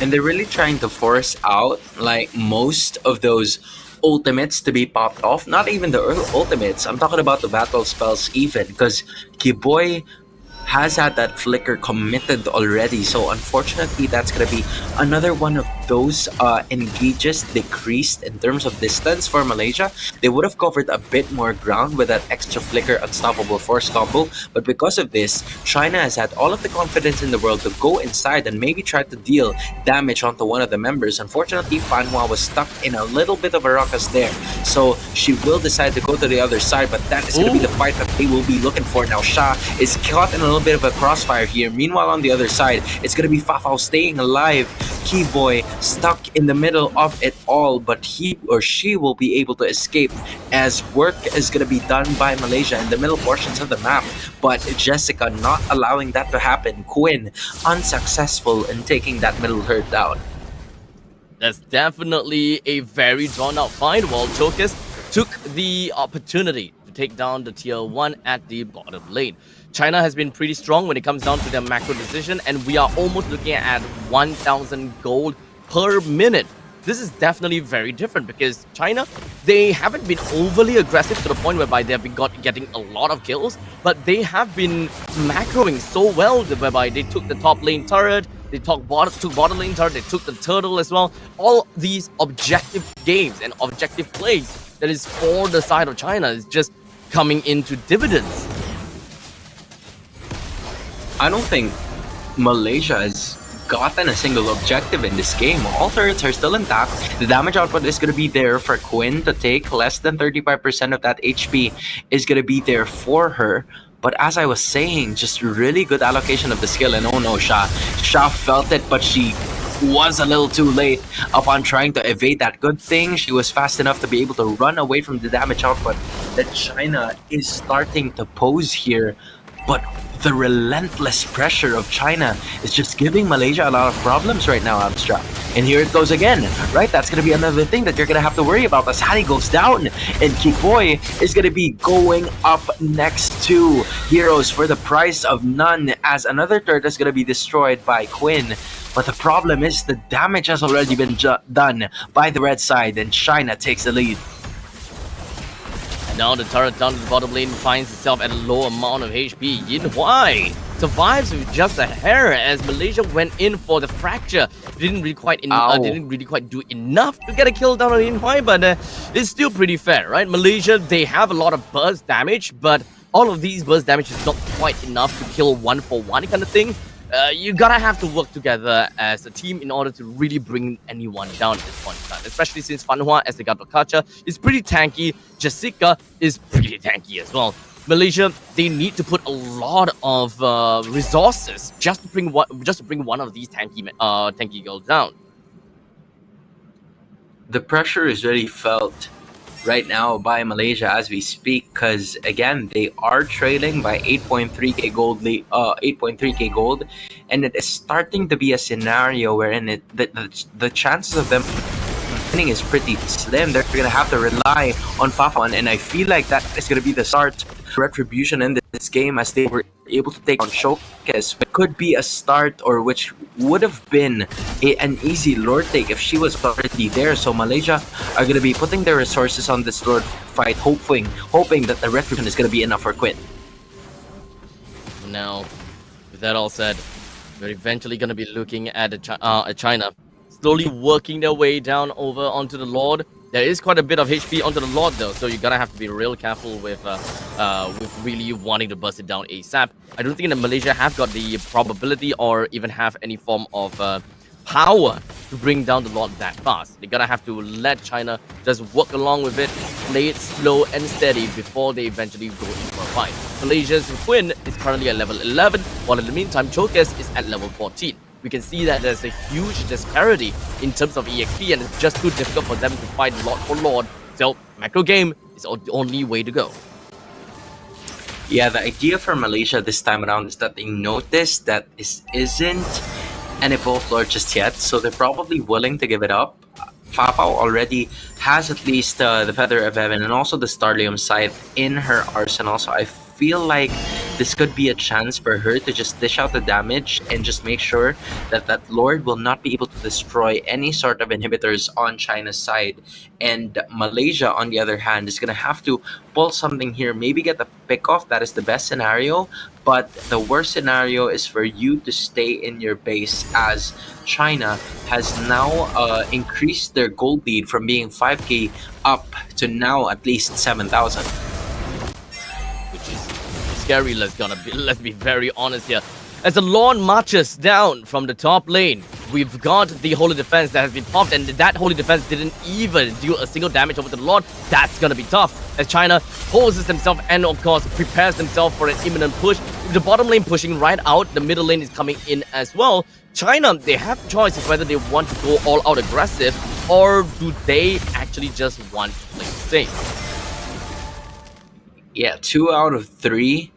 And they're really trying to force out like most of those ultimates to be popped off. Not even the ultimates. I'm talking about the battle spells even, because Kiboy has had that flicker committed already. So unfortunately, that's going to be another one of those engages decreased in terms of distance for Malaysia. They would have covered a bit more ground with that extra flicker unstoppable force combo. But because of this, China has had all of the confidence in the world to go inside and maybe try to deal damage onto one of the members. Unfortunately, Fanhua was stuck in a little bit of a ruckus there. So she will decide to go to the other side, but that is going to be the fight that they will be looking for. Now Sha is caught in a little bit of a crossfire here. Meanwhile, on the other side, it's going to be Fafao staying alive. Keyboy stuck in the middle of it all, but he or she will be able to escape as work is going to be done by Malaysia in the middle portions of the map. But Jessica not allowing that to happen. Quinn unsuccessful in taking that middle herd down. That's definitely a very drawn out fight, while Chokes took the opportunity to take down the tier 1 at the bottom lane. China has been pretty strong when it comes down to their macro decision, and we are almost looking at 1,000 gold per minute. This is definitely very different, because China, they haven't been overly aggressive to the point whereby they have been getting a lot of kills, but they have been macroing so well whereby they took the top lane turret, they took bottom lane turret, they took the turtle as well. All these objective games and objective plays that is for the side of China is just coming into dividends. I don't think Malaysia has gotten a single objective in this game. All turrets are still intact. The damage output is going to be there for Quinn to take. Less than 35% of that HP is going to be there for her. But as I was saying, just really good allocation of the skill. And oh no, Sha felt it, but she was a little too late upon trying to evade that. Good thing she was fast enough to be able to run away from the damage output that China is starting to pose here. But the relentless pressure of China is just giving Malaysia a lot of problems right now, Abstract. And here it goes again, right? That's going to be another thing that you're going to have to worry about as Hani goes down. And Kipoy is going to be going up next to Heroes for the price of none, as another turret is going to be destroyed by Quinn. But the problem is the damage has already been done by the red side, and China takes the lead. Now the turret down to the bottom lane finds itself at a low amount of HP. Yin Huai survives with just a hair as Malaysia went in for the fracture. Didn't really quite do enough to get a kill down on Yin Huai, but it's still pretty fair, right? Malaysia, they have a lot of burst damage, but all of these burst damage is not quite enough to kill one for one kind of thing. You gotta have to work together as a team in order to really bring anyone down at this point in time. Especially since Fanhua, as they got Kacha, is pretty tanky. Jessica is pretty tanky as well. Malaysia, they need to put a lot of resources just to bring one of these tanky girls down. The pressure is really felt right now by Malaysia as we speak, because again they are trailing by 8.3k gold, 8.3k gold, and it is starting to be a scenario wherein the chances of them winning is pretty slim. They're gonna have to rely on Fafan, and I feel like that is gonna be the start of retribution in this game, as they were able to take on Showcase. It could be a start, or which would have been an easy Lord take if she was already there. So Malaysia are going to be putting their resources on this Lord fight, hoping that the retribution is going to be enough for Quinn. Now, with that all said, we're eventually going to be looking at China slowly working their way down over onto the Lord. There is quite a bit of HP onto the Lord though, so you're gonna have to be real careful with really wanting to burst it down ASAP. I don't think that Malaysia have got the probability or even have any form of power to bring down the Lord that fast. They're gonna have to let China just work along with it, play it slow and steady before they eventually go in for a fight. Malaysia's Quinn is currently at level 11, while in the meantime Chokes is at level 14. We can see that there's a huge disparity in terms of EXP, and it's just too difficult for them to fight Lord for Lord. So macro game is the only way to go. Yeah, the idea for Malaysia this time around is that they noticed that this isn't an evolved Lord just yet, so they're probably willing to give it up. Fafao already has at least the Feather of Heaven and also the Starlium Scythe in her arsenal, so I feel like this could be a chance for her to just dish out the damage and just make sure that that Lord will not be able to destroy any sort of inhibitors on China's side. And Malaysia, on the other hand, is going to have to pull something here, maybe get the pick off. That is the best scenario, but the worst scenario is for you to stay in your base, as China has now increased their gold lead from being 5k up to now at least 7,000. Which is scary, let's be very honest here. As the Lord marches down from the top lane, we've got the Holy Defense that has been popped, and that Holy Defense didn't even do a single damage over to the Lord. That's gonna be tough, as China poses themselves and of course prepares themselves for an imminent push. With the bottom lane pushing right out, the middle lane is coming in as well. China, they have choices whether they want to go all out aggressive, or do they actually just want to play safe. Yeah, 2 out of 3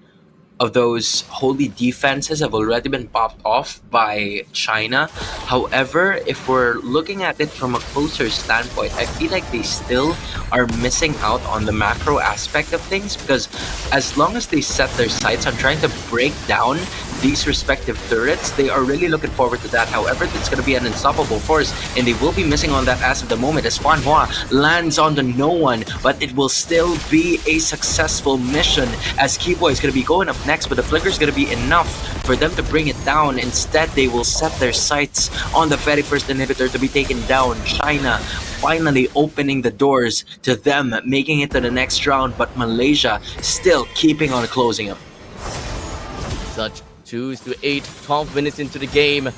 of those holy defenses have already been popped off by China. However, if we're looking at it from a closer standpoint, I feel like they still are missing out on the macro aspect of things, because as long as they set their sights on trying to break down these respective turrets, they are really looking forward to that. However, it's going to be an unstoppable force, and they will be missing on that as of the moment, as Fan Hua lands onto no one, but it will still be a successful mission, as Keyboy is going to be going up next, but the flicker is going to be enough for them to bring it down. Instead, they will set their sights on the very first inhibitor to be taken down. China finally opening the doors to them making it to the next round, but Malaysia still keeping on closing them. Such 2-8, 12 minutes into the game.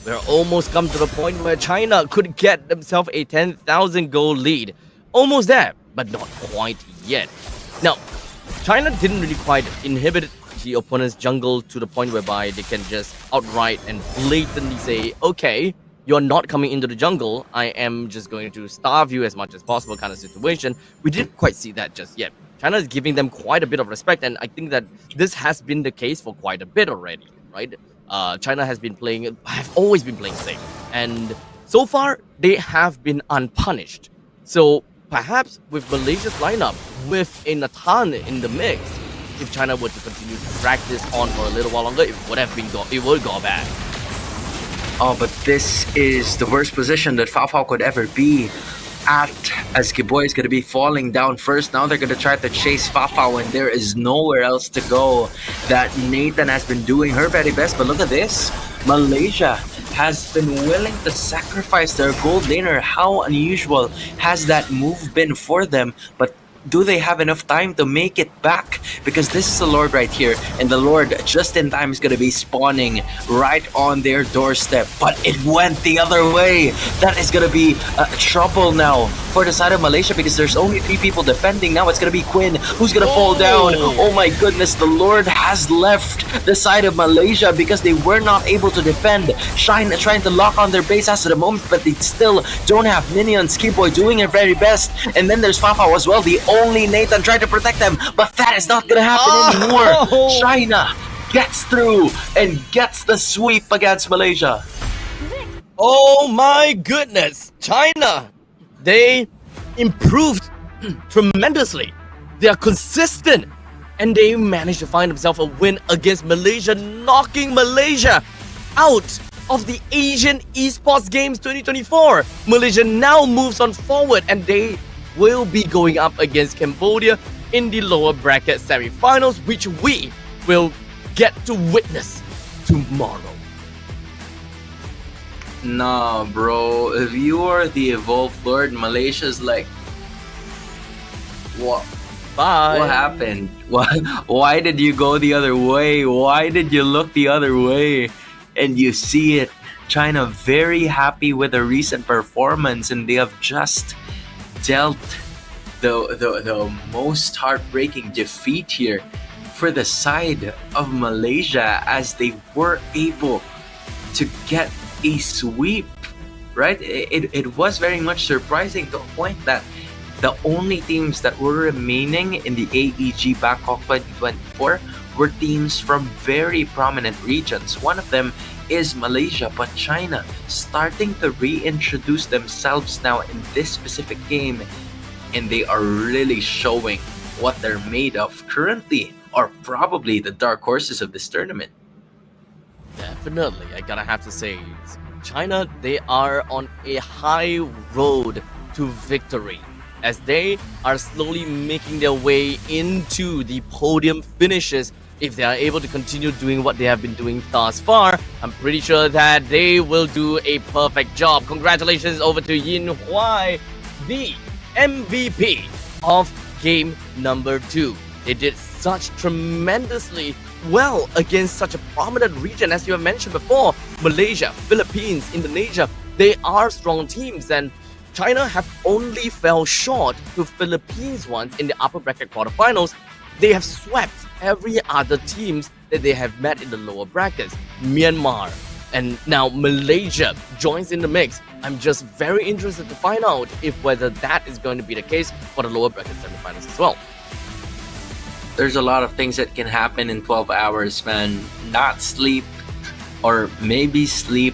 We're almost come to the point where China could get themselves a 10,000 goal lead. Almost there, but not quite yet. Now, China didn't really quite inhibit the opponent's jungle to the point whereby they can just outright and blatantly say, okay, you're not coming into the jungle, I am just going to starve you as much as possible kind of situation. We didn't quite see that just yet. China is giving them quite a bit of respect, and I think that this has been the case for quite a bit already, right? China have always been playing safe, and so far they have been unpunished. So perhaps with Malaysia's lineup, with a Nathan in the mix, if China were to continue to drag this on for a little while longer, it would go bad. Oh, but this is the worst position that Fafao could ever be at, as Giboy is going to be falling down first. Now they're going to try to chase Fafao, and there is nowhere else to go. That Nathan has been doing her very best, but look at this. Malaysia has been willing to sacrifice their gold laner. How unusual has that move been for them? But do they have enough time to make it back? Because this is the Lord right here, and the Lord just in time is going to be spawning right on their doorstep. But it went the other way. That is going to be trouble now for the side of Malaysia, because there's only 3 people defending. Now it's going to be Quinn who's going to fall down. Oh my goodness, the Lord has left the side of Malaysia because they were not able to defend. Shine trying to lock on their base as at the moment, but they still don't have minions. Keyboy doing her very best, and then there's Fafao as well. The only Nathan trying to protect them, but that is not gonna happen anymore. China gets through and gets the sweep against Malaysia. Oh my goodness, China, they improved tremendously. They are consistent, and they managed to find themselves a win against Malaysia, knocking Malaysia out of the Asian Esports Games 2024. Malaysia now moves on forward, and they will be going up against Cambodia in the lower bracket semi-finals, which we will get to witness tomorrow. Nah, bro. If you are the Evolved Lord, Malaysia's like, what? Bye. What happened? Why did you go the other way? Why did you look the other way? And you see it. China very happy with their recent performance, and they have just dealt the most heartbreaking defeat here for the side of Malaysia, as they were able to get a sweep, right? It was very much surprising to a point that the only teams that were remaining in the AEG Bangkok 2024 were teams from very prominent regions. One of them is Malaysia, but China starting to reintroduce themselves now in this specific game, and they are really showing what they're made of currently, or probably the dark horses of this tournament. Definitely, I gotta have to say, China, they are on a high road to victory, as they are slowly making their way into the podium finishes. If they are able to continue doing what they have been doing thus far, I'm pretty sure that they will do a perfect job. Congratulations over to Yin Huai, the MVP of game number 2. They did such tremendously well against such a prominent region, as you have mentioned before. Malaysia, Philippines, Indonesia, they are strong teams, and China have only fell short to Philippines once in the upper bracket quarterfinals. They have swept every other teams that they have met in the lower brackets. Myanmar and now Malaysia joins in the mix. I'm just very interested to find out if whether that is going to be the case for the lower bracket semifinals as well. There's a lot of things that can happen in 12 hours, man. Not sleep, or maybe sleep,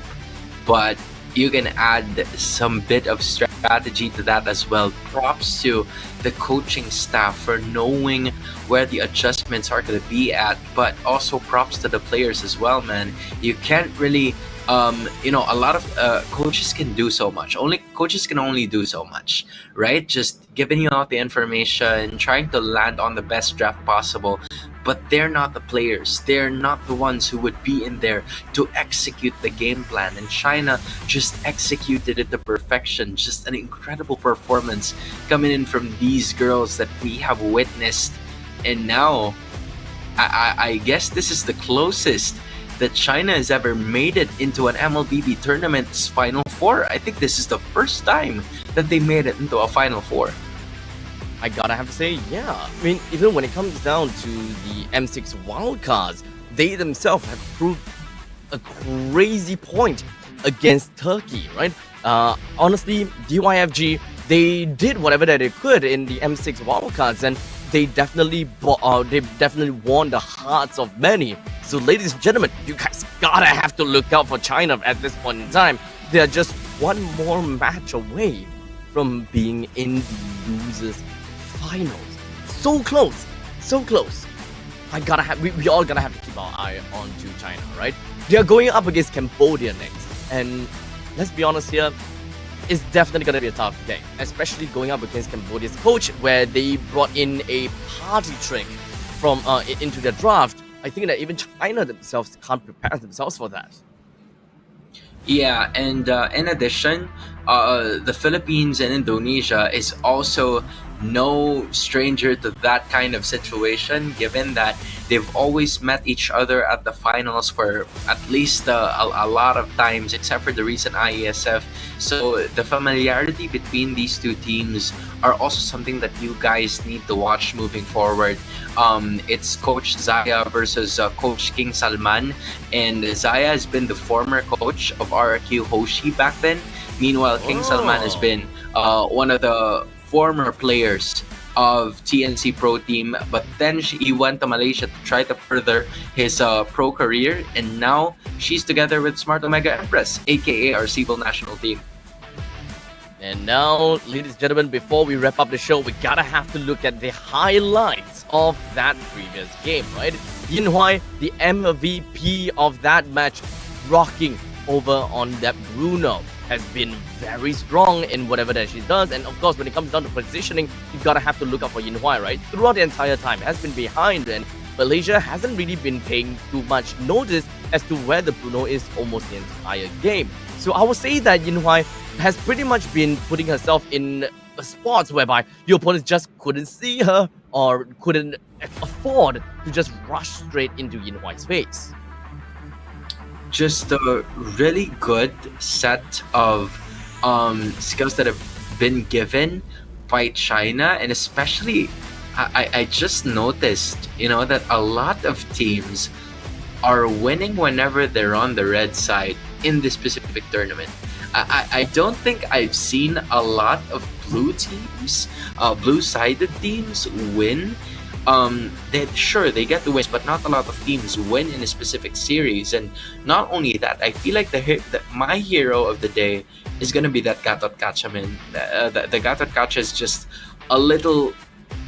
but you can add some bit of strategy to that as well. Props to the coaching staff for knowing where the adjustments are going to be at, but also props to the players as well, man. You can't really a lot of coaches can do so much. Coaches can only do so much, right? Just giving you out the information, trying to land on the best draft possible. But they're not the players. They're not the ones who would be in there to execute the game plan. And China just executed it to perfection. Just an incredible performance coming in from these girls that we have witnessed. And now, I guess this is the closest that China has ever made it into an MLBB tournament's Final Four. I think this is the first time that they made it into a Final Four. I gotta have to say, yeah. I mean, even when it comes down to the M6 wildcards, they themselves have proved a crazy point against Turkey, right? Honestly, DYFG, they did whatever that they could in the M6 wildcards, and they definitely won the hearts of many. So, ladies and gentlemen, you guys gotta have to look out for China at this point in time. They are just one more match away from being in the losers finals. So close, so close. We all gotta have to keep our eye on to China, right? They are going up against Cambodia next, and let's be honest here, it's definitely gonna be a tough game, especially going up against Cambodia's coach, where they brought in a party trick from into their draft. I think that even China themselves can't prepare themselves for that. Yeah, and in addition, the Philippines and Indonesia is also no stranger to that kind of situation, given that they've always met each other at the finals for at least a lot of times, except for the recent IESF. So the familiarity between these two teams are also something that you guys need to watch moving forward. It's Coach Zaya versus Coach King Salman, and Zaya has been the former coach of RRQ Hoshi back then. Meanwhile, King Salman has been one of the former players of TNC Pro Team, but then he went to Malaysia to try to further his pro career, and now she's together with Smart Omega Empress, aka our Civil national team. And now, ladies and gentlemen, before we wrap up the show, we gotta have to look at the highlights of that previous game, right? Yin Huai, the MVP of that match, rocking over on that Bruno, has been very strong in whatever that she does. And of course, when it comes down to positioning, you gotta have to look out for Yin Huai, right? Throughout the entire time, has been behind, and Malaysia hasn't really been paying too much notice as to where the Bruno is almost the entire game. So I would say that Yin Huai has pretty much been putting herself in spots whereby the opponents just couldn't see her or couldn't afford to just rush straight into Yin Huai's face. Just a really good set of skills that have been given by China, and especially I just noticed, that a lot of teams are winning whenever they're on the red side in this specific tournament. I don't think I've seen a lot of blue-sided teams win. They get the wins, but not a lot of teams win in a specific series. And not only that, I feel like my hero of the day is gonna be that Gatot Kacha, man. The Gatot Kacha is just a little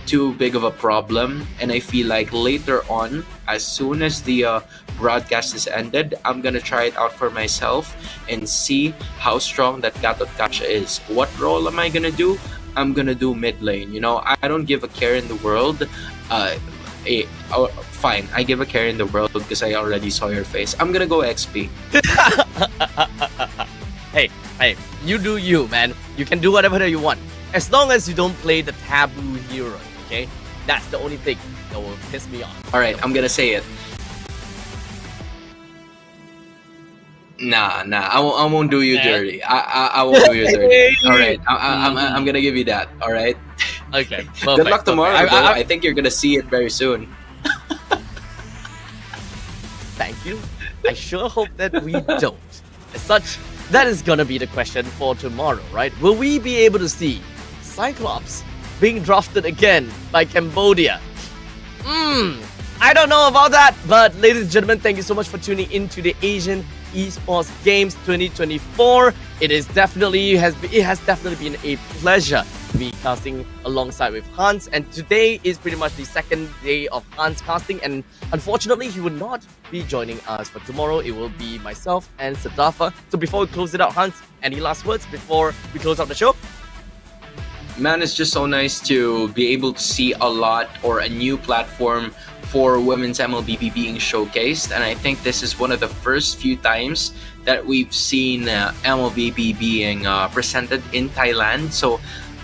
too big of a problem, and I feel like later on, as soon as the broadcast is ended, I'm gonna try it out for myself and see how strong that Gatot Kacha is. What role am I gonna do? I'm gonna do mid lane. I don't give a care in the world. Fine, I give a care in the world because I already saw your face. I'm gonna go XP. Hey, you do you, man. You can do whatever that you want, as long as you don't play the taboo hero. Okay, that's the only thing that will piss me off. All right, I'm gonna say it. Nah, I won't do you dirty. I won't do you dirty. All right, I'm gonna give you that. All right. Okay. Good luck tomorrow. I think you're gonna see it very soon. Thank you. I sure hope that we don't. As such, that is gonna be the question for tomorrow, right? Will we be able to see Cyclops being drafted again by Cambodia? I don't know about that, but ladies and gentlemen, thank you so much for tuning into the Asian Esports Games 2024. It has definitely been a pleasure to be casting alongside with Hans, and today is pretty much the second day of Hans casting, and unfortunately he will not be joining us for tomorrow. It will be myself and Sadafa. So before we close it out, Hans, any last words before we close out the show? Man, it's just so nice to be able to see a lot or a new platform for women's MLBB being showcased, and I think this is one of the first few times that we've seen MLBB being presented in Thailand. So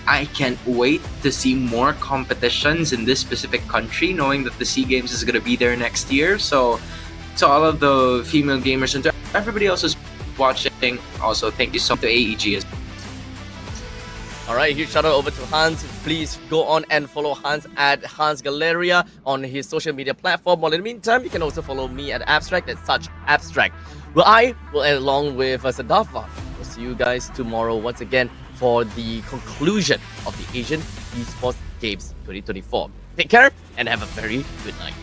I can't wait to see more competitions in this specific country, knowing that the SEA Games is going to be there next year. So to all of the female gamers and to everybody else who's watching, also thank you so much to AEG as well. Alright, huge shout out over to Hans. Please go on and follow Hans at Hans Galleria on his social media platform. While in the meantime, you can also follow me at Abstract at such Abstract. Well, I will, along with Sadafa, we'll see you guys tomorrow once again for the conclusion of the Asian Esports Games 2024. Take care and have a very good night.